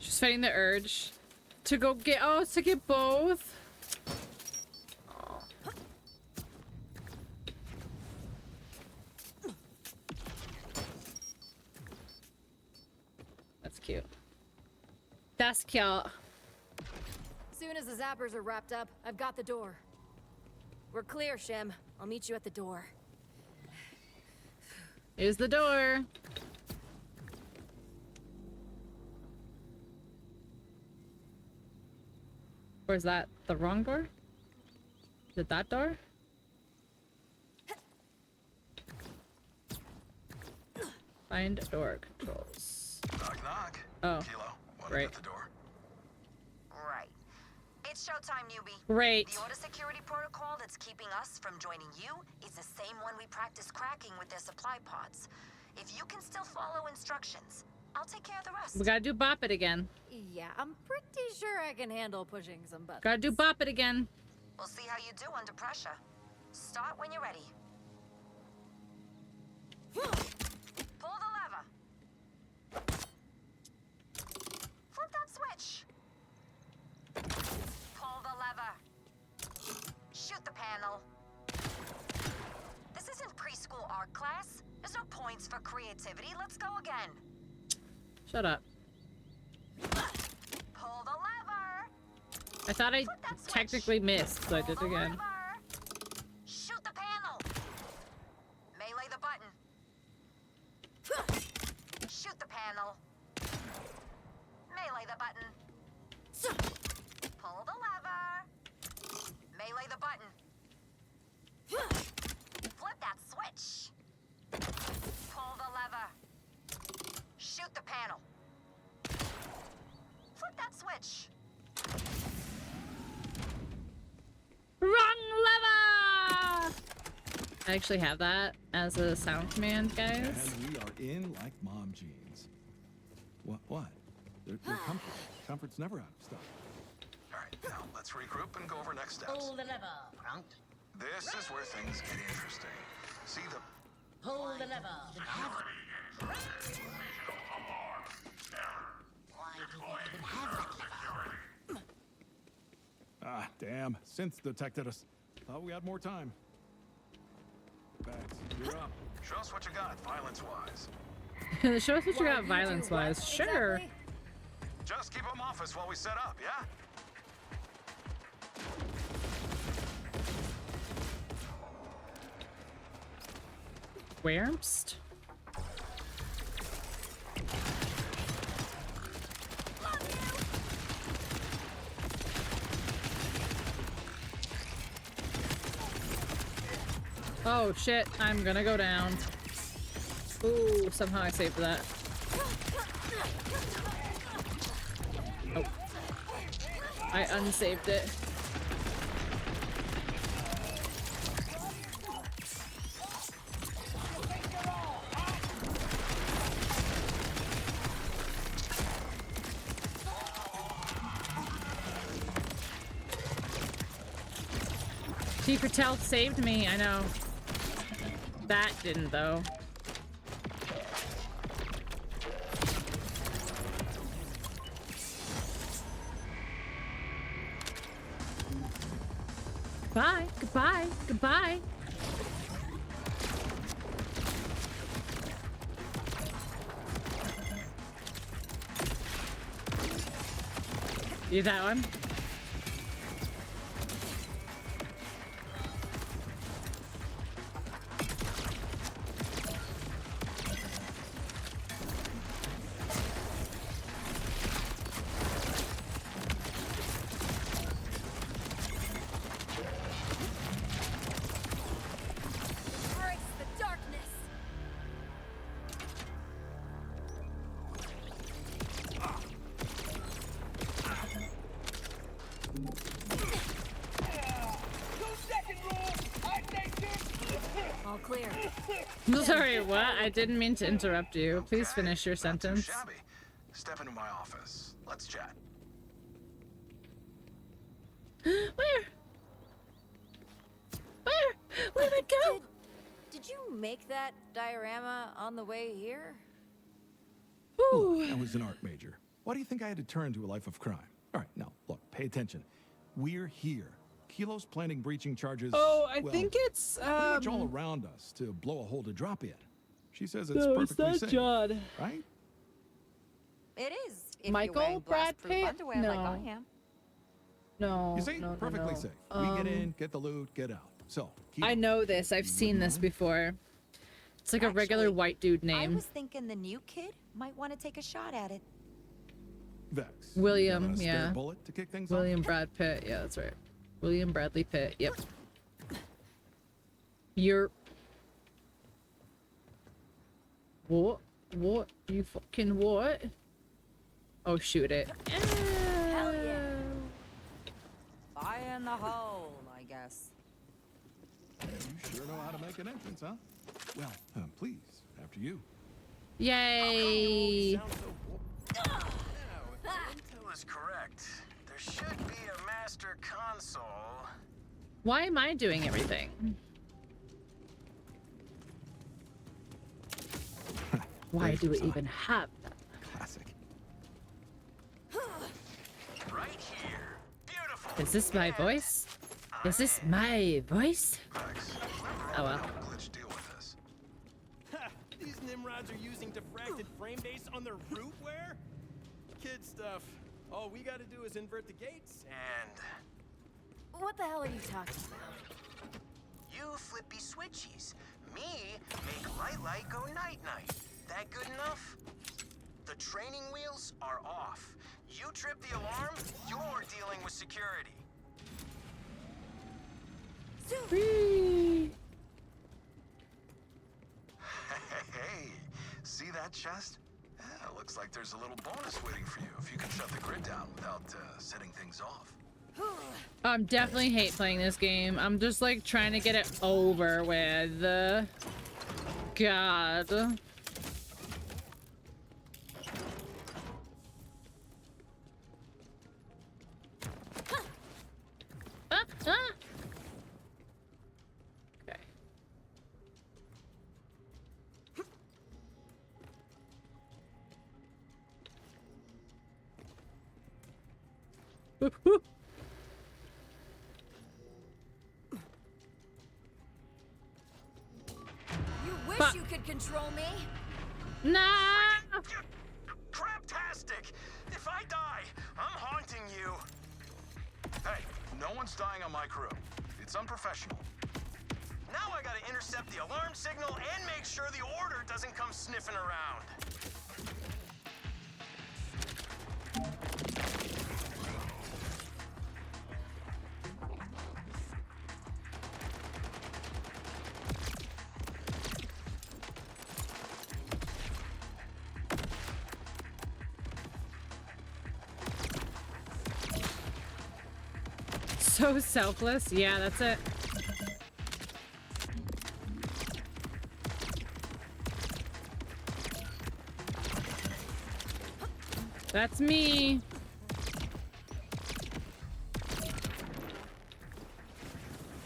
She's fighting the urge to go get, oh, to get both. Oh. That's cute. That's cute. Soon as the zappers are wrapped up, I've got the door. We're clear, Shem. I'll meet you at the door. Here's the door. Or is that the wrong door? Is it that door? Find door controls. Knock knock. Oh, Kilo, right. at the door. Right. It's showtime, newbie. Great. The order security protocol that's keeping us from joining you is the same one we practiced cracking with their supply pods. If you can still follow instructions, I'll take care of the rest. We gotta do bop it again. Yeah, I'm pretty sure I can handle pushing some buttons. Gotta do bop it again. We'll see how you do under pressure. Start when you're ready. Pull the lever. Flip that switch. Pull the lever. Shoot the panel. This isn't preschool art class. There's no points for creativity. Let's go again. Shut up. Pull the lever. I thought I technically missed, so I did it again. Shoot the panel. Melee the button. Shoot the panel. Melee the button. Pull the lever. Melee the button. Flip that switch. Pull the lever. Shoot the panel. Flip that switch. Wrong lever! I actually have that as a sound command, guys. And we are in like mom jeans. What? They're comfortable. Comfort's never out of stock. All right, now let's regroup and go over next steps. Pull the lever, Prompt. This is where things get interesting. See the... Pull the lever. Why do we even have that lever? Ah, damn. Synth detected us. Thought we had more time. Bax, you're up. Show us what you got, violence-wise. Show us what you got violence-wise. Sure. Exactly. Just keep them off us while we set up, yeah? Where'st? Oh shit, I'm gonna go down. Ooh, somehow I saved that. Oh. I unsaved it. T. Patel saved me, I know. That didn't, though. Goodbye, goodbye, goodbye. You that one? Embrace the darkness. All clear. I'm sorry, what? I didn't mean to interrupt you. Please finish your sentence. Shabby. Step into my office. Let's chat. Where? Where'd it go? Did you make that diorama on the way here? Look, I was an art major. Why do you think I had to turn to a life of crime? All right, now, look, pay attention. We're here. Kilo's planning breaching charges. Oh, I well, think it's, pretty much all around us to blow a hole to drop in. She says it's No, it's perfectly not safe. John. Right? It is. If Michael you're wearing Brad blast-proof Pitt? underwear like I No. am. No. You see? no, Perfectly no. safe. We get in, get the loot, get out. So, I know this. I've seen this before. It's like a regular Actually, white dude I name. was thinking the new kid might want to take a shot at it. Vex. William, you got a spare yeah. bullet to kick things William off? Brad Pitt. Yeah, that's right. William Bradley Pitt. Yep. You're... What? What? You fucking what? Oh, shoot it. Hell yeah. Fire in the hole, I guess. You sure know how to make an entrance, huh? Well, please, after you. Yay! Now, if the intel is correct, there should be a master console. Why am I doing everything? Why do we even have that? Classic. Right here. Beautiful. Is this my voice? Is this my voice? Oh well. Glitch deal with this. Ha! These Nimrods are using diffracted frame base on their rootware? Kid stuff. All we gotta do is invert the gates And What the hell are you talking about? you flippy switchies. Me make light go night. That good enough? The training wheels are off. You trip the alarm, you're dealing with security. Whee! Hey, see that chest? Looks like there's a little bonus waiting for you if you can shut the grid down without setting things off. I'm definitely hate playing this game. I'm just like trying to get it over with. God. Okay. Whoop, whoop. You wish you could control me. No! Craptastic! If I die, I'm haunting you. Hey, no one's dying on my crew. It's unprofessional. Now I gotta intercept the alarm signal and make sure the order doesn't come sniffing around. So selfless. Yeah, that's it. That's me.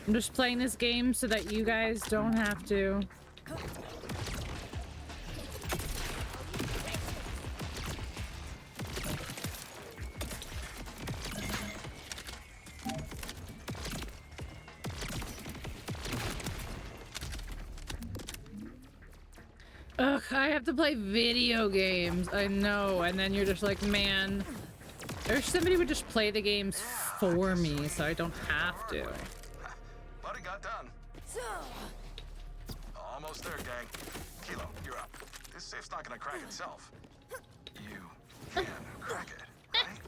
I'm just playing this game so that you guys don't have to. Ugh, I have to play video games. I know, and then you're just like, man, I wish somebody would just play the games for me so I don't have to. But it got done. Almost there, gang. Kilo, you're up. This safe's not gonna crack itself. You can crack it, right?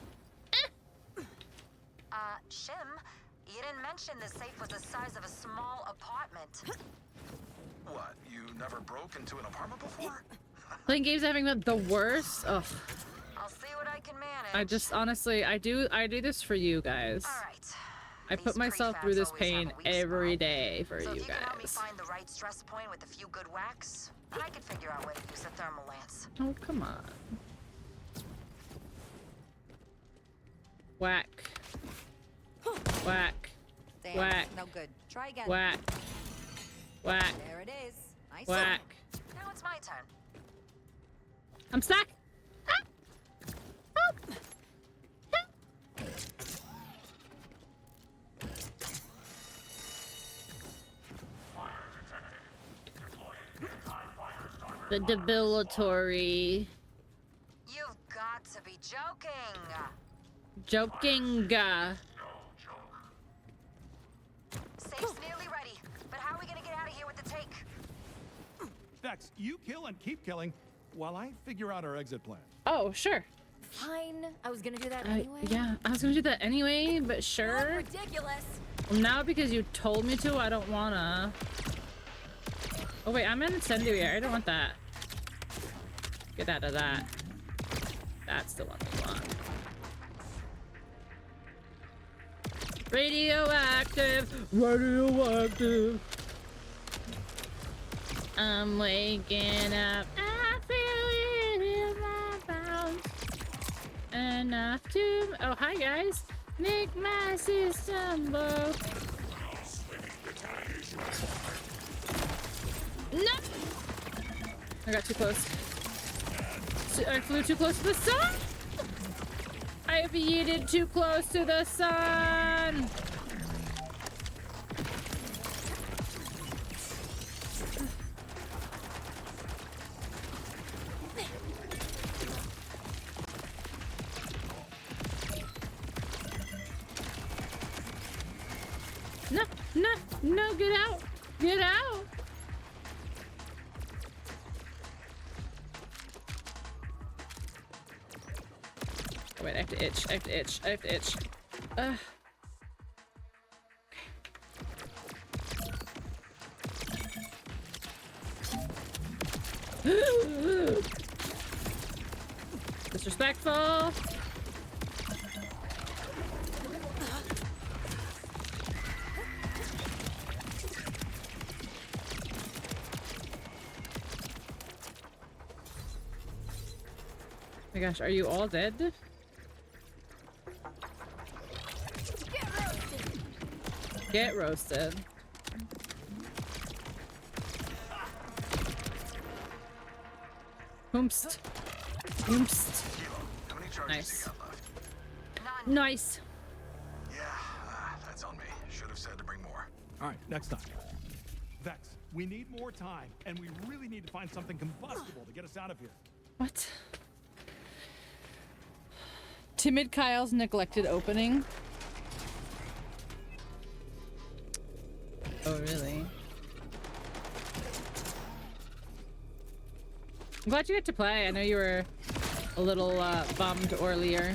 Shim, you didn't mention the safe was the size of a small apartment. What, you never broke into an apartment before? Playing games having the worst. Ugh. I'll see what I can manage. I just honestly, I do this for you guys. All right. I put myself through this pain every day for So if you you can help me guys. find the right stress point with a few good whacks, then I can figure out where to use the thermal lance. Oh, come on. Whack. Whack. Damn, Whack. no good. Try again. Whack. Whack. There it is. Nice. Whack. Now it's my turn. I'm stuck. The debilatory. You've got to be joking. Joking. Safe's nearly ready, but how are we gonna get out of here with the take? Vex, you kill and keep killing while I figure out our exit plan. Oh, sure. Fine. I was gonna do that anyway. Yeah, I was gonna do that anyway, but sure. Not ridiculous. Well, now because you told me to, I don't wanna. Oh wait, I'm an incendiary. I don't want that. Get out of that. That's the one we want. Radioactive! Radioactive! I'm waking up. I feel it in my bones. Enough to... Oh, hi guys. Make my system blow. No! I got too close. I flew too close to the sun! I have yeeted too close to the sun! No, no, no, get out! Get out! Wait, I have to itch. I have to itch. I have to itch. Disrespectful. Oh my gosh, are you all dead? Get roasted. Hoomst. Hoomst. Nice. Nice. Yeah, that's on me. Should have said to bring more. All right, next time. Vex, we need more time, and we really need to find something combustible to get us out of here. What? Timid Kyle's neglected opening. Oh, really? I'm glad you get to play. I know you were a little bummed earlier.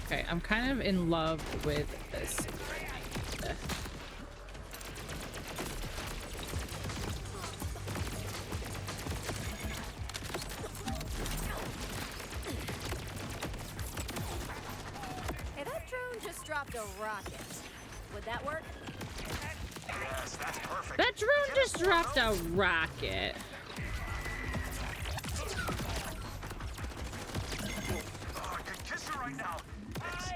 Okay, I'm kind of in love with this. Hey, that drone just dropped a rocket. Would that work? Yes, that's perfect. That drone just dropped a rocket. I could kiss her right now.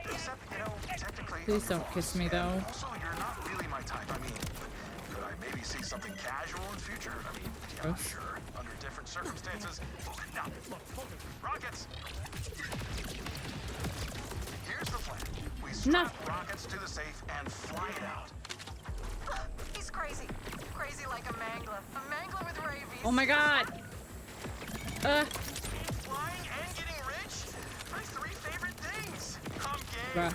Except, you know, technically. Please don't kiss me, though. Also, you're not really my type. I mean, could I maybe see something casual in the future? I mean, yeah, sure. Under different circumstances. Now, look, focus. Rockets. Here's the plan. We strap rockets to the safe and fly it out. He's crazy. Crazy like a mangler. A mangler with rabies. Oh my god. Flying and getting rich? My three favorite things. Come game. Bruh.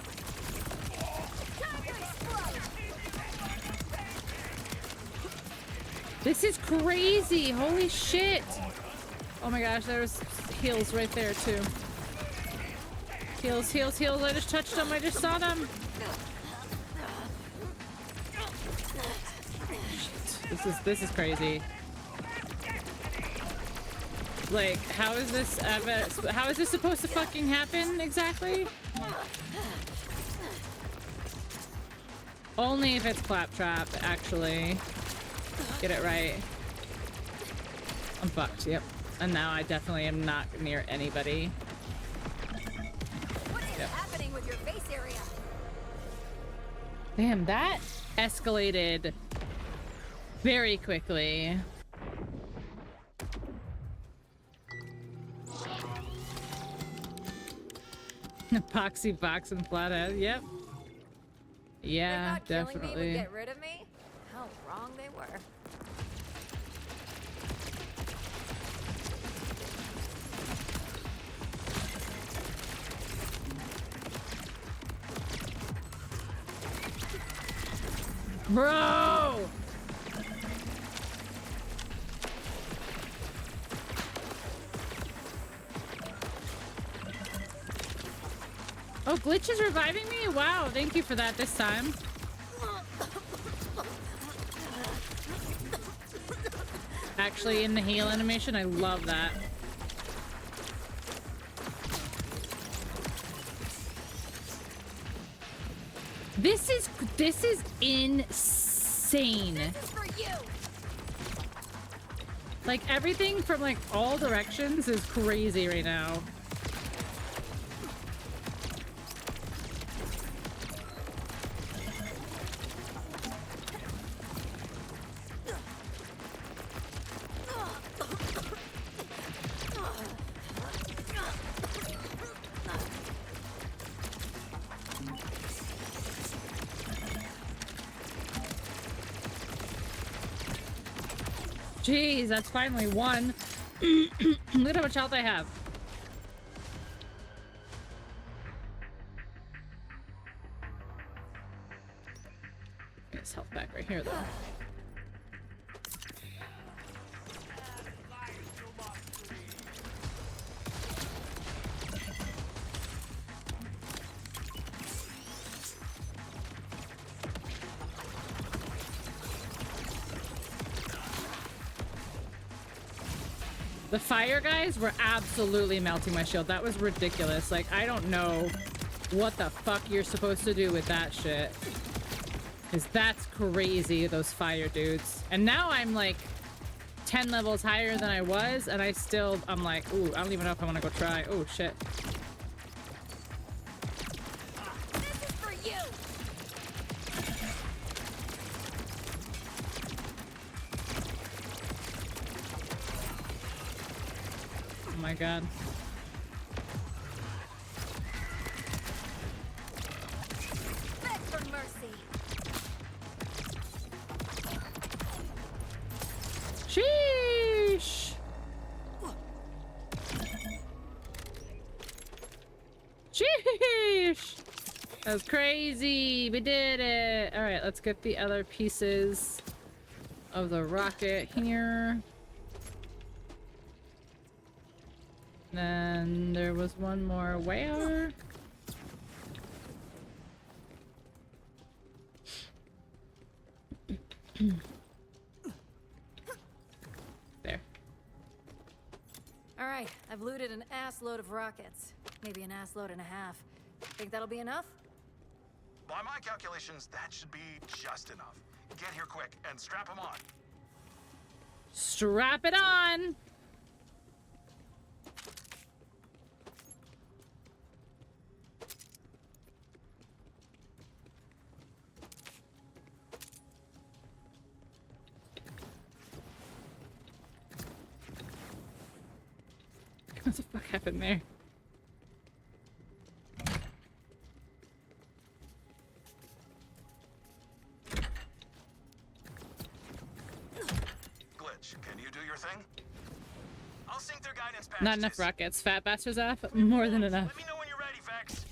This is crazy. Holy shit. Oh my gosh, there's heals right there too. Heals, heals, heals. I just touched them. I just saw them. Shit. This is crazy. Like, how is this ever, how is this supposed to fucking happen exactly? Only if it's Claptrap, actually. Get it right. I'm fucked, yep. And now I definitely am not near anybody. What is happening with your face area? Damn, that escalated very quickly. Epoxy box and flathead, yep. Yeah, They thought killing me would definitely. get rid of me? How wrong they were. Bro! Oh, Glitch is reviving me? Wow, thank you for that this time. Actually, in the heal animation, I love that. This is insane. This is for you. Like, everything from, like, all directions is crazy right now. Jeez, that's finally one. Look at how much health I have. This health back right here, though. The fire guys were absolutely melting my shield. That was ridiculous. Like, I don't know what the fuck you're supposed to do with that shit. Because that's crazy, those fire dudes. And now I'm like 10 levels higher than I was, and I'm like, ooh, I don't even know if I want to go try. Oh, shit. This is for you! Oh my god. Beg for mercy! Sheesh! Sheesh! That was crazy! We did it! Alright, let's get the other pieces of the rocket here. Then there was one more. Where? There. Alright, I've looted an ass load of rockets. Maybe an ass load and a half. Think that'll be enough? By my calculations, that should be just enough. Get here quick and strap them on. Strap it on! What the fuck happened there? Glitch, can you do your thing? I'll sync their guidance packages. Not enough rockets. Fat bastards off? More than enough. Let me know when you're ready, Vex.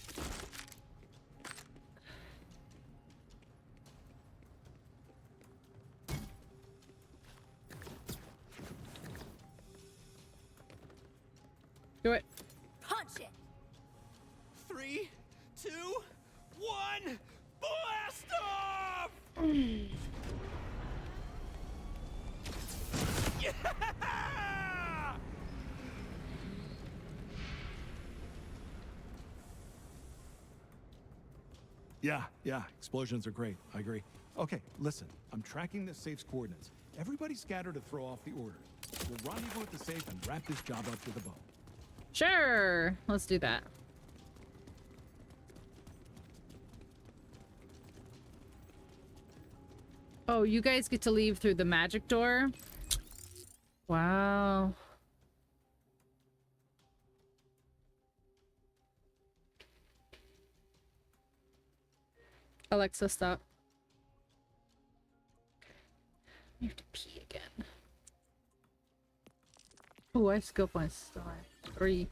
Do it. Punch it! 3, 2, 1, blast off! Yeah! Yeah, explosions are great. I agree. Okay, listen, I'm tracking this safe's coordinates. Everybody scatter to throw off the orders. We'll rendezvous at the safe and wrap this job up to the bone. Sure. Let's do that. Oh, you guys get to leave through the magic door? Wow. Alexa, stop. I have to pee again. Oh, I have skill points still. 3.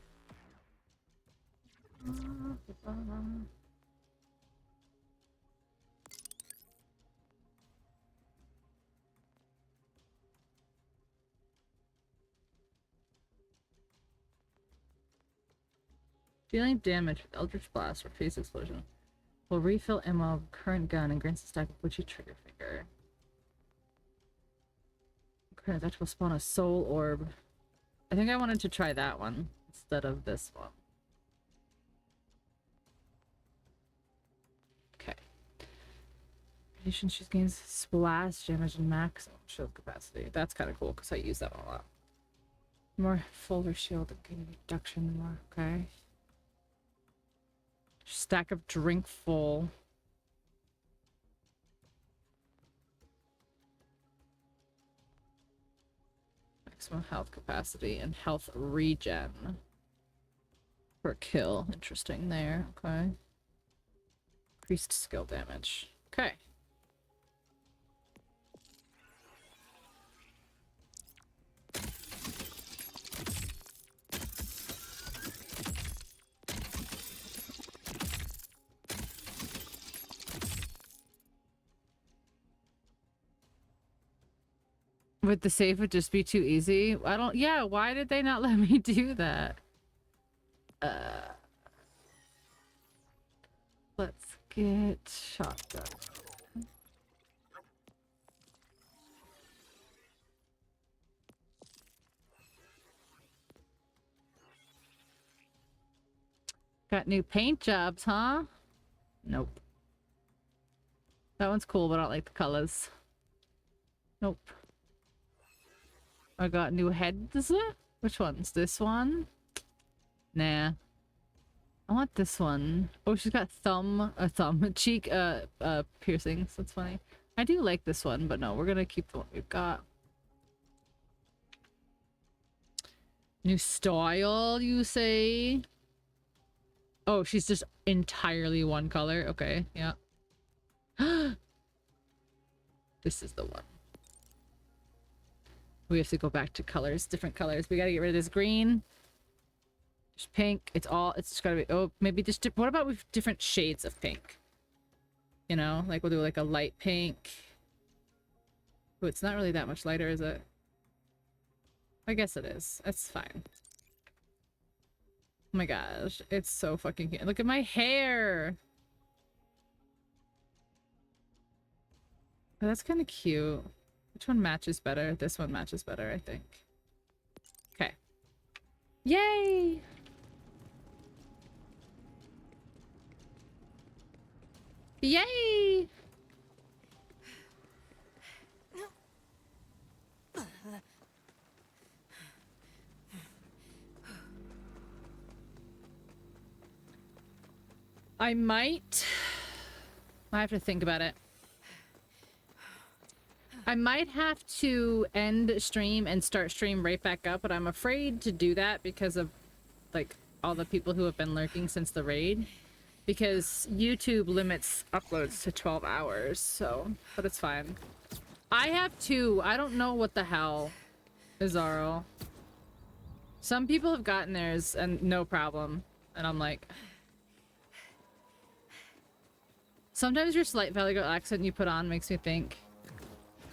Dealing damage with Eldritch Blast or Phase Explosion will refill ammo of current gun and grants a stack of Witchy Trigger Finger. Current attack will spawn a Soul Orb. I think I wanted to try that one instead of this one. Okay. She gains splash damage and maximum shield capacity. That's kind of cool because I use that one a lot. More fuller shield and gain reduction. More okay. Stack of drink full. Maximum health capacity and health regen per kill. Interesting there. Okay. Increased skill damage. Okay. Would the save would just be too easy? I don't... Yeah, why did they not let me do that? Let's get shotgun. Got new paint jobs, huh? Nope. That one's cool, but I don't like the colors. Nope. I got new heads. Which one's this one? Nah. I want this one. Oh, she's got cheek, piercings. That's funny. I do like this one, but no, we're gonna keep the one we've got. New style, you say? Oh, she's just entirely one color. Okay, yeah. This is the one. We have to go back to colors, different colors. We gotta get rid of this green. There's pink. It's just gotta be, oh, maybe just, what about with different shades of pink? You know, like we'll do like a light pink. Oh, it's not really that much lighter, is it? I guess it is. That's fine. Oh my gosh, it's so fucking cute. Look at my hair! Oh, that's kind of cute. Which one matches better? This one matches better, I think. Okay. Yay! Yay! I have to think about it. I might have to end stream and start stream right back up, but I'm afraid to do that because of like all the people who have been lurking since the raid. Because YouTube limits uploads to 12 hours, so, but it's fine. I have two. I don't know what the hell, Bizarro. Some people have gotten theirs and no problem. And I'm like... Sometimes your slight Valley Girl accent you put on makes me think.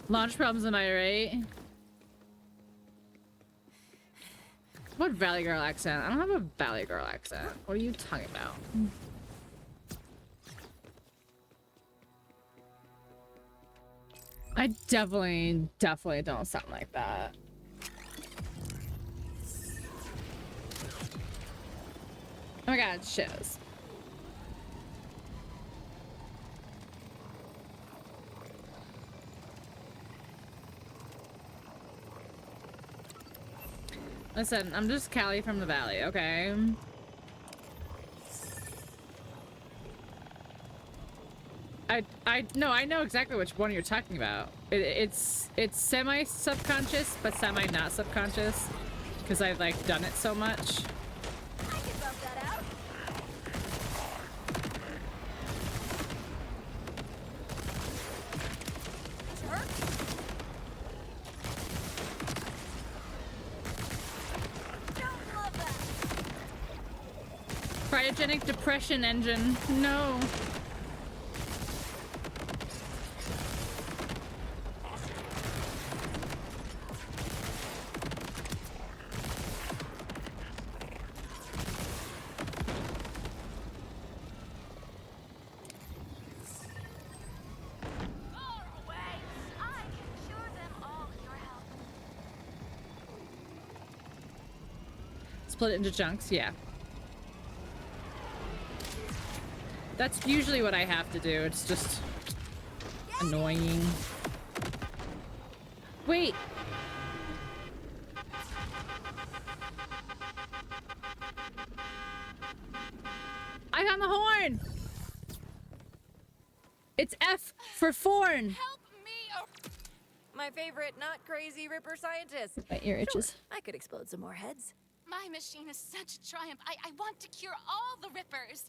Launch problems, am I right? What Valley Girl accent? I don't have a Valley Girl accent. What are you talking about? I definitely don't sound like that. Oh my god, shows. Listen, I'm just Callie from the Valley, okay? I know exactly which one you're talking about. It's semi-subconscious, but semi-not subconscious. Because I've, like, done it so much. I can bump that out. Jerk. Don't love that. Cryogenic depression engine. No. Split it into chunks, yeah. That's usually what I have to do. It's just annoying. Wait. I found the horn. It's F for Forn. Help me! My favorite not crazy ripper scientist. My ear itches. Sure, I could explode some more heads. My machine is such a triumph. I want to cure all the Rippers.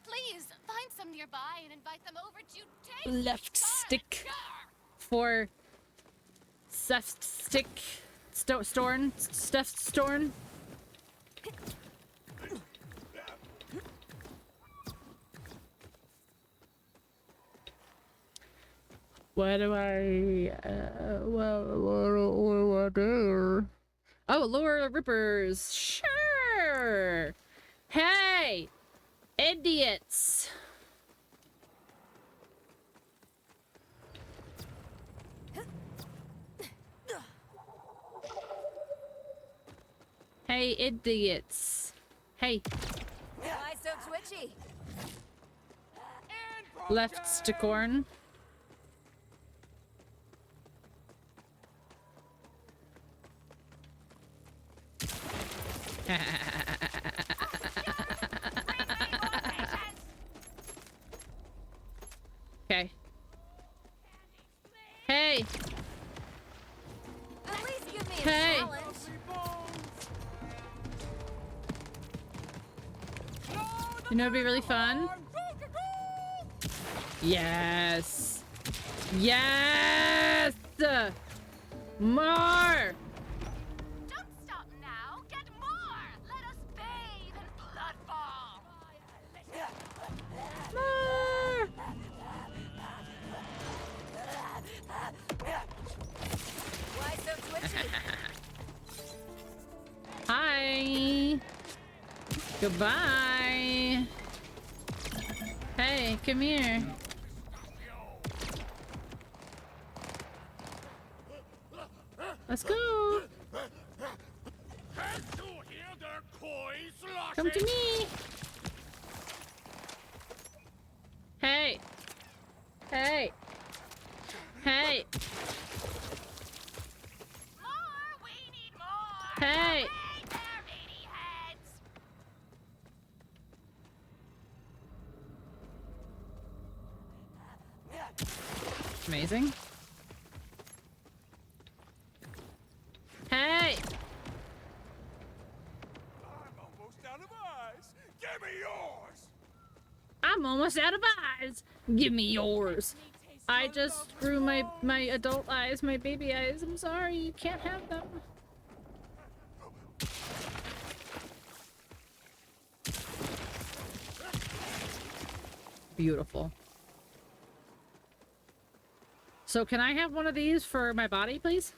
Please, find some nearby and invite them over to take Left stick for Stuffed stick Storn. Stuffed Storn. What do I... what do? Oh, lure rippers. Sure. Hey, idiots. Hey, idiots. Hey. Why so twitchy? Left to corn. Okay. Hey. At least give me a Hey. challenge. You know, it'd be really fun. Yes. Yes. More. Don't stop now. Get more. Let us bathe in bloodfall. More. Why so twitchy? Hi. Goodbye. Hey, come here. Let's go. Come to me. Hey. Hey. Hey. More. We need more. Hey. Hey there, meaty heads. Amazing. Hey. I'm almost out of eyes. Give me yours. I'm almost out of eyes. Give me yours. I just grew my adult eyes, my baby eyes. I'm sorry, you can't have them. Beautiful. So can I have one of these for my body, please?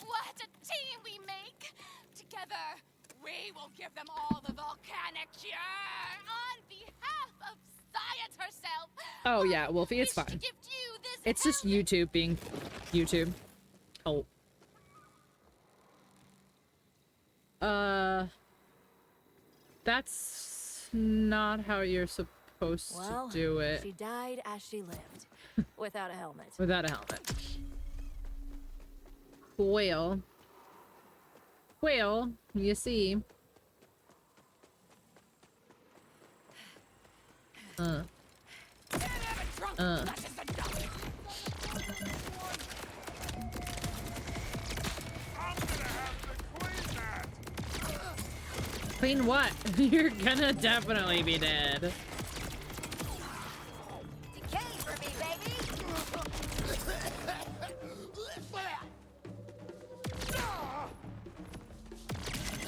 What a team we make! Together, we will give them all the volcanic cure on behalf of science herself. Oh yeah, Wolfie, it's Wish to fine. gift you this It's just YouTube being YouTube. Oh. That's not how you're supposed Well, to do it. she died as she lived, without a helmet. Without a helmet. Well. Well, you see. Clean what? You're gonna definitely be dead. Decay for me, baby!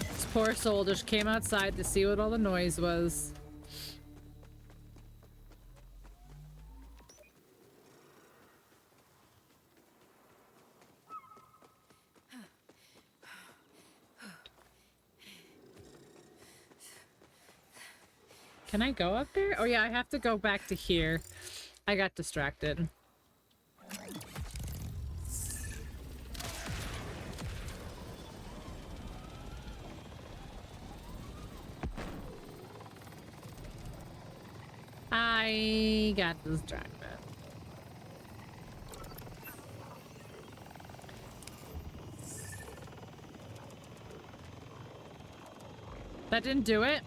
This poor soul just came outside to see what all the noise was. Can I go up there? Oh yeah, I have to go back to here. I got distracted. I got distracted. That didn't do it.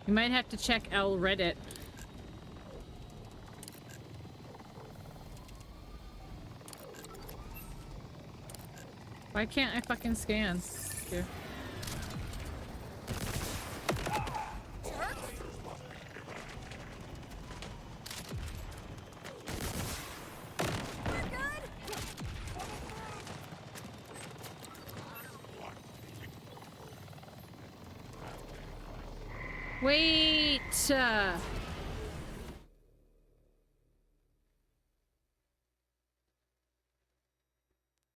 You might have to check L Reddit. Why can't I fucking scan? Here. Wait!